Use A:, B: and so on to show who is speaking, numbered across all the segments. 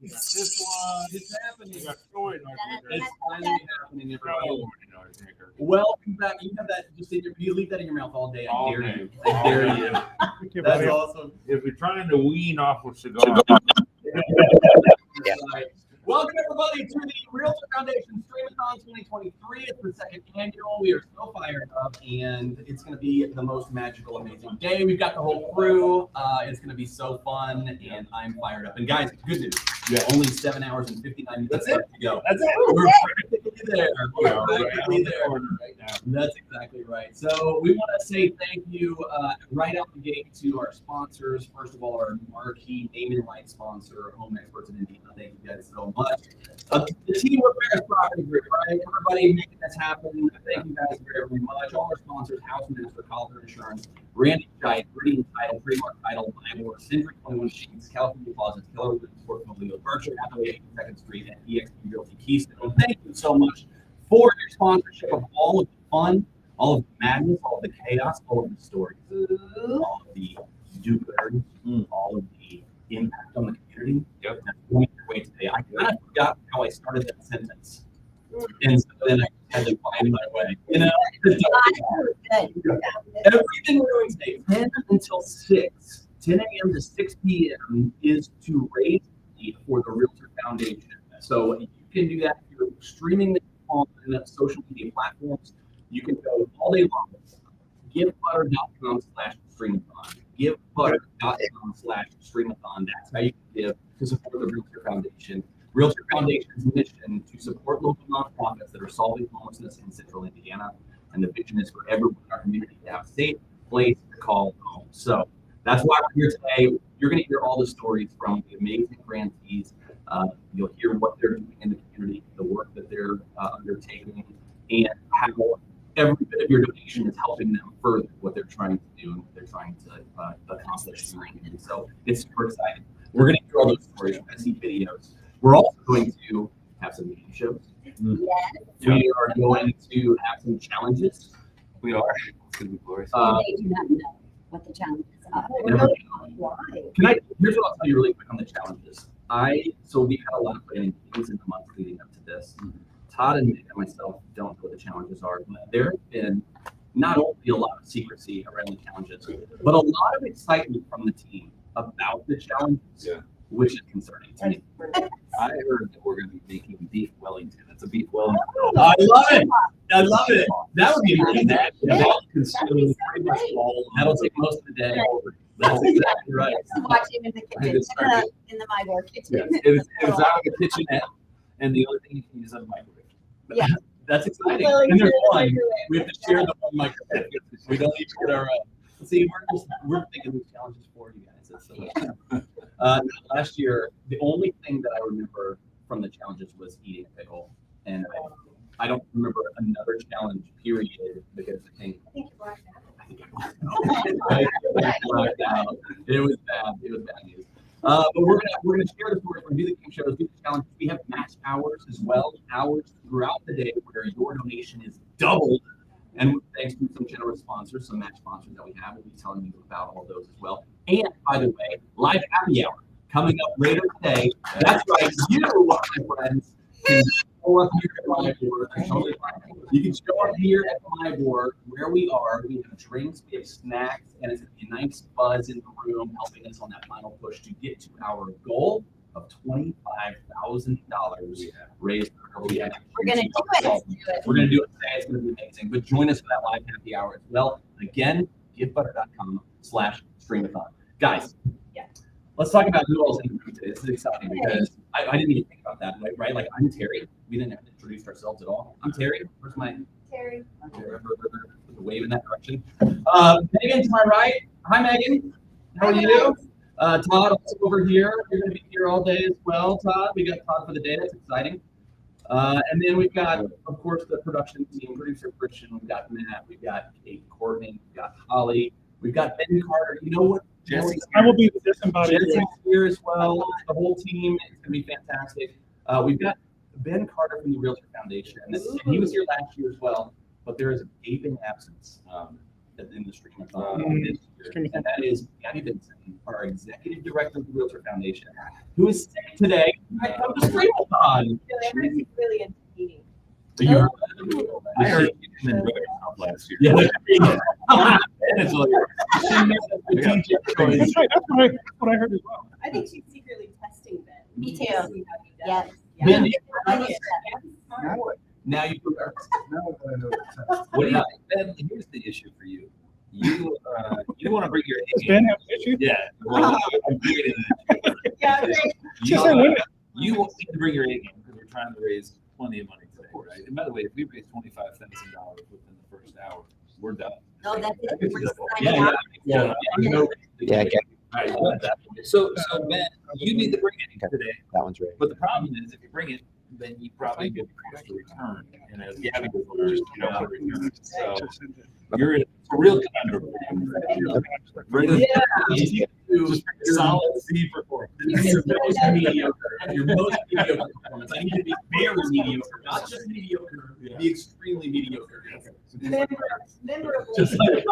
A: This one.
B: It's happening.
A: We got Troy.
B: It's finally happening, everybody. Welcome back. You have that just in your, you leave that in your mouth all day. I dare you. I dare you. That's awesome.
A: If you're trying to wean off a cigar.
B: Yeah. Welcome everybody to the REALTOR Foundation Stream-A-Thon 2023. It's the second annual. We are so fired up, and it's going to be the most magical, amazing day. We've got the whole crew. It's going to be so fun, and I'm fired up. And guys, good news. Yeah. Only 7 hours and 59 minutes left to go.
A: That's it.
B: We're practically there. We're practically there right now. That's exactly right. So we want to say thank you right out the gate to our sponsors. First of all, our marquee naming rights sponsor, Home Experts in Indiana. Thank you guys so much. The team with Paris Property Group, right? Everybody making this happen. Thank you guys very much. All our sponsors, House Master, Collier Insurance, Randy Giant, Gritty Title, Trademark Title, Ivor, Century 21 Sheets, California Closets, Keller Williams Portfolio, Berkshire Hathaway, 82nd Street, and EXP Realty Keystone. Thank you so much for your sponsorship of all of the fun, all of the madness, all of the chaos, all of the stories, all of the do-gooders, all of the impact on the community. Yep. That's going your way today. I kind of forgot how I started that sentence. And so then I had to find my way. You know? Everything we're doing today, 10 until 6, 10 a.m. to 6 p.m. is to raise money for the REALTOR Foundation. So you can do that if you're streaming this on social media platforms. You can go all day long. GiveButter.com/Stream-A-Thon. GiveButter.com/Stream-A-Thon. That's how you can give to support the REALTOR Foundation. REALTOR Foundation's mission to support local nonprofits that are solving homelessness in central Indiana. And the vision is for everyone in our community to have a safe place to call home. So that's why we're here today. You're going to hear all the stories from the amazing grantees. You'll hear what they're doing in the community, the work that they're undertaking, and how every bit of your donation is helping them further what they're trying to do and what they're trying to accomplish. So it's super exciting. We're going to hear all those stories. We're going to see videos. We're also going to have some game shows. Yes. We are going to have some challenges. We are. It's going to be glorious.
C: They do not know what the challenges are.
B: Here's what I'll tell you really quick on the challenges. So we've had a lot of planning meetings in the months leading up to this. Todd and myself don't know what the challenges are, but there have been not only a lot of secrecy around the challenges, but a lot of excitement from the team about the challenges, which is concerning to me.
D: I heard that we're going to be making beef Wellington. It's a beef Wellington.
B: I love it. I love it. That would be amazing. That'll take most of the day. That's exactly right.
C: Watching in the kitchen, in the MyBoard kitchen.
D: Yes. It's out of the kitchenette, and the other thing you can use on the microwave.
C: Yeah.
B: That's exciting. And there's one. We have to share the one microwave. We don't each get our. See, we're thinking these challenges for you guys. It's so much fun. Last year, the only thing that I remember from the challenges was eating a pickle, and I don't remember another challenge period because I think I blacked out. It was bad. It was bad news. But we're gonna share the stories. We're gonna do the game shows, do the challenges. We have match hours as well, hours throughout the day where your donation is doubled. And thanks to some generous sponsors, some match sponsors that we have, we'll be telling you about all those as well. And by the way, live happy hour coming up later today. That's right, you, my friends, can show up here at my board. You can show up here at my board where we are. We have drinks, we have snacks, and it's going to be a nice buzz in the room, helping us on that final push to get to our goal of $25,000 raised.
C: We're going to do it.
B: We're going to do it today. It's going to be amazing. But join us for that live happy hour as well. Again, givebutter.com/Stream-A-Thon. Guys, let's talk about who else in the room today. This is exciting because I didn't even think about that, right? Like, I'm Terry. We didn't have to introduce ourselves at all. I'm Terry. Where's my
C: Terry?
B: The wave in that direction. Megan to my right. Hi, Megan. How are you? Todd, also over here. You're going to be here all day as well, Todd. We got Todd for the day. That's exciting. And then we've got, of course, the production team, producer Christian. We've got Matt. We've got Kate Courtney. We've got Holly. We've got Ben Carter. You know what?
E: I will be disembodied.
B: Jesse's here as well. The whole team is going to be fantastic. We've got Ben Carter from the REALTOR Foundation. And he was here last year as well, but there is a gaping absence in the Stream-A-Thon this year, and that is Gabby Benson, our executive director of the Realtor Foundation, who is sick today. I come to Stream-A-Thon.
F: Really entertaining.
B: I heard
D: you didn't enjoy yourself last year.
B: Yeah.
E: That's right. That's what I heard as well.
F: I think she's secretly testing Ben.
C: Me too.
F: See how he does.
C: Yes.
B: Ben,
F: Smart.
B: now you progress.
D: What do you Ben, here's the issue for you. You want to bring your
E: Does Ben have an issue?
D: Yeah. Well, I'm creating an issue.
F: Yeah, great.
E: Just say women.
D: You need to bring your A game because we're trying to raise plenty of money today, right? And by the way, if we raise $25,000 within the first hour, we're done.
C: No, that's it. We're
B: Yeah,
C: signing
B: yeah,
C: out.
B: yeah.
G: Yeah,
D: All right. So Ben, you need to bring it today.
G: that one's right.
D: But the problem is, if you bring it, then you probably get a return. And as Gabby was learning, you don't have a return. So you're in a real conundrum. Right?
B: Yeah.
D: Just solid C performance.
B: Your most mediocre. Your most mediocre performance. I need to be very mediocre, not just mediocre. Be extremely mediocre.
F: Member of
B: Just like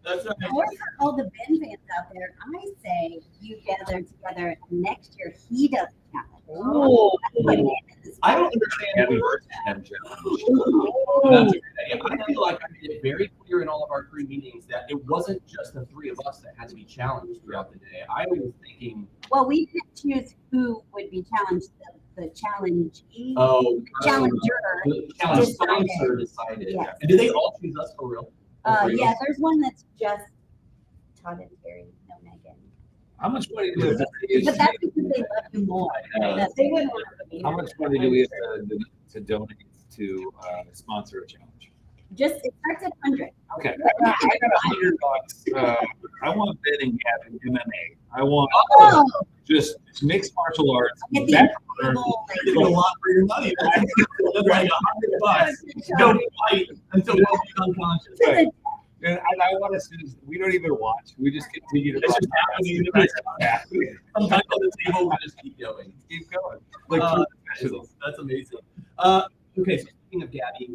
B: that's right.
C: Or for all the Ben fans out there, I say you gather together and next year he does the challenge.
E: Oh.
B: I don't understand
D: Gabby
B: the word.
D: versus M
B: That's a good idea. I feel like I made it very clear in all of our 3 meetings that it wasn't just the 3 of us that had to be challenged throughout the day. I was thinking,
C: Well, we didn't choose who would be challenged. The challengee,
B: oh,
C: challenger.
B: the challenge sponsor decided.
C: Yes.
B: And did they all choose us for real?
C: Yeah, there's one that's just Todd and Terry, no Megan.
D: How much money do we have to
C: But that's because they love you more. That's
F: They wouldn't want to be.
D: How much money do we have to donate to sponsor a challenge?
C: Just, it starts at 100.
D: Okay. I got $100. I want Ben and Gavin MMA. I want
C: Oh,
D: just mixed martial arts.
C: get the
D: back
C: incredible,
B: You get a lot for your money. That's like $100. Don't fight until you're unconscious.
D: Right. And I want us to just, we don't even watch. We just continue to
B: It's
D: watch.
B: just happening.
D: It's happening.
B: Sometimes on the table, we just keep going.
D: Keep going. Like
B: That's amazing. Okay, so speaking of Gabby,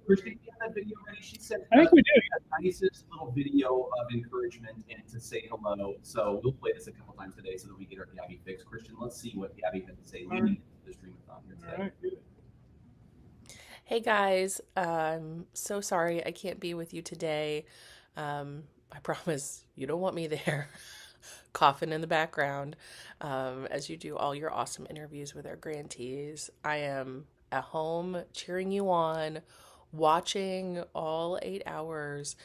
B: Christy, you have that video ready? She said
E: I think we do.
B: the nicest little video of encouragement and to say hello. So we'll play this a couple times today so that we get our Gabby fix. Christian, let's see what Gabby had to say leading into the Stream-A-Thon here today.
E: All right, good.
H: Hey guys, I'm so sorry I can't be with you today. I promise you don't want me there coughing in the background as you do all your awesome interviews with our grantees. I am at home cheering you on, watching all 8 hours,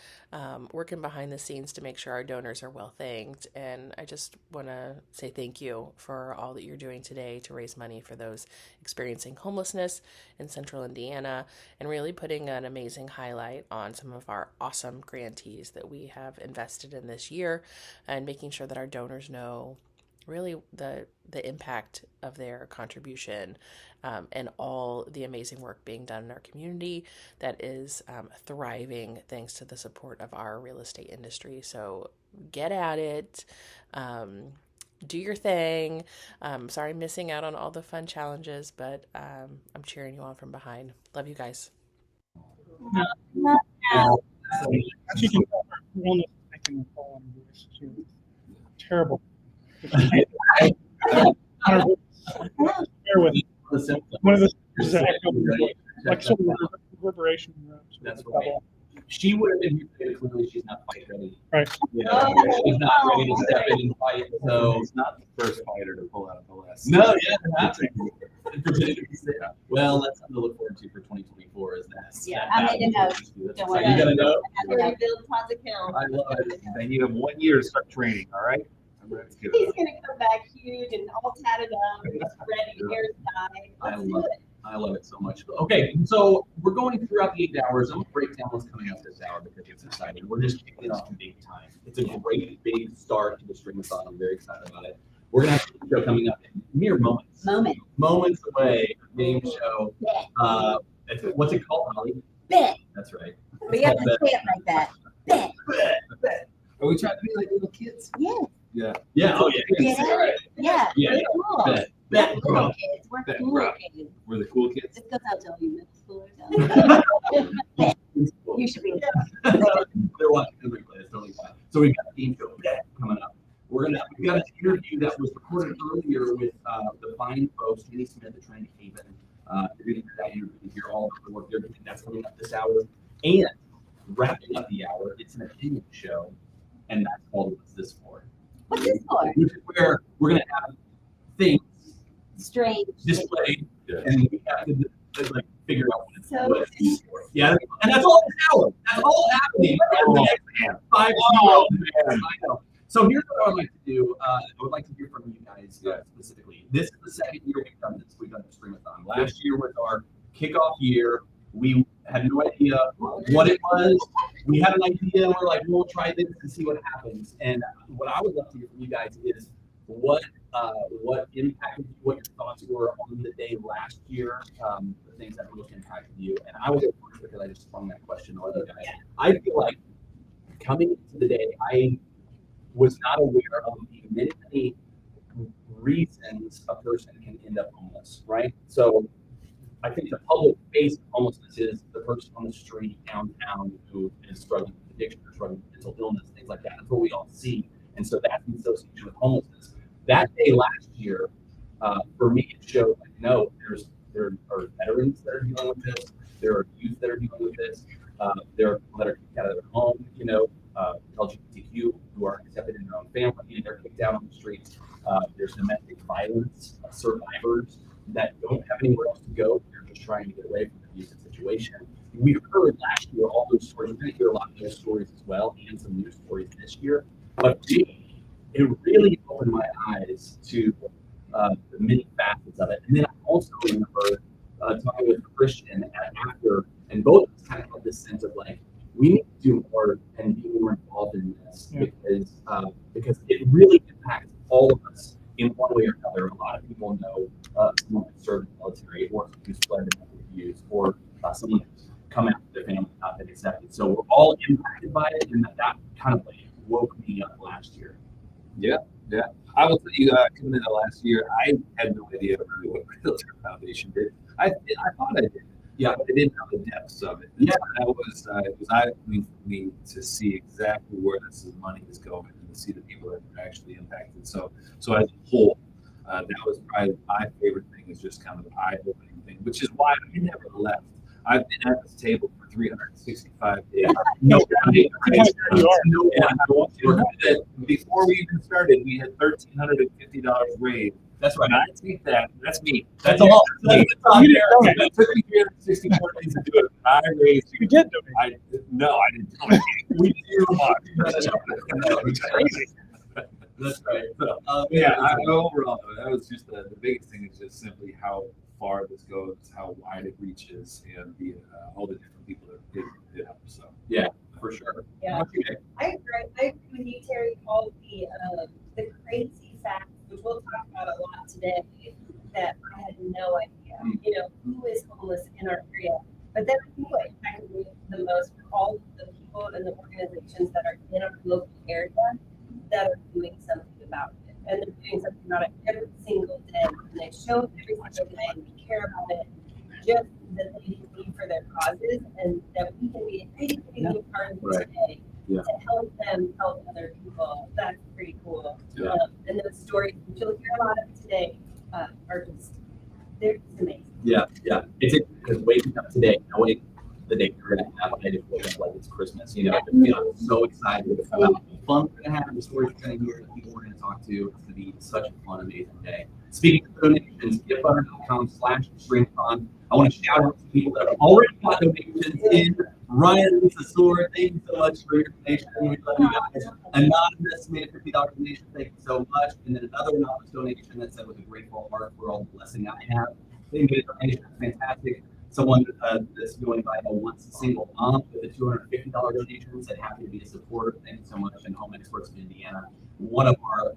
H: working behind the scenes to make sure our donors are well thanked. And I just want to say thank you for all that you're doing today to raise money for those experiencing homelessness in Central Indiana, and really putting an amazing highlight on some of our awesome grantees that we have invested in this year, and making sure that our donors know really the impact of their contribution, and all the amazing work being done in our community that is thriving thanks to the support of our real estate industry. So get at it. Do your thing. Sorry I'm missing out on all the fun challenges, but I'm cheering you on from behind. Love you guys.
E: She can tell her illness is making a fall on her voice. She was terrible. Bear with me. One of the is that echo in her voice, like sort of reverberation.
B: That's right. She would have been here today, but clearly she's not fight ready.
E: Right.
B: Yeah, she's not ready to step in and fight. So
D: He's not the first fighter to pull out the last.
B: no, yeah, that's well, that's something to look forward to for 2024. Is that?
C: Yeah, I made a note. Don't
B: So
C: worry.
B: you gotta know.
F: We're gonna build Todd's account.
B: I love it.
D: Then you have 1 year to start training, all right? Let's get
F: He's
D: it.
F: gonna come back huge and all tatted up, and ready, hair's dyed. Let's do it.
B: I love it so much. Okay, so we're going throughout the 8 hours. I'm gonna break down what's coming up this hour because it's exciting. We're just kicking it off big time. It's a great big start to the Stream-A-Thon. I'm very excited about it. We're gonna have a show coming up in mere moments. Moments away. Game show. What's it called, Holly?
C: Bet.
B: That's right.
C: But you have to say it like that. Bet.
D: Are we trying to be like little kids?
C: Yeah.
D: Yeah.
B: Yeah. Oh yeah.
C: Get it? Yeah.
B: Yeah.
C: Pretty cool.
B: Bet.
C: We're
B: Bet.
C: cool kids. We're
D: Bet,
C: cool
D: bro.
C: kids.
D: We're the cool kids.
C: Just because I'll tell you middle schoolers. You should be.
B: They're So we've got a game show coming up. We've got an interview that was recorded earlier with the fine folks, Jenny Smith at Trinity Haven. You're going to hear that interview and hear all about the work they're doing. That's coming up this hour. And wrapping up the hour, it's an opinion show, and that's called What's This For?
C: What's this for?
B: Which is where we're going to have things
C: Strange.
B: displayed, and we have to like figure out what it's used for. Yeah, and that's all this hour. That's all happening in the next 5 minutes. I know. So here's what I would like to do. I would like to hear from you guys specifically. This is the second year we've done this. We've done the Stream-A-Thon. Last year was our kickoff year. We had no idea what it was. We had an idea. We're like, we'll try this and see what happens. And what I would love to hear from you guys is what impacted you, what your thoughts were on the day last year, the things that most impacted you. And I will go first because I just sprung that question on you guys. I feel like coming into the day, I was not aware of the many reasons a person can end up homeless, right? So I think the public face of homelessness is the person on the street downtown who is struggling with addiction or struggling with mental illness, things like that. That's what we all see. And so that's the association with homelessness. That day last year, for me, it showed like, no, there are veterans that are dealing with this. There are youth that are dealing with this. There are people that are kicked out of their home, LGBTQ who are accepted in their own family and they're kicked out on the streets. There's domestic violence survivors that don't have anywhere else to go. They're just trying to get away from the abusive situation. We heard last year all those stories. We're going to hear a lot of those stories as well and some new stories this year. But it really opened my eyes to the many facets of it. And then I also remember talking with Christian after, and both of us kind of had this sense of like, we need to do more and be more involved in this because it really impacts all of us in one way or another. A lot of people know someone who served in the military or who's fled domestic abuse or someone who's come out of their family not been accepted. So we're all impacted by it, and that kind of like woke me up last year.
D: Yeah. I will tell you, coming into last year, I had no idea really what REALTOR Foundation did. I thought I did. Yeah, but I didn't know the depths of it. Yeah, that was it was eye-opening for me to see exactly where this money is going and to see the people that are actually impacted. So as a whole, that was probably my favorite thing. Is just kind of the eye-opening thing, which is why I never left. I've been at this table for 365 days. Before we even started, we had $1,350 raised.
B: That's right.
D: And I take that. That's me.
B: That's all.
D: It took me 364 days to do it. I raised.
E: You did do it.
D: No, I didn't do it. We did
B: Crazy. That's right.
D: Overall, though, that was just the biggest thing is just simply how far this goes, how wide it reaches, and all the different people that it helps. So
B: yeah, for sure.
F: Yeah, I agree with you, Terry. All the crazy facts, which we'll talk about a lot today, that I had no idea. Who is homeless in our area? But then I think what impacted me the most were all the people and the organizations that are in our local area that are doing something about it. And they're doing something about it every single day. And they show up every single day and we care about it. Just that they believe for their causes and that we can be a big part of this day to help them help other people. That's pretty cool.
B: Yeah.
F: And those stories, which you'll hear a lot of today, are just, they're just amazing.
B: Yeah. It's because waking up today, knowing the day you're going to have, I just wake up like it's Christmas. I'm so excited about the fun we're going to have, the stories we're going to hear, the people we're going to talk to. It's going to be such a fun, amazing day. Speaking of donations, giftbutter.com/Stream-A-Thon. I want to shout out to people that have already got donations in. Ryan, Lisa Sword, thank you so much for your donation. We love you guys. Anonymous made a $50 donation. Thank you so much. And then another anonymous donation that said with a grateful heart for all the blessing I have. They made a donation. Fantastic. Someone that's going by a once single mom with a $250 donation said happy to be a supporter. Thank you so much. And Home Experts of Indiana, one of our,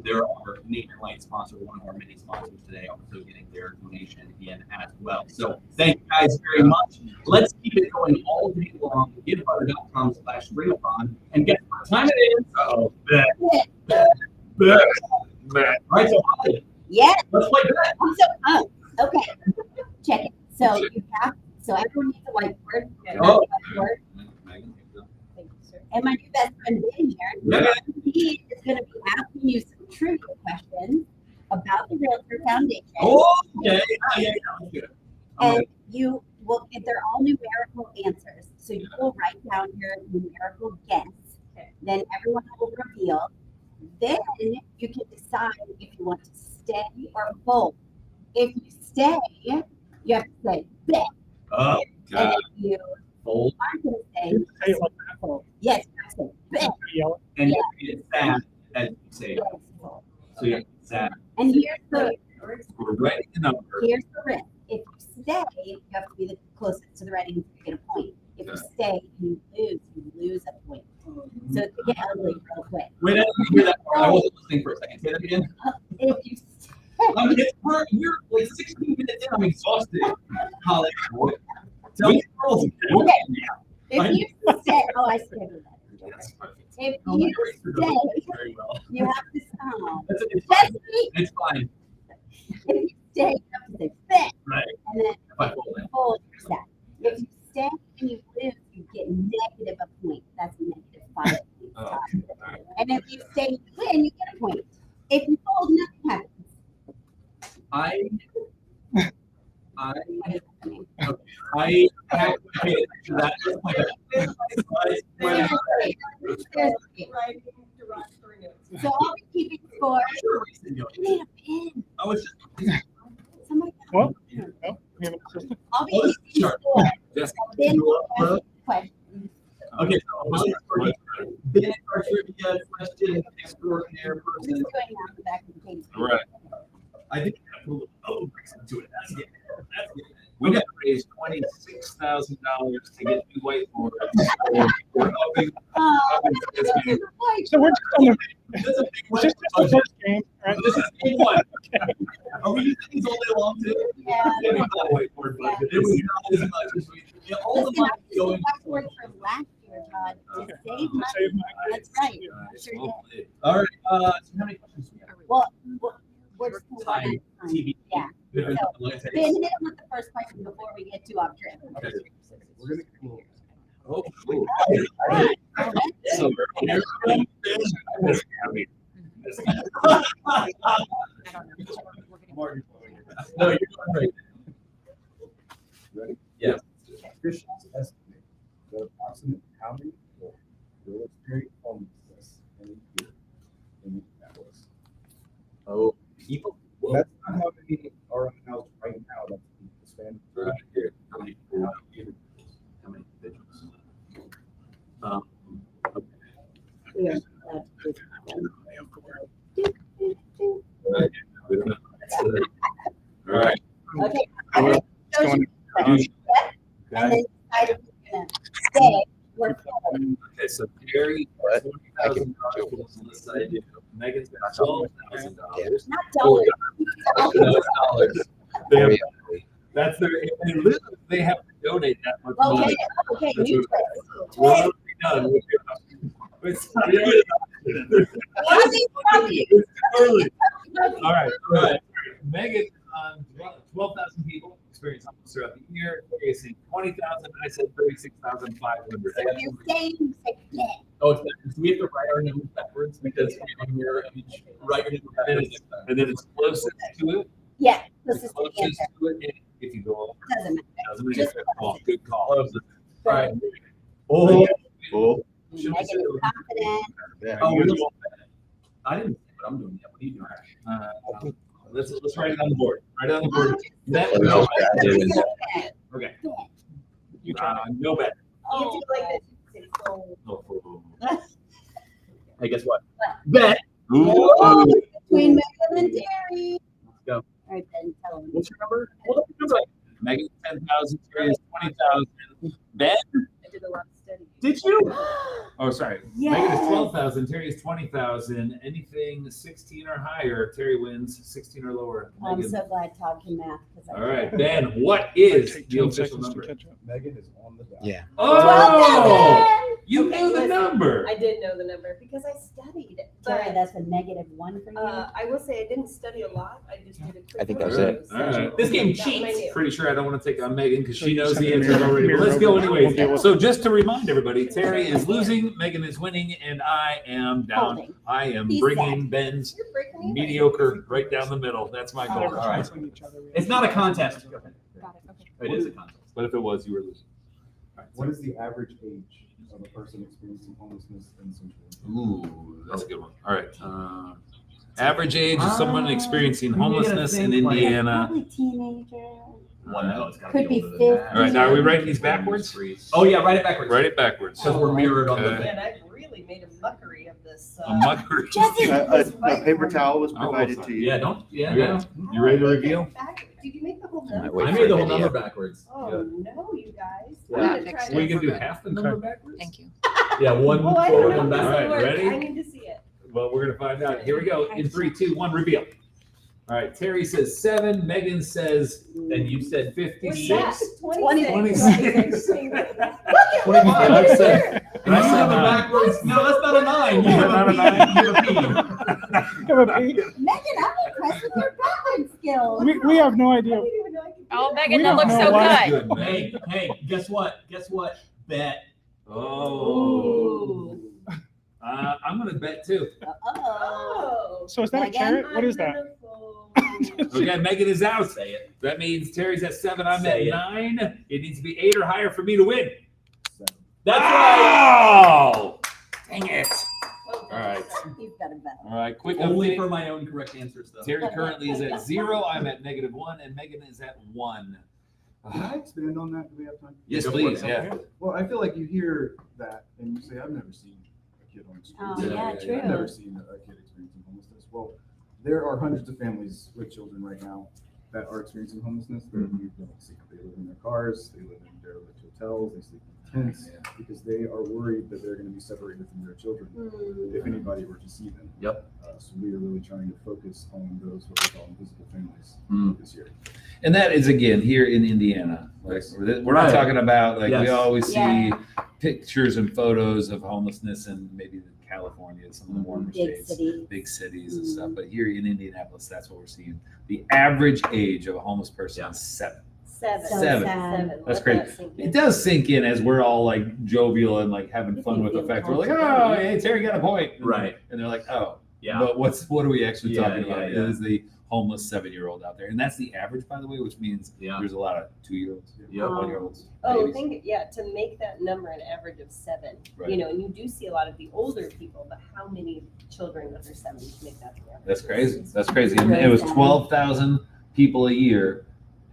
B: they're our Name Your Light sponsor, one of our many sponsors today, also getting their donation in as well. So thank you guys very much. Let's keep it going all day long. giftbutter.com/Stream-A-Thon. And guess what time it is? Oh, bet. All right, so Holly, let's play bet.
C: I'm so pumped. Okay, check it. So everyone needs a whiteboard.
B: Oh.
C: Whiteboard. And my new best friend Ben here,
B: Yeah.
C: he is going to be asking you some trivia questions about the REALTOR Foundation.
B: Oh, okay. Yeah, that's good.
C: And you will get, they're all numerical answers. So you will write down your numerical guess. Then everyone will reveal. Then you can decide if you want to stay or fold. If you stay, you have to say bet.
B: Oh,
C: And
B: God.
C: if you
B: Fold.
C: aren't going to say,
E: You say it like that. Oh,
C: yes, you have to say bet.
E: yell
B: And you have to get sad as you say it.
C: Yes.
B: So you have to get sad.
C: And here's the
D: We're writing the number.
C: risk. If you stay, you have to be the closest to the right answer to get a point. If you stay and you lose a point. So it could get ugly real quick.
B: Wait, I didn't hear that part. I wasn't listening for a second. Say that again.
C: If you
B: We're like 16 minutes in. I'm exhausted. Holly, tell me the rules.
C: Okay. If you stay, oh, I scheduled that.
D: That's perfect.
C: If
B: Oh,
C: you
B: my brain
C: stay,
B: very well.
C: you have to
B: It's
C: test
B: fine.
C: me.
B: It's fine.
C: If you stay, you have to say bet.
B: Right.
C: And then
B: If I fold
C: if
B: it.
C: you fold, you're sad. If you stay and you lose, you get negative a point. That's -5
D: Oh,
C: points. And if you stay and you win, you get a point. If you fold, nothing happens.
B: I have to pay attention to that.
F: Writing derogatory notes.
C: So I'll be keeping score. You need a pin.
B: I was just
C: Somebody.
E: Well, no, we have an assistant.
C: I'll be
B: Oh, this is
C: keeping
B: sharp.
C: score.
D: Just
C: Then we'll ask questions.
B: okay. So then our trivia question extraordinaire
C: Who's
B: person.
C: doing that on the back of the page?
D: right.
B: I think I put a little bricks into it. That's good. That's good.
D: We got to raise $26,000 to get new whiteboards. We're hoping.
C: Oh,
E: So we're just on the,
B: That's a big
E: it's
B: one.
E: just the first game, right?
B: This is game one. Are we using these all day long too?
C: yeah.
B: Yeah, we got a whiteboard budget. It was not as much as we. Yeah, all the
C: Listen,
B: money
C: I
B: going.
C: just worked for last year, Todd, to
E: Okay.
C: save money.
E: Save money.
C: That's right.
D: Nice.
C: Sure did.
D: Hopefully.
B: All right. So how many questions do we have?
C: Well, we're just gonna
B: Time,
C: run out of time.
B: TV.
C: Yeah.
B: Yeah.
C: So, Ben, hit him with the first question before we get too off trip.
B: Okay.
D: We're gonna. Oh, cool.
C: Alright.
D: So
B: Here comes this. No, you're doing great.
G: Ready?
B: Yes.
G: Officials estimate that approximately how many people will experience homelessness in a year in Minneapolis.
B: Oh, people.
G: That's not how many are unhoused right now. That's the span.
D: right here. How many people?
B: How many individuals?
C: Yeah.
D: Right. We don't know. All right.
C: Okay.
E: Well,
C: So
E: going-
C: you- and then decide if you're gonna stay or fold.
D: Okay, so Gary, $20,000 on this side. Megan's got $12,000.
C: Not dollars.
B: $12,000.
D: They have- That's their, if they live, they have to donate that much
C: Okay,
D: money.
C: okay,
D: That's
C: new
D: what-
C: twist.
D: We're already done. It's
C: Robbie,
D: early. All right, all right. Megan, 12,000 people experience homelessness throughout the year. You're saying 20,000. I said 36,500.
C: So you're saying you say yeah.
B: Oh, it's backwards. We have to write our numbers backwards because we're write your numbers backwards.
D: And then it's closest to it.
C: Yeah, this
D: It's
C: is the
D: closest
C: answer.
D: to it. And if you go over,
C: Doesn't matter.
D: doesn't make
C: Just
D: a call. Good call.
B: All right.
D: Oh.
C: Megan is confident.
B: Oh, we don't- I didn't say what I'm doing yet. What are you doing?
D: Let's write it on the board. Write it on the board. Bet.
C: Okay.
D: Okay.
E: You try.
D: No bet.
F: You do like this. So,
D: Oh.
B: Hey, guess what?
C: What?
B: Bet.
C: Oh, between Megan and Terry.
B: Let's go.
C: All right, then tell him.
B: What's your number? Hold up your number.
D: Megan 10,000, Terry is 20,000. Ben?
F: I did a lot of studying.
B: Did you?
D: Oh, sorry.
C: Yes.
D: Megan is 12,000, Terry is 20,000. Anything 16 or higher, Terry wins. 16 or lower.
C: I'm
D: Megan.
C: so glad Todd can math. 'Cause I
D: All right,
C: can't.
D: Ben, what is
E: Take
D: the
E: 10
D: official
E: seconds to
D: number?
E: catch up.
G: Megan is on the dot.
I: Yeah.
D: Oh,
C: 12,000.
D: you
F: Okay,
D: knew the
F: listen,
D: number.
F: I did know the number because I studied
C: Terry, that's a -1 for you.
F: I will say I didn't study a lot. I just did a quick.
I: I think that was it.
F: review,
D: All right.
B: This game
F: that one I
B: cheats.
F: knew.
D: Pretty sure I don't want to take on Megan because
E: So
D: she
E: you
D: knows
E: just
D: the
E: have to
D: answers
E: mirror-
D: already. But
E: mirror
D: let's go
E: over.
D: anyways.
E: We'll deal with
D: So just to remind everybody, Terry is losing, Megan is winning, and I am down.
C: Holding.
D: I am
C: He's
D: bringing Ben's
F: You're breaking me.
D: mediocre right down the middle. That's my goal.
E: Whatever
B: All right.
E: canceling each other.
B: It's not a contest.
F: Got it. Okay.
B: It is a contest.
D: But if it was, you were losing. All right,
G: What is the average age of a person experiencing homelessness in Central Indiana?
D: Ooh, that's a good one. All right. Average age of someone experiencing homelessness in Indiana.
C: Probably teenager.
B: Well, no, it's gotta
C: Could be
B: older than that.
C: 50.
D: All right, now are we writing these backwards?
B: Oh yeah, write it backwards.
D: Write it backwards.
B: Because we're mirrored on the
D: Okay.
B: thing.
F: Man, I really made a mockery of this.
D: A mockery.
C: Jesse!
J: A paper towel was
D: Oh,
J: provided
D: sorry.
J: to you.
B: Yeah, don't. Yeah,
D: Okay.
B: no.
D: You ready to reveal?
F: Did you make the whole
I: I might
F: number?
I: wait
B: I
I: for
B: made the
I: a
B: whole
I: video.
B: number backwards.
F: Oh no, you guys.
B: Yeah.
F: I'm gonna try
H: Fix
D: We
F: to-
D: can do
H: Okay.
D: half the number backwards?
H: Thank you.
B: Yeah, one
F: Oh, I
B: forward,
F: don't
B: one
F: know
B: back.
F: how
D: All
F: this
D: right,
F: works.
D: ready?
F: I need to see it.
D: Well, we're gonna find out. Here we go. In 3, 2, 1, reveal. All right, Terry says 7. Megan says,
B: And you said
F: What's
D: 56.
F: that?
D: 26.
F: 26.
B: 25.
D: I said,
B: And
D: I
B: you
D: said
B: have a
D: 9.
B: backwards. No, that's not a 9. You
D: Is
B: have
D: that
B: a
D: not a
B: P. You have a P.
E: Have a P.
C: Megan, I'm impressed with your backwards skills.
E: We have no
F: I
E: idea.
F: didn't even know I could do
K: Oh,
F: that.
K: Megan,
E: We
K: that
E: don't
K: looks
E: know
K: so
E: why-
K: good.
D: Good,
B: Hey,
D: man.
B: hey, guess what? Guess what? Bet.
D: Oh. I'm gonna bet too.
C: Uh-oh.
E: So is that a
C: Megan,
E: carrot? What is that?
D: Okay, Megan is out.
B: Say it.
D: That means Terry's at 7. I'm
B: Say
D: at
B: it.
D: 9. It needs to be 8 or higher for me to win.
G: 7.
B: That's right.
D: Oh! Dang it.
F: Well done.
D: All right.
C: He's got a bet.
D: All right, quick
B: Only
D: update.
B: for my own correct answers, though.
D: Terry currently is at 0. I'm at -1, and Megan is at 1.
G: Can I expand on that? Do we have time?
D: Yes,
B: Go for
D: please.
B: it.
D: Yeah.
G: Well, I feel like you hear that and you say, I've never seen a kid on the street.
C: Oh,
D: Yeah,
C: yeah,
D: yeah,
C: true.
G: I've never seen a kid experiencing homelessness. Well, there are hundreds of families with children right now that are experiencing homelessness. They're you don't see. They live in their cars, they live in derelict hotels, they sleep in tents because they are worried that they're going to be separated from their children if anybody were to see them.
B: Yep.
G: So we are really trying to focus on those what we call invisible families this year.
D: And that is again here in Indiana. Like we're not
B: Right.
D: talking about like we
B: Yes.
D: always see
C: Yeah.
D: pictures and photos of homelessness in maybe California, some of the warmer
C: Big
D: states,
C: cities.
D: big cities and stuff. But here in Indianapolis, that's what we're seeing. The average age of a homeless person is 7.
F: Seven.
C: So
D: Seven.
C: sad.
D: That's
F: Let
D: great.
F: that sink in.
D: It does sink in as we're all like jovial and like having fun with the fact we're like, oh, hey, Terry got a point,
B: Right.
D: And they're like, oh,
B: Yeah.
D: but what are we actually
B: Yeah,
D: talking
B: yeah,
D: about?
B: yeah.
D: It is the homeless 7-year-old out there, and that's the average, by the way, which means
B: Yeah.
D: there's a lot of 2-year-olds,
B: Yep.
D: 1-year-olds.
F: Oh,
D: babies.
F: to make that number an average of 7,
D: Right.
F: you know, and you do see a lot of the older people, but how many children under 7 make that the average?
D: That's crazy. That's crazy. And it was 12,000 people a year.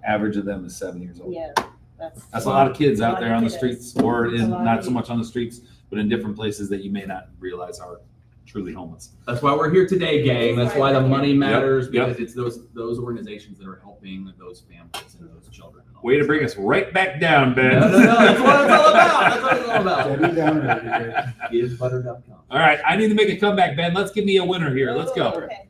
D: Average of them is 7 years old.
F: Yeah,
D: That's a lot of kids out
F: lot
D: there
F: of
D: on the
F: kiddos.
D: streets, or
F: That's a
D: in
F: lot of
D: not so
F: kids.
D: much on the streets, but in different places that you may not realize are truly homeless.
B: That's why we're here today, gang. That's why the money matters,
D: Yep.
B: because it's those organizations that are helping those families and those children. and all
D: Way to
B: that
D: bring
B: stuff.
D: us right back down, Ben.
B: No, that's what it's all about. That's what it's all about.
G: Debbie Downer over here.
B: Give Buttercup come.
D: All right, I need to make a comeback, Ben. Let's give me a winner here. Let's
F: Oh,
D: go.
F: okay.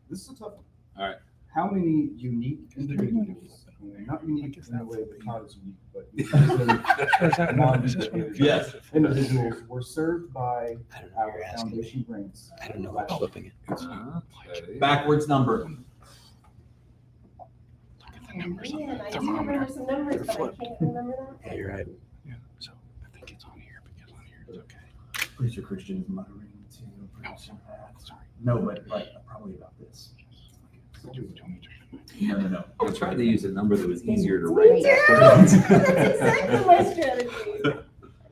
G: This is a tough one.
D: All right.
G: How many unique individuals, not unique in the way that Todd is unique, but
B: Yes.
G: individuals were served by
I: I don't know what
G: our
I: you're asking me.
G: foundation grants?
I: I don't know what's flipping it.
D: Okay.
B: Backwards number.
F: Man, I do remember some numbers, but I can't remember that.
I: Yeah, you're right.
E: Yeah, so I think it's on here because on here it's okay.
B: Preacher Christian is muttering too.
E: Sorry.
B: No, but probably about this. No.
D: I tried to use a number that was easier to
C: Great.
D: write.
F: That's exactly my strategy.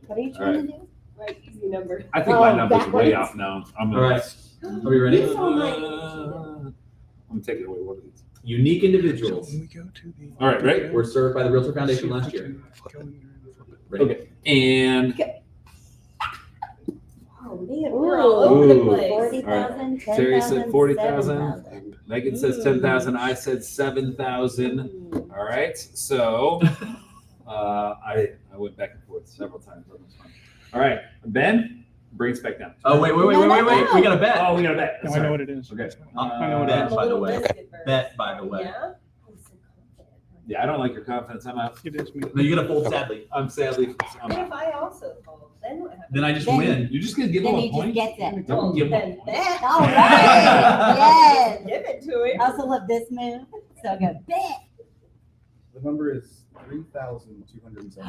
C: What are you trying to do?
F: My easy number.
D: I think my
C: Oh,
D: number's way
C: backwards?
D: off now. I'm
B: All
D: gonna.
B: right. Are we ready?
F: You saw my-
D: I'm gonna take it away. What are these?
B: Unique
E: So
B: individuals
E: when we go to the.
D: All right, ready?
B: were served by the Realtor Foundation last year. Ready?
D: Okay. And
F: Oh, man, we're all over the
D: Ooh.
F: place.
C: 40,000,
D: Terry said
C: 10,000,
D: 40,000.
C: 7,000.
D: Megan says 10,000. I said 7,000. All right. So I went back and forth several times. That was fun. All right, Ben, bring us back down.
B: Oh, wait.
C: No.
B: We got a bet.
D: Oh, we got a bet.
E: No, I
D: Sorry.
E: know what it is.
D: Okay.
E: I know what it
B: Bet,
E: is.
B: by the way.
F: Biscuit bird.
B: Bet, by the way.
F: Yeah? I'm so confident.
D: Yeah, I don't like your confidence. I'm out.
E: It is me.
B: No, you got to fold sadly.
D: I'm sadly. I'm
F: But
D: out.
F: if I also fold, then what happens?
B: Then I just
C: Then-
B: win.
D: You're just gonna give
C: Then
D: him
C: he
D: a
C: just
D: point.
C: gets it.
D: Don't give him.
F: Then that.
C: All right. Yes.
F: Give it to him.
C: I also love this move. So good. Bet.
G: The number is 3,270.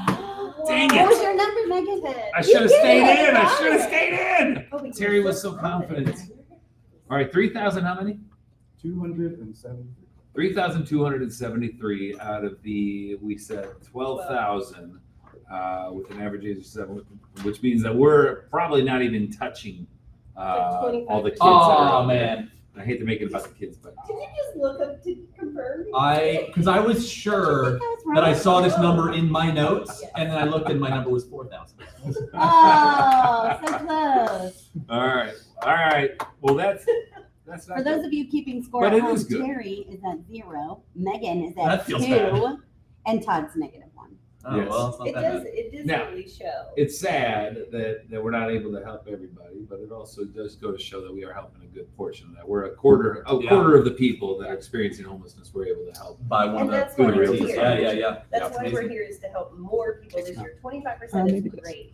D: Dang
C: What
D: it.
C: was your number, Megan?
D: I should have
F: You
D: stayed
F: did it.
D: in. I should have stayed in.
F: Oh, but
D: Terry
F: you're
D: was so
F: confident.
D: confident. All right, 3,000. How many?
G: 270.
D: 3,273 out of we said 12,000 with an average age of 7, which means that we're probably not even touching all the kids. that are
B: Oh
D: out there.
B: man,
D: I hate to make it about the kids, but
F: Did you just look up to confirm?
B: because I was sure that I saw this number in my notes, and then I looked and my number was 4,000.
C: Oh, so close.
D: all right. Well, that's not
C: For
D: good.
C: those of you keeping score
D: But
C: at
D: it
C: home,
D: is good.
C: Terry is at 0, Megan is
B: That
C: at
B: feels
C: 2,
B: bad.
C: and Todd's -1.
B: Oh
D: Yes.
B: well, it's not
F: It
B: that
F: does,
B: bad.
F: it does
D: Now,
F: really show.
D: It's sad that we're not able to help everybody, but it also does go to show that we are helping a good portion of that. We're a quarter of the people that are experiencing homelessness we're able to help.
B: By one
F: And
B: of the
F: that's why
D: we're
B: guarantees.
D: here.
B: Yeah.
F: That's why we're
B: amazing.
F: here, is to help more people this year. 25% is great,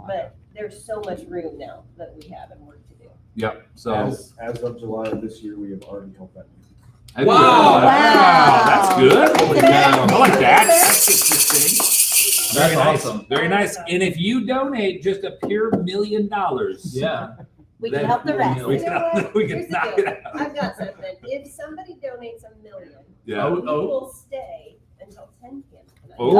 F: but there's so much room now that we have and work to do.
D: Yep. So
G: As of July of this year, we have already helped that many.
B: Wow.
D: That's good.
B: Holy
C: cow.
D: I like that. That's interesting. Very
B: That's
D: nice.
B: awesome.
D: Very nice. And if you donate just a pure $1 million,
B: Yeah.
C: We can
D: Then
C: help the rest.
D: we
F: You know
D: can,
F: what?
D: we can
F: Here's the
D: knock
F: deal.
D: it out.
F: I've got something. If somebody donates $1 million,
D: Yeah.
F: we will stay until 10 p.m. tonight.
B: Oh,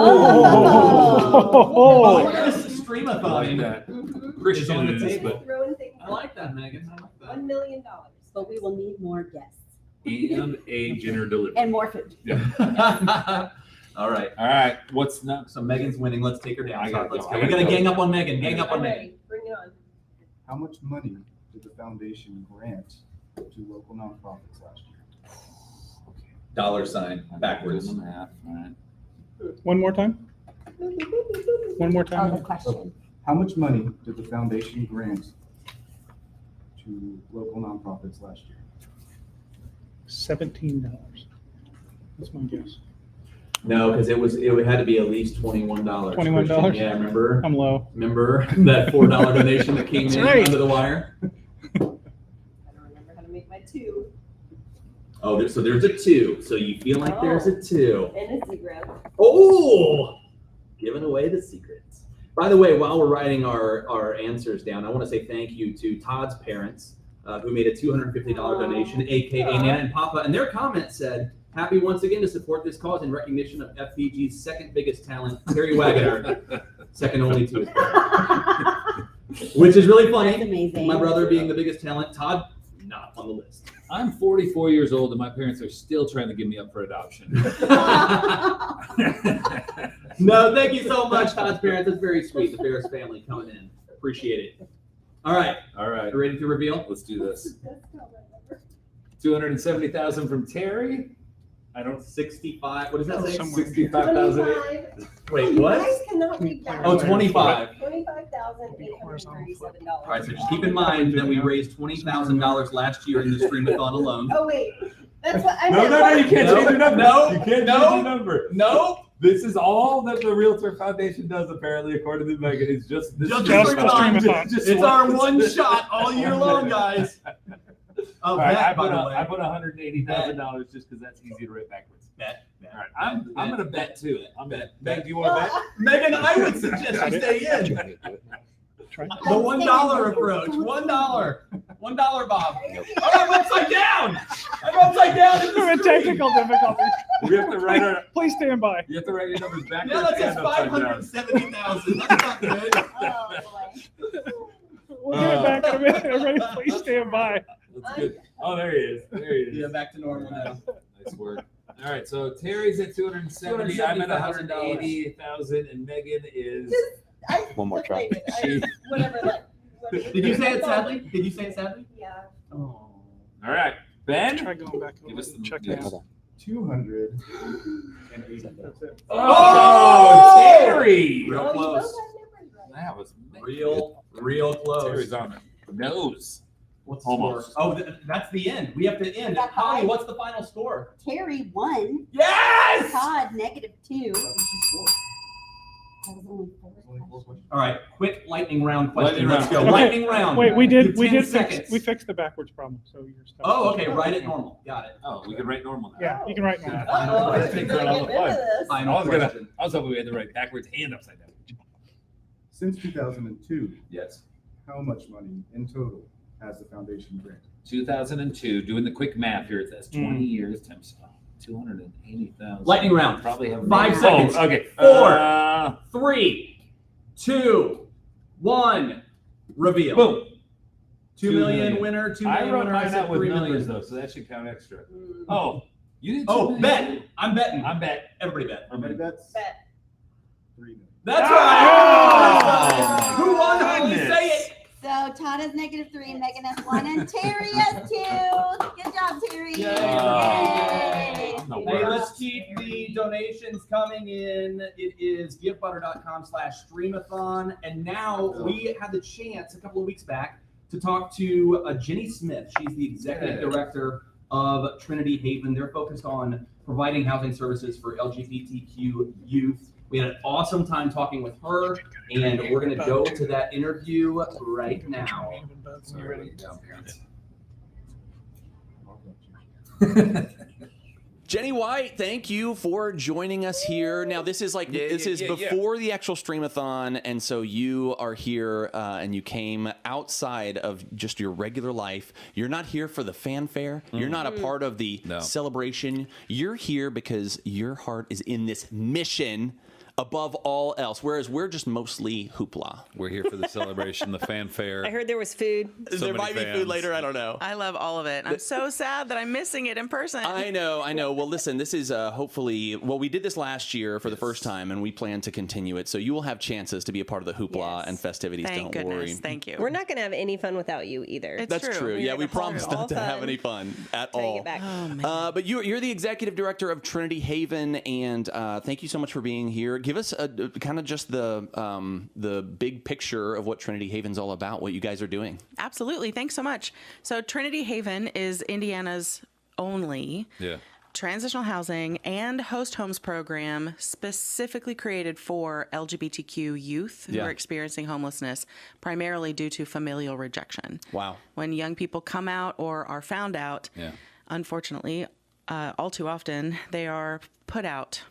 B: this is
D: I
B: Stream-A-Thon.
D: like that.
F: Mhm.
D: Christian
B: on the
D: it is,
B: table.
D: but
F: Throwing things
B: I like that, Megan. I like that.
F: $1 million.
C: But we will need more guests
D: and age in her delivery.
C: and more food.
B: All right.
D: All right. What's next?
B: So Megan's winning. Let's take her down.
D: I gotta
B: Let's
D: go.
B: go.
D: I
B: We
D: gotta
B: gotta
D: go.
B: gang up on Megan. Gang up on
F: I'm
B: Megan.
F: ready. Bring it on.
G: How much money did the foundation grant to local nonprofits last year?
B: $sign backwards.
D: Doing the math, all right.
E: One more time. One more
C: Oh, the
E: time.
C: question.
G: How much money did the foundation grant to local nonprofits last year?
E: $17. That's my guess.
B: No, because it had to be at least $21.
E: $21?
B: Christian. Yeah, remember?
E: I'm low.
B: Remember that $4 donation that came
E: That's
B: in
E: right.
B: under the wire?
F: I don't remember how to make my 2
B: Oh, so there's a 2. So you feel like there's a 2.
F: and a 0.
B: Oh, giving away the secrets. By the way, while we're writing our answers down, I want to say thank you to Todd's parents who made a $250 donation, aka Nana and Papa. And their comment said, "Happy once again to support this cause in recognition of FPG's second biggest talent, Terry Wagoner, second only to his brother." Which is really funny.
C: That's amazing.
B: My brother being the biggest talent, Todd not on the list.
D: I'm 44 years old and my parents are still trying to give me up for adoption.
B: No, thank you so much, Todd's parents. That's very sweet. The Ferris family coming in. Appreciate it. All right.
D: All right.
B: You ready to reveal?
D: Let's do this.
F: That's not my number.
D: 270,000 from Terry.
B: I don't 65. What does that say?
E: Somewhere.
D: 65,000.
F: 25.
B: Wait,
F: You
B: what?
F: guys cannot read that.
B: Oh, 25.
F: $25,837.
B: All right, so just keep in mind that we raised $20,000 last year in the Stream-A-Thon alone.
F: Oh, wait. That's what I
D: No,
F: meant.
D: no, no, you can't
B: No,
D: change your number.
B: no,
D: You can't
B: no.
D: change your number.
B: No,
D: This is all that the Realtor Foundation does, apparently, according to Megan. It's just this.
B: Just
E: Just
B: the
E: the Stream-A-Thon.
B: it's our one shot all year long, guys. Oh,
D: All right,
B: bet, by the way.
D: I put $180,000 just because that's easy to write backwards.
B: Bet.
D: All right, I'm gonna bet too. I'm bet. Meg, do you want to bet?
B: Megan, I would suggest you stay in.
E: Try.
B: The $1 approach. $1. $1, Bob. Oh, I'm upside down. I'm upside down. in the
E: We're in
B: screen.
E: technical difficulties.
D: We have to write our.
E: Please stand by.
D: You have to write your numbers backwards.
B: Now that says
D: and upside down.
B: 570,000. That's not good.
C: Oh, boy.
E: We'll get it back in a minute. Everybody, please stand by.
D: That's good. Oh, there he is. There he is.
B: Yeah, back to normal now.
D: Nice work. All right, so Terry's at 270. I'm at 180,000, and Megan is.
F: One more try. Whatever. Whatever.
B: Did you say it sadly? Did you say it sadly?
F: Yeah.
B: Oh.
D: All right, Ben.
E: Try going back.
D: Give us the
E: Check
D: yes.
E: that.
G: 280.
E: That's it.
D: Oh, Terry!
B: Real
F: Oh, you both
B: close.
F: have numbers right.
D: That was
B: Real close.
D: Terry's on the nose.
B: What's the
A: Almost.
B: score? Oh, that's the end. We have to end.
C: Yeah,
B: Holly,
C: hi.
B: what's the final score?
C: Terry won.
B: Yes!
C: Todd -2.
G: That was just four.
C: That was only
G: That was only 4 questions.
B: All right, quick lightning round question.
A: Lightning
B: Let's
A: round.
B: go. Lightning round.
E: Wait, we
B: You have 10
E: fix
B: seconds.
E: we fixed the backwards problem, so you're stuck.
B: Oh, okay. Write it normal. Got it.
D: Oh, we can write normal now.
E: Yeah, you can write now.
F: Oh,
A: I
F: we're
A: think
F: gonna
A: they're all
F: get rid of this.
B: Final question.
A: I was hoping we had the right backwards and upside down.
G: Since 2002,
D: Yes.
G: how much money in total has the foundation granted?
D: 2002, doing the quick math here, that's 20 years times 280,000.
B: Lightning round.
D: Probably have
B: 5 seconds.
A: Oh, okay.
B: 4, 3, 2, 1. Reveal.
A: Boom.
B: 2
D: 2
B: million
D: million.
B: winner. 2
A: I
B: million
A: wrote
B: winner. I
A: mine
B: said
A: out with
B: 3
A: numbers
B: million.
A: though, so that should count extra.
F: Mm,
A: Oh,
D: You did
B: Oh,
D: 2 million.
B: bet. I'm betting.
A: I'm bet.
B: Everybody bet.
G: Everybody bets?
F: Bet.
G: 3 million.
B: That's
A: Oh!
B: right. Who won? Holly,
A: Goodness.
B: say it.
C: So Todd has -3, Megan has 1, and Terry has 2. Good job, Terry. Yay.
A: No
B: Hey,
A: worries.
B: let's keep the donations coming in. It is givebutter.com/Stream-A-Thon. And now we had the chance a couple of weeks back to talk to Jenny Smith. She's the executive director of Trinity Haven. They're focused on providing housing services for LGBTQ youth. We had an awesome time talking with her, and we're going to go to that interview right now.
I: Jenny White, thank you for joining us here. Now, this is before the actual Stream-A-Thon, and so you are here and you came outside of just your regular life. You're not here for the fanfare. You're not a part of the celebration. You're here because your heart is in this mission above all else, whereas we're just mostly hoopla.
J: We're here for the celebration, the fanfare.
K: I heard there was food.
J: So
I: there
J: many
I: might be
J: fans.
I: food later. I don't know.
H: I love all of it. I'm so sad that I'm missing it in person.
I: I know. Well, listen, this is hopefully, we did this last year for the first time, and we plan to continue it. So you will have chances to be a part of the hoopla and festivities.
H: Thank
I: Don't
H: goodness.
I: worry.
H: Thank you.
K: We're not going to have any fun without you either.
H: It's
I: That's true. Yeah, we
K: We're gonna
I: promised
K: have
I: not to
K: all
I: have
K: fun.
I: any fun at
K: Till you
I: all.
K: get back.
H: Oh, man.
I: But you're the executive director of Trinity Haven, and thank you so much for being here. Give us a kind of just the big picture of what Trinity Haven's all about, what you guys are doing.
H: Absolutely. Thanks so much. So Trinity Haven is Indiana's only transitional housing and host homes program specifically created for LGBTQ youth who are experiencing homelessness, primarily due to familial rejection.
I: Wow.
H: When young people come out or are found out, unfortunately, all too often, they are put out.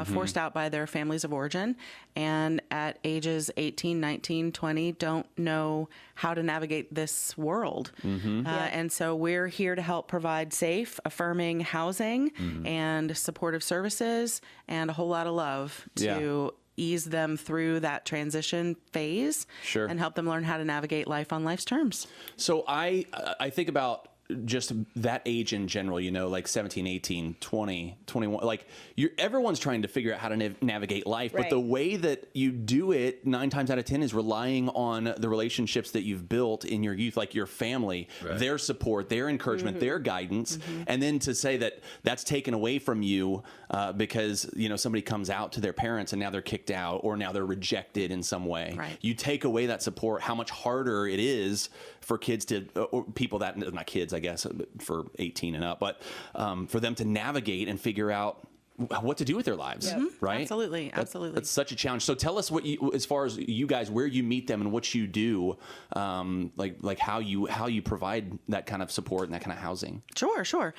H: Forced out by their families of origin, and at ages 18, 19, 20, don't know how to navigate this world. And so we're here to help provide safe, affirming housing and supportive services and a whole lot of love to ease them through that transition phase and help them learn how to navigate life on life's terms.
I: So I think about just that age in general, like 17, 18, 20, 21, like everyone's trying to figure out how to navigate life, but the way that you do it 9 times out of 10 is relying on the relationships that you've built in your youth, like your family, their support, their encouragement, their guidance. And then to say that that's taken away from you because, somebody comes out to their parents and now they're kicked out or now they're rejected in some way. You take away that support, how much harder it is for kids or people that, not kids, I guess, for 18 and up, but for them to navigate and figure out what to do with their lives, right?
H: Absolutely.
I: That's such a challenge. So tell us as far as you guys, where you meet them and what you do, like how you provide that kind of support and that kind of housing.
H: Sure. So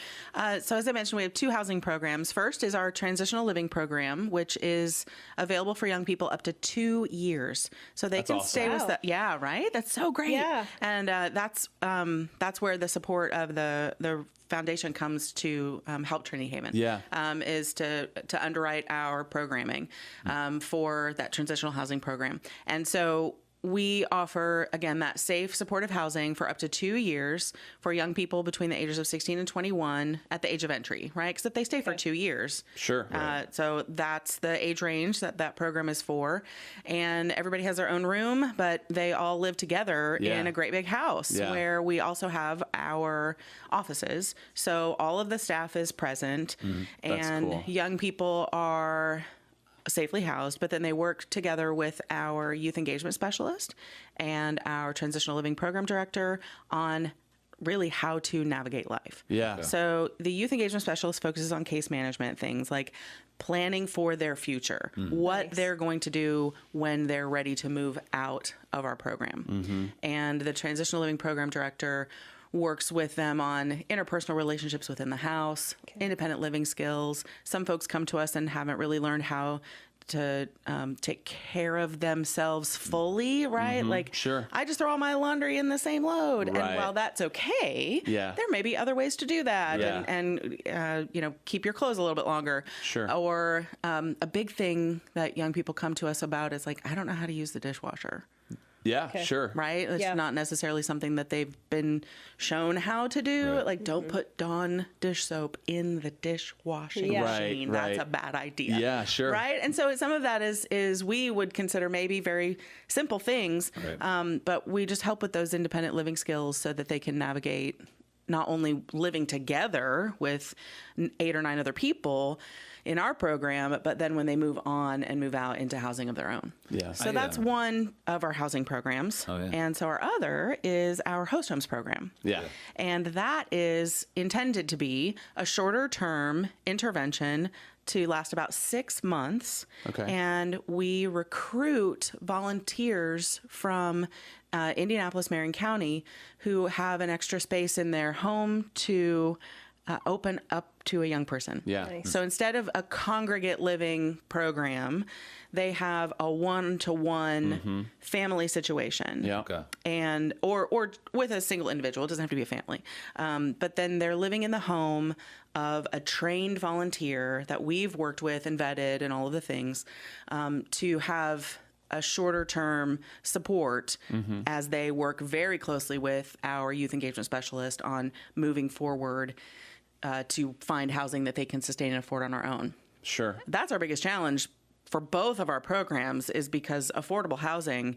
H: as I mentioned, we have 2 housing programs. First is our transitional living program, which is available for young people up to 2 years. So they can stay with that. Yeah, right? That's so great.
K: Yeah.
H: And that's where the support of the foundation comes to help Trinity Haven. Is to underwrite our programming for that transitional housing program. And so we offer, again, that safe, supportive housing for up to 2 years for young people between the ages of 16 and 21 at the age of entry, right? Because if they stay for 2 years. So that's the age range that program is for. And everybody has their own room, but they all live together in a great big house where we also have our offices. So all of the staff is present and young people are safely housed, but then they work together with our youth engagement specialist and our transitional living program director on
L: really how to navigate life.
I: Yeah.
L: So the youth engagement specialist focuses on case management, things like planning for their future, what they're going to do when they're ready to move out of our program. And the transitional living program director works with them on interpersonal relationships within the house, independent living skills. Some folks come to us and haven't really learned how to take care of themselves fully, right? Like,
I: Sure.
L: I just throw all my laundry in the same load.
I: Right.
L: And while that's okay,
I: Yeah.
L: there may be other ways to do that.
I: Yeah.
L: And you know, keep your clothes a little bit longer.
I: Sure.
L: Or a big thing that young people come to us about is like, I don't know how to use the dishwasher.
I: Yeah, sure.
L: Right? It's
K: Yeah.
L: not necessarily something that they've been shown how to do.
J: Right.
L: Like, don't put Dawn dish soap in the dishwashing
K: Yeah.
L: machine.
I: Right,
L: That's
I: right.
L: a bad idea.
I: Yeah, sure.
L: Right? And so some of that is we would consider maybe very simple things,
J: Right.
L: but we just help with those independent living skills so that they can navigate not only living together with 8 or 9 other people in our program, but then when they move on and move out into housing of their own.
I: Yeah.
L: So that's one of our housing programs.
J: Oh, yeah.
L: And so our other is our host homes program.
I: Yeah.
L: And that is intended to be a shorter term intervention to last about 6 months.
I: Okay.
L: And we recruit volunteers from Indianapolis, Marion County, who have an extra space in their home to open up to a young person.
I: Yeah.
K: Nice.
L: So instead of a congregate living program, they have a one-to-one family situation.
I: Yeah.
J: Okay.
L: And or with a single individual. It doesn't have to be a family. But then they're living in the home of a trained volunteer that we've worked with and vetted and all of the things to have a shorter term support as they work very closely with our youth engagement specialist on moving forward to find housing that they can sustain and afford on our own.
I: Sure.
L: That's our biggest challenge for both of our programs, is because affordable housing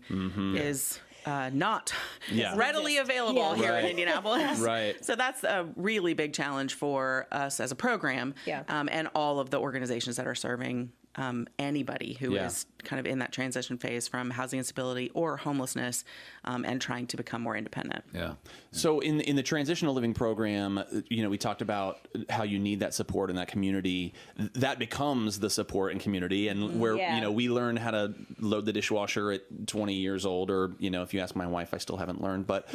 L: is not
I: Yeah.
L: readily available here in
I: Right.
L: Indianapolis.
I: Right.
L: So that's a really big challenge for us as a program,
K: Yeah.
L: and all of the organizations that are serving anybody who
I: Yeah.
L: is kind of in that transition phase from housing instability or homelessness, and trying to become more independent.
J: Yeah.
I: So in the transitional living program, you know, we talked about how you need that support in that community. That becomes the support and community, and where
K: Yeah.
I: you know, we learn how to load the dishwasher at 20 years old, or you know, if you ask my wife, I still haven't learned, but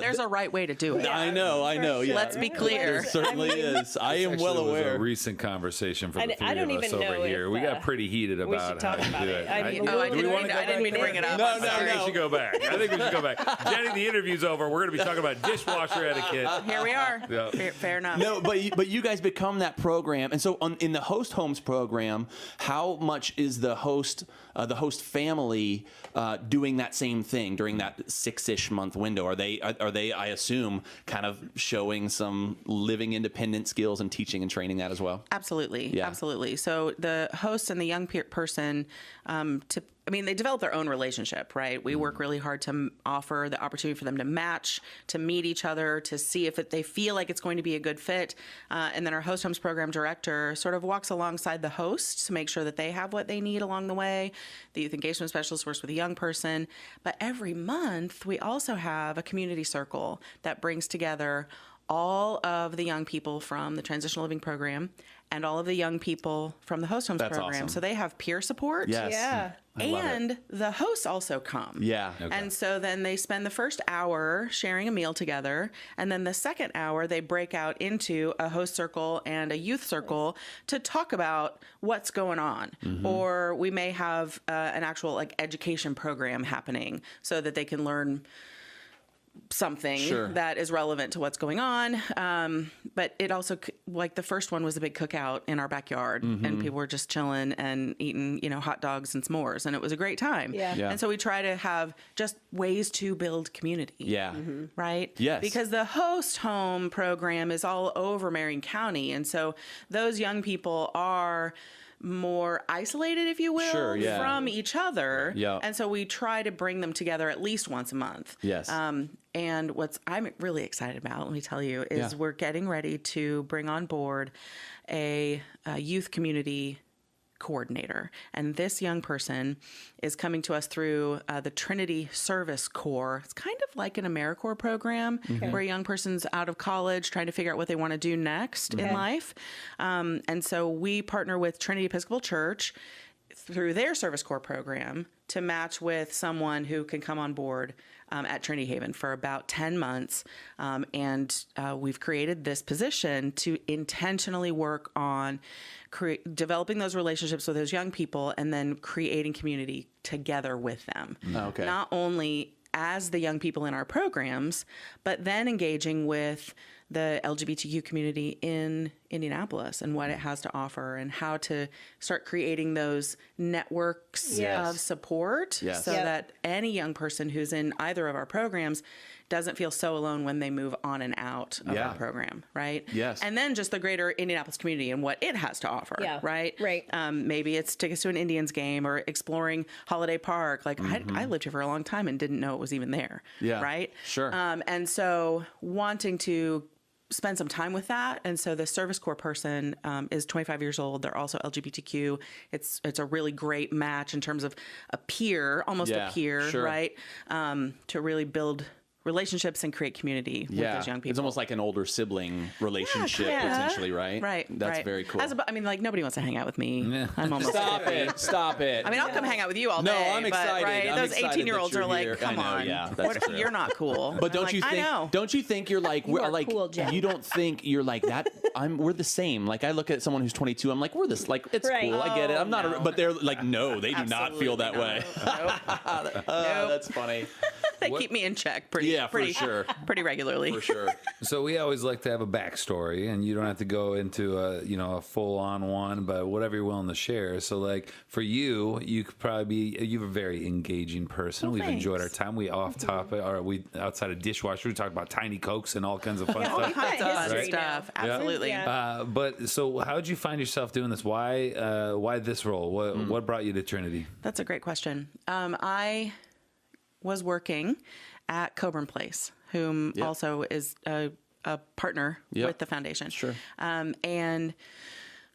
L: There's a right way to do it.
I: I know. Yeah.
L: Let's be clear.
I: There certainly is. I am well
J: Actually, it was
I: aware.
J: a recent conversation for
K: I
J: the
K: d-
J: three
K: I don't
J: of us
K: even know
J: over here.
K: if,
J: We got pretty heated
K: we
J: about
K: should talk
J: how to
K: about
J: do
K: it.
J: it.
K: I mean,
L: Oh, I
J: do we
L: didn't
J: wanna
L: mean
J: go
L: I didn't mean to
J: back
L: bring it
J: there?
L: up.
I: No,
L: I'm
I: no,
J: I think
L: sorry.
J: we should go back. I think we should go back. Jenny, the interview's over. We're going to be talking about dishwasher etiquette.
L: Here we are.
J: Yeah.
L: Fair enough.
I: No, but you guys become that program, and so in the host homes program, how much is the host family doing that same thing during that 6-ish month window? Are they I assume kind of showing some living independent skills and teaching and training that as well?
L: Absolutely.
I: Yeah.
L: Absolutely. So the host and the young person, they develop their own relationship, right? We work really hard to offer the opportunity for them to match, to meet each other, to see if they feel like it's going to be a good fit. And then our host homes program director sort of walks alongside the host to make sure that they have what they need along the way. The youth engagement specialist works with a young person. But every month, we also have a community circle that brings together all of the young people from the transitional living program and all of the young people from the host homes
I: That's
L: program.
I: awesome.
L: So they have peer support.
I: Yes.
K: Yeah.
I: I love it.
L: And the hosts also come.
I: Yeah.
L: And so then they spend the first hour sharing a meal together. And then the second hour, they break out into a host circle and a youth circle to talk about what's going on. Or we may have an actual education program happening so that they can learn something
I: Sure.
L: that is relevant to what's going on. But it also, the first one was a big cookout in our backyard, and people were just chilling and eating, hot dogs and s'mores, and it was a great time.
K: Yeah.
I: Yeah.
L: And so we try to have just ways to build community.
I: Yeah.
L: Right?
I: Yes.
L: Because the host home program is all over Marion County. And so those young people are more isolated, if you will,
I: Sure, yeah.
L: from each other.
I: Yeah.
L: And so we try to bring them together at least once a month.
I: Yes.
L: And what I'm really excited about, let me tell you, is
I: Yeah.
L: we're getting ready to bring on board a youth community coordinator. And this young person is coming to us through the Trinity Service Corps. It's kind of like an AmeriCorps program where a young person's out of college trying to figure out what they want to do next in life. And so we partner with Trinity Episcopal Church through their Service Corps program to match with someone who can come on board at Trinity Haven for about 10 months. And we've created this position to intentionally work on developing those relationships with those young people and then creating community together with them.
I: Okay.
L: Not only as the young people in our programs, but then engaging with the LGBTQ community in Indianapolis and what it has to offer and how to start creating those networks of support so that any young person who's in either of our programs doesn't feel so alone when they move on and out of our program, right?
I: Yes.
L: And then just the greater Indianapolis community and what it has to offer, right? Maybe it's tickets to an Indians game or exploring Holiday Park. Like I lived here for a long time and didn't know it was even there, right?
I: Sure.
L: And so wanting to spend some time with that. And so the Service Corps person is 25 years old. They're also LGBTQ. It's a really great match in terms of a peer, almost a peer, right? To really build relationships and create community with those young people.
I: It's almost like an older sibling relationship, potentially, right?
L: Right.
I: That's very cool.
L: I mean, like, nobody wants to hang out with me. I'm almost
I: Stop
L: 50.
I: it. Stop it.
L: I mean, I'll come hang out with you all day.
I: No, I'm excited.
L: But, right?
I: I'm
L: Those
I: excited
L: 18-year-olds
I: that
L: are
I: you're
L: like,
I: here.
L: come
I: I know,
L: on.
I: yeah, that's true.
L: You're not cool.
I: But don't
L: I'm
I: you
L: like,
I: think?
L: I know.
I: Don't you think you're like
F: You are
I: like
F: cool, Jen.
I: you don't think you're like that? We're the same. Like I look at someone who's 22. I'm like we're this. Like it's
F: Right.
I: cool. I get it. I'm not.
L: no.
I: But they're like no, they do not feel that way.
L: Nope.
I: That's funny.
L: They keep me in check pretty pretty regularly.
I: For sure.
M: So we always like to have a backstory, and you don't have to go into a full-on one, but whatever you're willing to share. So, like for you, you could probably be you're a very engaging person. We've enjoyed our time. We off topic, or we outside of dishwasher. We talked about tiny cokes and all kinds of fun
L: All
M: stuff.
L: kinds of fun
F: Right.
L: stuff. Absolutely.
F: Yeah.
M: But so, how did you find yourself doing this? Why this role? What brought you to Trinity?
L: That's a great question. I was working at Coburn Place, whom also is a partner with the foundation.
I: Sure.
L: And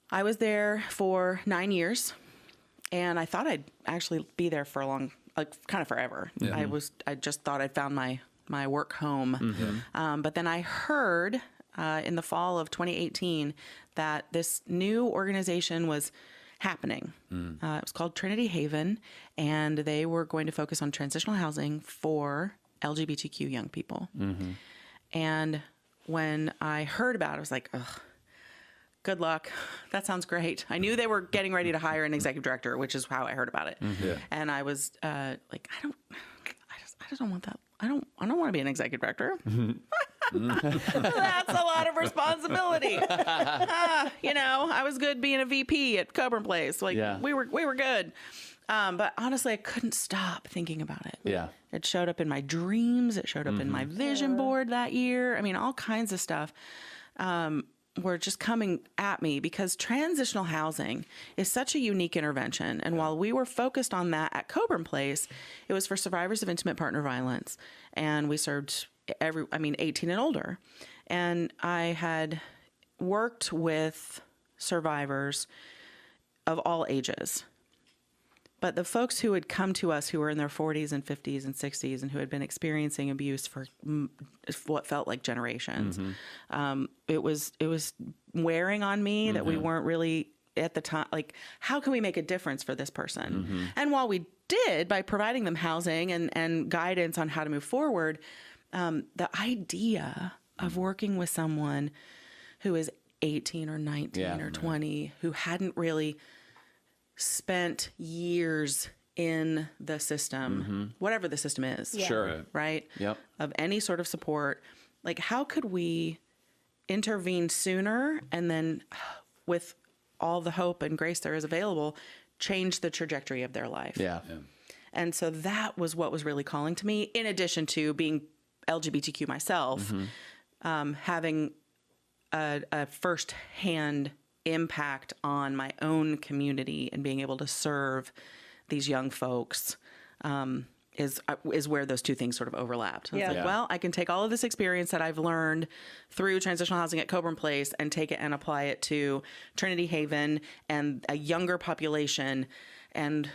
L: I was there for 9 years, and I thought I'd actually be there for kind of forever.
M: Yeah.
L: I just thought I'd found my work home. But then I heard in the fall of 2018 that this new organization was happening. It was called Trinity Haven, and they were going to focus on transitional housing for LGBTQ young people. And when I heard about it, I was like, ugh, good luck. That sounds great. I knew they were getting ready to hire an executive director, which is how I heard about it. And I was like, I just don't want that. I don't want to be an executive director. That's a lot of responsibility. I was good being a VP at Coburn Place. Like we were good. But honestly, I couldn't stop thinking about it.
I: Yeah.
L: It showed up in my dreams. It showed up in my vision board that year. I mean, all kinds of stuff were just coming at me because transitional housing is such a unique intervention. And while we were focused on that at Coburn Place, it was for survivors of intimate partner violence. And we served 18 and older. And I had worked with survivors of all ages. But the folks who had come to us who were in their 40s and 50s and 60s and who had been experiencing abuse for what felt like generations, it was wearing on me that we weren't really at the time, like, how can we make a difference for this person? And while we did by providing them housing and guidance on how to move forward, the idea of working with someone who is 18 or 19 or 20 who hadn't really spent years in the system, whatever the system is,
I: Sure.
L: right?
I: Yep.
L: Of any sort of support, like how could we intervene sooner and then with all the hope and grace there is available, change the trajectory of their life?
I: Yeah.
L: And so that was what was really calling to me, in addition to being LGBTQ myself, having a firsthand impact on my own community and being able to serve these young folks is where those two things sort of overlapped. I was like,
K: Yeah.
L: well, I can take all of this experience that I've learned through transitional housing at Coburn Place and take it and apply it to Trinity Haven and a younger population and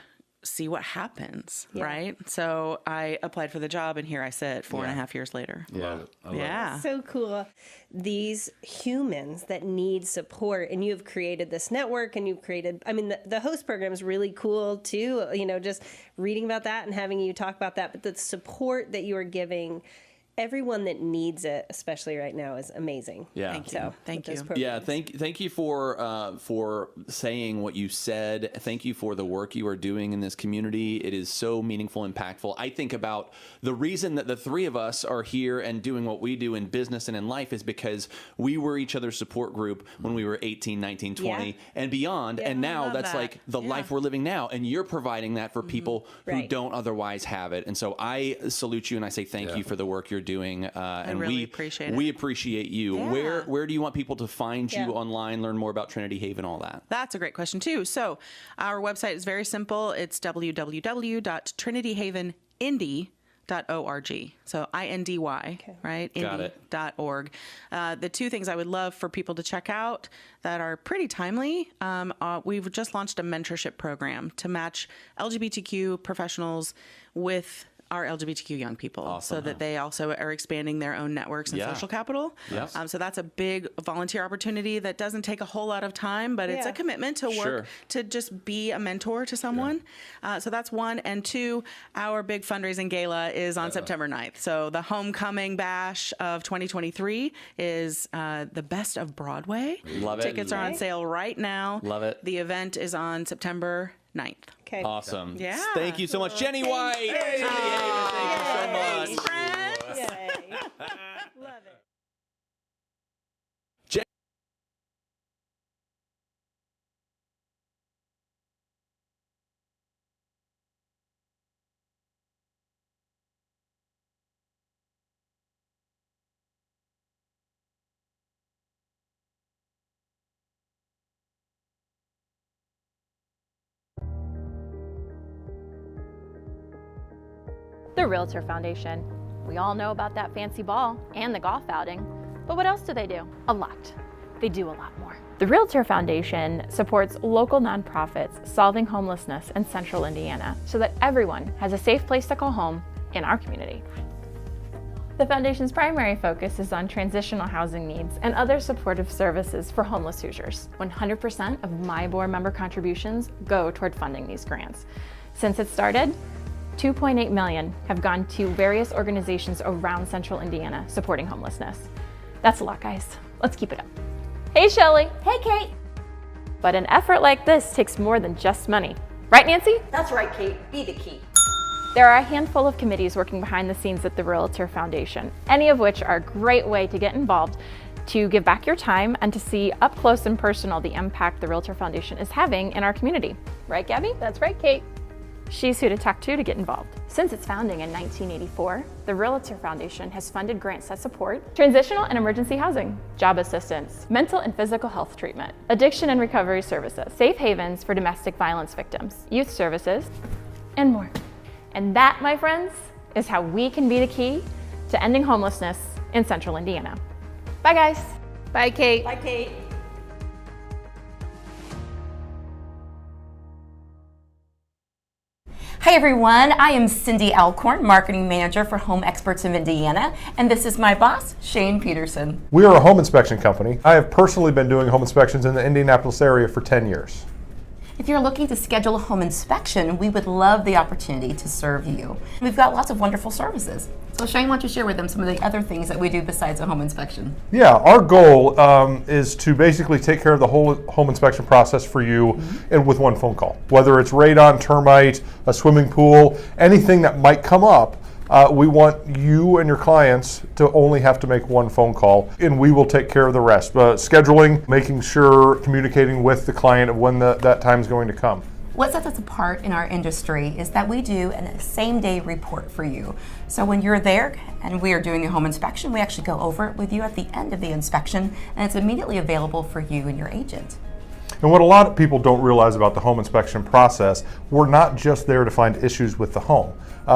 L: see what happens, right? So I applied for the job, and here I sit 4.5 years later.
M: Love it. I love
L: Yeah.
K: So cool. These humans that need support, and you've created this network, and you've created, I mean, the host program is really cool too, you know, just reading about that and having you talk about that. But the support that you are giving everyone that needs it, especially right now, is amazing.
I: Yeah.
L: Thank you.
K: So,
L: Thank
K: with
L: you.
K: those
I: Yeah,
K: programs.
I: thank you for saying what you said. Thank you for the work you are doing in this community. It is so meaningful, impactful. I think about the reason that the three of us are here and doing what we do in business and in life is because we were each other's support group when we were 18, 19, 20
K: Yeah.
I: and beyond.
K: Yeah,
I: and
K: I
I: now
L: love
I: that's
L: that.
I: like the
L: Yeah.
I: life we're living now. And you're providing that for people who
K: Right.
I: don't otherwise have it. And so I salute you and I say thank you for the work you're doing. And
L: really
I: we
L: appreciate it.
I: We appreciate you.
L: Yeah.
I: Where do you want people to find you
K: Yeah.
I: online, learn more about Trinity Haven, all that?
L: That's a great question too. So our website is very simple. It's www.trinityhavenindy.org. So INDY, right?
I: Got it.
L: Indy.org. The two things I would love for people to check out that are pretty timely. We've just launched a mentorship program to match LGBTQ professionals with our LGBTQ young people, so that they also are expanding their own networks and social capital.
I: Yes.
L: So that's a big volunteer opportunity that doesn't take a whole lot of time, but it's a commitment to work to just be a mentor to someone. So that's one. And two, our big fundraising gala is on September 9th. So the homecoming bash of 2023 is the best of Broadway.
I: Love it.
L: Tickets are on sale right now.
I: Love it.
L: The event is on September 9th.
K: Okay.
I: Awesome.
L: Yeah.
I: Thank you so much, Jenny White. Trinity Haven, thank you so much.
K: Yay. Love it.
N: The Realtor Foundation. We all know about that fancy ball and the golf outing, but what else do they do? A lot. They do a lot more. The Realtor Foundation supports local nonprofits solving homelessness in central Indiana so that everyone has a safe place to call home in our community. The Foundation's primary focus is on transitional housing needs and other supportive services for homeless Hoosiers. 100% of my board member contributions go toward funding these grants. Since it started, $2.8 million have gone to various organizations around central Indiana supporting homelessness. That's a lot, guys. Let's keep it up. Hey, Shelly. Hey, Kate. But an effort like this takes more than just money. Right, Nancy?
O: That's right, Kate. Be the key.
N: There are a handful of committees working behind the scenes at the Realtor Foundation, any of which are a great way to get involved, to give back your time, and to see up close and personal the impact the Realtor Foundation is having in our community. Right, Gabby? That's right, Kate. She's who to talk to get involved. Since its founding in 1984, the Realtor Foundation has funded grants that support transitional and emergency housing, job assistance, mental and physical health treatment, addiction and recovery services, safe havens for domestic violence victims, youth services, and more. And that, my friends, is how we can be the key to ending homelessness in central Indiana. Bye, guys. Bye, Kate.
O: Bye, Kate. Hi everyone, I am Cindy Alcorn, Marketing Manager for Home Experts of Indiana, and this is my boss, Shane Peterson.
P: We are a home inspection company. I have personally been doing home inspections in the Indianapolis area for 10 years.
O: If you're looking to schedule a home inspection, we would love the opportunity to serve you. We've got lots of wonderful services. So Shane, why don't you share with them some of the other things that we do besides a home inspection?
P: Yeah, our goal is to basically take care of the whole home inspection process for you and with one phone call. Whether it's radon, termite, a swimming pool, anything that might come up, we want you and your clients to only have to make one phone call, and we will take care of the rest. Scheduling, making sure, communicating with the client of when that time is going to come.
O: What sets us apart in our industry is that we do a same-day report for you. So when you're there and we are doing a home inspection, we actually go over it with you at the end of the inspection, and it's immediately available for you and your agent.
P: And what a lot of people don't realize about the home inspection process, we're not just there to find issues with the home.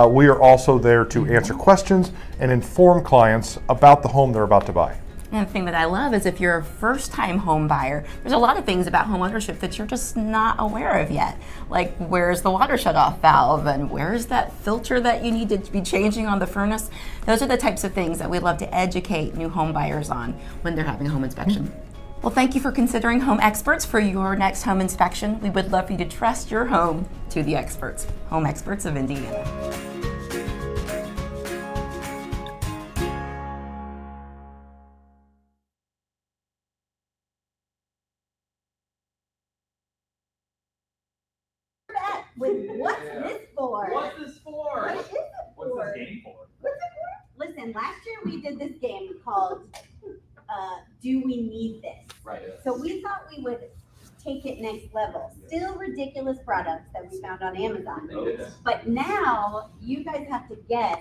P: we are also there to answer questions and inform clients about the home they're about to buy.
O: And the thing that I love is if you're a first-time home buyer, there's a lot of things about home ownership that you're just not aware of yet. Like, where's the water shutoff valve, and where's that filter that you need to be changing on the furnace? Those are the types of things that we love to educate new home buyers on when they're having a home inspection. Well, thank you for considering Home Experts for your next home inspection. We would love for you to trust your home to the experts, Home Experts of Indiana.
C: With what's this for?
B: What's this for?
C: What is it for?
B: What's this game for?
C: What's it for? Listen, last year we did this game called Do We Need This?
B: Right.
C: So we thought we would take it next level. Still ridiculous products that we found on Amazon. But now you guys have to guess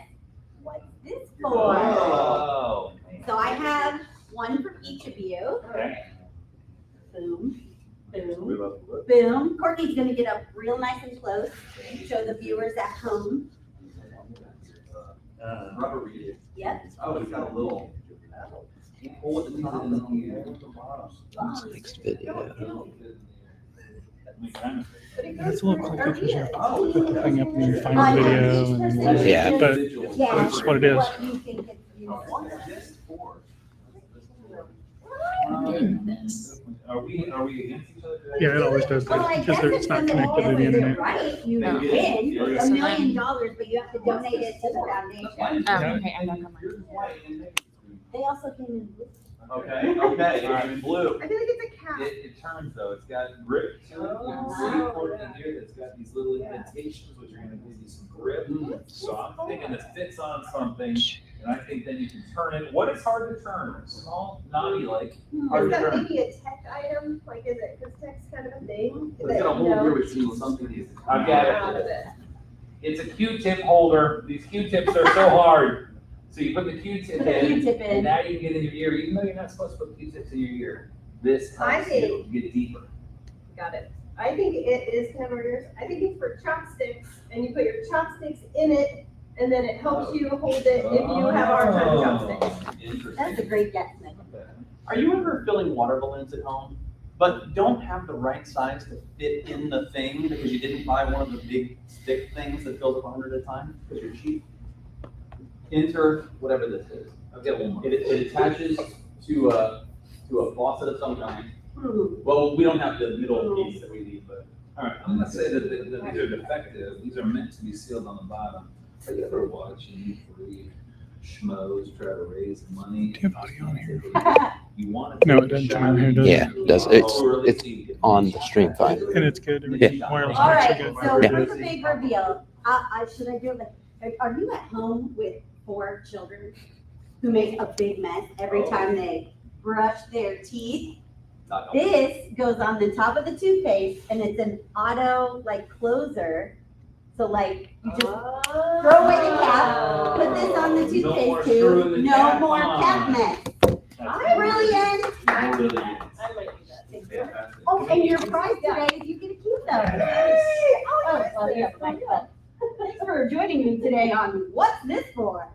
C: what's this for.
B: Oh.
C: So I have one for each of you.
B: Okay.
C: Boom. Boom. Boom. Courtney's gonna get up real nice and close, show the viewers at home.
B: Rubber reed.
C: Yep.
B: Oh, it's got a little. Pull it
Q: Next video.
E: It's a little quick because you have to put the thing up and you find the video. And
Q: Yeah.
E: But that's what it is.
D: Are we against each other?
E: Yeah, it always does that because it's not connected to the internet.
C: Right, you win $1 million, but you have to donate it to the foundation.
N: Okay, I got that.
C: They also came in blue.
B: Okay, okay, all right, blue.
F: I feel like it's a cat.
D: It turns though. It's got grip to it. You can see Courtney here. It's got these little indentations which are going to give you some grip. So I'm thinking it fits on something, and I think then you can turn it. What is hard to turn? Small, knobby like.
F: Is that maybe a tech item? Like, is it, because tech's kind of a thing?
D: It's got a hole here which means something is. I've got it. It's a Q-tip holder. These Q-tips are so hard. So you put the Q-tip in, and now you get in your ear, even though you're not supposed to put Q-tips in your ear. This helps you get deeper.
F: Got it. I think it is kind of yours. I think it's for chopsticks, and you put your chopsticks in it, and then it helps you hold it if you have a hard time with chopsticks.
C: That's a great guess, Nick.
B: Are you ever filling water balloons at home, but don't have the right size to fit in the thing because you didn't buy one of the big stick things that fills up 100 at a time because you're cheap? Enter whatever this is.
D: I'll get one more.
B: It attaches to a faucet of some kind. Well, we don't have the middle piece that we need, but.
D: All right, I'm gonna say that these are defective. These are meant to be sealed on the bottom. Are you ever watching three schmoes try to raise money?
E: Do you have audio on here?
D: You want to
E: No, it doesn't come out here, does it?
Q: Yeah, it does. It's on the Stream-A-Thon.
E: And it's good.
Q: Yeah.
E: Wireless
C: All
E: mics are
C: right,
E: good.
C: so
E: Yeah.
C: here's the big reveal. Should I do it? Are you at home with 4 children who make a big mess every time they brush their teeth? This goes on the top of the toothpaste, and it's an auto closer. So you just throw away the cap, put this on the toothpaste tube. No more cap mess. Brilliant.
F: I might do that.
C: Oh, and your prize today is you get to keep those. Thanks for joining me today on What's This For?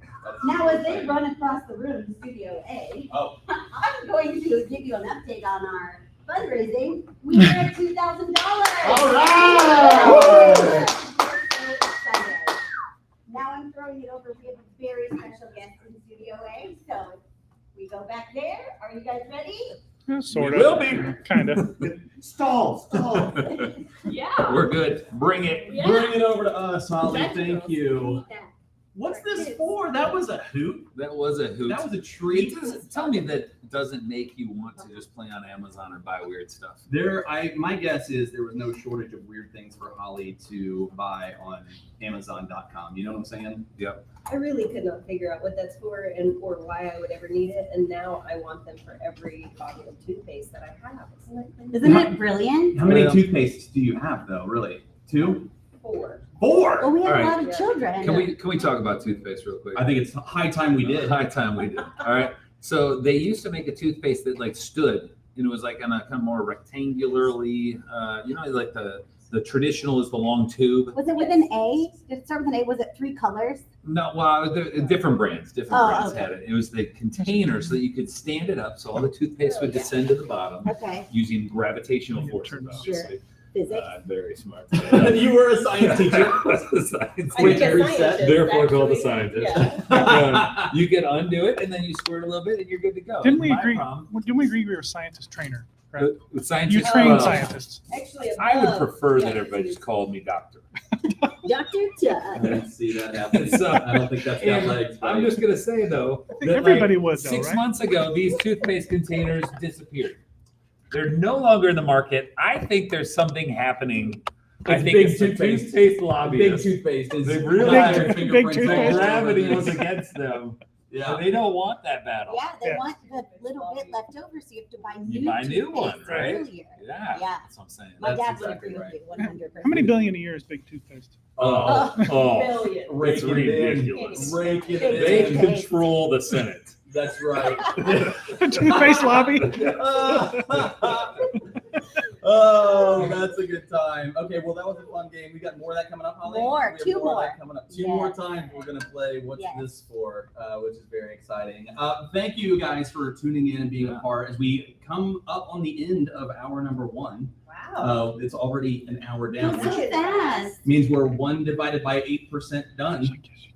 C: Now, as they run across the room to Studio A, I'm going to give you an update on our fundraising. We are at $2,000.
B: All right!
C: Now I'm throwing it over. We have a very special guest in Studio A. So we go back there. Are you guys ready?
E: Sort of.
J: Will be.
E: Kind of.
B: Stall.
C: Yeah.
D: We're good. Bring it.
C: Yeah.
B: Bring it over to us, Holly. Thank you. What's this for? That was a hoot.
D: That was a hoot.
B: That was a treat.
D: Tell me that doesn't make you want to just play on Amazon or buy weird stuff.
B: My guess is there was no shortage of weird things for Holly to buy on Amazon.com. You know what I'm saying?
D: Yep.
F: I really could not figure out what that's for or why I would ever need it, and now I want them for every bottle of toothpaste that I have.
C: Isn't it brilliant?
B: How many toothpastes do you have, though? Really? 2?
F: 4.
B: 4.
C: Well, we have
B: All
C: a
B: right.
C: lot of children.
D: Can we talk about toothpaste real quick?
B: I think it's high time we did.
D: High time we did. All right. So they used to make a toothpaste that stood, and it was on a kind of more rectangularly, like the The traditional is the long tube.
C: Was it with an A? Did it start with an A? Was it 3 colors?
D: No, well, different brands.
C: Okay.
D: Had it. It was the container so that you could stand it up, so all the toothpaste would descend to the bottom.
C: Okay.
D: Using gravitational forces, obviously.
C: Physics.
D: Very smart.
B: You were a science teacher.
D: I was a science
B: Wait,
D: teacher.
B: reset.
D: Therefore called a
F: actually.
D: scientist. You can undo it, and then you squirt a little bit, and you're good to go.
E: Didn't we
D: My
E: agree?
D: problem-
E: Didn't we agree we were a scientist trainer? Right?
D: With scientists,
E: You train
D: well,
E: scientists.
F: Actually,
D: I would
F: above,
D: prefer
F: yeah,
D: that everybody just called me doctor.
C: Dr.
B: I don't see that happening.
D: So,
B: I don't think that's got
D: and
B: legs.
D: I'm just gonna say though,
E: think
D: that,
E: everybody would, though,
D: 6
E: right?
D: months ago, these toothpaste containers disappeared. They're no longer in the market. I think there's something happening. I think
B: big
D: it's the
B: toothpaste.
D: toothpaste
B: Big
D: lobbyists.
B: toothpaste is
D: They really
E: Big toothpaste.
D: the gravity was against them.
B: Yeah.
D: They don't want that battle.
C: Yeah, they
E: Yeah.
C: want the little bit left over, so you have to buy new.
D: You buy new
C: toothpaste
D: one, right?
C: earlier.
D: Yeah,
C: Yeah.
D: that's what I'm saying.
C: My
B: That's
C: dad would
B: exactly
C: agree
B: right.
C: with you 100%.
E: How many billion a year is big toothpaste?
D: Oh,
F: billion.
D: it's ridiculous.
B: Raking it
D: They
B: in.
D: control the Senate.
B: That's right.
E: Toothpaste lobby?
B: Oh, that's a good time. Okay, well, that was a fun game. We got more of that coming up, Holly?
C: More,
B: We have
C: two
B: of that
C: more.
B: coming up. Two
C: Yes.
B: more times we're going to play What's
C: Yes.
B: This For, which is very exciting. Thank you guys for tuning in and being a part as we come up on the end of hour number 1.
F: Wow.
B: It's already an hour down,
C: That's
B: which
C: so fast.
B: means we're 1 divided by 8% done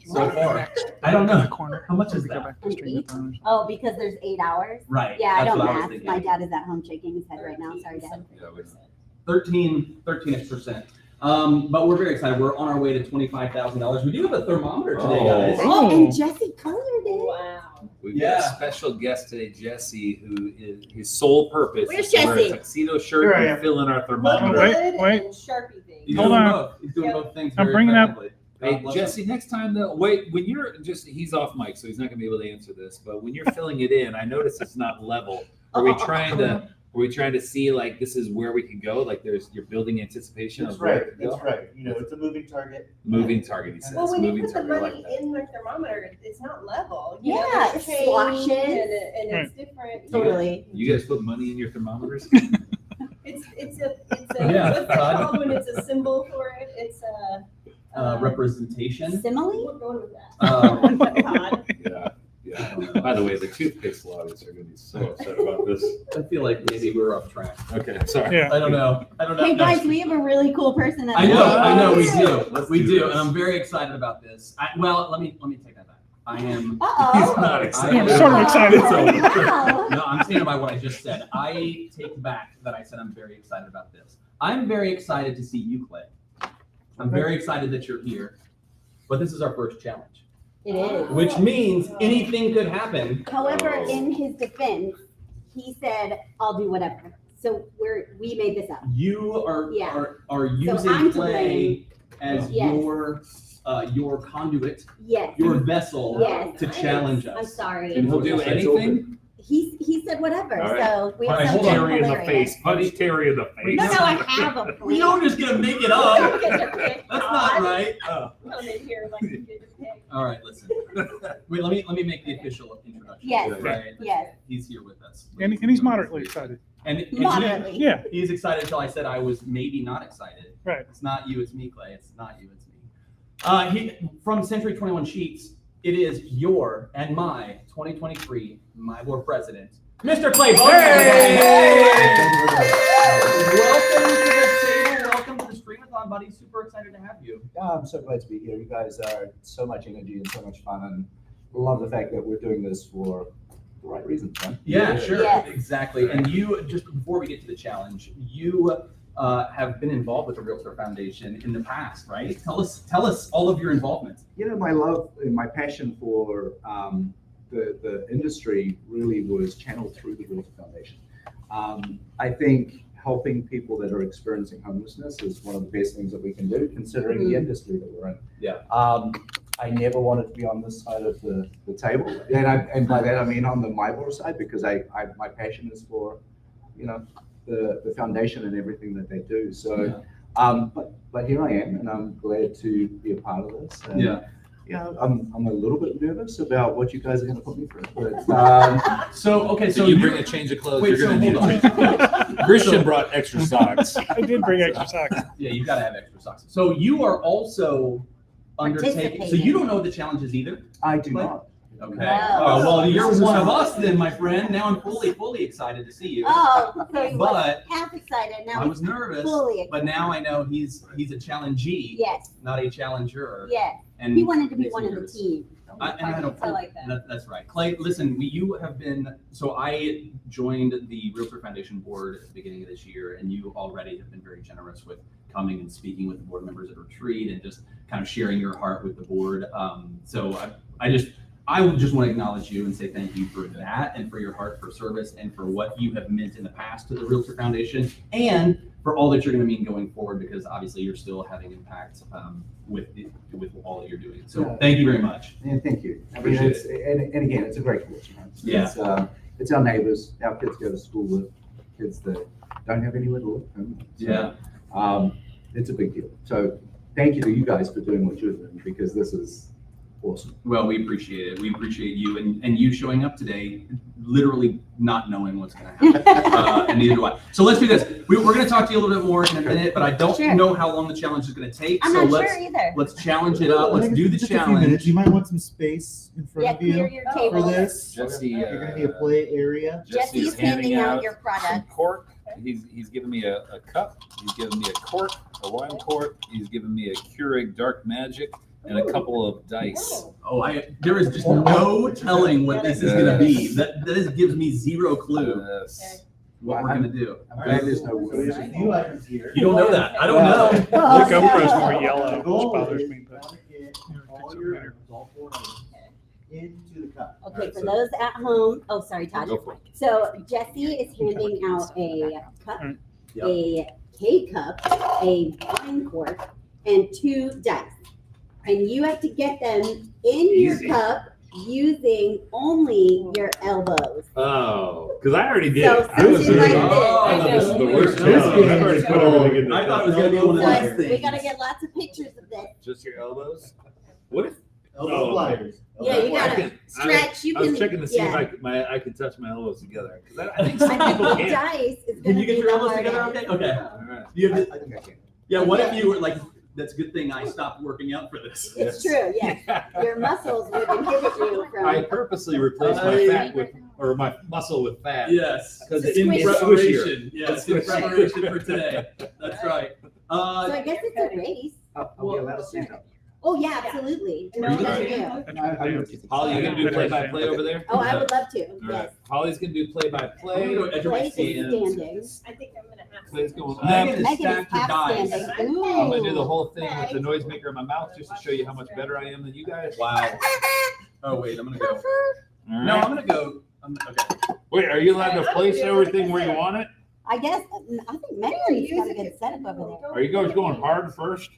B: so far. I don't know. How much is that?
C: Oh, because there's 8 hours?
B: Right.
C: Yeah, I
B: That's
C: don't
B: what I was
C: math.
B: thinking.
C: My dad is at home shaking his head right now. Sorry, Dad.
B: 13%. But we're very excited. We're on our way to $25,000. We do have a thermometer today, guys.
C: Oh, and Jesse colored it.
F: Wow.
D: We've got a special guest today, Jesse, who is his sole purpose
C: Where's
D: is to wear a
C: Jesse?
D: tuxedo shirt
E: Here I
D: and
E: am.
D: fill in our
F: Look
D: thermometer.
E: Wait.
F: and Sharpie thing.
B: He's
E: Hold
B: doing
E: on.
B: both. He's doing both things.
E: I'm
B: very
E: bringing up-
B: effectively.
D: Hey,
B: God bless
D: Jesse, next time though, wait, when you're just, he's off mic, so he's not gonna be able to answer this, but when you're filling it in, I notice it's not level. Are we trying to see like this is where we can go? Like you're building anticipation
R: That's
D: of where
R: right.
D: it can
R: That's
D: go?
R: right. You know, it's a moving target.
D: Moving target, he says.
F: Well, when you
D: Moving
F: put the
D: target, I
F: money
D: like that.
F: in the thermometer, it's not level.
C: Yeah,
F: there's
C: it
F: change
C: sloshes.
F: and it's different.
C: Totally.
D: You guys put money in your thermometers?
F: It's a
B: Yeah,
F: what's that called when it's a symbol for it? It's a
B: representation.
C: Simile?
F: we're going with that.
D: Yeah. By the way, the toothpaste lobbyists are gonna be so upset about this.
B: I feel like maybe we're off track.
D: Okay, sorry.
E: Yeah.
B: I don't know.
C: Hey guys, we have a really cool person. At
B: I
C: the
B: know, we
C: table.
B: do. We do, and I'm very excited about this. Well, let me take that back. I am.
C: Uh-oh.
D: He's not excited.
E: I'm sort of excited.
C: Wow.
B: No, I'm standing by what I just said. I take back that I said I'm very excited about this. I'm very excited to see you, Clay. I'm very excited that you're here, but this is our first challenge,
C: It is.
B: which means anything could happen.
C: However, in his defense, he said, "I'll do whatever." So we made this up.
B: You are
C: Yeah.
B: are using
C: I'm to
B: Clay
C: blame.
B: as
C: Yes.
B: your conduit,
C: Yes.
B: your vessel
C: Yes.
B: to challenge us.
C: I'm sorry.
D: And he'll do anything?
C: He said whatever.
D: All right.
C: So we
D: All
C: have
D: right,
C: something
D: Terry in the
C: hilarious.
D: face. Punch Terry in the face.
C: No, I have a plan.
B: We don't just gonna make it up.
F: Don't get your pick.
B: That's not right.
F: Come in here like you get your pick.
B: All right, listen. Wait, let me make the official introduction.
C: Yes,
B: Right?
C: yes.
B: He's here with us.
E: And he's moderately excited.
B: And
C: Moderately.
E: Yeah.
B: he's excited until I said I was maybe not excited.
E: Right.
B: It's not you, it's me, Clay. It's not you, it's me. From Century 21 Sheets, it is your and my 2023 My Board President, Mr. Clay Bowman. Welcome to the table. Welcome to the Stream-A-Thon, buddy. Super excited to have you.
R: Yeah, I'm so glad to be here. You guys are so much energy and so much fun, and love the fact that we're doing this for the right reasons, man.
B: Yeah, sure.
C: Yes.
B: Exactly. And you, just before we get to the challenge, you have been involved with the REALTOR Foundation in the past, right? Tell us all of your involvement.
R: You know, my love and my passion for the industry really was channeled through the REALTOR Foundation. I think helping people that are experiencing homelessness is one of the best things that we can do, considering the industry that we're in.
B: Yeah.
R: I never wanted to be on this side of the table, and by that I mean on the MyBoard side, because my passion is for, you know, the foundation and everything that they do. So, but here I am, and I'm glad to be a part of this. And, Yeah, I'm a little bit nervous about what you guys are going to put me through. But,
B: so
D: you bring a change of clothes. You're going to need a change of clothes.
J: Christian brought extra socks.
E: I did bring extra socks.
B: Yeah, you got to have extra socks. So you are also undertaking. So you don't know the challenges either.
R: I do not.
B: Okay. Oh, well, you're one of us then, my friend. Now I'm fully excited to see you.
C: Oh, so he
B: But
C: was half excited. Now
B: I was
C: he's
B: nervous,
C: fully
B: but now I know he's a challengee,
C: Yes.
B: not a challenger.
C: Yes.
B: And
C: He wanted to be
B: makes
C: one
B: me
C: of the
B: nervous.
C: team.
B: And I don't.
C: I like that.
B: That's right, Clay. Listen, you have been. So I joined the Realtor Foundation board at the beginning of this year, and you already have been very generous with coming and speaking with the board members at retreat and just kind of sharing your heart with the board. So I would just want to acknowledge you and say thank you for that and for your heart for service and for what you have meant in the past to the Realtor Foundation and for all that you're going to mean going forward, because obviously you're still having impact with all that you're doing. So thank you very much.
R: And thank you. I mean,
B: Appreciate
R: it's, and again, it's a great cause.
B: Yeah.
R: It's our neighbors. Our kids go to school with kids that don't have anywhere to live.
B: Yeah.
R: It's a big deal. So thank you to you guys for doing what you're doing, because this is awesome.
B: Well, we appreciate it. We appreciate you and you showing up today, literally not knowing what's going to happen, and neither do I. So let's do this. We're going to talk to you a little bit more in a minute, but I don't know how long the challenge is going to take.
C: I'm
B: so
C: not
B: let's
C: sure either.
B: let's challenge it up. Let's do the
S: Just a few
B: challenge.
S: minutes. You might want some space in front
C: Yeah,
S: of you
C: clear your
S: for
C: table.
S: this.
D: Jesse,
S: You're going to be a play area.
C: Jesse's handing out your product.
D: Cork. He's given me a cup. He's given me a cork, a wine cork. He's given me a Keurig Dark Magic and a couple of dice.
B: Oh, there is just no telling what this is going to be. That gives me zero clue what we're going to do.
R: I'm glad there's no
S: So there's a few items here.
B: You don't know that. I don't know.
E: Your GoPro's more yellow, which bothers me. But
S: All your items, all 4 items, into the cup.
C: Okay, for those at home, oh, sorry, Todd.
D: Go for it.
C: So Jesse is handing out a cup,
B: Yep.
C: a K-cup, a wine cork, and 2 dice. And you have to get them in your cup using only your elbows.
J: Oh, because I already did.
C: So
J: I was
C: something like
J: really,
C: this.
J: this is the worst
B: This
J: challenge.
B: is-
J: I've already put everything in the
B: I thought it was
J: cup.
B: going to be one of
C: So
B: those things.
C: we gotta get lots of pictures of this.
D: Just your elbows?
J: What if?
S: Elbow flyers.
C: Yeah, you
J: I
C: gotta
J: can-
C: stretch. You
J: I was
C: can.
J: checking to see
C: yeah.
J: if I could touch my elbows together. Because I think some
C: I think
J: people
C: the
J: can't.
C: dice is
B: Can
C: gonna
B: you get
C: be
B: your
C: the
B: elbows together?
C: hardest.
B: Okay.
D: All right.
B: You have to,
R: I think I can.
B: yeah. What if you were like? That's a good thing I stopped working out for this.
C: It's true, yes. Your muscles would inhibit you
D: I
C: from.
D: purposely replaced my fat with, or my muscle with fat.
B: Yes.
D: Because
C: It's
B: In
C: squishy.
B: preparation. Yes, in
D: Squishy.
B: preparation for today. That's right.
C: So I guess it's a race.
R: I'll be allowed to stand up.
C: Oh, yeah, absolutely.
B: Are you gonna-
D: Holly, you gonna do play-by-play over there?
C: Oh, I would love to,
D: All right.
C: yes.
D: Holly's gonna do
B: I'm
D: play-by-play.
B: gonna go edge of my
C: Place
B: seat.
C: is standing.
F: I think I'm gonna have
D: Clay's going
B: Megan
D: up.
B: is
C: Megan is
B: stacked her
C: half
B: dice.
C: standing. Ooh.
D: I'm gonna do the whole thing with the noisemaker in my mouth just to show you how much better I am than you guys.
B: Wow. Oh wait, I'm gonna go.
D: All
B: No,
D: right.
B: I'm gonna go. Okay.
J: Wait, are you allowed to place everything where you want it?
C: I guess, I think Megan's got a good setup over there.
J: Are you guys going hard first?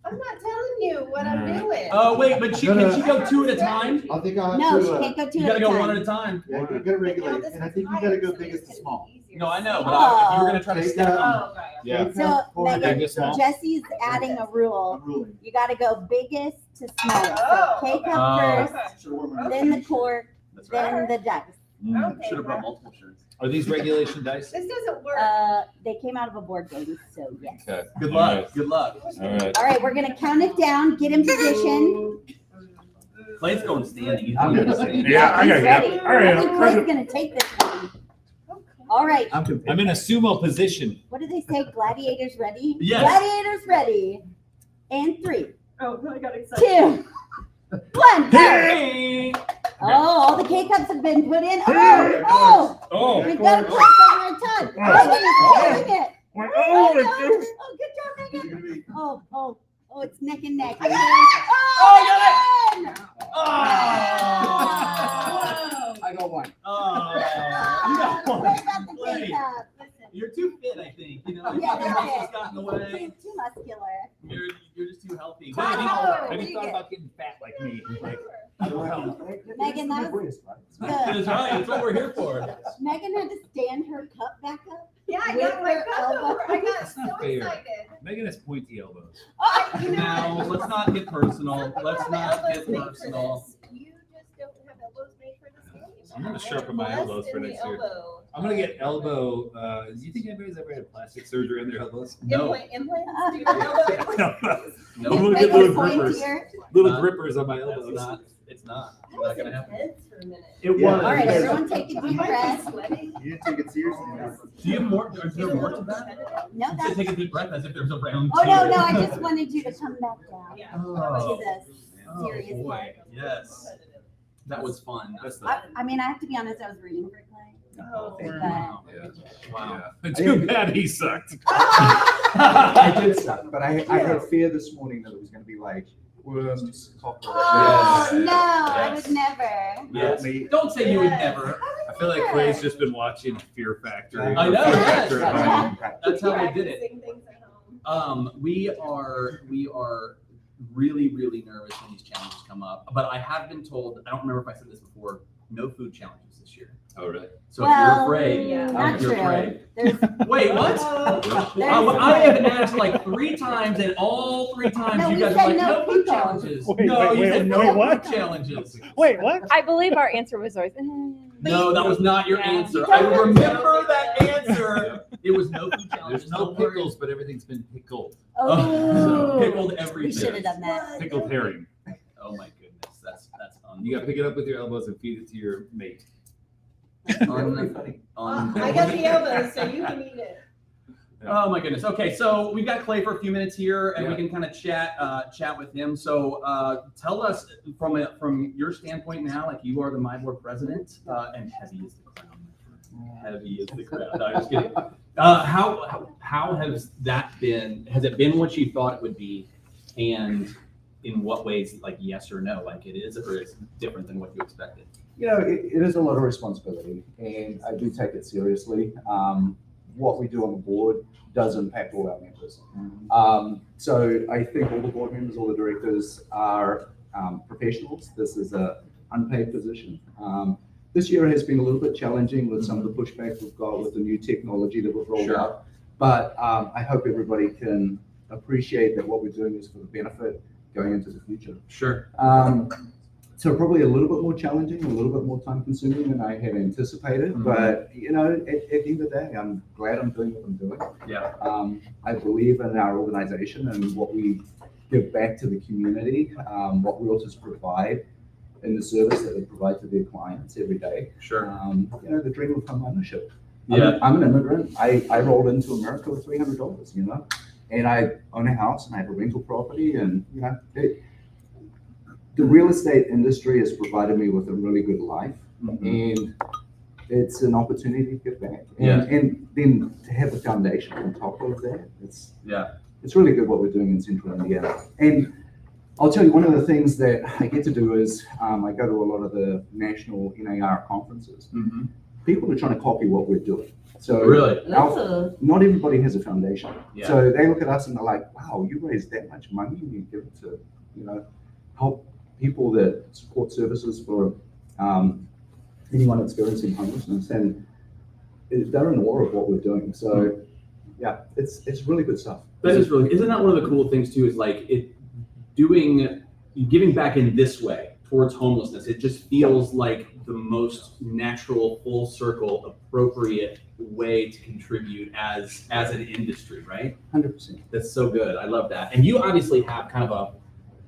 F: I'm not telling you what I'm doing.
B: Oh wait, but can she go 2 at a time?
S: I think I'll have
C: No,
S: to.
C: she can't go 2
B: You
C: at
B: gotta
C: a
B: go
C: time.
B: 1 at a time.
S: Yeah, you gotta regulate, and I think you gotta go biggest to small.
B: No, I know, but if you were gonna try to
S: Take
B: stack
S: that.
B: them.
F: Oh, right.
D: Yeah.
C: So
D: Okay,
C: Megan,
D: just small.
C: Jesse's adding a rule.
S: I'm ruling.
C: You gotta go biggest to smallest. So
F: Oh,
C: K-cup
B: okay.
C: first,
S: Should've worn my-
C: then the cork,
B: That's right.
C: then the dice.
F: Okay.
B: Should have brought multiple shirts.
D: Are these regulation dice?
F: This doesn't work.
C: They came out of a board game, so yes.
D: Okay.
B: Good
D: All
B: luck.
D: right.
B: Good luck.
D: All right.
C: All right, we're gonna count it down, get in position.
B: Clay's going standing. He's
R: I'm
B: going
R: gonna
B: standing.
R: say.
J: Yeah, I
C: He's
J: gotta
C: ready.
J: get. All right.
C: I think Clay's gonna take this one. All right,
D: I'm in a sumo position.
C: what do they say? Gladiators ready?
B: Yes.
C: Gladiators ready. And 3,
F: Oh, I got excited.
C: 2, 1, go!
B: Hey!
C: Oh, all the K-cups have been put in. Oh,
J: Oh.
C: we've got a clock over a ton. Megan is killing it.
J: Oh,
C: Oh, good job, Megan. Oh, it's neck and neck.
B: Oh,
C: Megan!
B: Oh!
R: I got 1.
B: Oh!
C: You
B: You got one.
C: got the
B: Clay.
C: K-cup.
B: You're too fit, I think. You know,
C: Yeah,
B: your
C: that's
B: muscles
C: it.
B: got in the way.
C: Too muscular.
B: You're just too healthy.
C: Oh,
D: Have
C: you
D: you thought
C: get-
D: about getting fat like me? Like,
C: Megan, that was
B: That's right. That's what we're here for.
C: Megan had to stand her cup back up.
F: Yeah, I
C: With
F: got my
C: her
F: cup
C: elbow.
F: over. I got so
D: fair.
F: excited.
D: Megan has pointy elbows.
B: Now, let's not get personal. Let's not get personal.
F: You just don't have elbows made for this game.
D: I'm gonna sharpen my elbows for next year. I'm gonna get elbow. Do you think anybody's ever had plastic surgery on their elbows?
B: No.
F: Implants? Do you have elbow implants?
B: No.
D: I'm gonna get little grippers. Little grippers on my elbows.
B: It's not.
F: I was intense for a minute.
B: It was.
C: All right, everyone take a deep breath.
G: You didn't take it seriously.
B: Do you have more? Is there more to that?
C: No,
B: You
C: that's.
B: said take a deep breath as if there's a round
C: Oh,
B: two.
C: no, I just wanted you to come back down
B: Oh.
C: to the serious
B: boy.
C: part.
B: Yes. That was fun.
C: I mean, I have to be honest, I was rooting for Clay.
F: Oh,
B: Wow.
D: Wow. Too bad he sucked.
G: I did suck, but I had fear this morning that it was going to be like worms, cockroaches.
C: Oh, no, I would never.
B: Yes. Don't say you would never.
D: I feel like Clay's just been watching Fear Factory.
B: I know.
D: Fear
B: Yes.
D: Factor at home.
B: That's how they did it.
F: Practicing things at home.
B: We are really nervous when these challenges come up. But I have been told, I don't remember if I said this before, no food challenges this year.
D: Oh, really?
B: So if you're afraid,
C: not
B: if you're
C: true.
B: afraid.
C: There's,
B: Wait, what? I have asked like 3 times, and all 3 times
C: No,
B: you
C: we
B: guys
C: said
B: are like,
C: no
B: no food
C: people.
B: challenges.
E: Wait,
B: No,
E: wait,
B: you said
E: wait,
B: no
E: wait, what?
B: food challenges.
E: Wait, what?
N: I believe our answer was always.
B: No, that was not your
N: Yeah.
B: answer. I remember that answer. It was no food challenges.
D: There's no pickles, but everything's been pickled.
C: oh,
B: Pickled
C: we
B: everything.
C: should have done that.
D: Pickled herring.
B: Oh my goodness, that's
D: You gotta pick it up with your elbows and feed it to your mate.
F: I got the elbows, so you can eat it.
B: Oh my goodness. Okay, so we've got Clay for a few minutes here, and we can kind of chat with him. So tell us from your standpoint now, like you are the My Board president, and heavy is the crown. Heavy is the crown. No, I'm just kidding. How has that been? Has it been what you thought it would be, and in what ways, like yes or no, like it is, or it's different than what you expected?
R: You know, it is a lot of responsibility, and I do take it seriously. What we do on the board does impact all our members. So I think all the board members, all the directors are professionals. This is an unpaid position. This year has been a little bit challenging with some of the pushback we've got with the new technology that we've rolled out. But I hope everybody can appreciate that what we're doing is for the benefit going into the future.
B: Sure.
R: So probably a little bit more challenging, a little bit more time consuming than I had anticipated. But you know, at the end of the day, I'm glad I'm doing what I'm doing.
B: Yeah.
R: I believe in our organization and what we give back to the community, what realtors provide in the service that they provide to their clients every day.
B: Sure.
R: You know, the dream of home ownership.
B: Yeah.
R: I'm an immigrant. I rolled into America with $300, you know, and I own a house and I have a rental property, and you know, the real estate industry has provided me with a really good life, and it's an opportunity to give back. And then to have a foundation on top of that, it's really good what we're doing in Central Indiana. And I'll tell you, one of the things that I get to do is I go to a lot of the national NAR conferences. People are trying to copy what we're doing. So
B: really,
R: not everybody has a foundation.
B: Yeah.
R: So they look at us and they're like, "Wow, you raised that much money and you give it to, you know, help people that support services for anyone experiencing homelessness," and they're in awe of what we're doing. So yeah, it's really good stuff.
B: That is really. Isn't that one of the cool things too? Is like giving back in this way towards homelessness. It just feels like the most natural, full circle, appropriate way to contribute as an industry, right?
R: 100%.
B: That's so good. I love that. And you obviously have kind of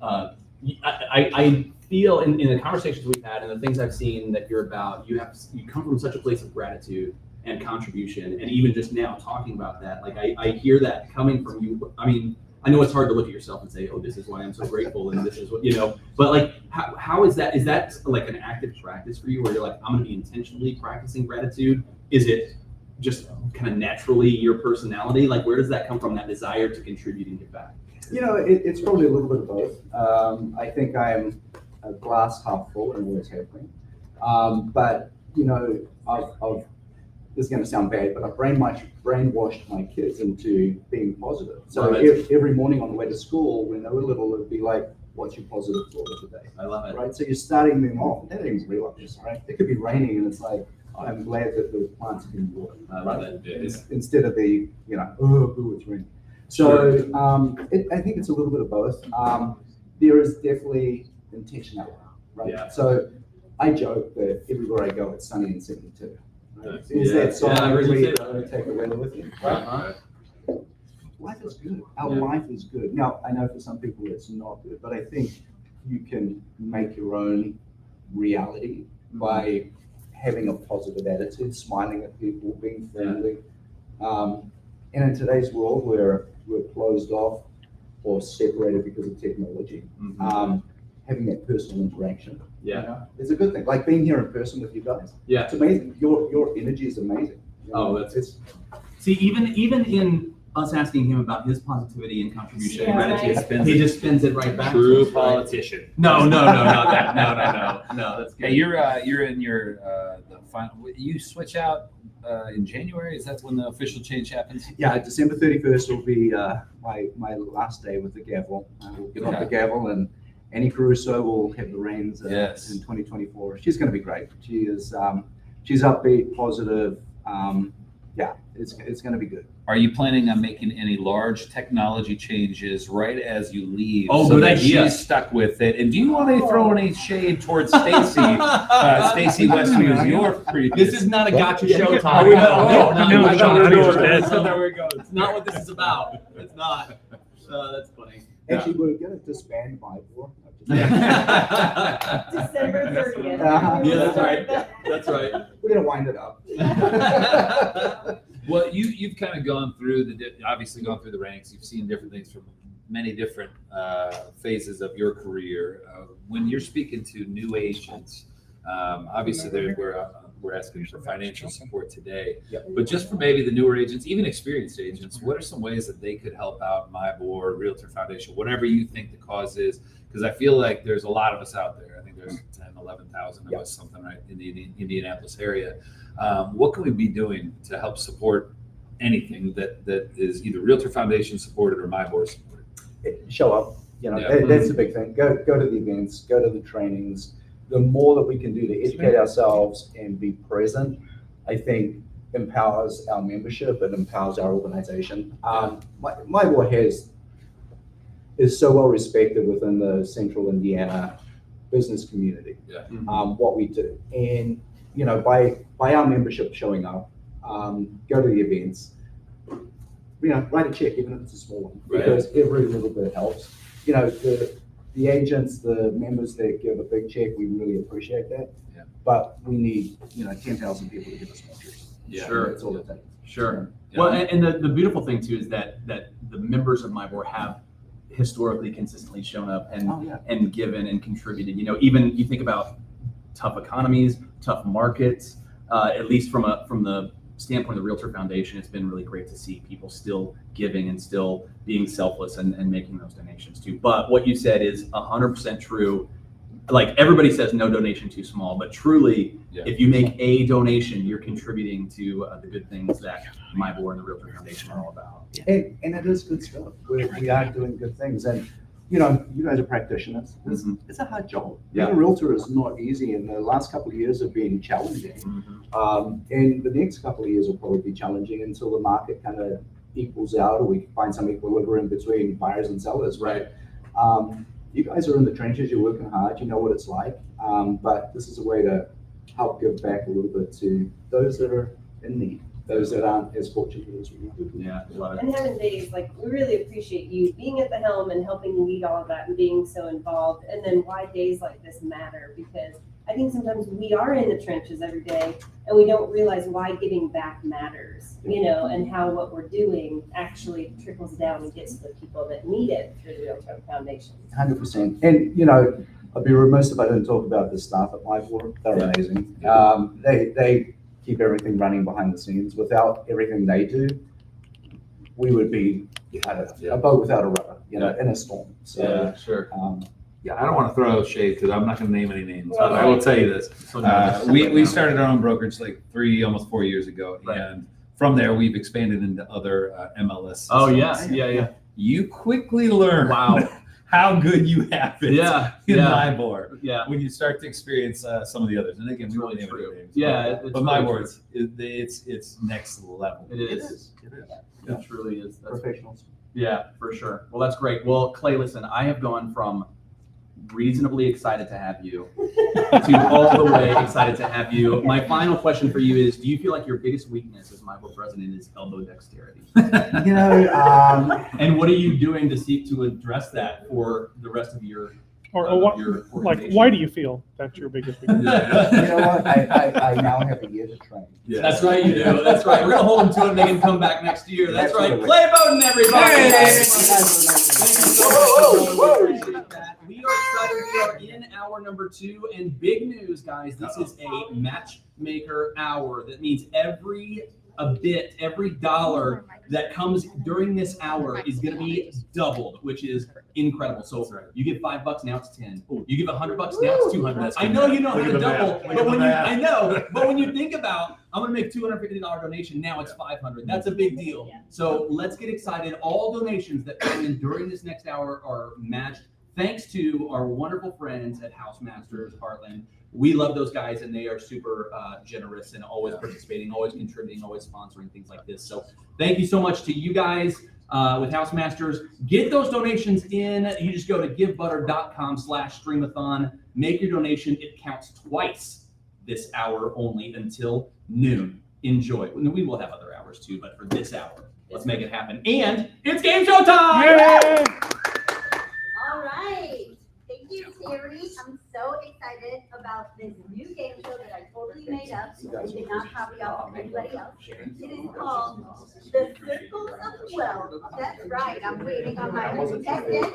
B: I feel in the conversations we've had and the things I've seen that you're about, you come from such a place of gratitude and contribution, and even just now talking about that, like I hear that coming from you. I mean, I know it's hard to look at yourself and say, "Oh, this is why I'm so grateful," and this is what, you know. But like, how is that? Is that like an active practice for you, where you're like, "I'm going to be intentionally practicing gratitude"? Is it just kind of naturally your personality? Like, where does that come from? That desire to contribute and give back?
R: You know, it's probably a little bit of both. I think I am a glass half full and always have been. But you know, I've this is going to sound bad, but I brainwashed my kids into being positive. So every morning on the way to school, when they were little, it would be like, "What's your positive thought of the day?"
B: I love it.
R: Right? So you're starting them off. That thing's real, right? It could be raining, and it's like, "Oh, I'm glad that the plants can water."
B: I love it.
R: Instead of the, you know, "Oh, it's raining." So I think it's a little bit of both. There is definitely intentionality, right?
B: Yeah.
R: So I joke that everywhere I go, it's sunny and 72. Right?
B: Nice.
R: Is that song?
B: Yeah, I heard you say that.
R: I'm going to take the weather with you. Right? Life is good. Our life is good. Now, I know for some people it's not good, but I think you can make your own reality by having a positive attitude, smiling at people, being friendly. And in today's world where we're closed off or separated because of technology, having that personal interaction, is a good thing. Like being here in person with you guys.
B: Yeah,
R: it's amazing. Your energy is amazing. You know,
B: it's see, even in us asking him about his positivity and contribution and gratitude, he just spins it right back.
D: True
B: to us, right?
D: politician.
B: No, not that. No, that's good.
D: Hey, you're in your the final. You switch out in January. Is that when the official change happens?
R: Yeah, December 31st will be my last day with the gavel. We'll give up the gavel, and Annie Caruso will have the reins in 2024. She's going to be great. She is. She's upbeat, positive. Yeah, it's going to be good.
D: Are you planning on making any large technology changes right as you leave?
B: Oh,
D: so
B: good
D: that
B: idea.
D: She's stuck with it. And do you want to throw any shade towards Stacy? Stacy West, who is your previous.
B: This is not a gotcha show, Tom.
D: I know.
B: That's not where it goes. It's not what this is about. It's not. That's funny.
R: Actually, we're going to disband my board.
F: December 30th.
B: Yeah, that's right. That's right.
R: We're going to wind it up.
D: Well, you've kind of gone through obviously gone through the ranks. You've seen different things from many different phases of your career. When you're speaking to new agents, obviously we're asking for financial support today, but just for maybe the newer agents, even experienced agents, what are some ways that they could help out my board, Realtor Foundation, whatever you think the cause is? Because I feel like there's a lot of us out there. I think there's 10, 11,000 of us, something right in the Indianapolis area. What can we be doing to help support anything that is either Realtor Foundation supported or my board supported?
R: Show up. That's the big thing. Go to the events, go to the trainings. The more that we can do to educate ourselves and be present, I think empowers our membership and empowers our organization. My board is so well respected within the Central Indiana business community. What we do, and by our membership showing up, go to the events, write a check even if it's a small one, because every little bit helps. The agents, the members that give a big check, we really appreciate that. But we need 10,000 people to give us more checks.
B: Sure,
R: that's all it takes.
B: Sure. Well, and the beautiful thing too is that the members of my board have historically consistently shown up and given and contributed. Even you think about tough economies, tough markets. At least from the standpoint of the Realtor Foundation, it's been really great to see people still giving and still being selfless and making those donations too. But what you said is 100% true. Like everybody says, no donation too small, but truly, if you make a donation, you're contributing to the good things that my board and the Realtor Foundation are all about.
R: And it is good stuff. We are doing good things. And you guys are practitioners. It's a hard job. Being a realtor is not easy, and the last couple of years have been challenging. And the next couple of years will probably be challenging until the market kind of equals out, or we find some equilibrium between buyers and sellers. Right. You guys are in the trenches. You're working hard. You know what it's like. But this is a way to help give back a little bit to those that are in need, those that aren't as fortunate as we are.
B: Yeah, love it.
F: And having days, we really appreciate you being at the helm and helping lead all of that and being so involved. And then why days like this matter, because I think sometimes we are in the trenches every day and we don't realize why giving back matters, and how what we're doing actually trickles down and gets to the people that need it through the REALTOR Foundation.
R: 100%. And, I'd be remiss if I didn't talk about the staff at my board. They're amazing. They keep everything running behind the scenes. Without everything they do, we would be a boat without a rudder, in a storm. So,
B: sure.
D: I don't want to throw shade because I'm not going to name any names, but I will tell you this. We started our own brokerage like almost 4 years ago. And from there, we've expanded into other MLS systems.
B: Oh, yeah.
D: You quickly learn how good you have it in my board. When you start to experience some of the others. And again, we won't name any names. But my board, it's next level.
B: It is. It truly is.
R: Professionals.
B: Yeah, for sure. Well, that's great. Well, Clay, listen, I have gone from reasonably excited to have you to all the way excited to have you. My final question for you is, do you feel like your biggest weakness as Michael President is elbow dexterity? And what are you doing to seek to address that for the rest of your
E: why do you feel that's your biggest weakness?
T: You know what? I now have a year to train.
B: Yeah. That's right, you do. That's right. We're gonna hold them to it and they can come back next year. That's right. Clay Bowden, everybody. Thank you so much. We are excited. We are in hour number 2, and big news, guys. This is a matchmaker hour. That means every dollar that comes during this hour is going to be doubled, which is incredible. So you give $5, now it's 10. You give $100, now it's 200. I know you know how to double, but when you think about, I'm going to make $250 donation, now it's 500. That's a big deal. So let's get excited. All donations that come in during this next hour are matched thanks to our wonderful friends at House Masters Heartland. We love those guys, and they are super generous and always participating, always contributing, always sponsoring things like this. So thank you so much to you guys with House Masters. Get those donations in. You just go to givebutter.com/Stream-A-Thon. Make your donation. It counts twice this hour only until noon. Enjoy. We will have other hours too, but for this hour, let's make it happen. And it's game show time!
C: Yay! All right. Thank you, Terry. I'm so excited about this new game show that I totally made up and did not copy off of anybody else. It is called The Circle of 12. That's right. I'm waiting on my contestant.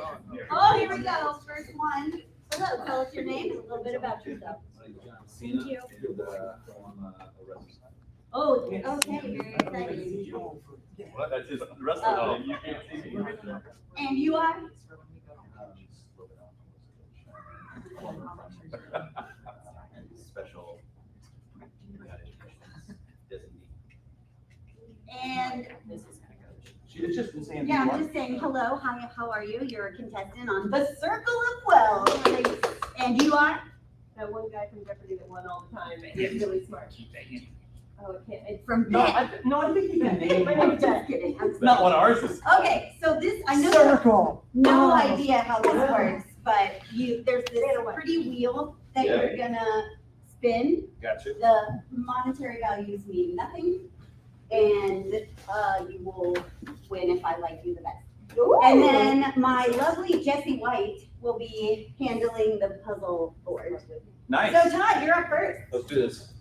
C: Oh, here we go. First one. Hello. Tell us your name and a little bit about yourself. Thank you. Oh, okay. Very exciting.
J: What? That's just the rest of them.
C: And you are?
D: Special.
C: And
B: She was just saying.
C: yeah, I'm just saying hello. Hi, how are you? You're a contestant on The Circle of 12. And you are?
F: That one guy from Jeopardy that won all the time. He's really smart. Oh, it can't. It's
C: From
B: No,
C: Ben.
B: I think you can name
C: I'm just kidding.
B: It's not one of ours.
C: Okay, so this, I know
E: Circle.
C: no idea how this works, but there's this pretty wheel that you're gonna spin.
D: Gotcha.
C: The monetary values mean nothing, and you will win if I like you the best. And then my lovely Jessie White will be handling the puzzle board.
D: Nice.
C: So Todd, you're up first.
D: Let's do this.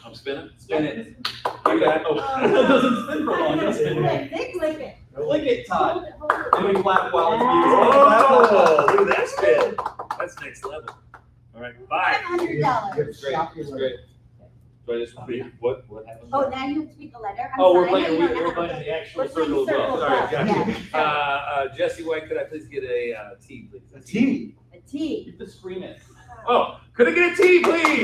D: I'm spinning.
B: Spin it.
D: I got it.
B: It doesn't spin for long. Does it?
C: Click it.
B: Click it, Todd. And we clap while it's
J: Oh, look at that spin. That's next level. All right, bye.
C: $500.
D: Great. Great. So I just what happened?
C: Oh, now you have to pick a letter. I'm
J: Oh, we're
C: sorry,
J: playing.
C: no, you don't
J: We're
C: have
J: playing
C: to.
J: the actual
C: We're playing
J: circle as well.
C: circle
J: All right,
C: as well,
J: gotcha. Jesse White, could I please get a T, please?
B: A T.
C: A T.
B: Keep the screen in.
J: Oh, could I get a T, please?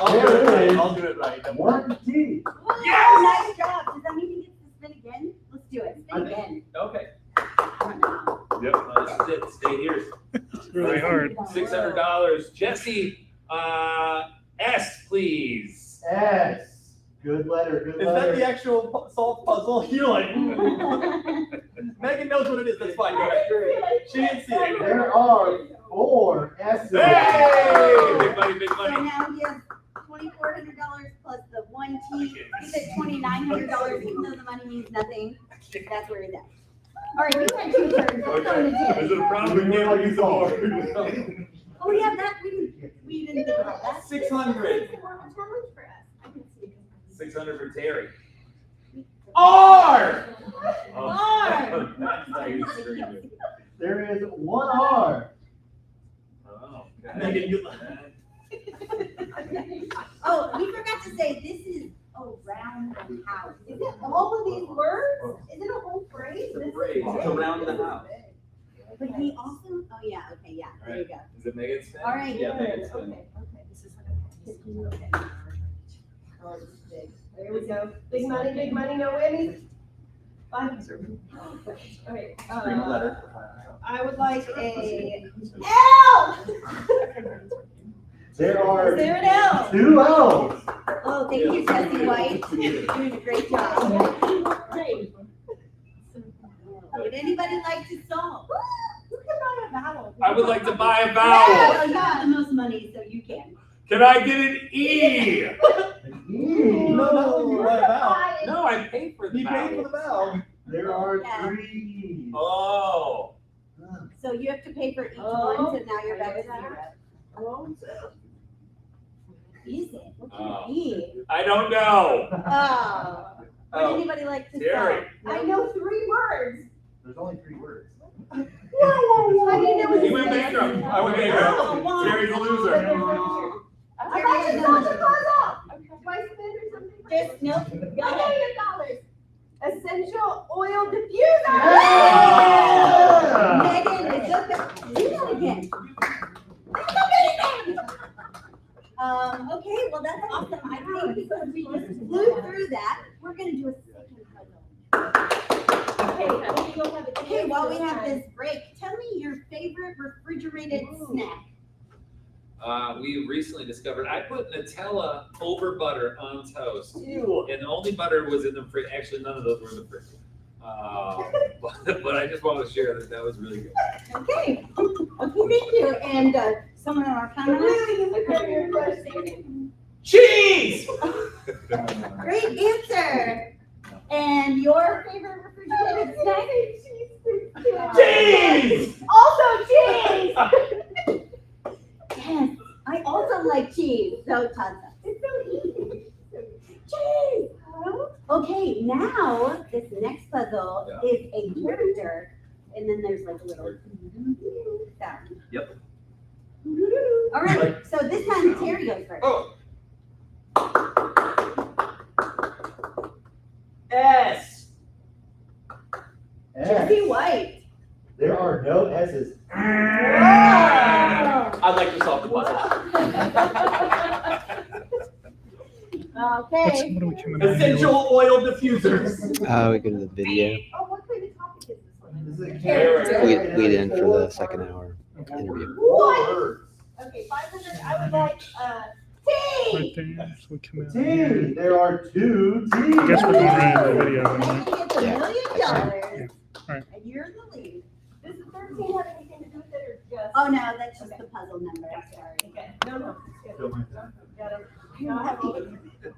B: I'll do it right. I'll do it right.
T: One T.
C: Yes! Nice job. Does that mean he gets to spin again? Let's do it. Spin again.
B: Okay.
J: Yep, this is it. Stay here.
E: It's really hard.
J: $600. Jesse, S, please.
T: S. Good letter. Good
B: Is
T: letter.
B: that the actual solved puzzle? You're like, Megan knows what it is. That's fine. Go ahead. She didn't see it.
T: There are 4 S's.
J: Hey! Big money, big
C: So
J: money.
C: now he has $2,400 plus the one T. He said $2,900, even though the money means nothing. That's where he's at. All right, you had 2 turns. Let's go to
J: Okay. Is it a problem?
T: You like you saw.
C: Oh, yeah, that we didn't think about that.
B: 600.
F: It's a challenge for us. I can see.
J: 600 for Terry.
B: R.
C: R.
T: There is 1 R.
J: Oh,
B: Megan, you.
C: Oh, we forgot to say this is around the house. Is it all of these words? Is it a whole phrase?
B: The phrase. It's around the house.
C: But he also, oh yeah, okay, yeah, there you go.
J: Is it Megan's spin?
C: All right.
B: Yeah, Megan's spin.
F: Okay. This is okay. Oh, this is big. There we go. Big money, no whammies. Fine. Okay.
B: Screen letter.
F: I would like a
C: L!
T: There are
F: Is there an L?
T: 2 L's.
C: Oh, thank you, Jessie White. Doing a great job.
F: Great.
C: Would anybody like to solve?
F: Who can buy a vowel?
J: I would like to buy a
C: Yeah,
J: vowel.
C: well, you have the most money, so you can.
J: Can I get an E?
T: No, not when you buy a vowel.
J: No, I paid for the
T: You
J: vowel.
T: paid for the vowel. There are
C: Yeah.
T: 3
J: Oh.
C: So you have to pay for each one, so now you're back to 0. Is it? What can
J: Oh.
C: it be?
J: I don't know.
C: Oh. Would anybody like to
J: Terry.
C: solve?
F: I know 3 words.
T: There's only 3 words.
F: Whoa, whoa, whoa. I didn't know it
J: He
F: was
J: went
F: that.
J: bankrupt. I went bankrupt. Terry's a loser.
F: I got you solved the puzzle. Do I spend or something?
C: Just no.
F: $1,000,000. Essential oil diffuser.
T: Yeah.
C: Megan, it's okay. Do that again. That's amazing. Okay, well that's awesome. I think because we just flew through that, we're gonna do a second puzzle. Okay, while we have this break, tell me your favorite refrigerated snack.
D: We recently discovered I put Nutella over butter on toast.
B: Ew.
D: And the only butter was in the fridge. Actually, none of those were in the fridge. But I just wanted to share that was really good.
C: Okay, thank you. And someone on our camera.
B: Cheese!
C: Great answer. And your favorite refrigerated snack?
B: Cheese!
F: Also cheese.
C: Yes, I also like cheese. So Tata.
F: It's so easy.
C: Cheese. Okay, now this next puzzle is a character, and then there's like a little sound.
D: Yep.
C: All right, so this time Terry goes first.
B: Oh. S.
C: Jesse White.
T: There are no S's.
B: I'd like to solve the puzzle.
C: Okay.
E: What are we coming out
B: Essential oil diffusers.
Q: We go to the video.
F: Oh, what kind of topic is this one?
T: This is a
B: Character.
Q: Lead in for the second hour interview.
F: What? Okay, 500. I would like tea.
E: right there? So we come out
T: T.
E: here.
T: There are 2 T's.
E: I guess we're going right into the video.
C: Megan
E: Then,
C: gets $1 million,
E: Alright.
C: and you're in the lead.
F: Does the 13 have anything to do with it or just?
C: Oh no, that's just the puzzle number. Sorry.
F: Okay. No. It's good. Got it. No, I have all the.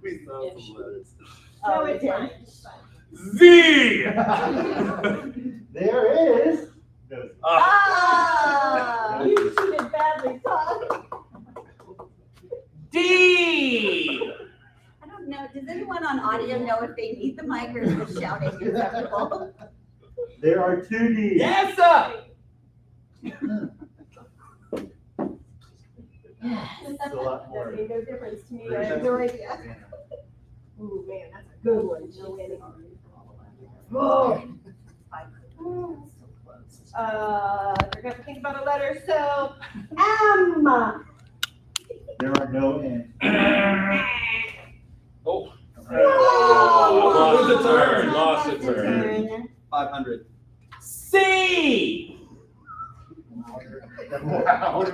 D: We saw some letters.
F: No, it's fine. It's fine.
J: Z.
T: There is. No.
F: Ah! You cheated badly, Todd.
B: D.
C: I don't know. Does anyone on audio know if they need the mic or is the shouting acceptable?
T: There are 2 D's.
B: Yes, sir.
T: That's a lot more.
F: That made no difference to me. I have no idea. Ooh, man, that's a good one. No winning. Whoa. We're gonna have to think about a letter. So, M.
T: There are no N's.
D: Oh.
J: Lost a turn.
D: Lost a turn.
B: 500. C.
T: Wow.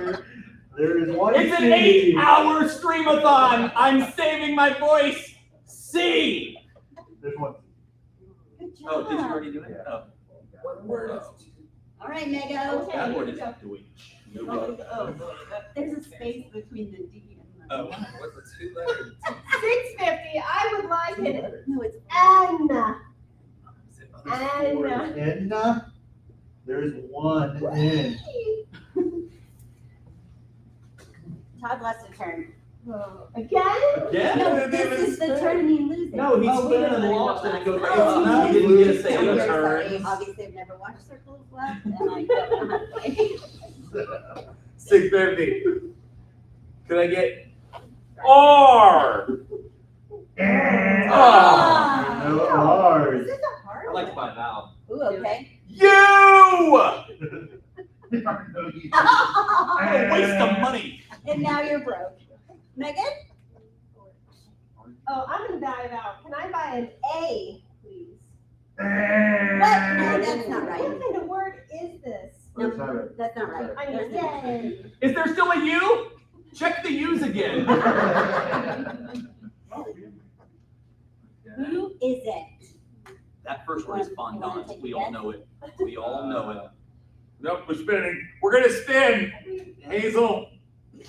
T: There is 1
B: It's an
T: C.
B: 8-hour Stream-A-Thon. I'm saving my voice. C.
T: There's 1
C: Good job.
B: Oh, did you already do it? Oh.
F: What word is
C: All right, Mego.
F: Okay.
B: That word is doing.
C: There's a space between the D and the.
B: Oh.
D: What's the 2 letters?
F: 650. I would like it.
C: No, it's
F: N.
T: N. There's 1 N.
C: Todd lost a turn.
F: Again?
B: Yeah.
C: No, this is the turn he loses.
B: No, he's
F: Oh, we
B: spinning
F: didn't
B: and
F: let
B: lost
F: him
B: and it goes
F: go
B: right
C: Oh,
B: up.
C: he
B: He didn't get to
C: I'm
B: say the
C: very sorry.
B: turns.
C: Obviously, I've never watched Circle of Love, and I don't know how to play.
J: 650. Could I get R?
C: Ah.
T: No R's.
C: Is this a hard
B: I'd like to buy a vowel.
C: Ooh, okay.
B: You!
T: There are no U's.
B: Oh, waste of money.
C: And now you're broke. Megan?
F: Oh, I'm gonna buy it out. Can I buy an A, please?
C: What? No, that's not right.
F: What kind of word is this?
T: That's not right.
C: That's not right.
F: I mean, yay.
B: Is there still a U? Check the U's again.
C: Who is it?
B: That first word is fondant. We all know it. We all know it.
J: Nope, we're spinning. We're gonna spin. Hazel. I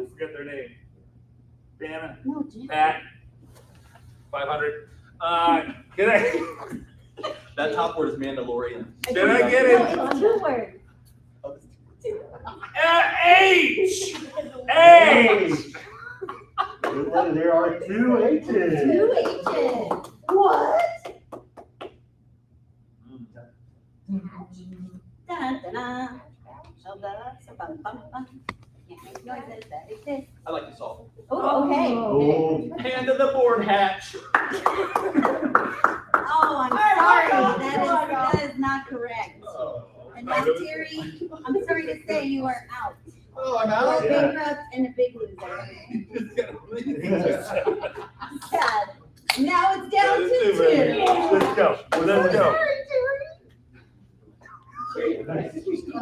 J: forget their name. Dana.
C: No, Jim.
J: Pat. 500. Can I?
B: That top word is Mandalorian.
J: Did I get it?
C: No, it's 2 words.
J: H. H.
T: There are 2 H's.
C: 2 H's. What? Da-da-da. Can't make noises that exist.
B: I like to solve.
C: Oh, okay.
B: Hand to the board hatch.
C: Oh, I'm sorry. That is not correct. And now, Terry, I'm sorry to say you are out.
T: Oh, I'm
C: You're
T: out?
C: a bankrupt and a big loser. Sad. Now it's down to 2.
T: Let's go. Let's go.
C: You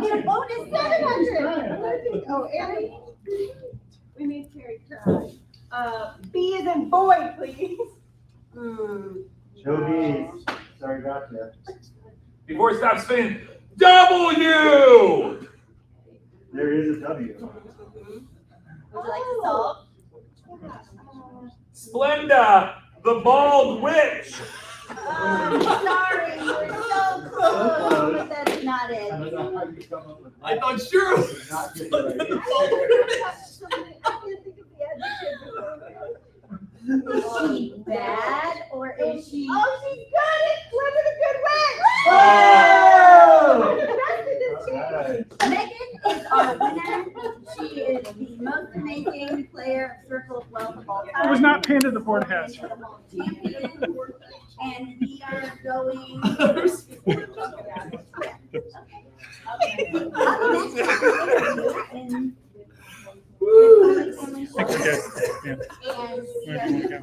C: get a bonus 700. Oh, Eric.
F: We need Terry cry. B is in boy, please.
T: Show bees. Sorry, gotcha.
J: Before it stops spinning, W.
T: There is a W.
C: Would you like to solve?
J: Splenda, the bald witch.
C: I'm sorry, you were so close, but that's not it.
B: I thought sure.
C: Is she bad or is she?
F: Oh, she's good. It's Living a good way.
T: Oh!
C: Megan is our winner. She is the most amazing player of Circle of Wealth of all time.
E: It was not pinned to the board hatch.
C: Champion. And we are going.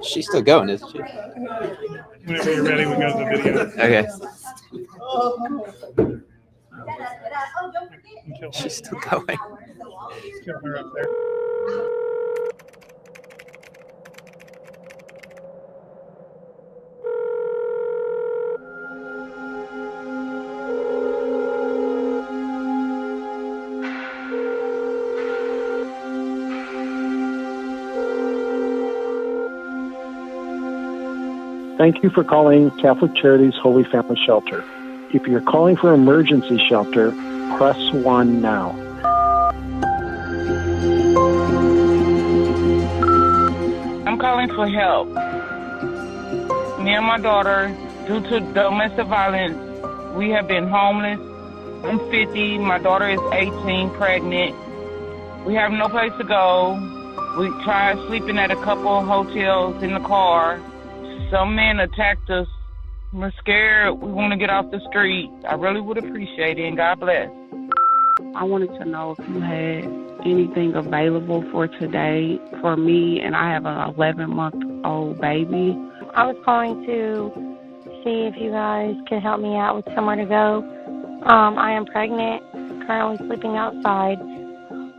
Q: She's still going, isn't she?
E: Whenever you're ready, we go to the video.
Q: Okay.
C: Oh, don't forget.
Q: She's still going.
E: Kill her up there.
U: Thank you for calling Catholic Charities Holy Family Shelter. If you're calling for emergency shelter, press 1 now.
V: I'm calling for help. Me and my daughter, due to domestic violence, we have been homeless. I'm 50, my daughter is 18, pregnant. We have no place to go. We tried sleeping at a couple of hotels in the car. Some men attacked us. We're scared. We want to get off the street. I really would appreciate it, and God bless.
W: I wanted to know if you had anything available for today for me, and I have an 11-month-old baby.
X: I was calling to see if you guys could help me out with somewhere to go. I am pregnant, currently sleeping outside.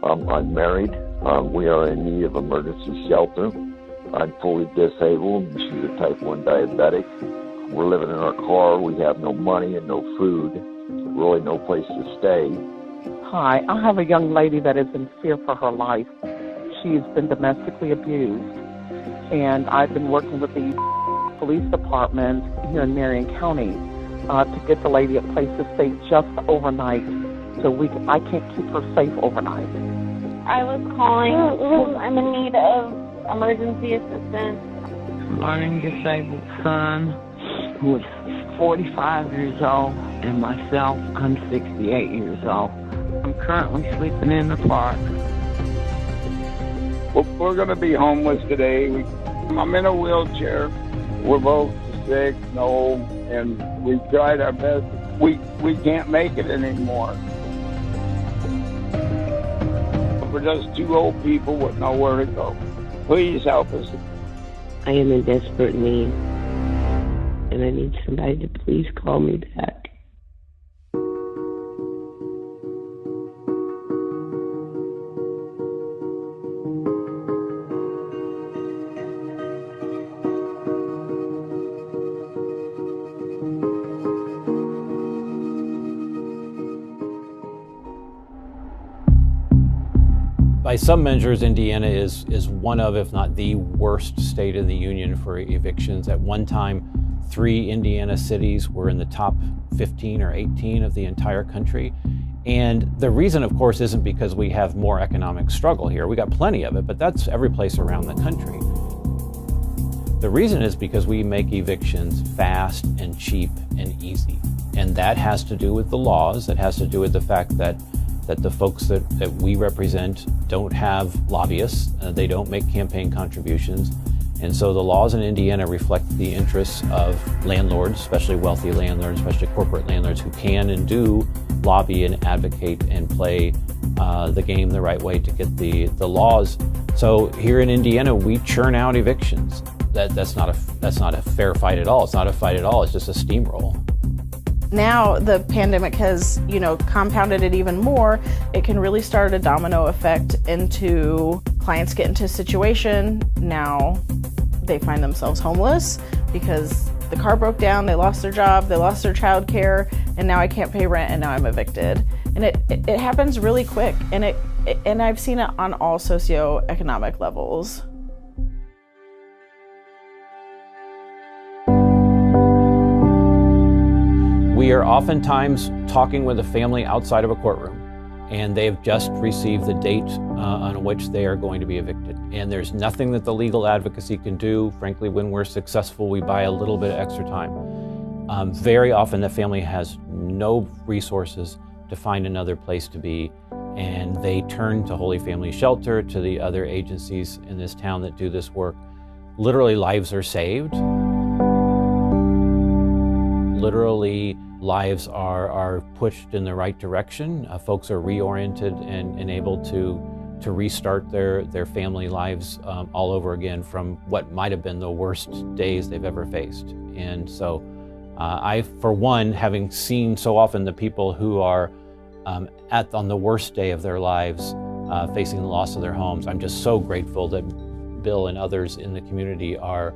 Y: I'm married. We are in need of emergency shelter. I'm fully disabled. She's a type 1 diabetic. We're living in our car. We have no money and no food. Really no place to stay.
W: Hi, I have a young lady that is in fear for her life. She's been domestically abused, and I've been working with the police department here in Marion County to get the lady a place to stay just overnight, so I can't keep her safe overnight.
X: I was calling because I'm in need of emergency assistance.
W: Learning disabled son who is 45 years old, and myself, I'm 68 years old. I'm currently sleeping in the park.
Z: We're going to be homeless today. I'm in a wheelchair. We're both sick and old, and we've tried our best. We can't make it anymore. We're just two old people with nowhere to go. Please help us.
W: I am in desperate need, and I need somebody to please call me back.
A: by some measures, Indiana is one of, if not the worst state in the union for evictions. At one time, 3 Indiana cities were in the top 15 or 18 of the entire country. And the reason, of course, isn't because we have more economic struggle here. We got plenty of it, but that's every place around the country. The reason is because we make evictions fast and cheap and easy. And that has to do with the laws. It has to do with the fact that the folks that we represent don't have lobbyists. They don't make campaign contributions. And so the laws in Indiana reflect the interests of landlords, especially wealthy landlords, especially corporate landlords who can and do lobby and advocate and play the game the right way to get the laws. So here in Indiana, we churn out evictions. That's not a fair fight at all. It's not a fight at all. It's just a steamroll.
H: Now the pandemic has, compounded it even more. It can really start a domino effect into clients get into a situation. Now they find themselves homeless because the car broke down, they lost their job, they lost their child care, and now I can't pay rent and now I'm evicted. And it happens really quick, and I've seen it on all socioeconomic levels.
A: We are oftentimes talking with a family outside of a courtroom, and they've just received the date on which they are going to be evicted. And there's nothing that the legal advocacy can do. Frankly, when we're successful, we buy a little bit of extra time. Very often the family has no resources to find another place to be, and they turn to Holy Family Shelter, to the other agencies in this town that do this work. Literally, lives are saved. Literally, lives are pushed in the right direction. Folks are reoriented and able to restart their family lives all over again from what might have been the worst days they've ever faced. And so I, for one, having seen so often the people who are on the worst day of their lives facing the loss of their homes, I'm just so grateful that Bill and others in the community are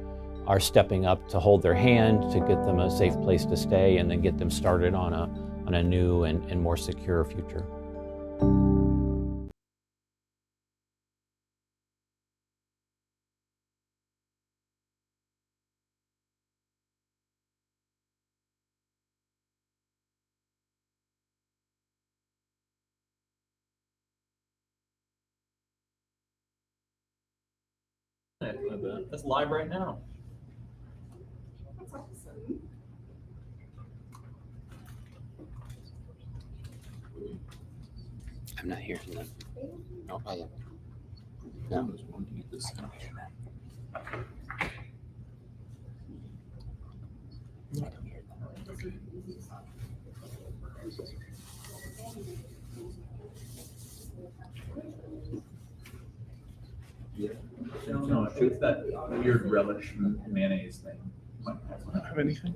A: stepping up to hold their hand, to get them a safe place to stay, and then get them started on a new and more secure future.
B: That's live right now.
Q: I'm not hearing them. No, I am. No.
B: Yeah. No, it's that weird relish mayonnaise thing.
E: I don't have anything.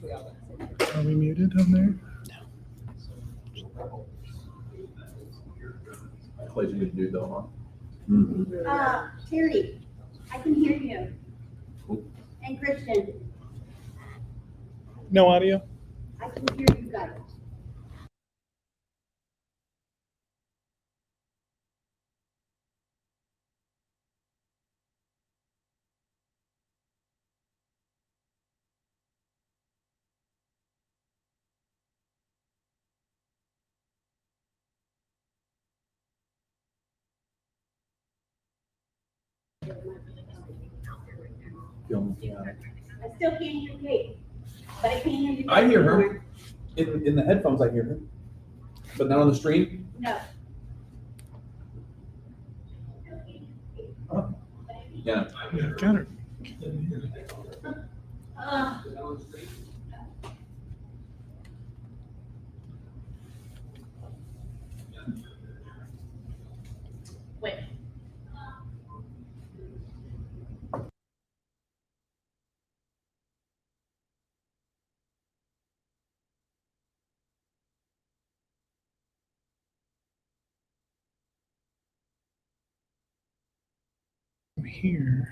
E: Are we muted on there?
B: Plays a good dude though,
C: huh? Terry, I can hear you. And Christian,
E: No audio?
C: I can hear you guys. I still can't hear Kate, but I can hear you.
B: I hear her. In the headphones, I hear her. But not on the stream?
C: No.
B: Oh. Yeah.
E: Got her.
C: Wait.
E: Here.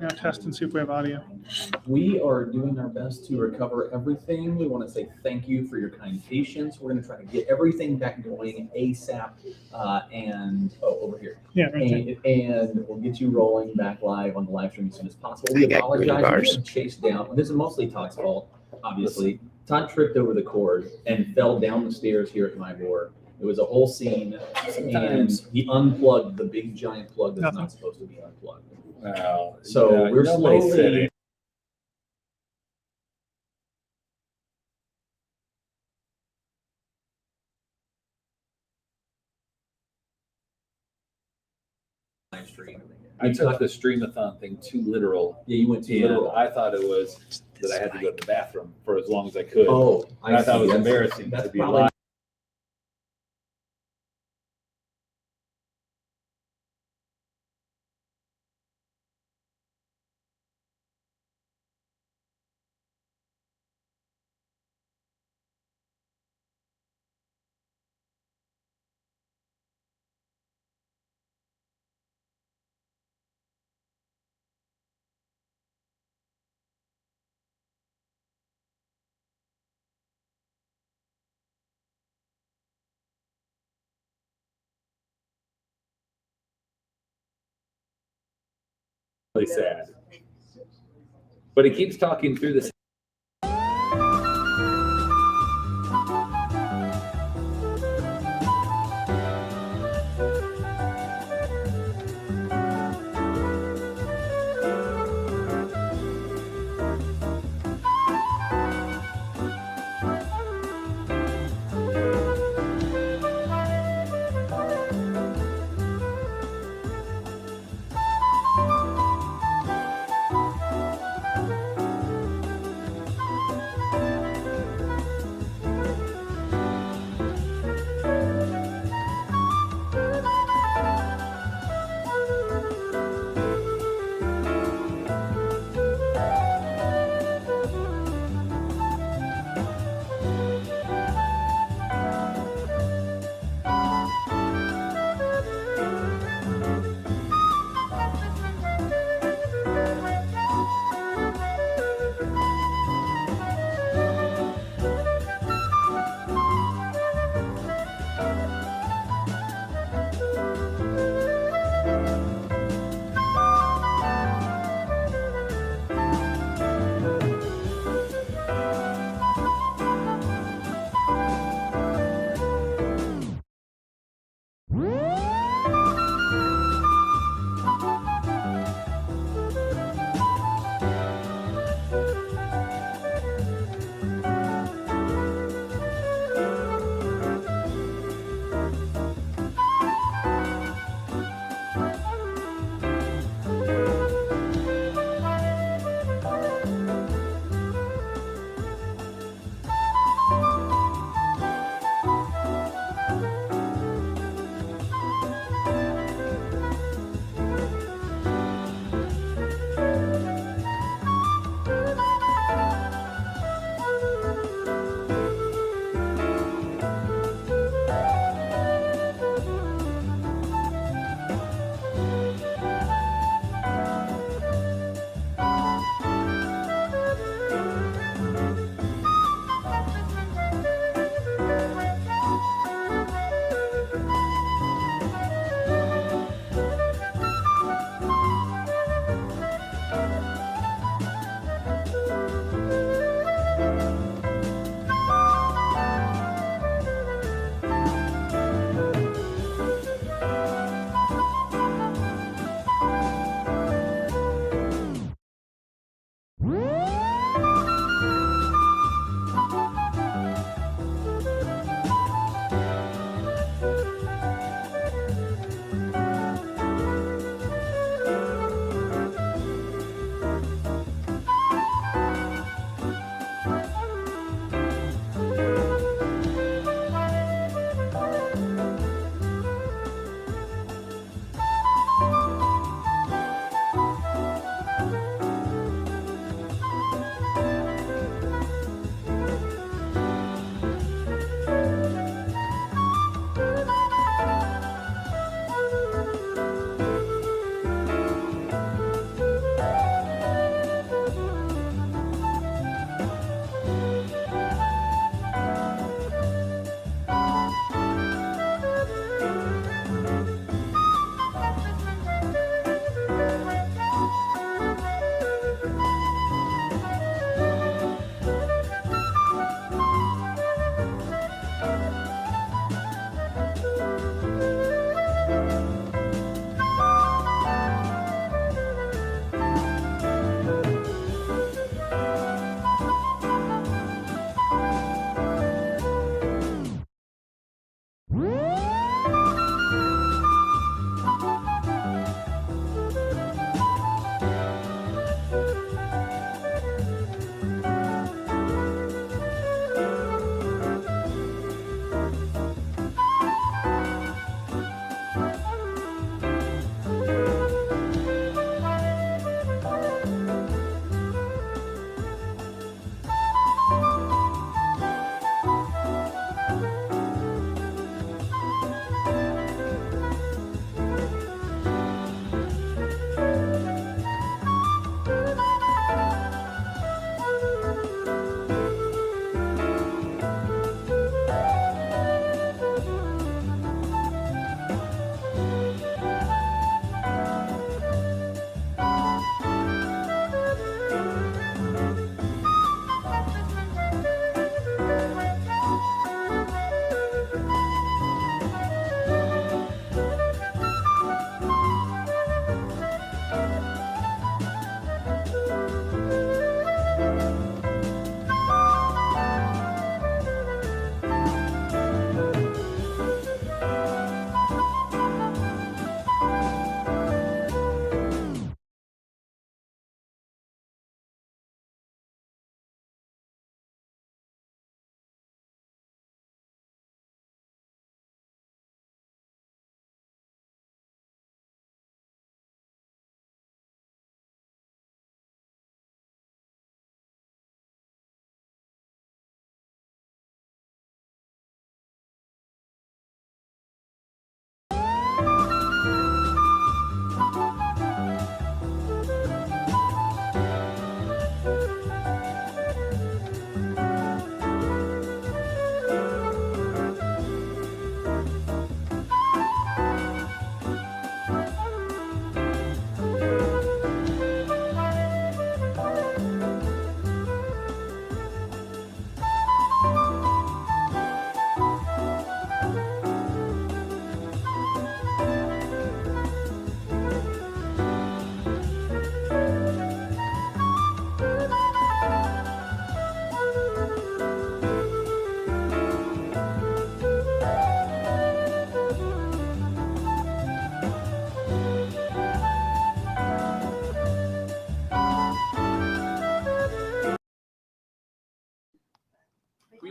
E: We're gonna test and see if we have audio.
B: We are doing our best to recover everything. We want to say thank you for your kind patience. We're going to try to get everything back going ASAP. Over here.
E: Yeah, right
B: and we'll get you rolling back live on the live stream as soon as possible. We apologize. We got chased down. This is mostly Todd's fault, obviously. Todd tripped over the cord and fell down the stairs here at my door. It was a whole scene, and he unplugged the big giant plug that's not supposed to be unplugged.
D: Wow.
B: So we're slowly.
D: I took the Stream-A-Thon thing too literal.
B: Yeah, you went too literal.
D: I thought it was that I had to go to the bathroom for as long as I could.
B: Oh,
D: I thought it was
B: see.
D: embarrassing
B: That's
D: to be
B: probably-
D: live. Really sad. But he keeps talking through this.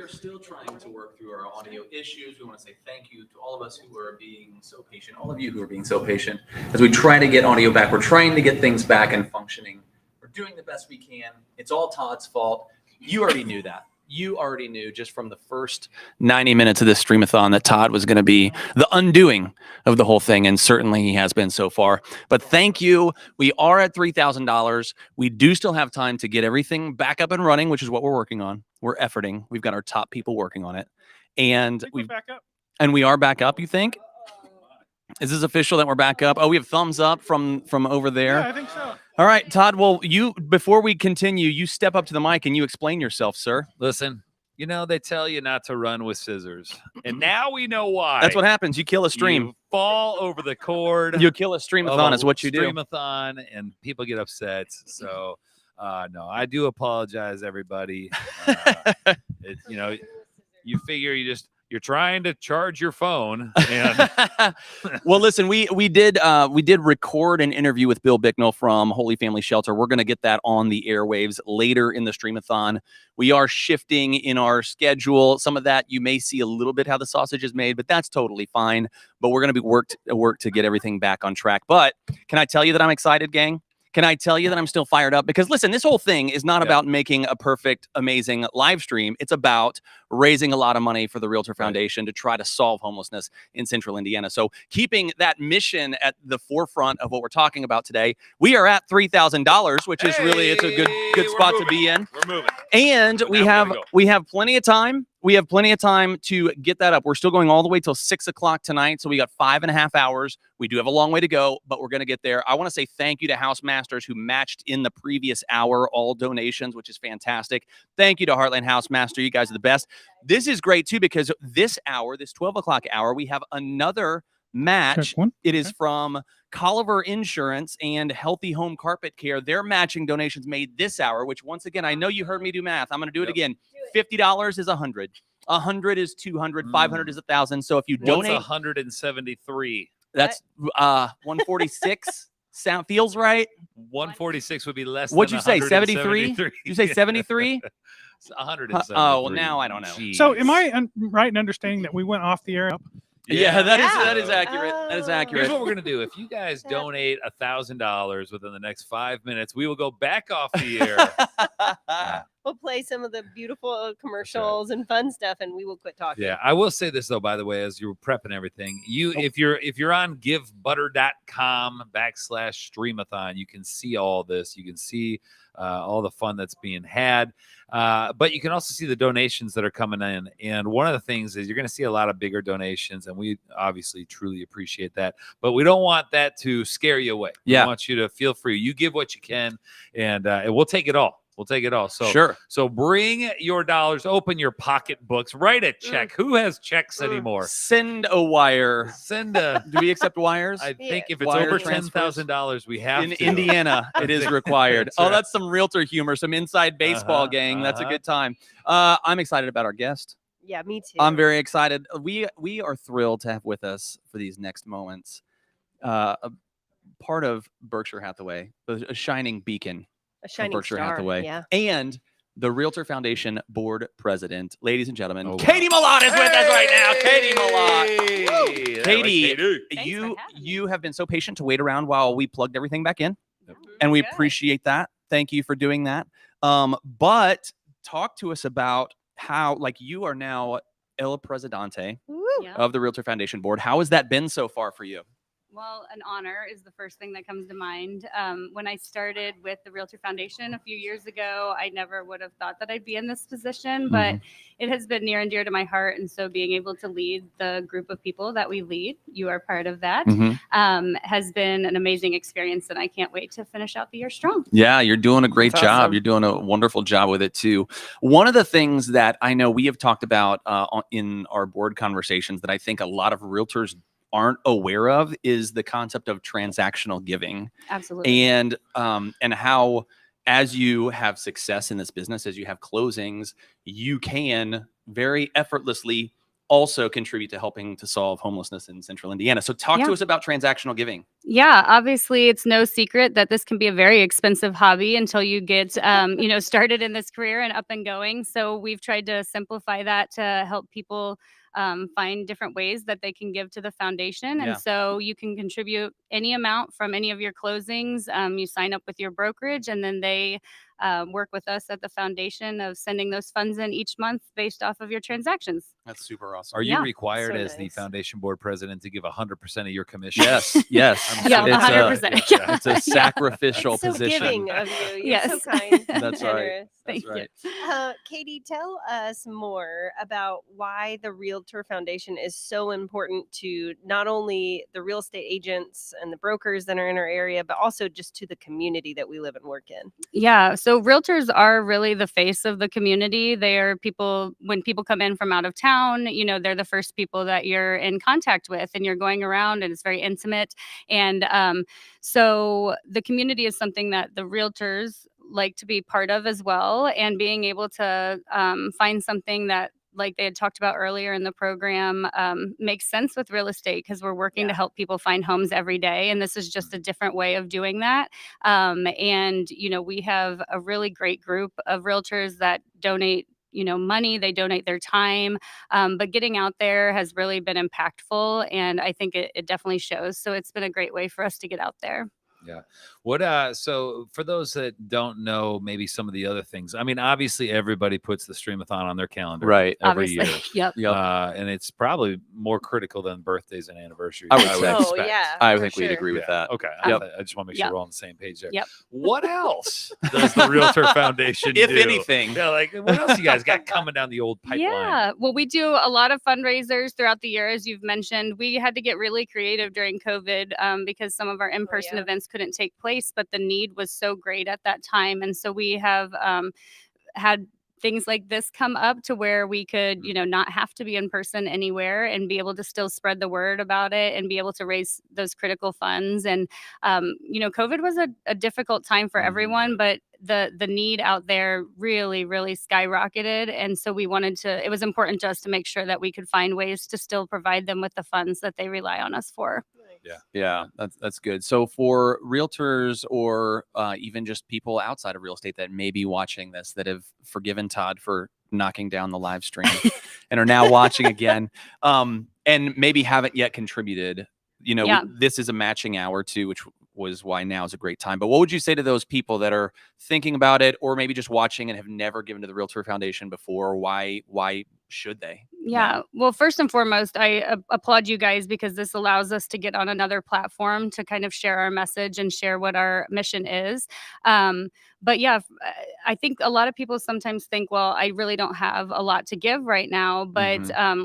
B: are still trying to work through our audio issues. We want to say thank you to all of us who are being so patient, all of you who are being so patient as we try to get audio back. We're trying to get things back and functioning. We're doing the best we can. It's all Todd's fault. You already knew that. You already knew just from the first 90 minutes of this Stream-A-Thon that Todd was going to be the undoing of the whole thing, and certainly he has been so far. But thank you. We are at $3,000. We do still have time to get everything back up and running, which is what we're working on. We're efforting. We've got our top people working on it, and
E: we're back up.
B: And we are back up. You think? Is this official that we're back up? Oh, we have thumbs up from over there.
E: Yeah, I think so.
B: All right, Todd. Well, before we continue, you step up to the mic and you explain yourself, sir.
I: Listen, you know, they tell you not to run with scissors. And now we know why.
B: That's what happens. You kill a stream.
I: You fall over the cord.
B: You kill a Stream-A-Thon is what you do.
I: Stream-A-Thon, and people get upset. So, no, I do apologize, everybody. You know, you figure you're trying to charge your phone. And
B: well, listen, we did record an interview with Bill Bicknell from Holy Family Shelter. We're going to get that on the airwaves later in the Stream-A-Thon. We are shifting in our schedule. Some of that you may see a little bit how the sausage is made, but that's totally fine. But we're going to be work to get everything back on track. But can I tell you that I'm excited, gang? Can I tell you that I'm still fired up? Because listen, this whole thing is not about making a perfect, amazing live stream. It's about raising a lot of money for the Realtor Foundation to try to solve homelessness in Central Indiana. So keeping that mission at the forefront of what we're talking about today, we are at $3,000, which is really, it's a good spot to be in.
I: We're moving.
B: And we have plenty of time. We have plenty of time to get that up. We're still going all the way till 6 o'clock tonight. So we got 5.5 hours. We do have a long way to go, but we're going to get there. I want to say thank you to House Masters who matched in the previous hour all donations, which is fantastic. Thank you to Heartland House Master. You guys are the best. This is great too, because this hour, this 12 o'clock hour, we have another match. It is from Colliver Insurance and Healthy Home Carpet Care. They're matching donations made this hour, which once again, I know you heard me do math. I'm going to do it again. $50 is 100. 100 is 200. 500 is 1,000. So if you donate,
I: 173.
B: That's 146. Sound feels right.
I: 146 would be less.
B: What'd
I: than
B: you say? 73? You say 73?
I: 173.
B: Oh, well, now I don't know.
I: Jeez.
E: So am I right in understanding that we went off the air?
B: Yeah, that is accurate. That is accurate.
I: Here's what we're gonna do. If you guys donate $1,000 within the next 5 minutes, we will go back off the air.
F: We'll play some of the beautiful commercials and fun stuff, and we will quit talking.
I: Yeah, I will say this though, by the way, as you were prepping everything, if you're on givebutter.com/Stream-A-Thon, you can see all this. You can see all the fun that's being had. But you can also see the donations that are coming in. And one of the things is you're going to see a lot of bigger donations, and we obviously truly appreciate that. But we don't want that to scare you away.
B: Yeah.
I: We want you to feel free. You give what you can, and we'll take it all. We'll take it all. So
B: sure.
I: So bring your dollars, open your pocketbooks, write a check. Who has checks anymore?
B: Send a wire.
I: Send a.
B: Do we accept wires?
I: I think if it's
B: Wire
I: over
B: transfers?
I: $10,000, we have
B: In
I: to.
B: Indiana, it is required.
I: That's
B: Oh,
I: right.
B: that's some realtor humor, some inside baseball gang. That's a good time. I'm excited about our guest.
F: Yeah, me too.
B: I'm very excited. We are thrilled to have with us for these next moments a part of Berkshire Hathaway, a shining beacon.
F: A shining
B: Berkshire
F: star,
B: Hathaway,
F: yeah.
B: and the Realtor Foundation board president. Ladies and gentlemen, Katie Malott is with us right now. Katie Malott. Katie, you have been so patient to wait around while we plugged everything back in, and we appreciate that. Thank you for doing that. But talk to us about how, like, you are now El Presidente of the Realtor Foundation board. How has that been so far for you?
K: Well, an honor is the first thing that comes to mind. When I started with the Realtor Foundation a few years ago, I never would have thought that I'd be in this position, but it has been near and dear to my heart. And so being able to lead the group of people that we lead, you are part of that, has been an amazing experience. And I can't wait to finish out the year strong.
B: Yeah, you're doing a great
K: That's
B: job.
K: awesome.
B: You're doing a wonderful job with it too. One of the things that I know we have talked about in our board conversations that I think a lot of realtors aren't aware of is the concept of transactional giving.
K: Absolutely.
B: And how, as you have success in this business, as you have closings, you can very effortlessly
G: also contribute to helping to solve homelessness in central Indiana. So talk to us about transactional giving.
K: Yeah, obviously it's no secret that this can be a very expensive hobby until you get, started in this career and up and going. So we've tried to simplify that to help people find different ways that they can give to the foundation.
G: Yeah.
K: And so you can contribute any amount from any of your closings. You sign up with your brokerage, and then they work with us at the foundation of sending those funds in each month based off of your transactions.
G: That's super awesome.
I: Are you required
K: so
I: as the
K: nice.
I: foundation board president to give 100% of your commission?
G: Yes, yes.
K: Yeah,
G: It's
K: 100%.
G: it's a sacrificial
F: That's so
G: position.
F: giving of you. You're
K: Yes.
F: so kind.
G: That's right.
F: Generous.
G: That's right.
F: Katie, tell us more about why the Realtor Foundation is so important to not only the real estate agents and the brokers that are in our area, but also just to the community that we live and work in.
K: Yeah. So realtors are really the face of the community. They are people, when people come in from out of town, they're the first people that you're in contact with, and you're going around, and it's very intimate. And so the community is something that the realtors like to be part of as well. And being able to find something that, like they had talked about earlier in the program, makes sense with real estate, because we're working to help people find homes every day. And this is just a different way of doing that. And we have a really great group of realtors that donate money, they donate their time, but getting out there has really been impactful. And I think it definitely shows. So it's been a great way for us to get out there.
I: Yeah. So for those that don't know, maybe some of the other things, I mean, obviously everybody puts the Stream-A-Thon on their calendar every
K: Obviously.
I: year.
K: Yep.
I: And it's probably more critical than birthdays and anniversaries.
G: I would
F: Oh,
G: expect.
F: yeah,
G: I
F: for
G: think we'd
F: sure.
G: agree with that.
I: Okay.
G: Yep.
I: I just want to make sure
K: Yep.
I: we're all on the same page there.
K: Yep.
I: What else does the Realtor Foundation
G: If
I: do?
G: anything.
I: Yeah, like what else you guys got coming down the old pipeline?
K: Yeah. Well, we do a lot of fundraisers throughout the year, as you've mentioned. We had to get really creative during COVID because some of our in-person events couldn't take place, but the need was so great at that time. And so we have had things like this come up to where we could, not have to be in person anywhere and be able to still spread the word about it and be able to raise those critical funds. And, COVID was a difficult time for everyone, but the need out there really, really skyrocketed. And so it was important to us to make sure that we could find ways to still provide them with the funds that they rely on us for.
G: Yeah, that's good. So for realtors or even just people outside of real estate that may be watching this, that have forgiven Todd for knocking down the live stream and are now watching again, and maybe haven't yet contributed, this is a matching hour too, which was why now is a great time. But what would you say to those people that are thinking about it, or maybe just watching and have never given to the Realtor Foundation before? Why should they?
K: Yeah. Well, first and foremost, I applaud you guys, because this allows us to get on another platform to kind of share our message and share what our mission is. But yeah, I think a lot of people sometimes think, well, I really don't have a lot to give right now, but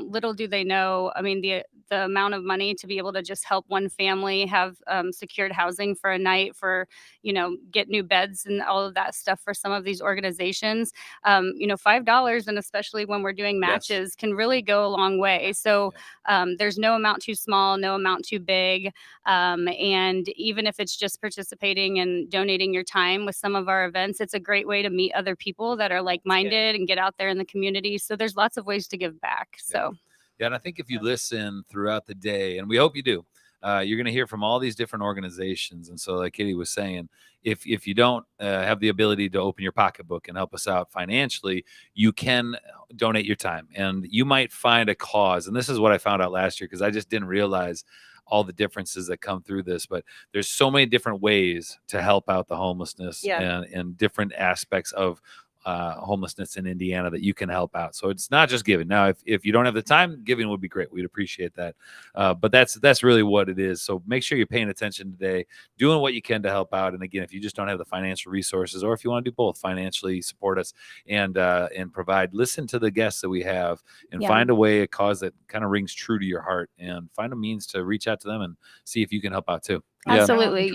K: little do they know, I mean, the amount of money to be able to just help one family have secured housing for a night, for, get new beds and all of that stuff for some of these organizations, $5, and especially when we're doing matches, can really go a long way. So there's no amount too small, no amount too big. And even if it's just participating and donating your time with some of our events, it's a great way to meet other people that are like-minded and get out there in the community. So there's lots of ways to give back. So.
I: Yeah, and I think if you listen throughout the day, and we hope you do, you're going to hear from all these different organizations. And so, like Katie was saying, if you don't have the ability to open your pocketbook and help us out financially, you can donate your time, and you might find a cause. And this is what I found out last year, because I just didn't realize all the differences that come through this, but there's so many different ways to help out the homelessness and different aspects of homelessness in Indiana that you can help out. So it's not just giving. Now, if you don't have the time, giving would be great. We'd appreciate that. But that's really what it is. So make sure you're paying attention today, doing what you can to help out. And again, if you just don't have the financial resources, or if you want to do both, financially support us and provide, listen to the guests that we have, and find a way, a cause that kind of rings true to your heart, and find a means to reach out to them and see if you can help out too.
K: Absolutely.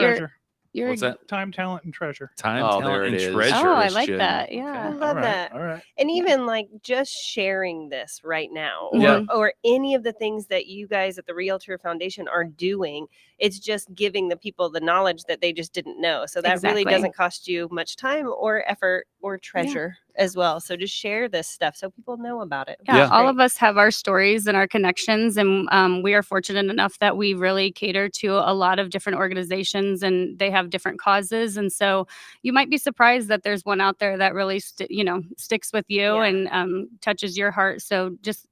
I: What's that?
E: Time, talent, and treasure.
I: Time, talent, and treasure.
K: Oh, I like that. Yeah.
F: I love that.
I: All right.
F: And even like just sharing this right now,
G: Yeah.
F: or any of the things that you guys at the Realtor Foundation are doing,
L: It's just giving the people the knowledge that they just didn't know. So that really doesn't cost you much time or effort or treasure as well. So just share this stuff so people know about it.
K: Yeah, all of us have our stories and our connections, and we are fortunate enough that we really cater to a lot of different organizations, and they have different causes. And so you might be surprised that there's one out there that really, sticks with you and touches your heart. So just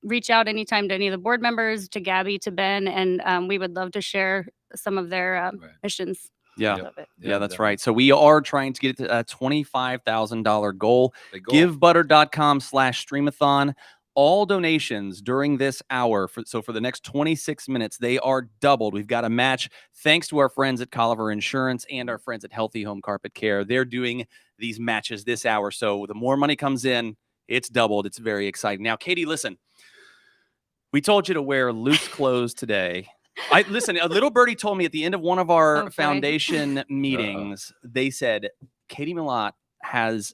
K: reach out anytime to any of the board members, to Gabby, to Ben, and we would love to share some of their missions.
G: Yeah, that's right. So we are trying to get to a $25,000 goal. Givebutter.com/Stream-A-Thon. All donations during this hour, for the next 26 minutes, they are doubled. We've got a match thanks to our friends at Colliver Insurance and our friends at Healthy Home Carpet Care. They're doing these matches this hour. So the more money comes in, it's doubled. It's very exciting. Now, Katie, listen, we told you to wear loose clothes today. Listen, a little birdie told me at the end of one of our foundation meetings, they said, Katie Millott has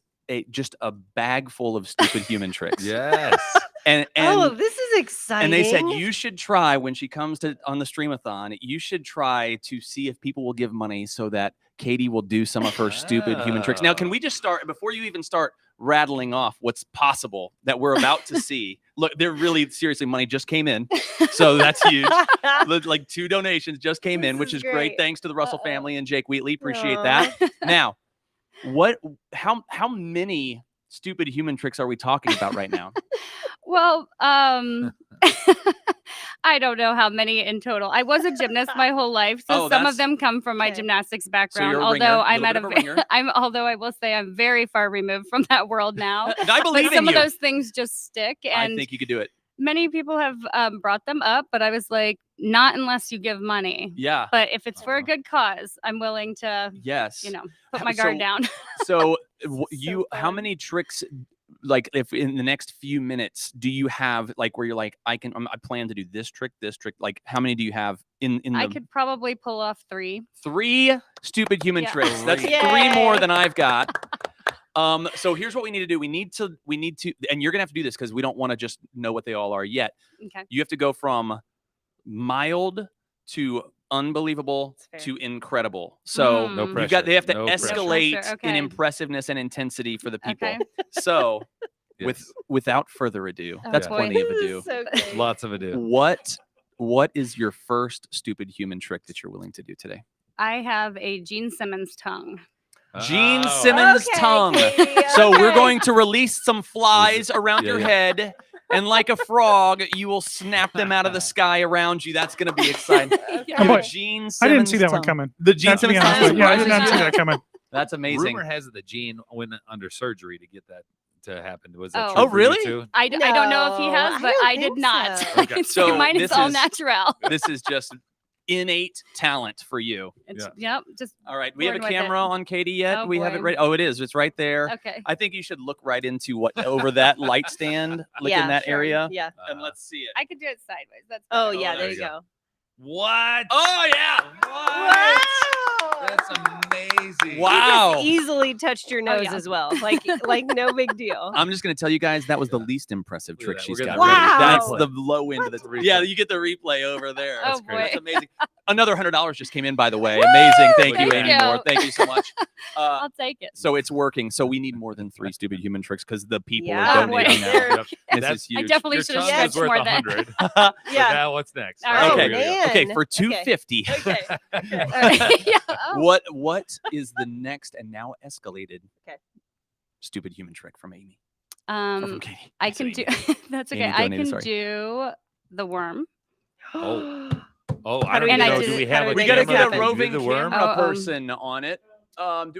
G: just a bag full of stupid human tricks.
I: Yes.
L: And this is exciting.
G: And they said you should try, when she comes on the Stream-A-Thon, you should try to see if people will give money so that Katie will do some of her stupid human tricks. Now, can we just start, before you even start rattling off what's possible that we're about to see? Look, they're really, seriously, money just came in. So that's huge. Like 2 donations just came in, which is great. Thanks to the Russell family and Jake Wheatley. Appreciate that. Now, how many stupid human tricks are we talking about right now?
K: Well, I don't know how many in total. I was a gymnast my whole life, so some of them come from my gymnastics background. Although although I will say I'm very far removed from that world now.
G: I believe
K: some
G: in
K: of
G: you.
K: those things just stick, and
G: I think you could do it.
K: Many people have brought them up, but I was like, not unless you give money.
G: Yeah.
K: But if it's for a good cause, I'm willing to.
G: Yes.
K: Put my guard down.
G: So how many tricks? Like, if in the next few minutes, do you have like where you're like, I plan to do this trick, like how many do you have in
K: I could probably pull off 3.
G: 3 stupid human tricks. That's 3 more than I've got. So here's what we need to do. We need to, and you're gonna have to do this because we don't want to just know what they all are yet.
K: Okay.
G: You have to go from mild to unbelievable to incredible. So
I: No pressure.
G: they have to
I: No pressure.
G: escalate
K: No pressure.
G: in
K: Okay.
G: impressiveness and intensity for the people.
K: Okay.
G: So without further ado, that's
K: boy.
G: plenty of ado.
L: So great.
I: Lots of ado.
G: What is your first stupid human trick that you're willing to do today?
K: I have a Gene Simmons tongue.
G: Gene Simmons tongue.
L: Katie,
G: So we're
L: okay.
G: going to release some flies around your
I: yeah.
G: head, and like a frog, you will snap them out of the sky around you. That's going to be exciting.
E: Oh, boy.
G: Gene Simmons
E: I didn't see that one
G: tongue.
E: coming.
G: The Gene
E: To be
G: Simmons
E: honest
G: tongue.
E: with you. Yeah, I did
G: surprises
E: not see
G: you?
E: that coming.
G: That's amazing.
I: Rumor has it that Gene went under surgery to get that to happen. Was that
K: Oh.
I: true
G: Oh,
I: for you
G: really?
I: too?
K: I don't know if he has, but I did not. So mine is all natural.
G: This is just innate talent for you.
K: Yep. Just
G: all right. We have a
K: born with
G: camera
K: it.
G: on Katie yet.
K: Oh,
G: we have it
K: boy.
G: ready. Oh, it is. It's right there.
K: Okay.
G: I think you should look right into what over that light stand. Look in that area.
L: Yeah.
G: And let's see it.
K: I could do it sideways. That's
L: Oh
K: better.
L: yeah,
G: there
L: there
G: you
L: you go.
I: What?
G: Oh yeah.
L: Wow.
I: That's amazing.
G: Wow.
L: You just easily touched your nose
K: yeah.
L: as well. Like no big deal.
G: I'm just going to tell you guys that was the least impressive trick she's
I: We're
G: got.
I: gonna
G: ready.
L: Wow.
G: That's the low end of the Yeah, you get the replay over there.
K: Oh,
G: That's great.
K: boy.
G: That's amazing. Another $100 just came in, by the way. Amazing. Thank you,
K: Thank
G: Amy
K: you.
G: Moore. Thank you so much.
K: I'll take it.
G: So it's working. So we need more than 3 stupid human tricks because the people
L: Yeah.
G: are donating now.
I: Yep.
G: This
I: That's-
G: is huge.
K: I definitely
I: Your
K: should have
I: tongue is
K: stretched
I: worth
K: more than.
I: 100.
L: Yeah.
I: So now what's next?
K: All right.
G: Okay.
L: man.
G: Okay. For
L: Okay.
G: 250.
L: Okay.
K: Yeah. Oh.
G: What is the next and now escalated
L: Okay.
G: stupid human trick from Amy? Or from Katie?
K: I
G: So
K: can
G: Amy.
K: do. That's okay.
G: Amy
K: I
G: donated,
K: can
G: sorry.
K: do the worm.
I: Oh,
L: How
I: I
L: do
I: don't
L: we
I: know.
L: do
I: Do
L: this?
I: we
L: How
I: have
L: do
I: a
L: we
G: We
L: make
G: got to
L: this
G: get
L: happen?
G: a roving
I: the worm?
G: camera
K: Oh,
G: person on it.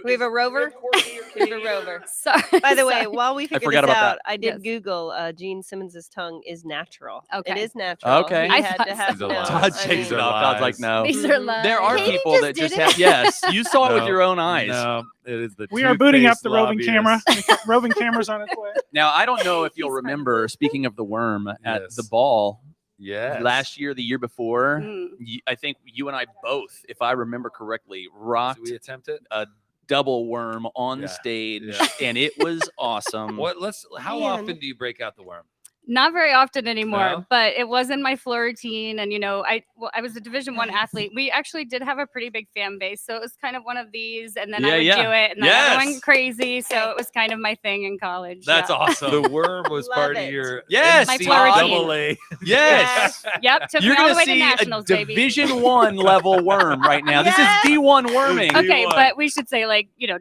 L: We have a rover. We have a rover.
K: Sorry.
L: By the way,
K: sorry.
L: while we figure
G: forgot
L: this
G: about
L: out,
G: that.
L: I did
K: Yes.
L: Google Gene Simmons's tongue is natural. It
K: Okay.
L: is natural.
G: Okay.
L: He
K: I
L: had
K: thought
L: to have
I: so.
L: no.
I: These are
G: Todd
I: lies.
L: I
G: shakes
L: mean,
G: it off. Todd's like, no.
K: These are lies.
G: There are
L: Katie
G: people
L: just
G: that
L: did
G: just
L: it.
G: have. Yes, you saw it with
I: No,
G: your own eyes.
I: No, it is the
E: We are booting up
I: toothpaste
E: the roving camera.
I: lobbyist.
E: Roving camera's on its way.
G: Now I don't know if you'll
K: He's
G: remember. Speaking of the worm at
I: Yes.
G: the ball
I: Yes.
G: last year, the year before,
K: Mm.
G: I think you and I both, if I remember correctly, rocked
I: Did we attempt it?
G: a double worm on
I: Yeah.
G: stage,
I: Yeah.
G: and it was awesome.
I: What? How
L: Man.
I: often do you break out the worm?
K: Not very often anymore,
I: No?
K: but it was in my floor routine. And, I was a Division I athlete. We actually did have a pretty big fan base. So it was kind of one of these. And then I would do it. And then everyone went crazy. So it was kind of my thing in college.
G: That's awesome.
I: The worm was part of your
K: My floor routine.
I: NCAA.
G: Yes.
K: Yep. Took
G: You're
K: me all the
G: gonna
K: way to
G: see
K: nationals,
G: a
K: baby.
G: Division I level worm right now. This is D1 worming.
K: Okay, but we should say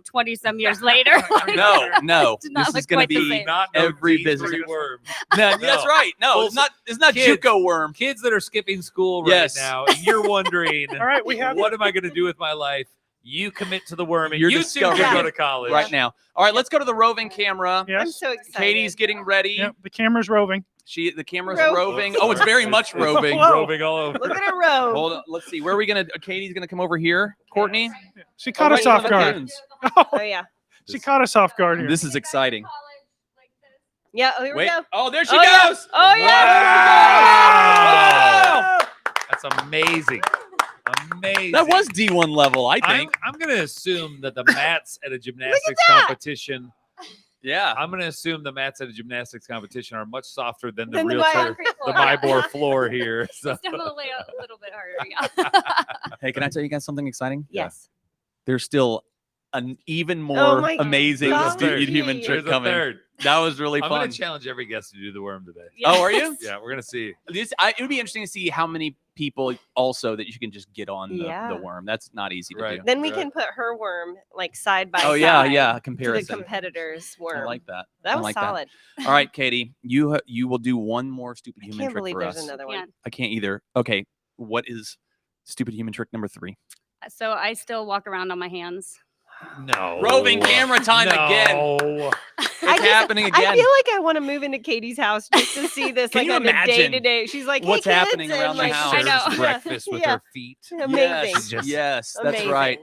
K: 20 some years later.
G: No.
K: Did not
G: This is
K: look
G: going to
K: quite the
G: be
K: same.
I: Not
G: every
I: D3
G: business.
I: worm.
G: No, that's right. No, it's not
I: Kids.
G: JUCO worm.
I: Kids that are skipping school right
G: Yes.
I: now, and you're wondering,
E: All right, we have
I: what am I going to do with my life? You commit to the worm, and
G: You're
I: you too
G: discovering
I: can go
G: it
I: to college
G: right now. All right, let's go to the roving camera.
E: Yes.
L: I'm so excited.
G: Katie's getting ready.
E: Yep, the camera's roving.
G: The camera's
L: Rove.
G: roving. Oh, it's very much roving.
E: Whoa.
I: Roving all over.
L: Look at her row.
G: Hold on. Let's see. Where are we gonna? Katie's gonna come over here. Courtney.
E: She caught us off guard.
L: Oh yeah.
E: She caught us off guard here.
G: This is exciting.
L: Yeah. Oh, here we
G: Wait.
L: go.
G: Oh, there she
L: Oh, yeah.
G: goes.
L: Oh yeah.
G: Wow.
I: That's amazing. Amazing.
G: That was D1 level, I think.
I: I'm going to assume that the mats at a gymnastics
L: that.
I: competition.
G: Yeah.
I: I'm going to assume the mats at a gymnastics competition are much softer than the
L: Than the
I: realtor,
L: concrete
I: the
L: floor.
I: MyBore floor here. So.
K: It's definitely a little bit harder. Yeah.
G: Hey, can I tell you guys something exciting?
L: Yes.
G: There's still an even
L: Oh
G: more
L: my
G: amazing
L: gosh.
G: stupid human
L: There's
G: trick
I: There's a
G: coming.
I: third.
G: That was really
I: I'm
G: fun.
I: going to challenge every guest to do the worm today.
G: Oh, are you?
I: Yeah, we're going to see.
G: It would be interesting to see how many people also that you can just get on
L: Yeah.
G: the worm. That's not easy to
I: Right.
G: do.
L: Then we can put her worm side by
G: Oh
L: side.
G: yeah,
L: To the
G: comparison.
L: competitor's worm.
G: I like that.
L: That
G: I
L: was
G: like
L: solid.
G: That. All right, Katie, you will do one more stupid
L: I
G: human
L: can't
G: trick
L: believe
G: for
L: there's
G: us.
L: another one.
G: I can't either. Okay, what is stupid human trick number 3?
K: So I still walk around on my hands.
I: No.
G: Roving camera time again.
I: No.
G: It's happening again.
L: I feel like I want to move into Katie's house just to see this,
G: Can
L: like
G: you
L: on a
G: imagine
L: day to day. She's like, hey,
G: what's
L: kids,
G: happening
L: and,
G: around the
L: like,
G: house?
K: I know.
I: Serves breakfast with
L: Yeah.
I: her feet.
L: Amazing.
G: Yes, that's
L: Amazing.
G: right.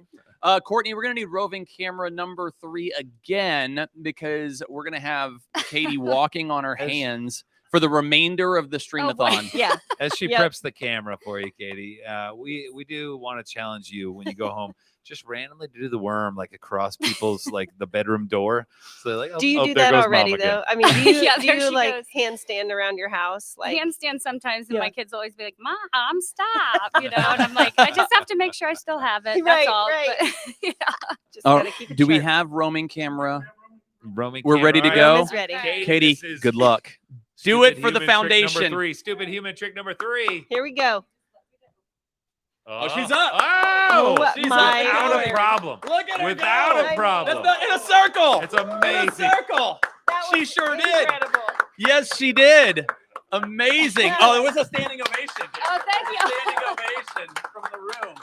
G: Courtney, we're going to need roving camera number 3 again because we're going to have Katie walking on her hands for the remainder of the Stream-A-Thon.
L: Yeah.
I: As she
L: Yep.
I: preps the camera for you, Katie, we do want to challenge you when you go home. Just randomly do the worm like across people's like the bedroom door. So like,
L: Do you do
I: there
L: that
I: goes
L: already
I: Mom again.
L: though? I mean, do you,
K: Yeah,
L: do
K: there
L: you
K: she
L: like
K: goes.
L: handstand around your house? Like,
K: Handstand sometimes, and
L: Yeah.
K: my kids always be like, "Mom, stop!" And I'm like, I just have to make sure I still have it. That's
L: Right,
K: all.
L: right.
K: But, yeah.
L: just gotta keep it
G: Do we
L: sharp.
G: have roaming camera?
I: Roaming
G: We're
I: camera.
G: ready to
I: All
G: go?
L: Room is ready.
G: Katie,
I: this is
G: good luck. Do
I: stupid
G: it for the
I: human trick
G: foundation.
I: Number 3. Stupid human trick number 3.
L: Here we go.
G: Oh, she's up.
I: Oh,
L: Oh,
I: she's
L: my
I: without a
L: Lord.
I: problem.
G: Look at her
I: Without
G: go.
I: a problem.
G: In a circle.
I: It's
G: In a
I: amazing.
G: circle.
L: That
G: She
L: was
G: sure did.
L: incredible.
G: Yes, she did. Amazing. Oh, it was a standing ovation.
K: Oh, thank you.
G: Standing ovation from the room.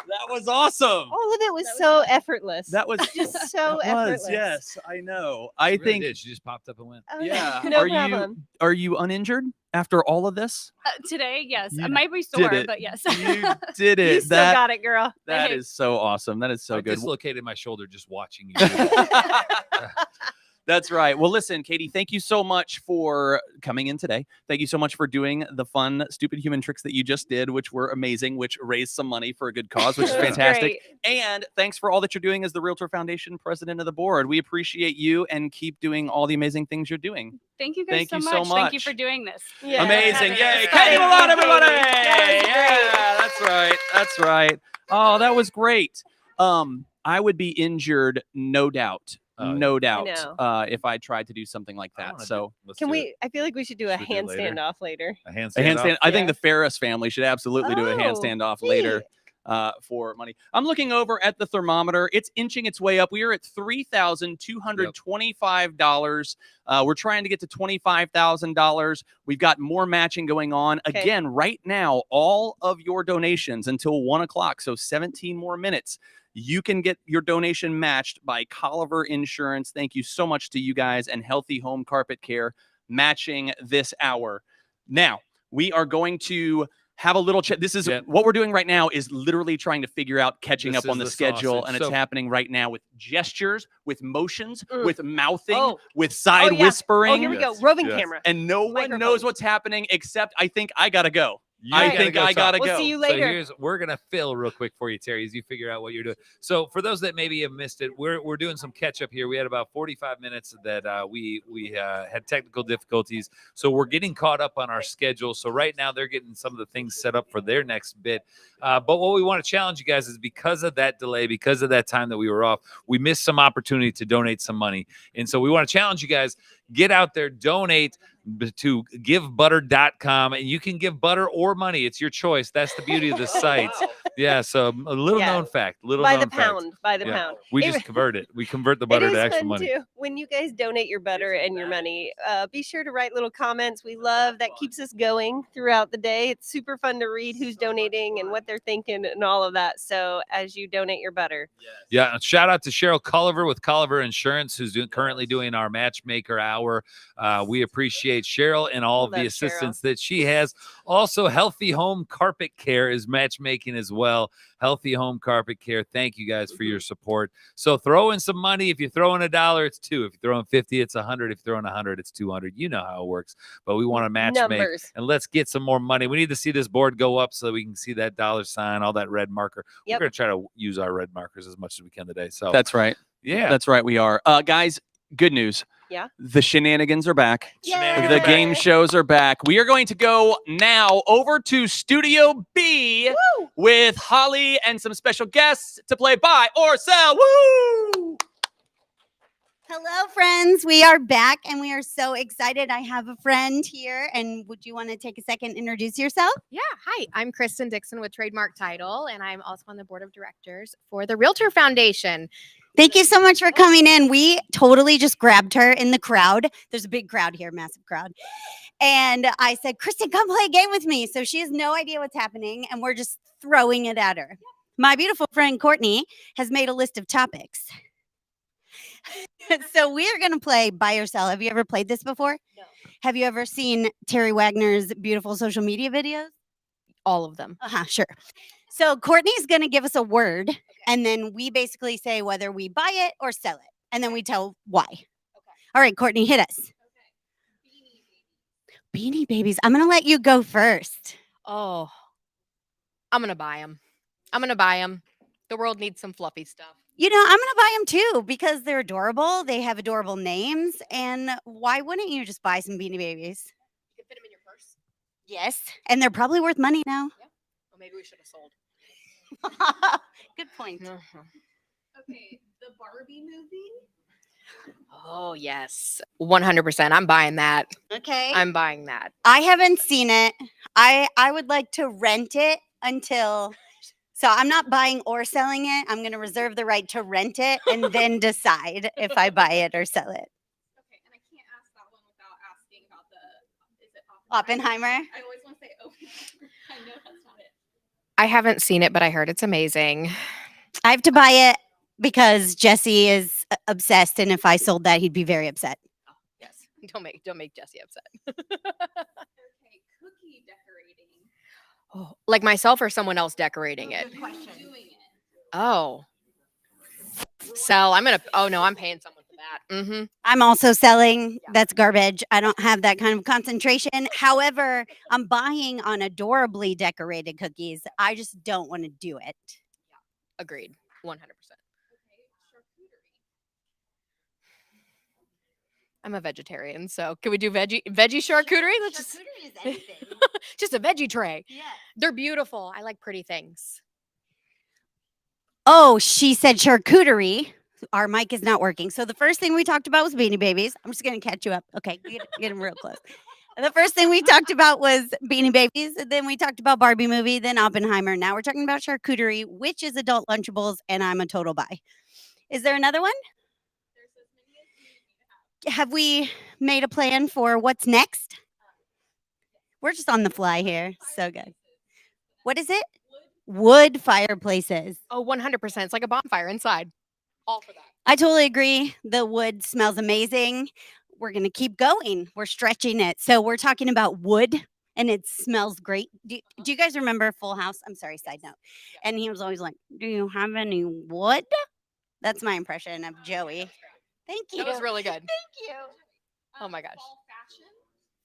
G: That was awesome.
L: All of it was so effortless.
G: That was
L: just so
G: it was,
L: effortless.
G: yes, I know. I
I: She really
G: think
I: did. She just popped up and went.
L: Oh,
G: yeah.
L: no
G: are
L: problem.
G: Are you uninjured after all of this?
K: Today, yes,
G: You
K: I might be
G: did
K: sore,
G: it.
K: but yes.
G: You did it.
L: You still got it, girl.
G: That is so awesome. That is so
I: I
G: good.
I: dislocated my shoulder just watching you. Do that.
G: That's right. Well, listen, Katie, thank you so much for coming in today. Thank you so much for doing the fun, stupid human tricks that you just did, which were amazing, which raised some money for a good cause, which is fantastic. And thanks for all that you're doing as the Realtor Foundation president of the board. We appreciate you and keep doing all the amazing things you're doing.
K: Thank you guys
G: Thank
K: so
G: you
K: much.
G: so
K: Thank you
G: much.
K: for doing this.
L: Yeah.
G: Amazing.
K: Having
G: Yay.
K: us.
G: Katie Malone, everybody.
L: That was
G: Yeah, that's right. That's right. Oh, that was great. I would be injured, no doubt. No doubt.
L: know.
G: If I tried to do something like that. So
L: Can we? I feel like we should do a
I: Should we do it later?
L: handstand off later.
I: A
G: a
I: handstand.
G: handstand.
I: off?
G: I think the Ferris family should absolutely do a
L: Oh,
G: handstand off later for money. I'm looking over at the thermometer. It's inching its way up. We are at $3,225. We're trying to get to $25,000. We've got more matching going on.
L: Okay.
G: Again, right now, all of your donations until 1 o'clock, so 17 more minutes. You can get your donation matched by Colliver Insurance. Thank you so much to you guys and Healthy Home Carpet Care matching this hour. Now, we are going to have a little chat. This is what we're doing right now is literally trying to figure out catching
I: This
G: up on
I: is
G: the
I: the
G: schedule.
I: sausage.
G: And it's
I: So-
G: happening right now with gestures, with motions,
L: Mm.
G: with mouthing,
L: Oh.
G: with side
L: yeah.
G: whispering.
L: Oh, here we go. Roving
I: Yes.
L: camera.
G: And no one
L: Microphone.
G: knows what's happening except I think I got to go.
I: I
G: think I gotta
L: We'll
G: go.
L: see you
I: So
L: later.
I: we're gonna fill real quick for you, Terry, as you figure out what you're doing. So for those that maybe have missed it, we're doing some catch up here. We had about 45 minutes that we had technical difficulties, so we're getting caught up on our schedule. So right now they're getting some of the things set up for their next bit. But what we want to challenge you guys is because of that delay, because of that time that we were off, we missed some opportunity to donate some money, and so we want to challenge you guys. Get out there, donate to givebutter.com, and you can give butter or money. It's your choice. That's the beauty of the site. Yeah, so a little known fact.
L: By the pound.
I: We just convert it. We convert the butter
L: It
I: to
L: is
I: actual
L: fun
I: money.
L: too. When you guys donate your butter and your money, be sure to write little comments. We love that, keeps us going throughout the day. It's super fun to read who's donating and what they're thinking and all of that. So as you donate your butter.
I: Yeah, and shout out to Cheryl Culliver with Culliver Insurance, who's currently doing our matchmaker hour. We appreciate Cheryl and all of the assistance that she has. Also, Healthy Home Carpet Care is matchmaking as well. Healthy Home Carpet Care. Thank you guys for your support. So throw in some money. If you're throwing $1, it's $2. If you're throwing 50, it's 100. If you're throwing 100, it's 200. You know how it works. But we want to match make, and let's get some more money. We need to see this board go up so we can see that $sign, all that red marker.
L: Yep.
I: We're going to try to use our red markers as much as we can today. So
G: That's right.
I: Yeah.
G: That's right. We are. Guys, good news.
L: Yeah.
G: The shenanigans are back.
L: Yay.
G: The game shows are back. We are going to go now over to Studio B with Holly and some special guests to play Buy or Sell. Woo!
C: Hello, friends. We are back and we are so excited. I have a friend here. And would you want to take a second and introduce yourself?
M: Yeah. Hi, I'm Kristen Dixon with Trademark Title, and I'm also on the board of directors for the REALTOR Foundation.
C: Thank you so much for coming in. We totally just grabbed her in the crowd. There's a big crowd here, massive crowd. And I said, Kristen, come play a game with me. So she has no idea what's happening, and we're just throwing it at her. My beautiful friend Courtney has made a list of topics. So we are going to play Buy or Sell. Have you ever played this before? No. Have you ever seen Terry Wagner's beautiful social media videos?
M: All of them.
C: Sure. So Courtney's going to give us a word, and then we basically say whether we buy it or sell it, and then we tell why. Okay. All right, Courtney, hit us. Beanie Babies. I'm going to let you go first.
M: Oh, I'm going to buy them. I'm going to buy them. The world needs some fluffy stuff.
C: You know, I'm going to buy them too because they're adorable. They have adorable names. And why wouldn't you just buy some Beanie Babies?
M: You can fit them in your purse.
C: Yes. And they're probably worth money now.
M: Yeah. Well, maybe we should have sold.
C: Good point.
M: Okay, the Barbie movie. Oh, yes. 100%. I'm buying that.
C: Okay.
M: I'm buying that.
C: I haven't seen it. I would like to rent it until... So I'm not buying or selling it. I'm going to reserve the right to rent it and then decide if I buy it or sell it.
M: Okay, and I can't ask that one without asking about is it
C: Oppenheimer?
M: I always want to say Oppenheimer. I know that's not it. I haven't seen it, but I heard it's amazing.
C: I have to buy it because Jesse is obsessed, and if I sold that, he'd be very upset.
M: Oh, yes. Don't make Jesse upset. Okay, cookie decorating. Oh, like myself or someone else decorating it?
C: Good question.
M: Oh. Sell. I'm paying someone for that. Mm-hmm.
C: I'm also selling. That's garbage. I don't have that kind of concentration. However, I'm buying on adorably decorated cookies. I just don't want to do it.
M: Yeah. Agreed. 100%. I'm a vegetarian, so can we do veggie charcuterie? Let's
C: charcuterie is anything.
M: Just a veggie tray.
C: Yeah.
M: They're beautiful. I like pretty things.
C: Oh, she said charcuterie. Our mic is not working. So the first thing we talked about was Beanie Babies. I'm just going to catch you up. Okay, get them real close. The first thing we talked about was Beanie Babies. Then we talked about Barbie movie, then Oppenheimer. Now we're talking about charcuterie, which is adult Lunchables, and I'm a total buy. Is there another one? Have we made a plan for what's next? We're just on the fly here. So good. What is it? Wood fireplaces.
M: Oh, 100%. It's like a bonfire inside. All for that.
C: I totally agree. The wood smells amazing. We're going to keep going. We're stretching it. So we're talking about wood, and it smells great. Do you guys remember Full House? I'm sorry, side note. And he was always like, do you have any wood? That's my impression of Joey. Thank you.
M: That was really good.
C: Thank you.
M: Oh my gosh.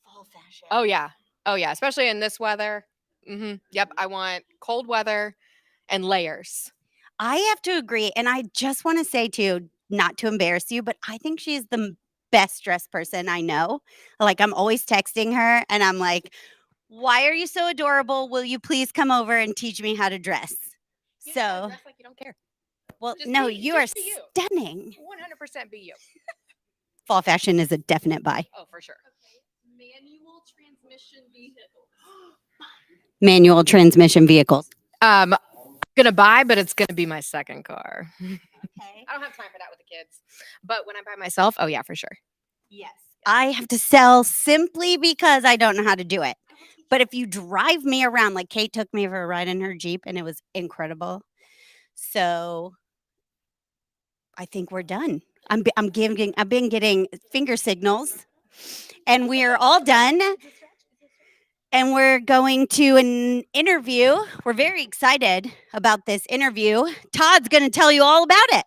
C: Fall fashion.
M: Oh yeah. Oh yeah. Especially in this weather. Yep. I want cold weather and layers.
C: I have to agree. And I just want to say, too, not to embarrass you, but I think she's the best dressed person I know. Like, I'm always texting her and I'm like, why are you so adorable? Will you please come over and teach me how to dress? So,
M: Dress like you don't care.
C: well,
M: Just
C: no,
M: be-
C: you are
M: just be you.
C: stunning.
M: 100% be you.
C: Fall fashion is a definite buy.
M: Oh, for sure.
K: Manual transmission vehicle.
C: Manual transmission vehicles.
M: Gonna buy, but it's gonna be my second car.
C: Okay.
M: I don't have time for that with the kids. But when I'm by myself, oh yeah, for sure.
C: Yes. I have to sell simply because I don't know how to do it. But if you drive me around, like Kate took me for a ride in her Jeep and it was incredible. So I think we're done. I've been getting finger signals and we're all done. And we're going to an interview. We're very excited about this interview. Todd's going to tell you all about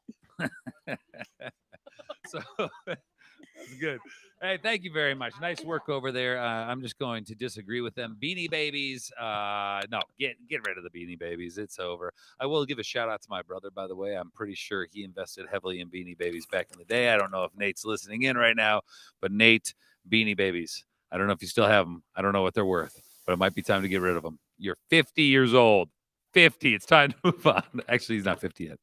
C: it.
I: So that's good. Hey, thank you very much. Nice work over there. I'm just going to disagree with them. Beanie Babies. No, get rid of the Beanie Babies. It's over. I will give a shout out to my brother, by the way. I'm pretty sure he invested heavily in Beanie Babies back in the day. I don't know if Nate's listening in right now, but Nate, Beanie Babies. I don't know if you still have them. I don't know what they're worth, but it might be time to get rid of them. You're 50 years old. 50. It's time to move on. Actually, he's not 50 yet.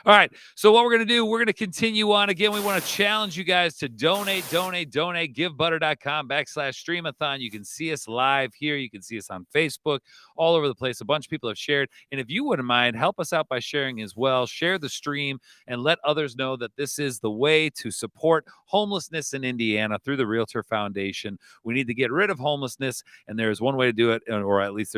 I: All right. So what we're going to do, we're going to continue on. Again, we want to challenge you guys to donate. GiveButter.com/Stream-A-Thon. You can see us live here. You can see us on Facebook, all over the place. A bunch of people have shared. And if you wouldn't mind, help us out by sharing as well. Share the stream and let others know that this is the way to support homelessness in Indiana through the REALTOR Foundation. We need to get rid of homelessness, and there's one way to do it, or at least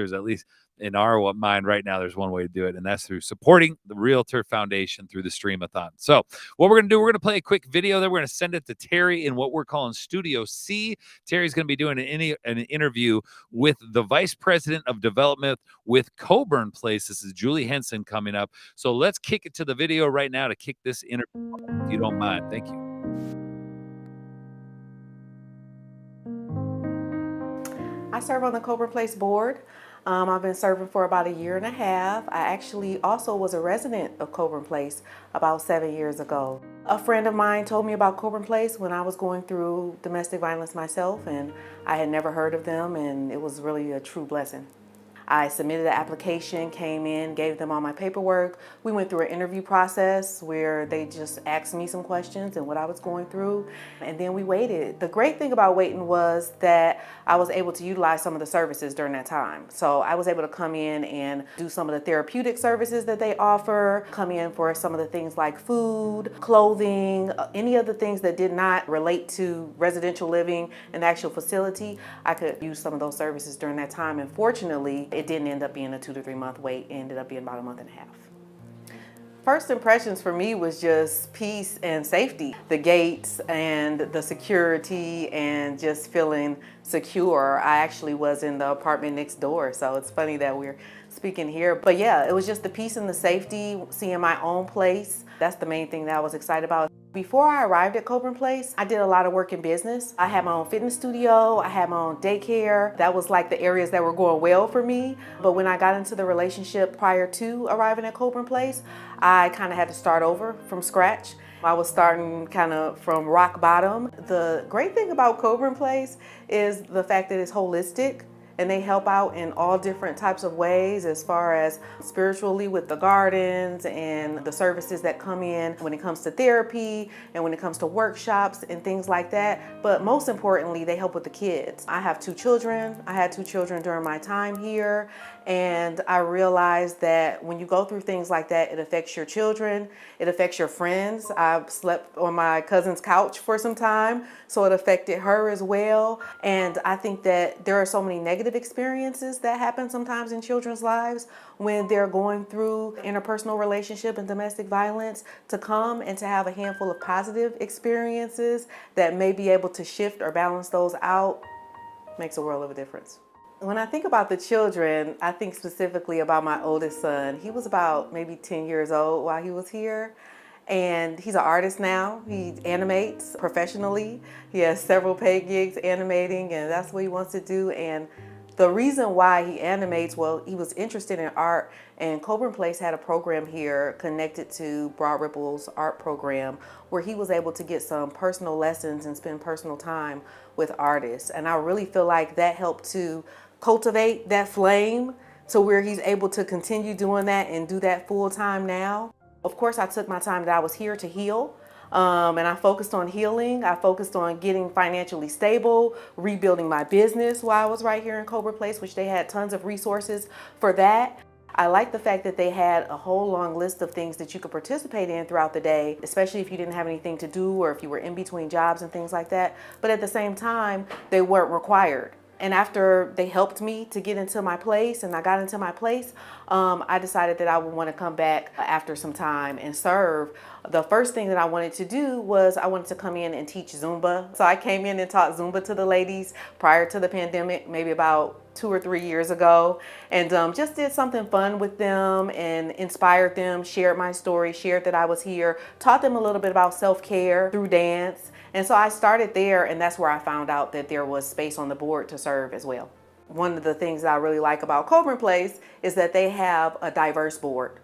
I: in our mind right now, there's one way to do it, and that's through supporting the REALTOR Foundation through the Stream-A-Thon. So what we're going to do, we're going to play a quick video there. We're going to send it to Terry in what we're calling Studio C. Terry's going to be doing an interview with the Vice President of Development with Coburn Place. This is Julie Henson coming up. So let's kick it to the video right now to kick this interview off, if you don't mind. Thank you.
W: I serve on the Coburn Place board. I've been serving for about 1.5 years. I actually also was a resident of Coburn Place about 7 years ago. A friend of mine told me about Coburn Place when I was going through domestic violence myself, and I had never heard of them, and it was really a true blessing. I submitted an application, came in, gave them all my paperwork. We went through an interview process where they just asked me some questions and what I was going through, and then we waited. The great thing about waiting was that I was able to utilize some of the services during that time. So I was able to come in and do some of the therapeutic services that they offer, come in for some of the things like food, clothing, any of the things that did not relate to residential living and the actual facility. I could use some of those services during that time, and fortunately, it didn't end up being a 2 to 3 month wait. It ended up being about 1.5 months. First impressions for me was just peace and safety. The gates and the security and just feeling secure. I actually was in the apartment next door, so it's funny that we're speaking here. But yeah, it was just the peace and the safety, seeing my own place. That's the main thing that I was excited about. Before I arrived at Coburn Place, I did a lot of work in business. I had my own fitness studio, I had my own daycare. That was like the areas that were going well for me. But when I got into the relationship prior to arriving at Coburn Place, I kind of had to start over from scratch. I was starting kind of from rock bottom. The great thing about Coburn Place is the fact that it's holistic. And they help out in all different types of ways, as far as spiritually with the gardens and the services that come in when it comes to therapy and when it comes to workshops and things like that. But most importantly, they help with the kids. I have 2 children. I had 2 children during my time here. And I realized that when you go through things like that, it affects your children, it affects your friends. I slept on my cousin's couch for some time, so it affected her as well. And I think that there are so many negative experiences that happen sometimes in children's lives when they're going through interpersonal relationship and domestic violence. To come and to have a handful of positive experiences that may be able to shift or balance those out makes a world of a difference. When I think about the children, I think specifically about my oldest son. He was about maybe 10 years old while he was here. And he's an artist now. He animates professionally. He has several paid gigs animating, and that's what he wants to do. And
J: The reason why he animates, well, he was interested in art, and Coburn Place had a program here connected to Broad Ripple's art program where he was able to get some personal lessons and spend personal time with artists. And I really feel like that helped to cultivate that flame to where he's able to continue doing that and do that full time now. Of course, I took my time that I was here to heal. And I focused on healing. I focused on getting financially stable, rebuilding my business while I was right here in Coburn Place, which they had tons of resources for that. I like the fact that they had a whole long list of things that you could participate in throughout the day, especially if you didn't have anything to do or if you were in between jobs and things like that. But at the same time, they weren't required. And after they helped me to get into my place and I got into my place, I decided that I would want to come back after some time and serve. The first thing that I wanted to do was I wanted to come in and teach Zumba. So I came in and taught Zumba to the ladies prior to the pandemic, maybe about 2 or 3 years ago, and just did something fun with them and inspired them, shared my story, shared that I was here, taught them a little bit about self-care through dance. And so I started there, and that's where I found out that there was space on the board to serve as well. One of the things that I really like about Coburn Place is that they have a diverse board.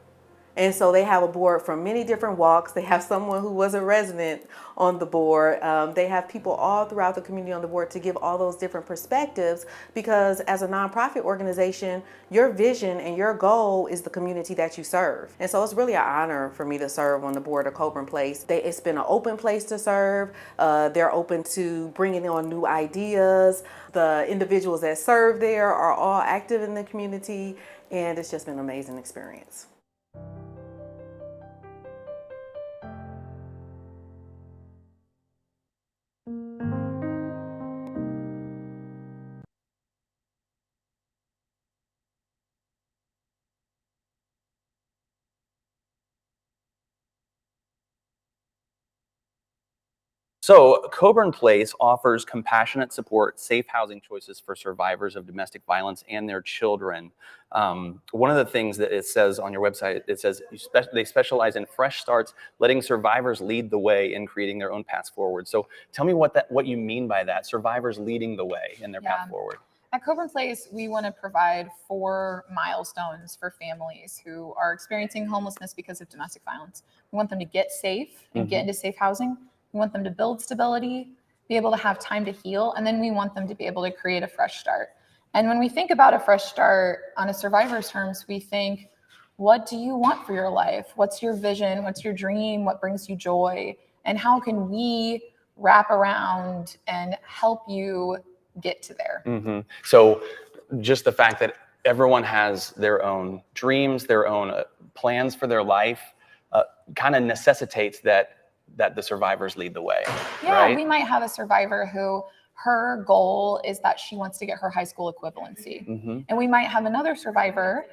J: And so they have a board from many different walks. They have someone who was a resident on the board. They have people all throughout the community on the board to give all those different perspectives, because as a nonprofit organization, your vision and your goal is the community that you serve. And so it's really an honor for me to serve on the board of Coburn Place. It's been an open place to serve. They're open to bringing on new ideas. The individuals that serve there are all active in the community, and it's just been an amazing experience.
G: So Coburn Place offers compassionate support, safe housing choices for survivors of domestic violence and their children. One of the things that it says on your website, it says they specialize in fresh starts, letting survivors lead the way in creating their own paths forward. So tell me what you mean by that, survivors leading the way in their path forward.
N: At Coburn Place, we want to provide 4 milestones for families who are experiencing homelessness because of domestic violence. We want them to get safe and get into safe housing. We want them to build stability, be able to have time to heal, and then we want them to be able to create a fresh start. And when we think about a fresh start on a survivor's terms, we think, what do you want for your life? What's your vision? What's your dream? What brings you joy? And how can we wrap around and help you get to there?
G: So just the fact that everyone has their own dreams, their own plans for their life, kind of necessitates that the survivors lead the way.
N: Yeah,
G: right?
N: We might have a survivor who her goal is that she wants to get her high school equivalency. And we might have another survivor,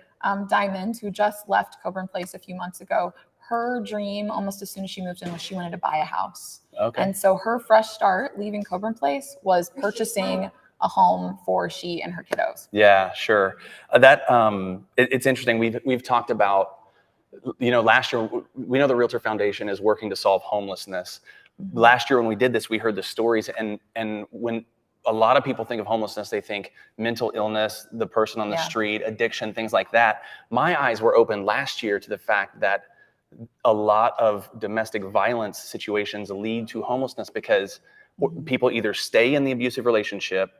N: Diamond, who just left Coburn Place a few months ago. Her dream, almost as soon as she moved in, was she wanted to buy a house. And so her fresh start leaving Coburn Place was purchasing a home for she and her kiddos.
G: Yeah, sure. It's interesting. We've talked about, last year, we know the REALTOR Foundation is working to solve homelessness. Last year when we did this, we heard the stories, and when a lot of people think of homelessness, they think mental illness, the person on the street, addiction, things like that. My eyes were opened last year to the fact that a lot of domestic violence situations lead to homelessness because people either stay in the abusive relationship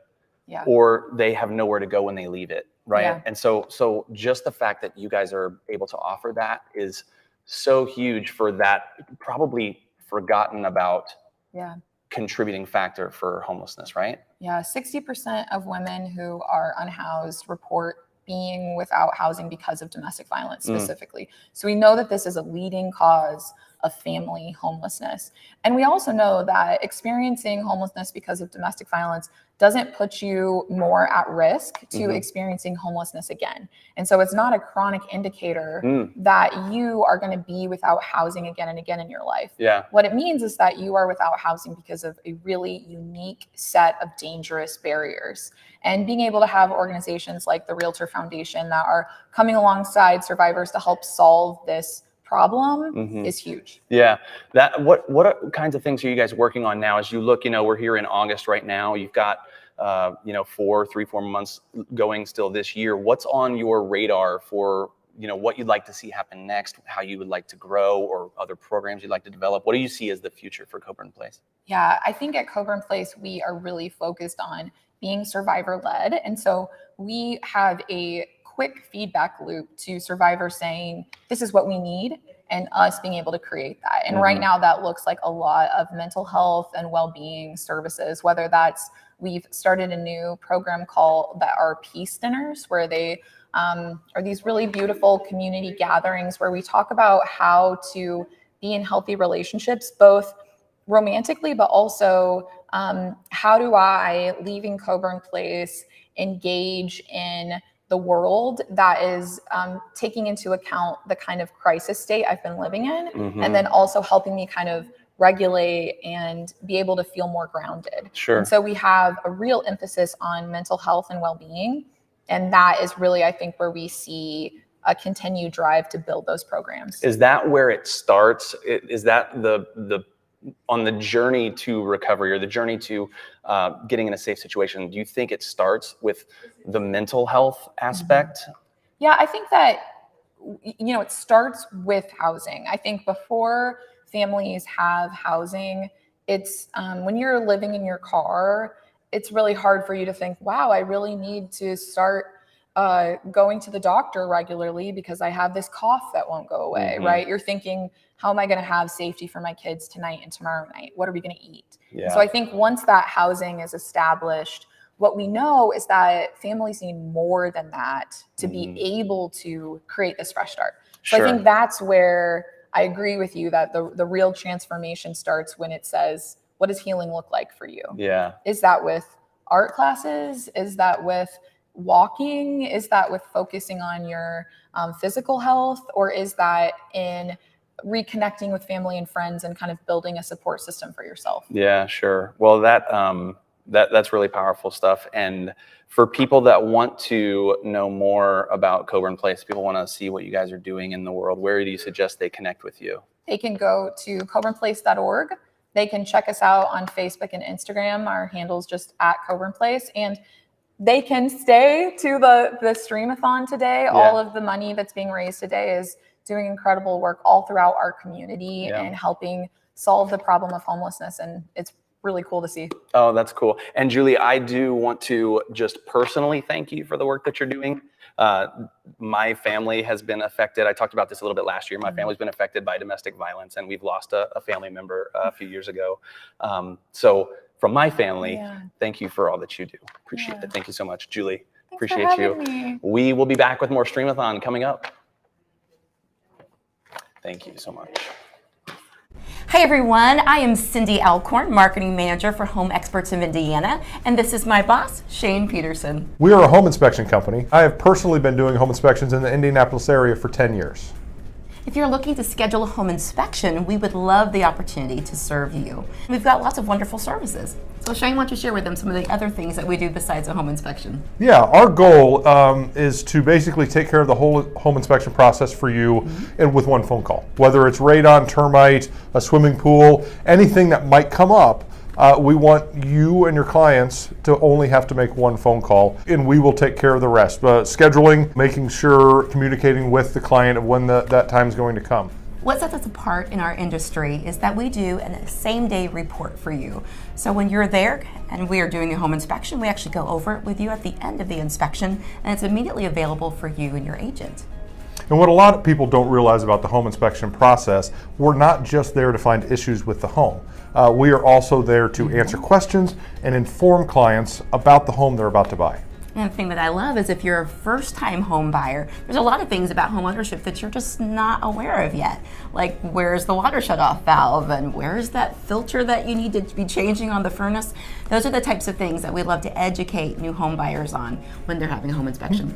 G: or they have nowhere to go when they leave it, right? And so just the fact that you guys are able to offer that is so huge for that probably forgotten about contributing factor for homelessness, right?
N: Yeah, 60% of women who are unhoused report being without housing because of domestic violence specifically. So we know that this is a leading cause of family homelessness. And we also know that experiencing homelessness because of domestic violence doesn't put you more at risk to experiencing homelessness again. And so it's not a chronic indicator that you are going to be without housing again and again in your life. What it means is that you are without housing because of a really unique set of dangerous barriers. And being able to have organizations like the REALTOR Foundation that are coming alongside survivors to help solve this problem is huge.
G: Yeah. What kinds of things are you guys working on now as you look, we're here in August right now, you've got
O: for 3-4 months going still this year. What's on your radar for what you'd like to see happen next, how you would like to grow, or other programs you'd like to develop? What do you see as the future for Coburn Place?
N: Yeah, I think at Coburn Place, we are really focused on being survivor-led. And so we have a quick feedback loop to survivors saying, this is what we need, and us being able to create that. And right now that looks like a lot of mental health and well-being services, whether that's, we've started a new program called that are Peace Dinners, where they are these really beautiful community gatherings where we talk about how to be in healthy relationships, both romantically, but also how do I, leaving Coburn Place, engage in the world that is taking into account the kind of crisis state I've been living in, and then also helping me kind of regulate and be able to feel more grounded.
O: Sure.
N: And so we have a real emphasis on mental health and well-being. And that is really, I think, where we see a continued drive to build those programs.
O: Is that where it starts? Is that the on the journey to recovery, or the journey to getting in a safe situation? Do you think it starts with the mental health aspect?
N: Yeah, I think that, it starts with housing. I think before families have housing, it's when you're living in your car, it's really hard for you to think, wow, I really need to start going to the doctor regularly because I have this cough that won't go away, right? You're thinking, how am I going to have safety for my kids tonight and tomorrow night? What are we going to eat?
O: Yeah.
N: So I think once that housing is established, what we know is that families need more than that to be able to create this fresh start. So I think that's where I agree with you that the real transformation starts when it says, what does healing look like for you?
O: Yeah.
N: Is that with art classes? Is that with walking? Is that with focusing on your physical health? Or is that in reconnecting with family and friends and kind of building a support system for yourself?
O: Yeah, sure. Well, that's really powerful stuff. And for people that want to know more about Coburn Place, people want to see what you guys are doing in the world, where do you suggest they connect with you?
N: They can go to coburnplace.org. They can check us out on Facebook and Instagram. Our handle's just at Coburn Place. And they can stay to the Stream-A-Thon today.
O: Yeah.
N: All of the money that's being raised today is doing incredible work all throughout our community and helping solve the problem of homelessness. And it's really cool to see.
O: Oh, that's cool. And Julie, I do want to just personally thank you for the work that you're doing. My family has been affected. I talked about this a little bit last year. My family's been affected by domestic violence, and we've lost a family member a few years ago. So from my family, thank you for all that you do. Appreciate it. Thank you so much, Julie.
N: Thanks
O: Appreciate
N: for
O: you.
N: having me.
O: We will be back with more Stream-A-Thon coming up. Thank you so much.
P: Hi everyone, I am Cindy Alcorn, Marketing Manager for Home Experts of Indiana, and this is my boss, Shane Peterson.
R: We are a home inspection company. I have personally been doing home inspections in the Indianapolis area for 10 years.
P: If you're looking to schedule a home inspection, we would love the opportunity to serve you. We've got lots of wonderful services. So Shane, why don't you share with them some of the other things that we do besides a home inspection?
R: Yeah, our goal is to basically take care of the whole home inspection process for you and with one phone call. Whether it's radon, termite, a swimming pool, anything that might come up, we want you and your clients to only have to make one phone call, and we will take care of the rest. Scheduling, making sure, communicating with the client of when that time is going to come.
P: What sets us apart in our industry is that we do a same-day report for you. So when you're there and we are doing a home inspection, we actually go over it with you at the end of the inspection, and it's immediately available for you and your agent.
R: And what a lot of people don't realize about the home inspection process, we're not just there to find issues with the home. We are also there to answer questions and inform clients about the home they're about to buy.
P: And the thing that I love is if you're a first-time home buyer, there's a lot of things about home ownership that you're just not aware of yet. Like, where's the water shutoff valve, and where's that filter that you need to be changing on the furnace? Those are the types of things that we love to educate new home buyers on when they're having a home inspection.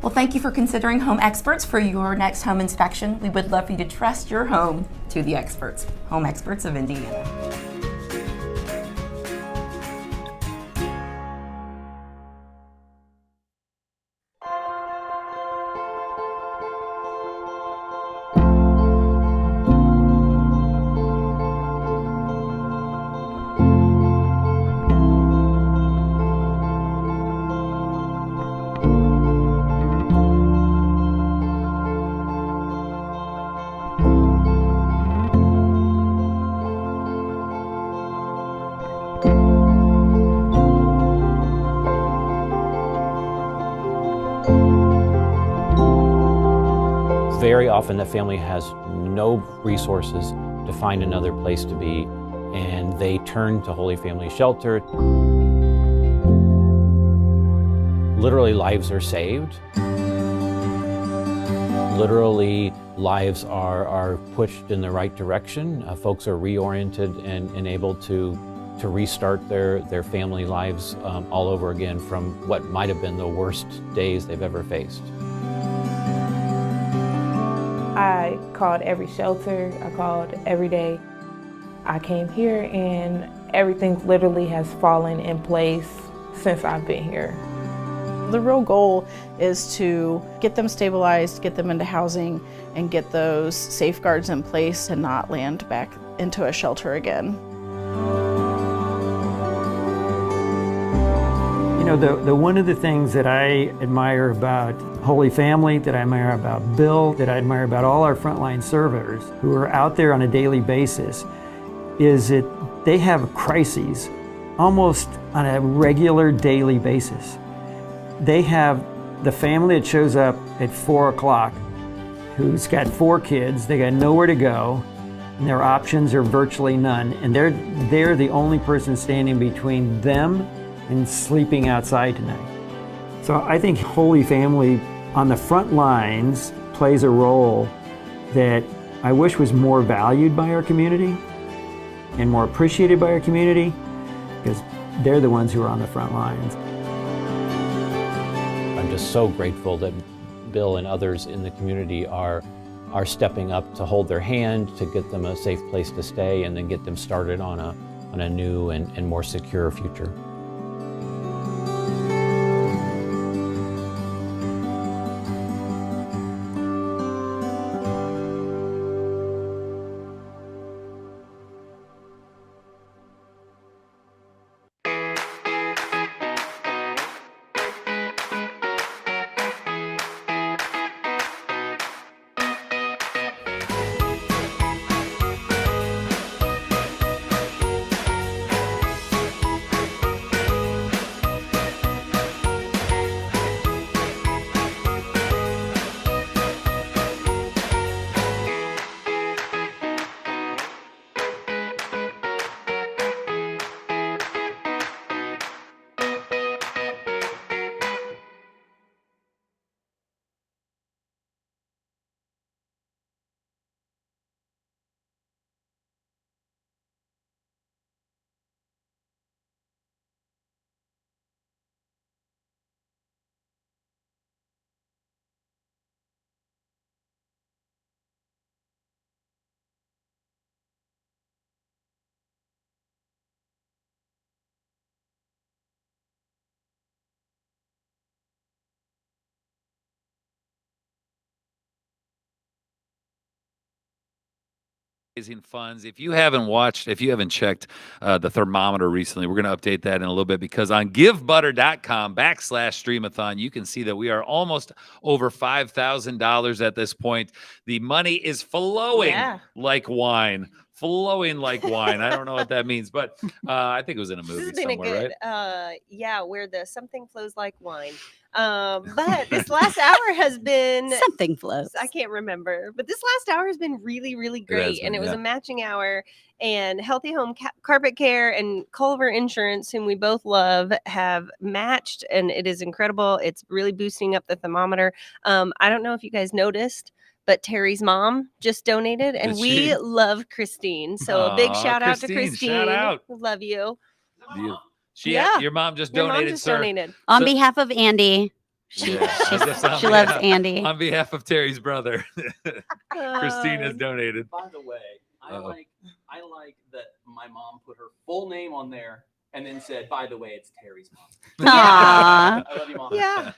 P: Well, thank you for considering Home Experts for your next home inspection. We would love for you to trust your home to the experts, Home Experts of Indiana.
A: often that family has no resources to find another place to be, and they turn to Holy Family Shelter. Literally, lives are saved. Literally, lives are pushed in the right direction. Folks are reoriented and able to restart their family lives all over again from what might have been the worst days they've ever faced.
S: I called every shelter, I called every day. I came here and everything literally has fallen in place since I've been here.
H: The real goal is to get them stabilized, get them into housing, and get those safeguards in place and not land back into a shelter again.
T: You know, the one of the things that I admire about Holy Family, that I admire about Bill, that I admire about all our frontline servers who are out there on a daily basis is that they have crises almost on a regular daily basis. They have the family that shows up at 4 o'clock who's got 4 kids, they got nowhere to go, and their options are virtually none, and they're the only person standing between them and sleeping outside tonight. So I think Holy Family on the front lines plays a role that I wish was more valued by our community and more appreciated by our community, because they're the ones who are on the front lines.
A: I'm just so grateful that Bill and others in the community are stepping up to hold their hand, to get them a safe place to stay, and then get them started on a new and more secure future.
I: Raising funds. If you haven't checked the thermometer recently, we're going to update that in a little bit, because on givebutter.com/Stream-A-Thon, you can see that we are almost over $5,000 at this point. The money is flowing like wine. Flowing like wine. I don't know what that means, but I think it was in a movie
L: This has been
I: somewhere,
L: a good, where the something flows like wine. But this last hour has been
U: something flows.
L: I can't remember, but this last hour has been really, really great, and it was a matching hour. And Healthy Home Carpet Care and Culver Insurance, whom we both love, have matched, and it is incredible. It's really boosting up the thermometer. I don't know if you guys noticed, but Terry's mom just donated, and we love Christine. So a big shout out to Christine.
I: Shout out.
L: We love you.
I: Your mom just donated, sir.
U: On behalf of Andy. She loves Andy.
I: On behalf of Terry's brother, Christine has donated.
O: By the way, I like that my mom put her full name on there and then said, by the way, it's Terry's mom.
U: Aww.
O: I love you, Mom.
L: Yeah.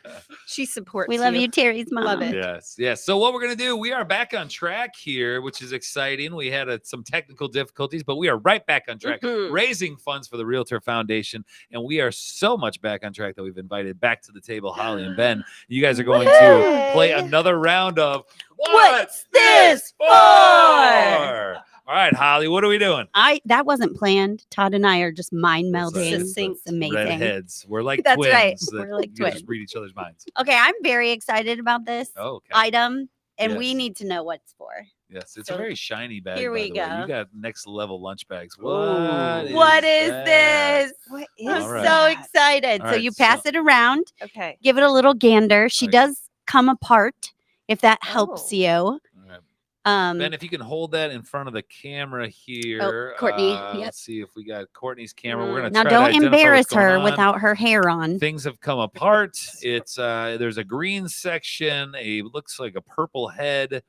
L: She supports
U: We love you, Terry's mom.
L: Love it.
I: Yes. So what we're going to do, we are back on track here, which is exciting. We had some technical difficulties, but we are right back on track, raising funds for the Realtor Foundation. And we are so much back on track that we've invited back to the table Holly and Ben. You guys are going to play another round of What's This For? All right, Holly, what are we doing?
U: That wasn't planned. Todd and I are just mind melding. It's amazing.
I: Redheads. We're like
U: That's
I: twins.
U: right.
I: We're
U: like twins.
I: Just read each other's minds.
U: Okay, I'm very excited about this item. and we
I: Yes.
U: need to know what's for.
I: Yes, it's
U: So
I: a very shiny bag.
U: here
I: by
U: we
I: the way.
U: go.
I: You got next level lunch bags.
U: What is
I: that?
U: this?
L: What
U: I'm
I: All right.
U: so excited.
I: All
U: So
I: right,
U: you pass it around.
L: Okay.
U: Give it a little gander. She does come apart if that helps
L: Oh.
U: you.
I: All right.
U: Um,
I: Ben, if you can hold that in front of the camera here.
U: Courtney,
I: Yep. Let's see if we got Courtney's camera. We're gonna
U: now
I: try
U: don't
I: to identify
U: embarrass
I: what's going
U: her
I: on.
U: without her hair on.
I: Things have come apart. It's there's a green section, looks like a purple head,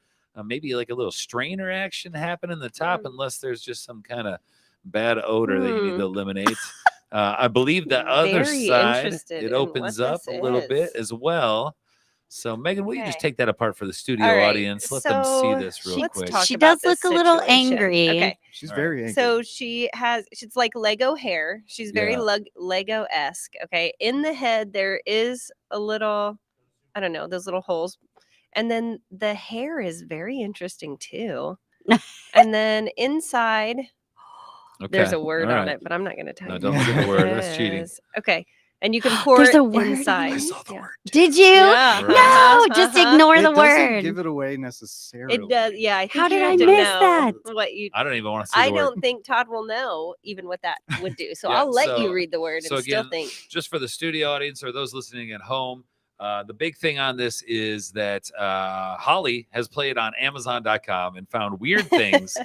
I: maybe like a little strainer action happening in the top, unless there's just some kind of bad odor that you need to eliminate. I believe the other
L: Very
I: side
L: interested
I: it
L: in
I: opens
L: what
I: up a
L: this
I: little
L: is.
I: bit as well. So Megan, will you just
L: Okay.
I: take that apart for the studio
L: All right,
I: audience? Let them see
L: so
I: this real
L: let's
I: quick.
L: talk
U: She
L: about
U: does look
L: this
U: a little
L: situation.
U: angry.
L: Okay.
D: She's
I: All
D: very angry.
L: So she's like Lego hair. She's very
I: Yeah.
L: Lego-esque. Okay. In the head, there is a little, I don't know, those little holes. And then the hair is very interesting too. And then inside, there's
I: Okay,
L: a word
I: all
L: on
I: right.
L: it, but I'm not going to tell
I: No,
L: you.
I: don't
L: what
I: say the word.
L: it
I: That's cheating.
L: is. Okay. And you can pour
U: There's
L: it
U: a word on
L: inside.
U: it?
I: I saw the word.
U: Did you?
L: Yeah.
U: No, just ignore
D: it
U: the
D: doesn't
U: word.
D: give it away necessarily.
L: It does. Yeah. I think
U: How
L: you
U: did
L: have
U: I
L: to
U: miss
L: know
U: that?
L: what you.
I: I don't even want to see
L: I
I: the word.
L: don't think Todd will know even what that would do. So
I: Yeah,
L: I'll let
I: so-
L: you read the word
I: so
L: and still
I: again,
L: think.
I: just for the studio audience or those listening at home, the big thing on this is that Holly has played on Amazon.com and found weird things,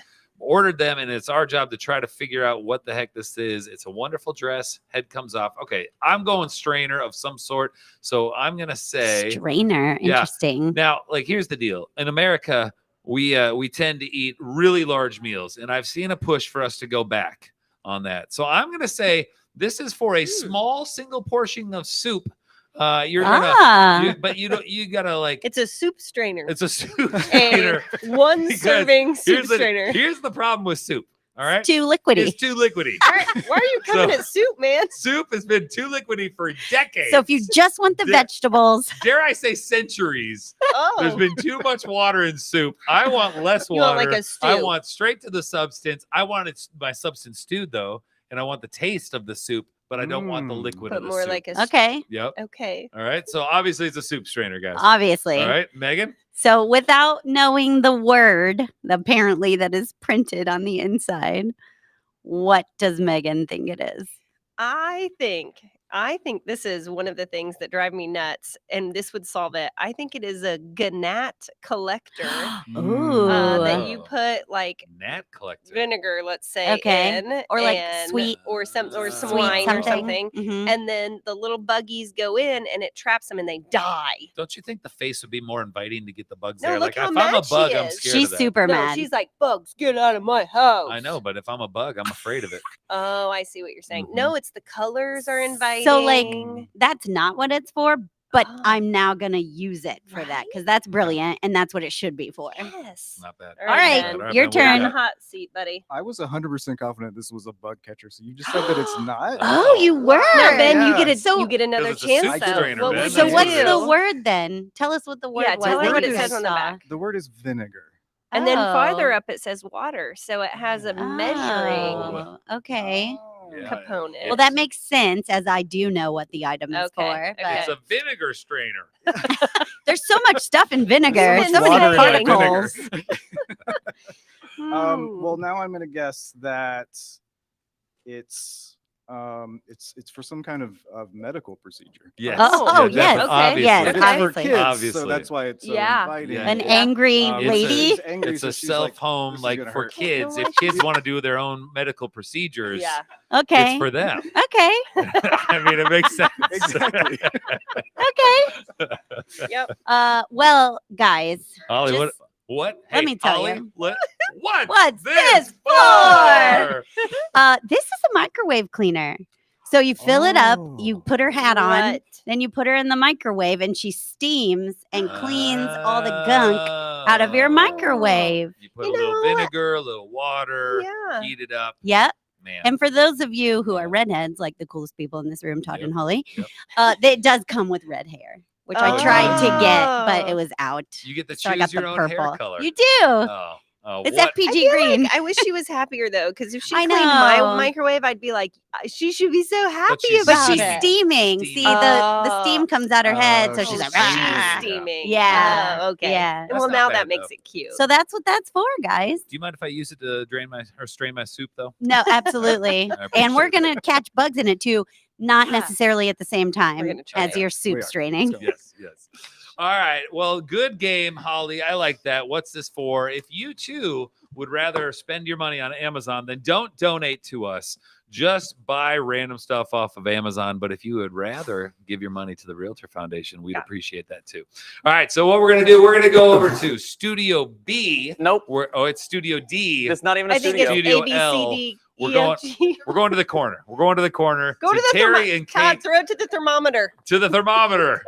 I: ordered them, and it's our job to try to figure out what the heck this is. It's a wonderful dress. Head comes off. Okay, I'm going strainer of some sort. So I'm gonna say
U: Strainer.
I: Yeah.
U: Interesting.
I: Now, like, here's the deal. In America, we tend to eat really large meals, and I've seen a push for us to go back on that. So I'm gonna say this is for a small single portion of soup. You're gonna, but you don't. You gotta like.
L: It's a soup strainer.
I: It's a soup strainer.
L: One
I: Because
L: serving soup
I: here's
L: strainer.
I: Here's the problem with soup. All right,
U: Too liquidy.
I: It's too liquidy.
L: Why are you coming
I: So-
L: at soup, man?
I: Soup has been too liquidy for decades.
U: So if you just want the vegetables,
I: dare I say centuries, there's
L: Oh.
I: been too much water in soup. I want less
L: You
I: water.
L: want like a stew.
I: I want straight to the substance. I want my substance stewed though, and I want the taste of the soup, but I don't want the liquid
L: Put
I: of the
L: more
I: soup.
L: like a.
U: okay,
I: Yep.
L: Okay.
I: All right. So obviously it's a soup strainer, guys.
U: obviously.
I: All right, Megan.
U: So without knowing the word, apparently that is printed on the inside, what does Megan think it is?
L: I think this is one of the things that drive me nuts, and this would solve it. I think it is a gnat collector
U: Ooh.
L: that you put like
I: Gnat collector.
L: vinegar, let's say,
U: Okay.
L: in,
U: Or, like,
L: and-
U: sweet-
L: or some
U: sweet
L: wine or
U: something.
L: something,
U: Mhm.
L: and then the little buggies go in, and it traps them, and they die.
I: Don't you think the face would be more inviting to get the bugs
L: No,
I: there?
L: look
I: Like
L: how
I: if I'm a
L: mad she
I: bug, I'm
L: is.
I: scared
U: She's
I: of that.
U: super
L: No,
U: mad.
L: she's like, bugs, get out of my house.
I: I know, but if I'm a bug, I'm afraid of it.
L: Oh, I see what you're saying.
I: Mhm.
L: No, it's the colors are inviting.
U: So like that's not what it's for, but
L: Oh.
U: I'm now gonna use it for that because that's brilliant and that's what it should be for.
L: Yes.
I: Not bad.
L: All
U: right,
L: Ben,
I: All right,
U: your
I: Ben, what do you
L: You're on
U: turn.
L: the hot seat, buddy.
D: I was 100% confident this was a bug catcher, so you just said that it's not.
U: Oh, you were.
L: Now, Ben, you
D: Yeah.
L: you get another
I: it's a
L: chance.
I: soup
L: though.
I: strainer,
L: What
I: Ben.
L: would
U: So
L: you
U: what's
L: do?
U: the word then? Tell us what the word
L: Yeah,
U: was.
L: tell her
U: that
L: what
U: you
L: it says
U: guys
L: on the
U: saw.
L: back.
D: The word is vinegar.
L: And then farther
U: Oh.
L: up it says water, so it has a measuring
U: Oh, okay.
I: Yeah,
L: component.
U: Well, that makes sense as I do know what the item is for.
L: Okay,
U: But
I: It's a vinegar strainer.
U: there's so much stuff in vinegar.
L: Much
U: So many
L: water in that
U: particles.
D: Well, now I'm gonna guess that it's for some kind of medical procedure.
I: Yes.
U: Oh,
I: Yeah,
U: yes.
I: definitely.
U: Okay. Yes,
D: But it's for
U: obviously.
D: kids,
I: Obviously.
D: so that's why it's so
L: Yeah.
D: inviting.
I: Yeah.
U: An angry
D: It's
U: lady.
D: she's angry,
I: It's
D: so
I: a
D: she's like,
I: self-home,
D: "This is
I: like
D: gonna
I: for
D: hurt."
I: kids. If kids want to do their own medical procedures,
L: Yeah.
U: Okay.
I: it's for them.
U: Okay.
I: I mean, it makes sense.
D: Exactly.
U: Okay.
L: Yep.
U: Well, guys.
I: Holly,
U: just-
I: what?
U: Let
I: Hey,
U: me tell
I: Holly,
U: you.
I: What's
U: this
I: for?
U: This is a microwave cleaner. So you fill it up, you
D: Oh.
U: put her hat on,
L: What?
U: then you put her in the microwave and she steams and cleans all the gunk out of your microwave.
I: You put
L: You
I: a little
L: know what?
I: vinegar, a little water,
L: Yeah.
I: heat it up.
U: Yep.
I: Man.
U: And for those of you who are redheads, like the coolest people in this room, Todd
I: Yep.
U: and Holly,
I: Yep.
U: it does come with red hair, which I tried to get, but
L: Oh.
U: it was out.
I: You get to
U: So I
I: choose
U: got
I: your
U: the
I: own
U: purple.
I: hair color.
U: You do.
I: Oh.
U: It's
I: what?
U: FPG
L: I feel
U: green.
L: like I wish she was happier though, because if she
U: I
L: cleaned my
U: know.
L: microwave, I'd be like, she should be so happy
I: she's
L: about
U: But she's
L: it.
U: steaming. See, the steam comes out her head, so she's like, "Ah."
L: steaming.
U: Yeah.
L: Oh, okay.
U: Yeah.
L: Well,
I: not
L: now
I: bad,
L: that makes
I: though.
L: it cute.
U: So that's what that's for, guys.
I: Do you mind if I use it to strain my soup though?
U: No, absolutely.
I: I
U: And we're
I: appreciate
U: gonna catch bugs in it too, not
L: Yeah.
U: necessarily at the same time
L: gonna try
U: as
L: it.
U: your soup
I: We are.
U: straining.
I: Yes, yes. All right. Well, good game, Holly. I like that. What's this for? If you too would rather spend your money on Amazon, then don't donate to us. Just buy random stuff off of Amazon. But if you would rather give your money to the Realtor Foundation, we'd appreciate that too. All right. So what we're going to do, we're going to go over to Studio B.
O: Nope.
I: It's Studio D.
O: It's not even a
L: I think
O: studio.
L: it's
I: Studio
L: A, B,
I: L.
L: C, D,
I: We're
L: E,
I: going.
L: F, G.
I: We're going to the corner. We're going to the corner.
L: Go to the
I: Terry and
L: Todd,
I: Kate
L: throw it to the thermometer.
I: to the thermometer.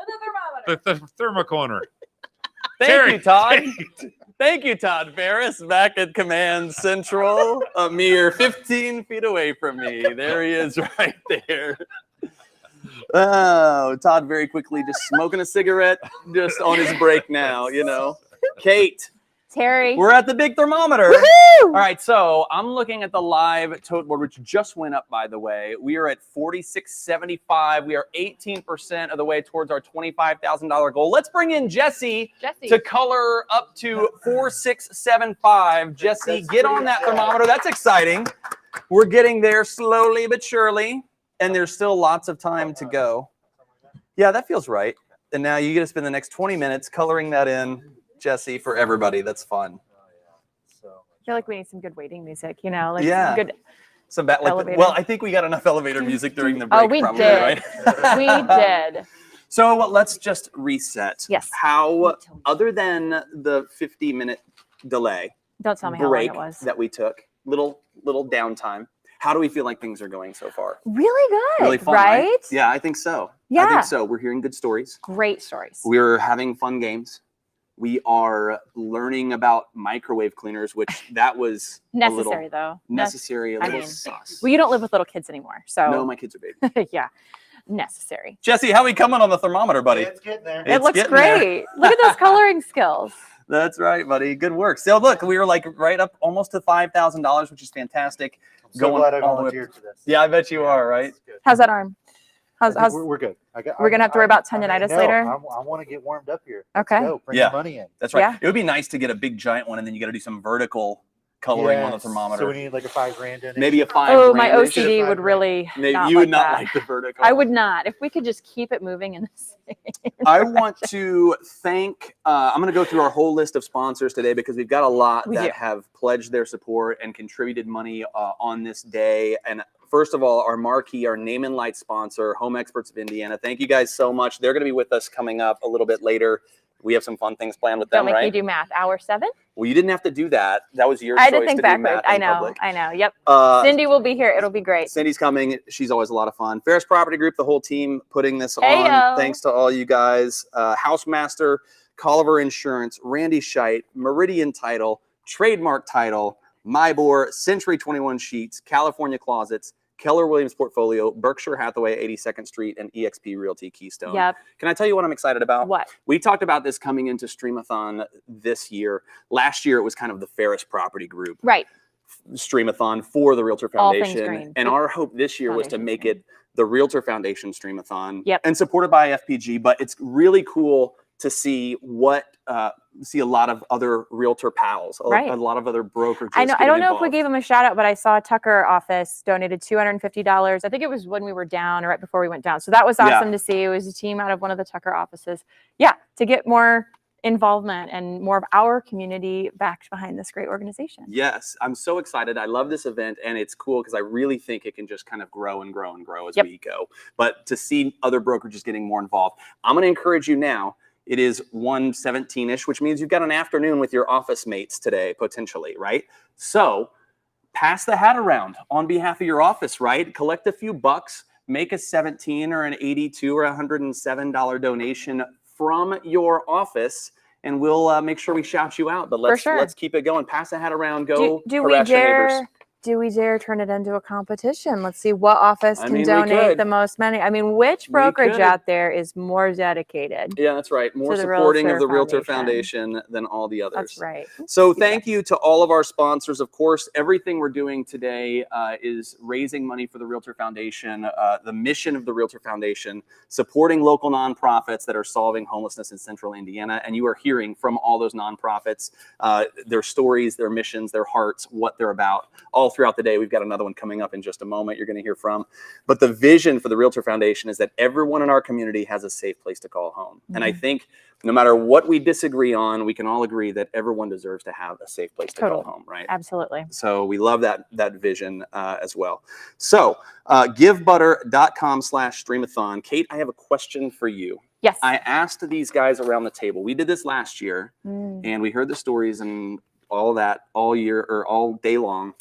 I: The thermocorner.
O: Thank
I: Terry,
O: you, Todd. Thank you, Todd Ferris, back at Command Central, a mere 15 feet away from me. There he is right there. Oh, Todd very quickly just smoking a cigarette, just on his break now, you know. Kate.
B: Terry.
O: We're at the big thermometer.
B: Woohoo!
O: All right, so I'm looking at the live tote board, which just went up, by the way. We are at 46.75. We are 18% of the way towards our $25,000 goal. Let's bring in Jesse to color up to 4675. Jesse, get on that thermometer. That's exciting. We're getting there slowly but surely, and there's still lots of time to go. Yeah, that feels right. And now you get to spend the next 20 minutes coloring that in, Jesse, for everybody. That's fun.
B: I feel like we need some good waiting music, you know, like
O: Yeah.
B: some good.
O: Some bad, like,
B: Elevator.
O: well, I think we got enough elevator music during the break.
B: Oh, we
O: probably,
B: did.
O: right?
B: We did.
O: So let's just reset.
B: Yes.
O: How, other than the 50-minute delay,
B: Don't tell me how long
O: break
B: it was.
O: that we took, little downtime, how do we feel like things are going so far?
B: Really good,
O: Really fun,
B: right?
O: Yeah, I think so. I
B: Yeah.
O: think so. We're hearing good stories.
B: Great stories.
O: We're having fun games. We are learning about microwave cleaners, which that was
B: Necessary,
O: a little
B: though.
O: necessary, a
B: I
O: little
B: mean,
O: sauce.
B: well, you don't live with little kids anymore, so.
O: No, my kids are big.
B: Yeah, necessary.
O: Jesse, how we coming on the thermometer, buddy?
B: It's getting there. It
O: It's
B: looks
O: getting there.
B: great. Look at those coloring skills.
O: That's right, buddy. Good work. So look, we were like right up almost to $5,000, which is fantastic.
Q: so glad I
O: all the way-
Q: volunteered for this.
O: Yeah, I bet you are, right?
B: How's that arm?
Q: I think
B: How's
Q: we're good.
B: we're gonna have to worry about tendonitis later?
Q: I want to get warmed up here.
B: Okay.
Q: Let's go. Bring
O: Yeah,
Q: the money in.
O: that's right.
B: Yeah.
O: It would be nice to get a big giant one, and then you got to do some vertical coloring on the
Q: Yes.
O: thermometer.
Q: So we need like a $5,000 in it.
O: Maybe a $5,000.
B: Oh, my OCD would really.
O: Maybe
B: not
O: you would
B: like
O: not
B: that.
O: like the vertical.
B: I would not. If we could just keep it moving in the same.
O: I want to thank, I'm going to go through our whole list of sponsors today because we've got a lot
B: We
O: that
B: do.
O: have pledged their support and contributed money on this day. And first of all, our marquee, our name and light sponsor, Home Experts of Indiana. Thank you guys so much. They're going to be with us coming up a little bit later. We have some fun things planned with
B: Don't
O: them,
B: make
O: right?
B: me do math. Hour 7?
O: Well, you didn't have to do that. That was your
B: I had
O: choice
B: to think
O: do
B: backwards.
O: math
B: I
O: in
B: know.
O: public.
B: I know. Yep.
O: Cindy
B: Cindy will be here. It'll be great.
O: Cindy's coming. She's always a lot of fun. Ferris Property Group, the whole team putting this on.
B: Heyo.
O: Thanks to all you guys. Housemaster, Colliver Insurance, Randy Scheit, Meridian Title, Trademark Title, Mybor, Century 21 Sheets, California Closets, Keller Williams Portfolio, Berkshire Hathaway 82nd Street, and EXP Realty Keystone.
B: Yep.
O: Can I tell you what I'm excited about?
B: What?
O: We talked about this coming into Stream-A-Thon this year. Last year, it was kind of the Ferris Property Group
B: Right.
O: Stream-A-Thon for the Realtor
B: All things
O: Foundation.
B: green.
O: And our hope this year was to make it the Realtor Foundation Stream-A-Thon.
B: Yep.
O: And supported by FPG. But it's really cool to see see a lot of other realtor pals,
B: Right.
O: a lot of other brokerages.
B: I know. I
O: getting
B: don't know if we
O: involved.
B: gave him a shout out, but I saw Tucker office donated $250. I think it was when we were down or right before we went down. So that was
O: Yeah.
B: awesome to see. It was a team out of one of the Tucker offices. Yeah, to get more involvement and more of our community backed behind this great organization.
O: Yes, I'm so excited. I love this event, and it's cool because I really think it can just kind of grow and grow and grow as
B: Yep.
O: we go. But to see other brokerages getting more involved, I'm going to encourage you now. It is 1:17-ish, which means you've got an afternoon with your office mates today, potentially, right? So pass the hat around on behalf of your office, right? Collect a few bucks, make a $17 or an $82 or $107 donation from your office, and we'll make sure we shout you out. But let's
B: sure.
O: let's keep it going. Pass the hat around. Go
B: Do we
O: harass your neighbors.
B: dare do we dare turn it into a competition? Let's see what office
O: I
B: can
O: mean, we
B: donate
O: could.
B: the most money. I mean, which
O: We
B: brokerage
O: could.
B: out there is more dedicated?
O: Yeah, that's right. More
B: the
O: supporting of
B: Realtor
O: the Realtor
B: Foundation.
O: Foundation than all the others.
B: That's right.
O: So thank you to all of our sponsors. Of course, everything we're doing today is raising money for the Realtor Foundation, the mission of the Realtor Foundation, supporting local nonprofits that are solving homelessness in Central Indiana. And you are hearing from all those nonprofits, their stories, their missions, their hearts, what they're about all throughout the day. We've got another one coming up in just a moment you're going to hear from. But the vision for the Realtor Foundation is that everyone in our community has a safe place to call home. And I think no matter what we disagree on, we can all agree that everyone deserves to have a safe place to call home, right?
B: Absolutely.
O: So we love that vision as well. So givebutter.com/Stream-A-Thon. Kate, I have a question for you.
B: Yes.
O: I asked these guys around the table. We did this last year, and we heard the stories and all that all year or all day long.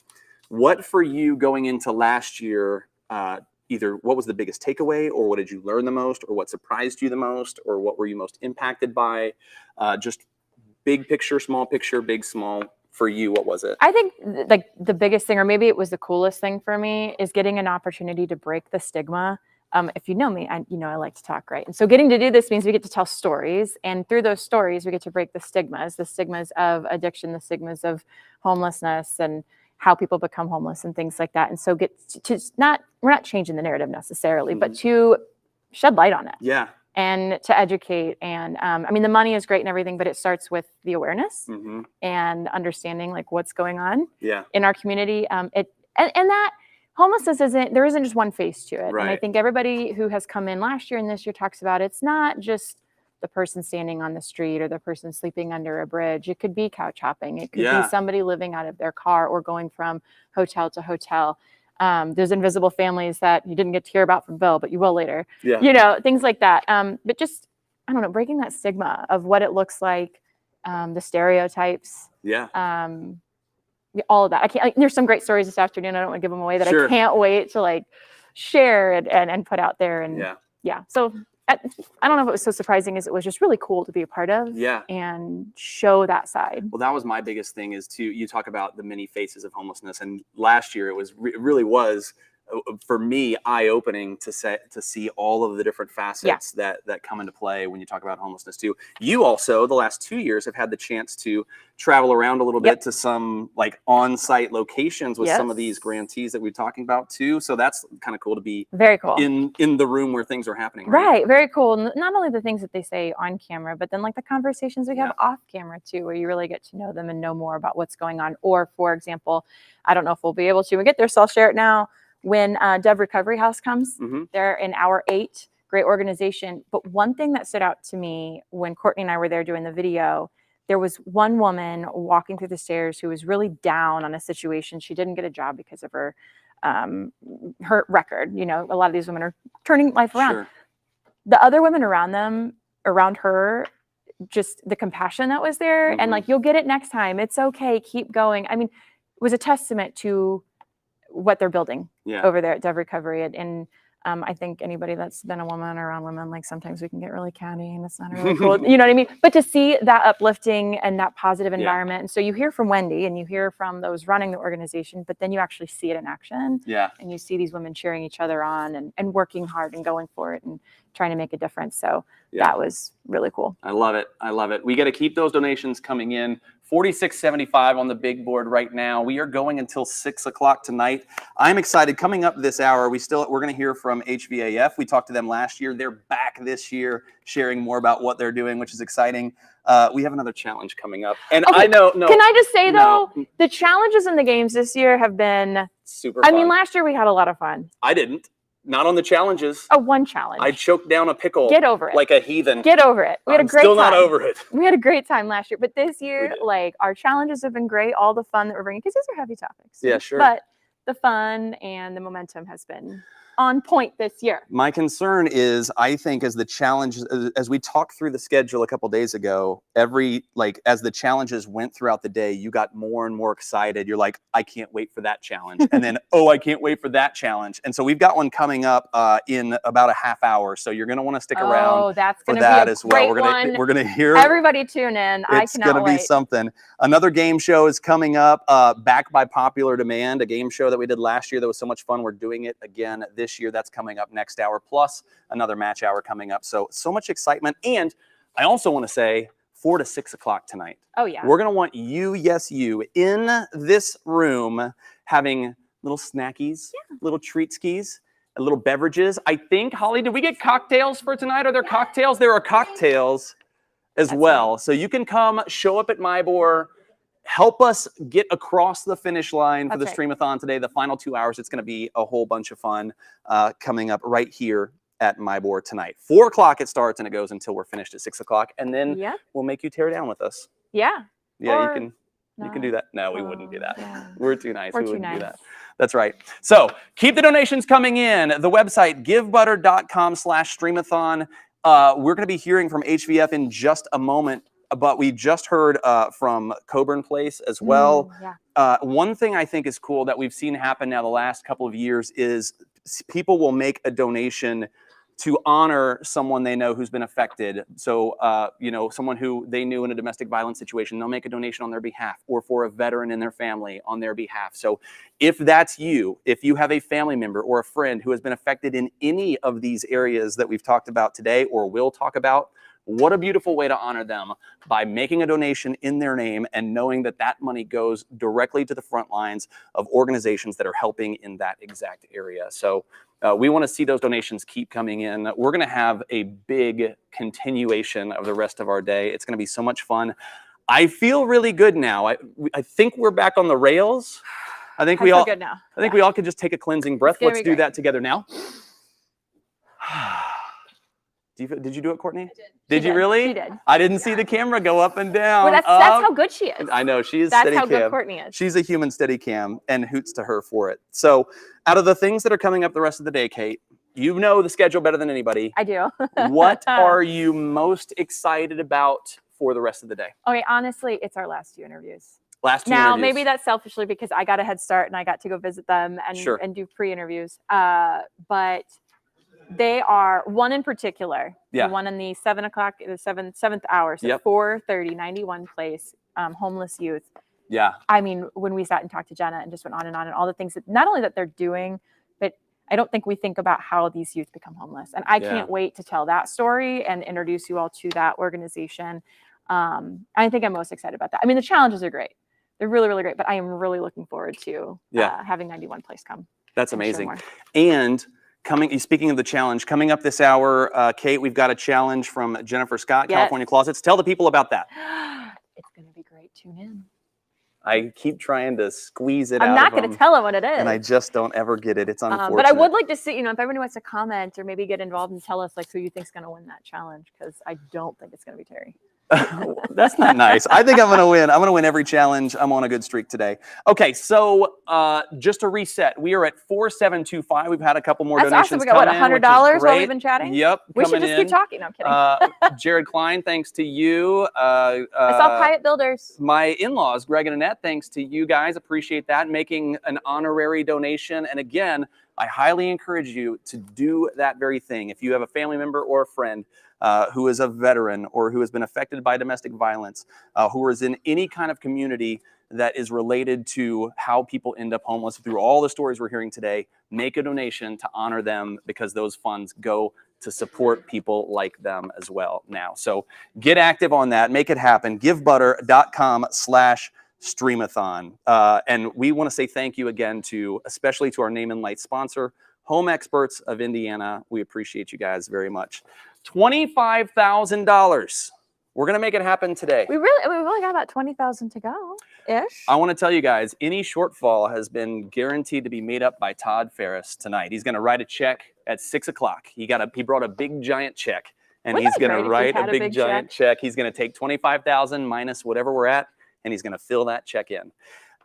O: What for you going into last year, either what was the biggest takeaway, or what did you learn the most, or what surprised you the most, or what were you most impacted by? Just big picture, small picture, big, small. For you, what was it?
B: I think like the biggest thing, or maybe it was the coolest thing for me, is getting an opportunity to break the stigma. If you know me, I like to talk, right? And so getting to do this means we get to tell stories, and through those stories, we get to break the stigmas of addiction, the stigmas of homelessness, and how people become homeless and things like that. And so we're not changing the narrative necessarily, but to shed light on it.
O: Yeah.
B: And to educate. And I mean, the money is great and everything, but it starts with the awareness and understanding like what's going on in our community. And that homelessness there isn't just one face to it.
O: Right.
B: And I think everybody who has come in last year and this year talks about it's not just the person standing on the street or the person sleeping under a bridge. It could be couch hopping. It could be somebody living out of their car or going from hotel to hotel. There's invisible families that you didn't get to hear about from Bill, but you will later.
O: Yeah.
B: Things like that. But just, I don't know, breaking that stigma of what it looks like, the stereotypes.
O: Yeah.
B: All of that. There's some great stories this afternoon. I don't want to give them away that I can't wait to like share and put out there. And so I don't know if it was so surprising as it was just really cool to be a part of and show that side.
O: Well, that was my biggest thing is you talk about the many faces of homelessness. And last year it really was for me eye-opening to see all of the different facets that come into play when you talk about homelessness too. You also the last 2 years have had the chance to travel around a little bit to some like on-site locations with some of these grantees that we're talking about too. So that's kind of cool to be
B: very cool
O: in the room where things are happening.
B: Right. Very cool. Not only the things that they say on camera, but then like the conversations we have off camera too, where you really get to know them and know more about what's going on. Or for example, I don't know if we'll be able to, we get there, so I'll share it now. When Dove Recovery House comes, they're in hour 8, great organization. But one thing that stood out to me when Courtney and I were there doing the video, there was one woman walking through the stairs who was really down on a situation. She didn't get a job because of her record. A lot of these women are turning life around.
O: Sure.
B: The other women around her, just the compassion that was there, and like, you'll get it next time. It's okay. Keep going. I mean, it was a testament to what they're building over there at Dove Recovery. And I think anybody that's been a woman or around women, like sometimes we can get really catty and it's not really cool. You know what I mean? But to see that uplifting and that positive environment. And so you hear from Wendy and you hear from those running the organization, but then you actually see it in action.
O: Yeah.
B: And you see these women cheering each other on and working hard and going for it and trying to make a difference. So that was really cool.
O: I love it. I love it. We got to keep those donations coming in. $46.75 on the big board right now. We are going until 6 o'clock tonight. I'm excited. Coming up this hour, we're going to hear from HVAF. We talked to them last year. They're back this year, sharing more about what they're doing, which is exciting. We have another challenge coming up, and
B: Okay,
O: I know. No,
B: can I just say though, the challenges in the games this year have been
O: super.
B: I mean, last year we had a lot of fun.
O: I didn't. Not on the challenges.
B: Oh, one challenge.
O: I choked down a pickle.
B: Get over it.
O: Like a heathen.
B: Get over it. We had a great
O: still
B: time.
O: not over it.
B: We had a great time last year, but this year, like our challenges have been great. All the fun that we're bringing, because these are heavy topics.
O: Yeah, sure.
B: But the fun and the momentum has been on point this year.
O: My concern is, I think, as the challenge, as we talked through the schedule a couple days ago, as the challenges went throughout the day, you got more and more excited. You're like, I can't wait for that challenge. And then, oh, I can't wait for that challenge. And so we've got one coming up in about a half hour. So you're going to want to stick around
B: that's
O: for
B: gonna
O: that
B: be a
O: as well.
B: great
O: We're going to hear.
B: Everybody tune in. I
O: It's
B: cannot
O: going to be
B: wait.
O: something. Another game show is coming up, back by popular demand, a game show that we did last year that was so much fun. We're doing it again this year. That's coming up next hour, plus another match hour coming up. So much excitement. And I also want to say 4 to 6 o'clock tonight.
B: Oh, yeah.
O: We're going to want you, yes, you, in this room having little snackies, little treat skis, little beverages. I think, Holly, did we get cocktails for tonight? Are there cocktails? There are cocktails as well. So you can come, show up at MyBor, help us get across the finish line for the Stream-A-Thon today. The final 2 hours, it's going to be a whole bunch of fun coming up right here at MyBor tonight. 4 o'clock it starts, and it goes until we're finished at 6 o'clock. And then we'll make you tear down with us.
B: Yeah.
O: Yeah, you can do that. No, we wouldn't do that. We're too nice.
B: We're
O: we
B: too
O: wouldn't do
B: nice.
O: that. That's right. So keep the donations coming in. The website, givebutter.com/streamathon. We're going to be hearing from HVF in just a moment, but we just heard from Coburn Place as well. One thing I think is cool that we've seen happen now the last couple of years is people will make a donation to honor someone they know who's been affected. So, someone who they knew in a domestic violence situation, they'll make a donation on their behalf, or for a veteran in their family on their behalf. So if that's you, if you have a family member or a friend who has been affected in any of these areas that we've talked about today or will talk about, what a beautiful way to honor them by making a donation in their name and knowing that that money goes directly to the front lines of organizations that are helping in that exact area. So we want to see those donations keep coming in. We're going to have a big continuation of the rest of our day. It's going to be so much fun. I feel really good now. I think we're back on the rails. I think we all
B: good now.
O: I think we all could just take a cleansing breath. Let's do that together now. Did you do it, Courtney? Did you really?
B: She did.
O: I didn't see the camera go up and down.
B: Well, that's how good she is.
O: I know, she is
B: That's
O: steady
B: how
O: cam.
B: good Courtney is.
O: She's a human steady cam, and hoots to her for it. So out of the things that are coming up the rest of the day, Kate, you know the schedule better than anybody.
B: I do.
O: What are you most excited about for the rest of the day?
B: Okay, honestly, it's our last 2 interviews.
O: Last 2
B: Now,
O: interviews.
B: maybe that's selfishly because I got a head start and I got to go visit them and do pre-interviews. But they are one in particular, the one in the 7 o'clock, the seventh hour, so 4:30, 91 Place, homeless youth.
O: Yeah.
B: I mean, when we sat and talked to Jenna and just went on and all the things that not only that they're doing, but I don't think we think about how these youth become homeless. And I can't wait to tell that story and introduce you all to that organization. I think I'm most excited about that. I mean, the challenges are great. They're really, really great, but I am really looking forward to having 91 Place come.
O: That's amazing. And speaking of the challenge, coming up this hour, Kate, we've got a challenge from Jennifer Scott, California Closets. Tell the people about that.
B: It's going to be great. Tune in.
O: I keep trying to squeeze it out.
B: I'm not going to tell them what it is.
O: And I just don't ever get it. It's unfortunate.
B: But I would like to see, if everybody wants to comment or maybe get involved and tell us who you think's going to win that challenge, because I don't think it's going to be Terry.
O: That's not nice. I think I'm going to win. I'm going to win every challenge. I'm on a good streak today. Okay, so just to reset, we are at 4725. We've had a couple more donations.
B: Awesome. We got what, $100 while we've been chatting?
O: Yep.
B: We should just keep talking. No, I'm kidding.
O: Jared Klein, thanks to you.
B: I saw Hyatt Builders.
O: My in-laws, Greg and Annette, thanks to you guys. Appreciate that. Making an honorary donation. And again, I highly encourage you to do that very thing. If you have a family member or a friend who is a veteran or who has been affected by domestic violence, who is in any kind of community that is related to how people end up homeless, through all the stories we're hearing today, make a donation to honor them, because those funds go to support people like them as well now. So get active on that. Make it happen. givebutter.com/Stream-A-Thon. And we want to say thank you again especially to our Name and Light sponsor, Home Experts of Indiana. We appreciate you guys very much. $25,000. We're going to make it happen today.
B: We've only got about 20,000 to go ish.
O: I want to tell you guys, any shortfall has been guaranteed to be made up by Todd Ferris tonight. He's going to write a check at 6 o'clock. He brought a big giant check, and he's going to write a big giant check. He's going to take 25,000 minus whatever we're at, and he's going to fill that check in.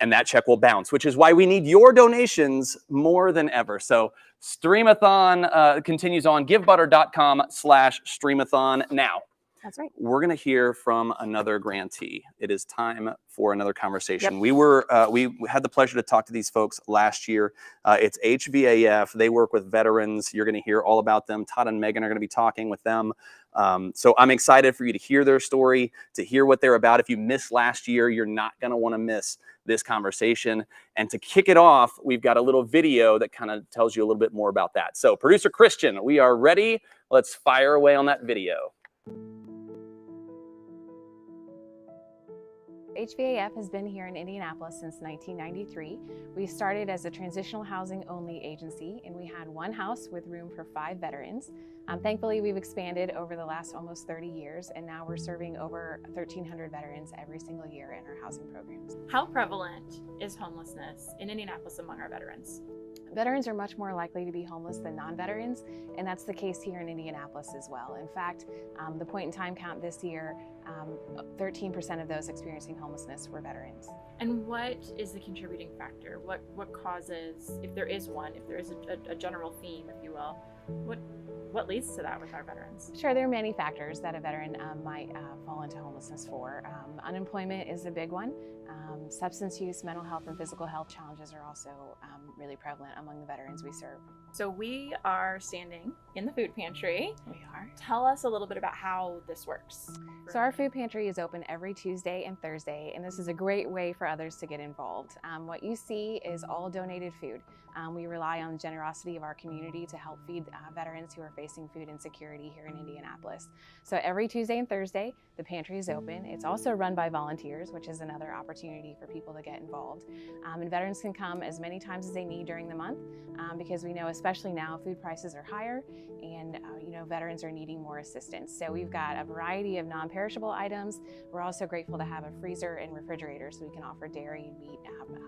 O: and that check will bounce, which is why we need your donations more than ever. So Stream-A-Thon continues on, givebutter.com/Stream-A-Thon. Now,
B: that's right.
O: We're going to hear from another grantee. It is time for another conversation.
B: Yep.
O: We had the pleasure to talk to these folks last year. It's HVAF. They work with veterans. You're going to hear all about them. Todd and Megan are going to be talking with them. So I'm excited for you to hear their story, to hear what they're about. If you missed last year, you're not going to want to miss this conversation. And to kick it off, we've got a little video that kind of tells you a little bit more about that. So producer Christian, we are ready. Let's fire away on that video.
E: HVAF has been here in Indianapolis since 1993. We started as a transitional housing only agency, and we had one house with room for 5 veterans. Thankfully, we've expanded over the last almost 30 years, and now we're serving over 1,300 veterans every single year in our housing programs.
F: How prevalent is homelessness in Indianapolis among our veterans?
E: Veterans are much more likely to be homeless than non-veterans, and that's the case here in Indianapolis as well. In fact, the point in time count this year, 13% of those experiencing homelessness were veterans.
F: And what is the contributing factor? What causes, if there is one, if there is a general theme, if you will, what leads to that with our veterans?
E: Sure, there are many factors that a veteran might fall into homelessness for. Unemployment is a big one. Substance use, mental health, and physical health challenges are also really prevalent among the veterans we serve.
F: So we are standing in the food pantry.
E: We are.
F: Tell us a little bit about how this works.
E: So our food pantry is open every Tuesday and Thursday, and this is a great way for others to get involved. What you see is all donated food. We rely on the generosity of our community to help feed veterans who are facing food insecurity here in Indianapolis. So every Tuesday and Thursday, the pantry is open. It's also run by volunteers, which is another opportunity for people to get involved. And veterans can come as many times as they need during the month because we know, especially now, food prices are higher and veterans are needing more assistance. So we've got a variety of non-perishable items. We're also grateful to have a freezer and refrigerator so we can offer dairy and meat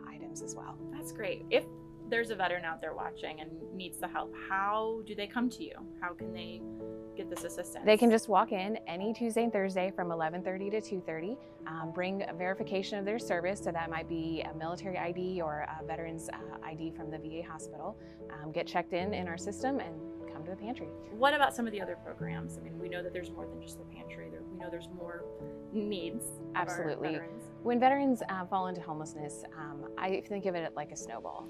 E: items as well.
F: That's great. If there's a veteran out there watching and needs the help, how do they come to you? How can they get this assistance?
E: They can just walk in any Tuesday and Thursday from 11:30 to 2:30, bring a verification of their service, so that might be a military ID or a veteran's ID from the VA hospital, get checked in our system, and come to the pantry.
F: What about some of the other programs? I mean, we know that there's more than just the pantry. We know there's more needs.
E: Absolutely. When veterans fall into homelessness, I think of it like a snowball.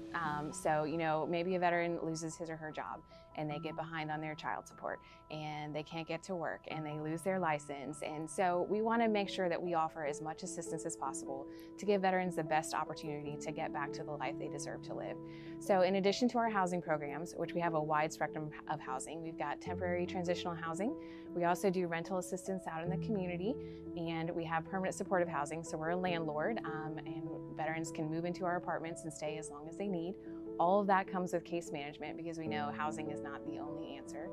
E: So, maybe a veteran loses his or her job and they get behind on their child support and they can't get to work and they lose their license. And so we want to make sure that we offer as much assistance as possible to give veterans the best opportunity to get back to the life they deserve to live. So in addition to our housing programs, which we have a wide spectrum of housing, we've got temporary transitional housing. We also do rental assistance out in the community, and we have permanent supportive housing. So we're a landlord, and veterans can move into our apartments and stay as long as they need. All of that comes with case management because we know housing is not the only answer.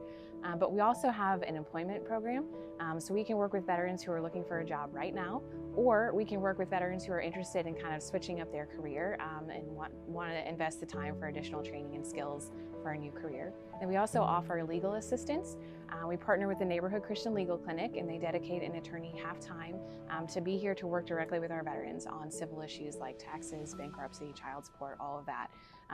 E: But we also have an employment program, so we can work with veterans who are looking for a job right now, or we can work with veterans who are interested in kind of switching up their career and want to invest the time for additional training and skills for a new career. And we also offer legal assistance. We partner with the Neighborhood Christian Legal Clinic, and they dedicate an attorney half-time to be here to work directly with our veterans on civil issues like taxes, bankruptcy, child support, all of that.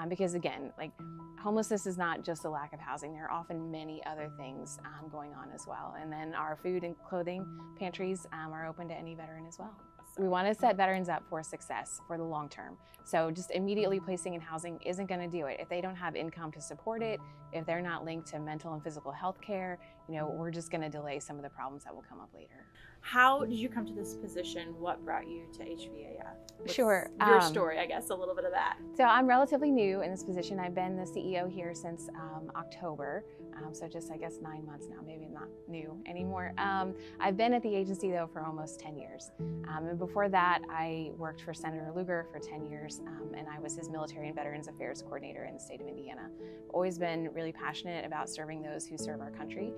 E: Because again, like homelessness is not just a lack of housing. There are often many other things going on as well. And then our food and clothing pantries are open to any veteran as well. We want to set veterans up for success for the long term. So just immediately placing in housing isn't going to do it. If they don't have income to support it, if they're not linked to mental and physical health care, we're just going to delay some of the problems that will come up later.
F: How did you come to this position? What brought you to HVAF?
E: Sure.
F: Your story, I guess, a little bit of that.
E: So I'm relatively new in this position. I've been the CEO here since October. So just, I guess, 9 months now, maybe not new anymore. I've been at the agency, though, for almost 10 years. And before that, I worked for Senator Lugar for 10 years, and I was his Military and Veterans Affairs Coordinator in the state of Indiana. I've always been really passionate about serving those who serve our country.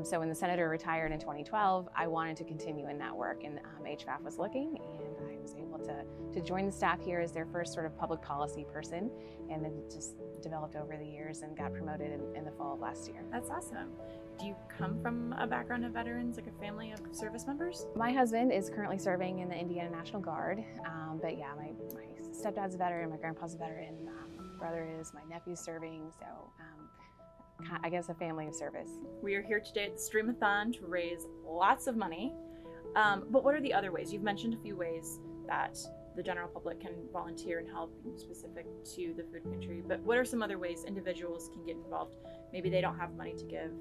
E: So when the Senator retired in 2012, I wanted to continue in that work, and HVAF was looking, and I was able to join the staff here as their first sort of public policy person, and then just developed over the years and got promoted in the fall of last year.
F: That's awesome. Do you come from a background of veterans, like a family of service members?
E: My husband is currently serving in the Indiana National Guard, but yeah, my stepdad's a veteran, my grandpa's a veteran, my brother is, my nephew's serving, so I guess a family of service.
F: We are here today at the Stream-A-Thon to raise lots of money. But what are the other ways? You've mentioned a few ways that the general public can volunteer and help specific to the food pantry, but what are some other ways individuals can get involved? Maybe they don't have money to give,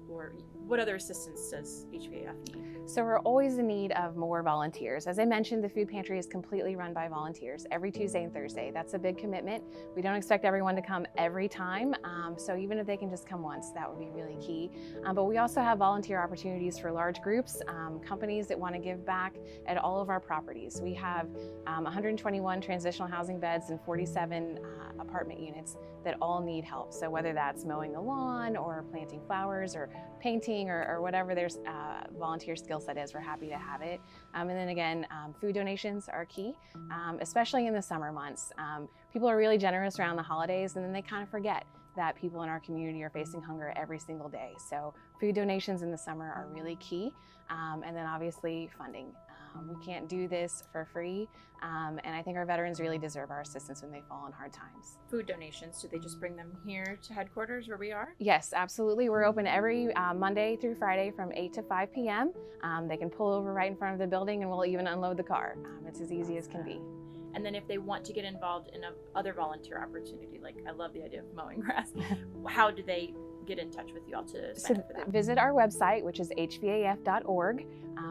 F: or what other assistance does HVAF need?
E: So we're always in need of more volunteers. As I mentioned, the food pantry is completely run by volunteers every Tuesday and Thursday. That's a big commitment. We don't expect everyone to come every time, so even if they can just come once, that would be really key. But we also have volunteer opportunities for large groups, companies that want to give back at all of our properties. We have 121 transitional housing beds and 47 apartment units that all need help. So whether that's mowing the lawn or planting flowers or painting or whatever there's volunteer skill set is, we're happy to have it. And then again, food donations are key, especially in the summer months. People are really generous around the holidays, and then they kind of forget that people in our community are facing hunger every single day. So food donations in the summer are really key. And then obviously funding. We can't do this for free, and I think our veterans really deserve our assistance when they fall in hard times.
F: Food donations, do they just bring them here to headquarters where we are?
E: Yes, absolutely. We're open every Monday through Friday from 8 to 5 p.m. They can pull over right in front of the building and we'll even unload the car. It's as easy as can be.
F: And then if they want to get involved in other volunteer opportunity, like I love the idea of mowing grass, how do they get in touch with you all to sign up for that?
E: Visit our website, which is hvaf.org,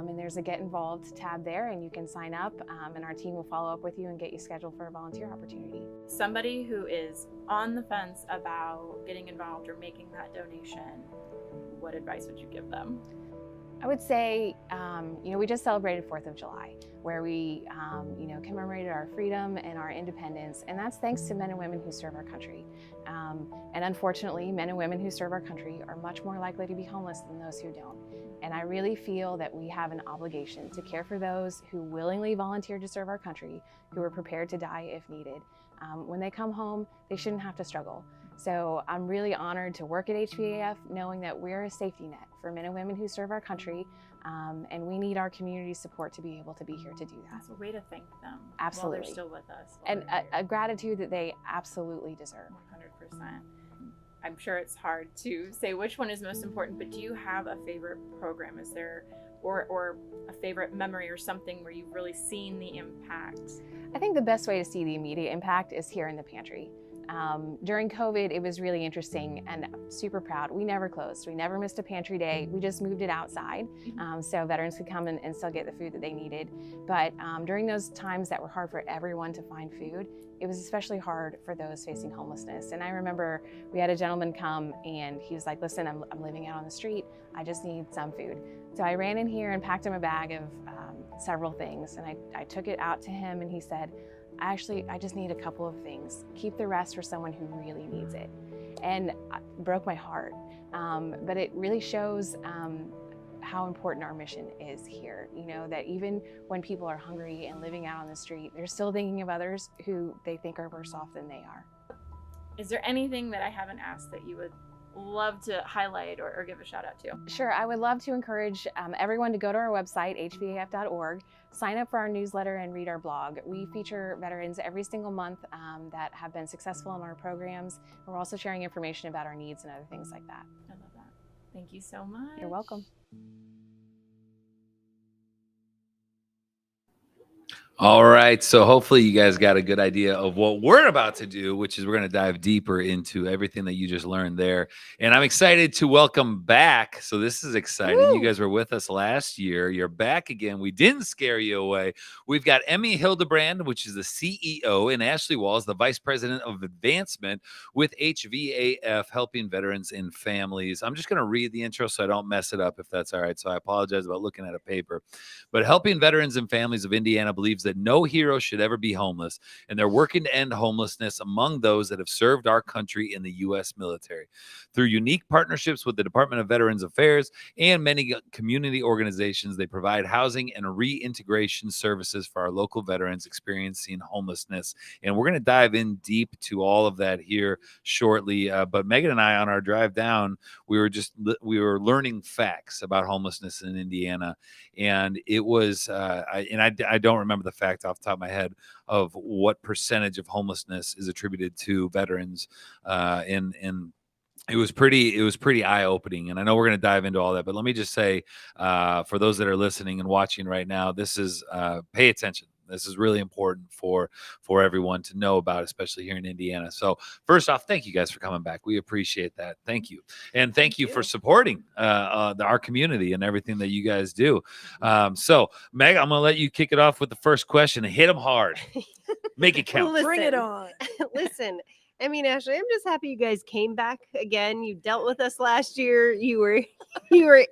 E: and there's a Get Involved tab there, and you can sign up, and our team will follow up with you and get you scheduled for a volunteer opportunity.
F: Somebody who is on the fence about getting involved or making that donation, what advice would you give them?
E: I would say, we just celebrated 4th of July, where we, commemorated our freedom and our independence, and that's thanks to men and women who serve our country. And unfortunately, men and women who serve our country are much more likely to be homeless than those who don't. And I really feel that we have an obligation to care for those who willingly volunteer to serve our country, who are prepared to die if needed. When they come home, they shouldn't have to struggle. So I'm really honored to work at HVAF, knowing that we're a safety net for men and women who serve our country, and we need our community support to be able to be here to do that.
F: That's a way to thank them
E: Absolutely.
F: while they're still with us.
E: And a gratitude that they absolutely deserve.
F: 100%. I'm sure it's hard to say which one is most important, but do you have a favorite program? Is there, or a favorite memory or something where you've really seen the impact?
E: I think the best way to see the immediate impact is here in the pantry. During COVID, it was really interesting, and I'm super proud. We never closed. We never missed a pantry day. We just moved it outside so veterans could come and still get the food that they needed. But during those times that were hard for everyone to find food, it was especially hard for those facing homelessness. And I remember we had a gentleman come and he was like, listen, I'm living out on the street. I just need some food. So I ran in here and packed him a bag of several things, and I took it out to him, and he said, I just need a couple of things. Keep the rest for someone who really needs it. And it broke my heart. But it really shows how important our mission is here. That even when people are hungry and living out on the street, they're still thinking of others who they think are worse off than they are.
F: Is there anything that I haven't asked that you would love to highlight or give a shout out to?
E: Sure, I would love to encourage everyone to go to our website, hvaf.org, sign up for our newsletter and read our blog. We feature veterans every single month that have been successful in our programs. We're also sharing information about our needs and other things like that.
F: I love that. Thank you so much.
E: You're welcome.
I: All right, so hopefully you guys got a good idea of what we're about to do, which is we're going to dive deeper into everything that you just learned there. And I'm excited to welcome back. So this is exciting. Woo! You guys were with us last year. You're back again. We didn't scare you away. We've got Emmy Hildebrand, which is the CEO, and Ashley Walls, the Vice President of Advancement with HVAF, helping veterans and families. I'm just going to read the intro so I don't mess it up, if that's all right. So I apologize about looking at a paper. But helping veterans and families of Indiana believes that no hero should ever be homeless, and they're working to end homelessness among those that have served our country in the U.S. military. Through unique partnerships with the Department of Veterans Affairs and many community organizations, they provide housing and reintegration services for our local veterans experiencing homelessness. And we're going to dive in deep to all of that here shortly. But Megan and I, on our drive down, we were learning facts about homelessness in Indiana, and it was I don't remember the fact off the top of my head of what percentage of homelessness is attributed to veterans, in it was pretty eye-opening, and I know we're going to dive into all that, but let me just say, for those that are listening and watching right now, this is pay attention. This is really important for everyone to know about, especially here in Indiana. So first off, thank you guys for coming back. We appreciate that. Thank you. And thank you for supporting our community and everything that you guys do. So Meg, I'm going to let you kick it off with the first question and hit them hard. Make it count.
L: Bring it on. Listen, I mean, Ashley, I'm just happy you guys came back again. You dealt with us last year. You were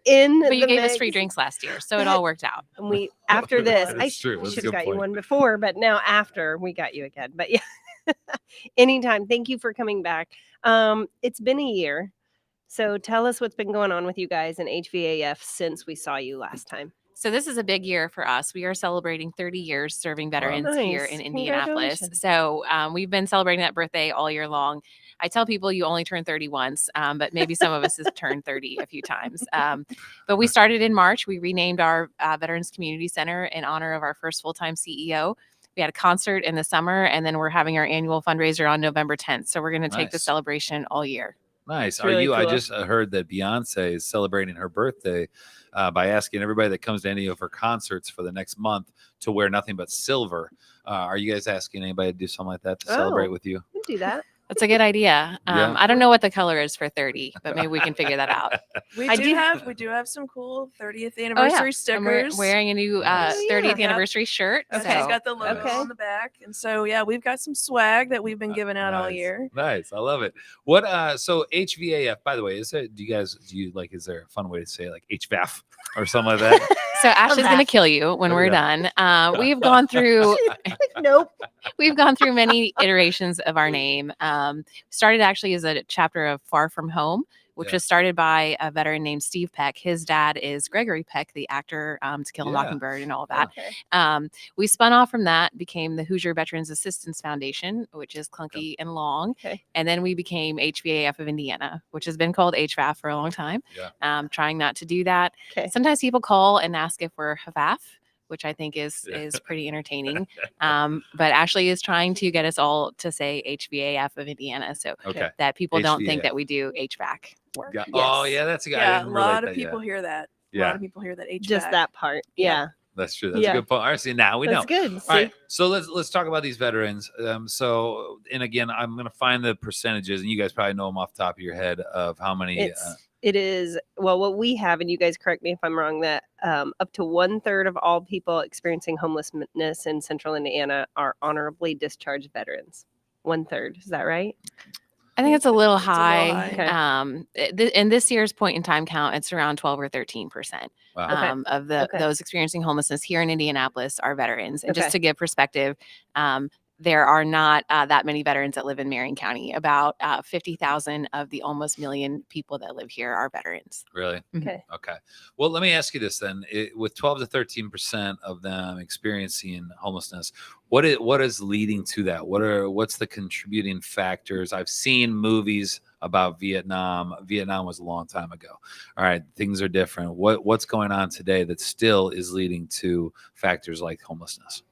L: in
E: But you
L: the
E: gave us
L: mix.
E: free drinks last year, so it all worked out.
L: And we after this,
I: That's true. That's a
L: should
I: good
L: have got you
I: point.
L: one before, but now after we got you again. But yeah, anytime. Thank you for coming back. It's been a year. So tell us what's been going on with you guys in HVAF since we saw you last time.
E: So this is a big year for us. We are celebrating 30 years serving veterans here
L: Nice.
E: in Indianapolis.
L: Congratulations.
E: So we've been celebrating that birthday all year long. I tell people you only turn 30 once, but maybe some of us have turned 30 a few times. But we started in March. We renamed our Veterans Community Center in honor of our first full-time CEO. We had a concert in the summer, and then we're having our annual fundraiser on November 10th. So we're going to take the
I: Nice.
E: celebration all year.
I: Nice.
L: It's really
I: I
L: cool.
I: just heard that Beyonce is celebrating her birthday by asking everybody that comes to any of her concerts for the next month to wear nothing but silver. Are you guys asking anybody to do something like that to celebrate with you?
L: We can do that.
E: That's a good idea.
I: Yeah.
E: I don't know what the color is for 30, but maybe we can figure that out.
K: We do have some cool 30th anniversary
E: And we're
K: stickers.
E: wearing a new 30th anniversary shirt.
K: Okay,
E: So
K: it's got the logo on the back, and so yeah, we've got some swag that we've been giving out all year.
I: Nice. I love it. What so HVAF, by the way, is there is there a fun way to say it, like HVAF or something like that?
E: So Ashley's going to kill you when we're done. We've gone through
L: nope.
E: We've gone through many iterations of our name. Started actually as a chapter of Far From Home, which was started by a veteran named Steve Peck. His dad is Gregory Peck, the actor To Kill a Mockingbird and all that.
L: Okay.
E: We spun off from that, became the Hoosier Veterans Assistance Foundation, which is clunky and long.
L: Okay.
E: And then we became HVAF of Indiana, which has been called HVAF for a long time. Trying not to do that.
L: Okay.
E: Sometimes people call and ask if we're HVAF, which I think is pretty entertaining. But Ashley is trying to get us all to say HVAF of Indiana, so that people don't think
I: HVAF.
E: that we do HVAC work.
I: Oh yeah, that's a guy. I
K: Yeah, a
I: didn't relate
K: lot of
I: that
K: people
I: yet.
K: hear that. A
I: Yeah.
K: lot of people hear that HVAC.
L: Just that part. Yeah.
I: That's true. That's
L: Yeah.
I: a good point. All right, see, now we know.
L: That's good.
I: All right,
L: See?
I: so let's talk about these veterans. So, and again, I'm going to find the percentages, and you guys probably know them off the top of your head of how many.
L: It is, well, what we have, and you guys correct me if I'm wrong, that up to 1/3 of all people experiencing homelessness in central Indiana are honorably discharged veterans. 1/3. Is that right?
E: I think it's a little
L: It's a little
E: high.
L: high.
E: In this year's point in time count, it's around 12 or 13%
I: Wow.
E: of those experiencing homelessness here in Indianapolis are veterans. And
L: Okay.
E: just to give perspective, there are not that many veterans that live in Marion County. About 50,000 of the almost million people that live here are veterans.
I: Really?
L: Okay.
I: Okay. Well, let me ask you this then: with 12 to 13% of them experiencing homelessness, what is leading to that? What's the contributing factors? I've seen movies about Vietnam. Vietnam was a long time ago. All right, things are different. What's going on today that still is leading to factors like homelessness?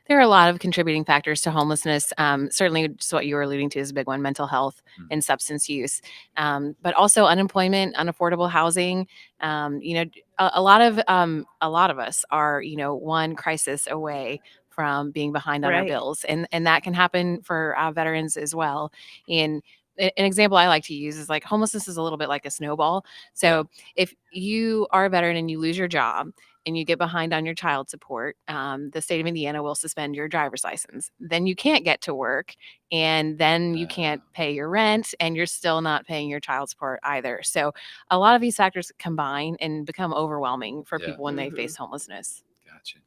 E: There are a lot of contributing factors to homelessness. Certainly, just what you were alluding to is a big one: mental health and substance use, but also unemployment, unaffordable housing. A lot of us are, one crisis away from being behind on our
L: Right.
E: bills, and that can happen for veterans as well. And an example I like to use is like homelessness is a little bit like a snowball. So if you are a veteran and you lose your job and you get behind on your child support, the state of Indiana will suspend your driver's license. Then you can't get to work, and then you can't pay your rent, and you're still not paying your child support either. So a lot of these factors combine and become overwhelming for people when they face homelessness.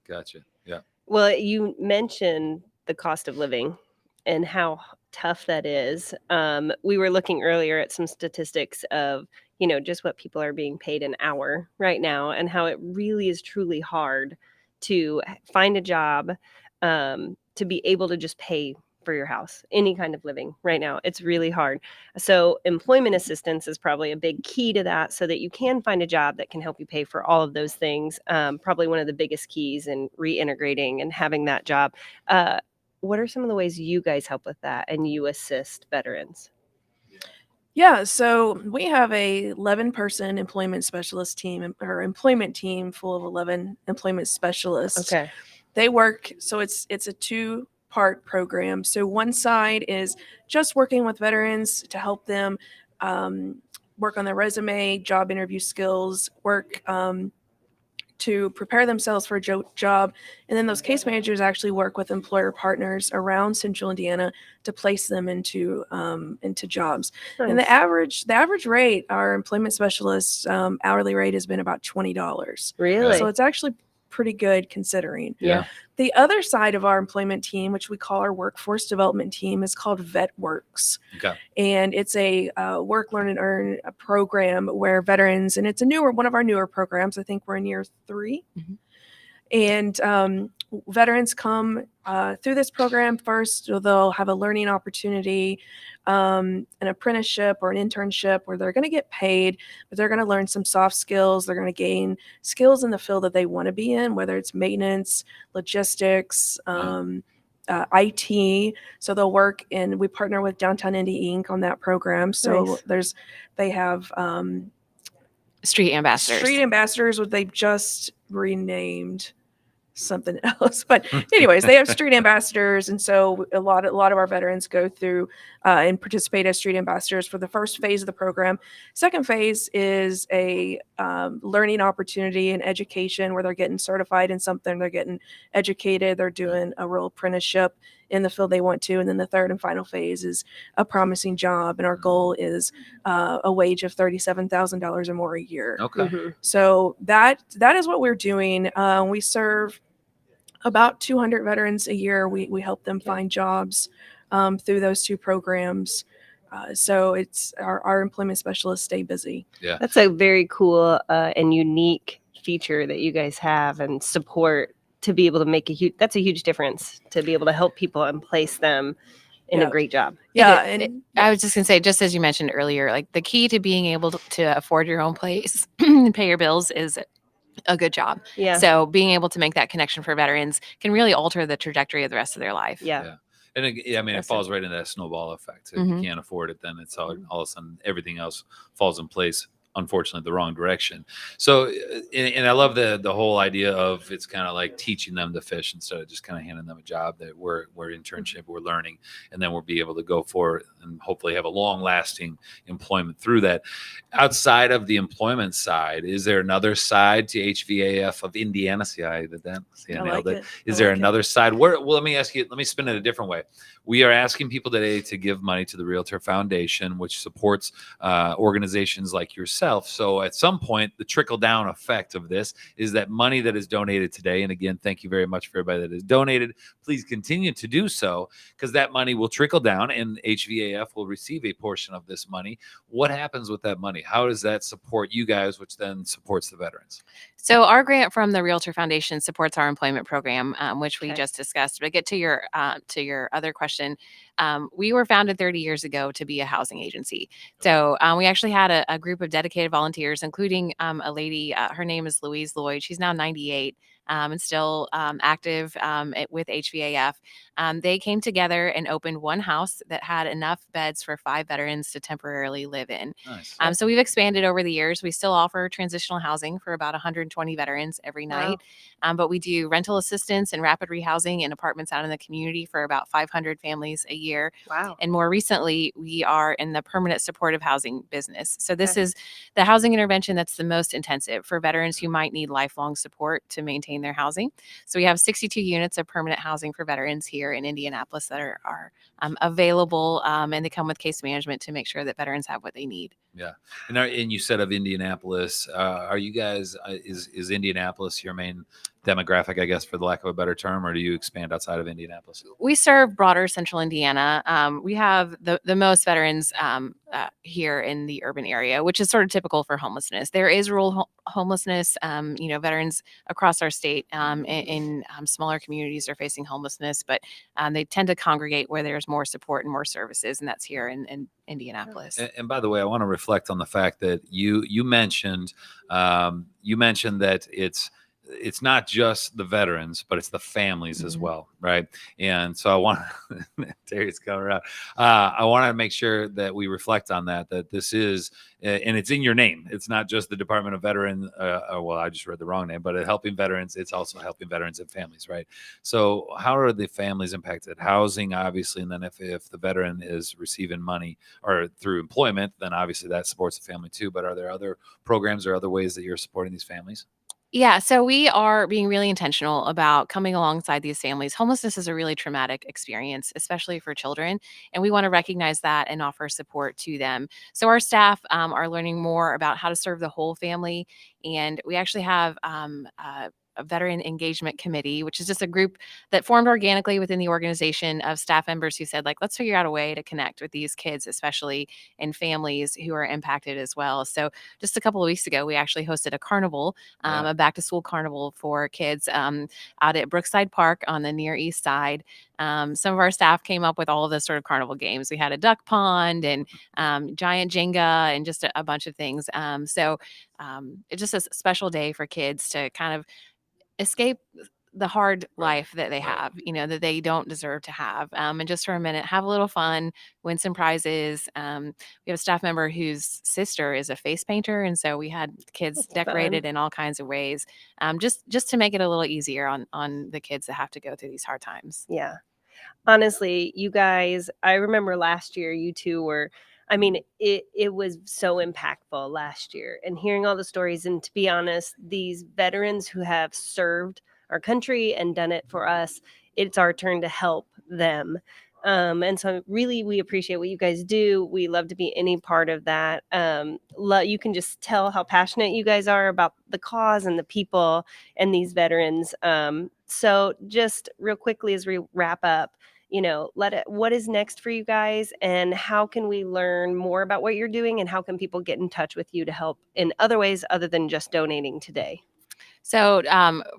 I: Gotcha. Yeah.
L: Well, you mentioned the cost of living and how tough that is. We were looking earlier at some statistics of, just what people are being paid an hour right now, and how it really is truly hard to find a job, to be able to just pay for your house, any kind of living right now. It's really hard. So employment assistance is probably a big key to that, so that you can find a job that can help you pay for all of those things. Probably one of the biggest keys in reintegrating and having that job. What are some of the ways you guys help with that and you assist veterans?
K: Yeah, so we have a 11-person employment specialist team, or employment team full of 11 employment specialists.
L: Okay.
K: They work, so it's a two-part program. So one side is just working with veterans to help them work on their resume, job interview skills, work to prepare themselves for a job. And then those case managers actually work with employer partners around Central Indiana to place them into jobs. And the
L: Nice.
K: average rate, our employment specialists hourly rate has been about $20.
L: Really?
K: So it's actually pretty good considering.
L: Yeah.
K: The other side of our employment team, which we call our workforce development team, is called VetWorks.
I: Okay.
K: And it's a work, learn, and earn program where veterans, and it's one of our newer programs. I think we're in year 3. And veterans come through this program first. So they'll have a learning opportunity, an apprenticeship or an internship where they're going to get paid, but they're going to learn some soft skills. They're going to gain skills in the field that they want to be in, whether it's maintenance, logistics, IT. So they'll work in, we partner with Downtown Indy Inc. on that program. So
E: Nice.
K: they have
E: Street ambassadors.
K: Street ambassadors, what they've just renamed something else. But anyways, they have street ambassadors. And so a lot of our veterans go through and participate as street ambassadors for the first phase of the program. Second phase is a learning opportunity and education where they're getting certified in something, they're getting educated, they're doing a real apprenticeship in the field they want to. And then the third and final phase is a promising job. And our goal is a wage of $37,000 or more a year.
I: Okay.
K: So that is what we're doing. We serve about 200 veterans a year. We help them find jobs through those two programs. So it's our employment specialists stay busy.
I: Yeah.
L: That's a very cool and unique feature that you guys have and support to be able to make that's a huge difference to be able to help people and place them in a great job.
K: Yeah.
E: I was just going to say, just as you mentioned earlier, like the key to being able to afford your own place and pay your bills is a good job.
L: Yeah.
E: So being able to make that connection for veterans can really alter the trajectory of the rest of their life.
L: Yeah.
I: And it falls right into that snowball effect. If you can't afford it, then it's all of a sudden everything else falls in place. Unfortunately, the wrong direction. So, and I love the whole idea of it's kind of like teaching them to fish instead of just kind of handing them a job that we're internship, we're learning, and then we'll be able to go for it and hopefully have a long lasting employment through that. Outside of the employment side, is there another side to HVAF of Indiana? See, I did that. See, I nailed it. Is there another side? Well, let me ask you. Let me spin it a different way. We are asking people today to give money to the REALTOR Foundation, which supports organizations like yourself. So at some point, the trickle down effect of this is that money that is donated today. And again, thank you very much for everybody that has donated. Please continue to do so because that money will trickle down and HVAF will receive a portion of this money. What happens with that money? How does that support you guys, which then supports the veterans?
E: So our grant from the REALTOR Foundation supports our employment program, which we just discussed. But get to your other question. We were founded 30 years ago to be a housing agency. So we actually had a group of dedicated volunteers, including a lady. Her name is Louise Lloyd. She's now 98. And still active with HVAF. They came together and opened one house that had enough beds for 5 veterans to temporarily live in.
I: Nice.
E: So we've expanded over the years. We still offer transitional housing for about 120 veterans every night. But we do rental assistance and rapid rehousing in apartments out in the community for about 500 families a year.
L: Wow.
E: And more recently, we are in the permanent supportive housing business. So this is the housing intervention that's the most intensive for veterans who might need lifelong support to maintain their housing. So we have 62 units of permanent housing for veterans here in Indianapolis that are available, and they come with case management to make sure that veterans have what they need.
I: Yeah. And you said of Indianapolis, are you guys, is Indianapolis your main demographic, I guess, for the lack of a better term, or do you expand outside of Indianapolis?
E: We serve broader central Indiana. We have the most veterans here in the urban area, which is sort of typical for homelessness. There is rural homelessness. Veterans across our state state in smaller communities are facing homelessness, but they tend to congregate where there's more support and more services, and that's here in Indianapolis.
I: And by the way, I want to reflect on the fact that you mentioned that it's not just the veterans, but it's the families as well, right? And so I want Terry's coming around. I want to make sure that we reflect on that this is, and it's in your name. It's not just the Department of Veteran. Well, I just read the wrong name, but helping veterans. It's also helping veterans and families, right? So how are the families impacted? Housing, obviously, and then if the veteran is receiving money or through employment, then obviously that supports the family too. But are there other programs or other ways that you're supporting these families?
E: Yeah, so we are being really intentional about coming alongside these families. Homelessness is a really traumatic experience, especially for children, and we want to recognize that and offer support to them. So our staff are learning more about how to serve the whole family, and we actually have a veteran engagement committee, which is just a group that formed organically within the organization of staff members who said, like, let's figure out a way to connect with these kids, especially in families who are impacted as well. So just a couple of weeks ago, we actually hosted a carnival, a back to school carnival for kids out at Brookside Park on the Near East Side. Some of our staff came up with all of the sort of carnival games. We had a duck pond and giant Jenga and just a bunch of things. So it's just a special day for kids to kind of escape the hard life that they have, that they don't deserve to have. And just for a minute, have a little fun, win some prizes. We have a staff member whose sister is a face painter. And so we had kids decorated in all kinds of ways, just to make it a little easier on the kids that have to go through these hard times.
L: Yeah. Honestly, you guys, I remember last year you two were, I mean, it was so impactful last year, and hearing all the stories. And to be honest, these veterans who have served our country and done it for us, it's our turn to help them. And so really, we appreciate what you guys do. We love to be any part of that. You can just tell how passionate you guys are about the cause and the people and these veterans. So just real quickly as we wrap up, what is next for you guys, and how can we learn more about what you're doing, and how can people get in touch with you to help in other ways other than just donating today?
E: So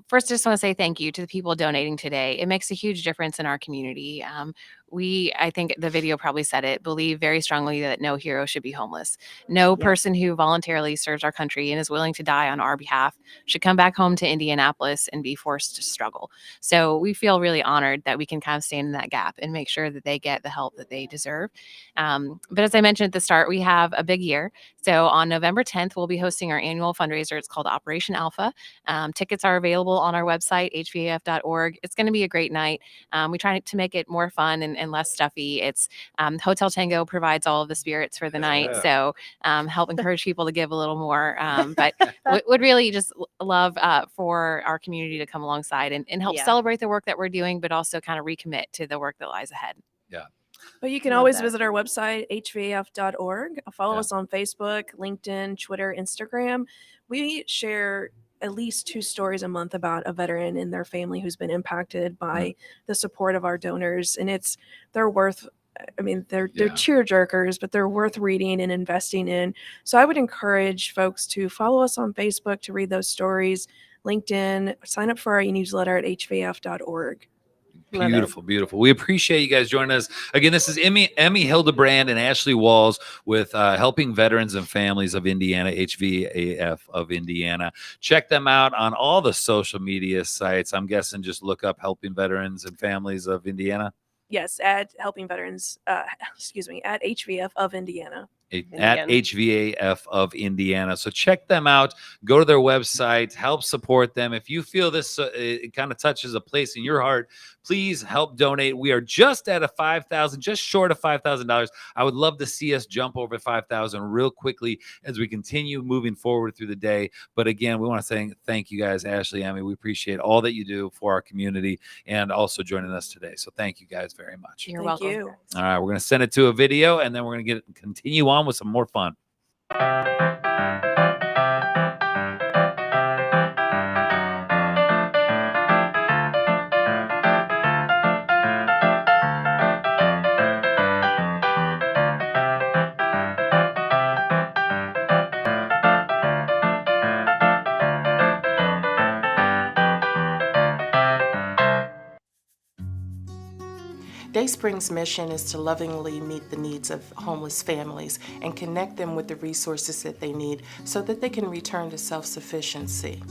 E: first, I just want to say thank you to the people donating today. It makes a huge difference in our community. I think the video probably said it, believe very strongly that no hero should be homeless. No person who voluntarily serves our country and is willing to die on our behalf should come back home to Indianapolis and be forced to struggle. So we feel really honored that we can kind of stand in that gap and make sure that they get the help that they deserve. But as I mentioned at the start, we have a big year. So on November 10th, we'll be hosting our annual fundraiser. It's called Operation Alpha. Tickets are available on our website, hvaf.org. It's going to be a great night. We try to make it more fun and less stuffy. It's Hotel Tango provides all of the spirits for the night. So help encourage people to give a little more. But would really just love for our community to come alongside and help celebrate the work that we're doing, but also kind of recommit to the work that lies ahead.
I: Yeah.
K: But you can always visit our website, hvaf.org. Follow us on Facebook, LinkedIn, Twitter, Instagram. We share at least 2 stories a month about a veteran and their family who's been impacted by the support of our donors. And they're worth, they're tear jerkers, but they're worth reading and investing in. So I would encourage folks to follow us on Facebook to read those stories, LinkedIn, sign up for our e-newsletter at hvaf.org.
I: Beautiful, beautiful. We appreciate you guys joining us. Again, this is Emmy Hildebrand and Ashley Walls with Helping Veterans and Families of Indiana, HVAF of Indiana. Check them out on all the social media sites. I'm guessing just look up Helping Veterans and Families of Indiana.
K: Yes, at Helping Veterans, at HVF of Indiana.
I: At HVAF of Indiana. So check them out. Go to their website. Help support them. If you feel this it kind of touches a place in your heart, please help donate. We are just at just short of $5,000. I would love to see us jump over 5,000 real quickly as we continue moving forward through the day. But again, we want to say thank you guys, Ashley, Emmy. We appreciate all that you do for our community and also joining us today. So thank you guys very much.
E: You're welcome.
K: You.
I: All right, we're going to send it to a video, and then we're going to continue on with some more fun.
C: Dayspring's mission is to lovingly meet the needs of homeless families and connect them with the resources that they need so that they can return to self-sufficiency.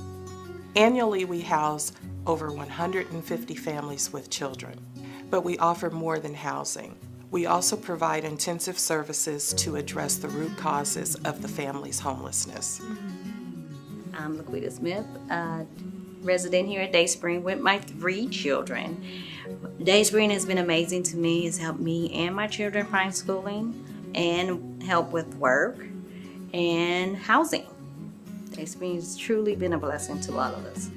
C: Annually, we house over 150 families with children, but we offer more than housing. We also provide intensive services to address the root causes of the family's homelessness.
M: I'm Laquita Smith, resident here at Dayspring with my 3 children. Dayspring has been amazing to me. It's helped me and my children find schooling and help with work and housing. Dayspring has truly been a blessing to all of us.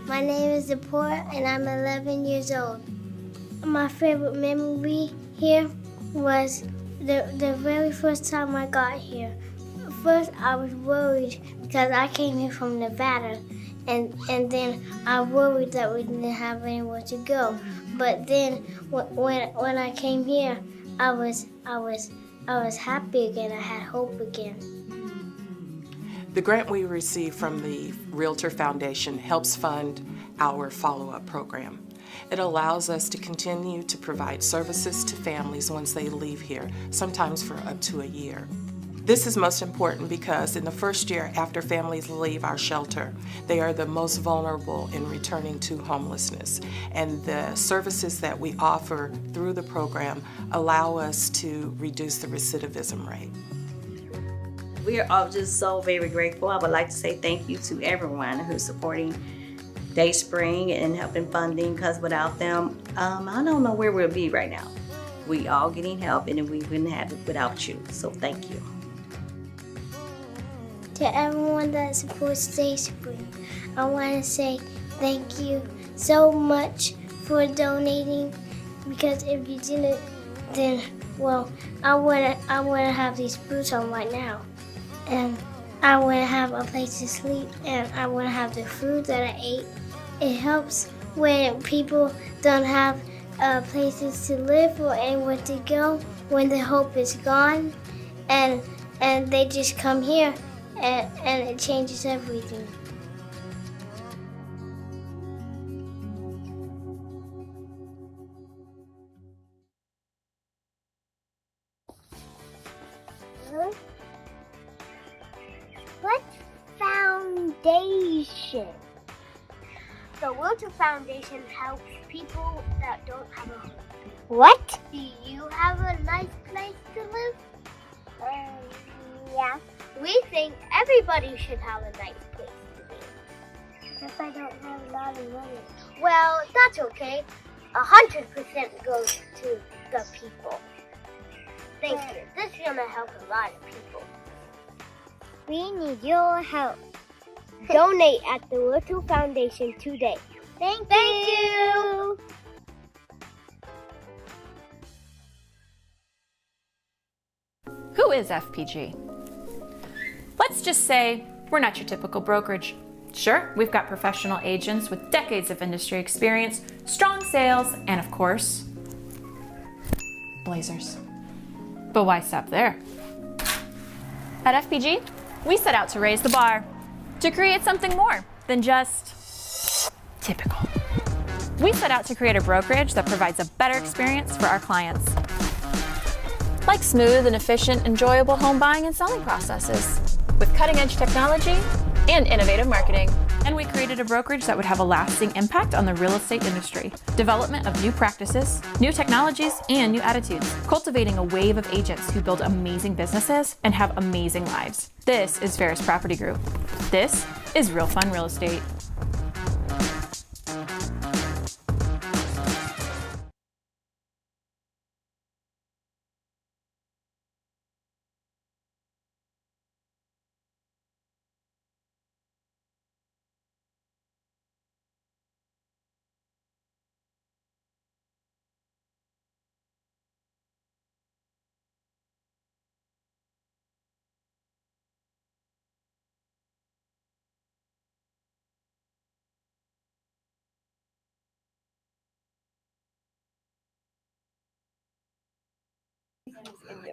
V: My name is Deporah and I'm 11 years old. My favorite memory here was the very first time I got here. First, I was worried because I came here from Nevada, and then I worried that we didn't have anywhere to go. But then, when I came here, I was happy again. I had hope again.
C: The grant we received from the REALTOR Foundation helps fund our follow-up program. It allows us to continue to provide services to families once they leave here, sometimes for up to a year. This is most important because in the first year after families leave our shelter, they are the most vulnerable in returning to homelessness. And the services that we offer through the program allow us to reduce the recidivism rate.
M: We are all just so very grateful. I would like to say thank you to everyone who's supporting Dayspring and helping funding, because without them, I don't know where we'll be right now. We all getting help and we wouldn't have it without you, so thank you.
V: To everyone that supports Dayspring, I want to say thank you so much for donating, because if you didn't, then, well, I wouldn't have these boots on right now. And I wouldn't have a place to sleep, and I wouldn't have the food that I ate. It helps when people don't have places to live or anywhere to go, when the hope is gone, and they just come here. And it changes everything. What foundation? The REALTOR Foundation helps people that don't have a home. What? Do you have a nice place to live? Yeah. We think everybody should have a nice place to live. If I don't have a lot of money. Well, that's okay. 100% goes to the people. Thank you. This is going to help a lot of people. We need your help. Donate at the REALTOR Foundation today. Thank you.
B: Who is FPG? Let's just say we're not your typical brokerage. Sure, we've got professional agents with decades of industry experience, strong sales, and of course, blazers. But why stop there? At FPG, we set out to raise the bar, to create something more than just typical. We set out to create a brokerage that provides a better experience for our clients. Like smooth and efficient, enjoyable home buying and selling processes with cutting-edge technology and innovative marketing. And we created a brokerage that would have a lasting impact on the real estate industry. Development of new practices, new technologies, and new attitudes. Cultivating a wave of agents who build amazing businesses and have amazing lives. This is Ferris Property Group. This is Real Fun Real Estate.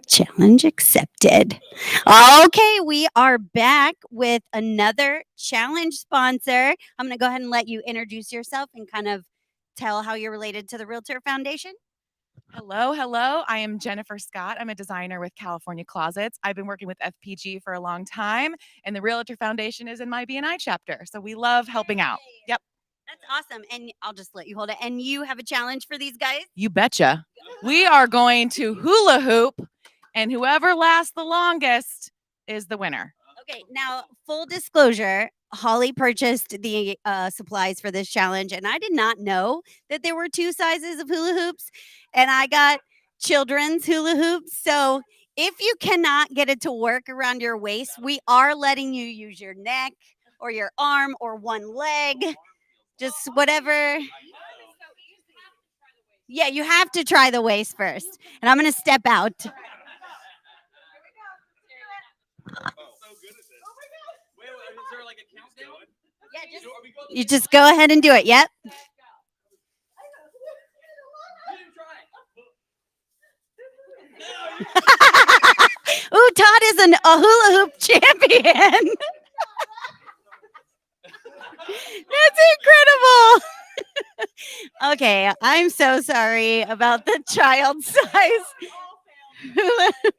U: Challenge accepted. Okay, we are back with another challenge sponsor. I'm going to go ahead and let you introduce yourself and kind of tell how you're related to the Realtor Foundation?
G: Hello, hello. I am Jennifer Scott. I'm a designer with California Closets. I've been working with FPG for a long time, and the Realtor Foundation is in my BNI chapter. So we love helping out. Yep.
U: That's awesome. And I'll just let you hold it. And you have a challenge for these guys?
G: You betcha. We are going to hula hoop, and whoever lasts the longest is the winner.
U: Okay, now full disclosure, Holly purchased the supplies for this challenge, and I did not know that there were 2 sizes of hula hoops, and I got children's hula hoops. So if you cannot get it to work around your waist, we are letting you use your neck or your arm or one leg, just whatever. Yeah, you have to try the waist first, and I'm going to step out. You just go ahead and do it. Yep. Ooh, Todd is a hula hoop champion. That's incredible. Okay, I'm so sorry about the child size hula hoop.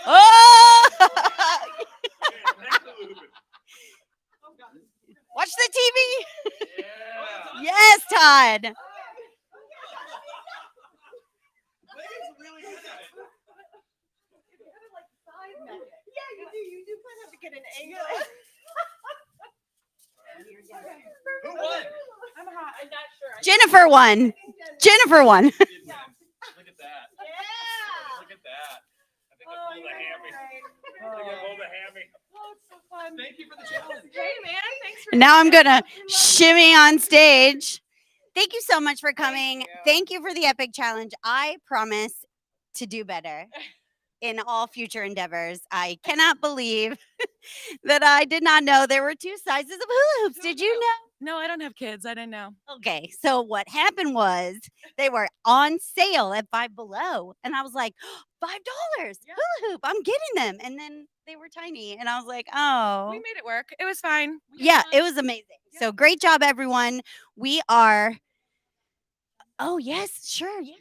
U: Oh! Watch the TV. Yes, Todd. You do kind of have to get an angle.
J: Who won? I'm hot. I'm not sure.
U: Jennifer won. Jennifer won.
J: Look at that. Yeah. Look at that. I think I pulled a hammy. I think I pulled a hammy. Oh, it's so fun. Thank you for the challenge. Hey, man. Thanks for
U: Now I'm gonna shimmy on stage. Thank you so much for coming. Thank you for the epic challenge. I promise to do better in all future endeavors. I cannot believe that I did not know there were 2 sizes of hula hoops. Did you know?
G: No, I don't have kids. I didn't know.
U: Okay, so what happened was they were on sale at Five Below, and I was like, $5 hula hoop. I'm getting them, and then they were tiny, and I was like, oh.
G: We made it work. It was fine.
U: Yeah, it was amazing. So great job, everyone. We are. Oh yes, sure. Yeah.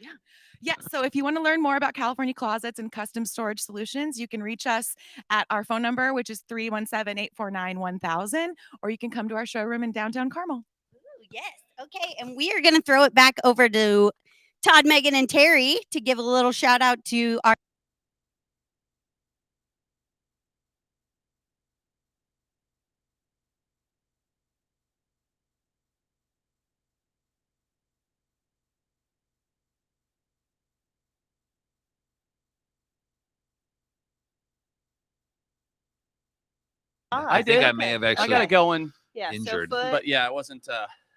G: Yeah, so if you want to learn more about California Closets and custom storage solutions, you can reach us at our phone number, which is 317-849-1000, or you can come to our showroom in downtown Carmel.
U: Ooh, yes. Okay, and we are going to throw it back over to Todd, Megan, and Terry to give a little shout out to our.
I: I think I may have actually
W: I got it going.
L: Yeah,
I: injured.
W: But yeah, it wasn't.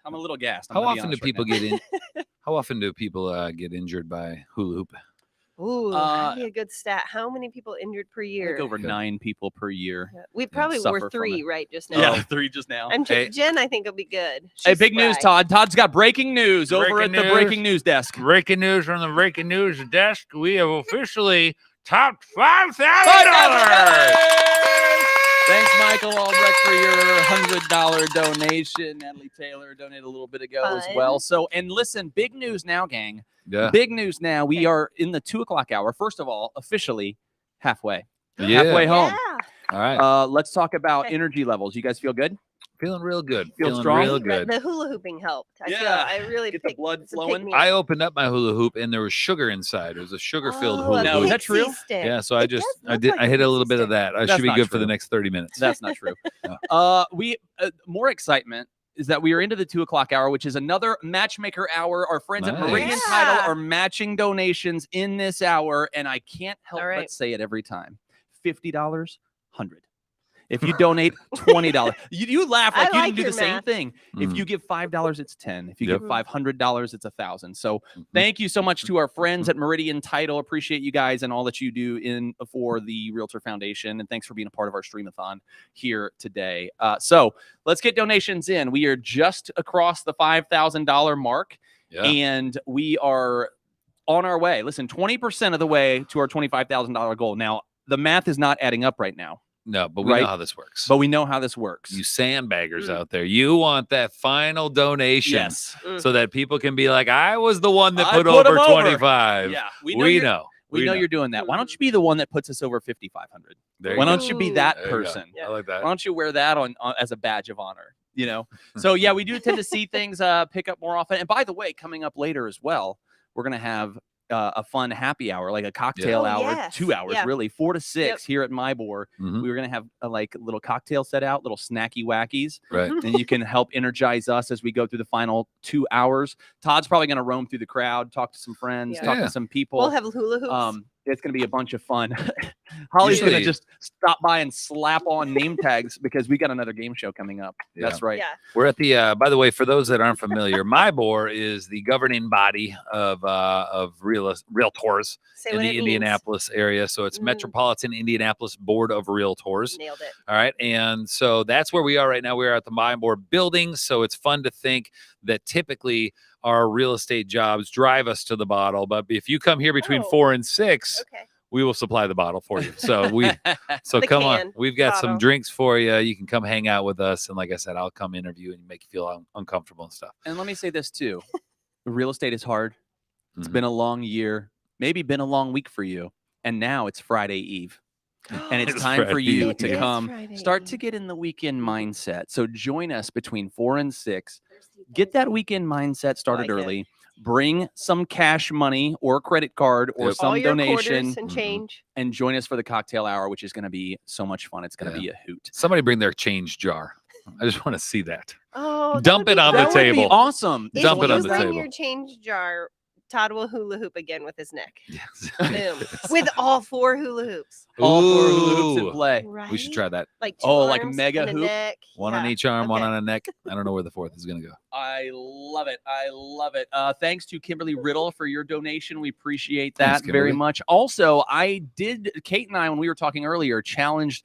W: I'm a little gassed. I'm
I: How
W: gonna be
I: often do
W: honest right
I: people
W: now.
I: get in? How often do people get injured by hula hoop?
L: Ooh, that'd be a good stat. How many people injured per
W: I
L: year?
W: think over 9 people per year.
L: We probably
W: suffer
L: were
W: from
L: 3
W: it.
L: right just now.
W: Yeah, 3 just now.
L: And Jen, I think will be good.
W: Hey,
L: She's
W: big news,
L: spry.
W: Todd. Todd's got breaking news over at the breaking news desk.
I: Breaking news from the breaking news desk. We have officially topped $5,000.
W: Thanks, Michael Albrecht, for your $100 donation. Natalie Taylor donated a little bit ago as
L: Fun.
W: well. So, and listen, big news now, gang.
I: Yeah.
W: Big news now. We are in the 2 o'clock hour. First of all, officially halfway.
I: Yeah.
W: Halfway home.
I: All right.
W: Let's talk about energy levels. You guys feel good?
I: Feeling real good.
W: Feel
I: Feeling
W: strong?
I: real good.
L: The hula hooping helped. I feel
W: Yeah.
L: I really
W: Get the
L: picked
W: blood
L: some
W: flowing.
L: pick-me-up.
I: I opened up my hula hoop and there was sugar inside. It was a sugar-filled
L: Oh,
I: hula
W: No,
I: hoop.
W: is that true?
L: pixie stick.
I: Yeah, so I
L: It
I: just
L: does
I: I
L: look
I: did
L: like
I: I
L: a
I: hit a little
L: pixie
I: bit of
L: stick.
I: that. I
W: That's
I: should be
W: not
I: good for
W: true.
I: the next 30 minutes.
W: That's not true. We more excitement is that we are into the 2 o'clock hour, which is another matchmaker hour. Our friends at
I: Nice.
W: Meridian Title are matching donations in this hour, and I can't help
G: All right.
W: but say it every time: $50, $100. If you donate $20, you laugh like
L: I
W: you
L: like
W: can do
L: your
W: the same
L: math.
W: thing. If
I: Mm.
W: you give $5, it's 10. If you
I: Yep.
W: give $500, it's 1,000. So thank you so much to our friends at Meridian Title. Appreciate you guys and all that you do for the Realtor Foundation. And thanks for being a part of our Stream-A-Thon here today. So let's get donations in. We are just across the $5,000 mark.
I: Yeah.
W: And we are on our way. Listen, 20% of the way to our $25,000 goal. Now, the math is not adding up right now.
I: No, but we know how this works.
W: But we know how this works.
I: You sandbaggers out there, you want that final donation
W: Yes.
I: so that people can be like, I was the one that
W: I
I: put
W: put 'em
I: over
W: over.
I: 25.
W: Yeah,
I: we
W: you're-
I: know.
W: We know you're doing that. Why don't you be the one that puts us over 5,500?
I: There
W: Why
I: you
W: don't
I: go.
W: you be that
I: There you go.
W: person?
I: I like that.
W: Why don't you wear that on as a badge of honor? You know. So yeah, we do tend to see things pick up more often. And by the way, coming up later as well, we're gonna have a fun happy hour, like a cocktail
L: Yeah. Oh,
W: hour,
L: yes.
W: 2 hours,
L: Yeah.
W: really, 4 to 6 here at Mybor. We were gonna have like a little cocktail set out, little snacky wackies,
I: Right.
W: and you can help energize us as we go through the final 2 hours. Todd's probably gonna roam through the crowd, talk to some friends, talk
I: Yeah.
W: to some people.
L: We'll have hula hoops.
W: It's going to be a bunch of fun. Holly's going to
I: Usually-
W: just stop by and slap on name tags because we got another game show coming up.
I: Yeah.
W: That's right.
I: We're at the. By the way, for those that aren't familiar, Mybor is the governing body of realtors
L: Say
I: in
L: what
I: the
L: it means.
I: Indianapolis area. So it's Metropolitan Indianapolis Board of Realtors.
L: Nailed it.
I: All right, and so that's where we are right now. We are at the Mybor building. So it's fun to think that typically our real estate jobs drive us to the bottle, but if you come here between 4 and 6. We will supply the bottle for you. So
L: The
I: come on.
L: can,
I: We've got
L: bottle.
I: some drinks for you. You can come hang out with us. And like I said, I'll come interview and make you feel uncomfortable and stuff.
W: And let me say this too. Real estate is hard. It's been a long year, maybe been a long week for you. And now it's Friday Eve. And it's
I: It's
W: time for
I: Friday
W: you
I: Eve.
W: to
I: It is
W: come
L: Friday
W: start to get in the weekend mindset. So join us between 4 and 6. Get that weekend mindset started
L: like it.
W: early. Bring some cash money or credit card or
I: Yep.
W: some
L: All your
W: donation
L: quarters and change.
W: and join us for the cocktail hour, which is going to be so much fun. It's going to be a hoot.
I: Somebody bring their change jar. I just want to see that.
L: Oh, that
I: Dump
L: would
I: it
L: be
I: on
L: great.
I: the table.
W: Awesome.
L: If
I: Dump it
L: you
I: on the
L: bring
I: table.
L: your change jar, Todd will hula hoop again with his neck.
I: Yes.
L: Boom. With all 4 hula hoops.
W: All 4 hula hoops
I: Ooh.
W: at play.
L: Right?
I: We should try that.
L: Like 2
W: like
L: arms
W: mega
L: and a
W: hoop?
L: neck.
I: One on
L: Yeah.
I: each arm, one
L: Okay.
I: on a neck. I don't know where the 4th is going to go.
W: I love it. I love it. Thanks to Kimberly Riddle for your donation. We appreciate that
I: Thanks,
W: very
I: Kimberly.
W: much. Also, Kate and I, when we were talking earlier, challenged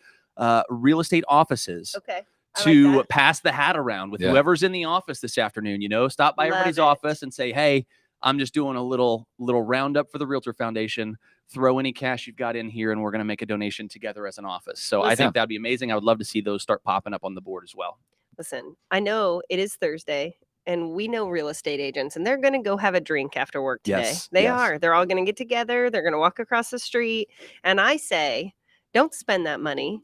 W: real estate offices
L: Okay. I like
W: to
L: that.
W: pass the hat around with
I: Yeah.
W: whoever's in the office this afternoon. You know, stop by
L: Love
W: everybody's
L: it.
W: office and say, hey, I'm just doing a little roundup for the Realtor Foundation. Throw any cash you've got in here, and we're going to make a donation together as an office. So I
L: Listen.
W: think that'd be amazing. I would love to see those start popping up on the board as well.
L: Listen, I know it is Thursday, and we know real estate agents, and they're going to go have a drink after work today.
W: Yes,
L: They
W: yes.
L: are. They're all going to get together. They're going to walk across the street. And I say, don't spend that money.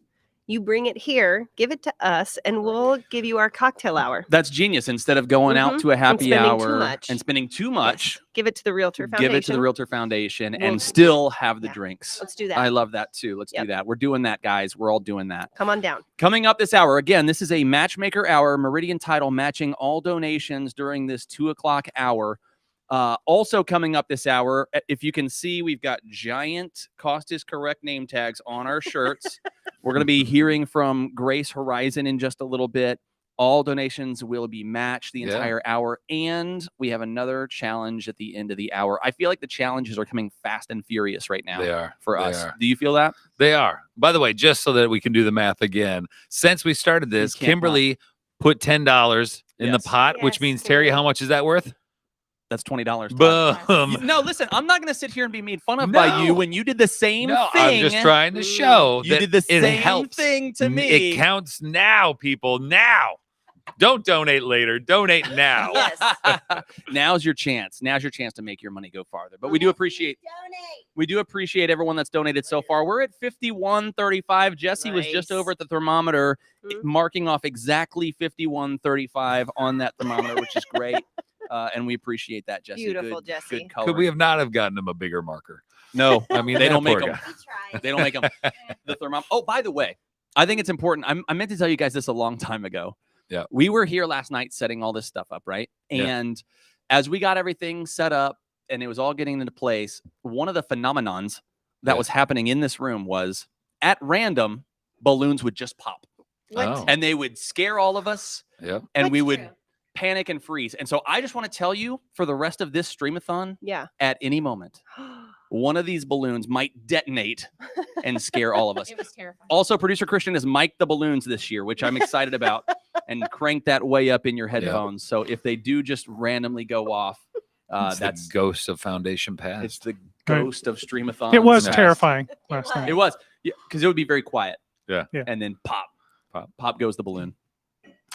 L: You bring it here, give it to us, and we'll give you our cocktail hour.
W: That's genius. Instead of going out
L: Mhm.
W: to a happy
L: And spending too
W: hour
L: much.
W: and spending too much,
L: Give it to the Realtor Foundation.
W: give it to the Realtor Foundation
L: We'll-
W: and still have the
L: Yeah.
W: drinks.
L: Let's do that.
W: I love that too. Let's do
L: Yep.
W: that. We're doing that, guys. We're all doing that.
L: Come on down.
W: Coming up this hour, again, this is a matchmaker hour, Meridian Title matching all donations during this 2:00 hour. Also coming up this hour, if you can see, we've got giant cost is correct name tags on our shirts. We're going to be hearing from Grace Horizon in just a little bit. All donations will be matched the
I: Yeah.
W: entire hour. And we have another challenge at the end of the hour. I feel like the challenges are coming fast and furious right now
I: They are.
W: for
I: They
W: us.
I: are.
W: Do you feel that?
I: They are. By the way, just so that we can do the math again, since we started this,
W: can't
I: Kimberly put $10 in
W: Yes.
I: the pot, which
L: Yes,
I: means, Terry, how much is that worth?
W: That's $20.
I: Boom.
W: No, listen, I'm not going to sit here and be made fun of by you
I: No.
W: when you did the same
I: No,
W: thing.
I: I'm just trying to show
W: You
I: that
W: did the
I: it
W: same
I: helps.
W: thing to me.
I: It counts now, people. Now. Don't donate later. Donate now.
L: Yes.
W: Now's your chance. Now's your chance to make your money go farther. But we do appreciate everyone that's donated so far. We're at 51.35. Jesse was just
L: Nice.
W: over at the thermometer,
L: Mhm.
W: marking off exactly 51.35 on that thermometer, which is great. And we appreciate that, Jesse.
L: Beautiful,
W: Good,
L: Jesse.
W: Good color.
I: Could we have not have gotten him a bigger marker?
W: No,
I: I mean,
W: they
I: that
W: don't make
I: poor
W: them.
I: guy.
W: They don't make them. The thermometer. Oh, by the way, I think it's important. I meant to tell you guys this a long time ago.
I: Yeah.
W: We were here last night setting all this stuff up, right?
I: Yeah.
W: And as we got everything set up and it was all getting into place, one of the phenomenons that
I: Yeah.
W: was happening in this room was at random, balloons would just pop.
L: What?
I: Oh.
W: And they would scare all of us
I: Yep.
W: and we
L: What's
W: would
L: true?
W: panic and freeze. And so I just want to tell you for the rest of this Stream-A-Thon,
L: Yeah.
W: at any moment, one of these balloons might detonate and scare all of us.
E: It was terrifying.
W: Also, producer Christian has mic'd the balloons this year, which I'm excited about, and cranked that way up in your headphones. So if they do just randomly go off,
I: It's
W: That's
I: the ghost of Foundation Past.
W: It's the ghost of Stream-A-Thon.
N: It was terrifying last night.
W: It was, because it would be very quiet.
I: Yeah.
W: And then pop goes the balloon.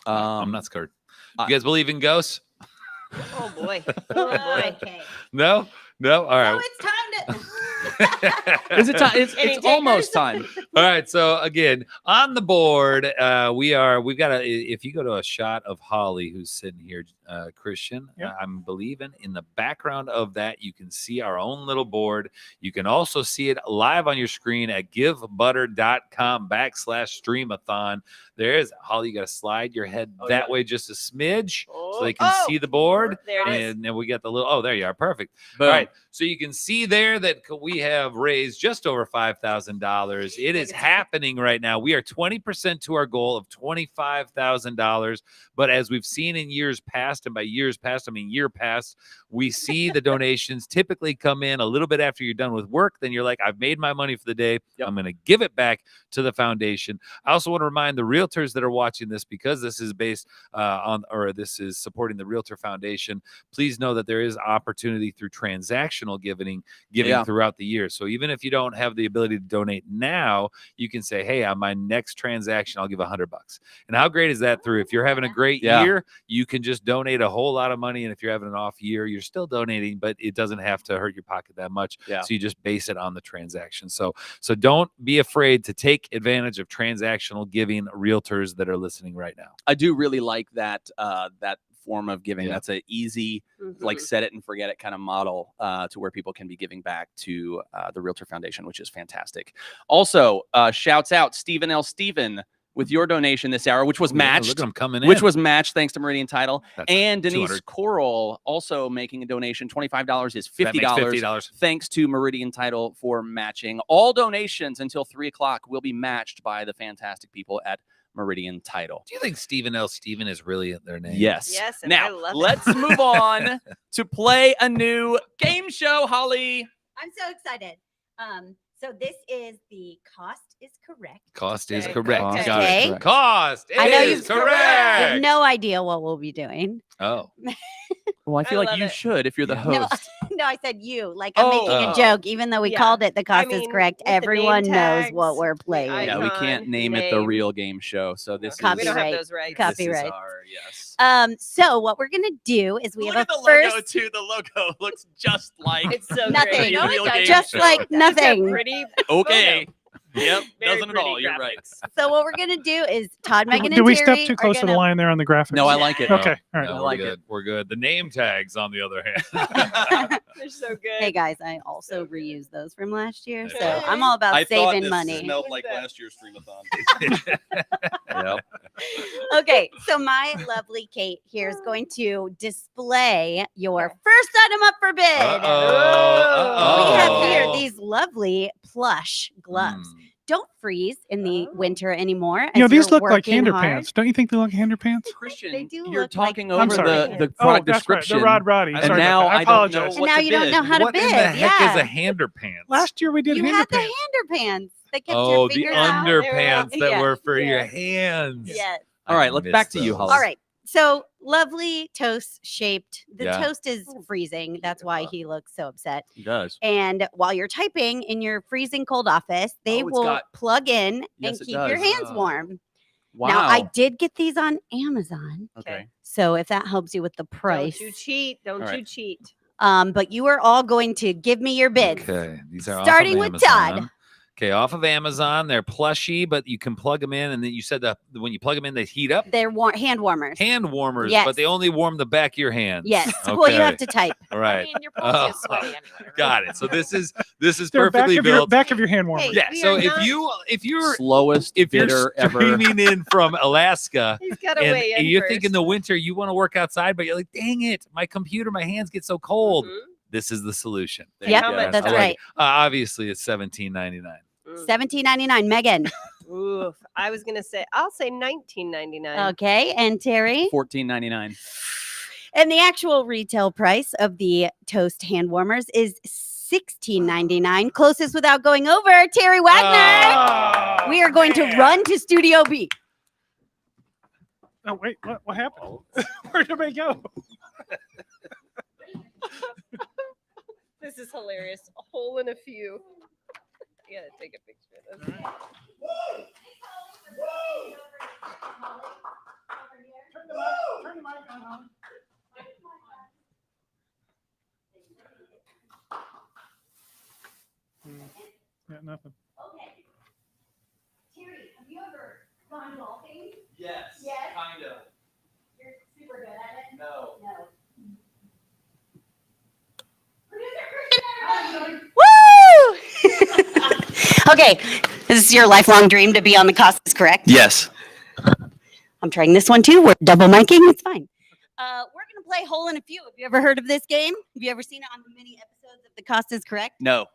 I: I'm not scared. You guys believe in ghosts?
L: Oh boy. Oh boy.
I: No? All right.
U: Oh, it's time to.
W: Is it time? It's almost time.
I: All right. So again, on the board, we've got if you go to a shot of Holly, who's sitting here, Christian, I'm believing in the background of that, you can see our own little board. You can also see it live on your screen at givebutter.com/Stream-A-Thon. There is Holly. You got to slide your head that way just a smidge so they can see the board.
L: There it is.
I: And then we got the little, oh, there you are. Perfect.
W: Boom.
I: All right. So you can see there that we have raised just over $5,000. It is happening right now. We are 20% to our goal of $25,000. But as we've seen in years past, and by years past, I mean year past, we see the donations typically come in a little bit after you're done with work. Then you're like, I've made my money for the day. I'm going to give it back to the foundation. I also want to remind the realtors that are watching this, because this is based this is supporting the Realtor Foundation. Please know that there is opportunity through transactional giving throughout the year. So even if you don't have the ability to donate now, you can say, hey, on my next transaction, I'll give $100. And how great is that? Through if you're having a great year, you can just donate a whole lot of money. And if you're having an off year, you're still donating, but it doesn't have to hurt your pocket that much. So you just base it on the transaction. So don't be afraid to take advantage of transactional giving, realtors that are listening right now.
W: I do really like that that form of giving. That's an easy, like set it and forget it kind of model to where people can be giving back to the Realtor Foundation, which is fantastic. Also, shouts out Stephen L. Steven with your donation this hour, which was matched.
I: Look at them coming in.
W: Which was matched thanks to Meridian Title.
I: That's
W: and Denise
I: 200.
W: Coral also making a donation. $25 is
I: That makes
W: $50.
I: $50.
W: Thanks to Meridian Title for matching. All donations until 3 o'clock will be matched by the fantastic people at Meridian Title.
I: Do you think Stephen L. Steven is really their name?
W: Yes.
L: Yes, and I
W: Now,
L: love it.
W: let's move on to play a new game show, Holly.
U: I'm so excited. So this is the cost is correct.
I: Cost is correct.
W: Cost
I: Got
U: Okay.
I: it. Cost
U: I know
I: is
U: you
I: correct.
U: have no idea what we'll be doing.
I: Oh.
W: Well, I feel like
L: love
W: you
L: it.
W: should if you're the
U: No,
W: host.
U: no, I said you. Like I'm making
I: Oh.
U: a joke, even though we
L: Yeah.
U: called it the cost is
L: mean,
U: correct.
L: with the name
U: Everyone knows
L: tags,
U: what we're playing.
W: Yeah, we can't
L: Icon,
W: name it the
L: name.
W: real game show. So this
L: We don't have
U: Copyright.
L: those rights.
W: This is
U: Copyright.
W: our, yes.
U: So what we're gonna do is we
W: Look
U: have
W: at
U: a
W: the logo
U: first
W: too. The logo looks just like
L: It's so
U: Nothing.
L: great.
W: the real game
U: just
W: show.
U: like
L: It's a
U: nothing.
L: pretty
W: Okay. Yep,
L: Very
W: doesn't at
L: pretty
W: all. You're right.
L: graphics.
U: So what we're gonna do is Todd, Megan,
N: Do
U: and
N: we
U: Terry
N: step too
U: are
N: close to the gonna- line there on the graphics?
W: No, I like it.
N: Okay, all right.
I: No,
W: I
I: we're
W: like
I: good.
W: it.
I: We're good. The name tags, on the other hand.
L: They're so good.
U: Hey guys, I also reused those from last year, so
I: Okay.
U: I'm all about
W: I thought
U: saving
W: this
U: money.
W: smelled like last year's Stream-A-Thon. Yep.
U: Okay, so my lovely Kate here is going to display your first item up for bid. We have here these lovely plush gloves. Don't freeze in the winter anymore.
N: You know,
U: as
N: these
U: you're
N: look like
U: working
N: hander
U: hard.
N: pants. Don't you think they look like hander pants?
W: Christian,
U: They do
W: you're
U: look
W: talking
U: like
W: over
N: sorry.
W: the
N: Oh,
W: product
N: that's right.
W: description.
N: The Rod Roddy.
W: And
N: Sorry
W: now
N: about that.
W: I don't know
N: apologize.
U: And
W: what
U: now
W: to
U: you don't
W: bid.
U: know how to
I: What
U: bid.
I: in the heck
U: yeah.
I: is a hander pants?
N: Last year we did
U: you
N: hander
U: had the
N: pants.
U: hander pants that kept
I: Oh,
U: your
I: the
U: fingers out.
I: underpants that
U: Yeah.
I: were for your hands.
U: Yes.
W: All right,
I: I
W: let's
I: missed
W: back to you,
I: those.
W: Holly.
U: All right. So lovely toast shaped. The
I: Yeah.
U: toast is freezing. That's why he looks so upset.
W: He does.
U: And while you're typing in your freezing cold office, they
W: Oh, it's
U: will
W: got-
U: plug in
W: Yes,
U: and
W: it
U: keep your
W: does.
U: hands warm.
W: Wow.
U: Now I did get these on Amazon.
W: Okay.
U: So if that helps you with the price.
L: Don't you cheat. Don't
W: All
L: you
W: right.
L: cheat.
U: But you are all going to give me your bids.
I: Okay, these are
U: Starting
I: off of
U: with Todd.
I: Amazon. Okay, off of Amazon. They're plushy, but you can plug them in, and then you said that when you plug them in, they heat up.
U: They're hand warmers.
I: Hand warmers,
U: Yes.
I: but they only warm the back of your hands.
U: Yes. Well, you have to type.
I: All right.
F: I mean, your pulse is sweaty anyway. Right?
I: Got it. So this is
N: They're
I: perfectly built.
N: back of your hand warmer.
U: Hey,
I: Yeah.
U: we
I: So
U: are not-
I: if you're
W: Slowest bidder ever.
I: streaming in from Alaska
L: He's got to
I: and
L: weigh in
I: you're
L: first.
I: thinking the winter you want to work outside, but you're like, dang it, my computer, my hands get so cold.
L: Mhm.
I: This is the solution.
W: There
U: Yep,
W: you go.
U: that's
I: I like
U: right.
I: it. Obviously, it's $17.99.
U: $17.99. Megan.
L: Oof. I was gonna say I'll say $19.99.
U: Okay. And Terry.
W: $14.99.
U: And the actual retail price of the toast hand warmers is $16.99. Closest without going over, Terry Wagner. We are going to run to Studio B.
N: Oh wait, what happened? Where did everybody go?
L: This is hilarious. A hole in a few. I gotta take a picture of this.
J: Turn the mic on, Holly.
N: Yeah, nothing.
U: Okay. Terry, have you ever gone golfing?
W: Yes.
U: Yes.
W: Kind of.
U: You're super good at it?
W: No.
U: No. Woo! Okay, this is your lifelong dream to be on the Costas, correct?
O: Yes.
U: I'm trying this one too. We're double miking. It's fine. We're gonna play Hole in a Few. Have you ever heard of this game? Have you ever seen it on the mini episodes of the Costas, correct?
O: No.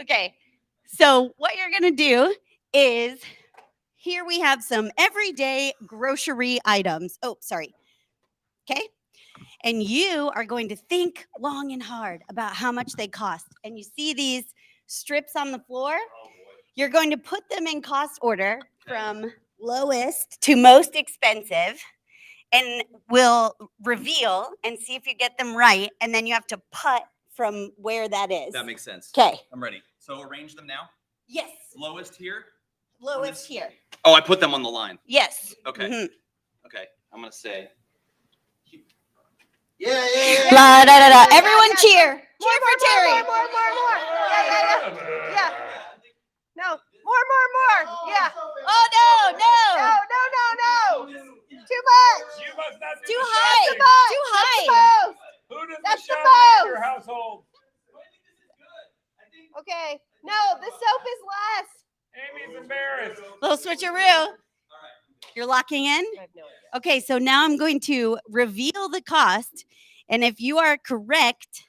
U: Okay, so what you're gonna do is here we have some everyday grocery items. Oh, sorry. Okay. And you are going to think long and hard about how much they cost. And you see these strips on the floor? You're going to put them in cost order from lowest to most expensive. And we'll reveal and see if you get them right. And then you have to putt from where that is.
O: That makes sense.
U: Okay.
O: I'm ready. So arrange them now?
U: Yes.
O: Lowest here?
U: Lowest here.
O: Oh, I put them on the line.
U: Yes.
O: Okay.
U: Mhm.
O: Okay. I'm going to say.
U: La da da da. Everyone cheer. Cheer for Terry.
L: More. Yeah. No. More. Yeah.
U: Oh no.
L: No. Too much.
J: You must not
U: Too
J: do the
U: high.
J: shopping.
U: Too high.
J: Who does
L: That's
J: the
L: the
J: shopping in your
L: most.
J: household?
L: Okay. No, the soap is less.
J: Amy's embarrassed.
U: Little switcheroo. You're locking in?
L: I have no idea.
U: Okay, so now I'm going to reveal the cost. And if you are correct,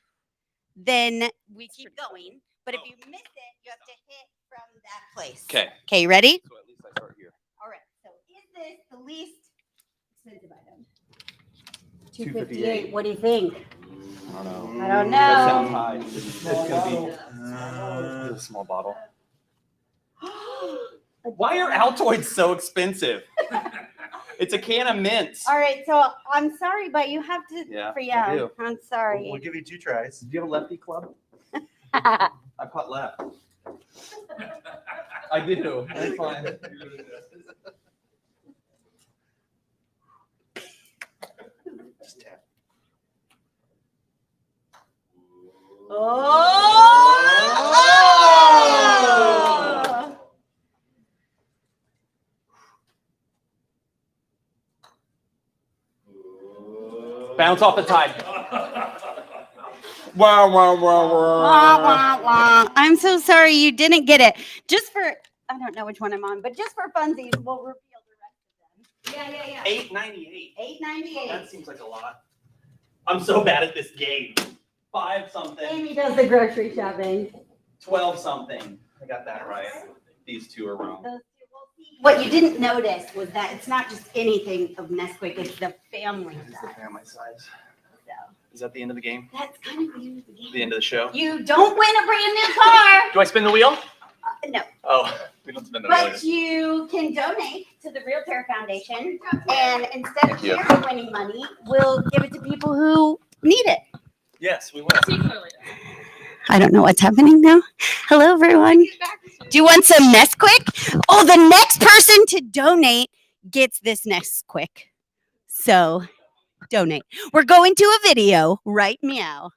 U: then we keep going. But if you miss it, you have to hit from that place.
O: Okay.
U: Okay, you ready?
O: So at least I start here.
U: All right. So is this the least expensive item?
O: 258.
U: What do you think?
O: I don't know.
U: I don't
O: That
U: know.
O: sounds high. It's going to be a small bottle. Why are Altoids so expensive? It's a can of mints.
U: All right, so I'm sorry, but you have to.
O: Yeah,
U: For
O: I
U: yeah,
O: do.
U: I'm sorry.
Q: We'll give you 2 tries.
O: Do you have a lefty club? I putt left. I do. That's fine.
Q: Just tap.
U: Oh!
O: Bounce off the tide. Wow.
U: Wah, wah, wah. I'm so sorry you didn't get it. Just for, I don't know which one I'm on, but just for funsies, we'll reveal the rest of them. Yeah.
O: $8.98.
U: $8.98.
O: That seems like a lot. I'm so bad at this game. 5 something.
U: Amy does the grocery shopping.
O: 12 something. I got that right. These 2 are wrong.
U: What you didn't notice was that it's not just anything of Nesquik, it's the family
O: This is the
U: size.
O: family size.
U: So
O: Is that the end of the game?
U: that's kind of the end of the game.
O: The end of the show?
U: You don't win a brand new car.
O: Do I spin the wheel?
U: No.
O: Oh, we don't spin the wheel.
U: But you can donate to the REALTOR Foundation, and instead of
O: Thank you.
U: charity winning money, we'll give it to people who need it.
O: Yes, we will.
U: I don't know what's happening now. Hello, everyone. Do you want some Nesquik? Oh, the next person to donate gets this Nesquik. So donate. We're going to a video right meow.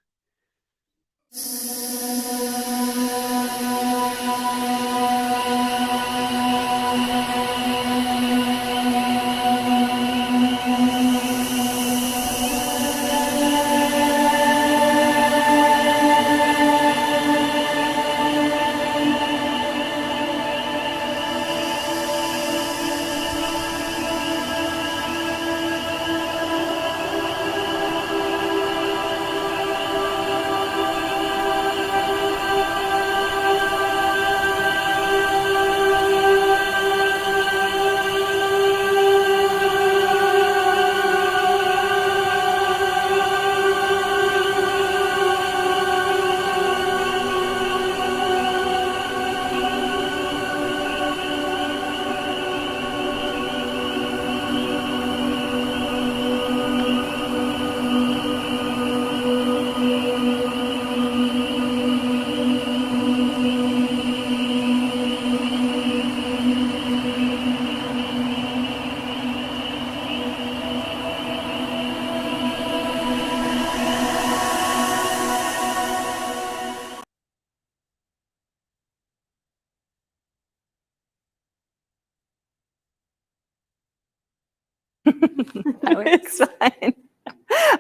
B: It's fine.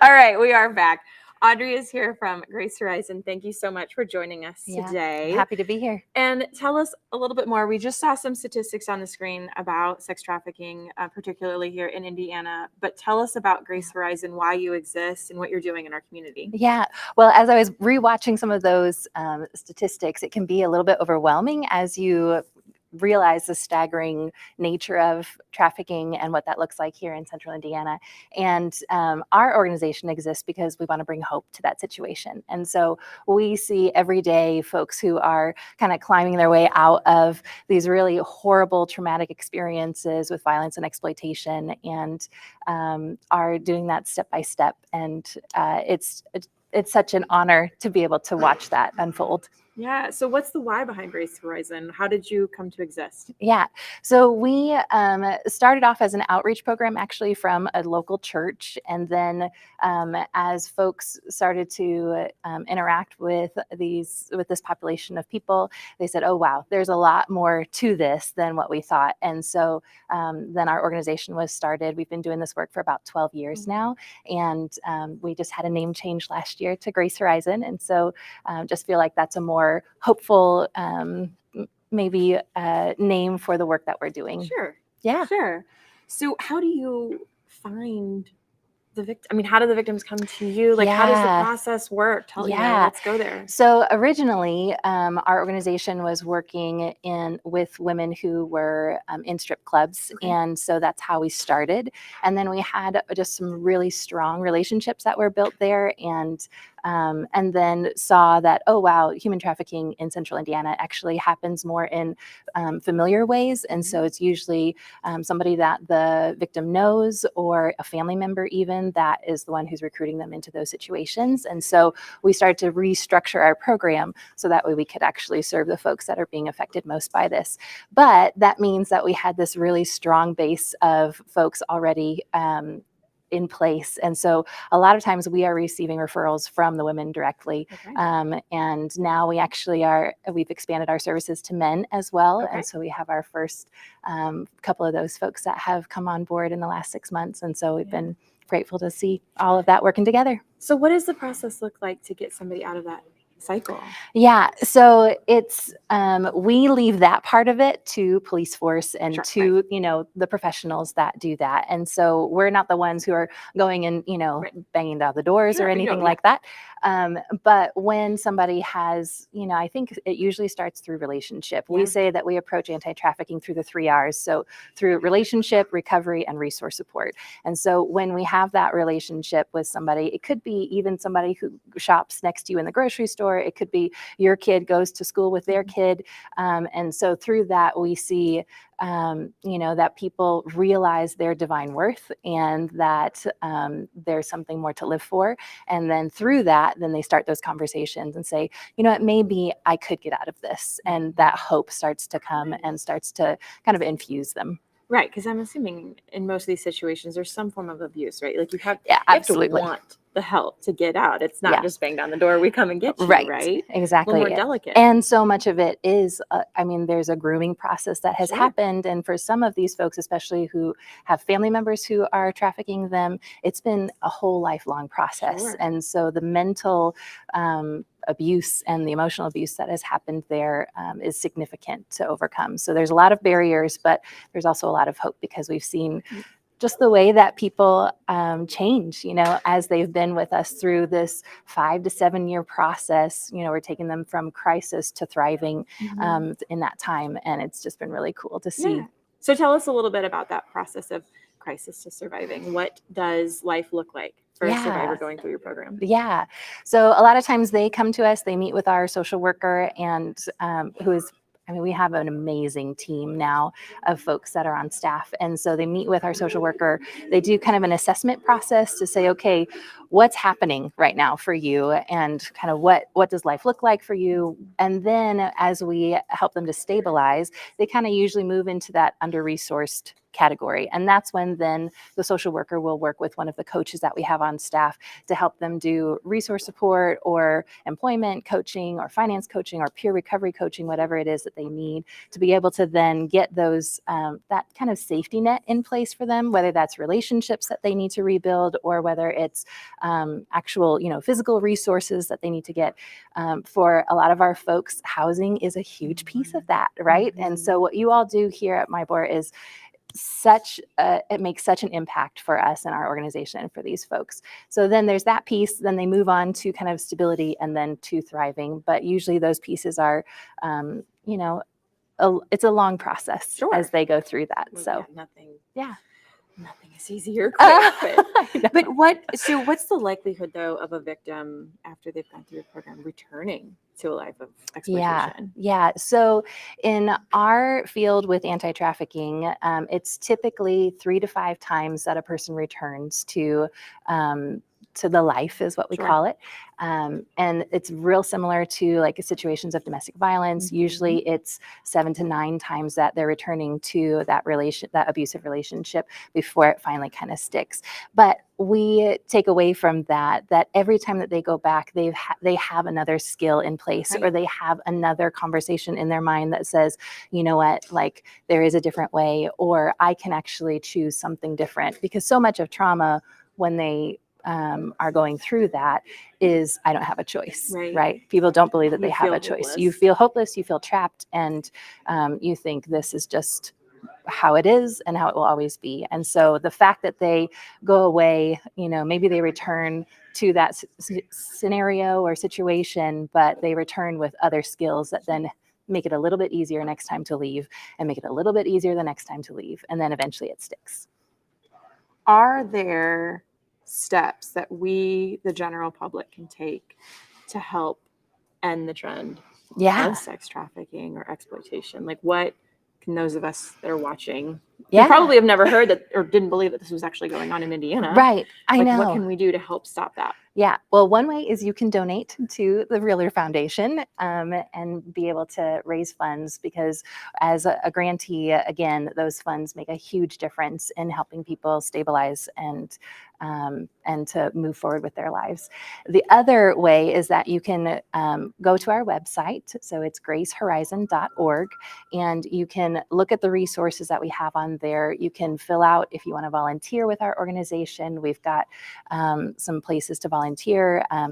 B: All right, we are back. Audrey is here from Grace Horizon. Thank you so much for joining us today.
P: Happy to be here.
B: And tell us a little bit more. We just saw some statistics on the screen about sex trafficking, particularly here in Indiana. But tell us about Grace Horizon, why you exist, and what you're doing in our community.
P: Yeah, well, as I was rewatching some of those statistics, it can be a little bit overwhelming as you realize the staggering nature of trafficking and what that looks like here in central Indiana. And our organization exists because we want to bring hope to that situation. And so we see every day folks who are kind of climbing their way out of these really horrible traumatic experiences with violence and exploitation, and are doing that step by step. And it's such an honor to be able to watch that unfold.
B: Yeah. So what's the why behind Grace Horizon? How did you come to exist?
P: Yeah. So we started off as an outreach program actually from a local church. And then as folks started to interact with this population of people, they said, oh, wow, there's a lot more to this than what we thought. And so then our organization was started. We've been doing this work for about 12 years now. And we just had a name change last year to Grace Horizon. And so just feel like that's a more hopeful maybe name for the work that we're doing.
B: Sure.
P: Yeah.
B: Sure. So how do you find the victim? I mean, how do the victims come to you? Like, how does the
P: Yeah.
B: process work? Tell me.
P: Yeah.
B: Let's go there.
P: So originally, our organization was working with women who were in strip clubs, and so that's how we started. And then we had just some really strong relationships that were built there, and then saw that, oh wow, human trafficking in central Indiana actually happens more in familiar ways, and so it's usually somebody that the victim knows or a family member even that is the one who's recruiting them into those situations. And so we started to restructure our program so that way we could actually serve the folks that are being affected most by this. But that means that we had this really strong base of folks already in place. And so a lot of times we are receiving referrals from the women directly. And now we've expanded our services to men as well. And so we have our first couple of those folks that have come on board in the last 6 months. And so we've been grateful to see all of that working together.
B: So what does the process look like to get somebody out of that cycle?
P: Yeah, so it's we leave that part of it to police force and to the professionals that do that. And so we're not the ones who are going and banging down the doors or anything like that. But when somebody has, I think it usually starts through relationship. We say that we approach anti-trafficking through the 3 R's. So through relationship, recovery, and resource support. And so when we have that relationship with somebody, it could be even somebody who shops next to you in the grocery store. It could be your kid goes to school with their kid. And so through that, we see, that people realize their divine worth and that there's something more to live for. And then through that, then they start those conversations and say, maybe I could get out of this. And that hope starts to come and starts to kind of infuse them.
B: Right, because I'm assuming in most of these situations, there's some form of abuse, right? Like you have
P: absolutely
B: to want the help to get out. It's not just bang down the door, we come and get you, right?
P: Exactly.
B: A little more delicate.
P: And so much of it is, there's a grooming process that has happened. And for some of these folks, especially who have family members who are trafficking them, it's been a whole lifelong process. And so the mental abuse and the emotional abuse that has happened there is significant to overcome. So there's a lot of barriers, but there's also a lot of hope because we've seen just the way that people change, as they've been with us through this 5 to 7 year process. We're taking them from crisis to thriving in that time. And it's just been really cool to see.
B: Yeah. So tell us a little bit about that process of crisis to surviving. What does life look like for a survivor going through your program?
P: Yeah. So a lot of times they come to us, they meet with our social worker and we have an amazing team now of folks that are on staff. And so they meet with our social worker. They do kind of an assessment process to say, okay, what's happening right now for you? And kind of what does life look like for you? And then as we help them to stabilize, they kind of usually move into that under-resourced category. And that's when then the social worker will work with one of the coaches that we have on staff to help them do resource support or employment coaching or finance coaching or peer recovery coaching, whatever it is that they need to be able to then get those that kind of safety net in place for them, whether that's relationships that they need to rebuild or whether it's actual, physical resources that they need to get. For a lot of our folks, housing is a huge piece of that, right? And so what you all do here at MyBOR is it makes such an impact for us and our organization for these folks. So then there's that piece, then they move on to kind of stability and then to thriving. But usually those pieces are, it's a long process as they go through that. So
F: nothing is
B: easy or quick. But what's the likelihood though of a victim after they've gone through a program returning to a life of exploitation?
P: Yeah. So in our field with anti-trafficking, it's typically 3 to 5 times that a person returns to the life is what we call it. And it's real similar to like situations of domestic violence. Usually it's 7 to 9 times that they're returning to that abusive relationship before it finally kind of sticks. But we take away from that every time that they go back, they have another skill in place, or they have another conversation in their mind that says, you know what, like there is a different way, or I can actually choose something different. Because so much of trauma when they are going through that is I don't have a choice, right? People don't believe that they have a choice. You feel hopeless, you feel trapped, and you think this is just how it is and how it will always be. And so the fact that they go away, maybe they return to that scenario or situation, but they return with other skills that then make it a little bit easier next time to leave and make it a little bit easier the next time to leave. And then eventually it sticks.
B: Are there steps that we, the general public, can take to help end the trend of sex trafficking or exploitation? Like, what can those of us that are watching, who probably have never heard that or didn't believe that this was actually going on in Indiana,
P: right? I know.
B: What can we do to help stop that?
P: Yeah, well, one way is you can donate to the REALTOR Foundation and be able to raise funds, because as a grantee, again, those funds make a huge difference in helping people stabilize and to move forward with their lives. The other way is that you can go to our website. So it's gracehorizon.org, and you can look at the resources that we have on there. You can fill out if you want to volunteer with our organization. We've got some places to volunteer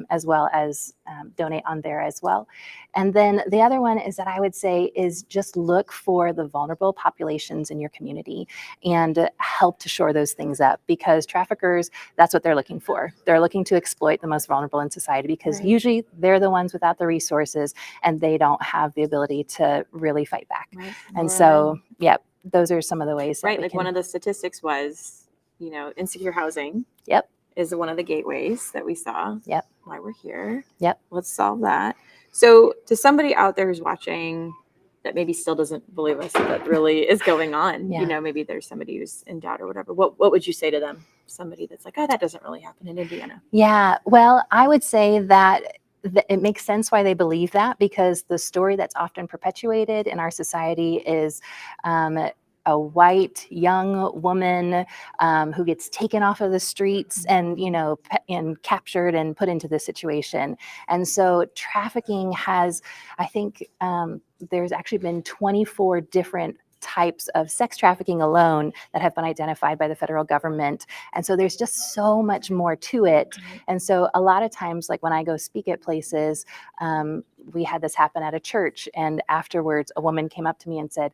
P: as well as donate on there as well. And then the other one is that I would say is just look for the vulnerable populations in your community and help to shore those things up, because traffickers, that's what they're looking for. They're looking to exploit the most vulnerable in society, because usually they're the ones without the resources and they don't have the ability to really fight back. And so, those are some of the ways.
B: Right, like one of the statistics was, insecure housing. Is one of the gateways that we saw. Why we're here. Let's solve that. So to somebody out there who's watching that maybe still doesn't believe us that really is going on, maybe there's somebody who's in doubt or whatever. What would you say to them? Somebody that's like, oh, that doesn't really happen in Indiana.
P: Yeah, well, I would say that it makes sense why they believe that, because the story that's often perpetuated in our society is a white young woman who gets taken off of the streets and and captured and put into this situation. And so trafficking has, I think there's actually been 24 different types of sex trafficking alone that have been identified by the federal government. And so there's just so much more to it. And so a lot of times, like when I go speak at places, we had this happen at a church, and afterwards a woman came up to me and said,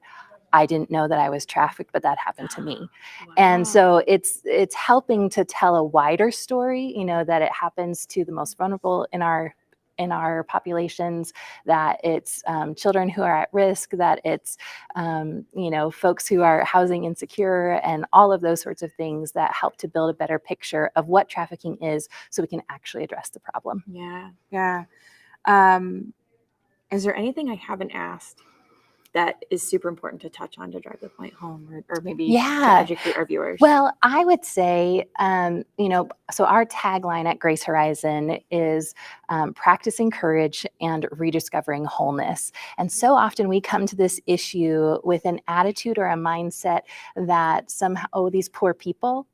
P: I didn't know that I was trafficked, but that happened to me. And so it's helping to tell a wider story, that it happens to the most vulnerable in our populations, that it's children who are at risk, that it's folks who are housing insecure, and all of those sorts of things that help to build a better picture of what trafficking is, so we can actually address the problem.
B: Yeah. Is there anything I haven't asked that is super important to touch on to drive the point home, or maybe to
P: Yeah.
B: educate our viewers?
P: Well, I would say, so our tagline at Grace Horizon is practicing courage and rediscovering wholeness. And so often we come to this issue with an attitude or a mindset that somehow, oh, these poor people.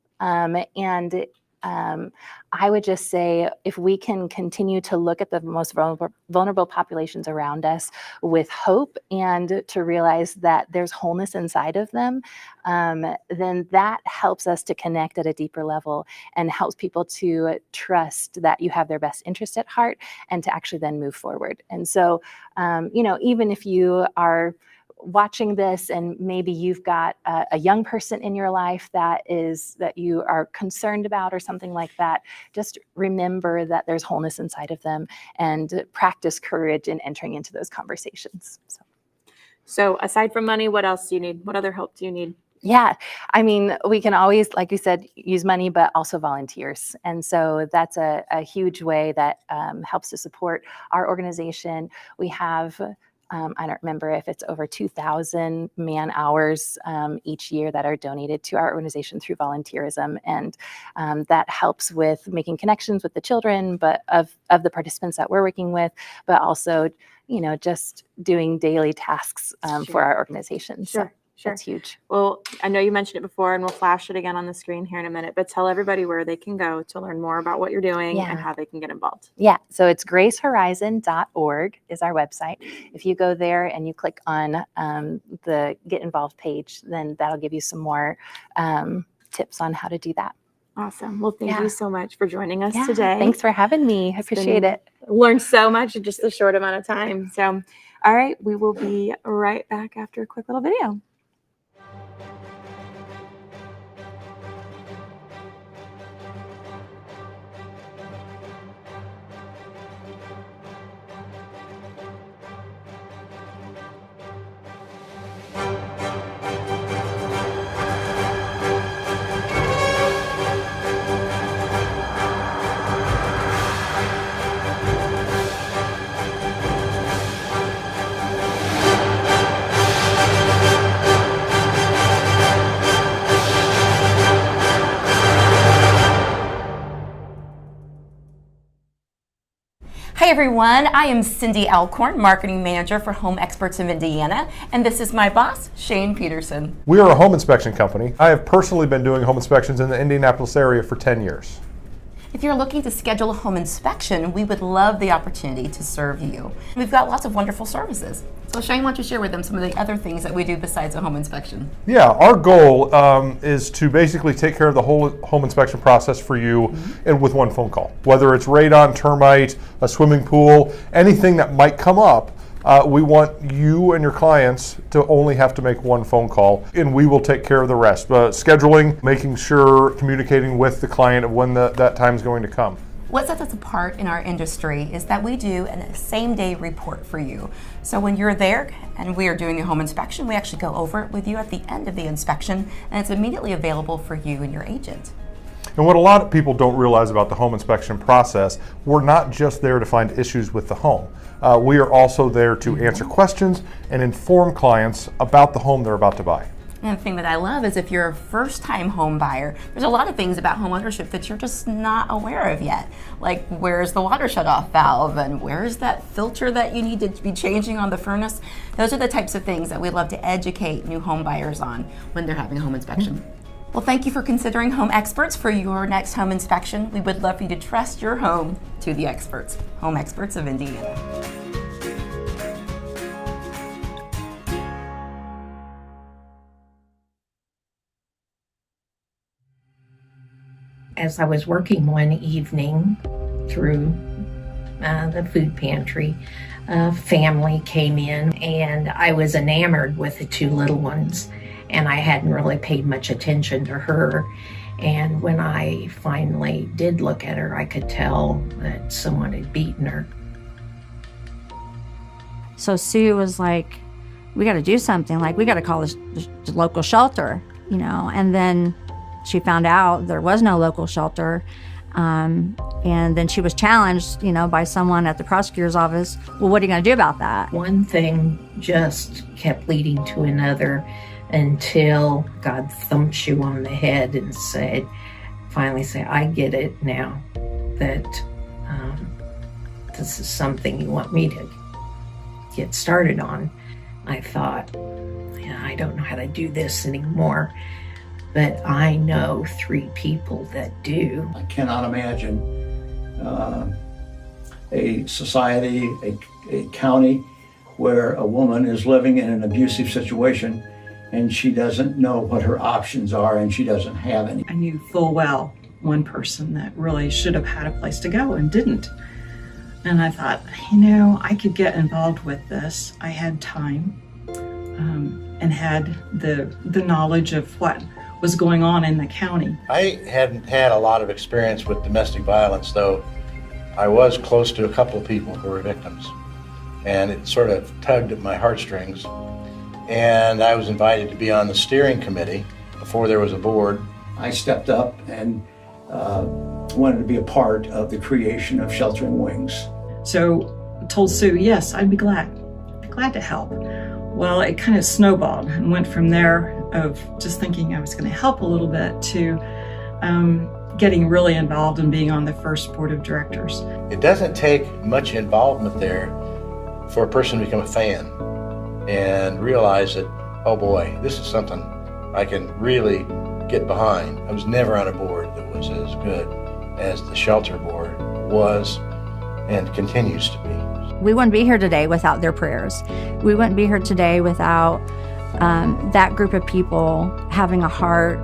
P: I would just say if we can continue to look at the most vulnerable populations around us with hope and to realize that there's wholeness inside of them, then that helps us to connect at a deeper level and helps people to trust that you have their best interest at heart and to actually then move forward. And so, even if you are watching this and maybe you've got a young person in your life that you are concerned about or something like that, just remember that there's wholeness inside of them and practice courage in entering into those conversations.
B: So aside from money, what else do you need? What other help do you need?
P: Yeah, I mean, we can always, like you said, use money, but also volunteers. And so that's a huge way that helps to support our organization. We have I don't remember if it's over 2,000 man hours each year that are donated to our organization through volunteerism. And that helps with making connections with the children, but of the participants that we're working with, but also, just doing daily tasks for our organization.
B: Sure.
P: So that's huge.
B: Well, I know you mentioned it before, and we'll flash it again on the screen here in a minute, but tell everybody where they can go to learn more about what you're doing and how they can get involved.
P: Yeah, so it's gracehorizon.org is our website. If you go there and you click on the Get Involved page, then that'll give you some more tips on how to do that.
B: Awesome. Well, thank you so much for joining us
P: Yeah,
B: today.
P: thanks for having me. I appreciate it.
B: Learned so much in just a short amount of time. So, all right, we will be right back after a quick little video.
H: Hi everyone, I am Cindy Alcorn, Marketing Manager for Home Experts of Indiana, and this is my boss, Shane Peterson.
R: We are a home inspection company. I have personally been doing home inspections in the Indianapolis area for 10 years.
H: If you're looking to schedule a home inspection, we would love the opportunity to serve you. We've got lots of wonderful services. So Shane, why don't you share with them some of the other things that we do besides a home inspection?
R: Yeah, our goal is to basically take care of the whole home inspection process for you and with one phone call. Whether it's radon, termite, a swimming pool, anything that might come up, we want you and your clients to only have to make one phone call, and we will take care of the rest. Scheduling, making sure, communicating with the client of when that time is going to come.
H: What sets us apart in our industry is that we do a same-day report for you. So when you're there and we are doing a home inspection, we actually go over it with you at the end of the inspection, and it's immediately available for you and your agent.
R: And what a lot of people don't realize about the home inspection process, we're not just there to find issues with the home. We are also there to answer questions and inform clients about the home they're about to buy.
H: And the thing that I love is if you're a first-time home buyer, there's a lot of things about home ownership that you're just not aware of yet. Like, where's the water shutoff valve, and where's that filter that you need to be changing on the furnace? Those are the types of things that we love to educate new home buyers on when they're having a home inspection. Well, thank you for considering Home Experts for your next home inspection. We would love for you to trust your home to the experts, Home Experts of Indiana.
S: As I was working one evening through the food pantry, a family came in, and I was enamored with the two little ones, and I hadn't really paid much attention to her. And when I finally did look at her, I could tell that someone had beaten her.
X: So Sue was like, we got to do something. Like, we got to call the local shelter, and then she found out there was no local shelter. And then she was challenged, by someone at the prosecutor's office. Well, what are you going to do about that?
S: One thing just kept leading to another until God thumps you on the head and finally say, I get it now, that this is something you want me to get started on. I thought, I don't know how to do this anymore, but I know 3 people that do.
A: I cannot imagine a society, a county where a woman is living in an abusive situation and she doesn't know what her options are and she doesn't have any.
D: I knew full well one person that really should have had a place to go and didn't. And I thought, I could get involved with this. I had time and had the knowledge of what was going on in the county.
K: I hadn't had a lot of experience with domestic violence, though I was close to a couple of people who were victims. And it sort of tugged at my heartstrings. And I was invited to be on the steering committee before there was a board.
A: I stepped up and wanted to be a part of the creation of Sheltering Wings.
D: So I told Sue, yes, I'd be glad to help. Well, it kind of snowballed and went from there of just thinking I was going to help a little bit to getting really involved and being on the first board of directors.
K: It doesn't take much involvement there for a person to become a fan and realize that, oh boy, this is something I can really get behind. I was never on a board that was as good as the shelter board was and continues to be.
X: We wouldn't be here today without their prayers. We wouldn't be here today without that group of people having a heart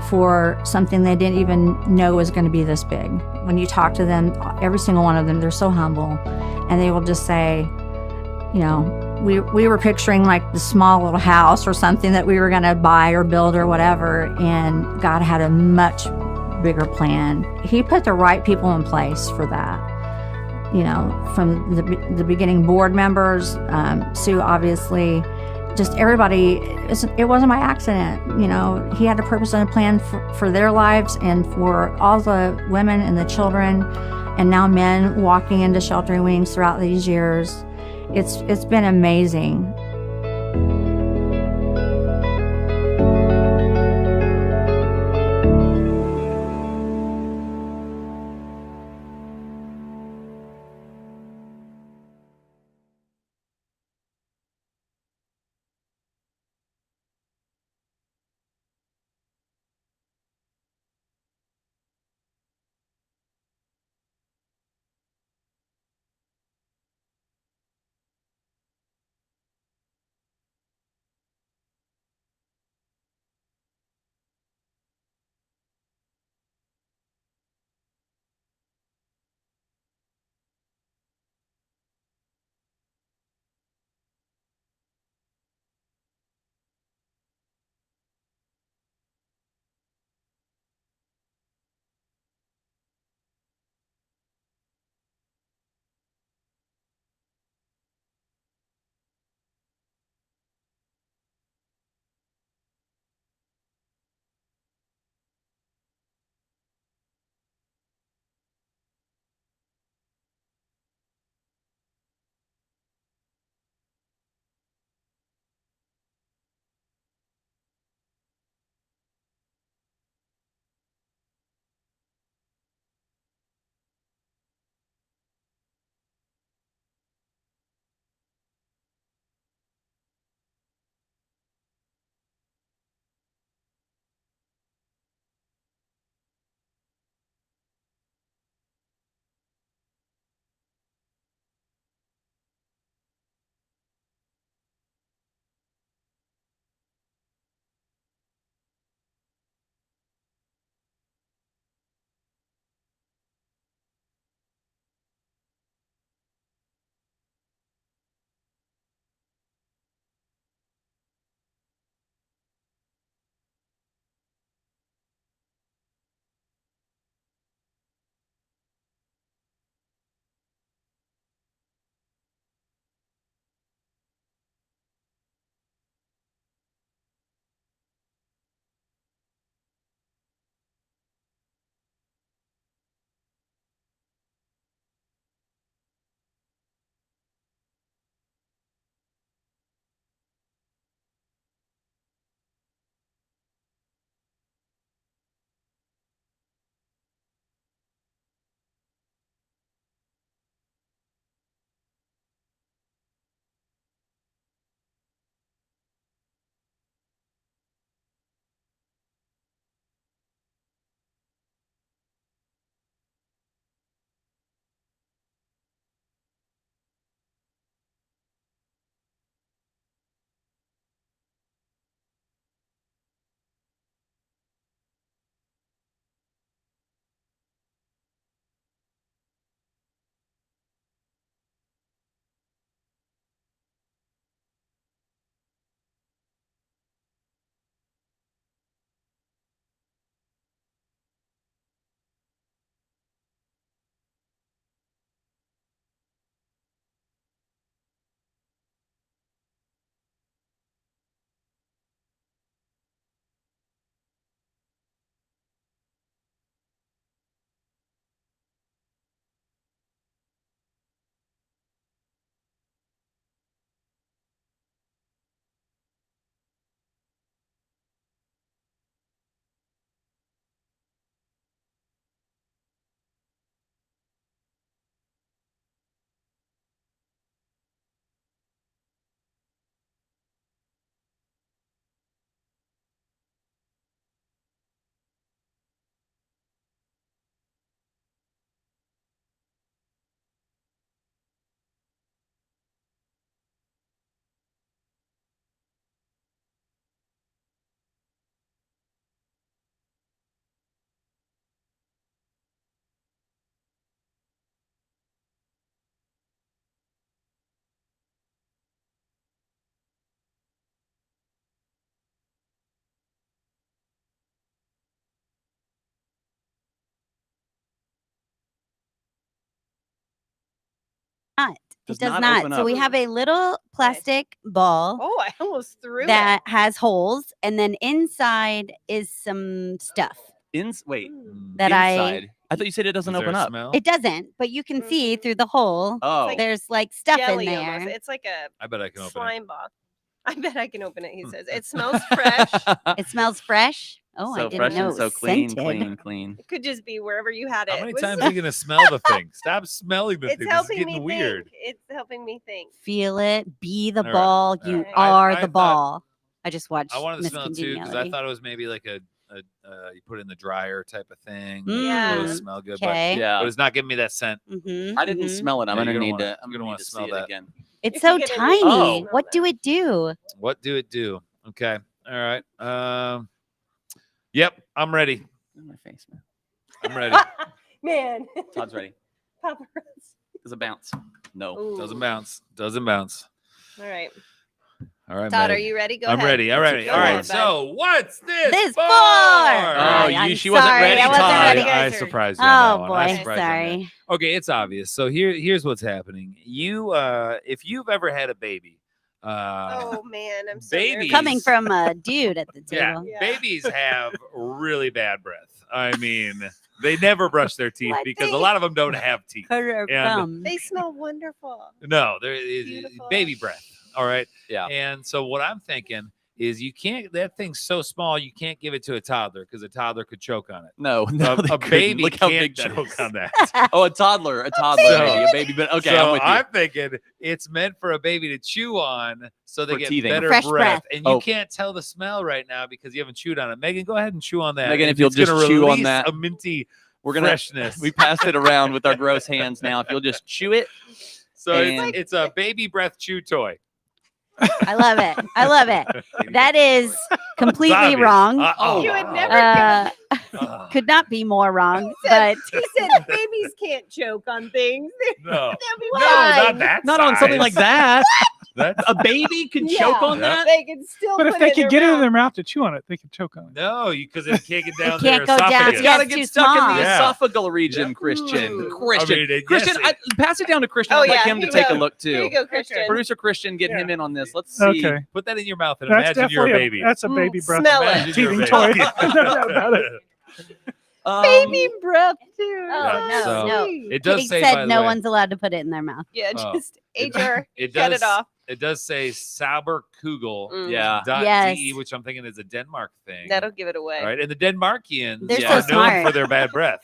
X: for something they didn't even know was going to be this big. When you talk to them, every single one of them, they're so humble, and they will just say, we were picturing like the small little house or something that we were going to buy or build or whatever, and God had a much bigger plan. He put the right people in place for that. From the beginning, board members, Sue, obviously, just everybody. It wasn't by accident. He had a purpose and a plan for their lives and for all the women and the children, and now men walking into Sheltering Wings throughout these years. It's been amazing.
W: Does
U: It does
W: not
U: not.
W: open
U: So
W: up.
U: we have a little plastic ball
L: Oh, I almost threw
U: that
L: it.
U: has holes, and then inside is some stuff
W: Wait.
U: that
W: Inside. I thought you said it doesn't
I: Is there
W: open
I: a
W: up.
I: smell?
U: It doesn't, but you can see through the hole.
W: Oh.
U: There's like stuff in
L: Jelly
U: there.
L: almost. It's like a
I: I bet I can open it.
L: slime ball. I bet I can open it. He says it smells fresh.
U: It smells fresh. Oh, I
W: So
U: didn't
W: fresh
U: know
W: and
U: it
W: so
U: was
W: clean,
U: scented.
W: clean.
L: It could just be wherever you had it.
I: How many
L: was-
I: times are you gonna smell the thing? Stop smelling the
L: It's
I: thing. This is
L: helping
I: getting
L: me
I: weird.
L: think. It's helping me think.
U: Feel it. Be the
I: All right,
U: ball.
I: all
U: You
I: right.
U: are
I: I
U: the
I: thought-
U: ball. I just watched
I: I wanted to
U: Miss
I: smell it too because I
U: Congeniality.
I: thought it was maybe like a you put it in the dryer type of thing.
U: Yeah.
I: It would smell good,
U: Okay.
I: but it's not giving me that scent.
U: Mm-hmm.
W: I didn't smell it. I'm
I: Yeah,
W: gonna
I: you're
W: need
I: gonna
W: to. I'm
I: you're
W: gonna
I: wanna
W: need to
I: smell
W: see it
I: that.
W: again.
U: It's
L: If
U: so
L: you get a
U: tiny.
L: Oh.
U: What do it do?
I: What do it do? Okay. All right. Yep. I'm ready.
W: In my face, man.
I: I'm ready.
L: Man.
W: Todd's ready.
L: Paparazzi.
W: Does it bounce? No.
L: Ooh.
I: Doesn't bounce. Doesn't bounce.
L: All right.
I: All right.
L: Todd,
I: Meg.
L: are you ready? Go
I: I'm
L: ahead.
I: ready. I'm ready.
L: Go
I: All
L: ahead,
I: right.
L: bud.
I: So what's this?
U: This
I: for?
U: for.
W: Oh, she wasn't
U: sorry,
W: ready,
U: I wasn't
W: Todd.
U: ready.
I: I surprised you.
U: Oh
I: on that one.
U: boy,
I: I surprised you on that.
U: sorry.
I: Okay, it's obvious. So here's what's happening. You, if you've ever had a baby,
L: Oh man, I'm so
I: babies-
L: nervous.
U: Coming from a dude at the table.
I: yeah, babies have really bad breath. I mean, they never brush their teeth because a lot of them don't have teeth. And
L: They smell wonderful.
I: no, there is
L: Beautiful.
I: baby breath. All right.
W: Yeah.
I: And so what I'm thinking is you can't. That thing's so small you can't give it to a toddler because a toddler could choke on it.
W: No,
I: A,
W: they
I: a
W: couldn't.
I: baby
W: Look how
I: can't
W: big that
I: choke
W: is.
I: on that.
W: Oh, a toddler,
I: So-
W: maybe a baby, but okay,
I: so
W: I'm with you.
I: I'm thinking it's meant for a baby to chew on so they
W: For
I: get
W: teething.
I: better
U: Fresh
I: breath.
U: breath.
I: And you
W: Oh.
I: can't tell the smell right now because you haven't chewed on it. Megan, go ahead and chew on that.
W: Megan,
I: and
W: if you'll
I: it's gonna
W: just chew on
I: release
W: that.
I: a minty
W: We're gonna
I: freshness.
W: we passed it around with our gross hands now. If you'll just chew it.
I: So
W: and-
I: it's a baby breath chew toy.
U: I love it. I love it. That is completely
I: Zombie.
U: wrong.
I: Oh,
L: You would
I: wow.
L: never
U: Could not be more wrong,
L: He
U: but
L: said babies can't choke on things.
I: No,
L: They'll be
I: no,
L: fine.
I: not that.
W: Not on something
I: size.
W: like that.
I: That's
W: A baby can choke on
I: Yeah.
W: that.
L: They can still.
N: But if
L: put
N: they
L: it in
N: could get it in
L: mouth.
N: their mouth to chew on it, they could choke on it.
I: no, because it can't get down
U: can't
I: their
U: go down.
I: esophagus.
W: It's got to
U: it's
W: get
U: too
W: stuck in
U: small.
W: the
I: Yeah.
W: esophageal region, Christian.
L: Ooh.
W: Christian,
I: I mean, it-
W: Christian,
I: yes,
W: pass it down to Christian.
L: Oh,
W: I'd like
L: yeah,
W: him to
L: here
W: take a
L: you go.
W: look
L: Here you
W: too.
L: go, Christian.
W: Producer Christian, get him in on this. Let's see.
N: Okay.
I: Put that in your mouth and
N: That's
I: imagine you're a
N: definitely
I: baby.
N: that's a baby breath
L: Smell it.
I: Imagine you're a
N: teething toy.
I: baby.
N: No doubt about it.
L: Baby breath too.
U: Oh, no,
I: so
U: no.
I: it does
U: Kitty
I: say, by
U: said
I: the
U: no
I: way,
U: one's allowed to put it in their mouth.
L: Yeah,
I: Oh.
L: just
I: It-
L: HR.
I: it
L: Shut
I: does.
L: it off.
I: It does say Sauberkugel.
L: Mm.
W: Yeah.
U: Yes.
I: .de, which I'm thinking is a Denmark thing.
L: That'll give it away.
I: All right, and the Denmarkians
U: They're
W: so
I: are known
U: smart.
I: for their bad breath.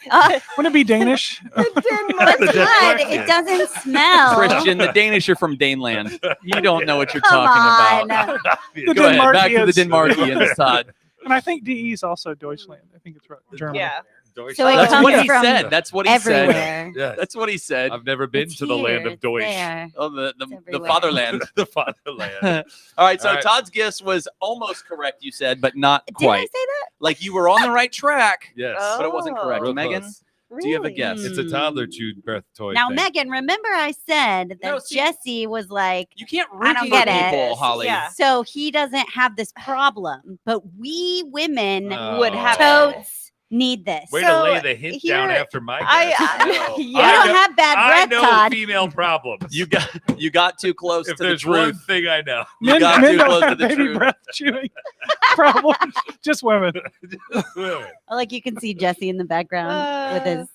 N: Wouldn't it be Danish?
U: But
I: The
U: Todd,
I: Denmarkians.
U: it doesn't smell.
W: Christian, the Danish are from Daneland. You don't know what you're
U: Come
W: talking
U: on.
W: about.
N: The
W: Go ahead, back to the
N: Denmarkians.
W: Denmarkians, Todd.
N: And I think DE is also Deutschland. I think it's right. German.
L: Yeah.
U: So it
W: That's
U: comes
W: what he
U: from
W: said. That's what he said.
U: everywhere.
I: Yes.
W: That's what he said.
I: I've never been
U: It's
I: to the land
U: here,
I: of Deutsch.
U: it's there.
W: Oh, the
U: everywhere.
W: fatherland.
I: The fatherland.
W: All right, so
I: All right.
W: Todd's guess was almost correct, you said, but not
U: Did I
W: quite.
U: say that?
W: Like you were on the right track,
I: Yes.
W: but it wasn't correct.
I: Real
W: Megan,
I: close.
W: do you have a
L: Really?
W: guess?
I: It's a toddler chewed breath toy.
U: Now,
I: thing.
U: Megan, remember I said that
W: No, see-
U: Jesse was like,
W: You can't
U: I
W: root
U: don't
W: for
U: get it.
W: people, Holly.
L: Yeah.
U: so he doesn't have this problem, but we women
L: Would have
U: totes need this.
I: Way
L: So,
I: to lay the hint down
L: here-
I: after my guess.
L: I-
U: You
L: yeah.
U: don't have bad
I: I
U: breath,
I: know
U: Todd.
I: female problems.
W: You got too close
I: if
W: to the
I: there's one
W: truth.
I: thing I know.
W: You got
N: men
W: too
N: don't
W: close to
N: have
W: the
N: baby
W: truth.
N: breath chewing problems. Just women.
U: Like you can see Jesse in the background with his.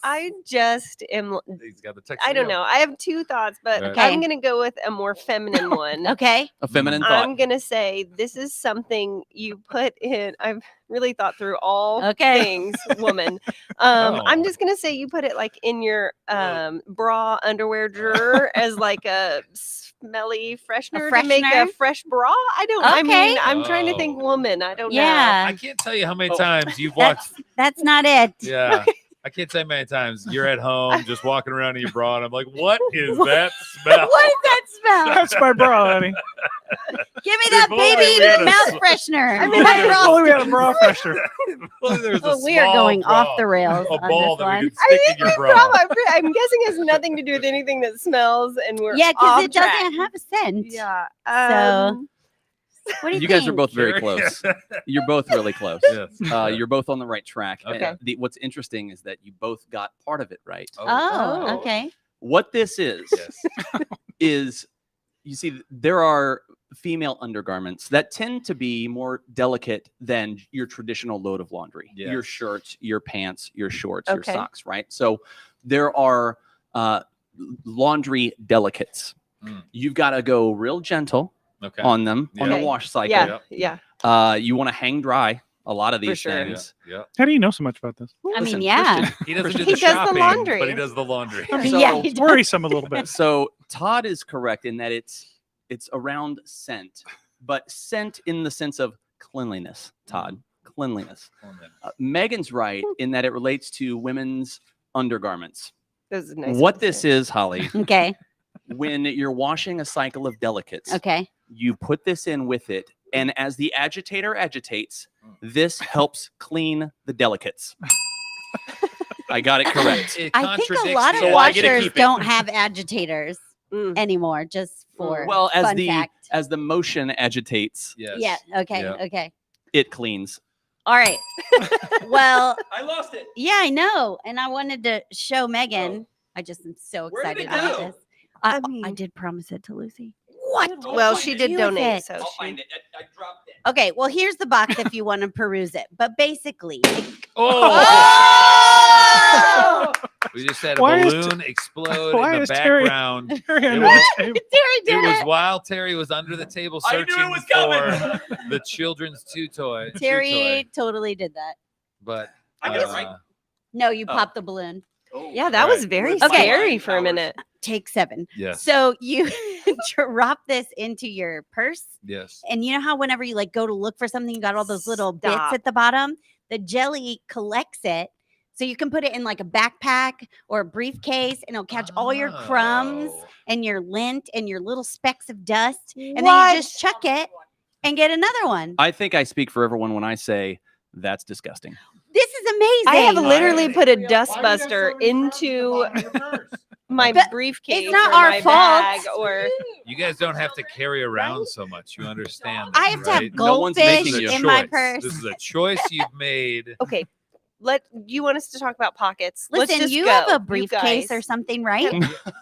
L: I just am.
I: He's got the text.
L: I don't know. I have two thoughts, but
I: Right.
L: I'm gonna go with a more feminine one.
U: Okay.
W: A feminine thought.
L: I'm gonna say this is something you put in. I've really thought through all
U: Okay.
L: things, woman.
I: Oh.
L: I'm just gonna say you put it like in your bra underwear drawer as like a smelly freshener, to make a
U: freshener?
L: fresh bra. I don't. I mean,
U: Okay.
L: I'm trying to think
I: Oh.
L: woman. I don't know.
U: Yeah.
I: I can't tell you how many
W: Oh.
I: times you've watched.
U: That's not it.
I: Yeah. I can't tell you how many times you're at home just walking around in your bra, and I'm like, what is that smell?
U: What is that smell?
N: That's my bra, honey.
U: Give me that
I: If only we
U: baby
I: had a
U: mouth
I: sl-
U: freshener.
L: I mean,
N: If
L: I-
N: only we had a bra freshener.
I: Well, there's a
U: Oh, we are
I: small
U: going off
I: bra,
U: the rails
I: A
U: on
I: ball
U: this
I: that we
U: one.
I: can stick in your
L: My
I: bra.
L: problem, I'm guessing has nothing to do with anything that smells, and we're
U: Yeah, because
L: off
U: it
L: track.
U: doesn't have a scent.
L: Yeah.
U: So, what do you
W: You
U: think?
W: guys are both very
I: Sure.
W: close. You're both really close.
I: Yes.
W: You're both on the right track.
I: Okay.
W: What's interesting is that you both got part of it right.
U: Oh, okay.
W: What this is, is you see, there are female undergarments that tend to be more delicate than your traditional load of laundry. Your
I: Yes.
W: shirts, your pants, your shorts, your
L: Okay.
W: socks, right? So there are laundry delicates. You've got to go real gentle on them on the
L: Okay.
W: wash cycle.
L: Yeah.
W: You want to hang dry a lot of these
L: sure.
W: things.
N: How do you know so much about this?
U: I mean,
W: Listen,
U: yeah.
W: Christian,
I: He doesn't do
L: He
I: the
L: does the
I: shopping,
L: laundry.
I: but he does the laundry.
W: So,
U: Yeah, he does.
N: Worrisome a little bit.
W: So Todd is correct in that it's around scent, but scent in the sense of cleanliness. Todd, cleanliness. Megan's right in that it relates to women's undergarments.
L: This is a nice
W: What
L: one to
W: this
L: say.
W: is, Holly,
U: Okay.
W: when you're washing a cycle of delicates,
U: Okay.
W: you put this in with it, and as the agitator agitates, this helps clean the delicates. I got it correct.
U: I think a lot of
W: So I get to
U: washers
W: keep it.
U: don't have agitators anymore. Just for
W: Well, as
U: fun
W: the
U: fact.
W: as the motion agitates,
U: Yeah. Okay. Okay.
W: it cleans.
U: All right. Well,
W: I lost it.
U: yeah, I know, and I wanted to show Megan. I just am so
L: Where did
U: excited
L: it
U: about
L: go?
U: this. I did promise it to Lucy.
L: What? Well, she did donate,
U: it.
L: so
W: I'll
L: she.
W: find it. I dropped it.
U: Okay, well, here's the box if you want to peruse it. But basically,
I: We just had a
N: Why is
I: balloon explode
N: why
I: in the
N: is Terry-
I: background.
N: Terry
I: It
N: under
I: was,
N: the table?
U: Terry did
I: it was
U: it.
I: while Terry was under the table
W: I knew it
I: searching
W: was
I: for
W: coming.
I: the children's chew toy.
U: Terry totally did that.
I: But
W: I get it right.
U: No, you
W: Oh.
U: popped the balloon.
L: Yeah, that was
I: Right.
L: very
U: Okay.
L: scary for a minute.
U: Take 7.
I: Yes.
U: So you drop this into your purse.
I: Yes.
U: And you know how whenever you like go to look for something, you got all those little bits
L: Stop.
U: at the bottom? The jelly collects it. So you can put it in like a backpack or a briefcase and it'll catch all your crumbs
I: Oh.
U: and your lint and your little specks of dust. And then
L: What?
U: you just chuck it and get another one.
W: I think I speak for everyone when I say that's disgusting.
U: This is amazing.
L: I have literally put a dustbuster into my
U: But
L: briefcase
U: it's not
L: or
U: our
L: my
U: fault.
L: bag or
I: You guys don't have to carry around so much. You understand that,
U: I have to
I: right?
U: have
W: No one's
U: goldfish
W: making you.
U: in my
I: Choice.
U: purse.
I: This is a choice you've made.
L: okay. You want us to talk about pockets? Let's
U: Listen,
L: just
U: you
L: go,
U: have a
L: you
U: briefcase
L: guys.
U: or something, right?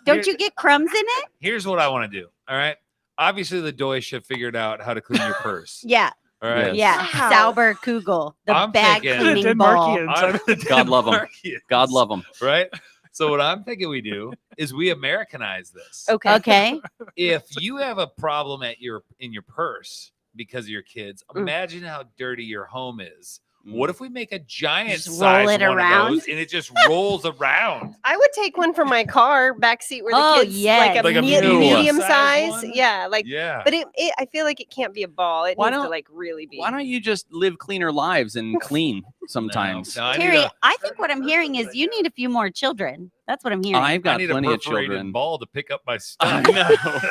U: Don't you get crumbs in it?
I: Here's what I want to do. All right. Obviously, the Deutsch have figured out how to clean your purse.
U: Yeah.
I: All right.
U: Yeah.
L: Wow.
U: Sauber Kugel, the
I: I'm
U: bag
I: thinking-
U: cleaning ball.
N: Denmarkians.
W: God love 'em.
I: Denmarkians,
W: God love them.
I: Right. So what I'm thinking we do is we Americanize this.
L: Okay.
U: Okay.
I: If you have a problem in your purse because of your kids,
U: Mm.
I: imagine how dirty your home is. What if we make a giant
U: Just
I: size
U: roll it
I: one
U: around?
I: of those and it just rolls around?
L: I would take one from my car backseat where the
U: Oh,
L: kids
U: yes.
L: like
I: Like a
L: a
I: mule
L: medium
I: size
L: size.
I: one?
L: Yeah, like
I: Yeah.
L: but it I feel like it can't be a ball. It
W: Why
L: needs to
W: don't-
L: like really be.
W: Why don't you just live cleaner lives and clean sometimes?
I: No, I need
U: Terry,
I: a-
U: I think what I'm hearing is you need a few more children. That's what I'm hearing.
W: I've
I: I
W: got
I: need a
W: plenty of
I: perforated
W: children.
I: ball to pick up my
W: I
I: stuff.
W: know.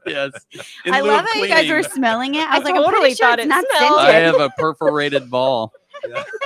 W: Yes. In
U: I
W: lieu
U: love
W: of
U: how you guys were
W: cleaning,
U: smelling it. I was like,
L: totally
U: I'm pretty sure
L: thought
U: it's
L: it
U: not
L: smelled.
W: I
U: scented.
W: have a perforated ball.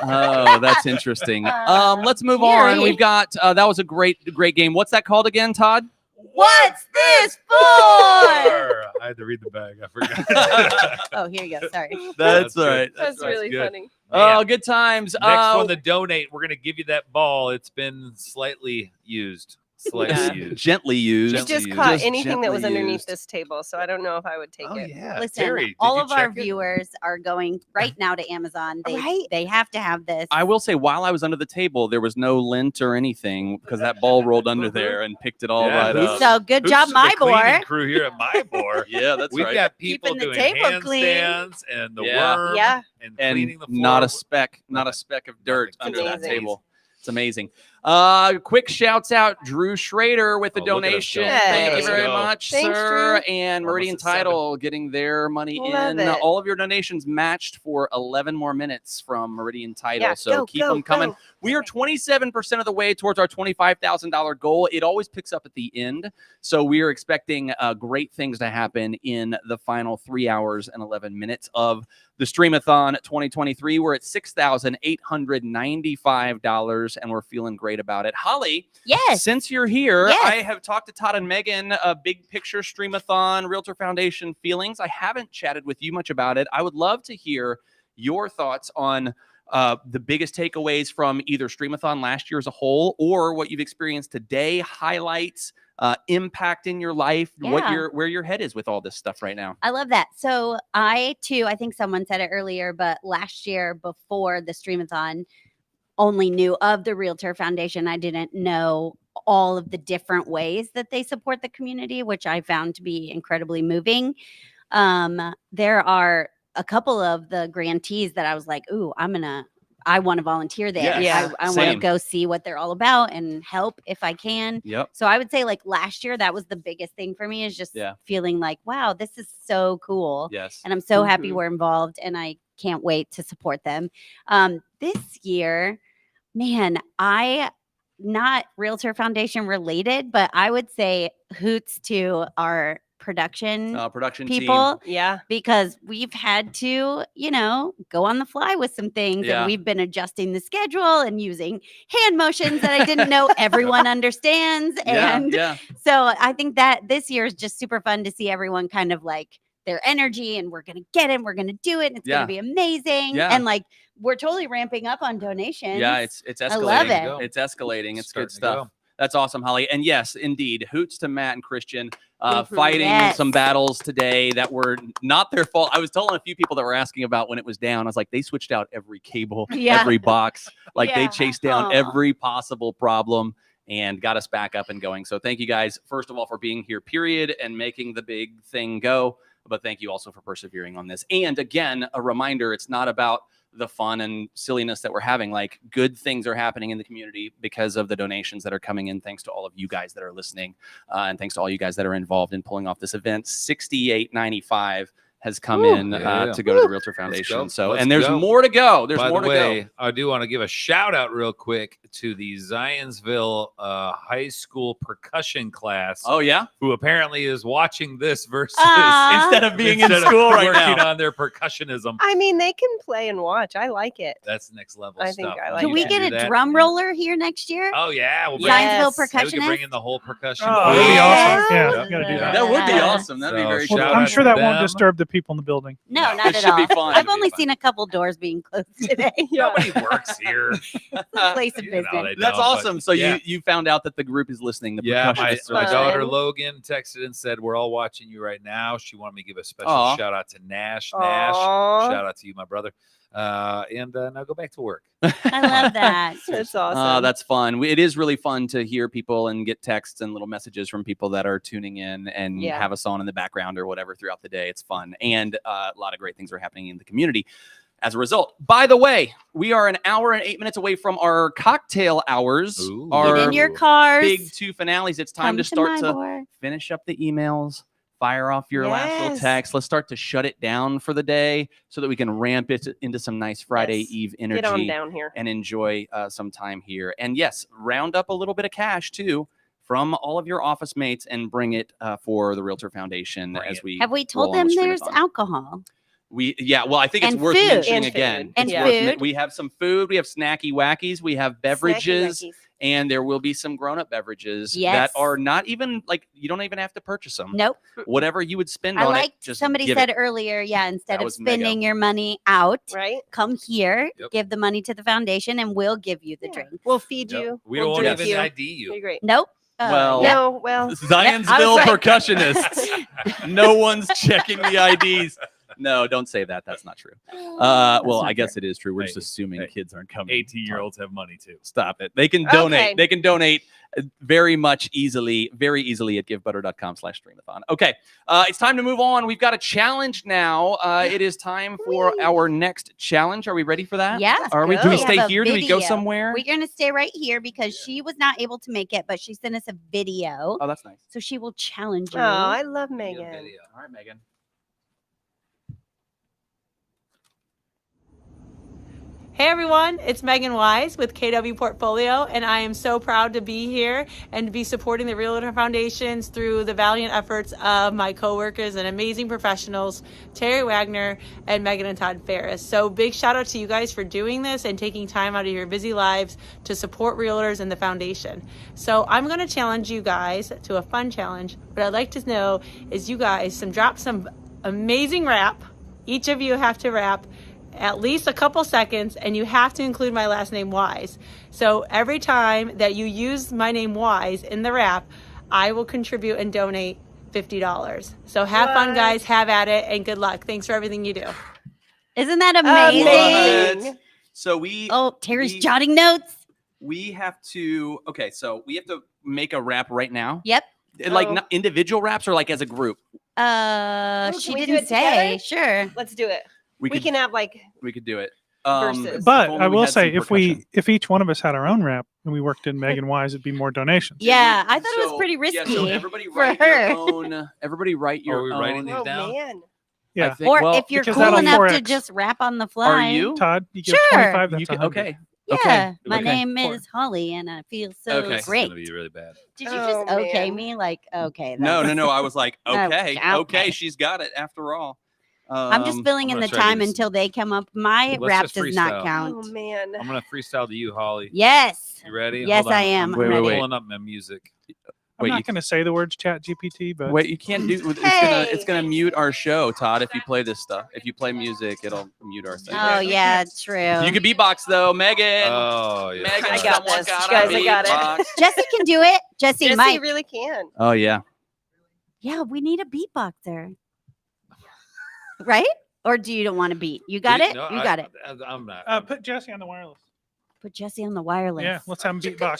W: Oh, that's interesting. Let's move on.
U: Terry.
W: We've got that was a great game. What's that called again, Todd?
U: What's this for?
I: I had to read the bag. I forgot.
U: Oh, here you go. Sorry.
W: That's all
I: good.
W: right.
L: That's really
I: good.
L: funny.
W: Oh, good times.
I: Next one to donate, we're gonna give you that ball. It's been slightly used. Slightly used.
W: Gently used.
L: You
I: Gently
L: just
I: used.
L: caught
W: Just
L: anything that was
W: gently
L: underneath
W: used.
L: this table, so I don't know if I would take
I: Oh
L: it.
I: yeah.
U: Listen,
I: Terry, did
U: all
I: you
U: of our
I: check it?
U: viewers are going right now to Amazon. They
L: Right?
U: they have to have this.
W: I will say, while I was under the table, there was no lint or anything because that ball rolled under there and picked it all
I: Yeah,
W: right
I: who's-
W: up.
U: So good
I: Who's
U: job,
I: the
U: my
I: cleaning
U: boy.
I: crew here at my board.
W: Yeah, that's
I: We've
W: right.
I: got people
U: Keeping the
I: doing
U: table clean.
I: handstands and the
W: Yeah.
I: worm
L: Yeah.
I: and
W: And
I: cleaning the floor.
W: not a speck of dirt
I: Nothing.
W: under that
L: amazing.
W: table. It's amazing. Quick shouts out, Drew Schrader with the
I: Oh, look at us
W: donation.
I: go.
W: Thank
L: Hey.
W: you very
I: Let's go.
W: much,
L: Thanks,
W: sir.
L: Drew.
W: And
I: Almost
W: Meridian
I: at 7.
W: Title getting their money
L: Love
W: in.
L: it.
W: All of your donations matched for 11 more minutes from Meridian Title.
L: Yeah,
W: so
L: go,
W: keep
L: go,
W: them coming.
L: go.
W: We are 27% of the way towards our $25,000 goal. It always picks up at the end. So we are expecting great things to happen in the final 3 hours and 11 minutes of the Stream-A-Thon 2023. We're at $6,895 and we're feeling great about it. Holly,
U: Yes.
W: since you're here,
U: Yes.
W: I have talked to Todd and Megan, big picture Stream-A-Thon, Realtor Foundation feelings. I haven't chatted with you much about it. I would love to hear your thoughts on the biggest takeaways from either Stream-A-Thon last year as a whole, or what you've experienced today, highlights, impact in your life, where your head is with all this stuff right now.
U: I love that. So I think someone said it earlier, but last year before the Stream-A-Thon, only knew of the Realtor Foundation. I didn't know all of the different ways that they support the community, which I found to be incredibly moving. There are a couple of the grantees that I was like, ooh, I want to volunteer there.
W: Yes,
U: I want to go see what they're all about and help if I can.
W: Yep.
U: So I would say like last year, that was the biggest thing for me, is just feeling like, wow, this is so cool.
W: Yes.
U: And I'm so happy we're involved, and I can't wait to support them. This year, man, not Realtor Foundation related, but I would say hoots to our production people.
L: Team. Yeah.
U: Because we've had to, go on the fly with some things, and we've been adjusting the schedule and using hand motions that I didn't know everyone understands. And so I think that this year is just super fun to see everyone kind of like their energy, and we're going to get it. We're going to do it. And it's going to be amazing.
W: Yeah.
U: And like, we're totally ramping up on donations.
W: Yeah, it's escalating.
U: I love it.
W: It's escalating. It's good stuff. That's awesome, Holly. And yes, indeed, hoots to Matt and Christian fighting some battles today that were not their fault. I was telling a few people that were asking about when it was down, I was like, they switched out every cable, every box. Like they chased down every possible problem and got us back up and going. So thank you guys, first of all, for being here, period, and making the big thing go. But thank you also for persevering on this. And again, a reminder, it's not about the fun and silliness that we're having. Like, good things are happening in the community because of the donations that are coming in. Thanks to all of you guys that are listening, and thanks to all you guys that are involved in pulling off this event. $68.95 has come in to go to the Realtor Foundation. So, and there's more to go. There's more to go.
I: I do want to give a shout out real quick to the Zionsville high school percussion class.
W: Oh yeah,
I: who apparently is watching this versus
W: instead of being in school right
I: working
W: now
I: on their percussionism.
L: I mean, they can play and watch. I like it.
I: That's next level
L: I
I: stuff.
L: think I like
U: Can we
L: it.
U: get a drum roller here next year?
I: Oh yeah, we'll
U: Zionsville
I: we can
U: percussionist.
I: bring in the whole percussion.
N: Oh, that'd be awesome. Yeah, we gotta do that.
W: That would be awesome. That'd be very.
N: Well, I'm sure that won't disturb the people in the building.
U: No, not
W: it
U: at
W: should
U: all.
W: be fun.
U: I've only seen a couple doors being closed today.
I: Nobody works here.
U: It's a place of business.
W: That's awesome. So you found out that the group is listening. The percussionists are
I: my
W: listening.
I: daughter Logan texted and said, we're all watching you right now. She wanted me to give a special
W: Aw.
I: shout out to Nash.
L: Aw.
I: Shout out to you, my brother. And now go back to work.
U: I love that.
L: That's awesome.
W: That's fun. It is really fun to hear people and get texts and little messages from people that are tuning in and have us on in the background or whatever throughout the day. It's fun. And a lot of great things are happening in the community as a result. By the way, we are an hour and 8 minutes away from our cocktail hours. Our
U: Get in your cars.
W: big 2 finales. It's time
U: Come
W: to start
U: my
W: to
U: door.
W: finish up the emails. Fire off your last little
L: Yes.
W: text. Let's start to shut it down for the day so that we can ramp it into some nice Friday Eve energy.
L: Get on down here.
W: And enjoy some time here. And yes, round up a little bit of cash too from all of your office mates and bring it for the Realtor Foundation as we
U: Have we told
W: roll on
U: them
W: the
U: there's
W: Stream-A-Thon.
U: alcohol?
W: Well, I think it's
U: And
W: worth
U: food.
W: mentioning
U: And
W: again.
U: food. And
W: It's worth
U: food.
W: we have some food, we have snacky wackies, we have beverages,
U: wackies.
W: and there will be some grown-up beverages
U: Yes.
W: that are not even like you don't even have to purchase them.
U: Nope.
W: Whatever you would spend
U: I
W: on
U: liked
W: it, just
U: somebody
W: give
U: said
W: it.
U: earlier, instead
W: That
U: of
W: was mega.
U: spending your money out,
L: right?
U: Come here,
I: Yep.
U: give the money to the foundation, and we'll give you the drink.
L: We'll feed
I: Yep.
L: you.
I: We
L: We'll
I: don't
L: drink
I: even
L: you.
I: ID you.
L: You're great.
U: Nope.
L: No, well,
W: Zionsville
U: right.
W: percussionists. No one's checking the IDs. No, don't say that. That's not true. Well, I guess it is true. We're just assuming kids aren't coming.
I: 18-year-olds have money too.
W: Stop it. They can donate.
L: Okay.
W: They can donate very easily at givebutter.com/Stream-A-Thon. Okay. It's time to move on. We've got a challenge now. It is time for our next challenge. Are we ready for that?
U: Yeah.
W: Are we? Do we stay
U: have a
W: here? Do we go
U: video.
W: somewhere?
U: We're going to stay right here because she was not able to make it, but she sent us a video.
W: Oh, that's nice.
U: So she will challenge
L: oh,
U: you.
L: I love Megan.
W: All right, Megan.
C: Hey everyone, it's Megan Wise with KW Portfolio, and I am so proud to be here and to be supporting the Realtor Foundations through the valiant efforts of my coworkers and amazing professionals, Terry Wagner and Megan and Todd Ferris. So big shout out to you guys for doing this and taking time out of your busy lives to support realtors and the foundation. So I'm going to challenge you guys to a fun challenge. What I'd like to know is you guys drop some amazing rap. Each of you have to rap at least a couple seconds, and you have to include my last name Wise. So every time that you use my name Wise in the rap, I will contribute and donate $50. So have fun, guys. Have at it, and good luck. Thanks for everything you do.
U: Isn't that amazing?
W: Love it. So
U: Terry's jotting notes.
W: We have to make a rap right now.
U: Yep.
W: Like not individual raps or like as a group?
U: She didn't say. Sure.
L: Let's do it.
W: We
L: can have like
W: we could do it.
L: verses.
N: But
W: only
N: I
W: we
N: will
W: had
N: say,
W: some percussion.
N: if each one of us had our own rap and we worked in Megan Wise, it'd be more donations.
U: Yeah, I thought it was pretty risky
W: so everybody
U: for
W: write
U: her.
W: your own. Everybody write your
I: Are we
W: own.
I: writing these down?
L: Man.
N: Yeah.
W: I think-
U: Or
W: well,
U: if you're
N: because
U: cool
N: that'll
U: enough to
N: 4X.
U: just rap on the fly.
W: Are you?
N: Todd, you give
U: Sure.
N: 25. That's
W: You can,
N: 100.
W: okay.
U: Yeah.
W: Okay.
U: My
W: Okay.
U: name is Holly, and I feel so
W: Okay.
I: It's
U: great.
I: gonna be really bad.
U: Did you just okay
L: man.
U: me? Like, okay.
W: No. I was like,
U: Oh,
W: okay,
U: okay.
W: okay, she's got it after all.
U: I'm just filling
I: I'm
U: in
I: gonna
U: the
I: try to
U: time
I: do this.
U: until they come up. My
I: Let's
U: rap
I: just
U: does not
I: freestyle.
U: count.
L: Oh man.
I: I'm gonna freestyle to you, Holly.
U: Yes.
I: You ready?
U: Yes,
I: Hold on.
U: I am.
I: I'm
W: Wait, wait, wait.
I: pulling up my music.
N: I'm
W: Wait,
N: not
W: you-
N: going to say the words Chat GPT, but
W: Wait, you can't do. It's gonna mute our show, Todd. If you play this stuff, if you play music, it'll mute our thing.
U: Oh yeah, true.
W: You can beatbox though, Megan.
I: Oh yeah.
W: Megan,
L: I got
W: someone
L: this.
W: gotta
L: Guys, I got it.
W: beatbox.
U: Jesse can do it. Jesse
L: Jesse
U: might.
L: really can.
W: Oh yeah.
U: Yeah, we need a beatboxer. Right? Or do you don't want to beat? You got it?
I: No,
U: You got it.
I: I'm not.
N: put Jesse on the wireless.
U: Put Jesse on the wireless.
N: Yeah, let's have him beatbox.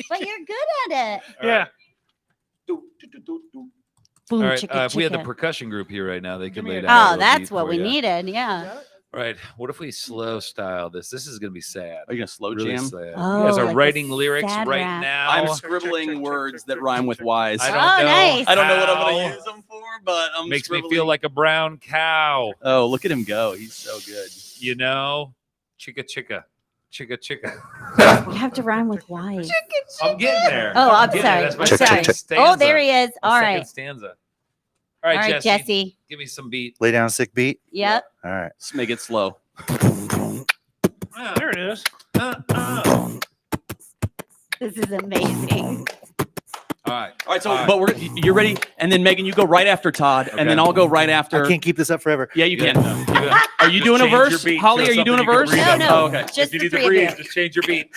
U: But you're good at it.
N: Yeah.
U: Boom,
I: All right.
U: chicka,
I: If we had the
U: chicka.
I: percussion group here right now, they could
N: me
I: lay
N: a
I: down. a
U: Oh,
I: little
U: that's
I: beat
U: what
I: for
U: we
I: ya.
U: needed. Yeah.
I: All right. What if we slow style this? This is gonna be sad.
W: Are you gonna slow
I: Really
W: jam?
I: sad.
U: Oh,
I: you guys are
U: like a
I: writing lyrics
U: sad
I: right
U: rap.
I: now.
W: I'm scribbling words that rhyme with wise.
I: I
W: I
I: don't
U: Oh,
I: know.
U: nice.
W: don't know what I'm
I: how.
W: gonna use them for, but I'm
I: Makes me
W: scribbling.
I: feel like a brown cow.
W: Oh, look at him go! He's so good.
I: You know, chicka chicka, chicka chicka.
U: You have to rhyme with wise.
I: I'm getting there.
U: Oh, I'm
I: getting
U: sorry.
I: there. That's my
U: I'm sorry.
I: second stanza.
U: Oh, there he is.
I: My
U: All
I: second
U: right.
I: stanza.
U: All right, Jesse.
I: Give me some beat.
Q: Lay down a sick beat.
U: Yep.
Q: All right.
W: Let's make it slow.
N: There it is.
U: This is amazing.
I: All right.
W: All right, so but you're ready, and then Megan, you go right after Todd, and then
I: Okay.
W: I'll go right after.
Q: I can't keep this up forever.
W: Yeah, you
I: Yeah,
W: can.
I: no, you gotta-
W: Are you doing a
I: change your
W: verse,
I: beat
W: Holly?
I: to
W: Are you doing a
I: something you
W: verse?
I: can breathe
U: No,
I: on.
U: no.
W: Oh, okay.
U: Just
I: If you
U: the
I: need to
U: three of
I: breathe,
U: you.
I: just change your beat.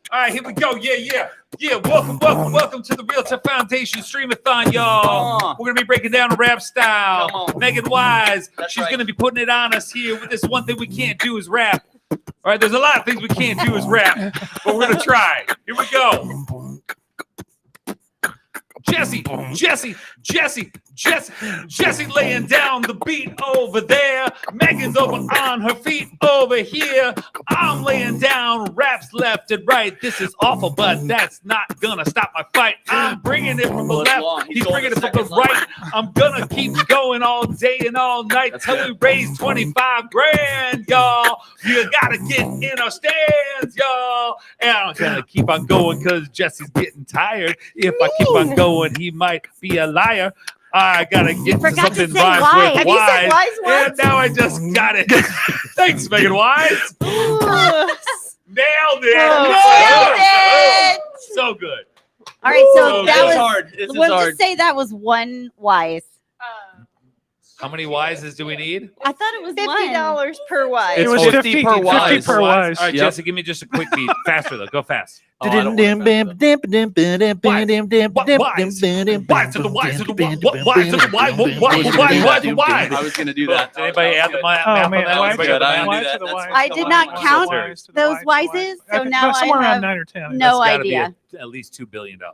I: All right, here we go. Yeah. Welcome to the Realtor Foundation Stream-A-Thon, y'all. We're gonna be breaking down a rap style.
W: Come on.
I: Megan Wise,
W: That's
I: she's
W: right.
I: gonna be putting it on us here with this one thing we can't do is rap. All right, there's a lot of things we can't do is rap, but we're gonna try. Here we go. Jesse laying down the beat over there. Megan's over on her feet over here. I'm laying down raps left and right. This is awful, but that's not gonna stop my fight. I'm bringing it from the
W: Well, it's
I: left.
W: long. He's
I: He's
W: going
I: bringing it
W: the
I: from the
W: second line.
I: right. I'm gonna keep going all day and all night
W: That's
I: till
W: good.
I: we raise 25 grand, y'all. You gotta get in our stands, y'all. And I'm gonna keep on going because Jesse's getting tired. If I keep on going, he might be a liar. I gotta get to
U: forgot to
I: something
U: say
I: rhymes
U: wise.
I: with
U: Have you said
I: wise.
U: wise
I: And now I just got it. Thanks, Megan Wise. Nailed it.
U: Nailed it.
I: So good.
U: All right, so
I: So
U: that
I: good.
U: was
W: hard. This is
U: We'll
W: hard.
U: just say that was one wise.
I: How many wises do we need?
U: I thought it was
L: $50 per wise.
W: It's
N: was
W: 50 per
N: 50
W: wise.
N: per wise.
I: All right,
W: Yep.
I: Jesse, give me just a quick beat. Faster though. Go fast.
W: Oh, I don't want that.
I: Wise to the wise to the wise to the wise.
W: I was gonna do that.
I: Did anybody add the math
N: Oh,
I: on
N: man.
I: that?
N: Wise
I: Anybody
W: to
I: got the
W: the
I: math?
W: wise.
N: to the
W: That's-
N: wise.
U: I did not count
N: Wise to the
U: those
N: wise,
U: wises,
N: wise.
U: so now
N: somewhere
U: I
N: around
U: have
N: 9 or 10.
U: no
I: That's gotta be
U: idea.
I: at least $2 billion.
W: Oh,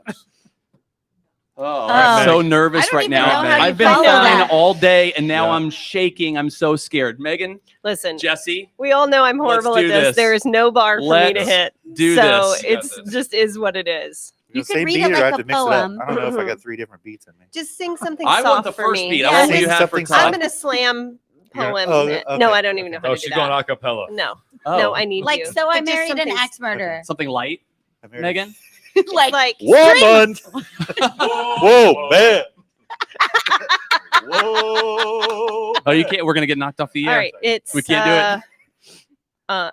U: Oh.
W: I'm so
U: I
W: nervous
U: don't
W: right
U: even
W: now.
U: know how you
W: I've been
U: follow
W: fine
U: that.
W: all day, and now
I: Yeah.
W: I'm shaking. I'm so scared. Megan,
L: Listen,
W: Jesse,
L: we all know I'm horrible at
W: do
L: this.
W: this.
L: There is no bar for me to
W: Let's
L: hit.
W: do
L: so
W: this.
I: You got
L: it's
I: this.
L: just is what it is.
U: You
Q: Same
U: could read
Q: beat
U: it
Q: or I
U: like
Q: have
U: a
Q: to mix it up?
U: poem.
Q: I don't know if I got 3 different beats in me.
L: Just sing something
W: I
L: soft
W: want the
L: for
W: first
L: me.
W: beat.
U: Yeah,
W: I want
Q: sing
W: you have for
Q: something
W: Todd.
L: I'm gonna slam poem.
Q: Oh,
L: it.
Q: okay.
L: No, I don't even know how
I: Oh,
L: to
I: she's
L: do
I: going
L: that.
I: a cappella.
L: No,
W: Oh.
L: no, I need
U: Like,
L: you.
U: so I
L: But just
U: married an
L: something-
U: axe murderer.
W: Something light,
Q: I married-
W: Megan.
U: Like,
Q: Woman! Whoa, man! Whoa!
W: Oh, you can't. We're gonna get knocked off the air.
L: All right, it's
W: We can't do it.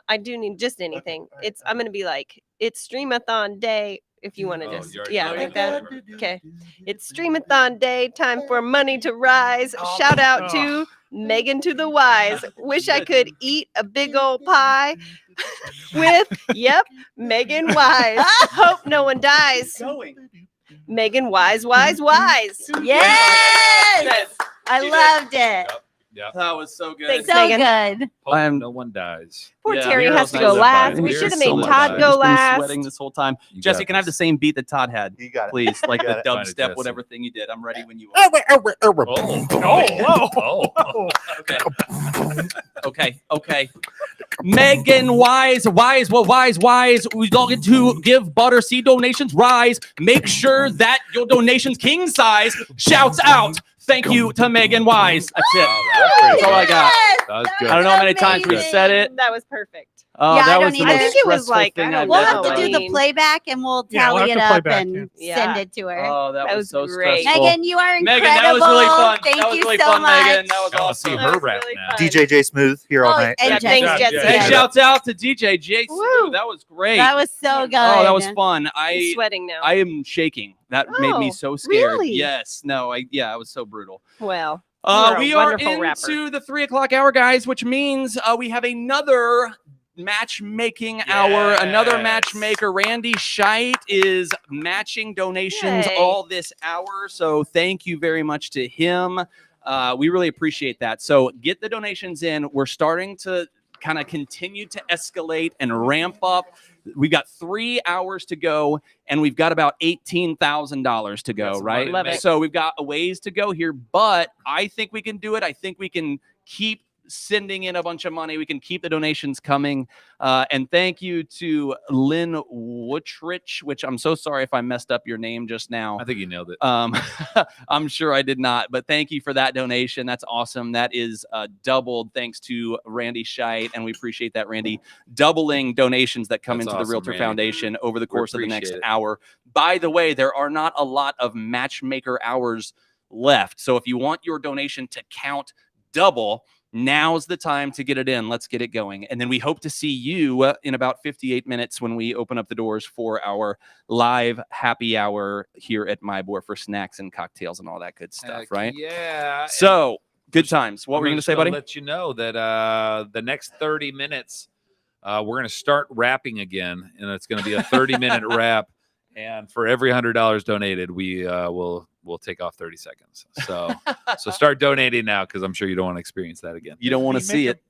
L: I do need just anything. I'm gonna be like, it's Stream-A-Thon day. if you want to
I: Oh,
L: just,
I: you already-
L: yeah,
I: oh,
L: like
I: yeah.
L: that. Okay. It's Stream-A-Thon day, time for money to rise. Shout out to Megan to the Wise. Wish I could eat a big old pie with, yep, Megan Wise. Hope no one dies. Megan Wise, wise, wise.
U: Yes! I loved it.
I: Yeah.
W: That was so good.
L: Thanks,
U: So
L: Megan.
U: good.
I: Hope no one dies.
L: Poor
W: Yeah,
L: Terry
W: Heroes
L: has to
W: not
L: go
W: live
L: last.
W: by.
L: We
W: Heroes
L: should have
W: so
L: made
W: much
L: Todd
W: better.
L: go
W: Just been
L: last.
W: Sweating this whole time.
I: You
W: Jesse,
I: got
W: can I have the
I: this.
W: same beat that Todd had?
Q: You got it.
W: Please, like the
Q: got it.
I: Find it,
W: dubstep,
I: Jesse.
W: whatever thing you did. I'm ready when you are. Okay. Megan Wise. We don't get to give butter seed donations. Rise. Make sure that your donation's king size. Shouts out. Thank you to Megan Wise. That's it. That's all I got.
I: That was good.
W: I don't know how many times we said it.
L: That was perfect.
W: Oh,
U: Yeah, I
W: that
U: don't
W: was the
U: either.
W: most
U: I
L: think it was
W: stressful
L: like,
W: thing
L: I
W: I've
L: don't
U: We'll
W: ever
U: have to do
W: done.
U: the playback and we'll
N: Yeah, we'll
U: tally
N: have
U: it
N: to play
U: up
N: back,
U: and
L: yeah.
U: send it to her.
W: Oh, that was so
L: great.
W: stressful.
U: Megan, you are incredible.
W: Megan, that was really fun.
U: Thank
W: That was
U: you
W: really
U: so
W: fun,
U: much.
W: Megan. That was
I: I want to see
W: awesome.
I: her
L: was
I: rap
L: really
I: now.
L: fun.
Q: DJ Smooth here all
U: Oh,
Q: night.
U: and
L: Yeah, thanks,
U: Jesse.
L: Jesse.
W: Hey,
L: Yeah.
W: shouts out to DJ J.
L: Woo.
W: That was great.
U: That was so good.
W: Oh, that was fun.
L: I'm
W: I
L: sweating now.
W: am shaking. That made me
L: Oh,
W: so scared.
L: really?
W: Yes. No, it was so brutal.
L: Well, you're a
W: We are
L: wonderful
W: into
L: rapper.
W: the 3:00 hour, guys, which means we have another matchmaking hour, another matchmaker. Randy Scheit is matching donations
L: Yay.
W: all this hour. So thank you very much to him. We really appreciate that. So get the donations in. We're starting to kind of continue to escalate and ramp up. We've got 3 hours to go, and we've got about $18,000 to go,
I: some
W: right?
I: money to make.
W: So we've got a ways to go here, but I think we can do it. I think we can keep sending in a bunch of money. We can keep the donations coming. And thank you to Lynn Woodrich, which I'm so sorry if I messed up your name just now.
I: I think you nailed it.
W: I'm sure I did not, but thank you for that donation. That's awesome. That is doubled thanks to Randy Scheit, and we appreciate that, Randy, doubling donations that come
I: That's
W: into
I: awesome,
W: the Realtor
I: Randy.
W: Foundation over the course of the next
I: appreciate it.
W: hour. By the way, there are not a lot of matchmaker hours left. So if you want your donation to count double, now's the time to get it in. Let's get it going. And then we hope to see you in about 58 minutes when we open up the doors for our live happy hour here at My Boy for snacks and cocktails and all that good stuff,
I: Heck
W: right?
I: Yeah.
W: So, good times. What
I: I'm
W: were you going to
I: just
W: say,
I: gonna
W: buddy?
I: Let you know that the next 30 minutes, we're going to start rapping again, and it's going to be a 30-minute rap. And for every $100 donated, we we'll take off 30 seconds. So start donating now, because I'm sure you don't want to experience that again.
W: You don't want to see it.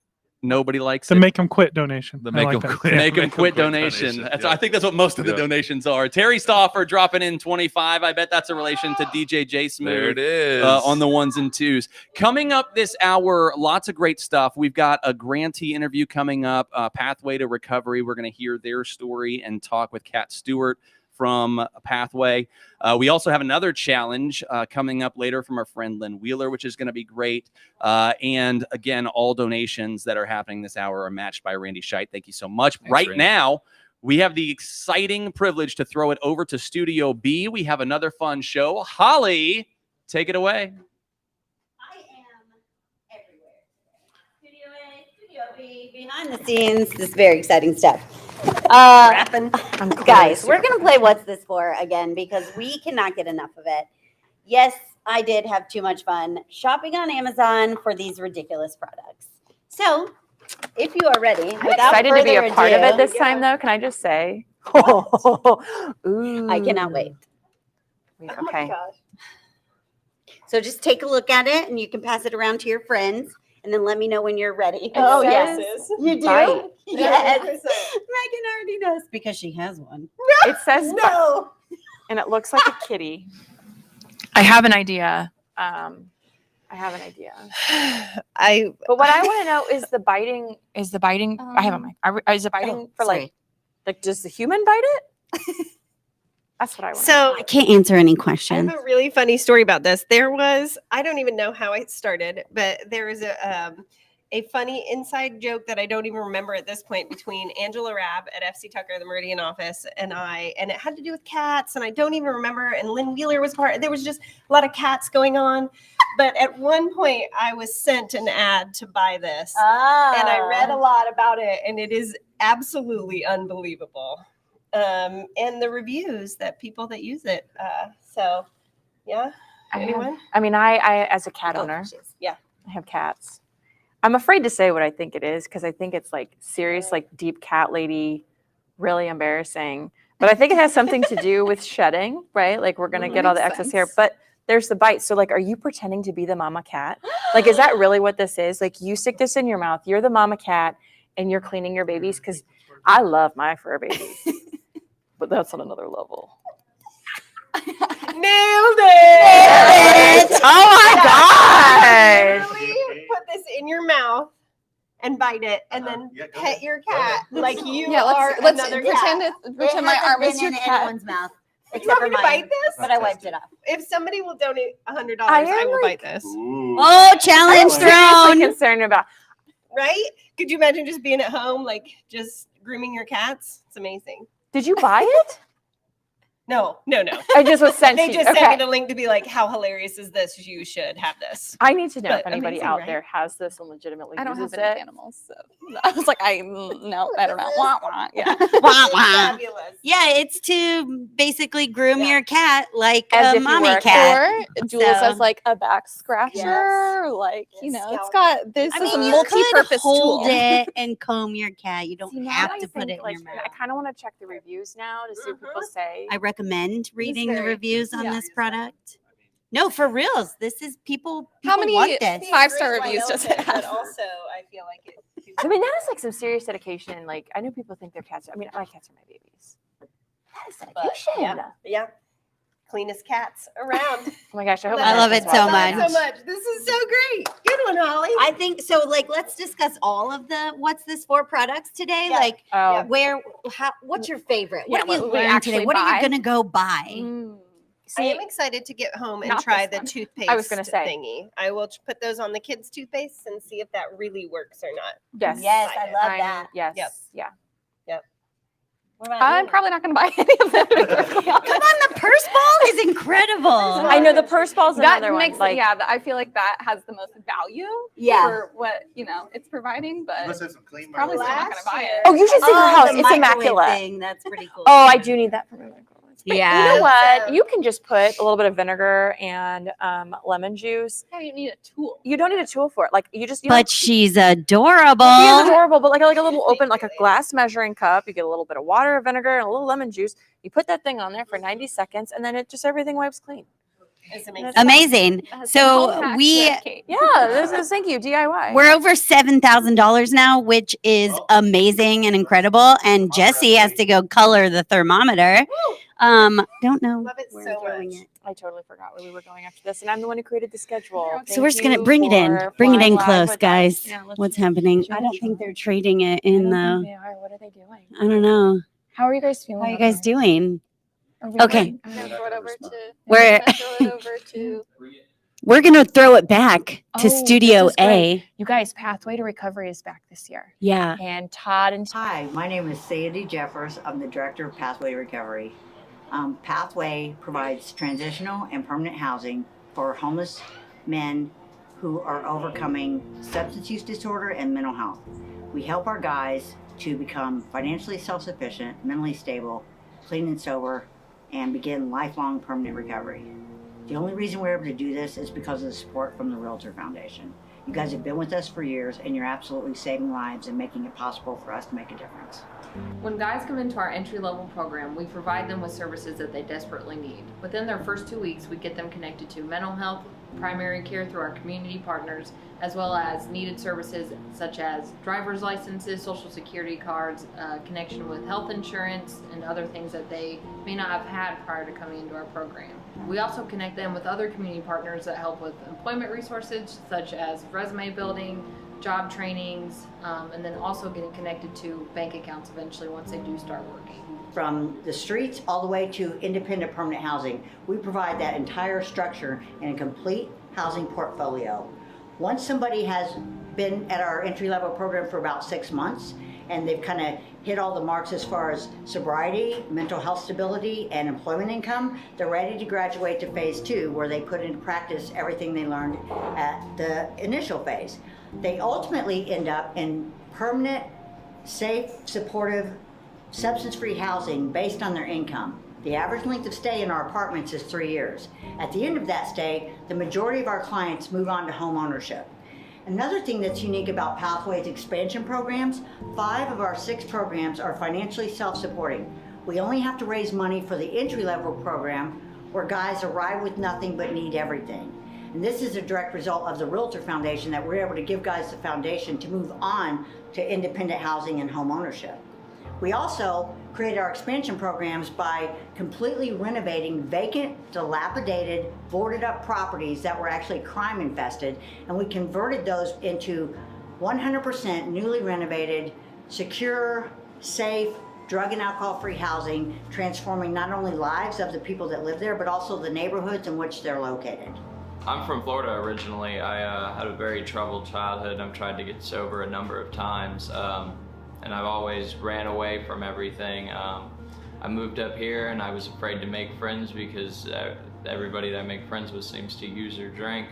W: Nobody likes
N: The
W: it.
N: make them quit donation.
I: The
N: I
I: make
N: like
I: 'em
N: that.
I: quit.
W: Make
I: Yeah.
W: them quit donation.
I: Yeah.
W: I think that's what most of the
I: Yeah.
W: donations are. Terry Stauffer dropping in 25. I bet that's a relation to DJ J Smooth.
I: There it is.
W: On the ones and twos. Coming up this hour, lots of great stuff. We've got a grantee interview coming up, Pathway to Recovery. We're going to hear their story and talk with Kat Stewart from Pathway. We also have another challenge coming up later from our friend Lynn Wheeler, which is going to be great. And again, all donations that are happening this hour are matched by Randy Scheit. Thank you so much.
I: Thanks,
W: Right
I: Randy.
W: now, we have the exciting privilege to throw it over to Studio B. We have another fun show. Holly, take it away.
U: I am everywhere. Studio B, behind the scenes, this is very exciting stuff. Guys, we're going to play What's This For again because we cannot get enough of it. Yes, I did have too much fun shopping on Amazon for these ridiculous products. So, if you are ready,
B: I'm excited to be a part of it this time, though. Can I just say? Ooh.
U: I cannot wait.
B: Okay.
U: So just take a look at it and you can pass it around to your friends and then let me know when you're ready.
B: Oh,
U: yes.
B: yes.
U: You do?
B: Right.
U: Yes. Megan already knows because she has one.
B: It says
U: no.
B: And it looks like a kitty. I have an idea. But what I want to know is the biting. Is the biting? I have a mic. Is the biting for
U: sorry.
B: like does the human bite it? That's what I want.
U: So I can't answer any
L: I
U: questions.
L: have a really funny story about this. There was, I don't even know how it started, but there was a funny inside joke that I don't even remember at this point between Angela Rabb at FC Tucker, the Meridian office, and I, and it had to do with cats, and I don't even remember. And Lynn Wheeler was part. There was just a lot of cats going on. But at one point, I was sent an ad to buy this, and I read a lot about it, and it is absolutely unbelievable. and the reviews that people that use it. So, yeah. Anyone?
B: I as a cat
L: Oh,
B: owner,
L: yeah.
B: I have cats. I'm afraid to say what I think it is because I think it's like serious, like deep cat lady, really embarrassing. But I think it has something to do with shedding, right? Like we're gonna get all the excess hair, but there's the bite. So like, are you pretending to be the mama cat? Like, is that really what this is? Like you stick this in your mouth, you're the mama cat and you're cleaning your babies? Because I love my fur babies, but that's on another level.
L: Nailed it!
B: Oh my God!
L: Literally put this in your mouth and bite it, and then pet your cat like you
G: Yeah,
L: are
G: let's
L: another
G: pretend
L: cat.
G: pretend my arm is your cat.
U: Anyone's mouth.
L: You want me to bite this?
U: But I wiped it off.
L: If somebody will donate $100, I will bite this.
U: Oh, challenge
B: I'm seriously
U: thrown.
B: concerned about.
L: Right? Could you imagine just being at home, like just grooming your cats? It's amazing.
B: Did you buy it?
L: No.
B: I just was sent
L: They
B: to
L: just
B: you.
L: sent me
B: Okay.
L: the link to be like, how hilarious is this? You should have this.
B: I need to know if
L: But
B: anybody
L: amazing,
B: out
L: right?
B: there has this and legitimately
G: I don't
B: uses
G: have any
B: it.
G: animals, so I was like, no, I don't know. Wah, wah. Yeah.
U: Wah, wah.
L: Fabulous.
U: Yeah, it's to basically groom your cat like
B: As
U: a
B: if you
U: mommy
B: were a
U: cat.
G: Or Jules
U: So-
G: as like a back scratcher,
L: Yes.
G: like you know, it's
L: Scalp.
G: got this
U: I
G: is
U: mean,
G: a
U: you
G: multi-purpose
U: could hold
G: tool.
U: it and comb your cat. You don't
B: See, now
U: have
B: that I
U: to put
B: think,
U: it in
B: like,
U: your mouth.
B: I kind of want to check the reviews now to see what people say.
U: I recommend reading the
G: very-
U: reviews on
G: yeah.
U: this product. No, for reals. This is people
G: How many
U: want this.
G: 5-star reviews does it
L: But
G: have?
L: also, I feel like it.
B: I mean, that is like some serious dedication. Like, I know people think their cats. I mean, my cats are my babies. That is
L: But,
B: dedication.
L: yeah. Cleanest cats around.
B: Oh my gosh, I hope.
U: I
B: my
U: love
B: husband's
U: it so
B: watching
U: much.
L: So much. This is so great. Good one, Holly.
U: I think so. Like, let's discuss all of the what's this for products today.
L: Yeah.
U: Like,
B: Oh.
U: what's your favorite?
G: Yeah,
U: What have you
G: what we
U: learned today?
G: actually
U: What are you
G: buy.
U: gonna go buy?
L: I am excited to get home and
G: Not
L: try
G: this
L: the
G: one.
L: toothpaste
B: I was gonna say.
L: thingy. I will put those on the kids' toothpaste and see if that really works or not.
B: Yes.
U: Yes, I love
B: I'm-
U: that.
B: Yes.
L: Yep.
B: Yeah.
U: What about
G: I'm
U: you?
G: probably not going to buy any of them. to be perfectly honest.
U: Come on, the purse ball is incredible.
B: I know the purse ball's
G: That
B: another
G: makes
B: one.
G: it, yeah. I feel like that has the most value
U: Yeah.
G: for what it's providing, but
Q: Must have some clean
G: probably still not going to buy it.
B: Oh, you should see her house.
U: the
B: It's
U: microwave
B: immaculate.
U: Thing. That's pretty cool.
B: Oh, I do need that for my microwave. But
U: Yeah.
B: You know what? You can just put a little bit of vinegar and lemon juice.
G: Yeah, you need a tool.
B: You don't need a tool for it. Like you just. You
U: But
B: don't-
U: she's adorable.
B: She is adorable, but like a little open, like a glass measuring cup. You get a little bit of water, vinegar, and a little lemon juice. You put that thing on there for 90 seconds, and then it just everything wipes clean.
L: It's amazing.
U: Amazing.
G: Home
U: So
G: hack
U: we
G: with Kate.
B: Yeah, this is thank you DIY.
U: we're over $7,000 now, which is amazing and incredible. And Jesse has to go color the thermometer. Don't know.
L: Love it
U: where
L: so
U: we're going
L: much.
U: yet.
B: I totally forgot where we were going after this, and I'm the one who created the schedule.
U: So we're just gonna
B: Thank
U: bring
B: you
U: it in.
B: for
U: Bring it
B: flying
U: in
B: live
U: close,
B: with us.
U: guys.
B: Yeah, let's-
U: What's happening?
B: should
U: I
B: we
U: don't
B: try?
U: think they're trading it
B: I
U: in
B: don't
U: the.
B: think they are. What are they doing?
U: I don't know.
B: How are you guys feeling?
U: How are you
B: out
U: guys
B: there?
U: doing?
B: Are we
U: Okay.
G: I'm gonna throw it over to.
U: We're-
G: I'm gonna throw it over to.
U: We're gonna throw it back
B: Oh,
U: to
B: this
U: Studio
B: is great.
U: A.
B: You guys, Pathway to Recovery is back this year.
U: Yeah.
B: And Todd and
M: Hi, my name is Sandy Jeffers. I'm the Director of Pathway Recovery. Pathway provides transitional and permanent housing for homeless men who are overcoming substance use disorder and mental health. We help our guys to become financially self-sufficient, mentally stable, clean and sober, and begin lifelong permanent recovery. The only reason we're able to do this is because of the support from the REALTOR Foundation. You guys have been with us for years, and you're absolutely saving lives and making it possible for us to make a difference.
T: When guys come into our entry-level program, we provide them with services that they desperately need. Within their first 2 weeks, we get them connected to mental health, primary care through our community partners, as well as needed services such as driver's licenses, social security cards, connection with health insurance, and other things that they may not have had prior to coming into our program. We also connect them with other community partners that help with employment resources such as resume building, job trainings, and then also getting connected to bank accounts eventually once they do start working.
M: From the streets all the way to independent permanent housing, we provide that entire structure in a complete housing portfolio. Once somebody has been at our entry-level program for about 6 months, and they've kind of hit all the marks as far as sobriety, mental health stability, and employment income, they're ready to graduate to phase 2, where they put into practice everything they learned at the initial phase. They ultimately end up in permanent, safe, supportive substance-free housing based on their income. The average length of stay in our apartments is 3 years. At the end of that stay, the majority of our clients move on to home ownership. Another thing that's unique about Pathway's expansion programs, 5 of our 6 programs are financially self-supporting. We only have to raise money for the entry-level program where guys arrive with nothing but need everything. And this is a direct result of the REALTOR Foundation, that we're able to give guys the foundation to move on to independent housing and home ownership. We also created our expansion programs by completely renovating vacant, dilapidated, boarded up properties that were actually crime infested, and we converted those into 100% newly renovated, secure, safe, drug and alcohol-free housing, transforming not only lives of the people that live there, but also the neighborhoods in which they're located.
E: I'm from Florida originally. I had a very troubled childhood. I've tried to get sober a number of times, and I've always ran away from everything. I moved up here and I was afraid to make friends because everybody that I make friends with seems to use or drink.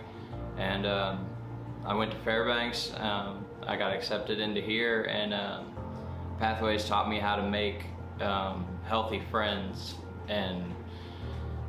E: And I went to Fairbanks. I got accepted into here, and Pathways taught me how to make healthy friends and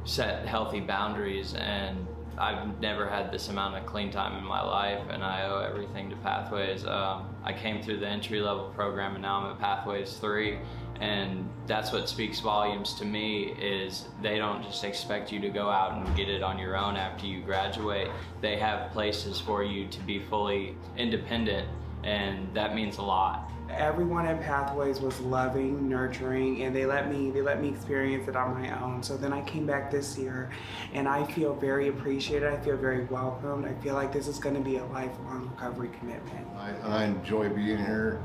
E: set healthy boundaries. And I've never had this amount of clean time in my life, and I owe everything to Pathways. I came through the entry-level program, and now I'm at Pathways 3, and that's what speaks volumes to me, is they don't just expect you to go out and get it on your own after you graduate. They have places for you to be fully independent, and that means a lot.
J: Everyone at Pathways was loving, nurturing, and they let me experience it on my own. So then I came back this year, and I feel very appreciated. I feel very welcomed. I feel like this is going to be a lifelong recovery commitment.
O: I enjoy being here.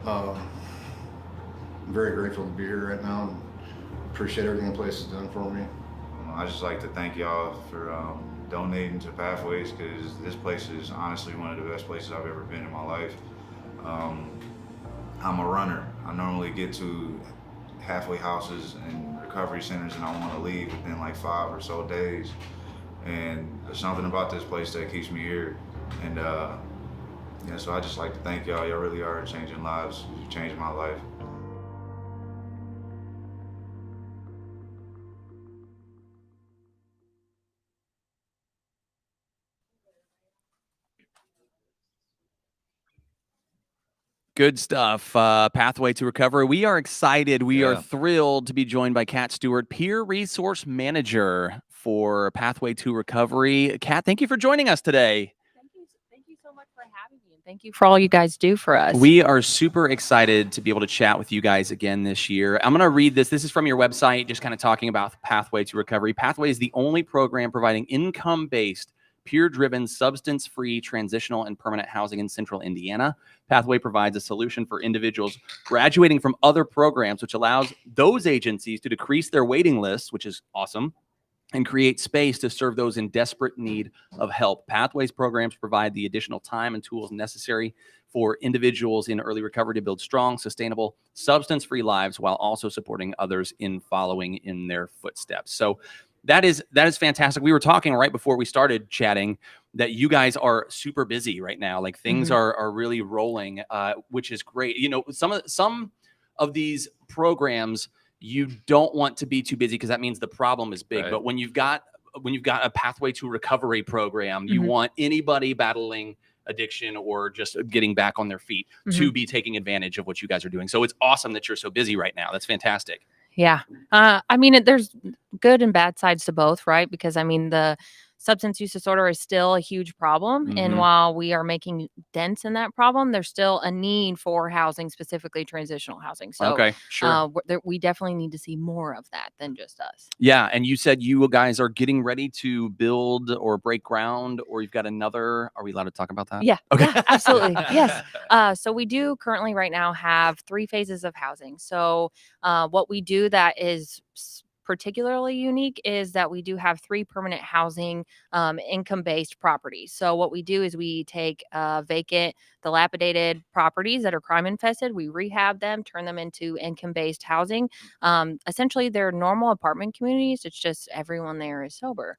O: I'm very grateful to be here right now. Appreciate everything the place has done for me.
V: I just like to thank y'all for donating to Pathways, because this place is honestly one of the best places I've ever been in my life. I'm a runner. I normally get to halfway houses and recovery centers and I want to leave within like 5 or so days. And there's something about this place that keeps me here. And yeah, so I just like to thank y'all. Y'all really are changing lives. You changed my life.
W: Good stuff. Pathway to Recovery. We are excited. We are thrilled to be joined by Kat Stewart, Peer Resource Manager for Pathway to Recovery. Kat, thank you for joining us today.
T: Thank you so much for having me, and thank you for all you guys do for us.
W: We are super excited to be able to chat with you guys again this year. I'm going to read this. This is from your website, just kind of talking about Pathway to Recovery. Pathway is the only program providing income-based, peer-driven, substance-free, transitional, and permanent housing in Central Indiana. Pathway provides a solution for individuals graduating from other programs, which allows those agencies to decrease their waiting lists, which is awesome, and create space to serve those in desperate need of help. Pathways programs provide the additional time and tools necessary for individuals in early recovery to build strong, sustainable, substance-free lives while also supporting others in following in their footsteps. So that is fantastic. We were talking right before we started chatting that you guys are super busy right now. Like things are really rolling, which is great. You know, some of these programs, you don't want to be too busy because that means the problem is big.
I: Right.
W: But when you've got a Pathway to Recovery program, you want anybody battling addiction or just getting back on their feet to be taking advantage of what you guys are doing. So it's awesome that you're so busy right now. That's fantastic.
T: Yeah. I mean, there's good and bad sides to both, right? Because I mean, the substance use disorder is still a huge problem. And while we are making dents in that problem, there's still a need for housing, specifically transitional housing. So
W: Okay, sure.
T: we definitely need to see more of that than just us.
W: Yeah. And you said you guys are getting ready to build or break ground, or you've got another. Are we allowed to talk about that?
T: Yeah.
W: Okay.
T: Yeah, absolutely. Yes. So we do currently right now have 3 phases of housing. So what we do that is particularly unique is that we do have 3 permanent housing income-based properties. So what we do is we take vacant,
B: dilapidated properties that are crime infested. We rehab them, turn them into income-based housing. Essentially, they're normal apartment communities. It's just everyone there is sober.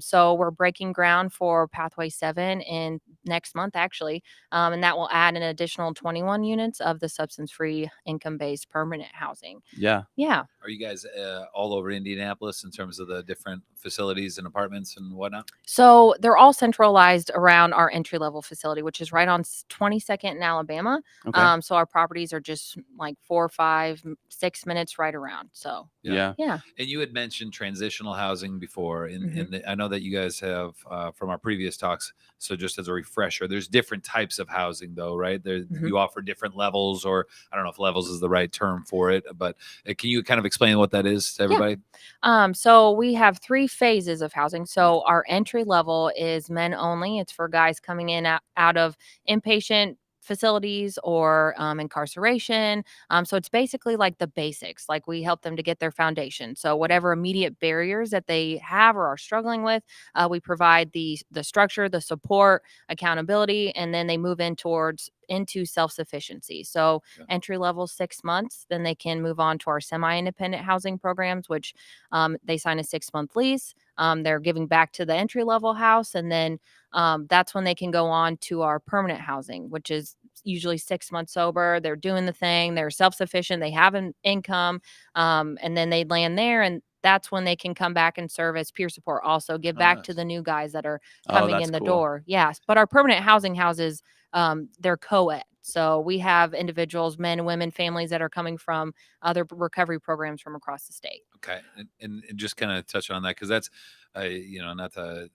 B: So we're breaking ground for Pathway 7 in next month, actually, and that will add an additional 21 units of the substance-free income-based permanent housing.
W: Yeah.
B: Yeah.
I: Are you guys all over Indianapolis in terms of the different facilities and apartments and whatnot?
B: So they're all centralized around our entry-level facility, which is right on 22nd in Alabama.
W: Okay.
B: So our properties are just like 4, 5, 6 minutes right around. So
W: Yeah.
I: And you had mentioned transitional housing before, and I know that you guys have from our previous talks. So just as a refresher, there's different types of housing, though, right? There, you offer different levels, or I don't know if levels is the right term for it, but can you kind of explain what that is to everybody?
B: So we have 3 phases of housing. So our entry level is men only. It's for guys coming in out of inpatient facilities or incarceration. So it's basically like the basics. Like we help them to get their foundation. So whatever immediate barriers that they have or are struggling with, we provide the structure, the support, accountability, and then they move into self-sufficiency. So entry level 6 months, then they can move on to our semi-independent housing programs, which they sign a 6-month lease. They're giving back to the entry level house, and then that's when they can go on to our permanent housing, which is usually 6 months sober. They're doing the thing. They're self-sufficient. They have an income, and then they land there, and that's when they can come back and serve as peer support. Also, give back to the new guys that are coming in the door. Yes, but our permanent housing houses, they're co-ed. So we have individuals, men, women, families that are coming from other recovery programs from across the state.
I: Okay, and just kind of touch on that, because that's, not to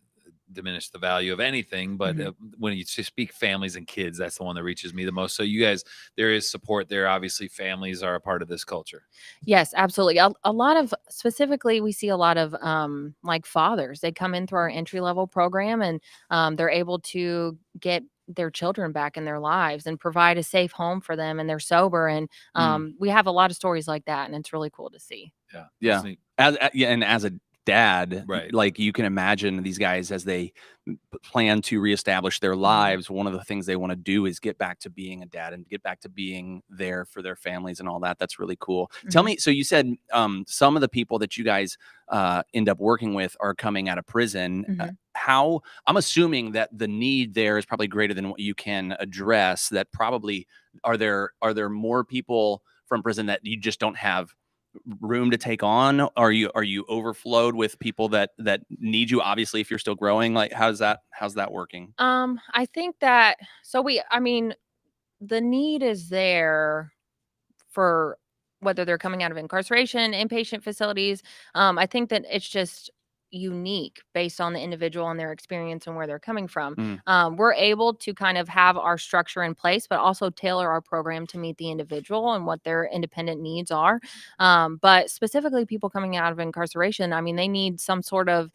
I: diminish the value of anything, but when you speak families and kids, that's the one that reaches me the most. So you guys, there is support there. Obviously, families are a part of this culture.
B: Yes, absolutely. A lot of, specifically, we see a lot of like fathers. They come in through our entry level program, and they're able to get their children back in their lives and provide a safe home for them, and they're sober. And we have a lot of stories like that, and it's really cool to see.
W: Yeah. And as a dad,
I: right,
W: like you can imagine these guys as they plan to reestablish their lives, one of the things they want to do is get back to being a dad and get back to being there for their families and all that. That's really cool. Tell me, so you said some of the people that you guys end up working with are coming out of prison. How, I'm assuming that the need there is probably greater than what you can address. That probably, are there more people from prison that you just don't have room to take on? Are you overflowed with people that need you, obviously, if you're still growing? Like, how's that working?
B: I think that, the need is there for whether they're coming out of incarceration, inpatient facilities. I think that it's just unique based on the individual and their experience and where they're coming from. We're able to kind of have our structure in place, but also tailor our program to meet the individual and what their independent needs are. But specifically, people coming out of incarceration, they need some sort of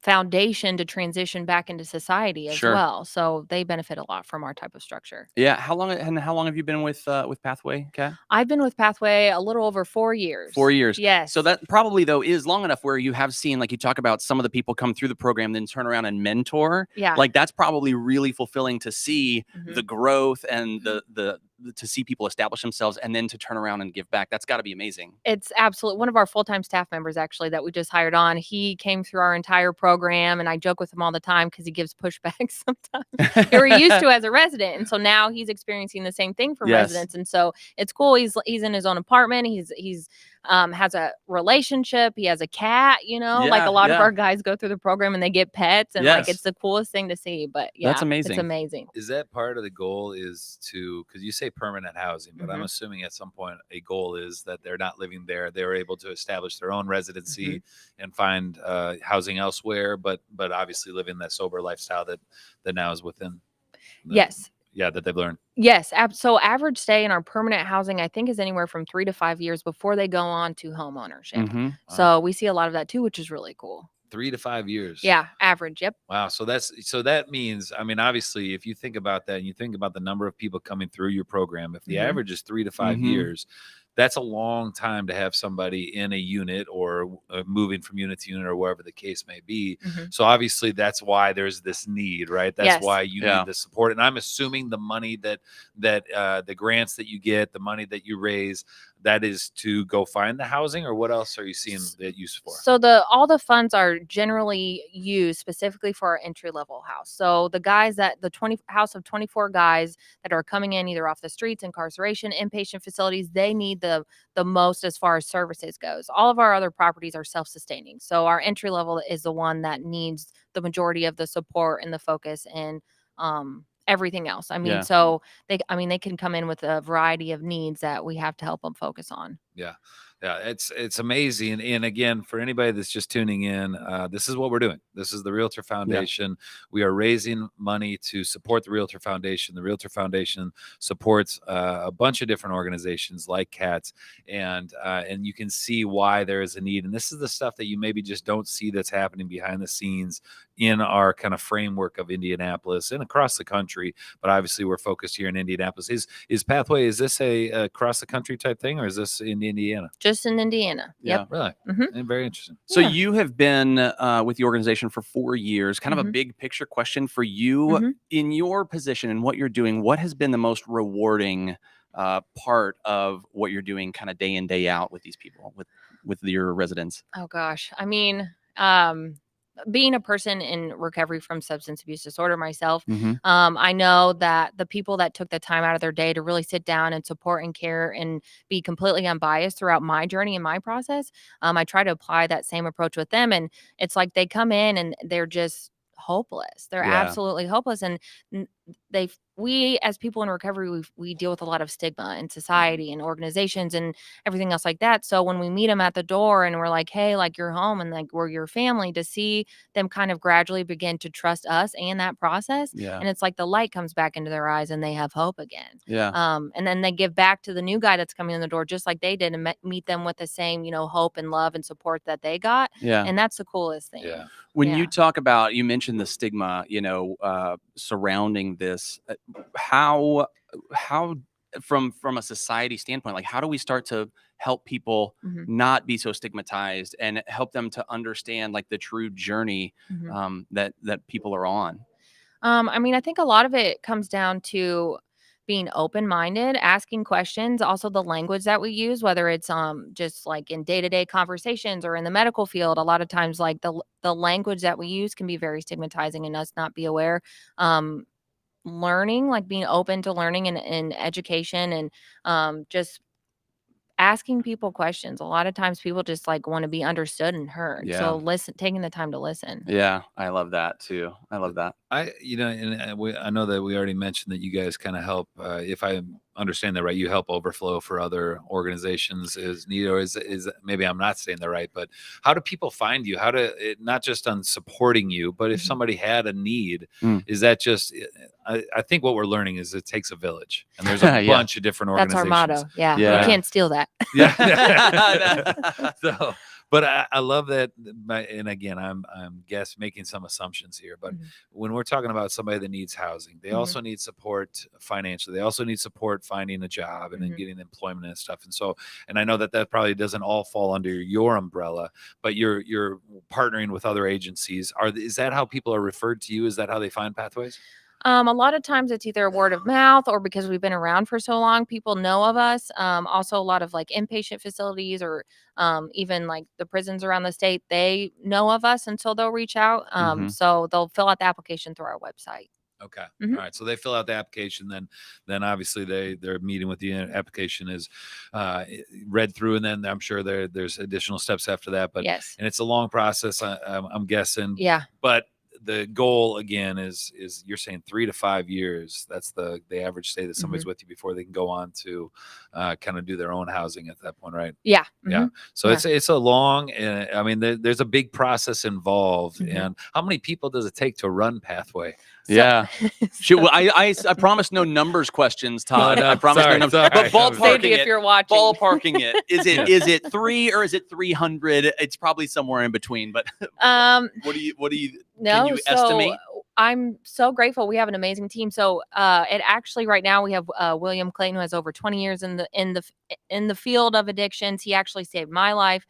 B: foundation to transition back into society as well. So they benefit a lot from our type of structure.
W: Yeah. How long have you been with Pathway, Kat?
B: I've been with Pathway a little over 4 years.
W: 4 years.
B: Yes.
W: So that probably, though, is long enough where you have seen, like you talk about, some of the people come through the program, then turn around and mentor.
B: Yeah.
W: Like that's probably really fulfilling to see the growth and the to see people establish themselves and then to turn around and give back. That's got to be amazing.
B: It's absolutely one of our full-time staff members, actually, that we just hired on. He came through our entire program, and I joke with him all the time because he gives pushback sometimes. We're used to as a resident, and so now he's experiencing the same thing from residents, and so it's cool. He's in his own apartment. He's has a relationship. He has a cat. Like a lot of our guys go through the program and they get pets, and like it's the coolest thing to see. But yeah,
W: that's amazing.
B: It's amazing.
I: Is that part of the goal? Is to, because you say permanent housing, but I'm assuming at some point a goal is that they're not living there. They're able to establish their own residency and find housing elsewhere, but obviously living that sober lifestyle that now is within. That they've learned.
B: Yes. So average stay in our permanent housing, I think, is anywhere from 3 to 5 years before they go on to home ownership. So we see a lot of that too, which is really cool.
I: 3 to 5 years.
B: Yeah, average. Yep.
I: Wow. So that means, obviously, if you think about that and you think about the number of people coming through your program, if the average is 3 to 5 years, that's a long time to have somebody in a unit or moving from unit to unit or wherever the case may be. So obviously that's why there's this need, right? That's
B: Yes.
I: why you need the support. And I'm assuming the money that the grants that you get, the money that you raise, that is to go find the housing, or what else are you seeing that use for?
B: So all the funds are generally used specifically for our entry level house. So the guys that house of 24 guys that are coming in either off the streets, incarceration, inpatient facilities, they need the most as far as services goes. All of our other properties are self-sustaining. So our entry level is the one that needs the majority of the support and the focus and everything else. I mean, so they can come in with a variety of needs that we have to help them focus on.
I: Yeah. It's amazing. And again, for anybody that's just tuning in, this is what we're doing. This is the Realtor Foundation. We are raising money to support the Realtor Foundation. The Realtor Foundation supports a bunch of different organizations like CATS, and you can see why there is a need. And this is the stuff that you maybe just don't see that's happening behind the scenes in our kind of framework of Indianapolis and across the country. But obviously we're focused here in Indianapolis. Is Pathway, is this a across the country type thing, or is this in Indiana?
B: Just in Indiana. Yep.
I: Really? And very interesting.
W: So you have been with the organization for 4 years. Kind of a big picture question for you. In your position and what you're doing, what has been the most rewarding part of what you're doing kind of day in, day out with these people, with your residents?
B: Oh gosh. I mean, being a person in recovery from substance abuse disorder myself, I know that the people that took the time out of their day to really sit down and support and care and be completely unbiased throughout my journey and my process, I try to apply that same approach with them. And it's like they come in and they're just hopeless. They're absolutely hopeless. And we as people in recovery, we deal with a lot of stigma in society and organizations and everything else like that. So when we meet them at the door and we're like, hey, like you're home and like we're your family, to see them kind of gradually begin to trust us and that process. And it's like the light comes back into their eyes and they have hope again. And then they give back to the new guy that's coming in the door, just like they did, and meet them with the same, hope and love and support that they got. And that's the coolest thing.
W: When you talk about, you mentioned the stigma, surrounding this, how from a society standpoint, like how do we start to help people not be so stigmatized and help them to understand like the true journey that people are on?
B: I mean, I think a lot of it comes down to being open-minded, asking questions, also the language that we use, whether it's just like in day-to-day conversations or in the medical field. A lot of times like the language that we use can be very stigmatizing and us not be aware. Learning, like being open to learning and education and just asking people questions. A lot of times people just like want to be understood and heard. So taking the time to listen.
W: Yeah, I love that too. I love that.
I: I know that we already mentioned that you guys kind of help, if I understand that right, you help overflow for other organizations is needed, or is maybe I'm not saying that right, but how do people find you? Not just on supporting you, but if somebody had a need, is that just, I think what we're learning is it takes a village, and there's a bunch of different organizations.
B: That's our motto. Yeah. You can't steal that.
I: So, but I love that. And again, I'm making some assumptions here, but when we're talking about somebody that needs housing, they also need support financially. They also need support finding a job and then getting employment and stuff. And so, and I know that probably doesn't all fall under your umbrella, but you're partnering with other agencies. Is that how people are referred to you? Is that how they find Pathways?
B: A lot of times it's either word of mouth or because we've been around for so long, people know of us. Also a lot of like inpatient facilities or even like the prisons around the state, they know of us, and so they'll reach out. So they'll fill out the application through our website.
I: Okay. All right. So they fill out the application, then obviously their meeting with the application is read through, and then I'm sure there's additional steps after that. But and it's a long process, I'm guessing.
B: Yeah.
I: But the goal again is you're saying 3 to 5 years. That's the average stay that somebody's with you before they can go on to kind of do their own housing at that point, right?
B: Yeah.
I: Yeah. So it's a long, I mean, there's a big process involved. And how many people does it take to run Pathway?
W: Yeah. I promise no numbers questions, Todd. I promise no numbers. But ballparking it,
B: if you're watching.
W: Ballparking it. Is it 3 or is it 300? It's probably somewhere in between. But what do you
B: no,
W: can you estimate?
B: I'm so grateful. We have an amazing team. So it actually right now we have William Clayton, who has over 20 years in the field of addictions. He actually saved my life.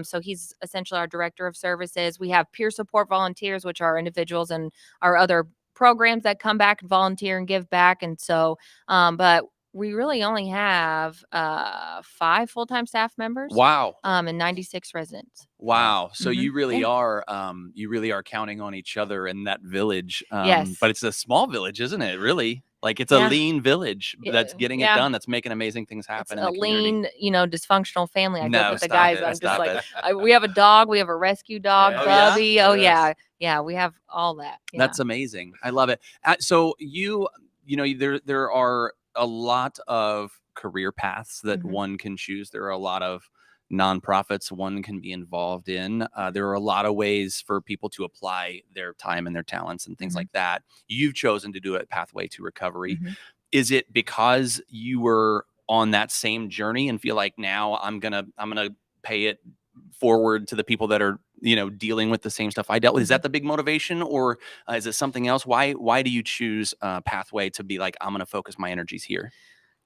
B: So he's essentially our director of services. We have peer support volunteers, which are individuals and our other programs that come back and volunteer and give back. And so, but we really only have 5 full-time staff members.
W: Wow.
B: And 96 residents.
W: Wow. So
B: Mhm.
W: you really
B: Yeah.
W: are counting on each other in that village.
B: Yes.
W: But it's a small village, isn't it? Really? Like it's a
B: Yeah.
W: lean village that's getting it
B: Yeah.
W: done. That's making amazing things happen in
B: A
W: the community.
B: lean, dysfunctional family. I
W: No,
B: joke with the
W: stop
B: guys.
W: it,
B: I'm just
W: stop
B: like,
W: it.
B: we have a dog. We have a rescue dog,
W: Oh, yeah?
B: Bubby. Oh,
W: Yes.
B: yeah. We have all that. Yeah.
W: That's amazing. I love it. So there are a lot of career paths that
B: Mhm.
W: one can choose. There are a lot of nonprofits one can be involved in. There are a lot of ways for people to apply their time and their talents and things
B: Mhm.
W: like that. You've chosen to do it Pathway to Recovery.
B: Mhm.
W: Is it because you were on that same journey and feel like now I'm gonna pay it forward to the people that are dealing with the same stuff I dealt with? Is that the big motivation, or is it something else? Why do you choose Pathway to be like, I'm gonna focus my energies here?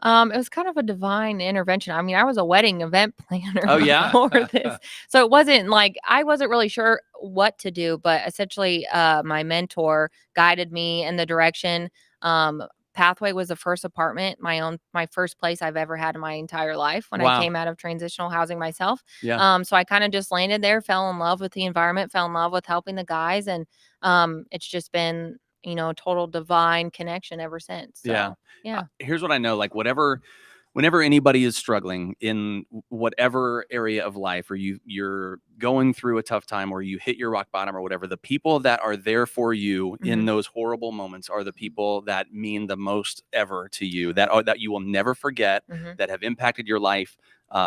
B: It was kind of a divine intervention. I mean, I was a wedding event planner
W: Oh, yeah?
B: before this. So it wasn't like I wasn't really sure what to do, but essentially my mentor guided me in the direction. Pathway was the first apartment, my first place I've ever had in my entire life when I
W: Wow.
B: came out of transitional housing myself.
W: Yeah.
B: So I kind of just landed there, fell in love with the environment, fell in love with helping the guys, and it's just been total divine connection ever since. So,
W: Yeah.
B: yeah.
W: Here's what I know. Like whenever anybody is struggling in whatever area of life, or you're going through a tough time, or you hit your rock bottom or whatever, the people that are there for you in
B: Mhm.
W: those horrible moments are the people that mean the most ever to you, that you will never forget,
B: Mhm.
W: that have impacted your life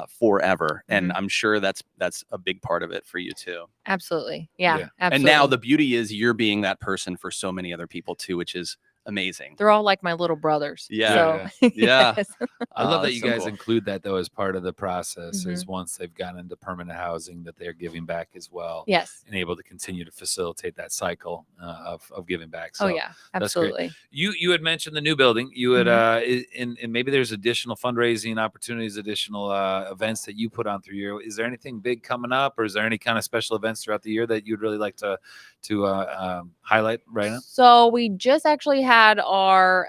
W: forever. And
B: Mhm.
W: I'm sure that's a big part of it for you too.
B: Absolutely. Yeah. Absolutely.
W: And now the beauty is you're being that person for so many other people too, which is amazing.
B: They're all like my little brothers.
W: Yeah.
B: So,
W: Yeah.
B: yes.
I: I love that
W: that's
I: you
W: so
I: guys
W: cool.
I: include that though as part of the process. Is
B: Mhm.
I: once they've gotten into permanent housing, that they're giving back as well.
B: Yes.
I: And able to continue to facilitate that cycle of giving back.
B: Oh
I: So
B: yeah.
I: that's great.
B: Absolutely.
I: You had mentioned the new building. You had
B: Mhm.
I: and maybe there's additional fundraising opportunities, additional events that you put on through your. Is there anything big coming up, or is there any kind of special events throughout the year that you'd really like to highlight right now?
B: So we just actually had our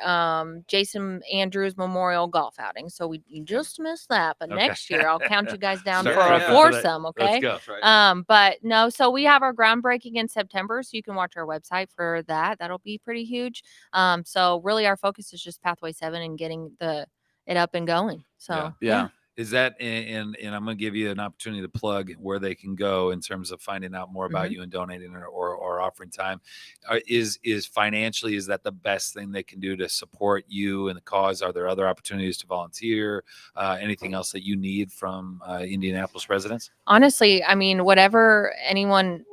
B: Jason Andrews Memorial Golf outing. So we just missed that, but
I: Okay.
B: next year I'll count you guys down
I: Start
B: for a
I: prepping for that.
B: foursome.
I: Let's
B: Okay.
I: go.
B: But no, so we have our groundbreaking in September, so you can watch our website for that. That'll be pretty huge. So really our focus is just Pathway 7 and getting it up and going. So
W: Yeah.
I: Is that and I'm going to give you an opportunity to plug where they can go in terms of finding out more about
B: Mhm.
I: you and donating or offering time. Is financially, is that the best thing they can do to support you and the cause? Are there other opportunities to volunteer? Anything else that you need from Indianapolis residents?
B: honestly, I mean, whatever anyone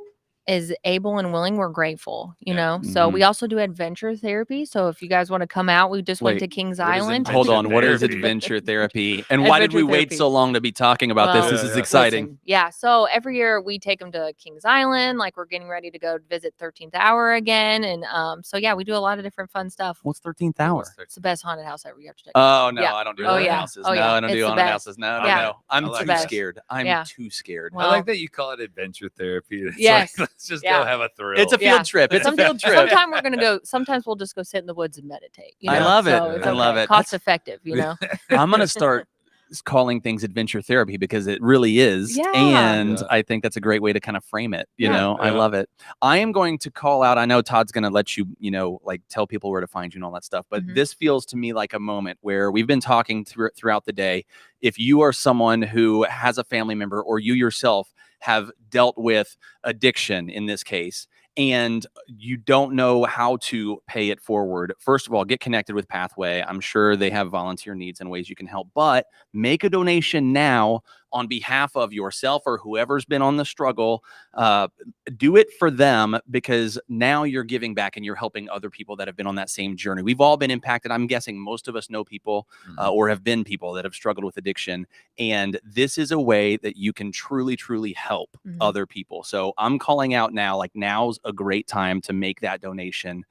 B: is able and willing, we're grateful, So
W: Mhm.
B: we also do adventure therapy. So if you guys want to come out, we just went
W: Wait,
B: to Kings
I: what is
B: Island.
W: Hold on. What is
I: Therapy.
W: adventure therapy? And why did
B: Adventure
W: we wait
B: therapy.
W: so long to be talking about this?
B: Well,
W: This is
I: Yeah.
W: exciting.
B: Listen, yeah. So every year we take them to Kings Island. Like we're getting ready to go visit 13th Hour again. And so yeah, we do a lot of different fun stuff.
W: What's 13th Hour?
B: It's the best haunted house ever. You have to check it
W: Oh
B: out.
W: no,
B: Yeah.
W: I don't do
B: Oh,
W: haunted
B: yeah.
W: houses.
B: Oh,
W: No,
B: yeah.
W: I don't
B: It's
W: do
B: the
W: haunted
B: best.
W: houses. No, no,
B: Yeah.
W: no. I'm
B: It's the
W: too
B: best.
W: scared. I'm
B: Yeah.
W: too scared.
B: Well,
I: I like that you call it adventure therapy. It's
B: Yes.
I: like, let's just
B: Yeah.
I: go have a thrill.
W: It's a field trip. It's a field trip.
B: Sometimes we'll just go sit in the woods and meditate.
W: I love it.
B: So it's
W: I love
B: okay.
W: it.
B: Cost effective,
W: I'm gonna start calling things adventure therapy because it really is.
B: Yeah.
W: And
I: Yeah.
W: I think that's a great way to kind of frame it. You
B: Yeah.
W: know, I
I: Yeah.
W: love it. I am going to call out, I know Todd's going to let you, like tell people where to find you and all that stuff, but
B: Mhm.
W: this feels to me like a moment where we've been talking throughout the day. If you are someone who has a family member or you yourself have dealt with addiction in this case, and you don't know how to pay it forward, first of all, get connected with Pathway. I'm sure they have volunteer needs and ways you can help, but make a donation now on behalf of yourself or whoever's been on the struggle. Do it for them, because now you're giving back and you're helping other people that have been on that same journey. We've all been impacted. I'm guessing most of us know people or have been people that have struggled with addiction. And this is a way that you can truly, truly help other people. So I'm calling out now, like now's a great time to make that donation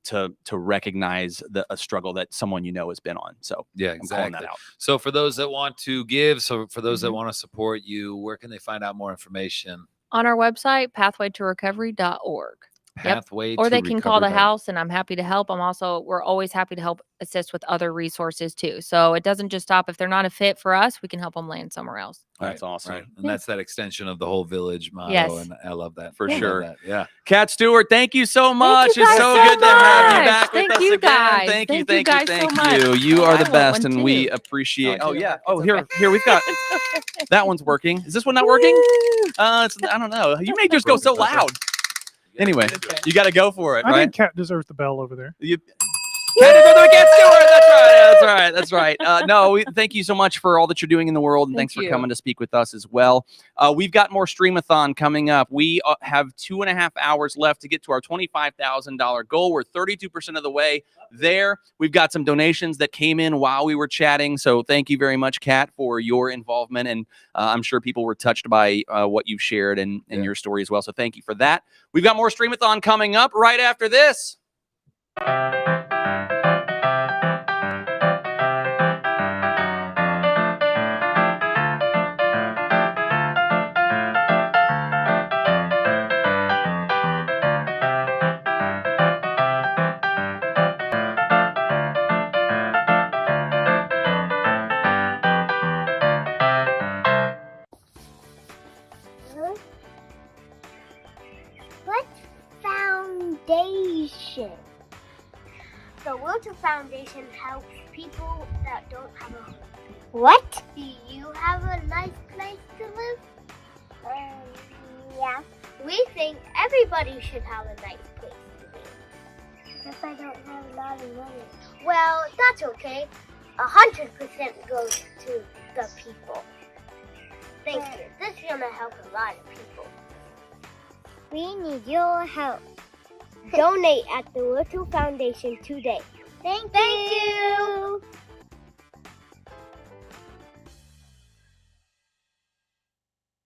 W: to recognize a struggle that someone you know has been on. So
I: yeah,
W: I'm calling that
I: exactly.
W: out.
I: So for those that want to give, so for those that want to support you, where can they find out more information?
T: On our website, pathwaytorecovery.org.
I: Pathway
T: Or
I: to
T: they can call the
I: recovery.
T: house, and I'm happy to help. We're always happy to help assist with other resources too. So it doesn't just stop if they're not a fit for us, we can help them land somewhere else.
W: That's awesome.
I: Right. And that's that extension of the whole village motto.
T: Yes.
I: And I love that.
W: For
I: I love
W: sure.
I: that. Yeah.
W: Kat Stewart, thank you so much.
T: you
W: It's
T: guys
W: so
T: so
W: good to have you
T: much.
W: back
T: Thank
W: with us
T: you
W: again.
T: guys.
W: Thank you,
T: Thank you
W: thank
T: guys
W: you,
T: so
W: thank you.
T: much.
W: You
T: Oh,
W: are
T: I
W: the
T: want
W: best,
T: one
W: and we
T: too.
W: appreciate.
T: No, I
W: Oh
T: do.
W: yeah.
T: It's
W: Oh here,
T: okay.
W: here we've got that one's working. Is this one not working? I don't know. You made yours go so loud. Anyway, you got to go for it,
N: I
W: right?
N: think Cat deserves the bell over there.
W: That's right. No, thank you so much for all that you're doing in the world, and thanks for
T: you.
W: coming to speak with us as well. We've got more Stream-A-Thon coming up. We have 2.5 hours left to get to our $25,000 goal. We're 32% of the way there. We've got some donations that came in while we were chatting, so thank you very much, Kat, for your involvement, and I'm sure people were touched by what you've shared and your story as well, so thank you for that. We've got more Stream-A-Thon coming up right after this.
F: What foundation? The REALTOR Foundation helps people that don't have a home. What? Do you have a nice place to live? Yeah. We think everybody should have a nice place to live. If I don't have a lot of money. Well, that's okay. 100% goes to the people. Thank you. This is gonna help a lot of people. We need your help. Donate at the REALTOR Foundation today. Thank you.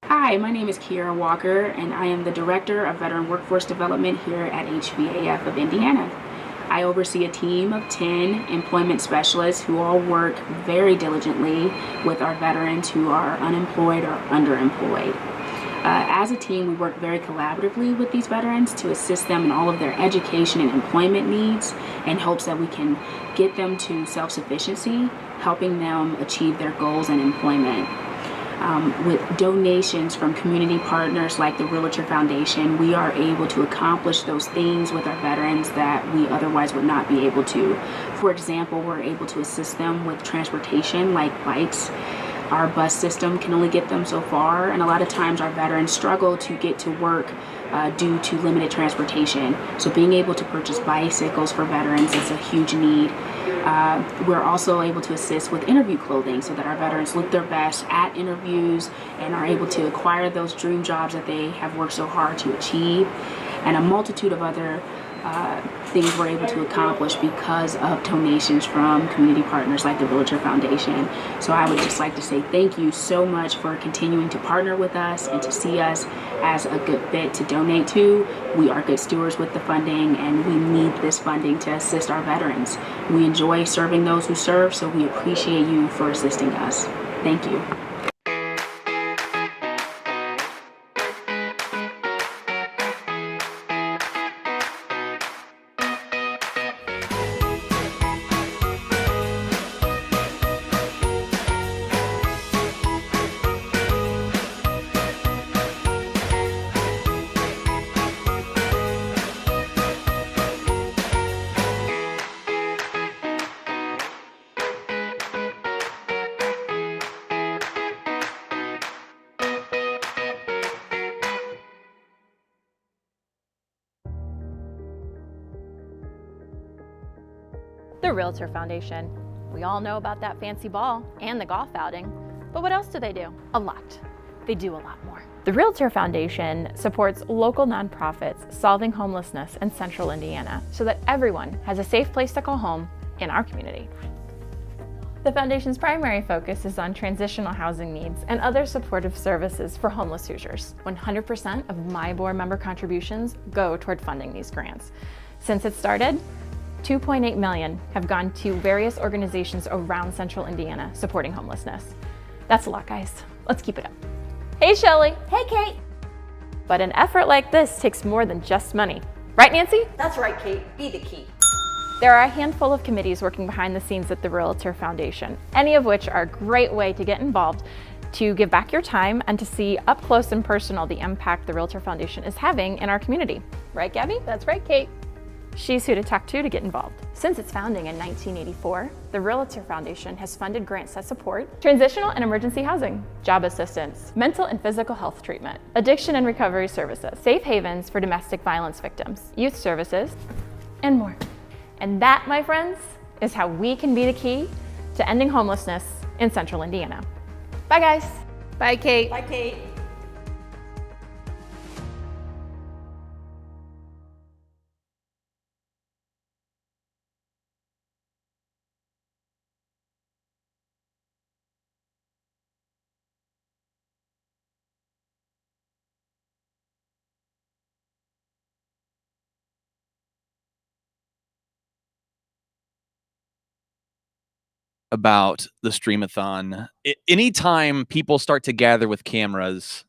H: Hi, my name is Kiera Walker, and I am the Director of Veteran Workforce Development here at HVAF of Indiana. I oversee a team of 10 employment specialists who all work very diligently with our veterans who are unemployed or underemployed. As a team, we work very collaboratively with these veterans to assist them in all of their education and employment needs in hopes that we can get them to self-sufficiency, helping them achieve their goals in employment. With donations from community partners like the REALTOR Foundation, we are able to accomplish those things with our veterans that we otherwise would not be able to. For example, we're able to assist them with transportation like bikes. Our bus system can only get them so far, and a lot of times our veterans struggle to get to work due to limited transportation. So being able to purchase bicycles for veterans is a huge need. We're also able to assist with interview clothing so that our veterans look their best at interviews and are able to acquire those dream jobs that they have worked so hard to achieve, and a multitude of other things we're able to accomplish because of donations from community partners like the REALTOR Foundation. So I would just like to say thank you so much for continuing to partner with us and to see us as a good fit to donate to. We are good stewards with the funding, and we need this funding to assist our veterans. We enjoy serving those who serve, so we appreciate you for assisting us. Thank you.
B: The REALTOR Foundation. We all know about that fancy ball and the golf outing, But what else do they do? A lot. They do a lot more. The REALTOR Foundation supports local nonprofits solving homelessness in Central Indiana so that everyone has a safe place to call home in our community. The Foundation's primary focus is on transitional housing needs and other supportive services for homeless Hoosiers. 100% of my board member contributions go toward funding these grants. Since it started, $2.8 million have gone to various organizations around Central Indiana supporting homelessness. That's a lot, guys. Let's keep it up. Hey, Shelly.
U: Hey, Kate.
B: But an effort like this takes more than just money. Right, Nancy?
G: That's right, Kate. Be the key.
B: There are a handful of committees working behind the scenes at the REALTOR Foundation, any of which are a great way to get involved, to give back your time, and to see up close and personal the impact the REALTOR Foundation is having in our community. Right, Gabby? That's right, Kate. She's who to talk to get involved. Since its founding in 1984, the REALTOR Foundation has funded grants that support transitional and emergency housing, job assistance, mental and physical health treatment, addiction and recovery services, safe havens for domestic violence victims, youth services, and more. And that, my friends, is how we can be the key to ending homelessness in Central Indiana. Bye, guys.
L: Bye, Kate.
G: Bye, Kate.
W: About the Stream-A-Thon. Anytime people start to gather with cameras,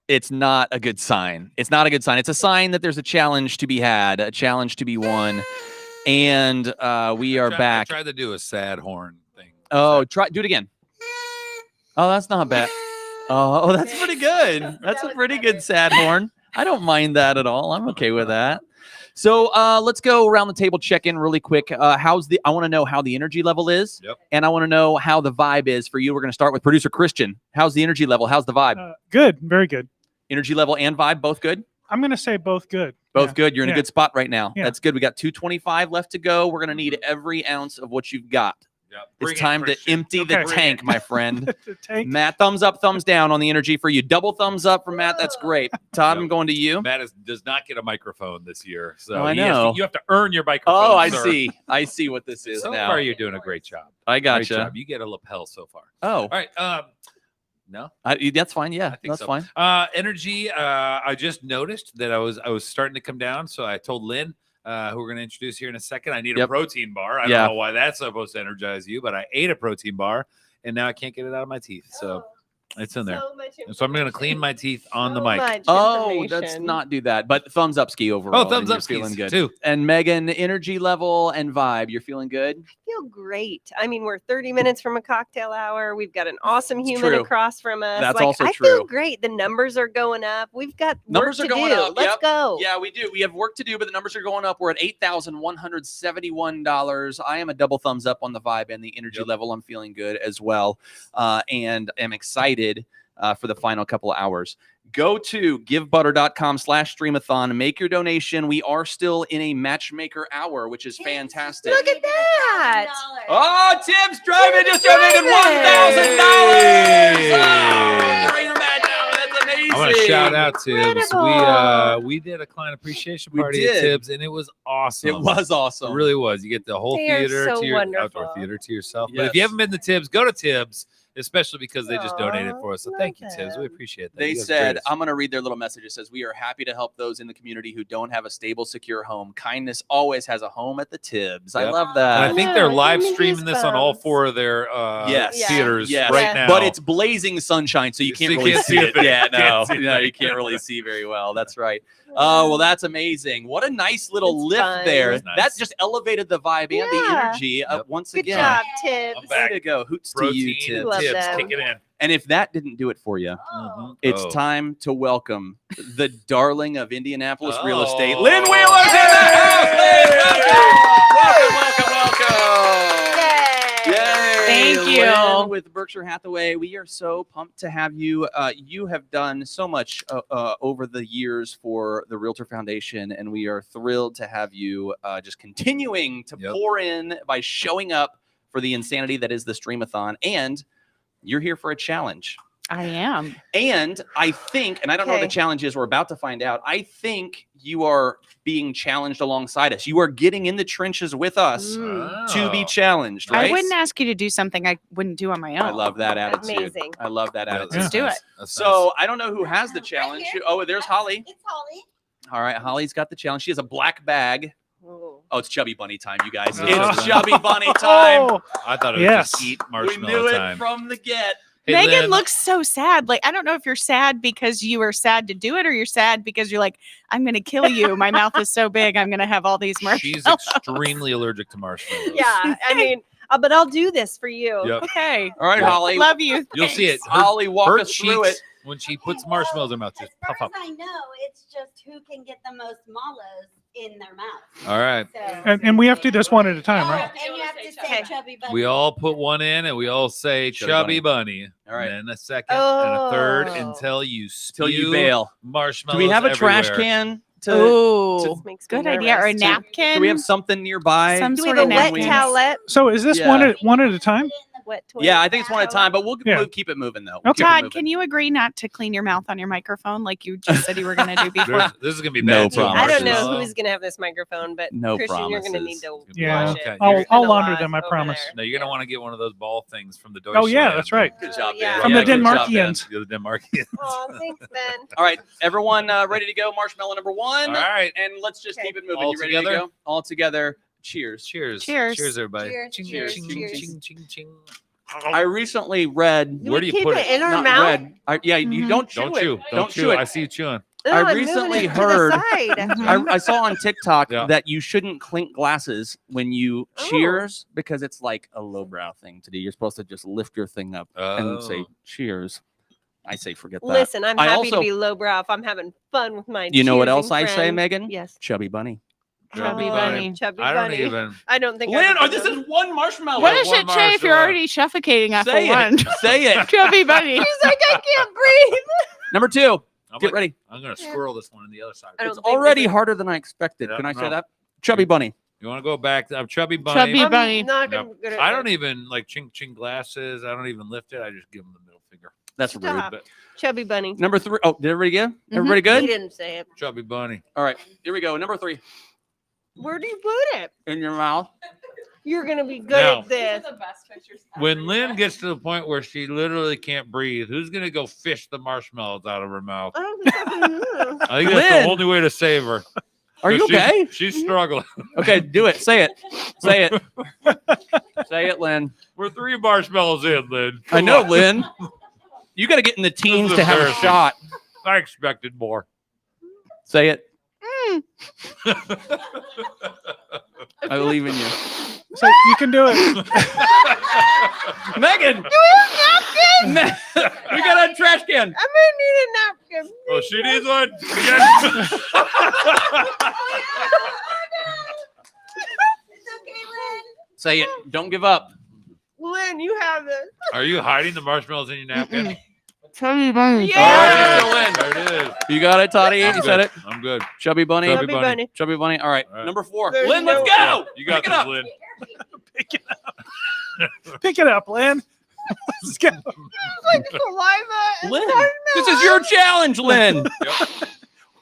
W: it's not a good sign. It's not a good sign. It's a sign that there's a challenge to be had, a challenge to be won. And we are back.
I: I tried to do a sad horn thing.
W: Oh, do it again. Oh, that's not bad. Oh, that's pretty good. That's a pretty good sad horn. I don't mind that at all. I'm okay with that. So let's go around the table, check in really quick. I want to know how the energy level is, and I want to know how the vibe is for you. We're going to start with producer Christian. How's the energy level? How's the vibe?
N: Good, very good.
W: Energy level and vibe, both good?
N: I'm going to say both good.
W: Both good. You're in a
N: Yeah.
W: good spot right now.
N: Yeah.
W: That's good. We got 225 left to go. We're going to need every ounce of what you've got. It's time to empty the tank, my friend.
N: The tank.
W: Matt, thumbs up, thumbs down on the energy for you. Double thumbs up for Matt. That's great. Todd, I'm going to you.
I: Matt does not get a microphone this year, so
W: I
I: he has
W: know.
I: you have to earn your microphone.
W: Oh, I
I: sir.
W: see. I see what this is
I: So
W: now.
I: far, you're doing a great job.
W: I gotcha.
I: Great job. You get a lapel so far.
W: Oh.
I: All right. No.
W: That's fine. Yeah, that's
I: so.
W: fine.
I: Energy. I just noticed that I was starting to come down, so I told Lynn, who we're going to introduce here in a second, I need a protein bar. I don't know why that's supposed to energize you, but I ate a protein bar, and now I can't get it out of my teeth. So it's in there. So I'm going to clean my teeth on the mic.
W: Oh, let's not do that. But thumbs up, Ski, overall.
I: Oh, thumbs
W: and
I: up,
W: you're feeling
I: skis,
W: good
I: too.
W: And Megan, energy level and vibe, you're feeling good?
L: Feel great. I mean, we're 30 minutes from a cocktail hour. We've got an awesome human
W: true.
L: across from us.
W: That's
L: like,
W: also
L: I
W: true.
L: feel great. The numbers are going up. We've got
W: Numbers
L: work
W: are
L: to
W: going
L: do.
W: up.
L: Let's
W: Yep.
L: go.
W: Yeah, we do. We have work to do, but the numbers are going up. We're at $8,171. I am a double thumbs up on the vibe and the energy level. I'm feeling good as well, and am excited for the final couple of hours. Go to givebutter.com/streamathon. Make your donation. We are still in a matchmaker hour, which is fantastic.
L: Look at that.
W: Oh, Tim's driving just donated $1,000. That's amazing.
I: I want to shout out Tibbs. We did a client appreciation party at
W: did.
I: Tibbs, and it was awesome.
W: It was awesome.
I: It really was. You get the whole
L: They are
I: theater
L: so
I: to your
L: wonderful.
I: outdoor theater to yourself. But
W: Yes.
I: if you haven't been to Tibbs, go to Tibbs, especially because they just donated for us. So thank you, Tibbs. We appreciate that.
W: They
I: You guys are
W: said,
I: great.
W: I'm going to read their little message. It says, we are happy to help those in the community who don't have a stable, secure home. Kindness always has a home at the Tibbs. I
I: Yep.
W: love that.
I: And I think they're live streaming this on all four of their theaters right now.
W: But it's blazing sunshine, so you can't really
I: can't
W: see
I: see
W: it.
I: it.
W: Yeah, no,
I: Can't see
W: no,
I: it.
W: you can't really see very well. That's right. Oh, well, that's amazing. What a nice little lift
L: fun.
W: there.
I: It was nice.
W: That just elevated the vibe and the
L: Yeah.
W: energy once
L: Good
W: again.
L: job, Tibbs.
W: Way to go. Hoots to you,
I: Protein and
W: Tibbs.
L: Love
I: Tibbs.
L: them.
I: Kick it in.
W: And if that didn't do it for you, it's
I: Oh.
W: time to welcome the darling of Indianapolis real estate,
I: Oh.
W: Lynn Wheeler's in the house. Lynn, welcome. Yay.
G: Thank you.
W: Lynn with Berkshire Hathaway. We are so pumped to have you. You have done so much over the years for the REALTOR Foundation, and we are thrilled to have you just continuing to pour in by showing up for the insanity that is the Stream-A-Thon. And You're here for a challenge.
G: I am.
W: And I think, and I don't know what the
L: Okay.
W: challenge is, we're about to find out. I think you are being challenged alongside us. You are getting in the trenches with us to be challenged, right?
G: I wouldn't ask you to do something I wouldn't do on my own.
W: I love that attitude.
L: Amazing.
W: I love that attitude.
G: Let's do it.
W: So I don't know who has the challenge. Oh, there's Holly.
U: It's Holly.
W: All right, Holly's got the challenge. She has a black bag.
L: Ooh.
W: Oh, it's Chubby Bunny time, you guys.
N: Oh.
W: It's Chubby Bunny time.
N: Oh,
I: I thought it was
N: Yes.
I: just eat
W: We
I: marshmallow
W: knew it
I: time.
W: from the get.
I: Hey,
G: Megan
I: Lynn.
G: looks so sad. Like, I don't know if you're sad because you were sad to do it or you're sad because you're like, I'm going to kill you. My mouth is so big. I'm going to have all these
I: She's
G: marshmallows.
I: extremely allergic to marshmallows.
L: Yeah, I mean, but I'll do this for you.
I: Yep.
G: Okay.
W: All right,
I: Yeah.
W: Holly.
G: Love you.
I: You'll see it.
W: Holly, walk
I: her
W: us through
I: cheeks,
W: it.
I: when she puts marshmallows in her mouth, just
U: As far
I: puff up.
U: as I know, it's just who can get the most mallows in their mouth.
I: All right.
U: So,
N: and we have to do this one at a time, right?
U: and you have to say chubby bunny.
I: We all put one in and we all say Chubby Bunny.
W: All right.
I: And then a second and a third
L: Oh.
I: until you
W: Till you
I: spew
W: bail.
I: marshmallows
W: Do we have a trash
I: everywhere.
W: can?
G: Oh,
L: Makes me
G: good idea. Or a
L: nervous.
G: napkin.
W: Do we have something nearby?
G: Some
L: Do we
G: sort
L: have
G: of
L: a wet
G: napkin.
L: towelette?
N: So is this
W: Yeah.
N: one at a time?
L: Wet toilet
W: Yeah, I think it's one at a time, but we'll
N: Yeah.
W: keep it moving though.
N: Okay.
G: Todd, can you agree not to clean your mouth on your microphone like you just said you were going to do before?
I: This is gonna be
W: No
I: bad. too.
W: problem.
L: I don't know
I: Marshmallow.
L: who's gonna have this microphone, but
W: No
L: Christian, you're gonna need
W: promises.
L: to
N: Yeah.
L: watch
I: Okay.
L: it.
N: I'll
L: There's been a
N: launder
L: lot
N: them, I
L: over
N: promise.
L: there.
I: No, you're gonna want to get one of those ball things from the
N: Oh yeah,
I: Deutschland.
N: that's right.
W: Good job,
L: yeah.
W: Ben.
N: From
W: Yeah,
N: the
W: good job,
N: Denmarkians.
I: The Denmarkians.
L: Oh, thanks, Ben.
W: All right, everyone ready to go? Marshmallow number one.
I: All right.
W: And let's just keep it moving.
I: All
W: You ready
I: together?
W: to go? All together. Cheers.
I: Cheers.
G: Cheers.
I: Cheers, everybody.
U: Cheers,
I: Ching,
U: cheers,
I: ching,
U: cheers.
I: ching, ching, ching.
W: I recently read.
I: Where do you
L: keep
I: put
L: it
I: it?
L: in our
W: Not
L: mouth?
W: read. You don't chew
I: Don't
W: it.
I: chew. Don't chew it. I see you chewing.
L: Ugh,
W: I
L: I'm moving
W: recently
L: it to the
W: heard-
L: side.
W: I saw on TikTok
I: Yeah.
W: that you shouldn't clink glasses when you cheers because it's like a lowbrow thing to do. You're supposed to just lift your thing up and say
I: Oh.
W: cheers. I say forget that.
L: Listen, I'm
W: I
L: happy
W: also-
L: to be lowbrow if I'm having fun with my.
W: You know what
L: cheersing
W: else I say,
L: friends.
W: Megan?
L: Yes.
W: Chubby bunny.
G: Chubby
L: Oh,
G: bunny.
L: Chubby
I: I don't
L: bunny.
I: even.
L: I don't think.
W: Lynn,
L: I
W: this is one marshmallow.
G: What does
I: one
G: it say if you're
I: marshmallow.
G: already suffocating after
W: Say
G: one?
W: it. Say it.
G: Chubby bunny.
L: He's like, I can't breathe.
W: Number two.
I: I'm
W: Get
I: like-
W: ready.
I: I'm gonna squirrel this one on the other side.
L: I don't
W: It's
L: think
W: already
L: this is-
W: harder than I expected.
I: Yeah,
W: Can I say
I: no.
W: that? Chubby bunny.
I: You want to go back? I'm Chubby Bunny.
G: Chubby
L: I'm
G: bunny.
L: not
I: No,
L: gonna good at
I: I
L: this.
I: don't even like ching ching glasses. I don't even lift it. I just give them the middle finger.
W: That's rude.
L: Stop.
I: But
L: Chubby bunny.
W: Number three. Oh, did everybody get? Everybody
L: He
W: good?
L: didn't say it.
I: Chubby Bunny.
W: All right. Here we go. Number three.
L: Where do you put it?
W: In your mouth.
L: You're gonna be good
I: Now-
L: at this.
I: When Lynn gets to the point where she literally can't breathe, who's gonna go fish the marshmallows out of her mouth?
L: I don't think I can do it.
I: I think that's
W: Lynn!
I: the only way to save her.
W: Are you
I: 'Cause she's-
W: okay?
I: She's struggling.
W: Okay, do it. Say it. Say it. Say it, Lynn.
I: We're 3 marshmallows in, Lynn.
W: I
I: Come
W: know,
I: on.
W: Lynn. You got to get in the teens
I: is
W: to have a
I: embarrassing.
W: shot.
I: I expected more.
W: Say it. I believe in you.
N: So you can do it.
W: Megan! We got a trash can.
L: I may need a napkin.
I: Oh, she needs one. Yes.
W: Say it. Don't give up.
L: Lynn, you have this.
I: Are you hiding the marshmallows in your napkin?
G: Chubby bunny.
L: Yeah.
W: All right,
I: There it is.
W: you got it, Toddy. You said it.
I: I'm good.
W: Chubby bunny.
I: Chubby bunny.
W: Chubby bunny. All right.
I: All right.
W: Number 4.
L: There's
W: Lynn,
L: no-
W: let's go.
I: You got
W: Pick it
I: this,
W: up.
I: Lynn.
N: Pick it up, Lynn. Let's go.
L: Like saliva. and
W: Lynn,
L: marshmallow.
W: this is your challenge, Lynn.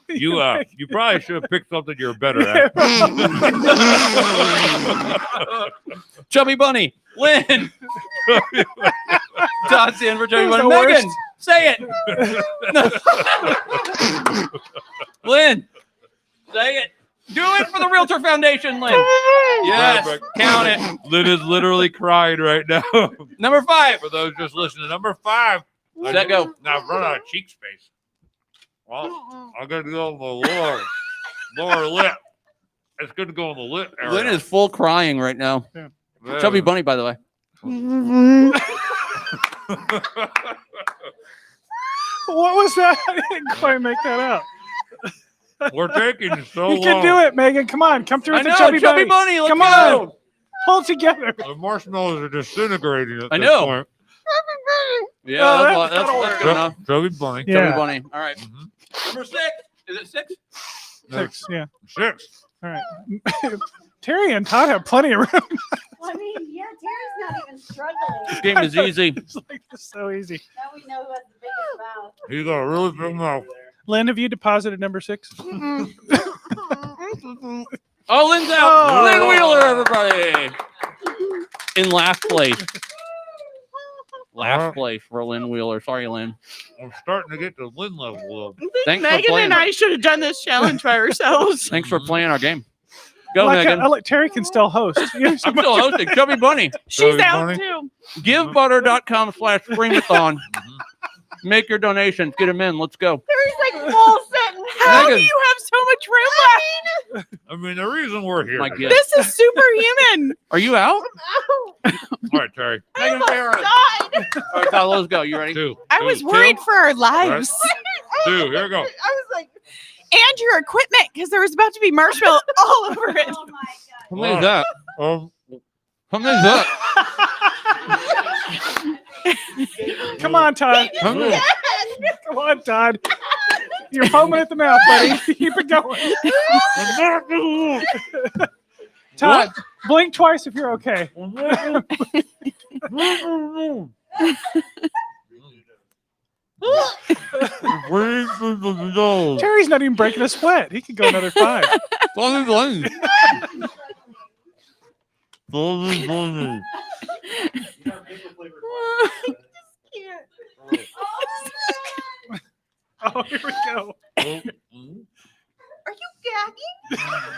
I: You probably should have picked something you're better at.
W: Chubby bunny. Lynn. Todd's in for Chubby
N: That was
W: bunny.
N: the
W: Megan,
N: worst.
W: say it. Lynn, say it. Do it for the Realtor Foundation, Lynn. Yes,
I: Perfect.
W: count it.
I: Lynn is literally crying right now.
W: Number 5.
I: For those just listening, number 5.
W: Let go.
I: Now I've run out of cheek space. Well, I'm gonna go on the lower lip. It's gonna go on the lip area.
W: Lynn is full crying right now.
I: Yeah.
W: Chubby bunny, by the way.
N: What was that? I didn't quite make that out.
I: We're taking so
N: You
I: long.
N: can do it, Megan. Come on, come through
W: I
N: with the
W: know,
N: chubby,
W: Chubby
N: bunny.
W: bunny. Let's
N: Come
W: go.
N: on, pull together.
I: The marshmallows are disintegrating at
W: I
I: this
W: know.
I: point.
W: Yeah,
N: Oh,
W: that's good enough.
I: Chubby bunny.
N: Yeah.
W: Chubby bunny. All right. Number 6. Is it 6?
N: 6, yeah.
I: 6.
N: All right. Terry and Todd have plenty of room.
M: I mean, yeah, Terry's not even struggling.
W: This game is easy.
N: It's like it's so easy.
M: Now we know who has the biggest mouth.
Q: You got a really big mouth.
N: Lynn, have you deposited number 6?
W: Oh, Lynn's out. Lynn Wheeler, everybody. In last place. Last place for Lynn Wheeler. Sorry, Lynn.
Q: I'm starting to get to Lynn level.
W: Thanks for
G: Megan
W: playing.
G: and I should have done this challenge by ourselves.
W: Thanks for playing our game. Go,
N: Well,
W: Megan.
N: Terry can still host.
W: I'm still hosting. Chubby Bunny.
G: She's out too.
W: Givebutter.com/Stream-A-Thon. Make your donations. Get them in. Let's go.
L: There's like full sentence.
G: How do
W: Megan.
G: you have so much room left?
Q: I mean, the reason we're here.
W: My God.
G: This is superhuman.
W: Are you out?
Q: All right, Terry.
W: Megan Barron.
L: Died.
W: All right, Kyle, let's go. You ready?
Q: 2.
G: I was worried for our lives.
Q: 2. Here we go.
L: I was like,
G: And your equipment, because there was about to be marshmallow all over it.
M: Oh my
W: How many is that? How many is that?
N: Come on, Todd.
W: How many?
N: Come on, Todd. You're foaming at the mouth, buddy. Keep it going. Todd, blink twice if you're okay. Terry's not even breaking a sweat. He could go another 5. Oh, here we go.
L: are you gagging?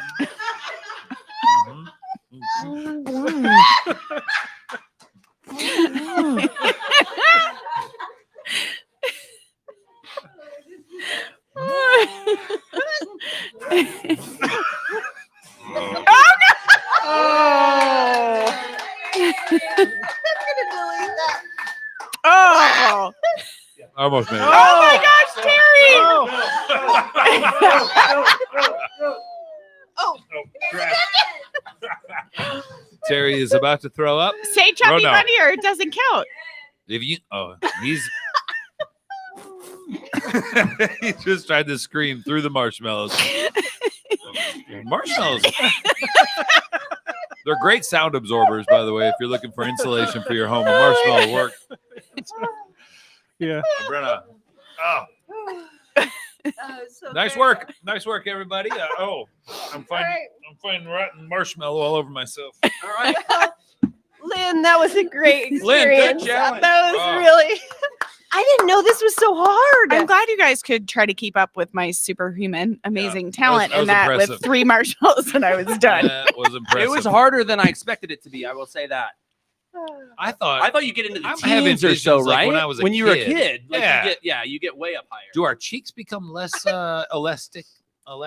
G: Oh.
Q: I almost made it.
G: Oh my gosh, Terry!
L: Oh.
Q: Crap. Terry is about to throw up.
G: Say Chubby
Q: no.
G: Bunny or it doesn't count.
Q: If you, he's. He just tried to scream through the marshmallows. Marshmallows. They're great sound absorbers, by the way, if you're looking for insulation for your home. A marshmallow work.
N: Yeah.
Q: Brenna. Oh.
L: So
Q: Nice
L: very
Q: work. Nice work, everybody. I'm finding rotten marshmallow all over myself.
W: All right.
L: Lynn, that was a great experience.
W: Lynn, good challenge.
L: That was
Q: Oh.
L: really. I didn't know this was so hard.
G: I'm glad you guys could try to keep up with my superhuman, amazing talent
Q: that was
G: in that
Q: impressive.
G: with 3 marshmallows and I was done.
Q: That was impressive.
W: It was harder than I expected it to be. I will say that.
Q: I thought
W: you get into the
Q: I'm having
W: teens or so,
Q: visions like
W: right?
Q: when I was a
W: you were a
Q: kid.
W: kid, like
Q: Yeah.
W: you get way up higher.
Q: Do our cheeks become less elastic?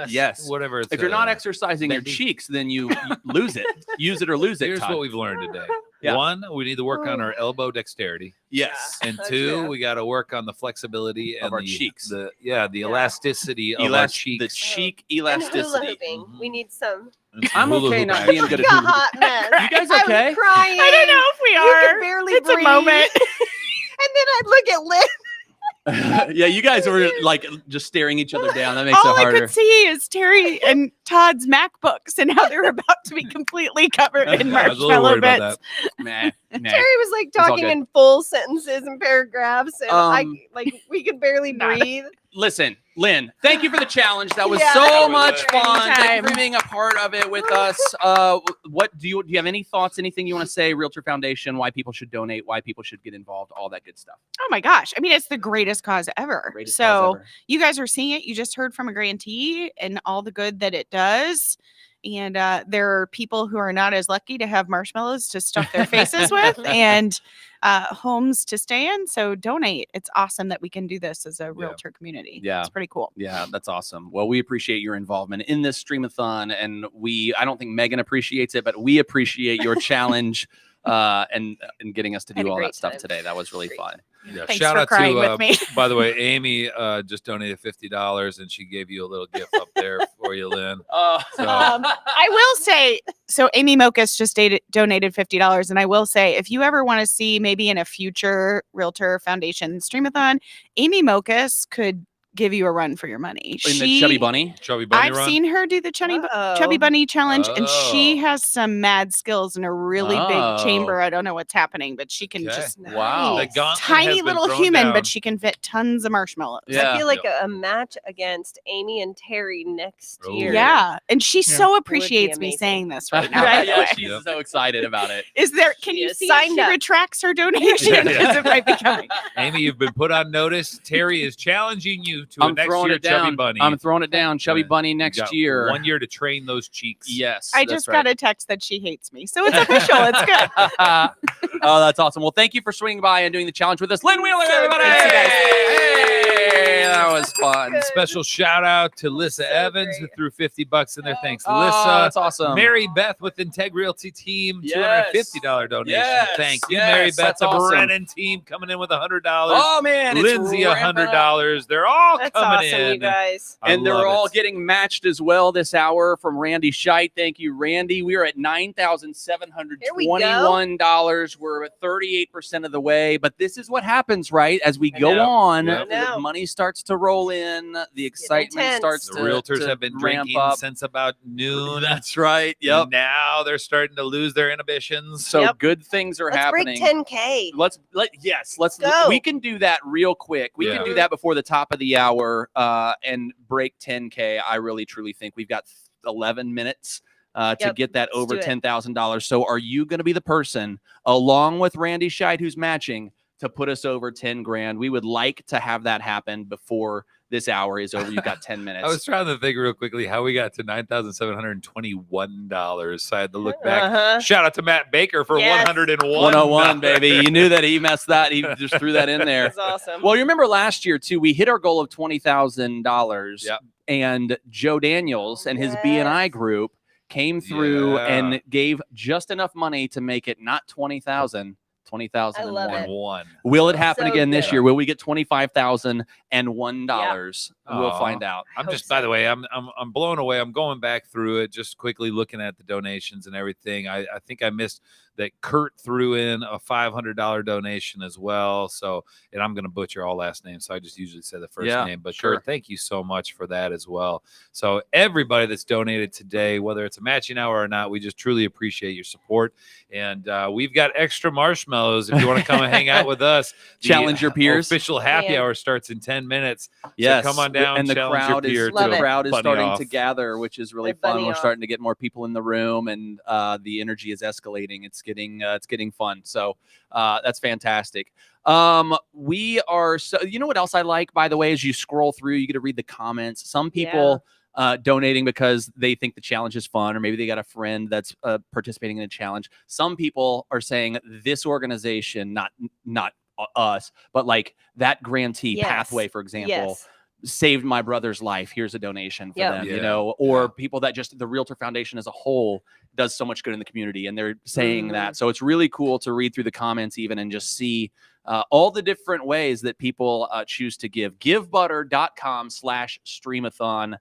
W: Yes.
Q: Whatever. It's,
W: If you're not exercising your
Q: bendy.
W: cheeks, then you lose it. Use it or lose it.
Q: Here's
W: Todd.
Q: what we've learned today.
W: Yeah.
Q: 1, we need to work on our elbow dexterity.
W: Yes.
Q: And
L: Oh,
Q: 2,
L: true.
Q: we got to work on the flexibility
W: Of
Q: and
W: our
Q: the
W: cheeks.
Q: The elasticity of our cheeks.
W: The cheek
L: And hula
W: elasticity.
L: hooping. We need some.
Q: And some
W: I'm
Q: hula
W: okay
Q: hoop
W: not
Q: action.
W: being good at
L: Like a
W: hula hoop.
L: hot mess.
W: You guys
L: I
W: okay?
L: was crying.
G: I don't know if we
L: You
G: are.
L: could barely
G: It's
L: breathe.
G: a moment.
L: And then I'd look at Lynn.
W: Yeah, you guys were like just staring each other down. That makes
G: All
W: it
G: I
W: harder.
G: could see is Terry and Todd's MacBooks and how they're about to be completely covered in
Q: I was a little
G: marshmallow
Q: worried about
G: bits.
W: Nah.
L: Terry was like
W: It's all
L: talking
W: good.
L: in full sentences and paragraphs, and
W: Um,
L: we could barely breathe.
W: Listen, Lynn, thank you for the challenge. That was
L: Yeah.
W: so much fun. Thank you
G: Anytime.
W: for being a part of it with us. What do you have any thoughts? Anything you want to say? Realtor Foundation, why people should donate, why people should get involved, all that good stuff.
G: Oh my gosh. I mean, it's the greatest cause ever.
W: Greatest
G: so
W: cause ever.
G: you guys are seeing it. You just heard from a grantee and all the good that it does. And there are people who are not as lucky to have marshmallows to stuff their faces with and homes to stay in. So donate. It's awesome that we can do this as a realtor community.
W: Yeah.
G: It's pretty cool.
W: Yeah, that's awesome. Well, we appreciate your involvement in this Stream-A-Thon, and I don't think Megan appreciates it, but we appreciate your challenge and getting us to
L: Had
W: do
L: a
W: all
L: great
W: that stuff
L: time.
W: today. That was really fun.
Q: Yeah,
G: Thanks
Q: shout
G: for
Q: out
G: crying
Q: to,
G: with me.
Q: by the way, Amy just donated $50 and she gave you a little gift up there for you, Lynn. So,
G: I will say, so Amy Mokas just donated $50. And I will say, if you ever want to see maybe in a future Realtor Foundation Stream-A-Thon, Amy Mokas could give you a run for your money.
W: In the Chubby Bunny?
I: Chubby Bunny
G: I've
I: run?
G: seen her do the Chubby Bunny challenge, and she has some mad skills in a really big chamber. I don't know what's happening, but she can just
W: Wow.
I: The gauntlet has
G: tiny
I: been
G: little
I: thrown
G: human,
I: down.
G: but she can fit tons of marshmallows.
L: I feel like a match against Amy and Terry next year.
G: Yeah, and she so
L: Would
G: appreciates
L: be
G: me
L: amazing.
G: saying this right now.
W: Right?
G: by the
W: Yeah,
G: way.
W: she's so excited about it.
G: Is there? Can
L: She
G: you
L: is
G: see
L: signed
G: if she
L: up.
G: retracts her donation? Because it might be coming.
I: Amy, you've been put on notice. Terry is challenging you to a
W: I'm
I: next
W: throwing
I: year
W: it down.
I: Chubby Bunny.
W: I'm throwing it down. Chubby Bunny
I: You
W: next
I: got
W: year.
I: 1 year to train those cheeks.
W: Yes.
G: I
W: that's
G: just
W: right.
G: got a text that she hates me, so it's official. It's good.
W: Oh, that's awesome. Well, thank you for swinging by and doing the challenge with us. Lynn Wheeler, everybody.
G: Thanks, you guys.
W: Hey, that was fun.
I: Special shout out to Lissa Evans, who threw $50 in there. Thanks,
W: Oh,
I: Lissa.
W: that's awesome.
I: Mary Beth with Integ Realty Team,
W: Yes.
I: $250 donation.
W: Yes,
I: Thank you,
W: yes,
I: Mary Beth.
W: that's
I: The
W: awesome.
I: Brennan team coming in with $100.
W: Oh, man. it's
I: Lindsay,
W: ramping up.
I: $100. They're all
L: That's
I: coming
L: awesome,
I: in.
L: you guys.
I: I
W: And they're
I: love
W: all
I: it.
W: getting matched as well this hour from Randy Scheit. Thank you, Randy. We are at $9,721. We're at 38% of the way. But this is what happens, right? As we go
I: know.
W: on,
I: Yep.
W: the money starts to roll in. The excitement
L: intense.
W: starts
I: The
W: to
I: realtors
W: to
I: have been
W: ramp
I: drinking
W: up.
I: since about noon.
W: That's right. Yep.
I: Now they're starting to lose their inhibitions.
W: So
L: Yep.
W: good things are
L: Let's
W: happening.
L: break 10K.
W: Let's
L: Go.
W: we can do that real quick. We
I: Yeah.
W: can do that before the top of the hour and break 10K. I really truly think we've got 11 minutes to
L: Yep,
W: get that
L: let's
W: over
L: do it.
W: $10,000. So are you going to be the person along with Randy Scheit who's matching to put us over 10 grand? We would like to have that happen before this hour is over. You've got 10 minutes.
I: I was trying to think real quickly how we got to $9,721. So I had to look back.
L: Uh-huh.
I: Shout out to Matt Baker for
L: Yes.
I: 101.
W: 101, baby. You knew that he messed that. He just threw that in there.
L: That's awesome.
W: Well, you remember last year too, we hit our goal of $20,000.
I: Yep.
W: And Joe Daniels and his BNI group came through
I: Yeah.
W: and gave just enough money to make it not 20,000,
L: I love it.
I: 101.
W: Will it happen
L: So
W: again this
L: good.
W: year? Will we get $25,001? We'll
I: Aw.
W: find out.
I: I'm just, by the way, I'm blown away. I'm going back through it, just quickly looking at the donations and everything. I think I missed that Kurt threw in a $500 donation as well. So, and I'm going to butcher all last names, so I just usually say the first
W: Yeah,
I: name. But
W: sure.
I: Kurt, thank you so much for that as well. So everybody that's donated today, whether it's a matching hour or not, we just truly appreciate your support. And we've got extra marshmallows if you want to come and hang out with us. The
W: Challenge your peers.
I: Official happy
L: Man.
I: hour starts in 10 minutes.
W: Yes,
I: So come on down,
W: and the
I: challenge your
W: crowd
I: peer
W: is
I: to
W: the
I: a
W: crowd is
I: bunny
W: starting
I: off.
W: to gather, which is really
L: A
W: fun.
L: bunny
W: We're
L: off.
W: starting to get more people in the room, and the energy is escalating. It's getting fun. So that's fantastic. We are so. You know what else I like, by the way, as you scroll through, you get to read the comments. Some people. Donating because they think the challenge is fun, or maybe they got a friend that's participating in a challenge. Some people are saying this organization, not us, but like that grantee
L: Yes.
W: pathway, for example,
L: Yes.
W: saved my brother's life. Here's a donation for
L: Yep.
W: them,
I: Yeah.
W: you know, or people that just the Realtor Foundation as a whole does so much good in the community, and they're saying that. So it's really cool to read through the comments even and just see all the different ways that people choose to give. Givebutter.com/Stream-A-Thon.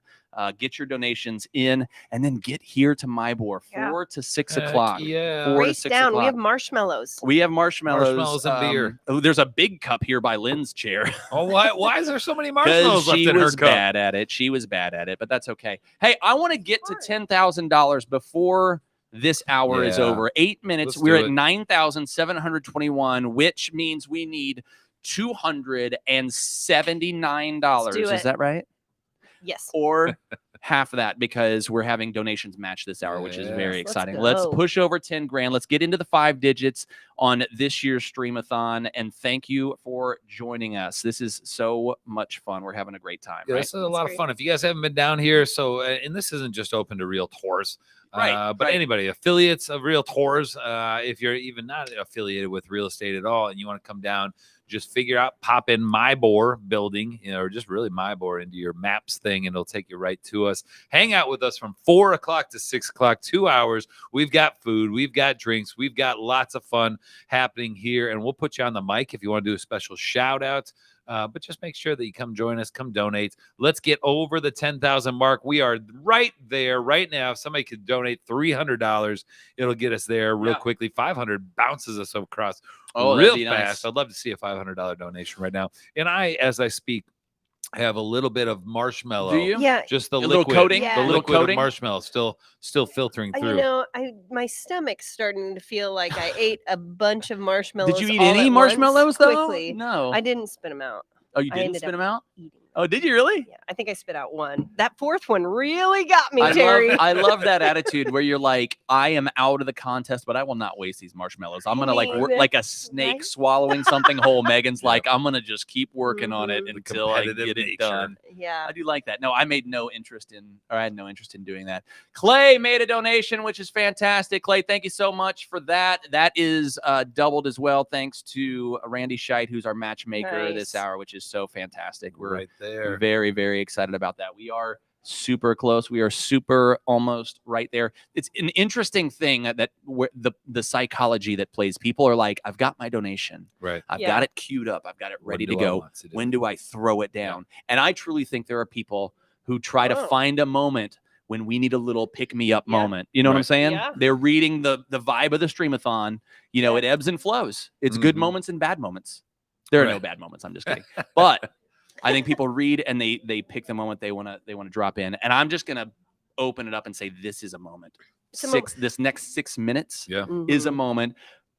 W: Get your donations in, and then get here to MyBor 4 to 6
I: Heck
W: o'clock.
I: yeah.
W: 4 to
L: Race
W: 6
L: down.
W: o'clock.
L: We have marshmallows.
W: We have marshmallows.
I: Marshmallows and beer.
W: Oh, there's a big cup here by Lynn's chair.
I: Oh, why is there so many
W: Because
I: marshmallows left
W: she
I: in her
W: was
I: cup?
W: bad at it. She was bad at it, but that's okay. Hey, I want to get to $10,000 before this hour is
I: Yeah.
W: over. 8 minutes.
I: Let's
W: We're
I: do
W: at
I: it.
W: 9,721, which means we need $279.
L: Let's do
W: Is
L: it.
W: that right?
L: Yes.
W: Or half of that, because we're having donations match this hour, which is very
L: Yes, let's
W: exciting. Let's
L: go.
W: push over 10 grand. Let's get into the 5 digits on this year's Stream-A-Thon. And thank you for joining us. This is so much fun. We're having a great time.
I: Yeah,
W: Right?
I: this is a lot of fun. If you guys haven't been down here, so and this isn't just open to realtors,
W: Right,
I: but
W: right.
I: anybody, affiliates of realtors, if you're even not affiliated with real estate at all, and you want to come down, just figure out, pop in MyBor building, or just really MyBor into your maps thing, and it'll take you right to us. Hang out with us from 4 o'clock to 6 o'clock, 2 hours. We've got food, we've got drinks, we've got lots of fun happening here, and we'll put you on the mic if you want to do a special shout out. But just make sure that you come join us, come donate. Let's get over the 10,000 mark. We are right there right now. If somebody could donate $300, it'll get us there real quickly. 500 bounces us across
W: Oh,
I: real
W: that'd be
I: fast.
W: nice.
I: I'd love to see a $500 donation right now. And as I speak, have a little bit of marshmallow.
W: Do you?
L: Yeah.
I: Just the
W: A little
I: liquid,
W: coating?
L: Yeah.
I: the
W: A little
I: liquid of
W: coating?
I: marshmallow still filtering
L: You
I: through.
L: know, my stomach's starting to feel like I ate a bunch of marshmallows.
W: Did you eat
L: all
W: any
L: at once
W: marshmallows though?
L: quickly.
W: No.
L: I didn't spit them out.
W: Oh, you
L: I
W: didn't
L: ended
W: spit
L: up
W: them out?
L: eating.
W: Oh, did you really?
L: Yeah, I think I spit out one. That fourth one really got me,
W: I
L: Terry.
W: love that attitude where you're like, I am out of the contest, but I will not waste these marshmallows. I'm gonna work
L: mean,
W: like a snake
L: right?
W: swallowing something whole. Megan's like, I'm gonna just keep working on it
L: Mhm.
W: until I
I: competitive
W: get it
I: nature.
W: done.
L: Yeah.
W: I do like that. No, I had no interest in doing that. Clay made a donation, which is fantastic. Clay, thank you so much for that. That is doubled as well, thanks to Randy Scheit, who's our matchmaker this
L: Nice.
W: hour, which is so fantastic. We're
I: Right there.
W: very, very excited about that. We are super close. We are super almost right there. It's an interesting thing that the psychology that plays. People are like, I've got my donation.
I: Right.
W: I've
L: Yeah.
W: got it queued up. I've got it ready to
I: do I
W: go.
I: want to do
W: When
I: it?
W: do I throw it down? And I truly think there are people who try to
L: Oh.
W: find a moment when we need a little pick me up
L: Yeah.
W: moment. You know what I'm
I: Right.
W: saying?
L: Yeah.
W: They're reading the vibe of the Stream-A-Thon. You know,
L: Yeah.
W: it ebbs and flows. It's good
I: Mhm.
W: moments and bad moments. There are no
I: Right.
W: bad moments. I'm just kidding. But I think people read and they pick the moment they want to drop in. And I'm just gonna open it up and say this is a moment.
L: It's a mo-
W: This next 6 minutes
I: Yeah.
W: is a
L: Mhm.
W: moment.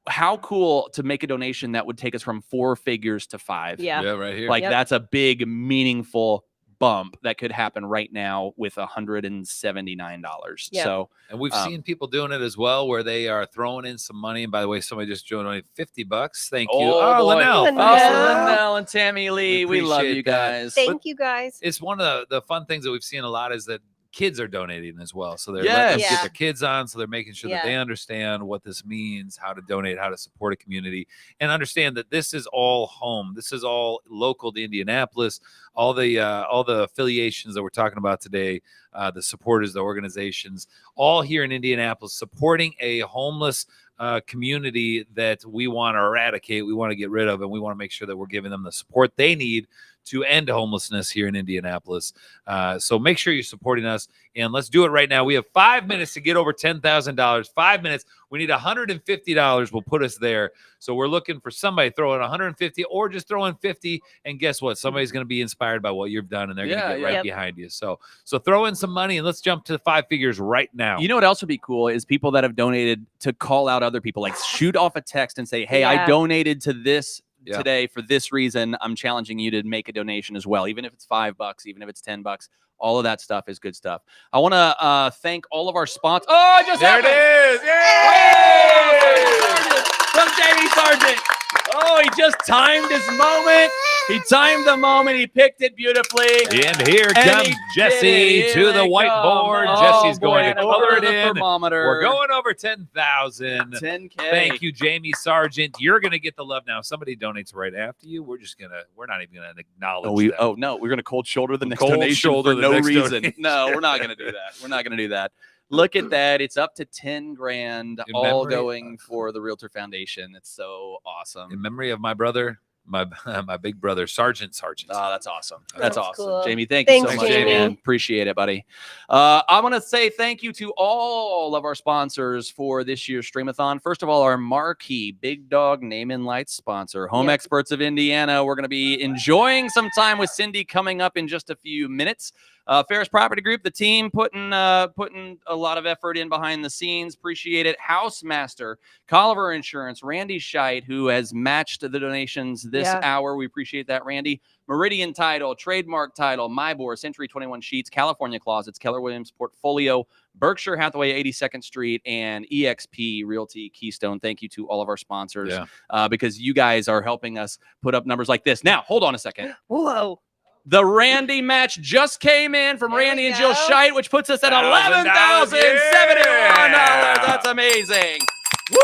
W: How cool to make a donation that would take us from 4 figures to 5.
L: Yeah.
I: Yeah, right here.
W: Like
L: Yep.
W: that's a big, meaningful bump that could happen right now with $179.
L: Yep.
W: So
I: And we've seen people doing it as well, where they are throwing in some money. And by the way, somebody just donated $50. Thank you.
W: Oh, boy.
I: Linnell.
L: Linnell.
W: Oh, Linnell and Tammy Lee, we love
I: appreciate
W: you
I: that.
W: guys.
L: Thank you guys.
I: It's one of the fun things that we've seen a lot is that kids are donating as well. So they're
W: Yes.
I: letting them
L: Yeah.
I: get their kids on. So they're making sure that
L: Yeah.
I: they understand what this means, how to donate, how to support a community, and understand that this is all home. This is all local to Indianapolis. All the affiliations that we're talking about today, the supporters, the organizations, all here in Indianapolis, supporting a homeless community that we want to eradicate, we want to get rid of, and we want to make sure that we're giving them the support they need to end homelessness here in Indianapolis. So make sure you're supporting us, and let's do it right now. We have 5 minutes to get over $10,000. 5 minutes. We need $150. Will put us there. So we're looking for somebody throwing 150 or just throwing 50. And guess what? Somebody's going to be inspired by what you've done, and they're going to
W: Yeah,
I: get
W: yeah.
I: right
L: Yep.
I: behind you. So throw in some money, and let's jump to 5 figures right now.
W: You know what else would be cool is people that have donated to call out other people, like shoot off a text and say, hey, I
L: Yeah.
W: donated to this
I: Yeah.
W: today for this reason. I'm challenging you to make a donation as well, even if it's $5, even if it's $10. All of that stuff is good stuff. I want to thank all of our sponsors. Oh, it just
I: There it
W: happened.
I: is. Yay!
W: From Jamie Sargent. Oh, he just timed his moment. He timed the moment. He picked it beautifully.
I: And here
W: And
I: comes
W: he
I: Jesse
W: did it.
I: to
W: Here
I: the
W: they
I: whiteboard.
W: come.
I: Jesse's
W: Oh,
I: going
W: boy,
I: to
W: and
I: color
W: over
I: it
W: the
I: in.
W: thermometer.
I: We're going over 10,000.
W: 10K.
I: Thank you, Jamie Sargent. You're going to get the love now. If somebody donates right after you, we're not even going to acknowledge them.
W: Oh no, we're gonna cold shoulder the next
I: Cold
W: donation
I: shoulder
W: for
I: the
W: no
I: next
W: reason.
I: donation.
W: No, we're not gonna do that. We're not gonna do that. Look at that. It's up to 10 grand,
I: In
W: all
I: memory-
W: going for the Realtor Foundation. It's so awesome.
I: In memory of my brother, my big brother, Sergeant.
W: Oh, that's awesome. That's
L: That's
W: awesome.
L: cool.
W: Jamie, thank you
L: Thanks,
W: so much,
L: Jamie.
W: man. Appreciate it, buddy. I want to say thank you to all of our sponsors for this year's Stream-A-Thon. First of all, our marquee Big Dog Name and Lights sponsor, Home
L: Yep.
W: Experts of Indiana. We're going to be enjoying some time with Cindy coming up in just a few minutes. Ferris Property Group, the team putting a lot of effort in behind the scenes. Appreciate it. Housemaster, Colliver Insurance, Randy Scheit, who has matched the donations this
L: Yeah.
W: hour. We appreciate that, Randy. Meridian Title, Trademark Title, Mybor, Century 21 Sheets, California Closets, Keller Williams Portfolio, Berkshire Hathaway 82nd Street, and EXP Realty Keystone. Thank you to all of our sponsors because you guys are helping us put up numbers like this. Now, hold on a second.
L: Whoa.
W: The Randy match just came in from
L: There
W: Randy
L: we
W: and Jill
L: go.
W: Scheit, which puts us at
I: $1,000.
W: $11,071.
I: Yeah.
W: That's amazing. Woo!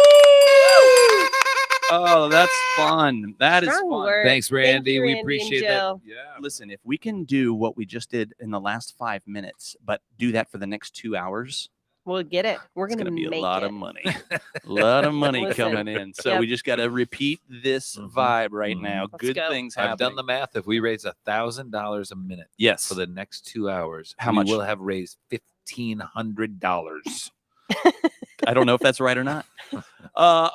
W: Oh, that's fun. That is
L: Strong
W: fun.
L: work.
I: Thanks, Randy.
L: you,
I: We
L: Randy and
I: appreciate that.
L: Jill.
I: Yeah.
W: Listen, if we can do what we just did in the last 5 minutes, but do that for the next 2 hours,
L: We'll get it. We're
W: it's
L: going
W: going
L: to
W: to be
L: make
W: a lot
L: it.
W: of money. A lot of money
L: Listen,
W: coming in. So
L: yep.
W: we just got to repeat this vibe right now.
L: Let's
W: Good
L: go.
W: things happening.
I: I've done the math. If we raise $1,000 a minute
W: Yes.
I: for the next 2 hours,
W: How
I: we
W: much?
I: will have raised $1,500.
W: I don't know if that's right or not.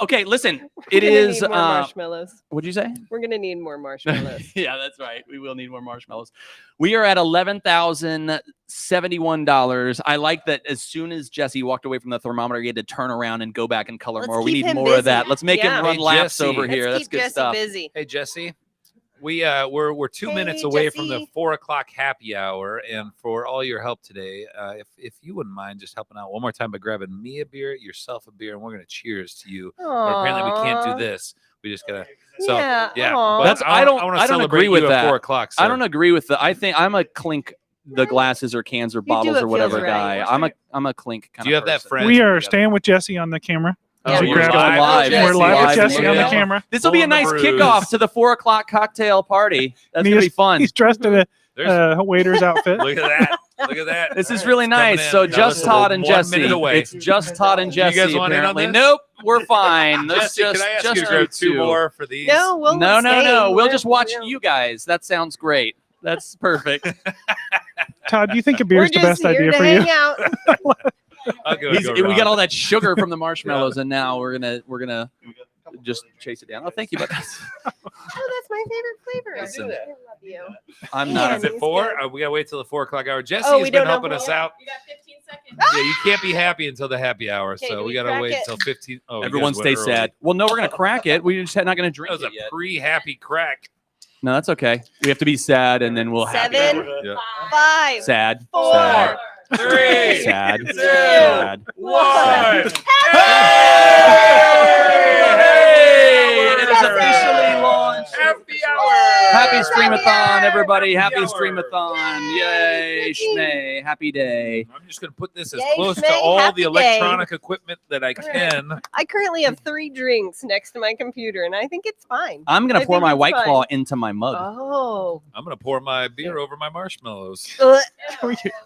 W: Okay, listen,
L: We're
W: it
L: gonna
W: is.
L: need more marshmallows.
W: What'd you say?
L: We're gonna need more marshmallows.
W: Yeah, that's right. We will need more marshmallows. We are at $11,071. I like that as soon as Jesse walked away from the thermometer, he had to turn around and go back and color
L: Let's
W: more. We
L: keep
W: need
L: him
W: more of
L: busy.
W: that. Let's make
L: Yeah.
W: him run
I: Hey,
W: laps
I: Jesse.
W: over here.
L: Let's
W: That's
L: keep
W: good
L: Jesse
W: stuff.
L: busy.
I: Hey, Jesse. We're 2 minutes
L: Hey,
I: away from the
L: Jesse.
I: 4 o'clock happy hour, and for all your help today, if you wouldn't mind just helping out one more time by grabbing me a beer, yourself a beer, and we're gonna cheers to you. But apparently we can't do
L: Aw.
I: this. We just gotta. So
L: Yeah,
I: yeah.
L: aw.
I: But
W: That's I don't
I: wanna
W: I don't
I: celebrate
W: agree with
I: you
W: that.
I: at 4 o'clock.
W: I
I: sir.
W: don't agree with that. I think I'm a clink the glasses or cans or bottles
L: it
W: or whatever
L: feels right.
W: guy. I'm a clink kind
I: Do you
W: of
I: have that
W: person.
I: friend?
N: We are staying with Jesse on the camera.
W: Oh,
N: As we
W: we're
N: grab
W: live.
N: it.
W: Live.
N: We're live with
W: Live.
N: Jesse on the
W: Yeah.
N: camera.
W: This will be a
I: Pulling the
W: nice
I: bruise.
W: kickoff to the 4 o'clock cocktail party. That's gonna be fun.
N: He's dressed in a
I: There's-
N: waiter's outfit.
I: Look at that. Look at that.
W: This is really
I: It's coming
W: nice.
I: in.
W: So
I: Now
W: just
I: this is
W: Todd and
I: 1
W: Jesse.
I: minute away.
W: It's just Todd and
I: Do you
W: Jesse.
I: guys want in on
W: apparently.
I: this?
W: Nope, we're fine. There's
I: Jesse,
W: just
I: can I ask
W: just
I: you to grab
W: you
I: 2 more for these?
L: No, we'll
W: No.
L: stay.
W: We'll just watch you guys. That sounds great. That's perfect.
N: Todd, do you think a
L: We're
N: beer's the
L: just
N: best
L: here
N: idea
L: to
N: for
L: hang
N: you?
L: out.
W: We got all that sugar from the marshmallows, and now we're gonna just chase it down. Oh, thank you, but
L: Oh, that's my favorite flavor.
I: Listen.
L: I love you.
W: I'm
L: Yeah,
W: not.
I: Is it 4? We gotta wait till the 4 o'clock hour. Jesse
L: Oh,
I: has
L: we
I: been
L: don't know
I: helping
L: when?
I: us out.
T: You got 15 seconds.
I: Yeah, you can't be happy until the happy hour,
L: Okay,
I: so
L: do
I: we
L: we
I: gotta
L: crack
I: wait
L: it?
I: until 15. Oh, you
W: Everyone
I: guys went
W: stay
I: early.
W: sad. Well, no, we're gonna crack it. We're just not gonna drink
I: That was
W: it
I: a
W: yet.
I: pre-happy crack.
W: No, that's okay. We have to be sad, and then we'll have
L: 7,
I: Yeah.
L: 5,
W: sad.
L: 4,
W: Sad.
I: 3,
W: Sad.
I: 2,
W: Sad.
I: 1.
W: It is officially launched.
I: Happy hour.
W: Happy Stream-A-Thon, everybody. Happy
I: hour.
W: Stream-A-Thon. Yay, Shmay. Happy day.
I: I'm just gonna put this as
L: Yay,
I: close to
L: Shmay,
I: all
L: happy
I: the
L: day.
I: electronic equipment that I can.
L: I currently have 3 drinks next to my computer, and I think it's fine.
W: I'm going
L: I
W: to pour
L: think
W: my
L: it's
W: White
L: fine.
W: Claw into my mug.
L: Oh.
I: I'm gonna pour my beer over my marshmallows.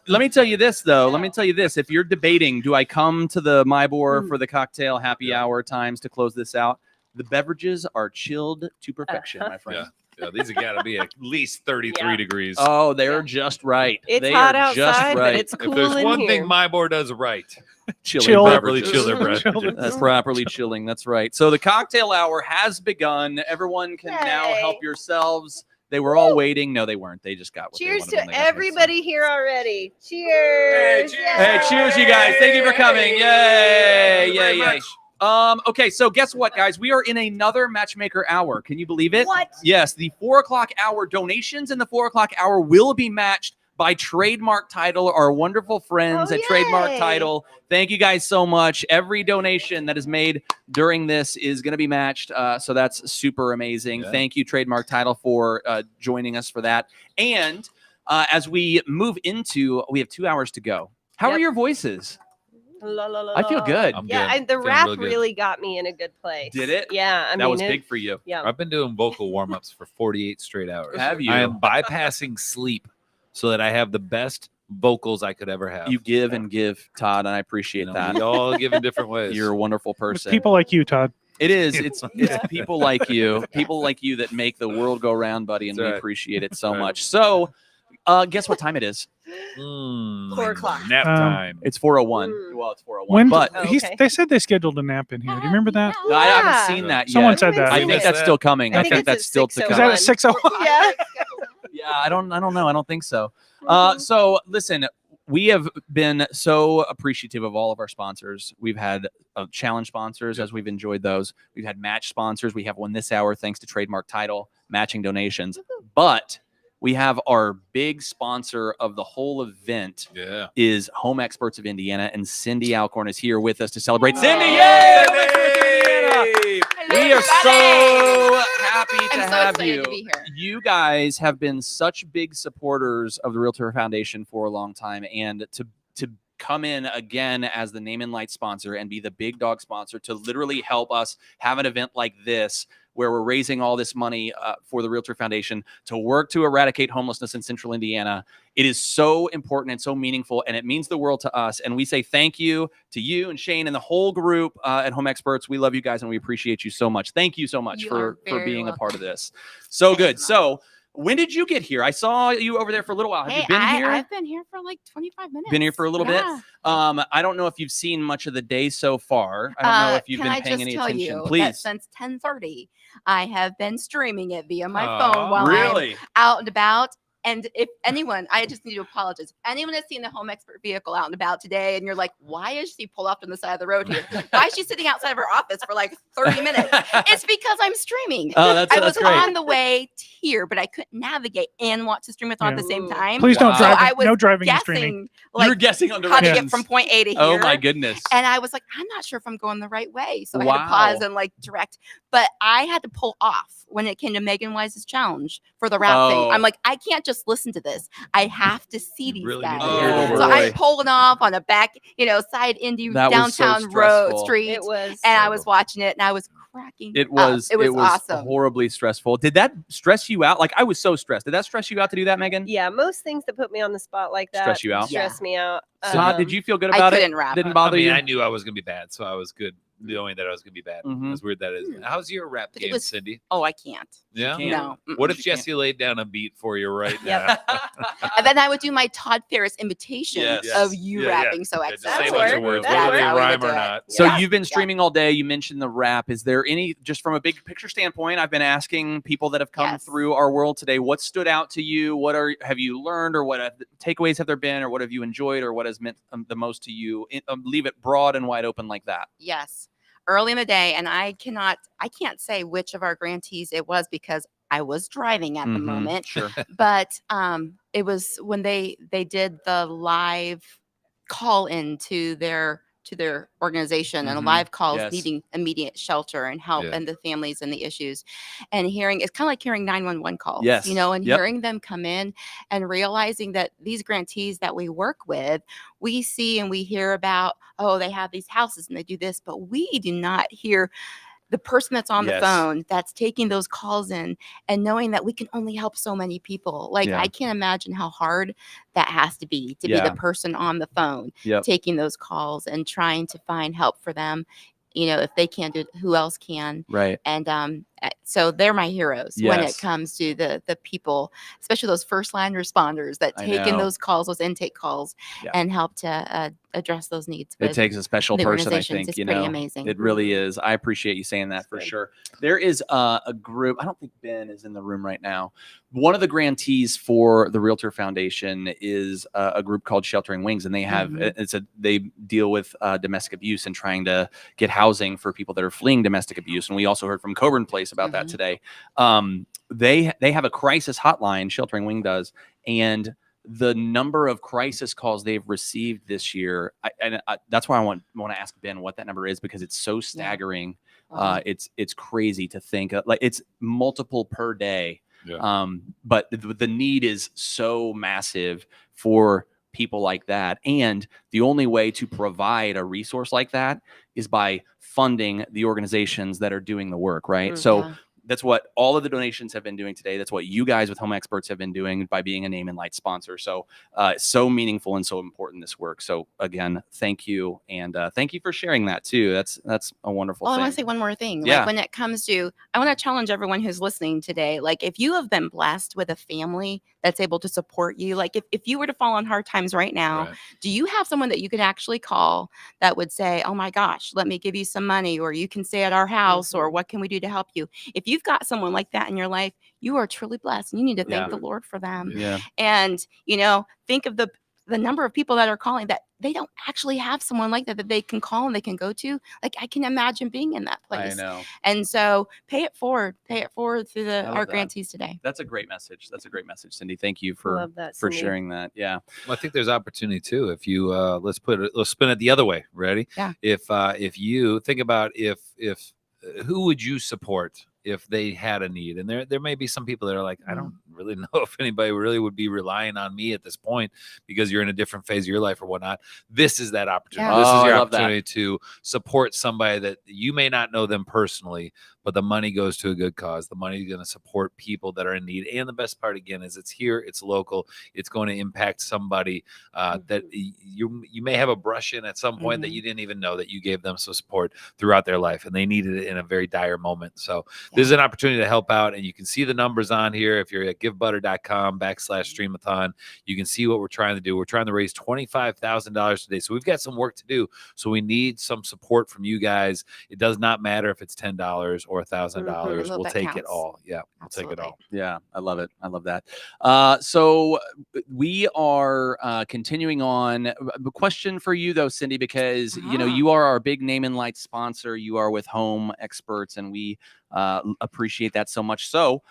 W: Let me tell you this, though. Let me tell you this. If you're debating, do I come to the Mybor for the cocktail happy hour times to close this out? The beverages are chilled to perfection, my friend.
I: Yeah, these have got to be at least 33 degrees.
W: Oh, they're just right.
L: It's
W: they
L: hot
W: are just
L: outside, but
W: right.
L: it's cool
I: If there's
L: in
I: one
L: here.
I: thing Mybor does right,
W: Chilling
I: properly
W: beverages.
I: chill their breath.
W: That's properly chilling. That's right. So the cocktail hour has begun. Everyone can now
L: Yay.
W: help yourselves. They were all waiting. No, they weren't. They just got what
L: Cheers
W: they wanted when
L: to
W: they got here.
L: everybody here already. Cheers.
W: Hey, cheers, you guys. Thank you for coming. Yay. Yay, yay. Okay, so guess what, guys? We are in another matchmaker hour. Can you believe it?
L: What?
W: Yes, the 4 o'clock hour donations in the 4 o'clock hour will be matched by Trademark Title, our wonderful friends at Trademark
L: yay.
W: Title. Thank you guys so much. Every donation that is made during this is going to be matched. So that's super amazing.
I: Yeah.
W: Thank you, Trademark Title, for joining us for that. And as we move into, we have 2 hours to go. How are your voices?
L: La, la, la,
W: I feel
L: la.
W: good.
L: Yeah, and the
I: Feeling
L: rap
I: real good.
L: really got me in a good place.
W: Did it?
L: Yeah, I mean,
W: That was
L: it-
W: big for you.
L: Yeah.
I: I've been doing vocal warm-ups for 48 straight hours.
W: Have you?
I: I am bypassing sleep so that I have the best vocals I could ever have.
W: You give and give, Todd, and I appreciate that.
I: We all give in different ways.
W: You're a wonderful person.
N: People like you, Todd.
W: It is. It's people like you that make the world go round, buddy, and
I: That's
W: we
I: right.
W: appreciate it so much. So, guess what time it is?
L: 4 o'clock.
I: Nap time.
W: It's 4:01. Well, it's 4:01.
N: When
W: but
N: they said they scheduled a nap in here. Do you remember that?
W: I haven't seen that yet.
N: Someone said that.
W: I think that's still coming. I think that's still to come.
N: Is that at 6:01?
L: Yeah.
W: Yeah, I don't know. I don't think so. So listen, we have been so appreciative of all of our sponsors. We've had challenge sponsors as we've enjoyed those. We've had match sponsors. We have one this hour thanks to Trademark Title, matching donations. But we have our big sponsor of the whole event is Home Experts of Indiana, and Cindy Alcorn is here with us to celebrate. Cindy, yay! Home Experts of Indiana! We are so happy to
T: I'm so
W: have
T: excited
W: you.
T: to be here.
W: You guys have been such big supporters of the REALTOR Foundation for a long time, and to come in again as the name and light sponsor and be the big dog sponsor to literally help us have an event like this where we're raising all this money for the REALTOR Foundation to work to eradicate homelessness in Central Indiana. It is so important and so meaningful, and it means the world to us. And we say thank you to you and Shane and the whole group at Home Experts. We love you guys, and we appreciate you so much. Thank you so much
T: You
W: for
T: are very
W: being a part of
T: welcome.
W: this. So good. So When did you get here? I saw you over there for a little while. Have you been here?
A: I've been here for like 25 minutes.
W: Been here for a little bit. I don't know if you've seen much of the day so far. I don't know if you've been paying any attention. Please.
A: That since 10:30, I have been streaming it via my phone while
W: really?
A: I'm out and about. And if anyone, I just need to apologize. If anyone has seen the home expert vehicle out and about today, and you're like, why is she pulled off on the side of the road here? Why is she sitting outside of her office for like 30 minutes? It's because I'm streaming.
W: Oh,
A: I was
W: that's great.
A: on the way here, but I couldn't navigate and watch the Stream-A-Thon at the same time.
N: Please don't drive.
A: I was
N: No driving and
A: guessing,
N: streaming.
A: like,
W: You're guessing on
A: how to get
W: directions.
A: from point A to here.
W: Oh my goodness.
A: And I was like, I'm not sure if I'm going the right way. So I had
W: Wow.
A: to pause and like direct. But I had to pull off when it came to Megan Wise's challenge for the rap thing.
W: Oh.
A: I'm like, I can't just listen to this. I have to see these
W: really
A: guys.
W: need to hear the
A: So I
W: words.
A: pulled off on a back, side indie
W: That was so
A: downtown road
W: stressful.
A: street.
L: It was.
A: And I was watching it and I was cracking
W: It
A: up.
W: was
A: It was awesome.
W: horribly stressful. Did that stress you out? Like I was so stressed. Did that stress you out to do that, Megan?
L: Yeah, most things that put me on the spot like that
W: Stress you out?
L: stress me out.
W: Todd, did you feel good
A: I
W: about it?
A: couldn't rap.
W: Didn't bother
I: I mean,
W: you?
I: I knew I was gonna be bad, so I was good knowing that I was gonna be bad.
W: Mhm.
I: As weird that is. How's your rap
A: But it
I: game,
A: was-
I: Cindy?
A: Oh, I can't.
I: Yeah.
W: can't.
A: No.
I: What if
W: You can't.
I: Jesse laid down a beat for you right
A: Yep.
I: now?
A: And then I would do my Todd Ferris imitation
I: Yes.
A: of you
I: Yeah, yeah.
A: rapping so
I: Yeah, just
A: excellent.
I: say a bunch of words,
A: That's
I: whether they
A: how we would
I: rhyme
A: do
I: or
A: it.
I: not.
W: So
A: Yeah.
W: you've been streaming all day. You mentioned the rap. Is there any, just from a big picture standpoint, I've been asking people that have come
A: Yes.
W: through our world today, what stood out to you? What have you learned, or what takeaways have there been, or what have you enjoyed, or what has meant the most to you? Leave it broad and wide open like that.
A: Yes. Early in the day, and I can't say which of our grantees it was because I was driving at the
W: Mhm,
A: moment.
W: Sure.
A: But it was when they did the live call in to their organization and a
W: Mhm,
A: live calls
W: yes.
A: needing immediate shelter and help
I: Yeah.
A: and the families and the issues, and hearing it's kind of like hearing 911 calls,
W: Yes.
A: and
W: Yep.
A: hearing them come in and realizing that these grantees that we work with, we see and we hear about, oh, they have these houses and they do this, but we do not hear the person that's on
W: Yes.
A: the phone that's taking those calls in and knowing that we can only help so many people. Like,
W: Yeah.
A: I can't imagine how hard that has to be
W: Yeah.
A: the person on the phone
W: Yep.
A: taking those calls and trying to find help for them. If they can't do it, who else can?
W: Right.
A: And so they're my heroes when it
W: Yes.
A: comes to the people, especially those first line responders that
W: I
A: take in
W: know.
A: those calls, those intake calls,
W: Yeah.
A: and help to address those needs.
W: It
A: with
W: takes a special
A: the
W: person, I
A: organizations.
W: think.
A: It's pretty amazing.
W: It really is. I appreciate you saying that for sure. There is a group. I don't think Ben is in the room right now. One of the grantees for the Realtor Foundation is a group called Sheltering Wings, and they have they deal with domestic abuse and trying to get housing for people that are fleeing domestic abuse. And we also heard from Coburn Place about that today. They have a crisis hotline. Sheltering Wing does, and the number of crisis calls they've received this year, that's why I want to ask Ben what that number is, because it's so staggering. It's crazy to think like it's multiple per day.
I: Yeah.
W: But the need is so massive for people like that, and the only way to provide a resource like that is by funding the organizations that are doing the work, right? So that's what all of the donations have been doing today. That's what you guys with Home Experts have been doing by being a name and light sponsor. So so meaningful and so important, this work. So again, thank you. And thank you for sharing that too. That's a wonderful
A: Well, I
W: thing.
A: want to say one more thing.
W: Yeah.
A: Like, when it comes to, I want to challenge everyone who's listening today. Like, if you have been blessed with a family that's able to support you, like if you were to fall on hard times right now,
I: Right.
A: do you have someone that you could actually call that would say, oh my gosh, let me give you some money, or you can stay at our house, or what can we do to help you? If you've got someone like that in your life, you are truly blessed, and you need to thank
W: Yeah.
A: the Lord for them.
W: Yeah.
A: And, think of the number of people that are calling that they don't actually have someone like that they can call and they can go to. Like, I can imagine being in that place.
W: I know.
A: And so pay it forward through
W: I love
A: our
W: that.
A: grantees today.
W: That's a great message. That's a great message, Cindy. Thank you for
L: Love that,
W: for
L: Cindy.
W: sharing that. Yeah.
I: Well, I think there's opportunity too. If you let's spin it the other way. Ready?
A: Yeah.
I: If you think about if who would you support if they had a need? And there may be some people that are like, I don't really know if anybody really would be relying on me at this point, because you're in a different phase of your life or whatnot. This is that opportunity.
W: Yeah.
I: This
W: Oh,
I: is your
W: I love that.
I: opportunity to support somebody that you may not know them personally, but the money goes to a good cause. The money is going to support people that are in need. And the best part, again, is it's here, it's local, it's going to impact somebody that you may have a brush in at some point that you didn't even know that you gave them some support throughout their life, and they needed it in a very dire moment. So this is an opportunity to help out, and you can see the numbers on here. If you're a giver givebutter.com/Stream-A-Thon. You can see what we're trying to do. We're trying to raise $25,000 today. So we've got some work to do. So we need some support from you guys. It does not matter if it's $10 or $1,000. We'll take it all. Yeah, we'll take it all.
W: Yeah, I love it. I love that. So we are continuing on. A question for you though, Cindy, because you are our big name and light sponsor. You are with Home Experts, and we appreciate that so much. So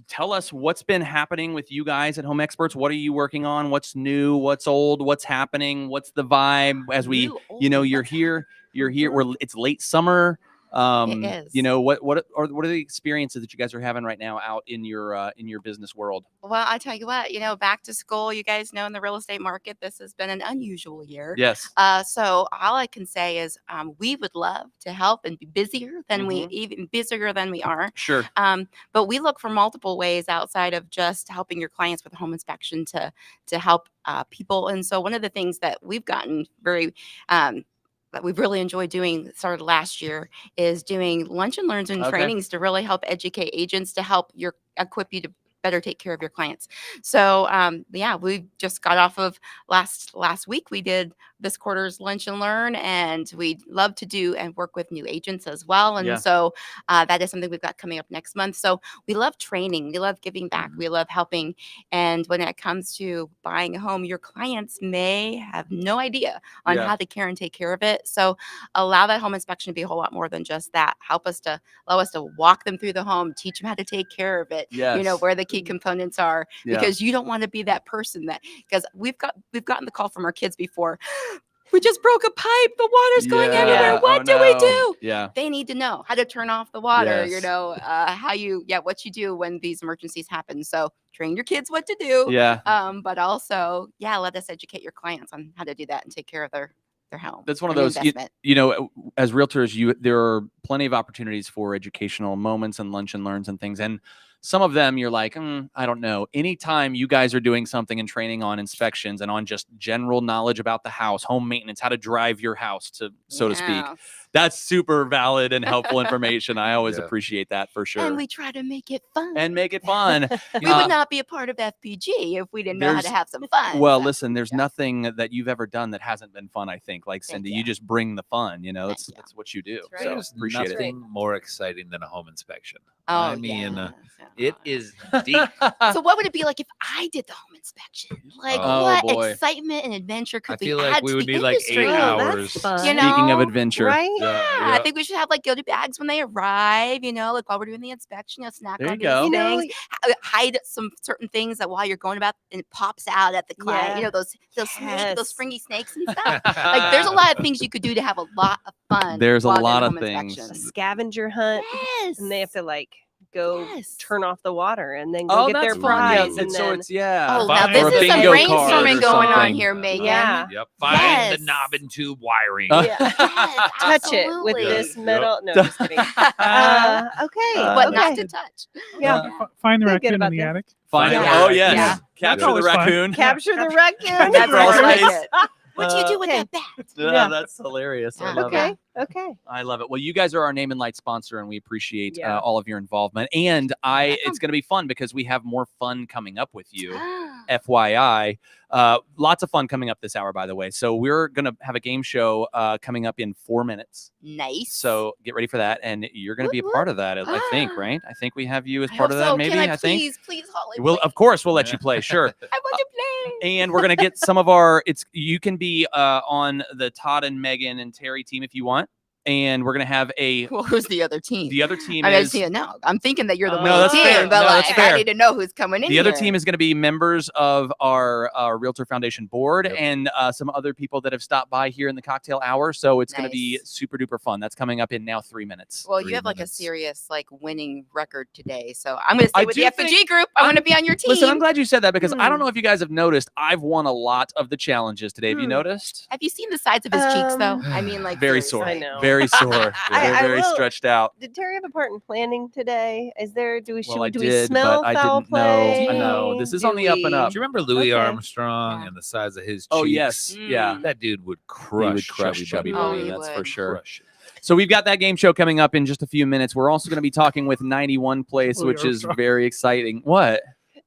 W: tell us what's been happening with you guys at Home Experts. What are you working on? What's new? What's old? What's happening? What's the vibe as we, you're here. It's late summer.
A: It is.
W: What are the experiences that you guys are having right now out in your business world?
A: Well, I tell you what, back to school, you guys know in the real estate market, this has been an unusual year.
W: Yes.
A: So all I can say is we would love to help and be busier than we are.
W: Sure.
A: But we look for multiple ways outside of just helping your clients with a home inspection to help people. And so one of the things that we've gotten that we've really enjoyed doing, started last year, is doing lunch and learns and trainings to really help educate agents to help equip you to better take care of your clients. So we just got off of last week. We did this quarter's lunch and learn, and we love to do and work with new agents as well. And so that is something we've got coming up next month. So we love training. We love giving back. We love helping. And when it comes to buying a home, your clients may have no idea on how to care and take care of it. So allow that home inspection to be a whole lot more than just that. Allow us to walk them through the home, teach them how to take care of it. Where the key components are, because you don't want to be that person because we've gotten the call from our kids before. We just broke a pipe. The water's going everywhere. What do we do?
W: Yeah.
A: They need to know how to turn off the water, what you do when these emergencies happen. So train your kids what to do.
W: Yeah.
A: But also, let us educate your clients on how to do that and take care of their home.
W: That's one of those, as realtors, there are plenty of opportunities for educational moments and lunch and learns and things. And some of them you're like, I don't know. Anytime you guys are doing something and training on inspections and on just general knowledge about the house, home maintenance, how to drive your house so to speak, that's super valid and helpful information. I always appreciate that for sure.
A: And we try to make it fun. We would not be a part of FPG if we didn't know how to have some fun.
W: Well, listen, there's nothing that you've ever done that hasn't been fun, I think. Like Cindy, you just bring the fun, that's what you do.
A: Right.
W: So
I: There's
W: appreciate
I: nothing more exciting than a home inspection.
A: Oh,
I: I mean, it is deep.
A: So what would it be like if I did the home inspection? Like what excitement and adventure could we
I: feel
A: add
I: like we
A: to
I: would
A: the
I: need like
A: industry?
I: 8 hours.
W: Speaking of adventure,
A: right? I think we should have like go-to bags when they arrive, like while we're doing the inspection, snack
W: there
A: on
W: you
A: these
W: go.
A: things, hide some certain things that while you're going about and it pops out at the client, those springy snakes and stuff. Like there's a lot of things you could do to have a lot of fun.
W: There's a
A: while
W: lot
A: doing
W: of
A: home
W: things.
A: inspection.
L: A scavenger hunt.
A: Yes.
L: And they have to go turn off the water and then
W: Oh,
L: go get their
W: that's fun.
L: prize.
W: Yeah,
L: And
W: so
L: then
W: it's
A: Oh,
I: Fine.
A: now this
I: Or a
A: is some
I: bingo card
A: brainstorming
I: or
A: going on
I: something.
A: here, Megan.
L: Yeah.
I: Yep. Find the knob and tube wiring.
L: touch it with this metal. No, just kidding. Okay.
A: But not to touch.
L: Yeah.
N: Find the
L: Feel good
N: raccoon
L: about
N: in the
L: that.
N: attic.
W: Find it.
A: Yeah.
W: Oh yes.
A: Yeah.
W: Capture the
N: always fun.
W: raccoon.
L: Capture the raccoon.
A: That's
W: Crawl
A: right.
W: space.
A: What do you do with that bat?
W: Yeah, that's hilarious. I love it.
L: Okay.
W: I love it. Well, you guys are our name and light sponsor, and we appreciate all of your involvement. And it's going to be fun because we have more fun coming up with you. FYI, lots of fun coming up this hour, by the way. So we're going to have a game show coming up in 4 minutes.
A: Nice.
W: So get ready for that, and you're going to be a part of that. I think, right? I think we have you as part of that. Maybe I think.
A: Please, Holly.
W: Well, of course, we'll let you play. Sure.
A: I want to play.
W: And we're gonna get some of our. You can be on the Todd and Megan and Terry team if you want. And we're gonna have a.
A: Well, who's the other team?
W: The other team
A: I
W: is.
A: no, I'm thinking that you're the
W: No,
A: main
W: that's
A: team,
W: fair.
A: but
W: No, that's
A: I
W: fair.
A: need to know who's coming in.
W: The other
A: here.
W: team is going to be members of our Realtor Foundation board and some other people that have stopped by here in the cocktail hour. So it's going to be super duper fun. That's coming up in now 3 minutes.
A: Well, you have like a serious winning record today, so I'm going to stay with the FPG group. I want to be on your team.
W: Listen, I'm glad you said that because I don't know if you guys have noticed. I've won a lot of the challenges today. Have you noticed?
A: Have you seen the sides of his cheeks though? I mean, like
W: very
A: seriously.
W: sore.
L: I know.
W: Very sore. Very
L: will-
W: stretched out.
L: Did Terry have a part in planning today? Is there? Do we
W: Well, I
L: do
W: did,
L: we smell
W: but I
L: foul
W: didn't
L: play?
W: know. I know. This is on the up and up.
I: Do you remember Louis Armstrong and the size of his cheeks?
W: Oh yes, yeah.
I: That dude would
W: He would
I: crush
W: Chubby
I: Buddy.
W: Bunny. That's for sure.
I: Crush it.
W: So we've got that game show coming up in just a few minutes. We're also going to be talking with 91 Place,
N: Louis
W: which
N: Armstrong.
W: is very exciting. What?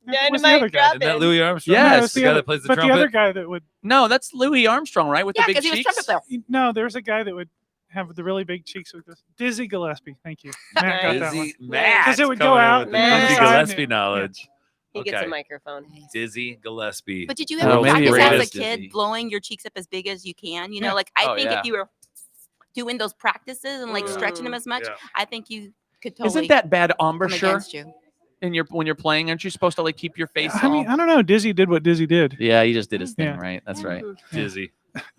N: What's the other guy?
I: Isn't that Louis Armstrong?
W: Yes.
N: it's
I: the guy that plays the
N: but
I: trumpet.
N: the other guy that would.
W: No, that's Louis Armstrong, right? With
A: Yeah,
W: the big
A: because he was
W: cheeks.
A: trumpet player.
N: No, there's a guy that would have the really big cheeks with this. Dizzy Gillespie. Thank you. Matt got that one.
I: Dizzy Matt.
N: Because it would
I: coming
N: go
I: in
N: out.
I: with the
N: and
I: Dizzy
N: then side
I: Gillespie
N: and-
I: knowledge.
L: He gets a microphone.
I: Dizzy Gillespie.
A: But did you
W: Oh,
A: ever
W: maybe
A: practice
W: it
A: as a
W: is
A: kid
W: Dizzy.
A: blowing your cheeks up as big as you can? You know,
N: Yeah.
A: like I
W: Oh,
A: think
W: yeah.
A: if you were doing those practices and like stretching them as much,
I: Yeah.
A: I think you could totally
W: Isn't that bad
A: come
W: embouchure
A: against you.
W: when you're playing? Aren't you supposed to like keep your face
N: I mean,
W: all-
N: I don't know. Dizzy did what Dizzy did.
W: Yeah, he just did his thing,
N: Yeah.
W: right? That's right.
I: Dizzy.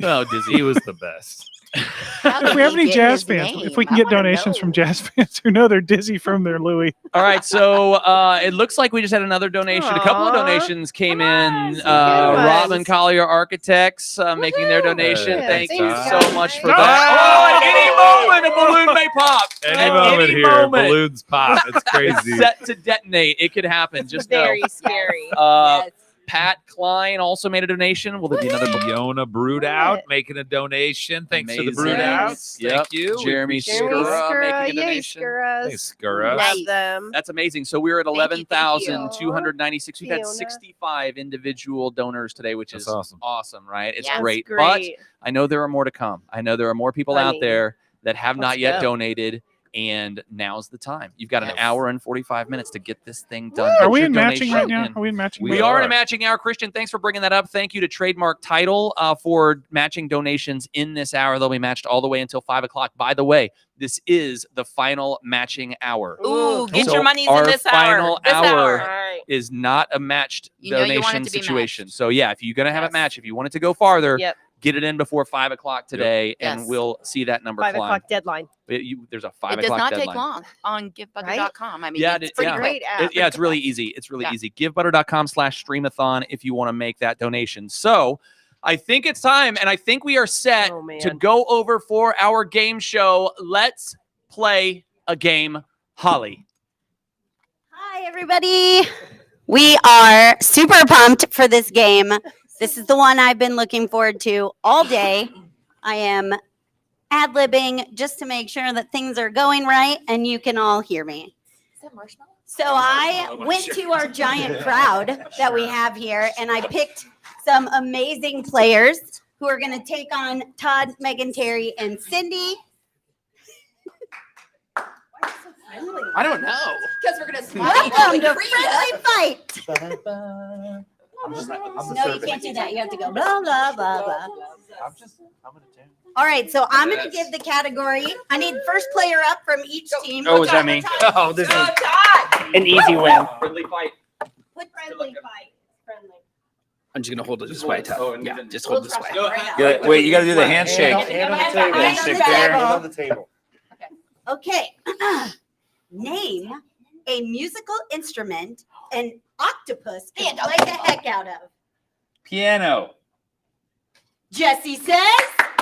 I: Oh, Dizzy. He was the best.
A: How
N: If
A: did
N: we have
A: he
N: any
A: get
N: jazz
A: his
N: fans, if we
A: name?
N: can
A: I
N: get
A: wanna
N: donations
A: know.
N: from jazz fans who know they're dizzy from their Louis.
W: All right, so it looks like we just had another donation. A couple of
L: Aw.
W: donations came in.
L: good
W: Robin
L: ones.
W: Collier Architects making their donation.
I: Yeah,
W: Thank you
I: thanks,
W: so
I: guys.
W: much for
N: No!
W: that. Oh, at any moment, a balloon may pop.
I: Any
W: At
I: moment
W: any
I: here,
W: moment.
I: balloons pop. It's crazy.
W: It's set to detonate. It could happen. Just know.
L: Very scary.
A: Yes.
W: Pat Klein also made a donation. Will there be another
I: Yona Brood Out making a donation. Thanks to the Brood
W: Amazing.
I: Outs.
W: Yep.
I: Thank you. We
W: Jeremy
I: appreciate
W: Skura
I: it.
W: making a
L: Yay,
W: donation.
L: Skura.
I: Thanks, Skura.
A: Nice.
L: Love them.
W: That's amazing. So we're at
A: Thank you, thank you.
W: 11,296. We've had
L: Fiona.
W: 65 individual donors today, which
I: That's
W: is
I: awesome.
W: right? It's
A: Yes,
W: great. But
L: Great.
W: I know there are more to come. I know there are more people out
L: Funny.
W: there that have not
L: Let's
W: yet
L: go.
W: donated, and now's the time. You've got an
A: Yes.
W: hour and 45 minutes to get this thing done.
N: Are
W: Get
N: we
W: your
N: in matching right
W: donation
N: now?
W: in.
N: Are we in matching?
W: We
N: mode?
W: are in a matching hour. Christian, thanks for bringing that up. Thank you to Trademark Title for matching donations in this hour. They'll be matched all the way until 5 o'clock. By the way, this is the final matching hour.
A: Ooh, get
W: So
A: your monies
W: our
A: in this hour.
W: final
A: This
W: hour
A: hour.
L: All right.
W: is not a matched
A: You know you want it
W: donation
A: to be
W: situation.
A: matched.
W: So yeah, if you're gonna have it
A: Yes.
W: matched, if you want it to go farther,
L: Yep.
W: get it in before 5 o'clock today, and
A: Yes.
W: we'll see that number
L: 5
W: climb.
L: o'clock deadline.
W: There's a 5
A: It does
W: o'clock
A: not
W: deadline.
A: take long on givebutter.com. I mean,
W: Yeah,
A: it's pretty
W: yeah.
A: quick.
L: Great app.
W: Yeah, it's really easy. It's really
A: Yeah.
W: easy. Givebutter.com/streamathon if you want to make that donation. So I think it's time, and I think we are set
L: Oh, man.
W: to go over for our game show. Let's play a game, Holly.
U: Hi, everybody. We are super pumped for this game. This is the one I've been looking forward to all day. I am ad-libbing just to make sure that things are going right and you can all hear me.
A: Is that marshmallow?
U: So I went to our giant crowd that we have here and I picked some amazing players who are going to take on Todd, Megan, Terry, and Cindy.
D: I don't know.
A: Because we're going to
U: Welcome to Friendly Fight.
D: I'm the
U: No, you can't do that. You have to go blah, blah, blah, blah. All right, so I'm going to give the category. I need first player up from each team.
D: Oh, is that me? Oh, this is an easy win.
W: Friendly fight.
U: Put friendly fight. Friendly.
D: I'm just gonna hold it this way, Todd. Yeah, just hold this way.
I: Yeah, wait, you got to do the handshake.
U: Hand on the
D: table.
U: Handshake
D: Hand
U: there.
D: on the table.
U: Okay. Name a musical instrument an octopus can play the heck out of.
D: Piano.
U: Jesse says.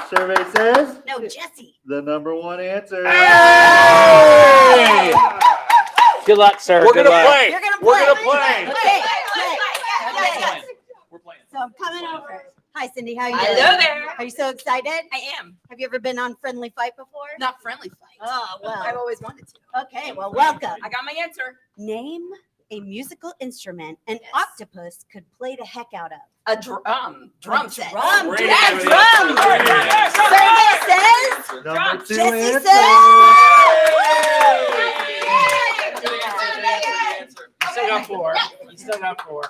P: Survey says
U: No, Jesse.
P: the number one answer.
D: Good luck, sir.
P: We're
D: Good
P: gonna
D: luck.
P: play.
U: You're gonna
P: We're
U: play.
P: gonna play.
U: Okay. Okay. So I'm coming over. Hi, Cindy. How you doing?
A: Hello there.
U: Are you so excited?
A: I am.
U: Have you ever been on Friendly Fight before?
A: Not friendly fight.
U: Oh, well.
A: I've always wanted to.
U: Okay, well, welcome.
A: I got my answer.
U: Name a musical instrument an octopus could play the heck out of.
A: A drum set.
U: Drum.
A: Great.
U: Yeah,
A: Great.
U: drum.
A: Great.
U: Survey says.
P: Number two
U: Jesse
P: answer.
D: You still got four. You still got four.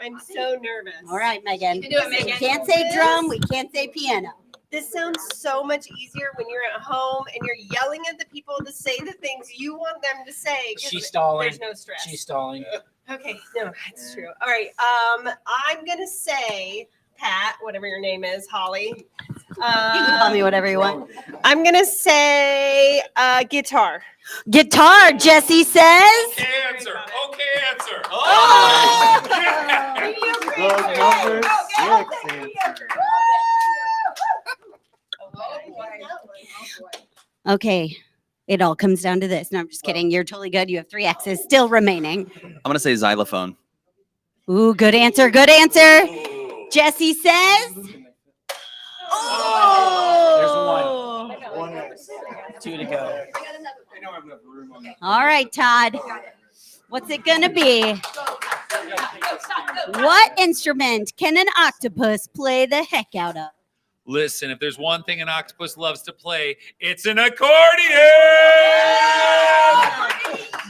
L: I'm so nervous.
U: All right, Megan.
A: You can do it, Megan.
U: We can't say drum. We can't say piano.
L: This sounds so much easier when you're at home and you're yelling at the people to say the things you want them to say. 'Cause
D: She's stalling.
L: There's no stress.
D: She's stalling.
L: Okay, no, that's true. All right, I'm gonna say Pat, whatever your name is, Holly.
U: You can call me whatever you want.
L: I'm gonna say guitar.
U: Guitar, Jesse says.
I: Answer. Okay, answer.
U: Oh!
P: The number 6 answer.
U: Okay, it all comes down to this. No, I'm just kidding. You're totally good. You have 3 X's still remaining.
W: I'm gonna say xylophone.
U: Ooh, good answer. Good answer. Jesse says.
D: There's one.
K: 2 to go.
U: All right, Todd. What's it gonna be? What instrument can an octopus play the heck out of?
I: Listen, if there's one thing an octopus loves to play, it's an accordion.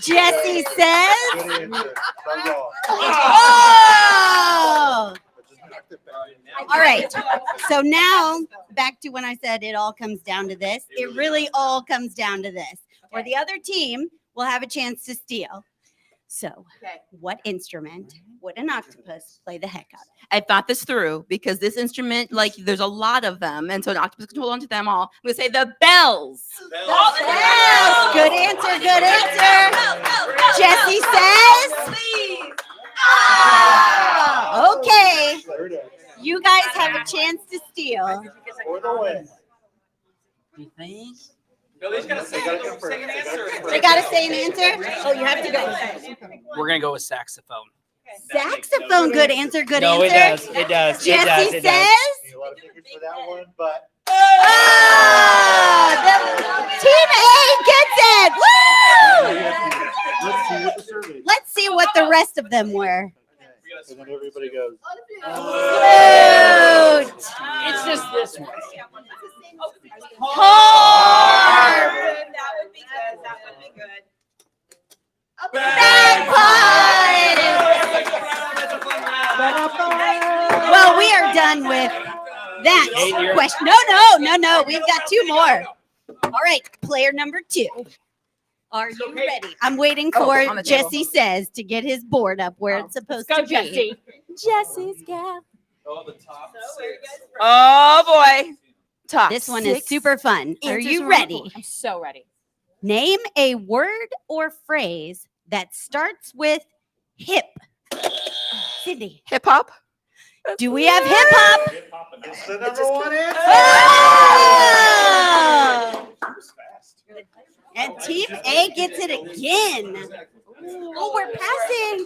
U: Jesse says. Oh! All right. So now back to when I said it all comes down to this. It really all comes down to this. Or the other team will have a chance to steal. So, what instrument would an octopus play the heck out of?
A: I thought this through because this instrument, like, there's a lot of them, and so an octopus can hold on to them all. I'm gonna say the bells.
U: Bells. Good answer. Good answer. Jesse says. Okay. You guys have a chance to steal.
K: You think?
D: Billy's gotta say an answer.
U: They gotta say an answer. Oh, you have to go.
K: We're gonna go with saxophone.
U: Saxophone. Good answer. Good
K: No,
U: answer.
K: it does. It does.
U: Jesse
K: it
U: says.
K: does.
P: A lot of fingers for that one, but
U: Team A gets it. Woo!
P: let's see what the survey.
U: Let's see what the rest of them were.
P: And then everybody goes.
U: Flute.
K: It's just this one.
U: Horn.
A: That would be good. That would be good.
U: Bagpipe. Well, we are done with that question. No. We've got 2 more. All right, player number 2. Are you ready? I'm waiting for Jesse Says to get his board up where it's supposed to be.
A: Jesse.
U: Jesse's gal.
A: Oh boy. Top
U: This one
A: 6
U: is super fun. Are
A: answers
U: you
A: from
U: ready?
A: Apple.
B: I'm so ready.
U: Name a word or phrase that starts with hip. Sydney.
A: Hip hop.
U: Do we have hip hop?
P: It's the number one answer.
U: Oh! And Team A gets it again. Oh, we're passing.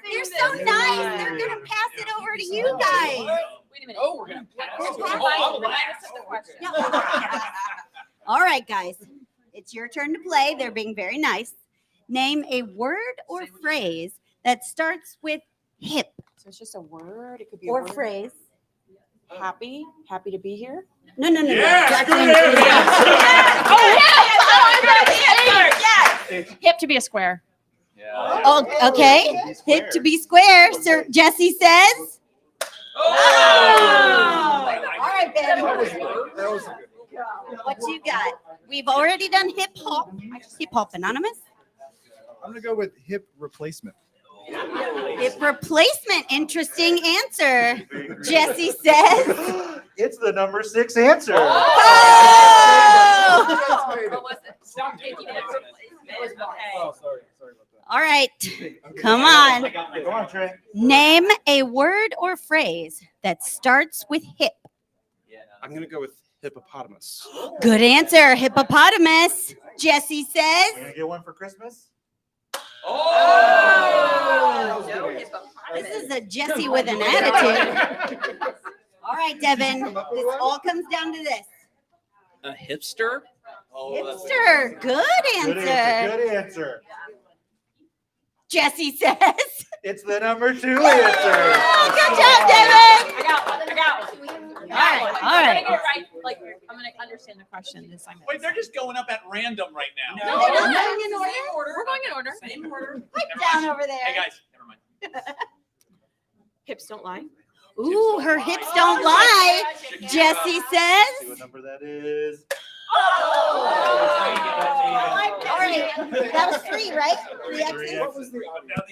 U: They're so nice. They're going to pass it over to you guys.
A: Wait a minute. Oh, we're going to
U: All right, guys. It's your turn to play. They're being very nice. Name a word or phrase that starts with hip.
B: So it's just a word. It could be
U: Or
B: a word.
U: phrase.
B: Happy to be here.
U: No.
B: Yes,
U: Jacqueline.
B: Yes. Hip to be a square.
U: Oh, okay. Hip to be square. Sir Jesse says. Oh! All right, Ben. What you got? We've already done hip hop. Hip hop anonymous.
R: I'm gonna go with hip replacement.
U: Hip replacement. Interesting answer. Jesse says.
P: It's the number 6 answer.
U: Oh!
A: What was it? Stop taking it.
R: Oh, sorry about that.
U: All right. Come on.
P: Go on, Trey.
U: Name a word or phrase that starts with hip.
S: I'm gonna go with hippopotamus.
U: Good answer. Hippopotamus. Jesse says.
P: Gonna get one for Christmas?
U: This is a Jesse with an attitude. All right, Devin. This all comes down to this.
K: A hipster?
U: Hipster. Good answer.
P: Good answer.
U: Jesse says.
P: It's the number 2 answer.
U: Oh, good job, Devin.
A: I got one.
U: All right.
A: I'm gonna get it right. Like, I'm gonna understand the question this time.
D: Wait, they're just going up at random right now.
U: No, they're not.
A: We're going in order.
D: Same order.
U: Right down over there.
D: Hey guys, never mind.
A: Hips don't lie.
U: Ooh, her hips don't lie. Jesse says.
P: See what number that is.
U: All right. That was 3, right? 3 X's.
D: What was the come down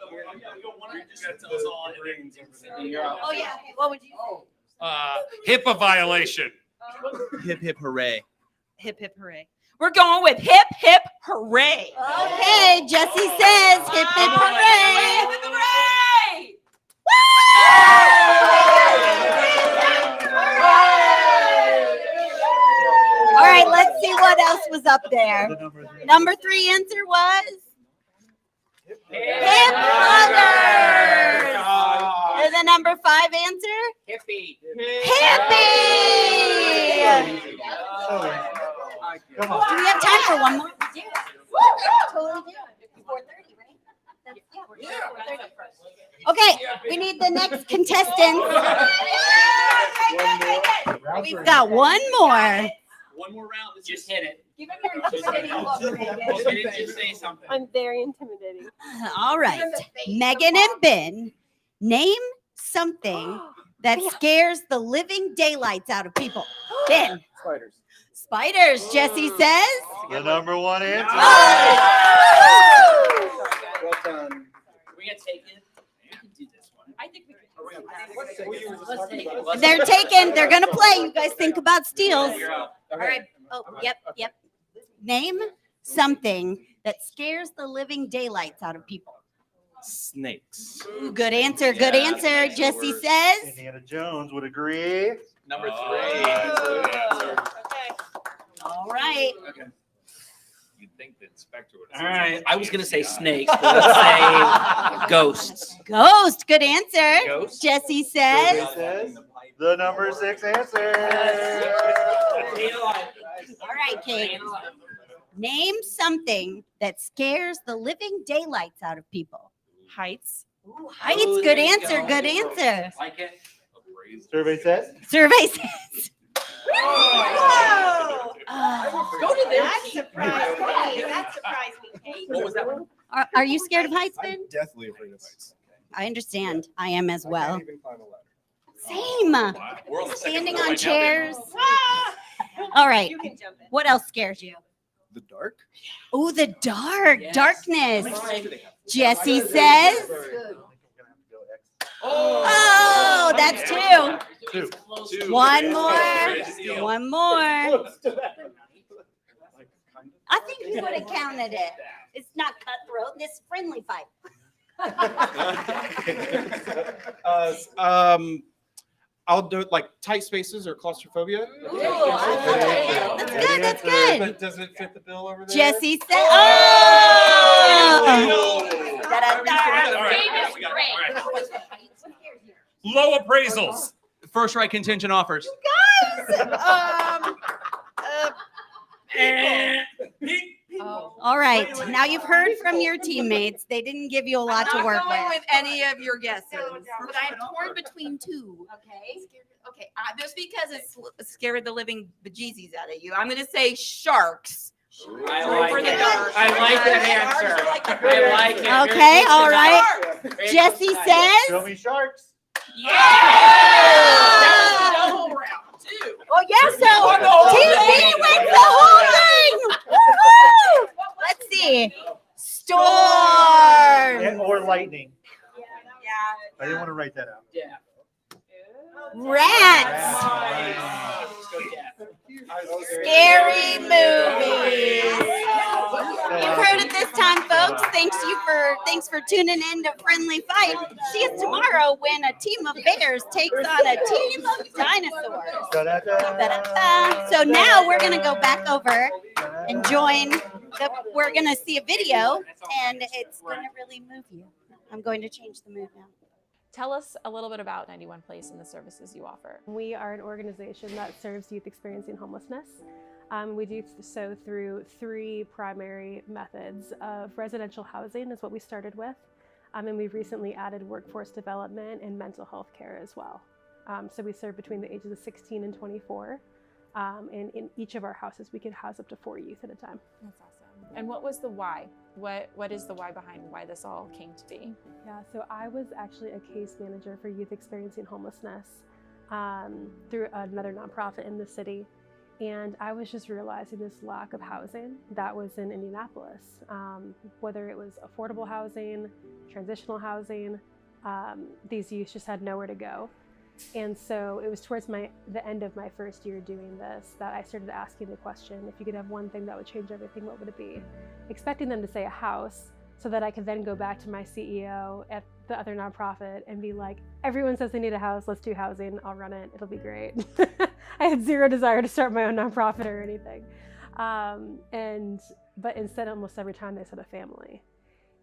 D: to we go one of you just gotta tell us all and
U: Oh, yeah. What would you say?
I: HIPAA violation.
K: Hip hip hooray.
A: Hip hip hooray. We're going with hip hip hooray.
U: Okay, Jesse says hip hip hooray.
A: Hip hip hooray.
U: All right, let's see what else was up there. Number 3 answer was hip huggers. And the number 5 answer?
K: Hippie.
U: Hippie.
P: Come on.
U: Do we have time for one more? We do. Totally do. 4:30, right? Yeah, 4:30. Okay, we need the next contestants. We've got one more.
K: One more round. Just hit it.
U: Give him your intimidating look,
K: Just hit it. Just say something.
L: I'm very intimidating.
U: All right, Megan and Ben, name something that scares the living daylights out of people. Ben.
P: Spiders.
U: Spiders, Jesse says.
P: The number one answer.
K: Well done. We gonna take it. We can do this one.
A: I think we can.
U: They're taken. They're gonna play. You guys think about steals.
K: All
U: right. Oh, yep. Name something that scares the living daylights out of people.
K: Snakes.
U: Ooh, good answer. Good answer. Jesse says.
P: Indiana Jones would agree.
K: Number 3.
U: All right.
K: Okay.
I: You'd think the inspector would.
K: All right. I was gonna say snakes, but let's say ghosts.
U: Ghost. Good answer.
K: Ghost.
U: Jesse says.
P: The number 6 answer.
U: All right, Kate. Name something that scares the living daylights out of people.
G: Heights.
U: Ooh, heights. Good answer. Good answer.
K: Like it.
P: Survey says.
U: Survey says.
L: Go to that surprised me. That surprised me, Kate.
K: What was that one?
U: Are you scared of heights, Ben?
R: I'm deathly afraid of heights.
U: I understand. I am as
R: I
U: well.
R: can't even climb a ladder.
U: Same.
K: We're on the second
U: Standing
K: floor
U: on
K: right now,
U: chairs. All right.
L: You can jump in.
U: What else scares you?
R: The dark?
U: Oh, the dark.
K: Yes.
U: Darkness.
K: baby.
U: Jesse says. Oh, that's 2.
P: Two.
U: One more. One more. I think you would have counted it. It's not cutthroat. This is friendly fight.
S: I'll do it like tight spaces or claustrophobia.
U: That's good. That's good.
S: But does it fit the bill over there?
U: Jesse said, oh!
Q: Low appraisals.
W: First right contingent offers.
U: All right. Now you've heard from your teammates. They didn't give you a lot to work
A: I'm not going
U: with.
A: with any of your guesses, but I'm torn between 2. Okay. Okay. Just because it's scared the living bejesus out of you, I'm going to say sharks.
K: I like it. I like that answer. I like it.
U: Okay. All right. Jesse
P: Show
U: says.
P: me sharks.
A: Yeah. That's the whole round, too.
U: Oh, yeah. So Team B wins the whole thing. Woohoo! Let's see. Storm.
P: Or lightning.
A: Yeah.
P: I didn't want to write that out.
K: Yeah.
U: Rats. Scary movies. You've heard it this time, folks. Thanks for tuning in to Friendly Fight. See us tomorrow when a team of bears takes on a team of dinosaurs. Da-da-da. So now we're gonna go back over and we're gonna see a video, and it's gonna really move you. I'm going to change the mood now.
B: Tell us a little bit about 91 Place and the services you offer.
C: We are an organization that serves youth experiencing homelessness. We do so through 3 primary methods of residential housing is what we started with. And we've recently added workforce development and mental health care as well. So we serve between the ages of 16 and 24. And in each of our houses, we can house up to 4 youth at a time.
B: That's awesome. And what was the why? What is the why behind why this all came to be?
C: Yeah, so I was actually a case manager for youth experiencing homelessness through another nonprofit in the city. And I was just realizing this lack of housing that was in Indianapolis, whether it was affordable housing, transitional housing, these youth just had nowhere to go. And so it was towards the end of my first year doing this that I started asking the question, if you could have one thing that would change everything, what would it be? Expecting them to say a house so that I could then go back to my CEO at the other nonprofit and be like, everyone says they need a house, let's do housing, I'll run it, it'll be great. I had zero desire to start my own nonprofit or anything. But instead, almost every time they said a family.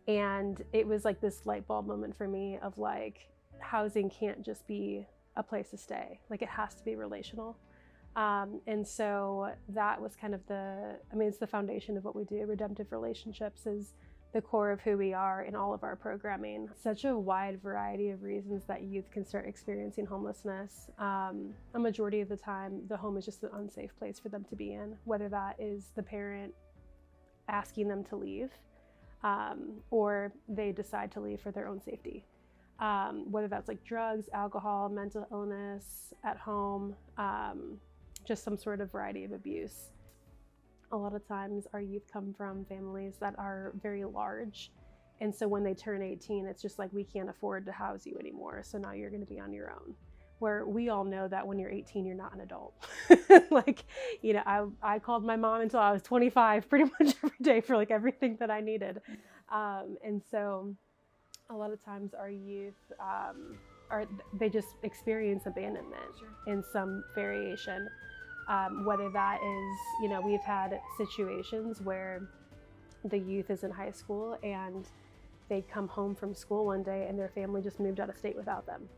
C: And it was like this light bulb moment for me of like, housing can't just be a place to stay. Like it has to be relational. And so that was kind of it's the foundation of what we do. Redemptive relationships is the core of who we are in all of our programming. Such a wide variety of reasons that youth can start experiencing homelessness. A majority of the time, the home is just an unsafe place for them to be in, whether that is the parent asking them to leave, or they decide to leave for their own safety. Whether that's like drugs, alcohol, mental illness at home, just some sort of variety of abuse. A lot of times our youth come from families that are very large. And so when they turn 18, it's just like, we can't afford to house you anymore. So now you're going to be on your own. Where we all know that when you're 18, you're not an adult. Like, you know, I called my mom until I was 25 pretty much every day for like everything that I needed. And so a lot of times our youth, they just experience abandonment in some variation. Whether that is, you know, we've had situations where the youth is in high school and they come home from school one day and their family just moved out of state without them.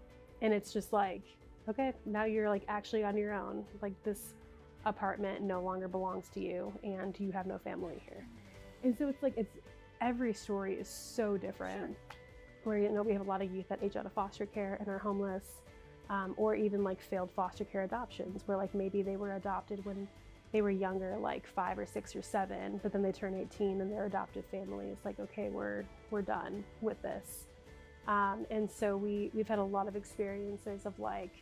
C: And it's just like, okay, now you're like actually on your own. Like, this apartment no longer belongs to you and you have no family here. And so it's like, every story is so different. Where, you know, we have a lot of youth that age out of foster care and are homeless. Or even like failed foster care adoptions, where like maybe they were adopted when they were younger, like 5 or 6 or 7, but then they turn 18 and their adoptive family is like, okay, we're done with this. And so we've had a lot of experiences of like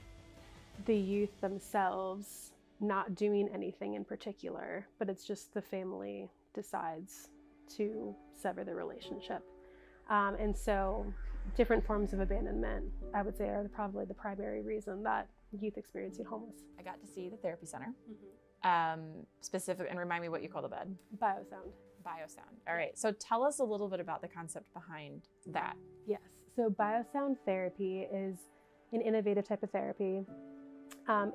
C: the youth themselves not doing anything in particular, but it's just the family decides to sever the relationship. And so different forms of abandonment, I would say, are probably the primary reason that youth experiencing homeless.
B: I got to see the therapy center. Specific, and remind me what you call the bed.
C: Biosound.
B: Biosound. All right. So tell us a little bit about the concept behind that.
C: Yes. So Biosound therapy is an innovative type of therapy.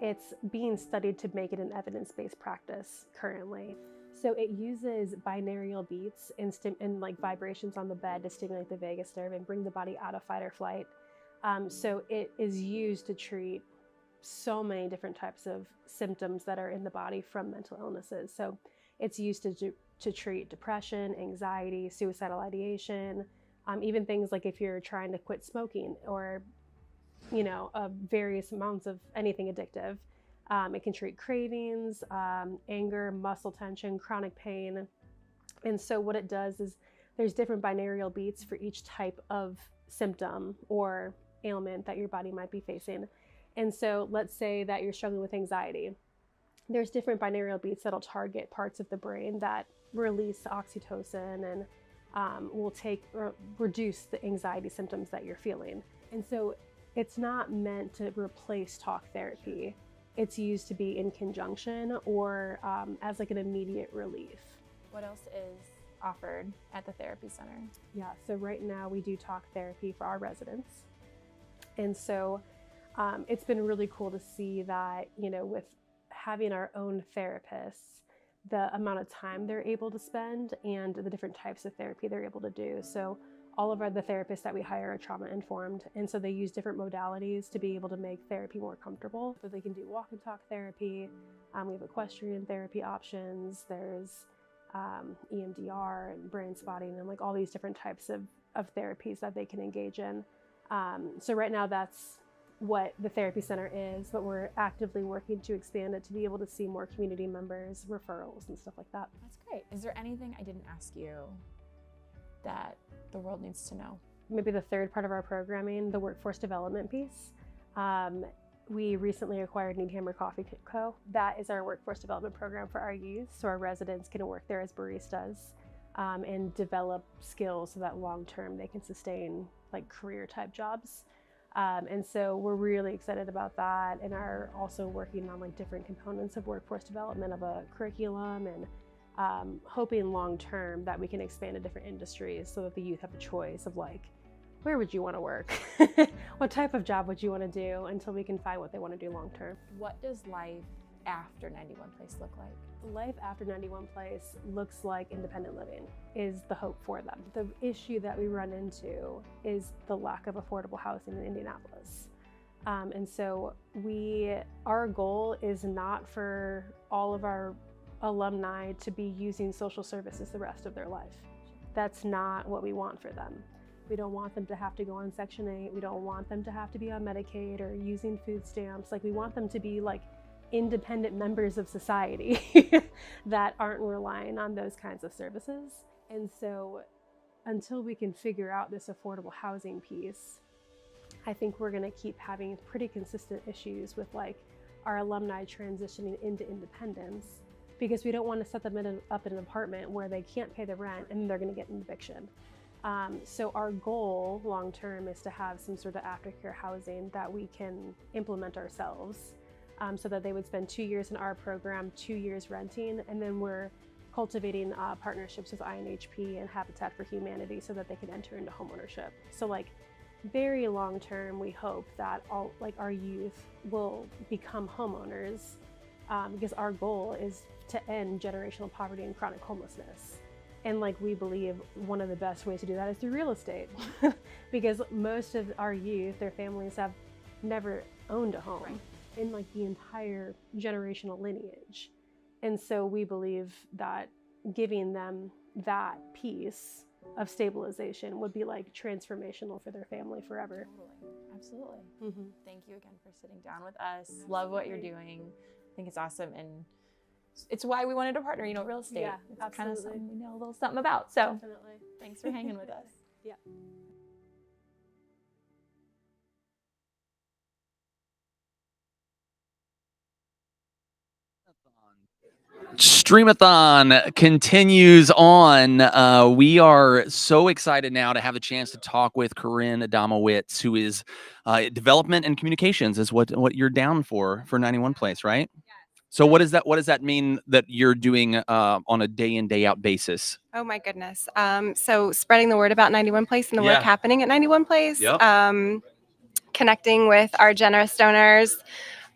C: It's being studied to make it an evidence-based practice currently. So it uses binaural beats and like vibrations on the bed to stimulate the vagus nerve and bring the body out of fight or flight. So it is used to treat so many different types of symptoms that are in the body from mental illnesses. So it's used to treat depression, anxiety, suicidal ideation, even things like if you're trying to quit smoking or, you know, various amounts of anything addictive. It can treat cravings, anger, muscle tension, chronic pain. And so what it does is there's different binaural beats for each type of symptom or ailment that your body might be facing. And so let's say that you're struggling with anxiety. There's different binaural beats that'll target parts of the brain that release oxytocin and will reduce the anxiety symptoms that you're feeling. And so it's not meant to replace talk therapy. It's used to be in conjunction or as like an immediate relief.
B: What else is offered at the therapy center?
C: Yeah, so right now we do talk therapy for our residents. And so it's been really cool to see that, you know, with having our own therapists, the amount of time they're able to spend and the different types of therapy they're able to do. So all of the therapists that we hire are trauma informed. And so they use different modalities to be able to make therapy more comfortable. So they can do walk and talk therapy. We have equestrian therapy options. There's EMDR and brain spotting and like all these different types of therapies that they can engage in. So right now that's what the therapy center is, but we're actively working to expand it to be able to see more community members, referrals and stuff like that.
B: That's great. Is there anything I didn't ask you that the world needs to know?
C: Maybe the third part of our programming, the workforce development piece. We recently acquired Needhammer Coffee Co. That is our workforce development program for our youth, so our residents can work there as baristas and develop skills so that long-term they can sustain like career type jobs. And so we're really excited about that and are also working on like different components of workforce development of a curriculum and hoping long-term that we can expand to different industries so that the youth have a choice of like, where would you want to work? What type of job would you want to do until we can find what they want to do long-term?
B: What does life after 91 Place look like?
C: Life after 91 Place looks like independent living is the hope for them. The issue that we run into is the lack of affordable housing in Indianapolis. And so our goal is not for all of our alumni to be using social services the rest of their life. That's not what we want for them. We don't want them to have to go on Section 8. We don't want them to have to be on Medicaid or using food stamps. Like, we want them to be like independent members of society that aren't relying on those kinds of services. And so until we can figure out this affordable housing piece, I think we're going to keep having pretty consistent issues with like our alumni transitioning into independence, because we don't want to set them up in an apartment where they can't pay the rent and they're going to get an eviction. So our goal long term is to have some sort of aftercare housing that we can implement ourselves, so that they would spend 2 years in our program, 2 years renting, and then we're cultivating partnerships with INHP and Habitat for Humanity so that they can enter into homeownership. So like very long term, we hope that our youth will become homeowners, because our goal is to end generational poverty and chronic homelessness. And like, we believe one of the best ways to do that is through real estate, because most of our youth, their families have never owned a home in like the entire generational lineage. And so we believe that giving them that piece of stabilization would be like transformational for their family forever.
B: Absolutely. Thank you again for sitting down with us. Love what you're doing. I think it's awesome. And it's why we wanted to partner, real estate.
C: Yeah,
B: it's kind of something we know a little something about. So
C: definitely.
B: Thanks for hanging with us.
C: Yeah.
W: Stream-A-Thon continues on. We are so excited now to have the chance to talk with Corinne Adamowitz, who is development and communications is what you're down for 91 Place, right? So what does that mean that you're doing on a day in, day out basis?
E: Oh my goodness. So spreading the word about 91 Place and the work happening at 91 Place, connecting with our generous donors.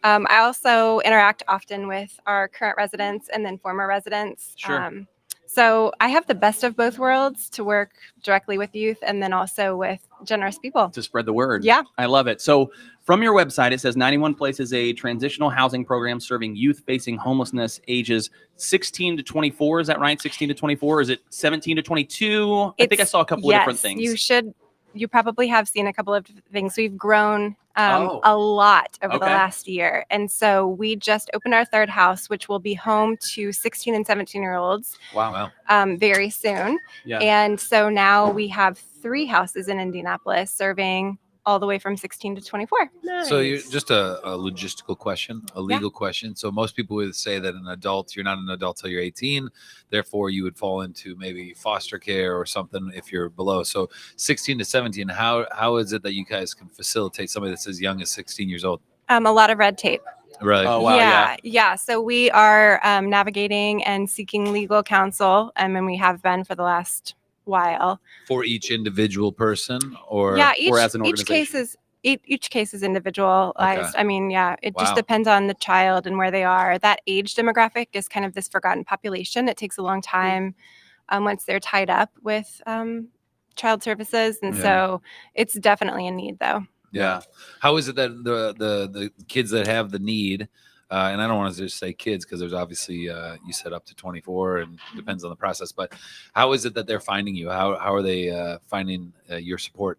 E: I also interact often with our current residents and then former residents.
W: Sure.
E: So I have the best of both worlds, to work directly with youth and then also with generous people.
W: To spread the word.
E: Yeah.
W: I love it. So from your website, it says 91 Place is a transitional housing program serving youth facing homelessness ages 16 to 24. Is that right? 16 to 24? Is it 17 to 22? I think I saw a couple of different things.
E: You probably have seen a couple of things. We've grown a lot over the last year. And so we just opened our third house, which will be home to 16 and 17-year-olds.
W: Wow.
E: Very soon.
W: Yeah.
E: And so now we have 3 houses in Indianapolis serving all the way from 16 to 24.
I: So you're just a logistical question, a legal question. So most people would say that you're not an adult till you're 18. Therefore, you would fall into maybe foster care or something if you're below. So 16 to 17, how is it that you guys can facilitate somebody that's as young as 16 years old?
E: A lot of red tape.
I: Right.
W: Oh, wow.
E: Yeah. So we are navigating and seeking legal counsel, and we have been for the last while.
I: For each individual person, or
W: as an organization?
E: Each case is individualized.
I: Okay.
E: It just depends on the child and where they are. That age demographic is kind of this forgotten population. It takes a long time once they're tied up with child services, and so it's definitely a need, though.
I: Yeah. How is it that the kids that have the need, and I don't want to just say kids because there's obviously you said up to 24 and depends on the process, but how is it that they're finding you? How are they finding your support?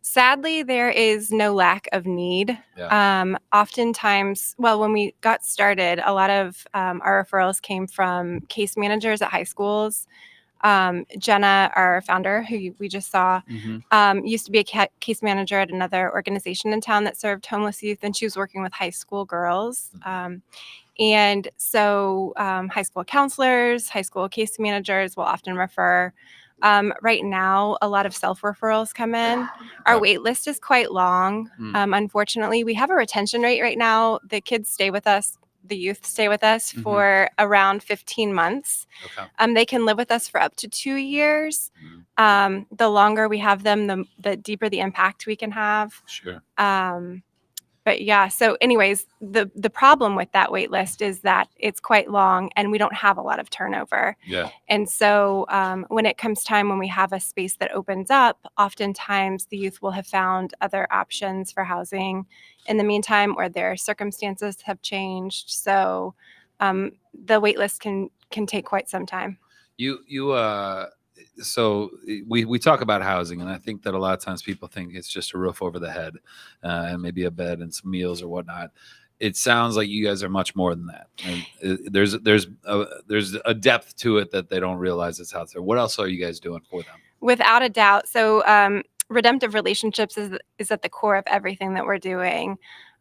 E: Sadly, there is no lack of need. Oftentimes, when we got started, a lot of our referrals came from case managers at high schools. Jenna, our founder, who we just saw, used to be a case manager at another organization in town that served homeless youth, and she was working with high school girls. And so high school counselors, high school case managers will often refer. Right now, a lot of self-referrals come in. Our wait list is quite long. Unfortunately, we have a retention rate right now. The kids stay with us. The youth stay with us for around 15 months. They can live with us for up to 2 years. The longer we have them, the deeper the impact we can have.
I: Sure.
E: But yeah, so anyways, the problem with that wait list is that it's quite long and we don't have a lot of turnover.
I: Yeah.
E: And so when it comes time when we have a space that opens up, oftentimes the youth will have found other options for housing in the meantime, or their circumstances have changed. So the wait list can take quite some time.
I: So we talk about housing, and I think that a lot of times people think it's just a roof over the head and maybe a bed and some meals or whatnot. It sounds like you guys are much more than that. And there's a depth to it that they don't realize it's out there. What else are you guys doing for them?
E: Without a doubt. So redemptive relationships is at the core of everything that we're doing.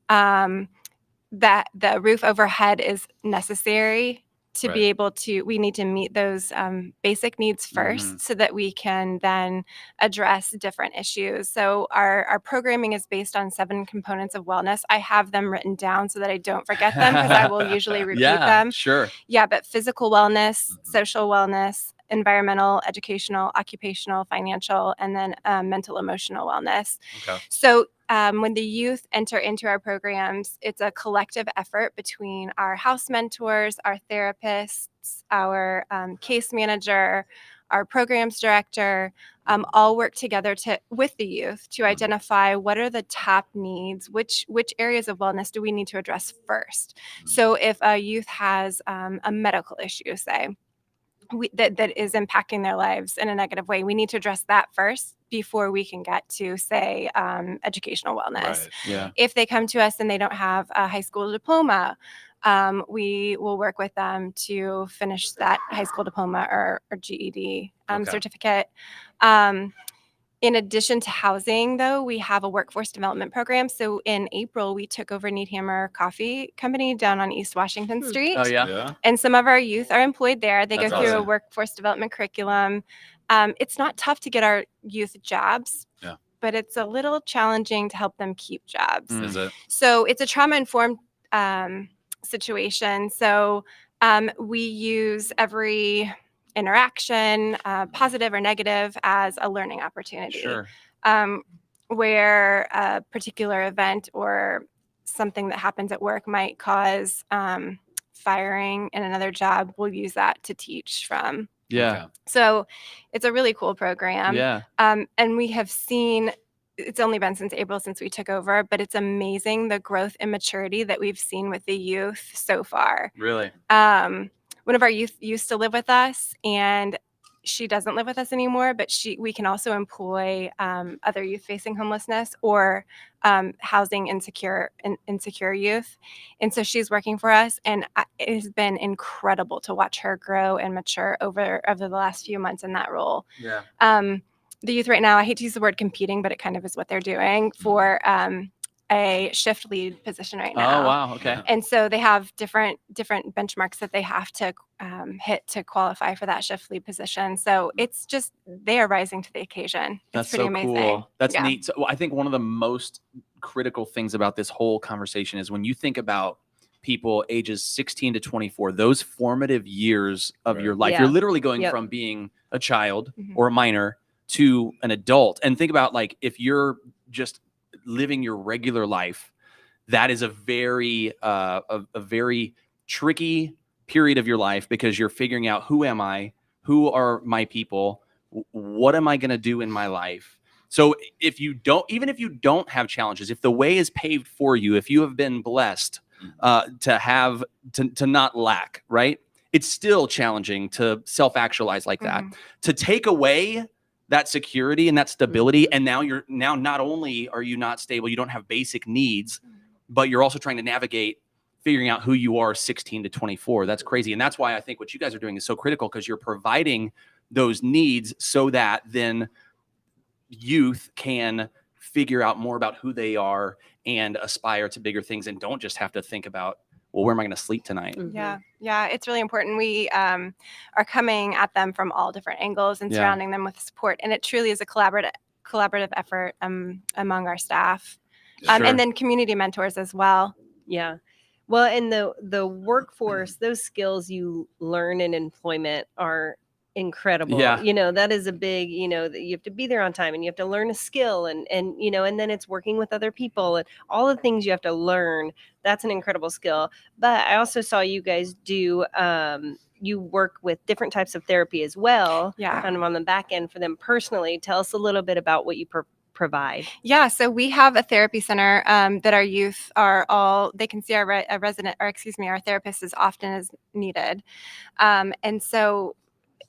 E: That the roof overhead is necessary to be able to, we need to meet those basic needs first so that we can then address different issues. So our programming is based on 7 components of wellness. I have them written down so that I don't forget them because I will usually repeat them.
W: Sure.
E: Yeah, but physical wellness, social wellness, environmental, educational, occupational, financial, and then mental, emotional wellness.
I: Okay.
E: So when the youth enter into our programs, it's a collective effort between our house mentors, our therapists, our case manager, our programs director, all work together with the youth to identify what are the top needs, which areas of wellness do we need to address first. So if a youth has a medical issue, say, that is impacting their lives in a negative way, we need to address that first before we can get to, say, educational wellness.
I: Right. Yeah.
E: If they come to us and they don't have a high school diploma, we will work with them to finish that high school diploma or GED certificate. In addition to housing, though, we have a workforce development program. So in April, we took over Needhammer Coffee Company down on East Washington Street.
W: Oh, yeah.
E: And some of our youth are employed there. They
W: That's
E: go through a
W: awesome.
E: workforce development curriculum. It's not tough to get our youth jobs, but it's a little challenging to help them keep jobs.
I: Is it?
E: So it's a trauma-informed situation. So we use every interaction, positive or negative, as a learning opportunity.
W: Sure.
E: Where a particular event or something that happens at work might cause firing in another job, we'll use that to teach from.
W: Yeah.
E: So it's a really cool program.
W: Yeah.
E: And we have seen, it's only been since April since we took over, but it's amazing the growth and maturity that we've seen with the youth so far.
W: Really?
E: One of our youth used to live with us, and she doesn't live with us anymore, but we can also employ other youth facing homelessness or housing insecure youth. And so she's working for us, and it has been incredible to watch her grow and mature over the last few months in that role.
W: Yeah.
E: The youth right now, I hate to use the word competing, but it kind of is what they're doing for a shift lead position right now.
W: Oh, wow. Okay.
E: And so they have different benchmarks that they have to hit to qualify for that shift lead position. So it's just, they are rising to the occasion.
W: That's
E: It's pretty
W: so
E: amazing.
W: cool. That's
E: Yeah.
W: neat. So I think one of the most critical things about this whole conversation is when you think about people ages 16 to 24, those formative years of your life, you're literally going from being a child or a minor to an adult. And think about, like, if you're just living your regular life, that is a very tricky period of your life, because you're figuring out, who am I, who are my people, what am I going to do in my life. So even if you don't have challenges, if the way is paved for you, if you have been blessed to not lack, right, it's still challenging to self-actualize like that. To take away that security and that stability, and now not only are you not stable, you don't have basic needs, but you're also trying to navigate figuring out who you are 16 to 24. That's crazy. And that's why I think what you guys are doing is so critical, because you're providing those needs so that then youth can figure out more about who they are and aspire to bigger things, and don't just have to think about, well, where am I going to sleep tonight?
E: Yeah, it's really important. We are coming at them from all different angles and surrounding them with support. And it truly is a collaborative effort among our staff. And then community mentors as well.
L: Yeah. Well, and the workforce, those skills you learn in employment are incredible.
W: Yeah.
L: You know, that is a big, you know, that you have to be there on time and you have to learn a skill and you know, and then it's working with other people and all the things you have to learn. That's an incredible skill. But I also saw you guys do you work with different types of therapy as well.
E: Yeah.
L: Kind of on the back end for them personally. Tell us a little bit about what you provide.
E: Yeah, so we have a therapy center that our youth are all, they can see our our therapist as often as needed. And so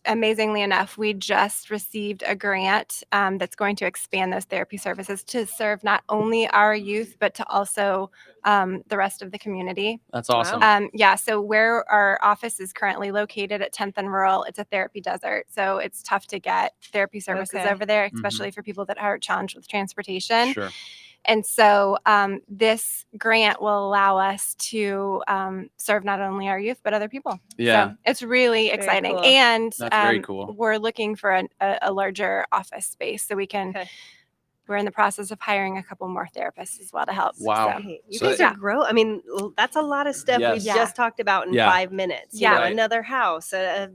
E: amazingly enough, we just received a grant that's going to expand those therapy services to serve not only our youth, but to also the rest of the community.
W: That's awesome.
E: Yeah, so where our office is currently located at 10th and Rural, it's a therapy desert. So it's tough to get therapy services
L: Okay.
E: over there, especially for people that are challenged with transportation.
W: Sure.
E: And so this grant will allow us to serve not only our youth, but other people.
W: Yeah.
E: So it's really
L: Very
E: exciting.
L: cool.
E: And
W: That's very cool.
E: we're looking for a larger office space so we can, we're in the process of hiring a couple more therapists as well to help.
W: Wow.
E: So,
L: You guys are I mean, that's a lot of stuff
W: Yes.
L: we
W: Yeah.
L: just talked about in
W: Yeah.
L: 5 minutes. You
E: Yeah.
L: know,
W: Right.
L: another house, a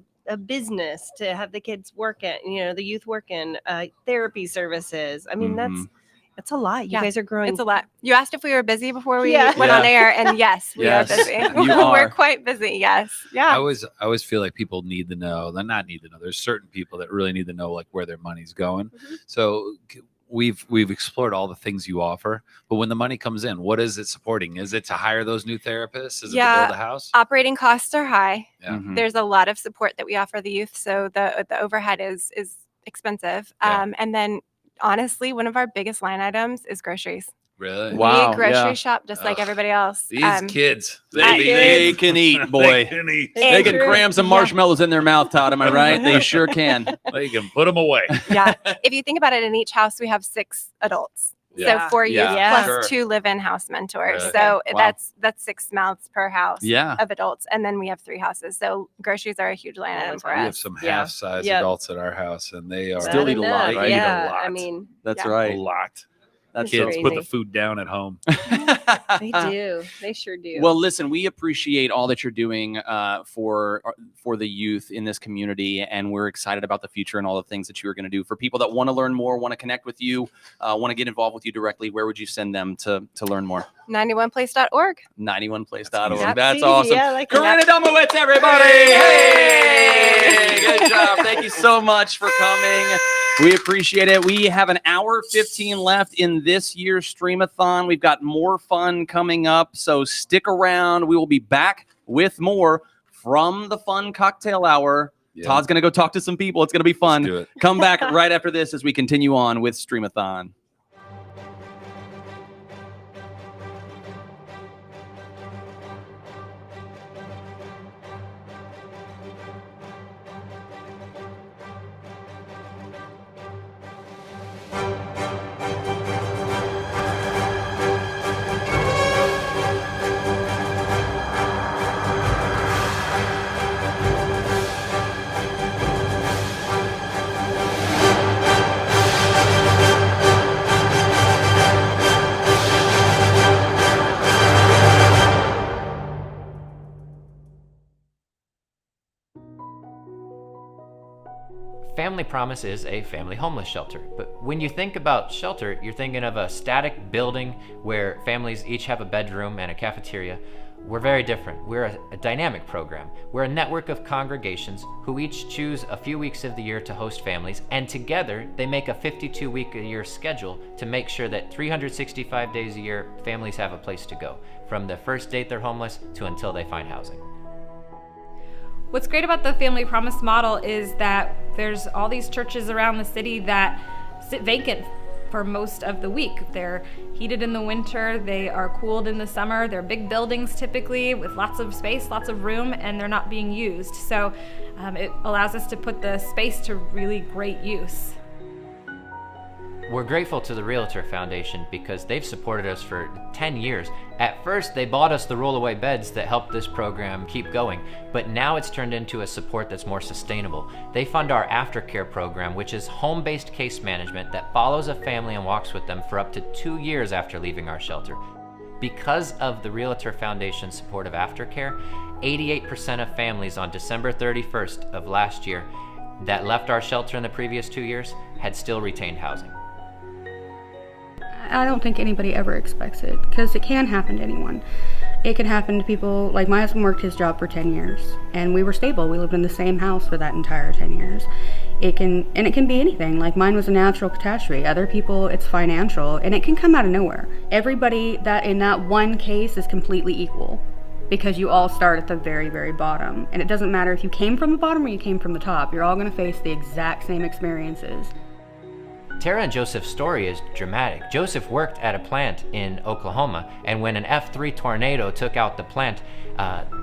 L: business to have the kids work in, you know, the youth work in, therapy services. I mean, that's a lot. You
E: Yeah,
L: guys are growing.
E: it's a lot. You asked if we were busy before we
L: Yeah.
E: went on air, and yes, we
W: Yes,
E: are busy.
W: you are.
E: We're quite busy. Yes.
I: I
E: Yeah.
I: always feel like people need to know. They're not need to know. There's certain people that really need to know like where their money's going. So we've explored all the things you offer, but when the money comes in, what is it supporting? Is it to hire those new therapists? Is it to build a house?
E: Operating costs are high.
I: Yeah.
E: There's a lot of support that we offer the youth, so the overhead is expensive.
I: Yeah.
E: And then honestly, one of our biggest line items is groceries.
I: Really?
W: Wow.
E: We grocery
W: yeah.
E: shop just like everybody else.
I: These kids,
W: They can eat, boy.
I: They can eat.
W: They can cram some marshmallows in their mouth, Todd. Am I right? They sure can.
I: They can put them away.
E: Yeah. If you think about it, in each house we have 6 adults.
I: Yeah.
E: So 4 youth
W: Yeah.
E: plus
W: Sure.
E: 2 live-in house mentors.
I: Right.
E: So
W: Wow.
E: that's 6 mouths per house
W: Yeah.
E: of adults. And then we have 3 houses. So groceries are a huge line item for
I: We have
E: us.
I: some
L: Yeah.
I: half-size
L: Yep.
I: adults at our house, and they are
W: Still eat a lot,
L: Enough.
W: right?
L: Yeah.
I: Eat a lot.
L: I mean,
W: That's
E: Yeah.
I: a
W: right.
I: lot.
W: That's
I: Kids
W: so
I: put the
L: crazy.
I: food down at home.
L: they do. They sure do.
W: Well, listen, we appreciate all that you're doing for the youth in this community, and we're excited about the future and all the things that you're going to do. For people that want to learn more, want to connect with you, want to get involved with you directly, where would you send them to learn more?
E: 91place.org.
W: 91place.org.
E: Yep.
W: That's
L: Easy.
W: awesome.
L: Yeah, I like
W: Corinna Dumowitz, everybody. Hey, good job. Thank you so much for coming. We appreciate it. We have an hour 15 left in this year's Stream-A-Thon. We've got more fun coming up, so stick around. We will be back with more from the fun cocktail hour.
I: Yeah.
W: Todd's going to go talk to some people. It's going to be fun.
I: do it.
W: Come back right after this as we continue on with Stream-A-Thon.
J: Family Promise is a family homeless shelter, but when you think about shelter, you're thinking of a static building where families each have a bedroom and a cafeteria. We're very different. We're a dynamic program. We're a network of congregations who each choose a few weeks of the year to host families, and together they make a 52-week-a-year schedule to make sure that 365 days a year families have a place to go, from the first date they're homeless to until they find housing.
O: What's great about the Family Promise model is that there's all these churches around the city that sit vacant for most of the week. They're heated in the winter, they are cooled in the summer, they're big buildings typically with lots of space, lots of room, and they're not being used. So it allows us to put the space to really great use.
J: We're grateful to the REALTOR Foundation because they've supported us for 10 years. At first, they bought us the rollaway beds that helped this program keep going, but now it's turned into a support that's more sustainable. They fund our aftercare program, which is home-based case management that follows a family and walks with them for up to 2 years after leaving our shelter. Because of the REALTOR Foundation's support of aftercare, 88% of families on December 31st of last year that left our shelter in the previous 2 years had still retained housing.
F: I don't think anybody ever expects it, because it can happen to anyone. It can happen to people, like my husband worked his job for 10 years, and we were stable. We lived in the same house for that entire 10 years. It can be anything. Like mine was a natural catastrophe. Other people, it's financial, and it can come out of nowhere. Everybody that in that one case is completely equal, because you all start at the very, very bottom. And it doesn't matter if you came from the bottom or you came from the top. You're all gonna face the exact same experiences.
J: Tara and Joseph's story is dramatic. Joseph worked at a plant in Oklahoma, and when an F3 tornado took out the plant,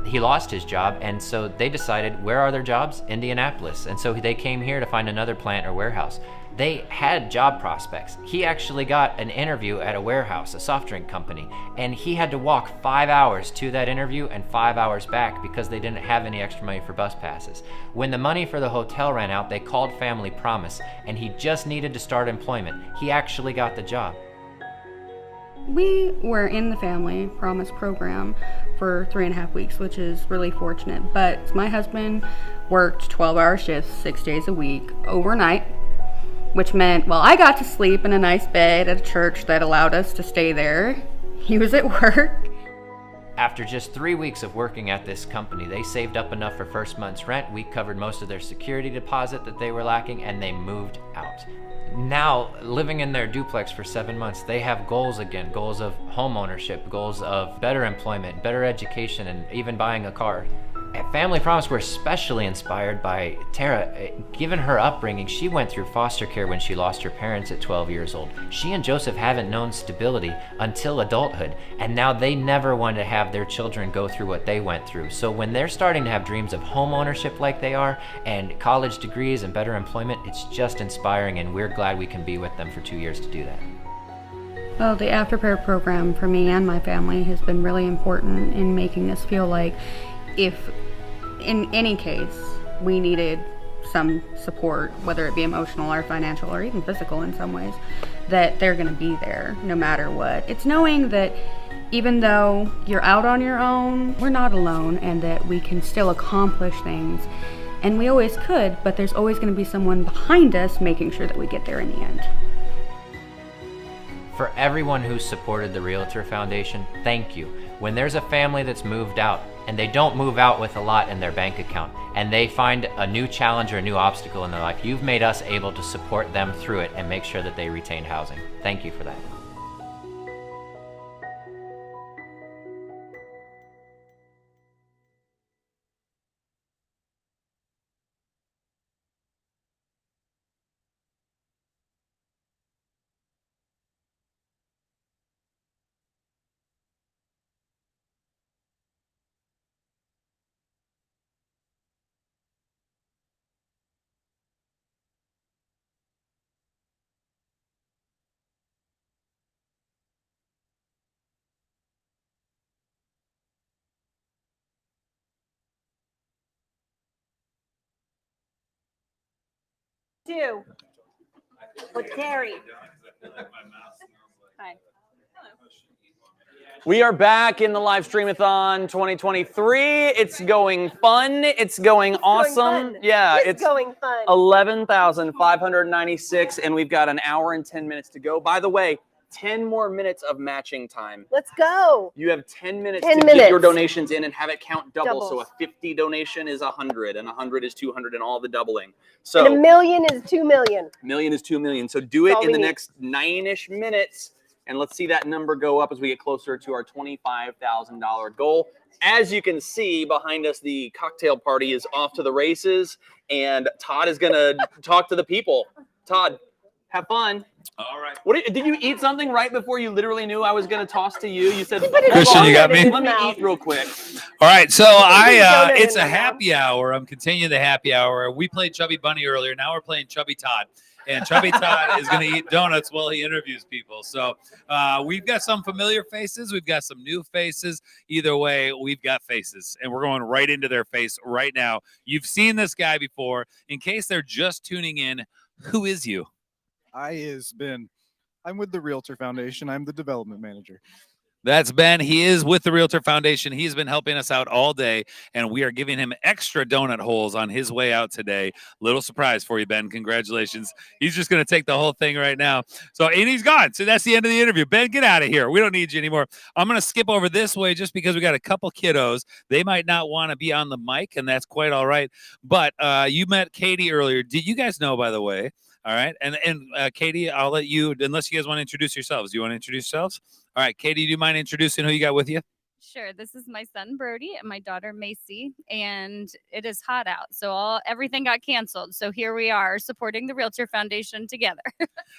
J: he lost his job, and so they decided, where are their jobs? Indianapolis. And so they came here to find another plant or warehouse. They had job prospects. He actually got an interview at a warehouse, a soft drink company, and he had to walk 5 hours to that interview and 5 hours back because they didn't have any extra money for bus passes. When the money for the hotel ran out, they called Family Promise, and he just needed to start employment. He actually got the job.
F: We were in the Family Promise program for 3.5 weeks, which is really fortunate. But my husband worked 12-hour shifts, 6 days a week, overnight, which meant, well, I got to sleep in a nice bed at a church that allowed us to stay there. He was at work.
J: After just 3 weeks of working at this company, they saved up enough for first month's rent. We covered most of their security deposit that they were lacking, and they moved out. Now, living in their duplex for 7 months, they have goals again, goals of home ownership, goals of better employment, better education, and even buying a car. At Family Promise, we're especially inspired by Tara. Given her upbringing, she went through foster care when she lost her parents at 12 years old. She and Joseph haven't known stability until adulthood, and now they never want to have their children go through what they went through. So when they're starting to have dreams of home ownership like they are, and college degrees and better employment, it's just inspiring, and we're glad we can be with them for 2 years to do that.
F: Well, the aftercare program for me and my family has been really important in making us feel like if in any case we needed some support, whether it be emotional or financial or even physical in some ways, that they're going to be there no matter what. It's knowing that even though you're out on your own, we're not alone, and that we can still accomplish things. And we always could, but there's always going to be someone behind us making sure that we get there in the end.
J: For everyone who's supported the REALTOR Foundation, thank you. When there's a family that's moved out, and they don't move out with a lot in their bank account, and they find a new challenge or a new obstacle in their life, you've made us able to support them through it and make sure that they retain housing. Thank you for that.
L: Do. With Terry. Hi.
W: We are back in the live Stream-A-Thon 2023. It's going fun. It's going awesome. Yeah,
L: it's going fun.
W: 11,596, and we've got an hour and 10 minutes to go. By the way, 10 more minutes of matching time.
L: Let's go.
W: You have 10 minutes
L: 10
W: to
L: minutes.
W: get your donations in and have it count double.
L: Doubles.
W: So a 50 donation is 100, and 100 is 200, and all the doubling. So
L: and $1 million is $2 million.
W: million is 2 million. So do it in the next 9-ish minutes, and let's see that number go up as we get closer to our $25,000 goal. As you can see behind us, the cocktail party is off to the races, and Todd is going to talk to the people. Todd, have fun.
I: All right.
W: Did you eat something right before you literally knew I was going to toss to you? You said,
I: Christian, you got me?
W: Let me eat real quick.
I: All right, so it's a happy hour. I'm continuing the happy hour. We played Chubby Bunny earlier. Now we're playing Chubby Todd. And Chubby Todd is going to eat donuts while he interviews people. So we've got some familiar faces. We've got some new faces. Either way, we've got faces. And we're going right into their face right now. You've seen this guy before. In case they're just tuning in, who is you?
R: I'm with the REALTOR Foundation. I'm the development manager.
I: That's Ben. He is with the Realtor Foundation. He's been helping us out all day, and we are giving him extra donut holes on his way out today. Little surprise for you, Ben. Congratulations. He's just going to take the whole thing right now. So, and he's gone. So that's the end of the interview. Ben, get out of here. We don't need you anymore. I'm going to skip over this way just because we got a couple kiddos. They might not want to be on the mic, and that's quite all right. But you met Katie earlier. Did you guys know, by the way? All right. And Katie, I'll let you, unless you guys want to introduce yourselves. Do you want to introduce yourselves? All right, Katie, do you mind introducing who you got with you?
H: Sure. This is my son Brody and my daughter Macy, and it is hot out, so everything got canceled. So here we are supporting the Realtor Foundation together.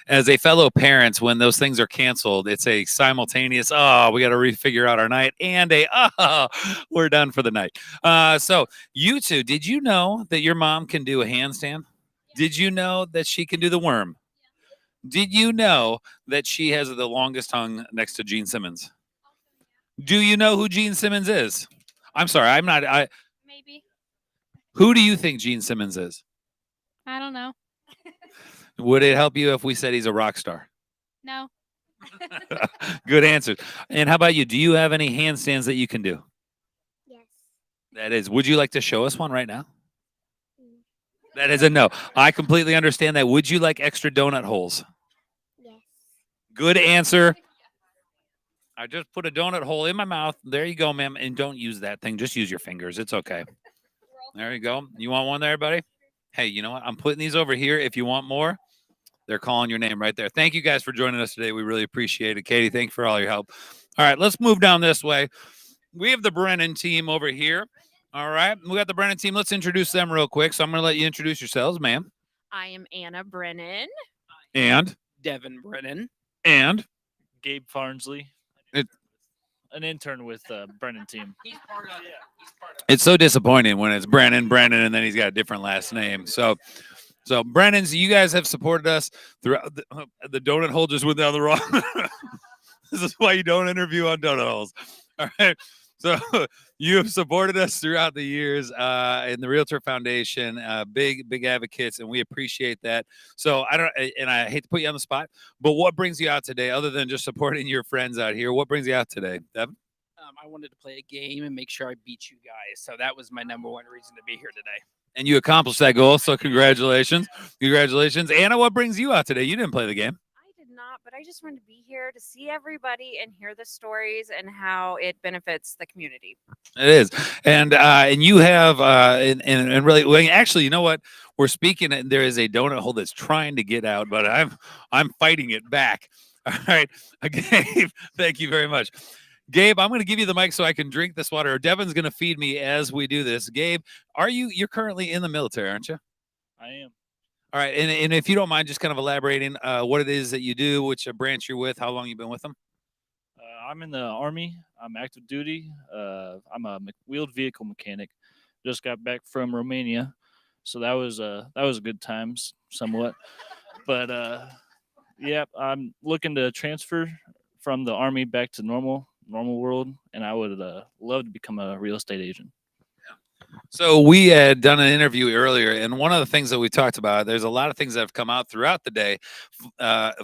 I: As a fellow parents, when those things are canceled, it's a simultaneous, oh, we got to refigure out our night, and we're done for the night. So you two, did you know that your mom can do a handstand? Did you know that she can do the worm? Did you know that she has the longest tongue next to Gene Simmons? Do you know who Gene Simmons is? I'm sorry, I'm not.
H: Maybe.
I: Who do you think Gene Simmons is?
H: I don't know.
I: Would it help you if we said he's a rock star?
H: No.
I: Good answer. And how about you? Do you have any handstands that you can do?
M: Yes.
I: That is. Would you like to show us one right now? That is a no. I completely understand that. Would you like extra donut holes?
M: Yes.
I: Good answer. I just put a donut hole in my mouth. There you go, ma'am. And don't use that thing. Just use your fingers. It's okay. There you go. You want one there, buddy? Hey, you know what? I'm putting these over here. If you want more, they're calling your name right there. Thank you guys for joining us today. We really appreciate it. Katie, thank you for all your help. All right, let's move down this way. We have the Brennan team over here. All right, we got the Brennan team. Let's introduce them real quick. So I'm going to let you introduce yourselves, ma'am.
V: I am Anna Brennan.
I: And?
K: Devin Brennan.
I: And?
X: Gabe Farnsley. An intern with Brennan team.
I: It's so disappointing when it's Brennan, and then he's got a different last name. So Brennan's, you guys have supported us throughout. The donut hole just went down the wrong. This is why you don't interview on donut holes. All right. So you have supported us throughout the years in the Realtor Foundation, big advocates, and we appreciate that. So I hate to put you on the spot, but what brings you out today other than just supporting your friends out here? What brings you out today, Devin?
K: I wanted to play a game and make sure I beat you guys. So that was my number one reason to be here today.
I: And you accomplished that goal. So congratulations. Congratulations. Anna, what brings you out today? You didn't play the game.
V: But I just wanted to be here to see everybody and hear the stories and how it benefits the community.
I: It is, and you have and really, well, actually, you know what? We're speaking. There is a donut hole that's trying to get out, but I'm fighting it back. All right, Gabe, thank you very much. Gabe, I'm going to give you the mic so I can drink this water. Devin's going to feed me as we do this. Gabe, you're currently in the military, aren't you?
X: I am.
I: All right, and if you don't mind just kind of elaborating what it is that you do, which branch you're with, how long you've been with them?
X: I'm in the Army. I'm active duty. I'm a wheeled vehicle mechanic. Just got back from Romania, so that was a good time, somewhat. But yeah, I'm looking to transfer from the Army back to normal world, and I would love to become a real estate agent.
I: So we had done an interview earlier, and one of the things that we talked about, there's a lot of things that have come out throughout the day,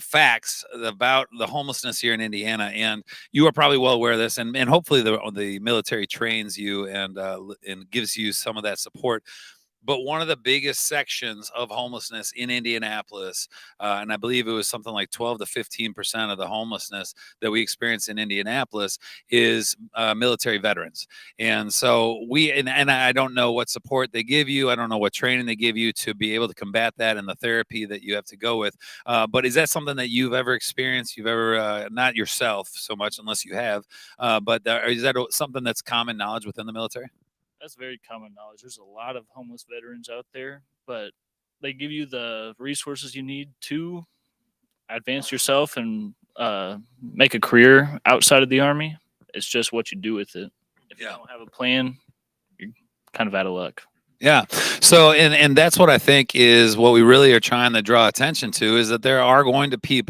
I: facts about the homelessness here in Indiana, and you are probably well aware of this, and hopefully the military trains you and gives you some of that support. But one of the biggest sections of homelessness in Indianapolis, and I believe it was something like 12 to 15% of the homelessness that we experience in Indianapolis is military veterans. And so and I don't know what support they give you. I don't know what training they give you to be able to combat that and the therapy that you have to go with. But is that something that you've ever experienced? You've ever, not yourself so much unless you have, but is that something that's common knowledge within the military?
X: That's very common knowledge. There's a lot of homeless veterans out there, but they give you the resources you need to advance yourself and make a career outside of the Army. It's just what you do with it. If you don't have a plan, you're kind of out of luck.
I: Yeah. So, and that's what I think is what we really are trying to draw attention to, is that there are going to be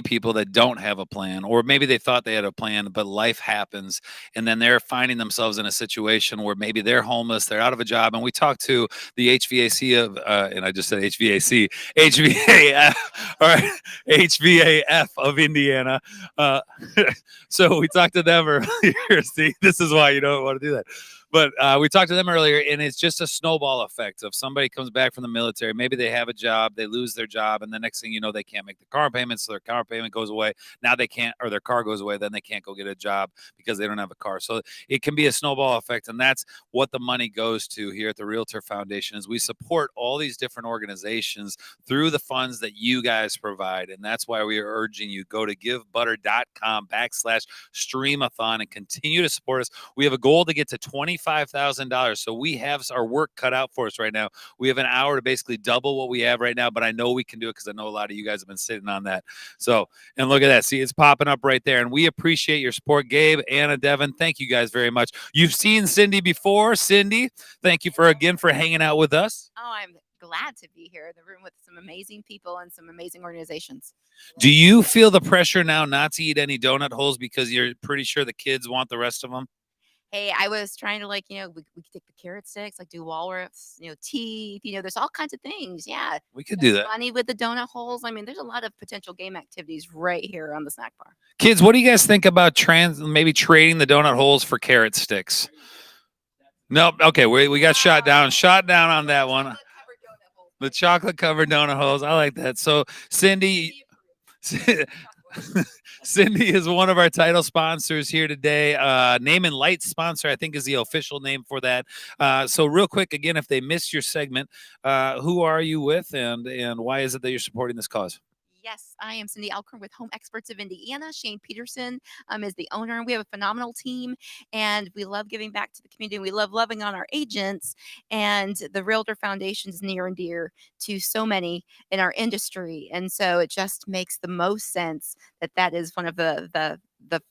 I: people that don't have a plan, or maybe they thought they had a plan, but life happens, and then they're finding themselves in a situation where maybe they're homeless, they're out of a job. And we talked to the HVAC of, and I just said HVAC, HVAF, all right, HVAF of Indiana. So we talked to them earlier. See, this is why you don't want to do that. But we talked to them earlier, and it's just a snowball effect of somebody comes back from the military. Maybe they have a job, they lose their job, and the next thing you know, they can't make the car payment, so their car payment goes away. Now they can't, or their car goes away, then they can't go get a job because they don't have a car. So it can be a snowball effect, and that's what the money goes to here at the Realtor Foundation. Is we support all these different organizations through the funds that you guys provide, and that's why we are urging you, go to givebutter.com/Stream-A-Thon and continue to support us. We have a goal to get to $25,000. So we have our work cut out for us right now. We have an hour to basically double what we have right now, but I know we can do it because I know a lot of you guys have been sitting on that. So, and look at that. See, it's popping up right there. And we appreciate your support. Gabe, Anna, Devin, thank you guys very much. You've seen Cindy before. Cindy, thank you for hanging out with us.
A: Oh, I'm glad to be here in the room with some amazing people and some amazing organizations.
I: Do you feel the pressure now not to eat any donut holes because you're pretty sure the kids want the rest of them?
A: Hey, I was trying to we could take the carrot sticks, like do walrus, teeth, there's all kinds of things. Yeah.
I: We could do that.
A: Funny with the donut holes. I mean, there's a lot of potential game activities right here on the snack bar.
I: Kids, what do you guys think about maybe trading the donut holes for carrot sticks? Nope. Okay, we got shot down on that one. The chocolate covered donut holes. I like that. So Cindy Cindy is one of our title sponsors here today. Name and Light sponsor, I think, is the official name for that. So real quick, again, if they missed your segment, who are you with, and why is it that you're supporting this cause?
A: Yes, I am Cindy Alcorn with Home Experts of Indiana. Shane Peterson is the owner, and we have a phenomenal team, and we love giving back to the community. We love loving on our agents, and the Realtor Foundation is near and dear to so many in our industry, and so it just makes the most sense that is one of the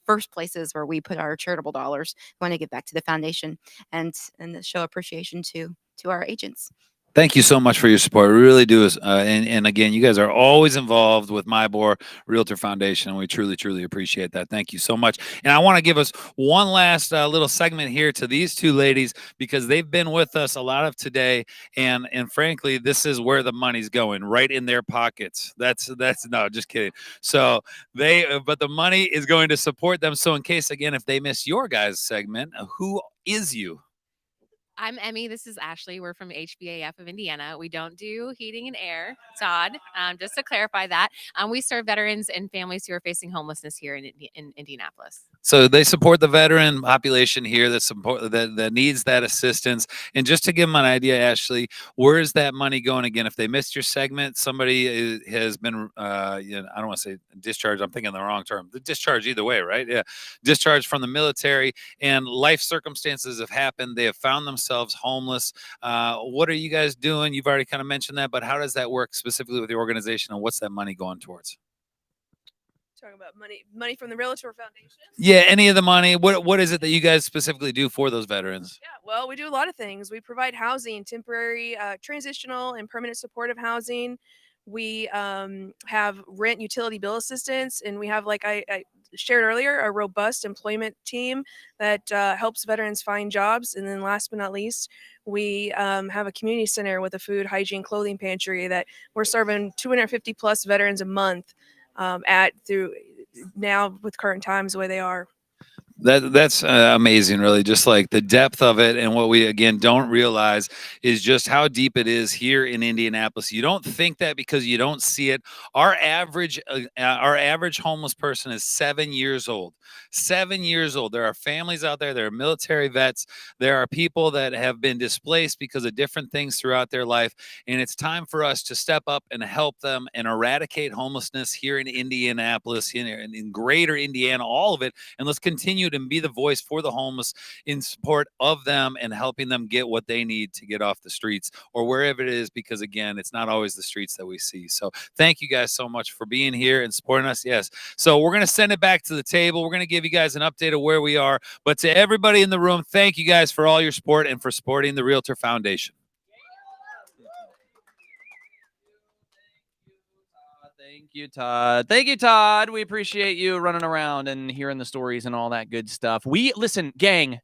A: first places where we put our charitable dollars. We want to give back to the foundation and show appreciation to our agents.
I: Thank you so much for your support. We really do. And again, you guys are always involved with MyBor Realtor Foundation, and we truly, truly appreciate that. Thank you so much. And I want to give us one last little segment here to these two ladies, because they've been with us a lot of today. And frankly, this is where the money's going, right in their pockets. That's no, just kidding. So but the money is going to support them. So in case, again, if they miss your guys' segment, who is you?
D: I'm Emmy. This is Ashley. We're from HVAF of Indiana. We don't do heating and air, Todd. Just to clarify that. We serve veterans and families who are facing homelessness here in Indianapolis.
I: So they support the veteran population here that needs that assistance. And just to give them an idea, Ashley, where is that money going? Again, if they missed your segment, somebody has been, I don't want to say discharged. I'm thinking the wrong term. The discharge either way, right? Yeah, discharged from the military, and life circumstances have happened. They have found themselves homeless. What are you guys doing? You've already kind of mentioned that, but how does that work specifically with the organization, and what's that money going towards?
M: Talking about money from the Realtor Foundation.
I: Yeah, any of the money. What is it that you guys specifically do for those veterans?
M: Yeah, well, we do a lot of things. We provide housing, temporary, transitional, and permanent supportive housing. We have rent utility bill assistance, and we have, like I shared earlier, a robust employment team that helps veterans find jobs. And then last but not least, we have a community center with a food, hygiene, clothing pantry that we're serving 250 plus veterans a month through now with current times the way they are.
I: That's amazing, really. Just like the depth of it, and what we again don't realize is just how deep it is here in Indianapolis. You don't think that because you don't see it. Our average homeless person is 7 years old. 7 years old. There are families out there. There are military vets. There are people that have been displaced because of different things throughout their life, and it's time for us to step up and help them and eradicate homelessness here in Indianapolis, in greater Indiana, all of it. And let's continue and be the voice for the homeless in support of them and helping them get what they need to get off the streets or wherever it is, because again, it's not always the streets that we see. So thank you guys so much for being here and supporting us. Yes. So we're going to send it back to the table. We're going to give you guys an update of where we are, but to everybody in the room, thank you guys for all your support and for supporting the Realtor Foundation.
W: Thank you, Todd. Thank you, Todd. We appreciate you running around and hearing the stories and all that good stuff. Listen, gang,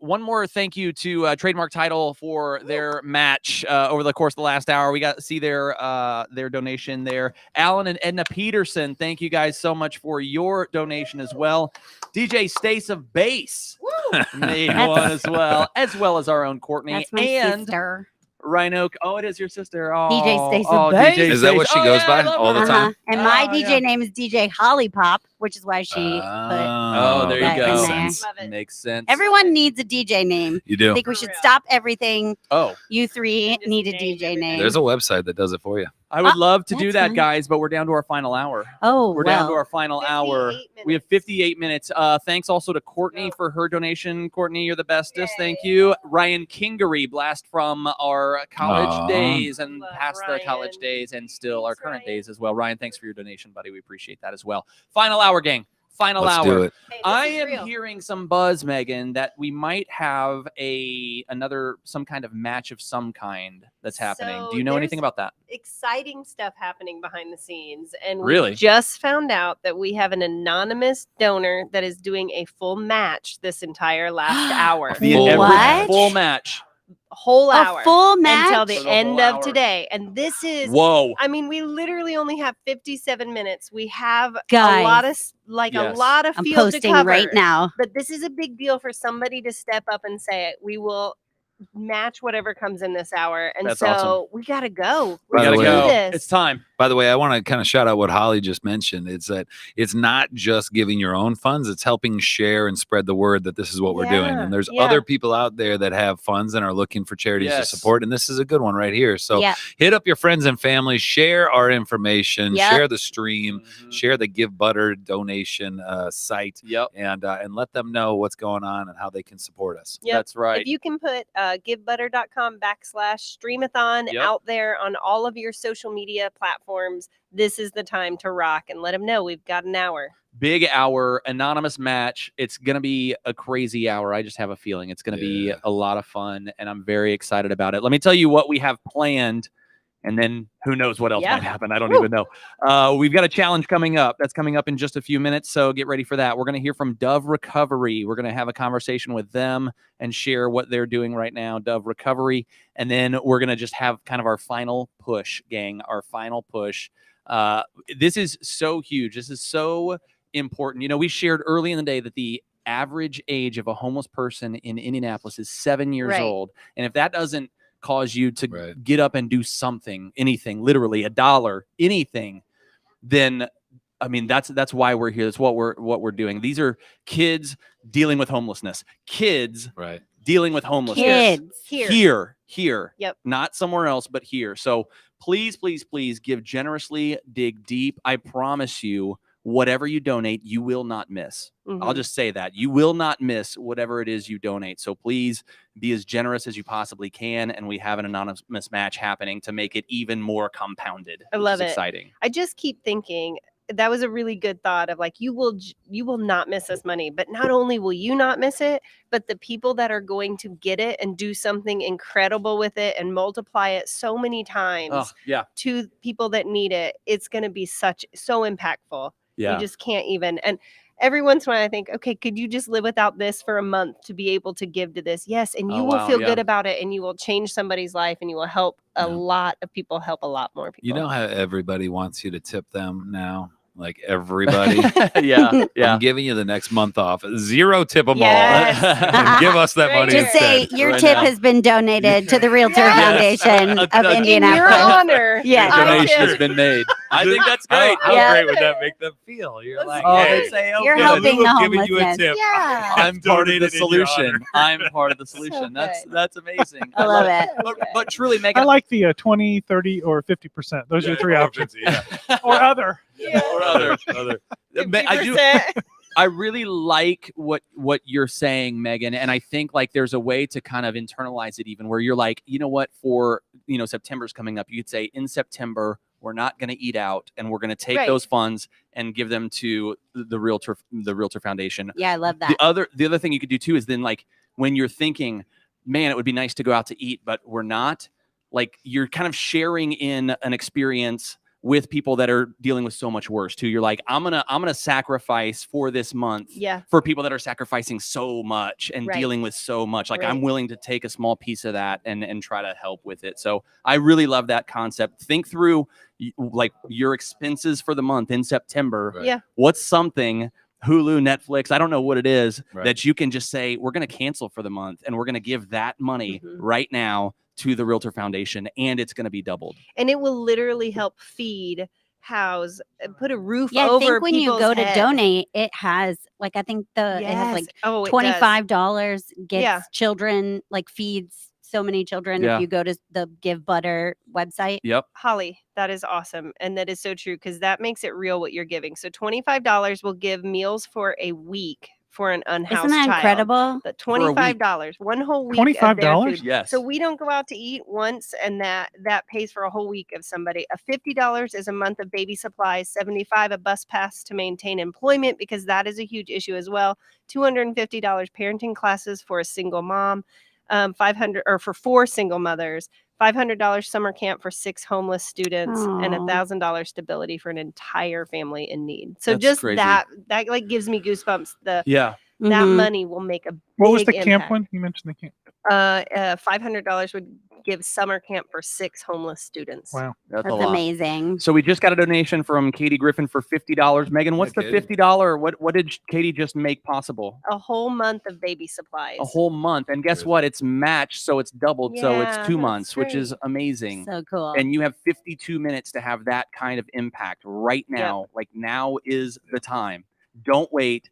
W: one more thank you to Trademark Title for their match over the course of the last hour. We got to see their donation there. Alan and Edna Peterson, thank you guys so much for your donation as well. DJ Stace of Bass made one as well as our own Courtney.
U: That's my sister.
W: Rhino. Oh, it is your sister. Oh,
U: DJ Stace of
W: oh,
U: Bass.
W: DJ
I: Is that what she
W: Stace.
I: goes
W: yeah,
I: by
W: I love
I: all the
W: her.
I: time?
U: And my
W: Oh,
U: DJ
W: yeah.
U: name is DJ Hollipop, which is why she put
W: Oh, there you
U: that in
W: go.
U: there.
W: Makes sense.
U: Everyone needs a DJ name.
I: You do.
U: I think we should stop everything.
I: Oh.
U: You three need a DJ name.
I: There's a website that does it for you.
W: I would love to do
U: that's
W: that,
U: fine.
W: guys, but we're down to our final hour.
U: Oh,
W: we're down to
U: well.
W: our final hour. We have 58 minutes. Thanks also to Courtney for her donation. Courtney, you're the bestest. Thank you. Ryan Kingery, blast from our college
I: Aw.
W: days and past the college days and still our current days as well. Ryan, thanks for your donation, buddy. We appreciate that as well. Final hour, gang. Final
I: Let's
W: hour.
I: do it.
W: I am hearing some buzz, Megan, that we might have some kind of match of some kind that's happening.
L: So
W: Do you know anything
L: there's
W: about that?
L: Exciting stuff happening behind the scenes. And
W: Really?
L: we just found out that we have an anonymous donor that is doing a full match this entire last hour.
W: Full match.
L: Whole
U: A
L: hour.
U: full
L: until
U: match?
L: the
W: For the
L: end
W: whole
L: of
W: hour.
L: today. And this is
W: Whoa.
L: I mean, we literally only have 57 minutes. We have
U: Guys.
L: a lot of a
W: Yes.
L: lot of
U: I'm
L: field to
U: posting
L: cover
U: right now.
L: But this is a big deal for somebody to step up and say it. We will match whatever comes in this hour. And
W: That's
L: so
W: awesome.
L: we gotta go.
I: By
L: We
I: the
L: gotta
I: way-
L: do this.
W: It's time.
I: By the way, I want to kind of shout out what Holly just mentioned. It's that it's not just giving your own funds, it's helping share and spread the word that this is what we're doing.
L: Yeah,
I: And there's
L: yeah.
I: other people out there that have funds and are looking for charities
W: Yes.
I: to support. And this is a good one right here. So
U: Yeah.
I: hit up your friends and family, share our information,
U: Yep.
I: share the stream,
W: Mm-hmm.
I: share the Give Butter donation site, and let them know what's going on and how they can support us.
L: Yep.
W: That's right.
L: If you can put givebutter.com/Stream-A-Thon
W: Yep.
L: out there on all of your social media platforms, this is the time to rock and let them know we've got an hour.
W: Big hour, anonymous match. It's going to be a crazy hour. I just have a feeling it's going to be a lot of fun, and I'm very excited about it. Let me tell you what we have planned, and then who knows what else might happen. I don't even know. We've got a challenge coming up. That's coming up in just a few minutes, so get ready for that. We're going to hear from Dove Recovery. We're going to have a conversation with them and share what they're doing right now, Dove Recovery, and then we're going to just have kind of our final push, gang, our final push. This is so huge. This is so important. You know, we shared early in the day that the average age of a homeless person in Indianapolis is 7 years
L: Right.
W: old. And if that doesn't cause you to get up and do something, anything, literally $1, anything, then I mean that's why we're here. That's what we're doing. These are kids dealing with homelessness. Kids dealing with homelessness.
U: Kids.
W: Here.
L: Yep.
W: Not somewhere else, but here. So please give generously, dig deep. I promise you, whatever you donate, you will not miss. I'll
L: Mhm.
W: just say that. You will not miss whatever it is you donate. So please be as generous as you possibly can. And we have an anonymous match happening to make it even more compounded.
L: I
W: which
L: love
W: is
L: it.
W: exciting.
L: I just keep thinking that was a really good thought of like you will not miss this money, but not only will you not miss it, but the people that are going to get it and do something incredible with it and multiply it so many times
W: Oh, yeah.
L: to people that need it, it's going to be so impactful.
W: Yeah.
L: You just can't even. And every once in a while I think, okay, could you just live without this for a month to be able to give to this? Yes. And you
W: Oh,
L: will
W: wow,
L: feel
W: yeah.
L: good about it and you will change somebody's life and you will help a lot of people, help a lot more people.
I: You know how everybody wants you to tip them now? Like everybody.
W: Yeah.
I: I'm giving you the next month off. 0 tip them
L: Yes.
I: all. And give us that money
U: Just say
I: instead.
U: your
W: Right
U: tip
W: now.
U: has been donated to the Realtor
W: Yes.
U: Foundation of
W: In your
L: in your
U: Indianapolis.
L: honor.
U: Yeah.
W: Your donation has been made. I think that's great.
I: How
U: Yeah.
I: great would that make them feel? You're like,
W: Oh,
I: hey,
W: they say,
U: You're
W: okay,
U: helping
I: we've
U: the
I: given you a
U: homelessness.
I: tip.
U: Yeah.
W: I'm part of the
I: donated in your
W: solution.
I: honor.
W: I'm part of the solution. That's amazing.
U: I love it.
W: But truly, Megan,
P: I like the 20, 30, or 50%. Those are your three options. Or other.
W: or other. I do.
L: 50%.
W: I really like what you're saying, Megan, and I think like there's a way to kind of internalize it even where you're like, you know what, for September's coming up, you could say in September we're not going to eat out and we're going to take
L: Right.
W: those funds and give them to the Realtor Foundation.
U: Yeah, I love that.
W: The other thing you could do too is then like when you're thinking, man, it would be nice to go out to eat, but we're not, like you're kind of sharing in an experience with people that are dealing with so much worse too. You're like, I'm gonna sacrifice for this month for people that are sacrificing so much and dealing with so much. Like I'm willing to take a small piece of that and try to help with it. So I really love that concept. Think through like your expenses for the month in September. What's something Hulu, Netflix, I don't know what it is that you can just say, we're going to cancel for the month and we're going to give that money right now to the Realtor Foundation, and it's going to be doubled.
L: And it will literally help feed, house, put a roof
U: Yeah, I
L: over
U: think when you
L: people's
U: go to
L: head.
U: donate, it has like I think it has like
L: it
U: $25 gets
L: Yeah.
U: children, like feeds so many children
W: Yeah.
U: if you go to the Give Butter website.
W: Yep.
L: Holly, that is awesome. And that is so true because that makes it real what you're giving. So $25 will give meals for a week for an unhoused
U: Isn't that
L: child.
U: incredible?
L: But
W: For a week.
L: $25, one whole week. of their
P: $25?
L: food.
W: Yes.
L: So we don't go out to eat once, and that pays for a whole week of somebody. A $50 is a month of baby supplies. $75 a bus pass to maintain employment because that is a huge issue as well. $250 parenting classes for a single mom. $500 or for 4 single mothers. $500 summer camp for 6 homeless students, and
U: Aw.
L: $1,000 stability for an entire family in need. So
W: That's
L: just
W: crazy.
L: that like gives me goosebumps. That
U: Mhm.
L: money will make a
P: What was the
L: big
P: camp
L: impact.
P: one? You mentioned the camp.
L: $500 would give summer camp for 6 homeless students.
P: Wow.
W: That's
U: That's
W: a lot.
U: amazing.
W: So we just got a donation from Katie Griffin for $50. Megan, what's the
I: Katie.
W: $50? What did Katie just make possible?
L: A whole month of baby supplies.
W: A whole month. And guess what? It's matched, so it's doubled. So it's
L: Yeah,
W: 2
L: that's
W: months, which
L: great.
W: is amazing.
U: So cool.
W: And you have 52 minutes to have that kind of impact right now. Like now is the time. Don't wait.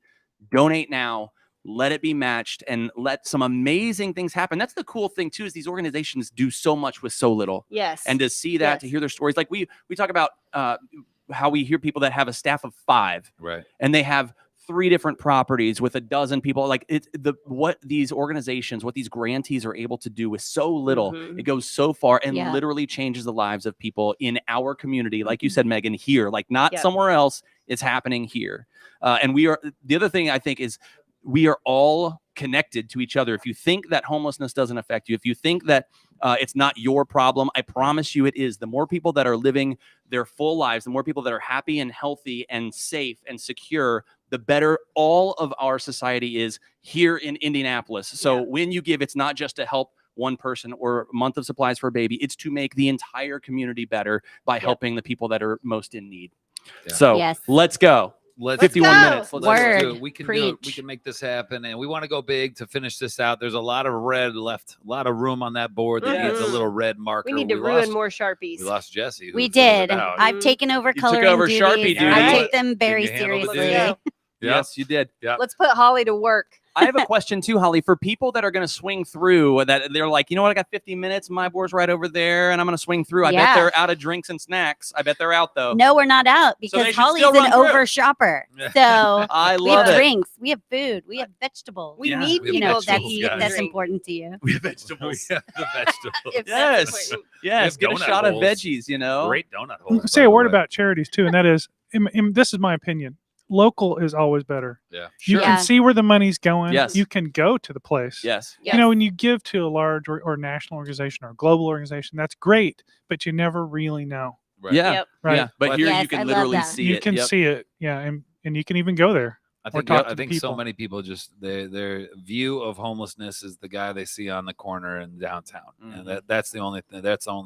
W: Donate now. Let it be matched and let some amazing things happen. That's the cool thing too, is these organizations do so much with so little.
L: Yes.
W: And to see that, to hear their stories, like we talk about how we hear people that have a staff of 5,
I: Right.
W: and they have 3 different properties with a dozen people. Like it's what these organizations, what these grantees are able to do with so little, it goes so far and literally changes the lives of people in our community. Like you said, Megan, here, like not somewhere else, it's happening here. And we are, the other thing I think is we are all connected to each other. If you think that homelessness doesn't affect you, if you think that it's not your problem, I promise you it is. The more people that are living their full lives, the more people that are happy and healthy and safe and secure, the better all of our society is here in Indianapolis. So when you give, it's not just to help one person or a month of supplies for a baby. It's to make the entire community better by helping the people that are most in need. So let's go.
I: Let's
W: 51
I: go.
W: minutes. Let's
I: Let's
W: do
I: do it.
W: it.
I: We can do it. We can make this happen, and we want to go big to finish this out. There's a lot of red left, a lot of room on that board that needs a little red marker.
L: We need to ruin more Sharpies.
I: We lost Jesse.
U: We did. I've taken over coloring
W: over
U: duties.
W: Sharpie duty.
U: I
W: Right.
U: take them very
I: Can you handle the
U: seriously.
I: duty?
W: Yes, you did.
I: Yeah.
L: Let's put Holly to work.
W: I have a question too, Holly, for people that are going to swing through, that they're like, you know what, I got 50 minutes, my board's right over there, and I'm going to swing through. I bet
U: Yeah.
W: they're out of drinks and snacks. I bet they're out though.
U: No, we're not out
W: they
U: because
W: should
U: Holly's
W: still
U: an
W: run through.
U: over shopper. So
W: I
U: we
W: love
U: have
W: it.
U: drinks, we have food, we have vegetables.
L: We need
U: you know,
L: people to
U: that's,
L: eat and
U: that's
L: drink.
U: important to you.
W: We have vegetables.
I: We have the vegetables.
L: If that's
W: Yes.
L: important.
W: Yes.
I: We
W: Get a
I: have donut
W: shot of
I: holes.
W: veggies, you know.
I: Great donut
P: I'll
I: holes.
P: say
I: by
P: a
I: the
P: word
I: way.
P: about charities too, and that is, this is my opinion. Local is always better.
I: Yeah.
P: You
U: Yeah.
P: can see where the money's going.
W: Yes.
P: You can go to the place.
W: Yes.
L: Yes.
P: You know, when you give to a large or national organization or a global organization, that's great, but you never really know.
I: Right.
W: Yeah.
L: Yep.
P: Right.
W: Yeah. But
I: Well,
W: here
U: Yes,
W: you can
U: I love
W: literally
U: that.
W: see
P: You
W: it.
P: can
W: Yep.
P: see it. Yeah. And you can even go there.
I: I
P: or
I: think
P: talk
I: I
P: to the
I: think so
P: people.
I: many people just their view of homelessness is the guy they see on the corner in downtown, and that's the only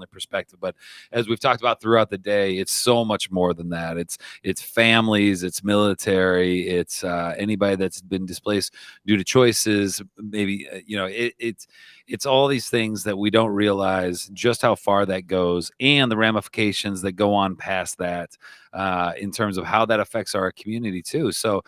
I: perspective. But as we've talked about throughout the day, it's so much more than that. It's families, it's military, it's anybody that's been displaced due to choices. Maybe it's all these things that we don't realize just how far that goes and the ramifications that go on past that in terms of how that affects our community too. So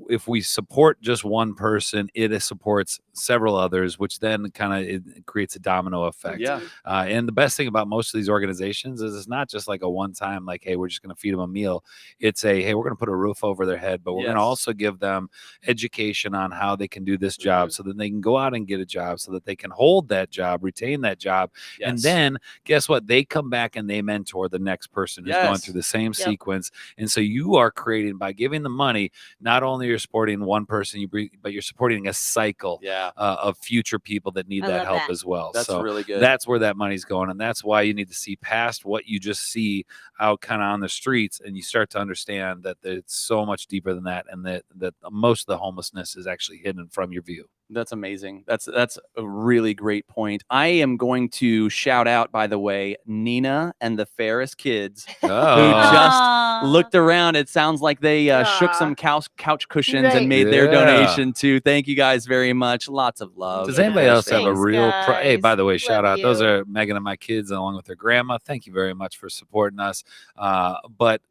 I: if we support just one person, it supports several others, which then it creates a domino effect.
W: Yeah.
I: And the best thing about most of these organizations is it's not just like a one-time, like, hey, we're just going to feed them a meal. It's hey, we're going to put a roof over their head, but we're going to also give them education on how they can do this job so that they can go out and get a job, so that they can hold that job, retain that job. And
W: Yes.
I: then guess what? They come back and they mentor the next person who's going
W: Yes.
I: through the same sequence. And so you are creating, by giving the money, not only you're supporting one person, but you're supporting a cycle of future people that need
U: I
I: that
U: love
I: help
U: that.
I: as well.
W: That's
I: so
W: really good.
I: that's where that money's going. And that's why you need to see past what you just see out kind of on the streets, and you start to understand that it's so much deeper than that, and that most of the homelessness is actually hidden from your view.
W: That's amazing. That's a really great point. I am going to shout out, by the way, Nina and the Ferris kids who just looked around. It sounds like they shook some couch cushions and made their donation too. Thank you guys very much. Lots of love.
I: Does
W: to the
I: anybody
W: Ferris
I: else have a
W: family.
I: real hey, by the way, shout
W: Love
I: out. Those
W: you.
I: are Megan and my kids along with their grandma. Thank you very much for supporting us. But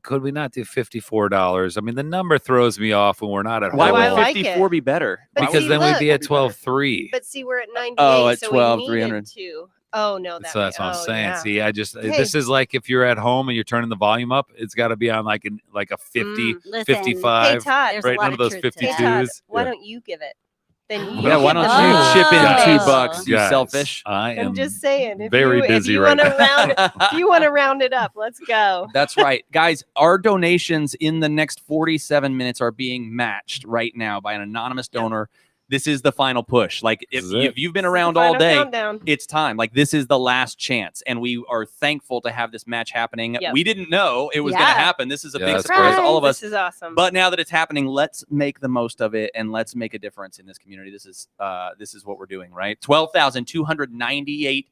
I: could we not do $54? I mean, the number throws me off when we're not at
W: Why
I: home.
W: would
L: I like
W: 54
L: it.
W: be better?
I: Because then we'd be at 12.3.
L: But see, we're at 98.
W: Oh, at
L: so
W: 12,
L: we
W: 300.
L: needed to. Oh no,
I: So that's what I'm saying.
L: Yeah.
I: See, I just
L: Hey.
I: this is like if you're at home and you're turning the volume up, it's got to be on like a 50,
L: Listen,
I: 55,
L: hey, Todd,
I: right? None of those 52s.
L: Hey, Todd, why don't you give it? Then you
W: Yeah, why
L: give
W: don't
L: the
W: you
L: money.
W: chip in
I: Guys,
W: $2, you
I: guys,
W: selfish?
I: I am
L: I'm just saying. If
I: very
L: you,
I: busy
L: if you
I: right
L: wanna
I: now.
L: round, if you want to round it up, let's go.
W: That's right. Guys, our donations in the next 47 minutes are being matched right now by an anonymous donor. This is the final push. Like if you've been around all
L: final
W: day,
L: countdown.
W: it's time. Like this is the last chance. And we are thankful to have this match happening.
L: Yep.
W: We didn't know it was going to happen. This is a big
I: that's
W: surprise to
I: great.
W: all of us.
L: This is awesome.
W: But now that it's happening, let's make the most of it and let's make a difference in this community. This is what we're doing, right? $12,298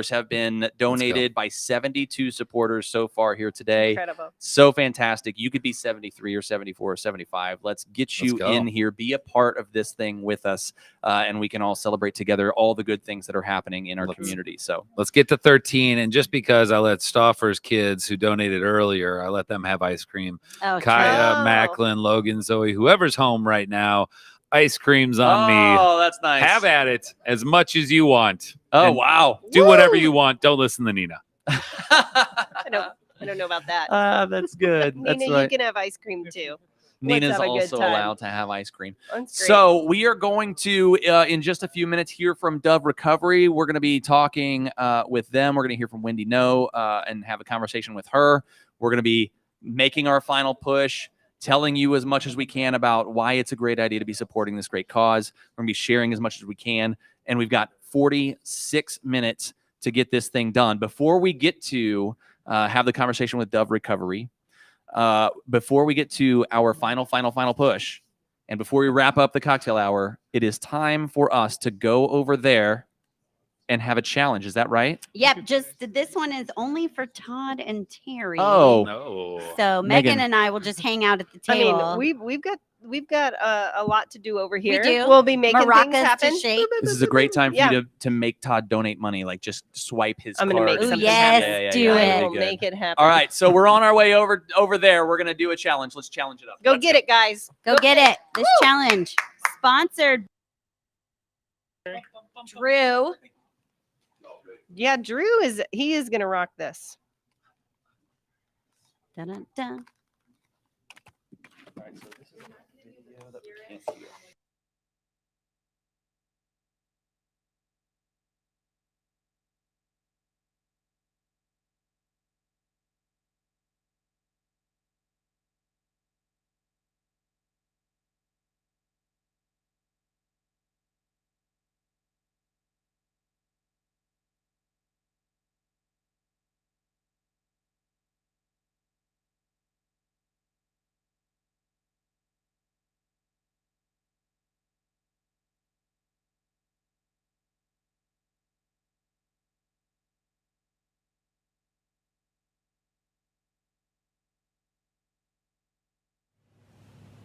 W: have been donated by 72 supporters so far here today.
L: Incredible.
W: So fantastic. You could be 73 or 74 or 75. Let's get you
I: go.
W: in here, be a part of this thing with us, and we can all celebrate together all the good things that are happening in our community. So
I: Let's get to 13. And just because I let Stauffer's kids who donated earlier, I let them have ice cream.
U: Oh,
I: Kaya,
U: true.
I: Macklin, Logan, Zoe, whoever's home right now, ice cream's on me.
W: Oh, that's nice.
I: Have at it as much as you want.
W: Oh,
I: And
W: wow.
I: Do whatever you want. Don't listen to Nina.
L: I don't know about that.
W: That's good. That's
L: Nina,
W: right.
L: you can have ice cream too.
W: Nina's
L: have a good
W: also
L: time.
W: allowed to have ice cream.
L: That's great.
W: So we are going to, in just a few minutes, hear from Dove Recovery. We're going to be talking with them. We're going to hear from Wendy No and have a conversation with her. We're going to be making our final push, telling you as much as we can about why it's a great idea to be supporting this great cause. We're going to be sharing as much as we can. And we've got 46 minutes to get this thing done. Before we get to have the conversation with Dove Recovery, before we get to our final push, and before we wrap up the cocktail hour, it is time for us to go over there and have a challenge. Is that right?
U: Yep, just this one is only for Todd and Terry.
W: Oh.
I: No.
U: So Megan and I will just hang out at the
L: I
U: table.
L: mean, we've got a lot to do over here.
U: do.
L: We'll be making
U: Maracas
L: things
U: to
L: happen.
U: shake.
W: This is a great time for
L: Yeah.
W: you to make Todd donate money. Like just swipe his
L: I'm
W: card.
L: gonna make
U: Ooh,
L: something
U: yes,
L: happen.
U: do
L: I
U: it.
L: will make it happen.
W: All right, so we're on our way over there. We're gonna do a challenge. Let's challenge it up.
L: Go get it, guys.
U: Go get it. This challenge sponsored Drew.
L: Yeah, Drew is gonna rock this.
U: Dun, dun, dun.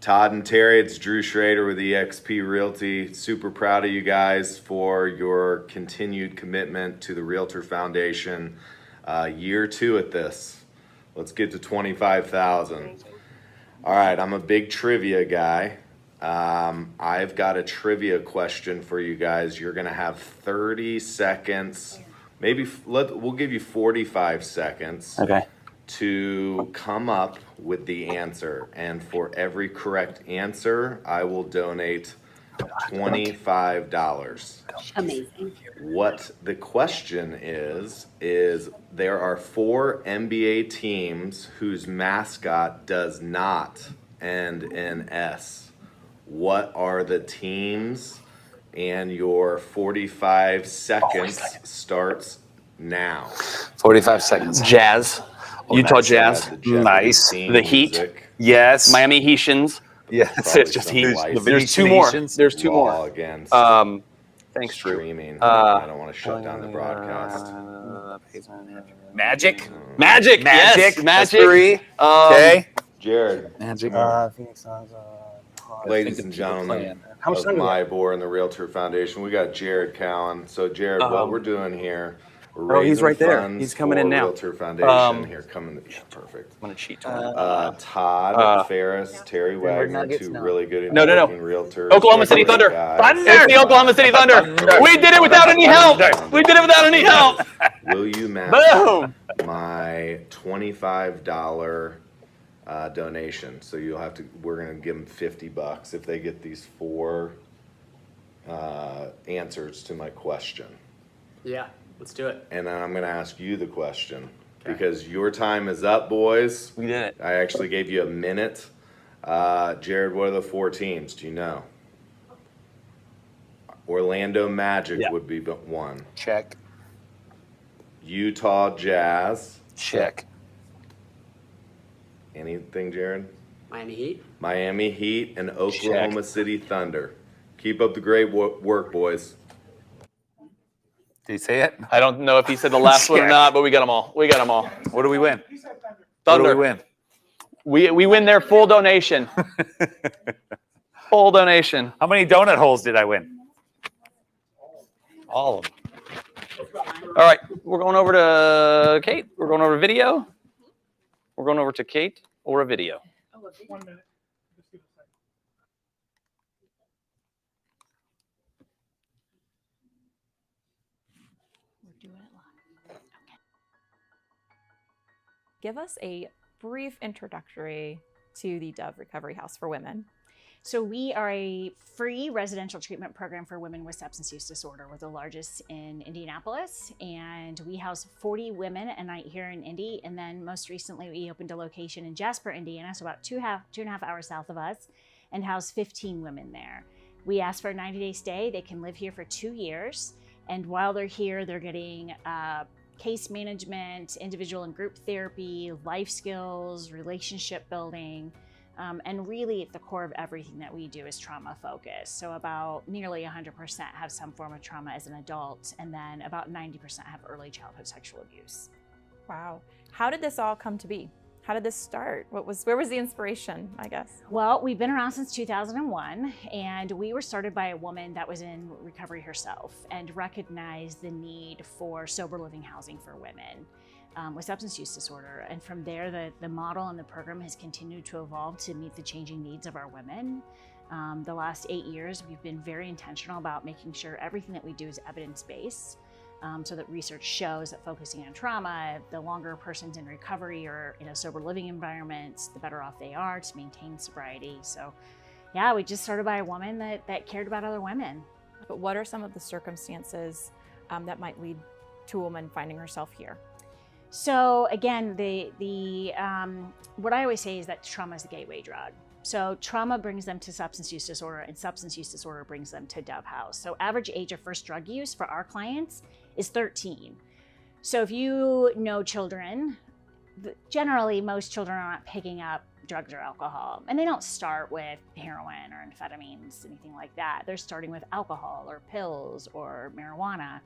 G: Todd and Terry, it's Drew Schrader with eXp Realty. Super proud of you guys for your continued commitment to the Realtor Foundation. Year 2 at this. Let's get to 25,000. All right, I'm a big trivia guy. I've got a trivia question for you guys. You're gonna have 30 seconds. Maybe we'll give you 45 seconds.
W: Okay.
G: To come up with the answer, and for every correct answer I will donate $25.
U: Amazing.
G: What the question is there are 4 NBA teams whose mascot does not end in S. What are the teams? And your 45 seconds starts now.
N: 45 seconds.
W: Jazz. Utah Jazz.
N: Nice.
W: The Heat.
G: Music.
N: Yes.
W: Miami Heatians.
N: Yes.
W: It's just Heat. There's 2 more. There's 2
G: Law
W: more.
G: against
W: Thanks, Drew.
G: streaming. I don't want to shut down the broadcast.
N: Magic.
W: Magic. Yes.
N: That's
W: Magic.
N: 3. Okay.
G: Jared.
N: Magic.
G: Ladies and gentlemen of my board and the Realtor Foundation, we got Jared Cowan. So Jared, what we're doing here, we're
W: he's
G: raising
W: right there.
G: funds
W: He's coming in
G: for
W: now.
G: Realtor Foundation. Here, coming. Yeah, perfect.
W: I'm gonna cheat.
G: Todd Ferris, Terry Wagner,
W: Nuggets?
G: 2
W: No.
G: really good
W: No.
G: realtors.
W: Oklahoma City
G: Great
W: Thunder.
G: guys.
W: It's the Oklahoma City Thunder. We did it without any help. We did it without any help.
G: Will you match
W: Boom.
G: my $25 donation? So you'll have to. We're gonna give them $50 if they get these 4 answers to my question.
J: Yeah, let's do it.
G: And then I'm gonna ask you the question because your time is up, boys.
W: We did it.
G: I actually gave you a minute. Jared, what are the 4 teams? Do you know? Orlando Magic would be but 1.
N: Check.
G: Utah Jazz.
N: Check.
G: Anything, Jared?
J: Miami Heat.
G: Miami Heat and Oklahoma City Thunder. Keep up the great work, boys.
N: Did he say it?
W: I don't know if he said the last one or not, but we got them all. We got them all.
N: What do we win?
W: Thunder.
N: What do we win?
W: We win their full donation. Full donation.
N: How many donut holes did I win? All of them.
W: All right, we're going over to Kate. We're going over to video. We're going over to Kate or a video.
P: 1 minute.
B: Give us a brief introductory to the Dove Recovery House for Women.
Q: So we are a free residential treatment program for women with substance use disorder. We're the largest in Indianapolis, and we house 40 women a night here in Indy. And then most recently, we opened a location in Jasper, Indiana, so about 2.5 hours south of us, and house 15 women there. We ask for a 90-day stay. They can live here for 2 years. And while they're here, they're getting case management, individual and group therapy, life skills, relationship building. And really at the core of everything that we do is trauma focused. So about nearly 100% have some form of trauma as an adult, and then about 90% have early childhood sexual abuse.
B: Wow. How did this all come to be? How did this start? Where was the inspiration, I guess?
Q: Well, we've been around since 2001, and we were started by a woman that was in recovery herself and recognized the need for sober living housing for women with substance use disorder. And from there, the model and the program has continued to evolve to meet the changing needs of our women. The last 8 years, we've been very intentional about making sure everything that we do is evidence-based. So that research shows that focusing on trauma, the longer a person's in recovery or in a sober living environment, the better off they are to maintain sobriety. So yeah, we just started by a woman that cared about other women.
B: But what are some of the circumstances that might lead to a woman finding herself here?
Q: So again, what I always say is that trauma is the gateway drug. So trauma brings them to substance use disorder, and substance use disorder brings them to Dove House. So average age of first drug use for our clients is 13. So if you know children, generally most children are not picking up drugs or alcohol, and they don't start with heroin or amphetamines, anything like that. They're starting with alcohol or pills or marijuana.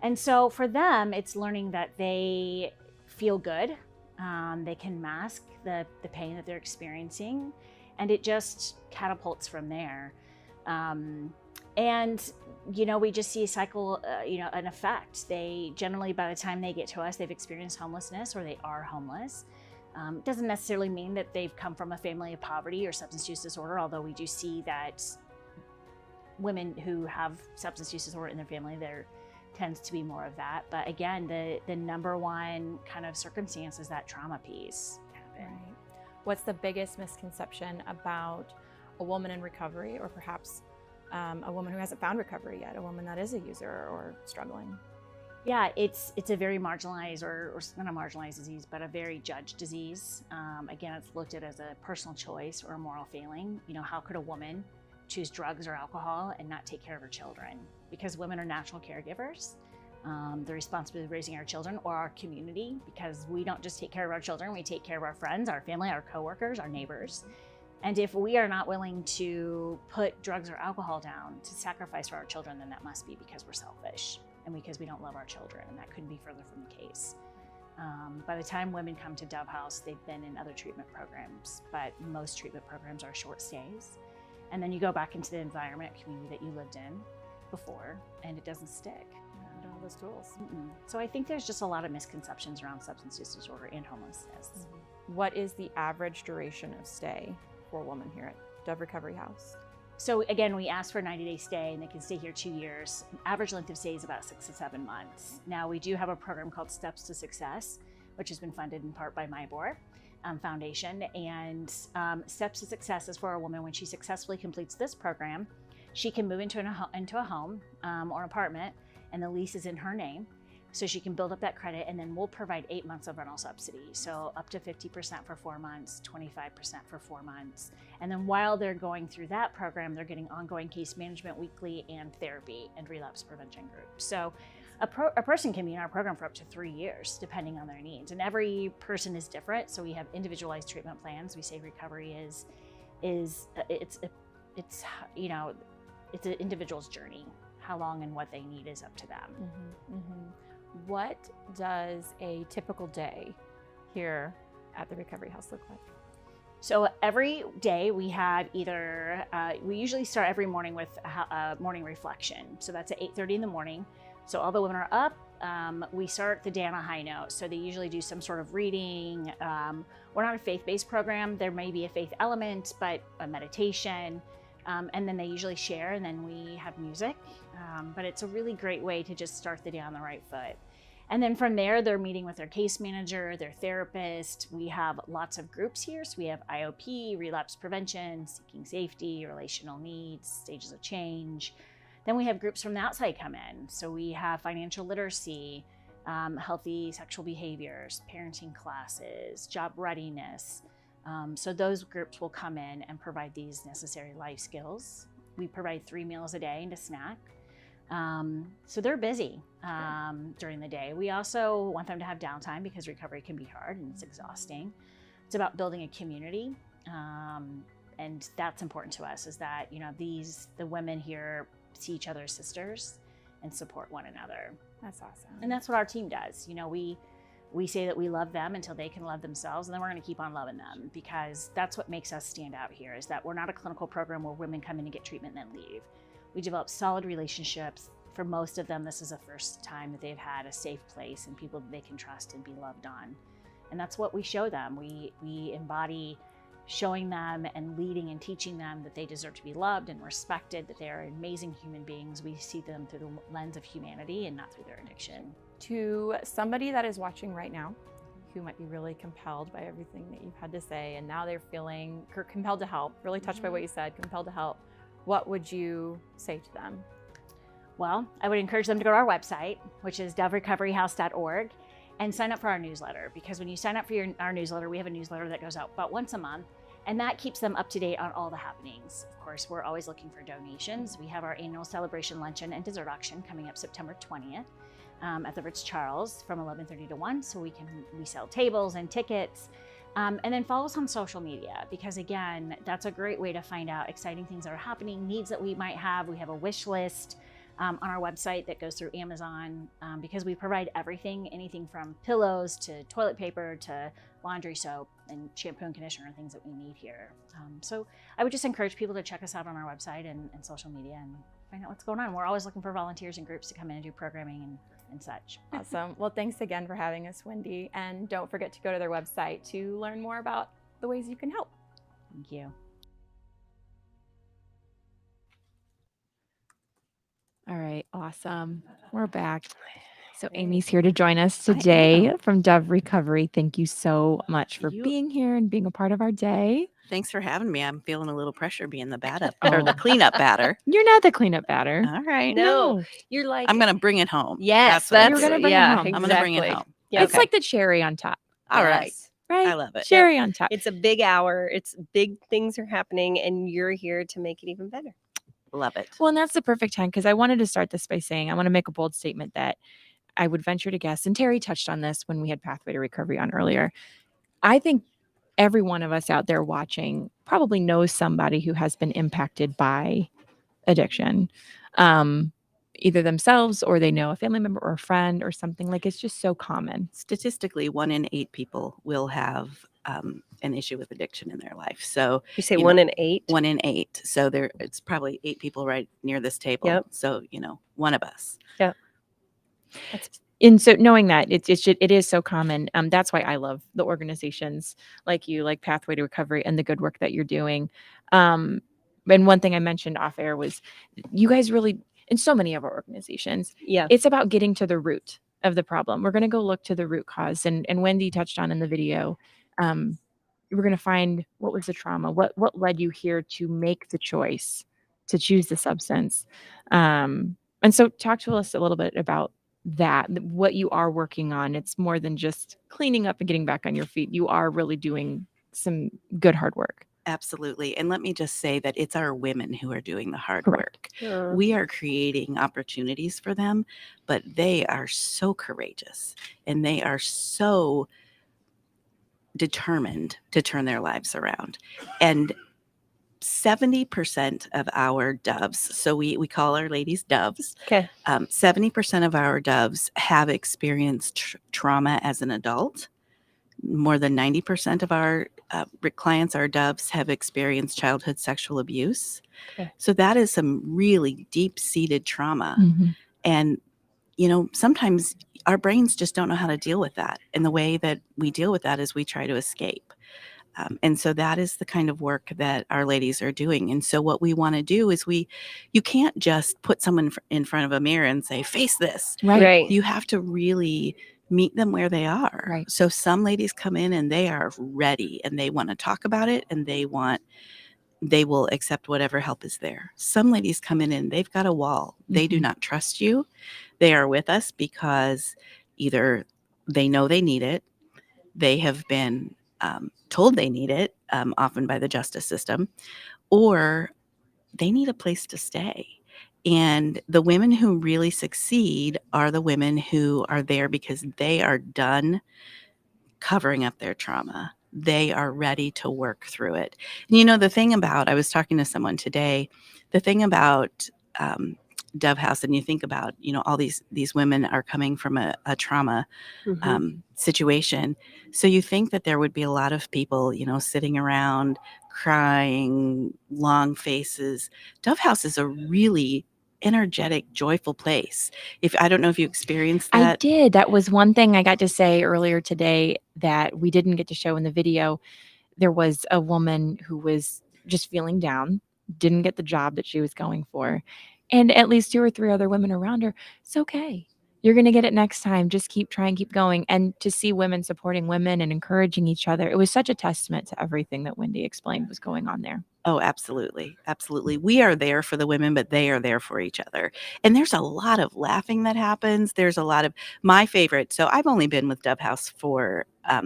Q: And so for them, it's learning that they feel good. They can mask the pain that they're experiencing, and it just catapults from there. And, we just see a cycle, an effect. They generally, by the time they get to us, they've experienced homelessness or they are homeless. It doesn't necessarily mean that they've come from a family of poverty or substance use disorder, although we do see that women who have substance use disorder in their family, there tends to be more of that. But again, the number one kind of circumstance is that trauma piece.
B: Right. What's the biggest misconception about a woman in recovery, or perhaps a woman who hasn't found recovery yet, a woman that is a user or struggling?
Q: Yeah, it's a very marginalized or not a marginalized disease, but a very judged disease. Again, it's looked at as a personal choice or a moral failing. You know, how could a woman choose drugs or alcohol and not take care of her children? Because women are natural caregivers. The responsibility of raising our children or our community, because we don't just take care of our children, we take care of our friends, our family, our coworkers, our neighbors. And if we are not willing to put drugs or alcohol down to sacrifice for our children, then that must be because we're selfish and because we don't love our children, and that couldn't be further from the case. By the time women come to Dove House, they've been in other treatment programs, but most treatment programs are short stays. And then you go back into the environment, community that you lived in before, and it doesn't stick.
B: All those tools.
Q: So I think there's just a lot of misconceptions around substance use disorder and homelessness.
B: What is the average duration of stay for a woman here at Dove Recovery House?
Q: So again, we ask for a 90-day stay and they can stay here 2 years. Average length of stay is about 6 to 7 months. Now we do have a program called Steps to Success, which has been funded in part by MyBor Foundation. And Steps to Success is for a woman when she successfully completes this program, she can move into a home or apartment, and the lease is in her name. So she can build up that credit, and then we'll provide 8 months of rental subsidy. So up to 50% for 4 months, 25% for 4 months. And then while they're going through that program, they're getting ongoing case management weekly and therapy and relapse prevention groups. So a person can be in our program for up to 3 years, depending on their needs. And every person is different. So we have individualized treatment plans. We say recovery it's an individual's journey. How long and what they need is up to them.
B: What does a typical day here at the Recovery House look like?
Q: So every day we have either, we usually start every morning with a morning reflection. So that's at 8:30 in the morning. So all the women are up. We start the day on a high note. So they usually do some sort of reading. We're not a faith-based program. There may be a faith element, but a meditation. And then they usually share, and then we have music. But it's a really great way to just start the day on the right foot. And then from there, they're meeting with their case manager, their therapist. We have lots of groups here. So we have IOP, relapse prevention, seeking safety, relational needs, stages of change. Then we have groups from the outside come in. So we have financial literacy, healthy sexual behaviors, parenting classes, job readiness. So those groups will come in and provide these necessary life skills. We provide 3 meals a day and a snack. So they're busy during the day. We also want them to have downtime because recovery can be hard and it's exhausting. It's about building a community. And that's important to us, is that, you know, the women here see each other as sisters and support one another.
B: That's awesome.
Q: And that's what our team does. You know, we say that we love them until they can love themselves, and then we're going to keep on loving them, because that's what makes us stand out here, is that we're not a clinical program where women come in and get treatment and then leave. We develop solid relationships. For most of them, this is the first time that they've had a safe place and people that they can trust and be loved on. And that's what we show them. We embody showing them and leading and teaching them that they deserve to be loved and respected, that they are amazing human beings. We see them through the lens of humanity and not through their addiction.
B: To somebody that is watching right now, who might be really compelled by everything that you've had to say, and now they're feeling compelled to help, really touched by what you said, compelled to help, what would you say to them?
Q: Well, I would encourage them to go to our website, which is doverecoveryhouse.org, and sign up for our newsletter, because when you sign up for our newsletter, we have a newsletter that goes out about once a month, and that keeps them up to date on all the happenings. Of course, we're always looking for donations. We have our annual celebration luncheon and dessert auction coming up September 20th at the Ritz-Charles from 11:30 to 1, so we sell tables and tickets. And then follow us on social media, because again, that's a great way to find out exciting things that are happening, needs that we might have. We have a wish list on our website that goes through Amazon, because we provide everything, anything from pillows to toilet paper to laundry soap and shampoo and conditioner and things that we need here. So I would just encourage people to check us out on our website and social media and find out what's going on. We're always looking for volunteers and groups to come in and do programming and such.
B: Awesome. Well, thanks again for having us, Wendy. And don't forget to go to their website to learn more about the ways you can help.
Q: Thank you.
B: All right, awesome. We're back. So Amy's here to join us today from Dove Recovery. Thank you so much for being here and being a part of our day.
C: Thanks for having me. I'm feeling a little pressure being the backup or the cleanup batter.
B: You're not the cleanup batter.
C: All right.
E: No, you're like
C: I'm gonna bring it home.
E: Yes,
C: what I'm
B: You're gonna
C: doing.
B: bring it home.
C: I'm gonna bring it home.
B: It's like the cherry on top.
C: All right.
B: Right.
C: I love it.
B: Cherry on top.
E: It's a big hour. It's big things are happening, and you're here to make it even better.
C: Love it.
B: Well, and that's the perfect time because I wanted to start this by saying I want to make a bold statement that I would venture to guess, and Terry touched on this when we had Pathway to Recovery on earlier. I think every one of us out there watching probably knows somebody who has been impacted by addiction, either themselves or they know a family member or a friend or something. Like it's just so common.
C: Statistically, 1 in 8 people will have an issue with addiction in their life. So
E: You say 1 in 8?
C: 1 in 8. So it's probably 8 people right near this table.
E: Yep.
C: So one of us.
E: Yeah.
B: And so knowing that it is so common, that's why I love the organizations like you, like Pathway to Recovery, and the good work that you're doing. And one thing I mentioned off air was you guys really, in so many of our organizations, it's about getting to the root of the problem. We're going to go look to the root cause. And Wendy touched on in the video, we're going to find what was the trauma, what led you here to make the choice to choose the substance. And so talk to us a little bit about that, what you are working on. It's more than just cleaning up and getting back on your feet. You are really doing some good hard work.
C: Absolutely. And let me just say that it's our women who are doing the hard
B: Correct.
C: work. We are creating opportunities for them, but they are so courageous and they are so determined to turn their lives around. And 70% of our doves, so we call our ladies doves.
E: Okay.
C: 70% of our doves have experienced trauma as an adult. More than 90% of our clients, our doves, have experienced childhood sexual abuse.
E: Okay.
C: So that is some really deep-seated trauma.
B: Mm-hmm.
C: And, sometimes our brains just don't know how to deal with that. And the way that we deal with that is we try to escape. And so that is the kind of work that our ladies are doing. And so what we want to do is you can't just put someone in front of a mirror and say, face this.
E: Right.
C: You have to really meet them where they are.
B: Right.
C: So some ladies come in and they are ready and they want to talk about it and they will accept whatever help is there. Some ladies come in and they've got a wall. They do not trust you. They are with us because either they know they need it, they have been told they need it, often by the justice system, or they need a place to stay. And the women who really succeed are the women who are there because they are done covering up their trauma. They are ready to work through it. And the thing about, I was talking to someone today, the thing about Dove House, and you think about, all these women are coming from a trauma situation. So you think that there would be a lot of people, sitting around crying, long faces. Dove House is a really energetic, joyful place. I don't know if you experienced that.
B: I did. That was one thing I got to say earlier today that we didn't get to show in the video. There was a woman who was just feeling down, didn't get the job that she was going for. And at least 2 or 3 other women around her, it's okay. You're going to get it next time. Just keep trying, keep going. And to see women supporting women and encouraging each other, it was such a testament to everything that Wendy explained was going on there.
C: Oh, absolutely. Absolutely. We are there for the women, but they are there for each other. And there's a lot of laughing that happens. There's a lot of my favorite. So I've only been with Dove House for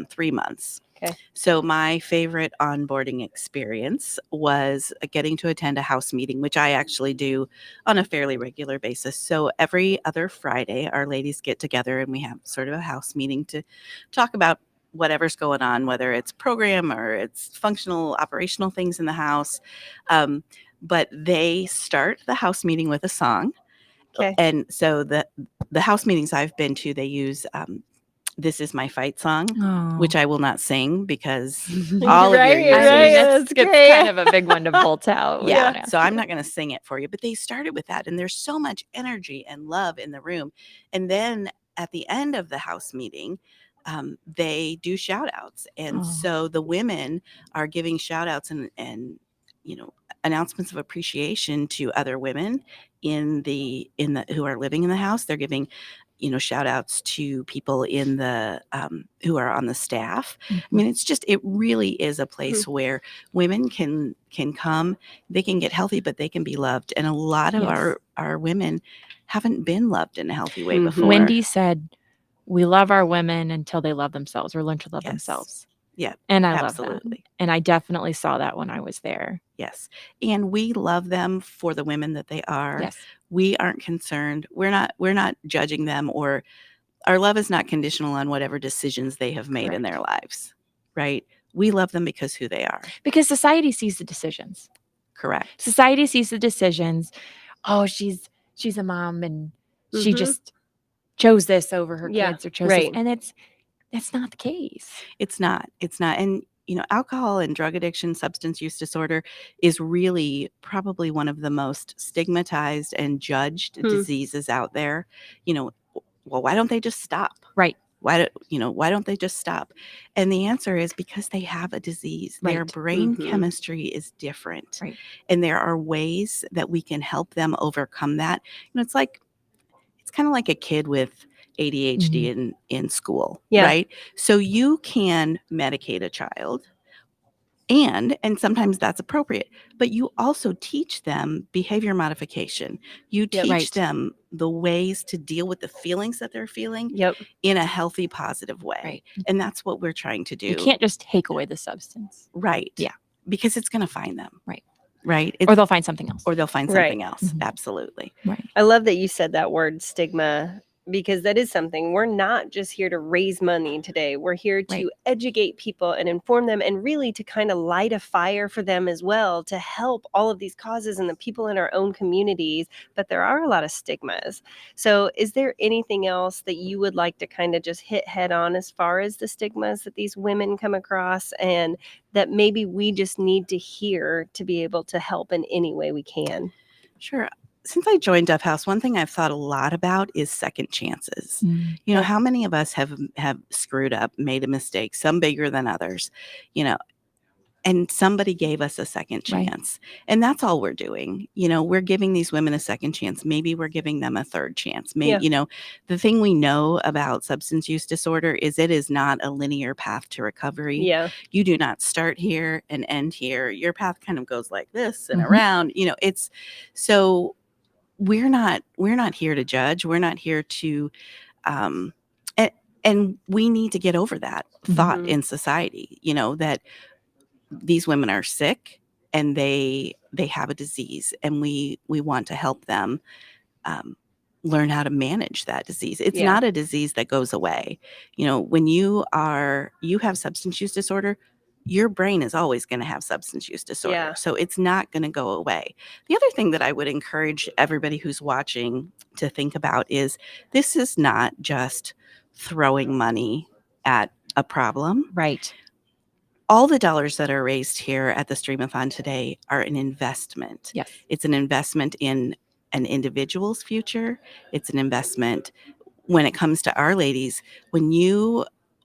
C: 3 months.
E: Okay.
C: So my favorite onboarding experience was getting to attend a house meeting, which I actually do on a fairly regular basis. So every other Friday, our ladies get together and we have sort of a house meeting to talk about whatever's going on, whether it's program or it's functional, operational things in the house. But they start the house meeting with a song.
E: Okay.
C: And so the house meetings I've been to, they use This Is My Fight song, which I will not sing because all of your
B: It's kind of a big one to bolt out.
C: Yeah. So I'm not going to sing it for you, but they started with that. And there's so much energy and love in the room. And then at the end of the house meeting, they do shout outs. And so the women are giving shout outs and announcements of appreciation to other women in the who are living in the house. They're giving shout outs to people in the who are on the staff. I mean, it really is a place where women can come, they can get healthy, but they can be loved. And a lot of our women haven't been loved in a healthy way before.
B: Wendy said, "We love our women until they love themselves or learn to love themselves."
C: Yeah,
B: And I love
C: absolutely.
B: that. And I definitely saw that when I was there.
C: Yes. And we love them for the women that they are.
B: Yes.
C: We aren't concerned. We're not judging them, or our love is not conditional on whatever decisions they have made in their lives, right? We love them because who they are.
B: Because society sees the decisions.
C: Correct.
B: Society sees the decisions. Oh, she's a mom and she just chose this over her kids or chose this. And that's not the case.
C: It's not. And alcohol and drug addiction, substance use disorder is really probably one of the most stigmatized and judged diseases out there. Well, why don't they just stop?
B: Right.
C: Why don't they just stop? And the answer is because they have a disease. Their brain chemistry is different.
B: Right.
C: And there are ways that we can help them overcome that. It's kind of like a kid with ADHD in school, right? So you can medicate a child, and sometimes that's appropriate, but you also teach them behavior modification. You teach them the ways to deal with the feelings that they're feeling in a healthy, positive way.
B: Right.
C: And that's what we're trying to do.
B: You can't just take away the substance.
C: Right.
B: Yeah.
C: Because it's going to find them.
B: Right.
C: Right.
B: Or they'll find something else.
C: Or they'll find something else. Absolutely.
B: Right.
L: I love that you said that word stigma, because that is something. We're not just here to raise money today. We're here to educate people and inform them, and really to kind of light a fire for them as well, to help all of these causes and the people in our own communities. But there are a lot of stigmas. So is there anything else that you would like to kind of just hit head on as far as the stigmas that these women come across, and that maybe we just need to hear to be able to help in any way we can?
C: Sure. Since I joined Dove House, one thing I've thought a lot about is second chances. How many of us have screwed up, made a mistake, some bigger than others, and somebody gave us a second chance. And that's all we're doing. We're giving these women a second chance. Maybe we're giving them a third chance. Maybe, the thing we know about substance use disorder is it is not a linear path to recovery.
L: Yeah.
C: You do not start here and end here. Your path kind of goes like this and around, it's so we're not here to judge. We're not here to, and we need to get over that thought in society, that these women are sick and they have a disease, and we want to help them learn how to manage that disease. It's not a disease that goes away. When you have substance use disorder, your brain is always going to have substance use disorder. So it's not going to go away. The other thing that I would encourage everybody who's watching to think about is this is not just throwing money at a problem.
B: Right.
C: All the dollars that are raised here at the Stream-A-Thon today are an investment.
B: Yes.
C: It's an investment in an individual's future. It's an investment when it comes to our ladies. When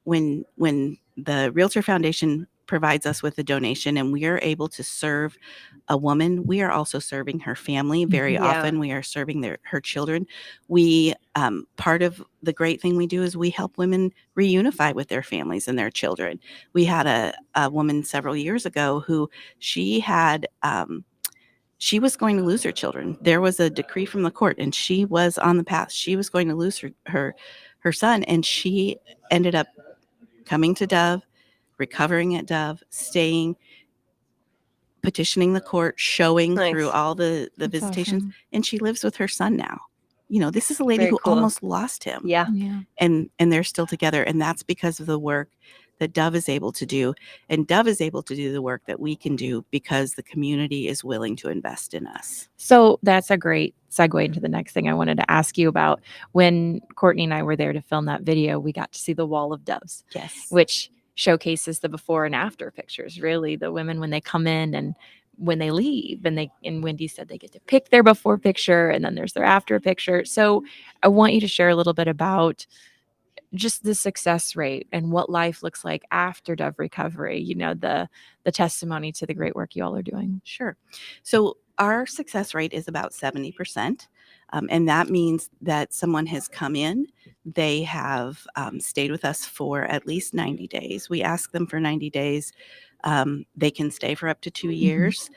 C: the Realtor Foundation provides us with a donation and we are able to serve a woman, we are also serving her family. Very often we are serving her children. We part of the great thing we do is we help women reunify with their families and their children. We had a woman several years ago who she had she was going to lose her children. There was a decree from the court and she was on the path. She was going to lose her son, and she ended up coming to Dove, recovering at Dove, staying, petitioning the court, showing through all the visitations, and she lives with her son now. This is a lady who almost lost him.
L: Yeah.
C: And they're still together, and that's because of the work that Dove is able to do. And Dove is able to do the work that we can do because the community is willing to invest in us.
B: So that's a great segue into the next thing I wanted to ask you about. When Courtney and I were there to film that video, we got to see the wall of doves.
C: Yes.
B: Which showcases the before and after pictures, really, the women when they come in and when they leave. And Wendy said they get to pick their before picture and then there's their after picture. So I want you to share a little bit about just the success rate and what life looks like after Dove recovery, the testimony to the great work you all are doing.
C: Sure. So our success rate is about 70%. And that means that someone has come in, they have stayed with us for at least 90 days. We ask them for 90 days. They can stay for up to 2 years.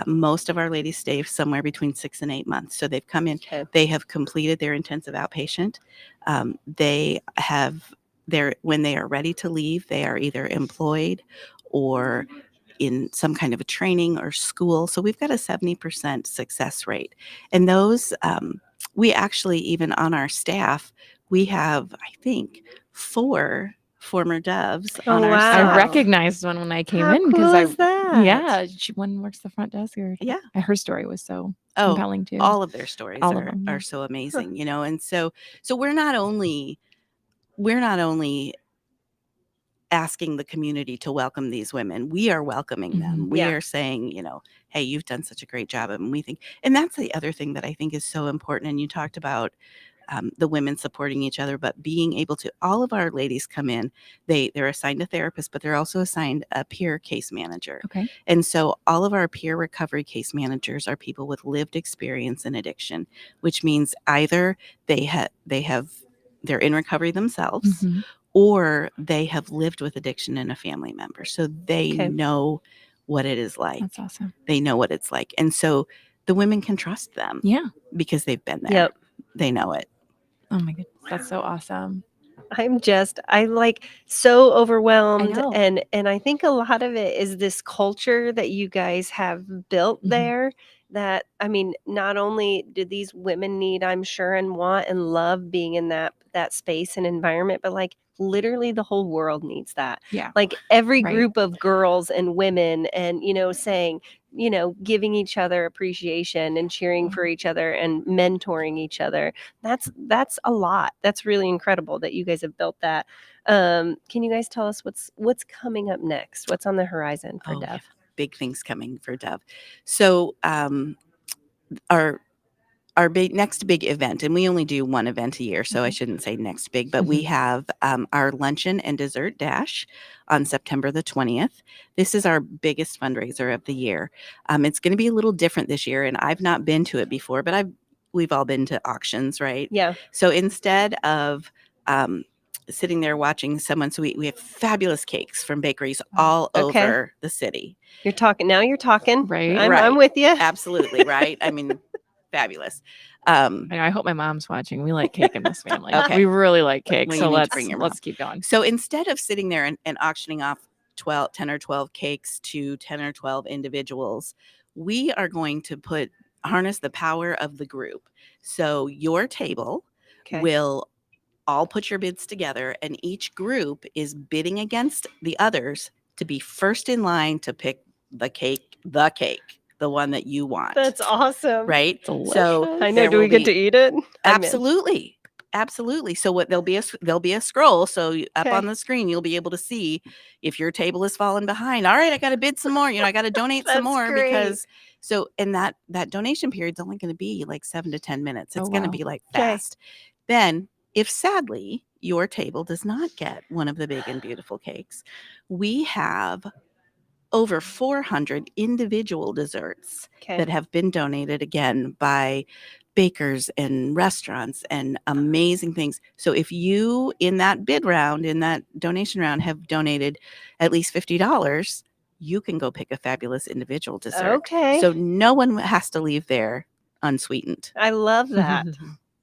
C: Most of our ladies stay somewhere between 6 and 8 months. So they've come in, they have completed their intensive outpatient. When they are ready to leave, they are either employed or in some kind of a training or school. So we've got a 70% success rate. And those, we actually, even on our staff, we have, I think, 4 former doves on our staff.
B: I recognized one when I came in because one works the front desk here.
C: Yeah.
B: Her story was so compelling too.
C: All of their stories
B: All of them,
C: are so amazing, you know. And so we're not only asking the community to welcome these women, we are welcoming them. We are saying, you know, hey, you've done such a great job. And we think, and that's the other thing that I think is so important. And you talked about the women supporting each other, but being able to, all of our ladies come in, they're assigned a therapist, but they're also assigned a peer case manager.
B: Okay.
C: And so all of our peer recovery case managers are people with lived experience in addiction, which means either they're in recovery themselves, or they have lived with addiction in a family member. So they know what it is like.
B: That's awesome.
C: They know what it's like. And so the women can trust them.
B: Yeah.
C: Because they've been there.
L: Yep.
C: They know it.
B: Oh my goodness. That's so awesome.
L: I like so overwhelmed.
B: I know.
L: And I think a lot of it is this culture that you guys have built there, that, I mean, not only do these women need, I'm sure, and want and love being in that space and environment, but like literally the whole world needs that.
B: Yeah.
L: Like every
B: Right.
L: group of girls and women, and, you know, saying, you know, giving each other appreciation and cheering for each other and mentoring each other. That's a lot. That's really incredible that you guys have built that. Can you guys tell us what's coming up next? What's on the horizon for Dove?
C: Yeah. Big things coming for Dove. So our next big event, and we only do one event a year, so I shouldn't say next big, but we have our luncheon and dessert dash on September the 20th. This is our biggest fundraiser of the year. It's going to be a little different this year, and I've not been to it before, but we've all been to auctions, right?
L: Yeah.
C: So instead of sitting there watching someone, so we have fabulous cakes from bakeries all over the city.
L: You're talking.
B: Right.
L: I'm with you.
C: Absolutely, right? I mean, fabulous.
B: I hope my mom's watching. We like cake in this family.
C: Okay.
B: We really like cake.
C: Well,
B: So
C: you need to bring your mom.
B: let's keep going.
C: So instead of sitting there and auctioning off 10 or 12 cakes to 10 or 12 individuals, we are going to harness the power of the group. So your table will all put your bids together, and each group is bidding against the others to be first in line to pick the cake, the one that you want.
L: That's awesome.
C: Right?
B: Delicious.
C: So
L: I know. Do we get to eat it?
C: Absolutely. Absolutely. So there'll be a scroll. So up
L: Okay.
C: on the screen, you'll be able to see if your table has fallen behind. All right, I got to bid some more. You know, I got to donate some
L: That's
C: more
L: great.
C: because and that donation period is only going to be like 7 to 10 minutes. It's going to be like fast. Then, if sadly your table does not get one of the big and beautiful cakes, we have over 400 individual desserts that have been donated again by bakers and restaurants and amazing things. So if you in that bid round, in that donation round, have donated at least $50, you can go pick a fabulous individual dessert.
L: Okay.
C: So no one has to leave there unsweetened.
L: I love that.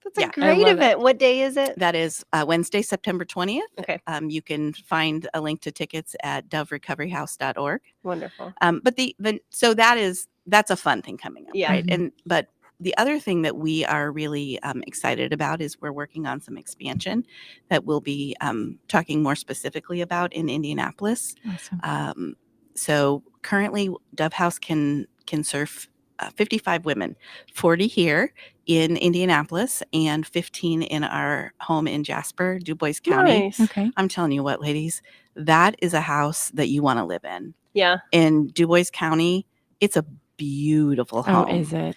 L: That's a
C: Yeah.
L: great event. What day is it?
C: That is Wednesday, September 20th.
L: Okay.
C: You can find a link to tickets at doverecoveryhouse.org.
L: Wonderful.
C: But so that's a fun thing coming up,
L: Yeah.
C: right? But the other thing that we are really excited about is we're working on some expansion that we'll be talking more specifically about in Indianapolis.
B: Awesome.
C: So currently, Dove House can serve 55 women, 40 here in Indianapolis and 15 in our home in Jasper, Du Bois County.
L: Nice.
B: Okay.
C: I'm telling you what, ladies, that is a house that you want to live in.
L: Yeah.
C: In Du Bois County, it's a beautiful home.
B: Oh, is it?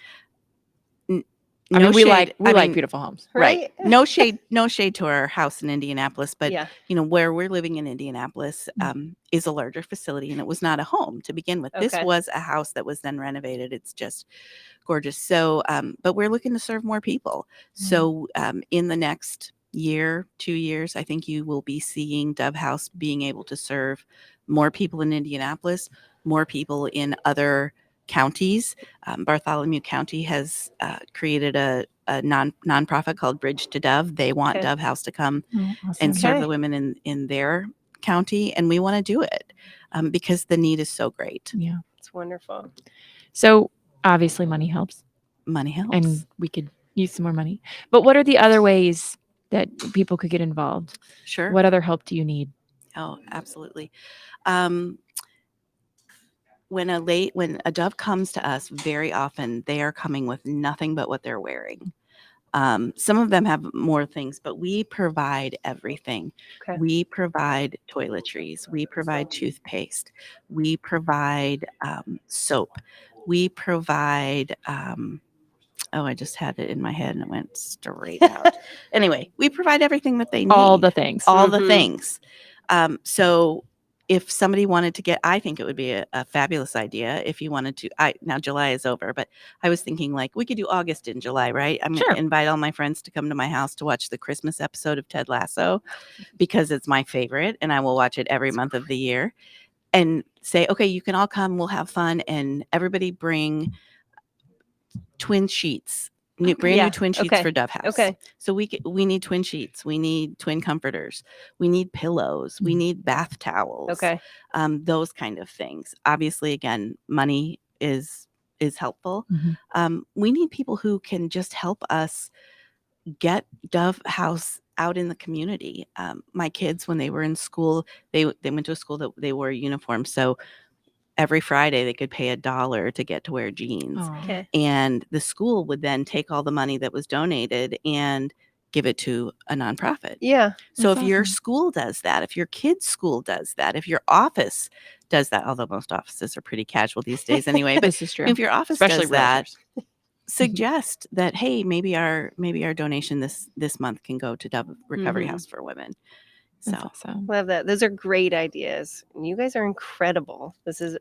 B: I mean, we like
C: mean,
B: beautiful homes.
C: Right. No shade to our house in Indianapolis, but
L: Yeah.
C: where we're living in Indianapolis is a larger facility, and it was not a home to begin with. This
L: Okay.
C: was a house that was then renovated. It's just gorgeous. So, but we're looking to serve more people. So, in the next year, 2 years, I think you will be seeing Dove House being able to serve more people in Indianapolis, more people in other counties. Bartholomew County has created a nonprofit called Bridge to Dove. They want
L: Okay.
C: Dove House to come
B: awesome.
C: and serve
L: Okay.
C: the women in their county, and we want to do it because the need is so great.
B: Yeah.
L: It's wonderful.
B: So obviously money helps.
C: Money helps.
B: And we could use some more money. But what are the other ways that people could get involved?
C: Sure.
B: What other help do you need?
C: Oh, absolutely. When a dove comes to us, very often they are coming with nothing but what they're wearing. Some of them have more things, but we provide everything.
L: Okay.
C: We provide toiletries. We provide toothpaste. We provide soap. We provide, I just had it in my head and it went straight out. Anyway, we provide everything that they need.
B: All the things.
C: All the things. So if somebody wanted to get, I think it would be a fabulous idea if you wanted to. Now July is over, but I was thinking like we could do August in July, right? I'm going to invite all my friends to come to my house to watch the Christmas episode of Ted Lasso because it's my favorite and I will watch it every month of the year and say, okay, you can all come. We'll have fun. And everybody bring twin sheets. Brand new twin sheets for Dove House.
L: Okay.
C: So we need twin sheets. We need twin comforters. We need pillows. We need bath towels.
L: Okay.
C: Those kind of things. Obviously, again, money is helpful. We need people who can just help us get Dove House out in the community. My kids, when they were in school, they went to a school that they wore uniforms. So every Friday they could pay $1 to get to wear jeans.
L: Okay.
C: And the school would then take all the money that was donated and give it to a nonprofit.
L: Yeah.
C: So
B: That's
C: if your
B: awesome.
C: school does that, if your kid's school does that, if your office does that, although most offices are pretty casual these days anyway, but
B: This is true.
C: if your office
B: Especially
C: does that,
B: realtors.
C: suggest that, hey, maybe our donation this month can go to Dove Recovery
L: Mhm.
C: House for Women. So
B: That's awesome.
L: Love that. Those are great ideas. And you guys are incredible. This is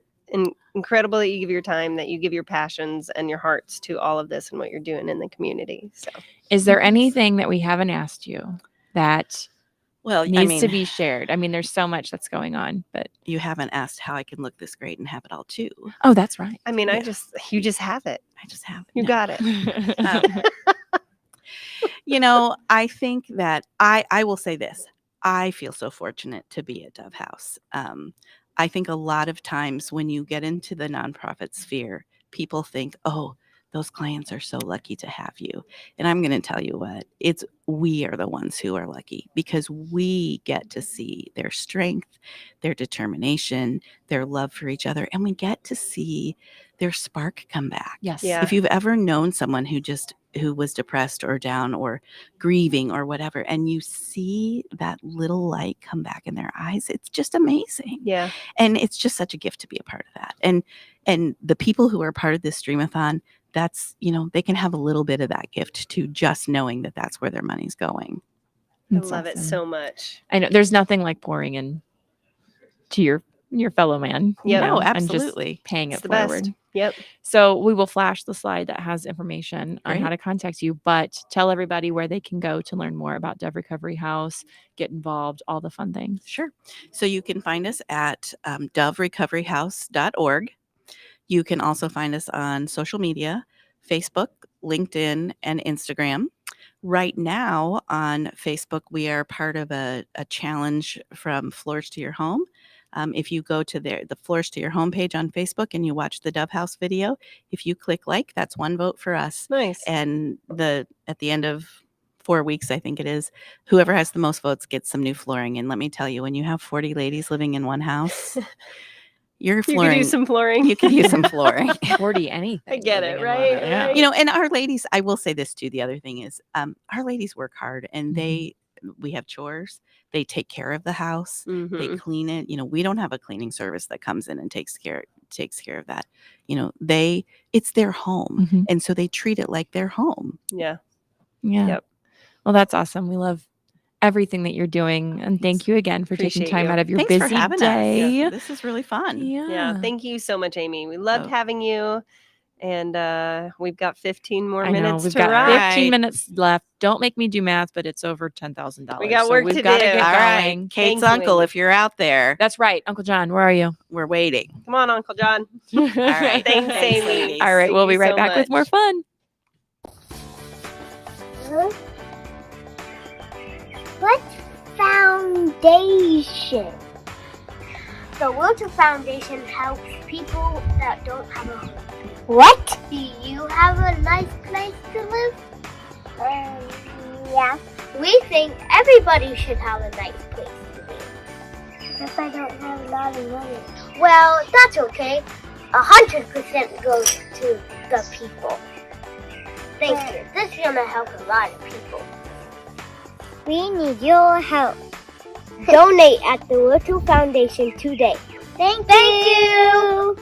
L: incredible that you give your time, that you give your passions and your hearts to all of this and what you're doing in the community. So,
B: Is there anything that we haven't asked you that needs to
C: mean,
B: be shared? I mean, there's so much that's going on, but
C: you haven't asked how I can look this great and have it all too.
B: oh, that's right.
L: I mean, you just have it.
C: I just have it.
L: You
C: No.
L: got it.
C: I think that I will say this. I feel so fortunate to be at Dove House. I think a lot of times when you get into the nonprofit sphere, people think, oh, those clients are so lucky to have you. And I'm going to tell you what, we are the ones who are lucky because we get to see their strength, their determination, their love for each other, and we get to see their spark come back.
B: Yes.
L: Yeah.
C: If you've ever known someone who was depressed or down or grieving or whatever, and you see that little light come back in their eyes, it's just amazing.
L: Yeah.
C: And it's just such a gift to be a part of that. And the people who are part of this Stream-A-Thon, that's, they can have a little bit of that gift to just knowing that that's where their money's going.
L: I
B: That's
L: love it
B: awesome.
L: so much.
B: I know there's nothing like pouring in to your fellow man. you
L: Yeah.
B: know,
C: No,
B: and just
C: absolutely.
B: paying
L: It's
B: it
L: the
B: forward.
L: best. Yep.
B: So we will flash the slide that has information on how
C: Great.
B: to contact you, but tell everybody where they can go to learn more about Dove Recovery House, get involved, all the fun things.
C: Sure. So you can find us at doverecoveryhouse.org. You can also find us on social media, Facebook, LinkedIn, and Instagram. Right now on Facebook, we are part of a challenge from Floors to Your Home. If you go to the Floors to Your Home page on Facebook and you watch the Dove House video, if you click like, that's one vote for us.
L: Nice.
C: And at the end of 4 weeks, I think it is, whoever has the most votes gets some new flooring. And let me tell you, when you have 40 ladies living in one house, your
L: You
C: flooring.
L: could use some flooring.
C: You could use some flooring.
B: 40 anything.
L: I get
B: living
L: it,
B: in
L: right?
B: one. Yeah.
L: Right.
C: And our ladies, I will say this too. The other thing is, our ladies work hard and we have chores. They take care of the house. They
L: Mhm.
C: clean it. We don't have a cleaning service that comes in and takes care takes care of that. You know, it's their home.
B: Mhm.
C: And so they treat it like their home.
L: Yeah.
B: Yeah.
L: Yep.
B: Well, that's awesome. We love everything that you're doing. And thank you again for taking
L: Appreciate
B: time
L: you.
B: out of your
C: Thanks for
B: busy
C: having us.
B: day.
C: Yeah, this is really fun.
L: Yeah. Thank you so much, Amy. We loved
C: Oh.
L: having you. And we've got 15 more
B: I know.
L: minutes
B: We've
L: to
B: got
L: ride.
B: 15 minutes left. Don't make me do math, but it's over $10,000.
L: We got
B: so
L: work
B: we've
L: to
B: got
L: do.
B: get
C: All right.
B: going.
C: Kate's
L: Thank you,
C: uncle,
L: Amy.
C: if you're out there,
B: That's right. Uncle John, where are you?
C: we're waiting.
L: Come on, Uncle John.
C: All right.
L: Thanks, Amy.
C: ladies.
B: All right.
L: Thank
B: We'll be
L: you
B: right
L: so
B: back with
L: much.
B: more fun.
F: What foundation? The REALTOR Foundation helps people that don't have a home. What? Do you have a nice place to live? Yeah. We think everybody should have a nice place to live. If I don't have a lot of money. Well, that's okay. 100% goes to the people. Thank you. This is gonna help a lot of people. We need your help. Donate at the REALTOR Foundation today. Thank you.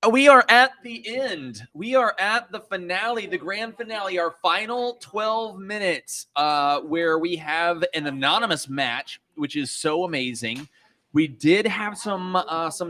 W: We are at the end. We are at the finale, the grand finale, our final 12 minutes, where we have an anonymous match, which is so amazing. We did have some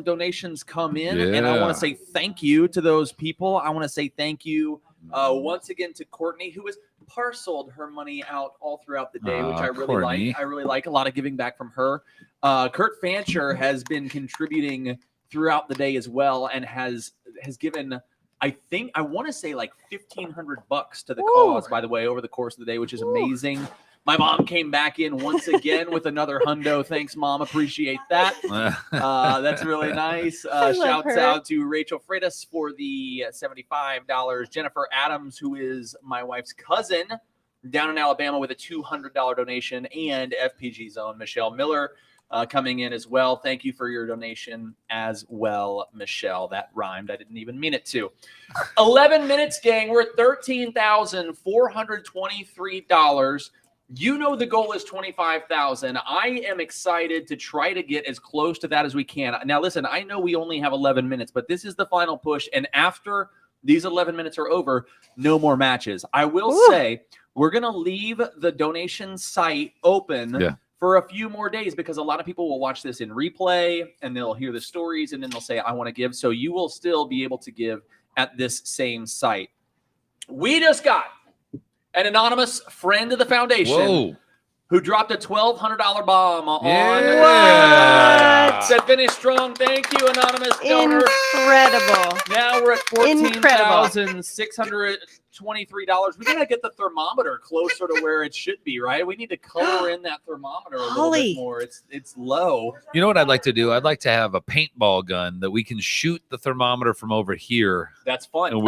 W: donations come in, and I want
I: Yeah.
W: to say thank you to those people. I want to say thank you once again to Courtney, who has parceled her money out all throughout the day, which
I: Aw,
W: I really
I: Courtney.
W: like. I really like a lot of giving back from her. Kurt Fancher has been contributing throughout the day as well, and has given, I want to say like $1,500 to the cause, by the way, over the course of the day, which is amazing. My mom came back in once again with another hundo. Thanks, Mom. Appreciate that. That's really nice.
L: love
W: Shouts
L: her.
W: out to Rachel Freitas for the $75. Jennifer Adams, who is my wife's cousin down in Alabama, with a $200 donation, and FPG Zone, Michelle Miller, coming in as well. Thank you for your donation as well, Michelle. That rhymed. I didn't even mean it to. 11 minutes, gang. We're at $13,423. You know the goal is $25,000. I am excited to try to get as close to that as we can. Now, listen, I know we only have 11 minutes, but this is the final push. And after these 11 minutes are over, no more matches. I will say we're going to leave the donation site open for a few more days, because a lot of people will watch this in replay and they'll hear the stories and then they'll say, I want to give. So you will still be able to give at this same site. We just got an anonymous friend of the foundation who dropped a $1,200 bomb on that finished strong. Thank you, anonymous donor.
L: Incredible.
W: Now we're at $14,623. We gotta get the thermometer closer to where it should be, right? We need to color in that thermometer a little bit more. It's low.
I: You know what I'd like to do? I'd like to have a paintball gun that we can shoot the thermometer from over here.
W: That's fun.
I: And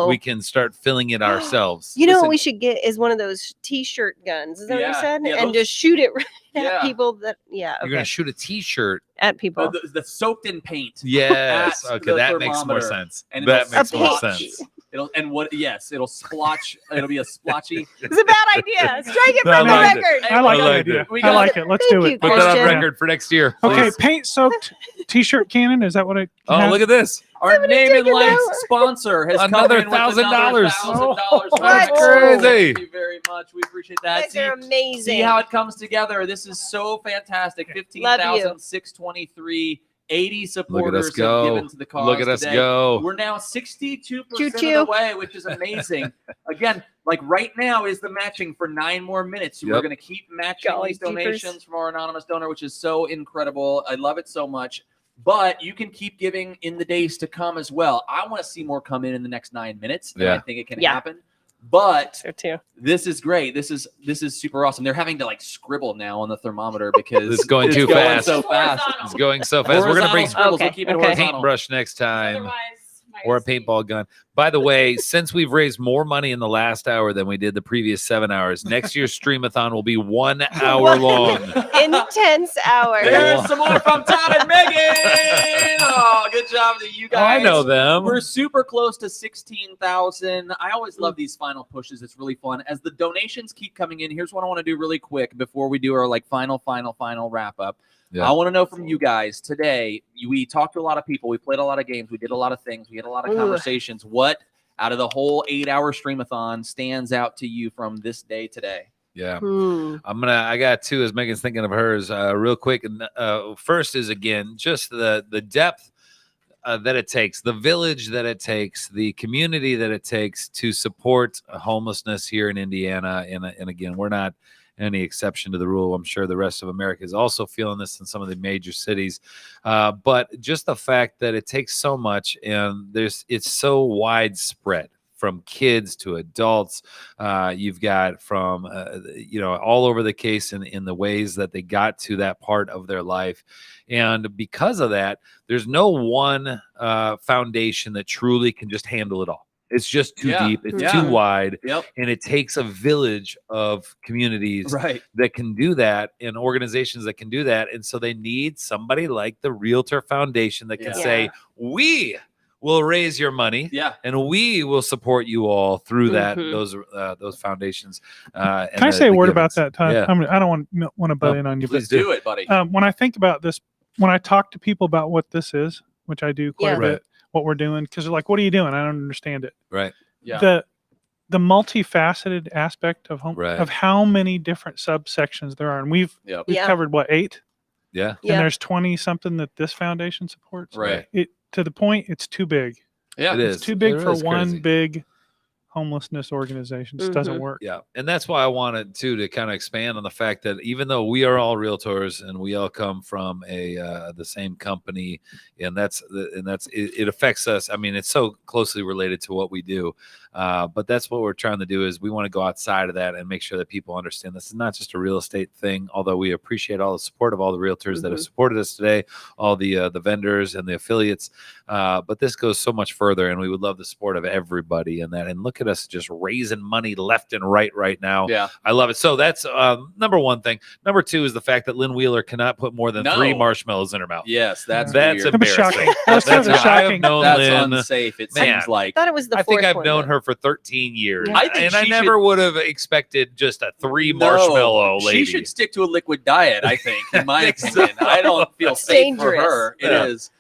I: we can start filling it ourselves.
L: You know what we should get is one of those T-shirt guns. Is that what you said?
W: Yeah,
L: and
W: those-
L: just shoot it right
W: Yeah.
L: at people that,
I: You're gonna shoot a T-shirt
L: at people.
W: The soaked in paint.
I: Yes.
W: at
I: Okay,
W: the
I: that makes more
W: thermometer.
I: sense.
W: And
I: That
W: it'll
I: makes more
W: splotch.
I: sense.
W: It'll splotch. It'll be a splotchy.
L: It's a bad idea. Strike it
I: No,
L: from the
I: I like it.
L: record.
P: I like
I: I
P: that
I: like
P: idea.
I: it.
P: I like it. Let's do it.
I: Put that on record for next year.
P: Okay,
I: please.
P: paint-soaked T-shirt cannon. Is that what it?
I: Oh, look at this.
W: Our name and lights sponsor has
I: Another
W: come in with
I: $1,000.
W: $1,000.
I: That's
W: Thank
I: crazy.
W: you very much. We appreciate
L: You
W: that.
L: guys are amazing.
W: See how it comes together. This is so fantastic.
L: Love you.
W: 15,623. 80 supporters have
I: go.
W: given to the cause.
I: Look at us
W: today.
I: go.
W: We're now 62% of
L: Choo-choo.
W: the way, which is amazing. Again, like right now is the matching for 9 more minutes. We're
I: Yep.
W: going to keep matching
L: Golly
W: these
L: jeepers.
W: donations from our anonymous donor, which is so incredible. I love it so much. But you can keep giving in the days to come as well. I want to see more come in the next 9 minutes. And I
I: Yeah.
W: think it can
L: Yeah.
W: happen. But
L: So too.
W: this is great. This is super awesome. They're having to like scribble now on the thermometer because
I: It's going too fast.
W: So fast.
I: It's going so fast. We're going to bring
W: Horizontal scribbles. We'll
L: Okay,
W: keep it
L: okay.
I: a
W: horizontal.
I: paintbrush next time. Or a paintball gun. By the way, since we've raised more money in the last hour than we did the previous 7 hours, next year's Stream-A-Thon will be 1 hour long.
L: Intense hours.
W: There's some more from Todd and Megan. Oh, good job to you
I: Oh, I
W: guys.
I: know them.
W: We're super close to 16,000. I always love these final pushes. It's really fun. As the donations keep coming in, here's what I want to do really quick before we do our like final wrap up.
I: Yeah.
W: I want to know from you guys today. We talked to a lot of people. We played a lot of games. We did a lot of things. We had a lot of conversations. What out of the whole 8-hour Stream-A-Thon stands out to you from this day today?
I: Yeah. I got two as Megan's thinking of hers real quick. And first is again just the depth that it takes, the village that it takes, the community that it takes to support homelessness here in Indiana. And again, we're not any exception to the rule. I'm sure the rest of America is also feeling this in some of the major cities. But just the fact that it takes so much and it's so widespread. From kids to adults, you've got from all over the case in the ways that they got to that part of their life, and because of that, there's no one foundation that truly can just handle it all. It's just too deep, it's too wide, and it takes a village of communities that can do that and organizations that can do that, and so they need somebody like the REALTOR Foundation that can say, we will raise your money, and we will support you all through that those foundations.
P: Can I say a word about that, Todd?
I: Yeah.
P: I don't want to butt in on you,
W: Please
P: but
W: do it, buddy.
P: When I think about this, when I talk to people about what this is, which I do quite a bit, what we're doing, because they're like, "What are you doing?" I don't understand it.
I: Right.
P: Yeah. The multifaceted aspect of of how many different subsections there are, and we've covered what 8.
I: Yeah.
P: And there's 20 something that this foundation supports.
W: Right.
P: It to the point it's too big.
W: Yeah,
I: it is.
P: It's too big
I: It
P: for
I: is
P: one
I: crazy.
P: big homelessness organization. It just doesn't work.
I: Yeah, and that's why I wanted to kind of expand on the fact that even though we are all realtors and we all come from the same company, and it affects us. I mean, it's so closely related to what we do. But that's what we're trying to do is we want to go outside of that and make sure that people understand this is not just a real estate thing. Although we appreciate all the support of all the realtors that have supported us today, all the vendors and the affiliates. But this goes so much further, and we would love the support of everybody in that. And look at us just raising money left and right now.
W: Yeah,
I: I love it. So that's number one thing. Number two is the fact that Lynn Wheeler cannot put more than 3 marshmallows in her mouth.
W: Yes, that's
I: weird.
W: embarrassing.
P: Shocking. That's kind of
I: I
P: shocking.
I: have known
W: That's
I: Lynn,
W: unsafe. It
I: man,
W: seems like.
L: I thought it was the
I: I think
L: fourth
I: I've
L: one,
I: known
L: though.
I: her for 13 years.
W: I think
I: I
W: she
I: never
W: should-
I: would have expected just a 3 marshmallow lady.
W: She should stick to a liquid diet, I think, in my opinion. I don't feel safe for her. It is.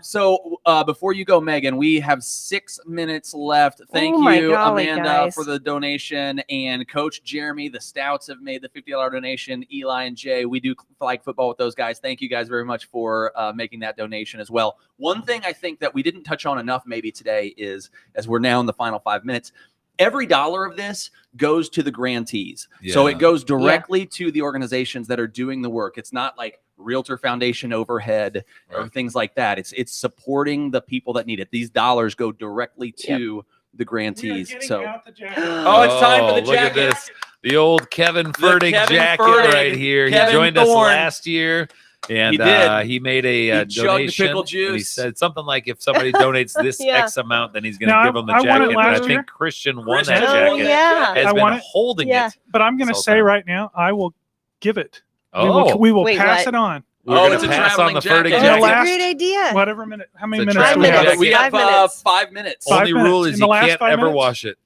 W: So before you go, Megan, we have 6 minutes left. Thank
L: my
W: you,
L: golly,
W: Amanda,
L: guys.
W: for the donation, and Coach Jeremy. The Stouts have made the $50 donation. Eli and Jay, we do flag football with those guys. Thank you guys very much for making that donation as well. One thing I think that we didn't touch on enough maybe today is, as we're now in the final 5 minutes, every dollar of this goes to the grantees. So it goes directly to the organizations that are doing the work. It's not like REALTOR Foundation overhead or things like that. It's supporting the people that need it. These dollars go directly to the grantees. So it's time for the
I: look at
W: jacket.
I: this. The old Kevin Fertig
W: Kevin
I: jacket
W: Fertig.
I: right here.
W: Kevin
I: he joined us
W: Thorne.
I: last year. And
W: He did.
I: he made a
W: He chugged
I: donation.
W: pickle
I: And he
W: juice.
I: said something like, if somebody donates this X amount, then he's going to
P: Now,
I: give them the
P: I won it
I: jacket. But I
P: last
I: think
P: year.
I: Christian won
P: Christian
I: that
P: won
I: jacket.
P: it.
I: Has
P: I
I: been
P: won it.
I: holding it.
P: But I'm going to
I: this
P: say
I: whole time.
P: right now, I will give it.
I: Oh.
P: We will
L: Wait,
P: pass
L: what?
P: it on.
I: We're
W: Oh,
I: gonna
W: it's a
I: pass on
W: traveling
I: the
W: jacket.
I: furtive
P: In the
I: jacket.
P: last,
L: Great idea.
P: whatever minute, how many
I: It's a
P: minutes do we
I: traveling
P: have?
I: jacket.
W: We have
L: 5 minutes.
W: 5 minutes.
P: Five
I: Only
P: minutes.
I: rule
P: In
I: is
P: the
I: you
P: last
I: can't
P: 5
I: ever
P: minutes?
I: wash it.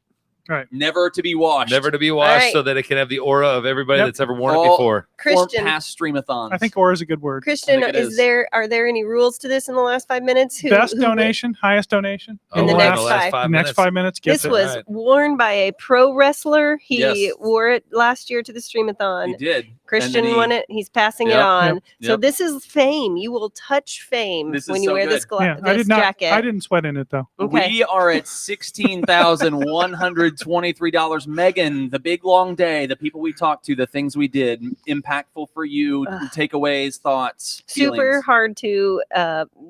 P: Right.
W: Never to be washed.
I: Never to be washed,
L: right.
I: so that it can have the aura of everybody
P: Yep.
I: that's ever worn it
W: All
I: before.
L: Christian.
W: past Stream-A-Thons.
P: I think "or" is a good word.
L: Christian,
W: I think it is.
L: are there any rules to this in the last 5 minutes?
P: Best donation, highest donation.
L: In the
I: Oh,
L: next
I: last
L: five.
P: The next 5 minutes gets
L: This
P: it.
L: was
I: Right.
L: worn by a pro wrestler. He
W: Yes.
L: wore it last year to the Stream-A-Thon.
W: He did.
L: Christian won it. He's passing it
W: Yep.
L: on.
P: Yep.
L: So
W: Yep.
L: this is fame. You will touch fame
W: This is
L: when you
W: so
L: wear
W: good.
L: this,
P: Yeah, I did not.
L: jacket.
P: I didn't sweat in it though.
L: Okay.
W: We are at $16,123. Megan, the big long day, the people we talked to, the things we did, impactful for you, takeaways, thoughts,
L: Super
W: feelings.
L: hard to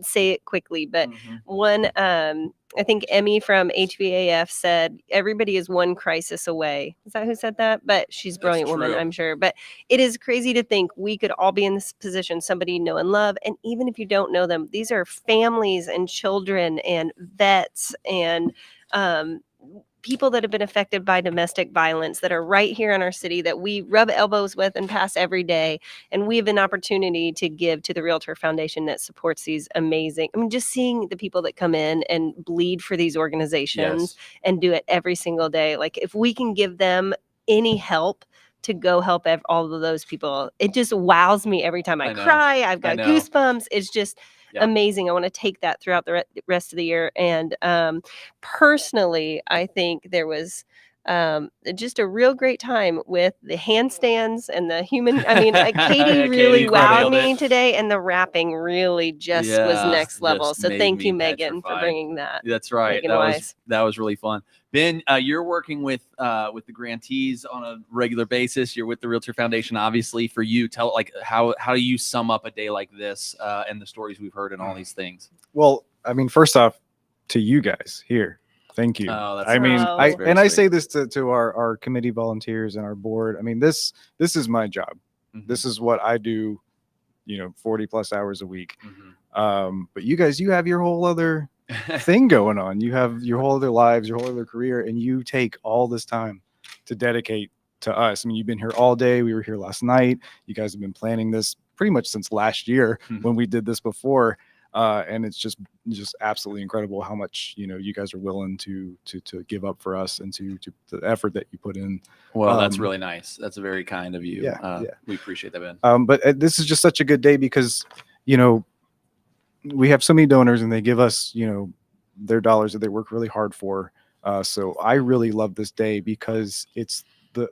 L: say it quickly, but one, I think Emmy from HBAF said everybody is one crisis away. Is that who said that? But she's a brilliant woman,
W: true.
L: I'm sure. But it is crazy to think we could all be in this position, somebody you know and love. And even if you don't know them, these are families and children and vets and people that have been affected by domestic violence that are right here in our city that we rub elbows with and pass every day. And we have an opportunity to give to the Realtor Foundation that supports these amazing, just seeing the people that come in and bleed for these organizations and do it every single day. Like if we can give them any help to go help all of those people, it just wows me every time I
W: know.
L: cry. I've
W: I
L: got
W: know.
L: goosebumps. It's just
W: Yeah.
L: amazing. I want to take that throughout the rest of the year. And personally, I think there was just a real great time with the handstands and the human. I mean, Katie really
W: Katie
L: wowed
W: nailed
L: me
W: it.
L: today, and the rapping really just was
W: Yeah,
L: next level.
W: just
L: So
W: made
L: thank
W: me
L: you, Megan, for
W: petrified.
L: bringing that.
W: That's right.
L: Megan
W: That
L: Wise.
W: was really fun. Ben, you're working with the grantees on a regular basis. You're with the Realtor Foundation, obviously. For you, tell how do you sum up a day like this and the stories we've heard and all these things?
O: Well, I mean, first off, to you guys here, thank you.
W: Oh, that's
O: I mean,
W: that's very
O: I
W: sweet.
O: say this to our committee volunteers and our board. I mean, this is my job. This is what I do, 40 plus hours a week. But you guys, you have your whole other thing going on. You have your whole other lives, your whole other career, and you take all this time to dedicate to us. I mean, you've been here all day. We were here last night. You guys have been planning this pretty much since last year when we did this before. And it's just absolutely incredible how much you guys are willing to give up for us and to the effort that you put in.
W: Well, that's really nice. That's very kind of you.
O: Yeah,
W: We appreciate that, Ben.
O: But this is just such a good day because we have so many donors and they give us their dollars that they work really hard for. So I really love this day because it's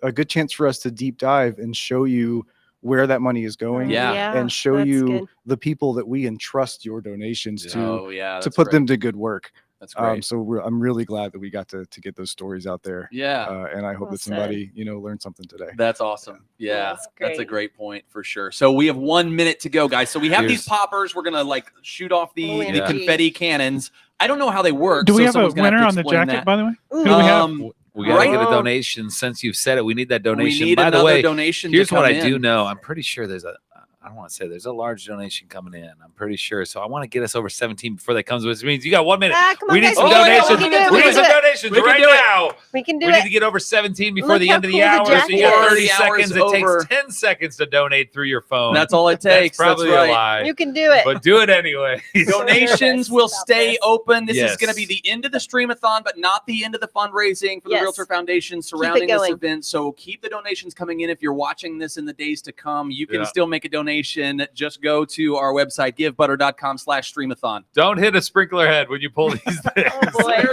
O: a good chance for us to deep dive and show you where that money is going and show you the people that we entrust your donations to put them to good work.
W: That's great.
O: So I'm really glad that we got to get those stories out there.
W: Yeah.
O: And I hope that somebody, learned something today.
W: That's awesome. Yeah, that's a great point for sure. So we have 1 minute to go, guys. So we have these poppers. We're going to shoot off the confetti cannons. I don't know how they work.
P: Do we
W: so
P: have a
W: someone's gonna
P: winner
W: have
P: on
W: to
P: the
W: explain
P: jacket,
W: that.
P: by the way? Who do we have?
I: We gotta get a donation. Since you've said it, we need that donation.
W: need
I: By the
W: another
I: way,
W: donation to
I: here's what
W: come
I: I do
W: in.
I: know. I'm pretty sure there's I don't want to say there's a large donation coming in. I'm pretty sure. So I want to get us over 17 before that comes, which means you got 1 minute.
L: Come on,
I: we need
L: guys.
I: some
L: Oh, yeah,
I: donations.
L: we can do it.
I: We
L: We
I: need
L: can
I: some
L: do it.
I: donations
W: We can
I: right
W: do it.
I: now.
L: We can do
I: We
L: it.
I: need to get over 17 before
L: Look
I: the
L: how
I: end of
L: cool
I: the
L: the
I: hour. So
L: jacket
I: you got 30
W: is.
I: seconds. It
W: Over.
I: takes 10 seconds to donate through your phone.
W: That's all it takes.
I: That's probably
W: That's right.
I: a lie.
L: You can do it.
I: But do it anyway.
W: Donations will stay open. This is
I: Yes.
W: going to be the end of the Stream-A-Thon, but not the end of the fundraising for the
L: Yes.
W: Realtor Foundation surrounding this
L: going.
W: event. So keep the donations coming in. If you're watching this in the days to come, you can
I: Yeah.
W: still make a donation. Just go to our website, givebutter.com/Stream-A-Thon.
I: Don't hit a sprinkler head when you pull these things.
L: boy.
W: There's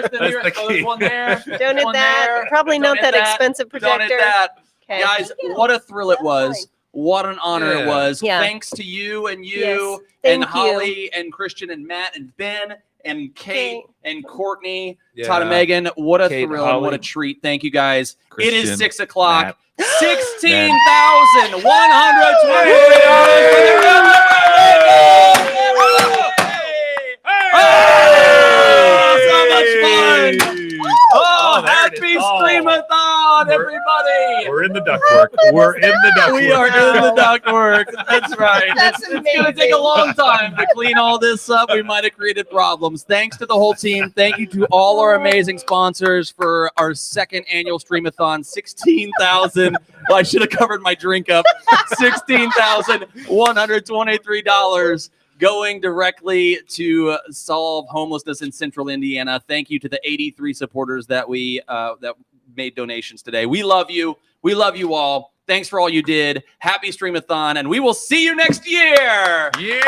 W: the
I: That's
W: nearest.
I: the
W: Oh, there's
I: key.
W: one there.
L: Don't hit
W: One
L: that.
W: there.
L: Probably
W: Don't
L: not
W: hit
L: that expensive
W: Don't hit
L: projector.
W: that.
L: Okay.
W: Guys, what a thrill it was. What an honor it
I: Yeah.
W: was.
L: Yeah.
W: Thanks to you and
L: Yes.
W: you
L: Thank
W: and
L: you.
W: Holly and Christian and Matt and Ben and Kate and Courtney,
I: Yeah.
W: Todd and Megan. What a
I: Kate,
W: thrill and what
I: Holly,
W: a treat. Thank you guys. It is
I: Christian,
W: 6 o'clock.
I: Matt,
W: $16,120. So much fun. Oh,
I: there it
W: happy
I: is. Oh.
W: Stream-A-Thon, everybody.
I: We're in the ductwork. We're in the ductwork.
W: We are in the ductwork. That's right.
L: That's
W: it's going to take a long time to clean all this up. We might have created problems. Thanks to the whole team. Thank you to all our amazing sponsors for our second annual Stream-A-Thon. 16,000. Well, I should have covered my drink up. $16,123 going directly to solve homelessness in Central Indiana. Thank you to the 83 supporters that that made donations today. We love you. We love you all. Thanks for all you did. Happy Stream-A-Thon, and we will see you next year.
I: Yeah.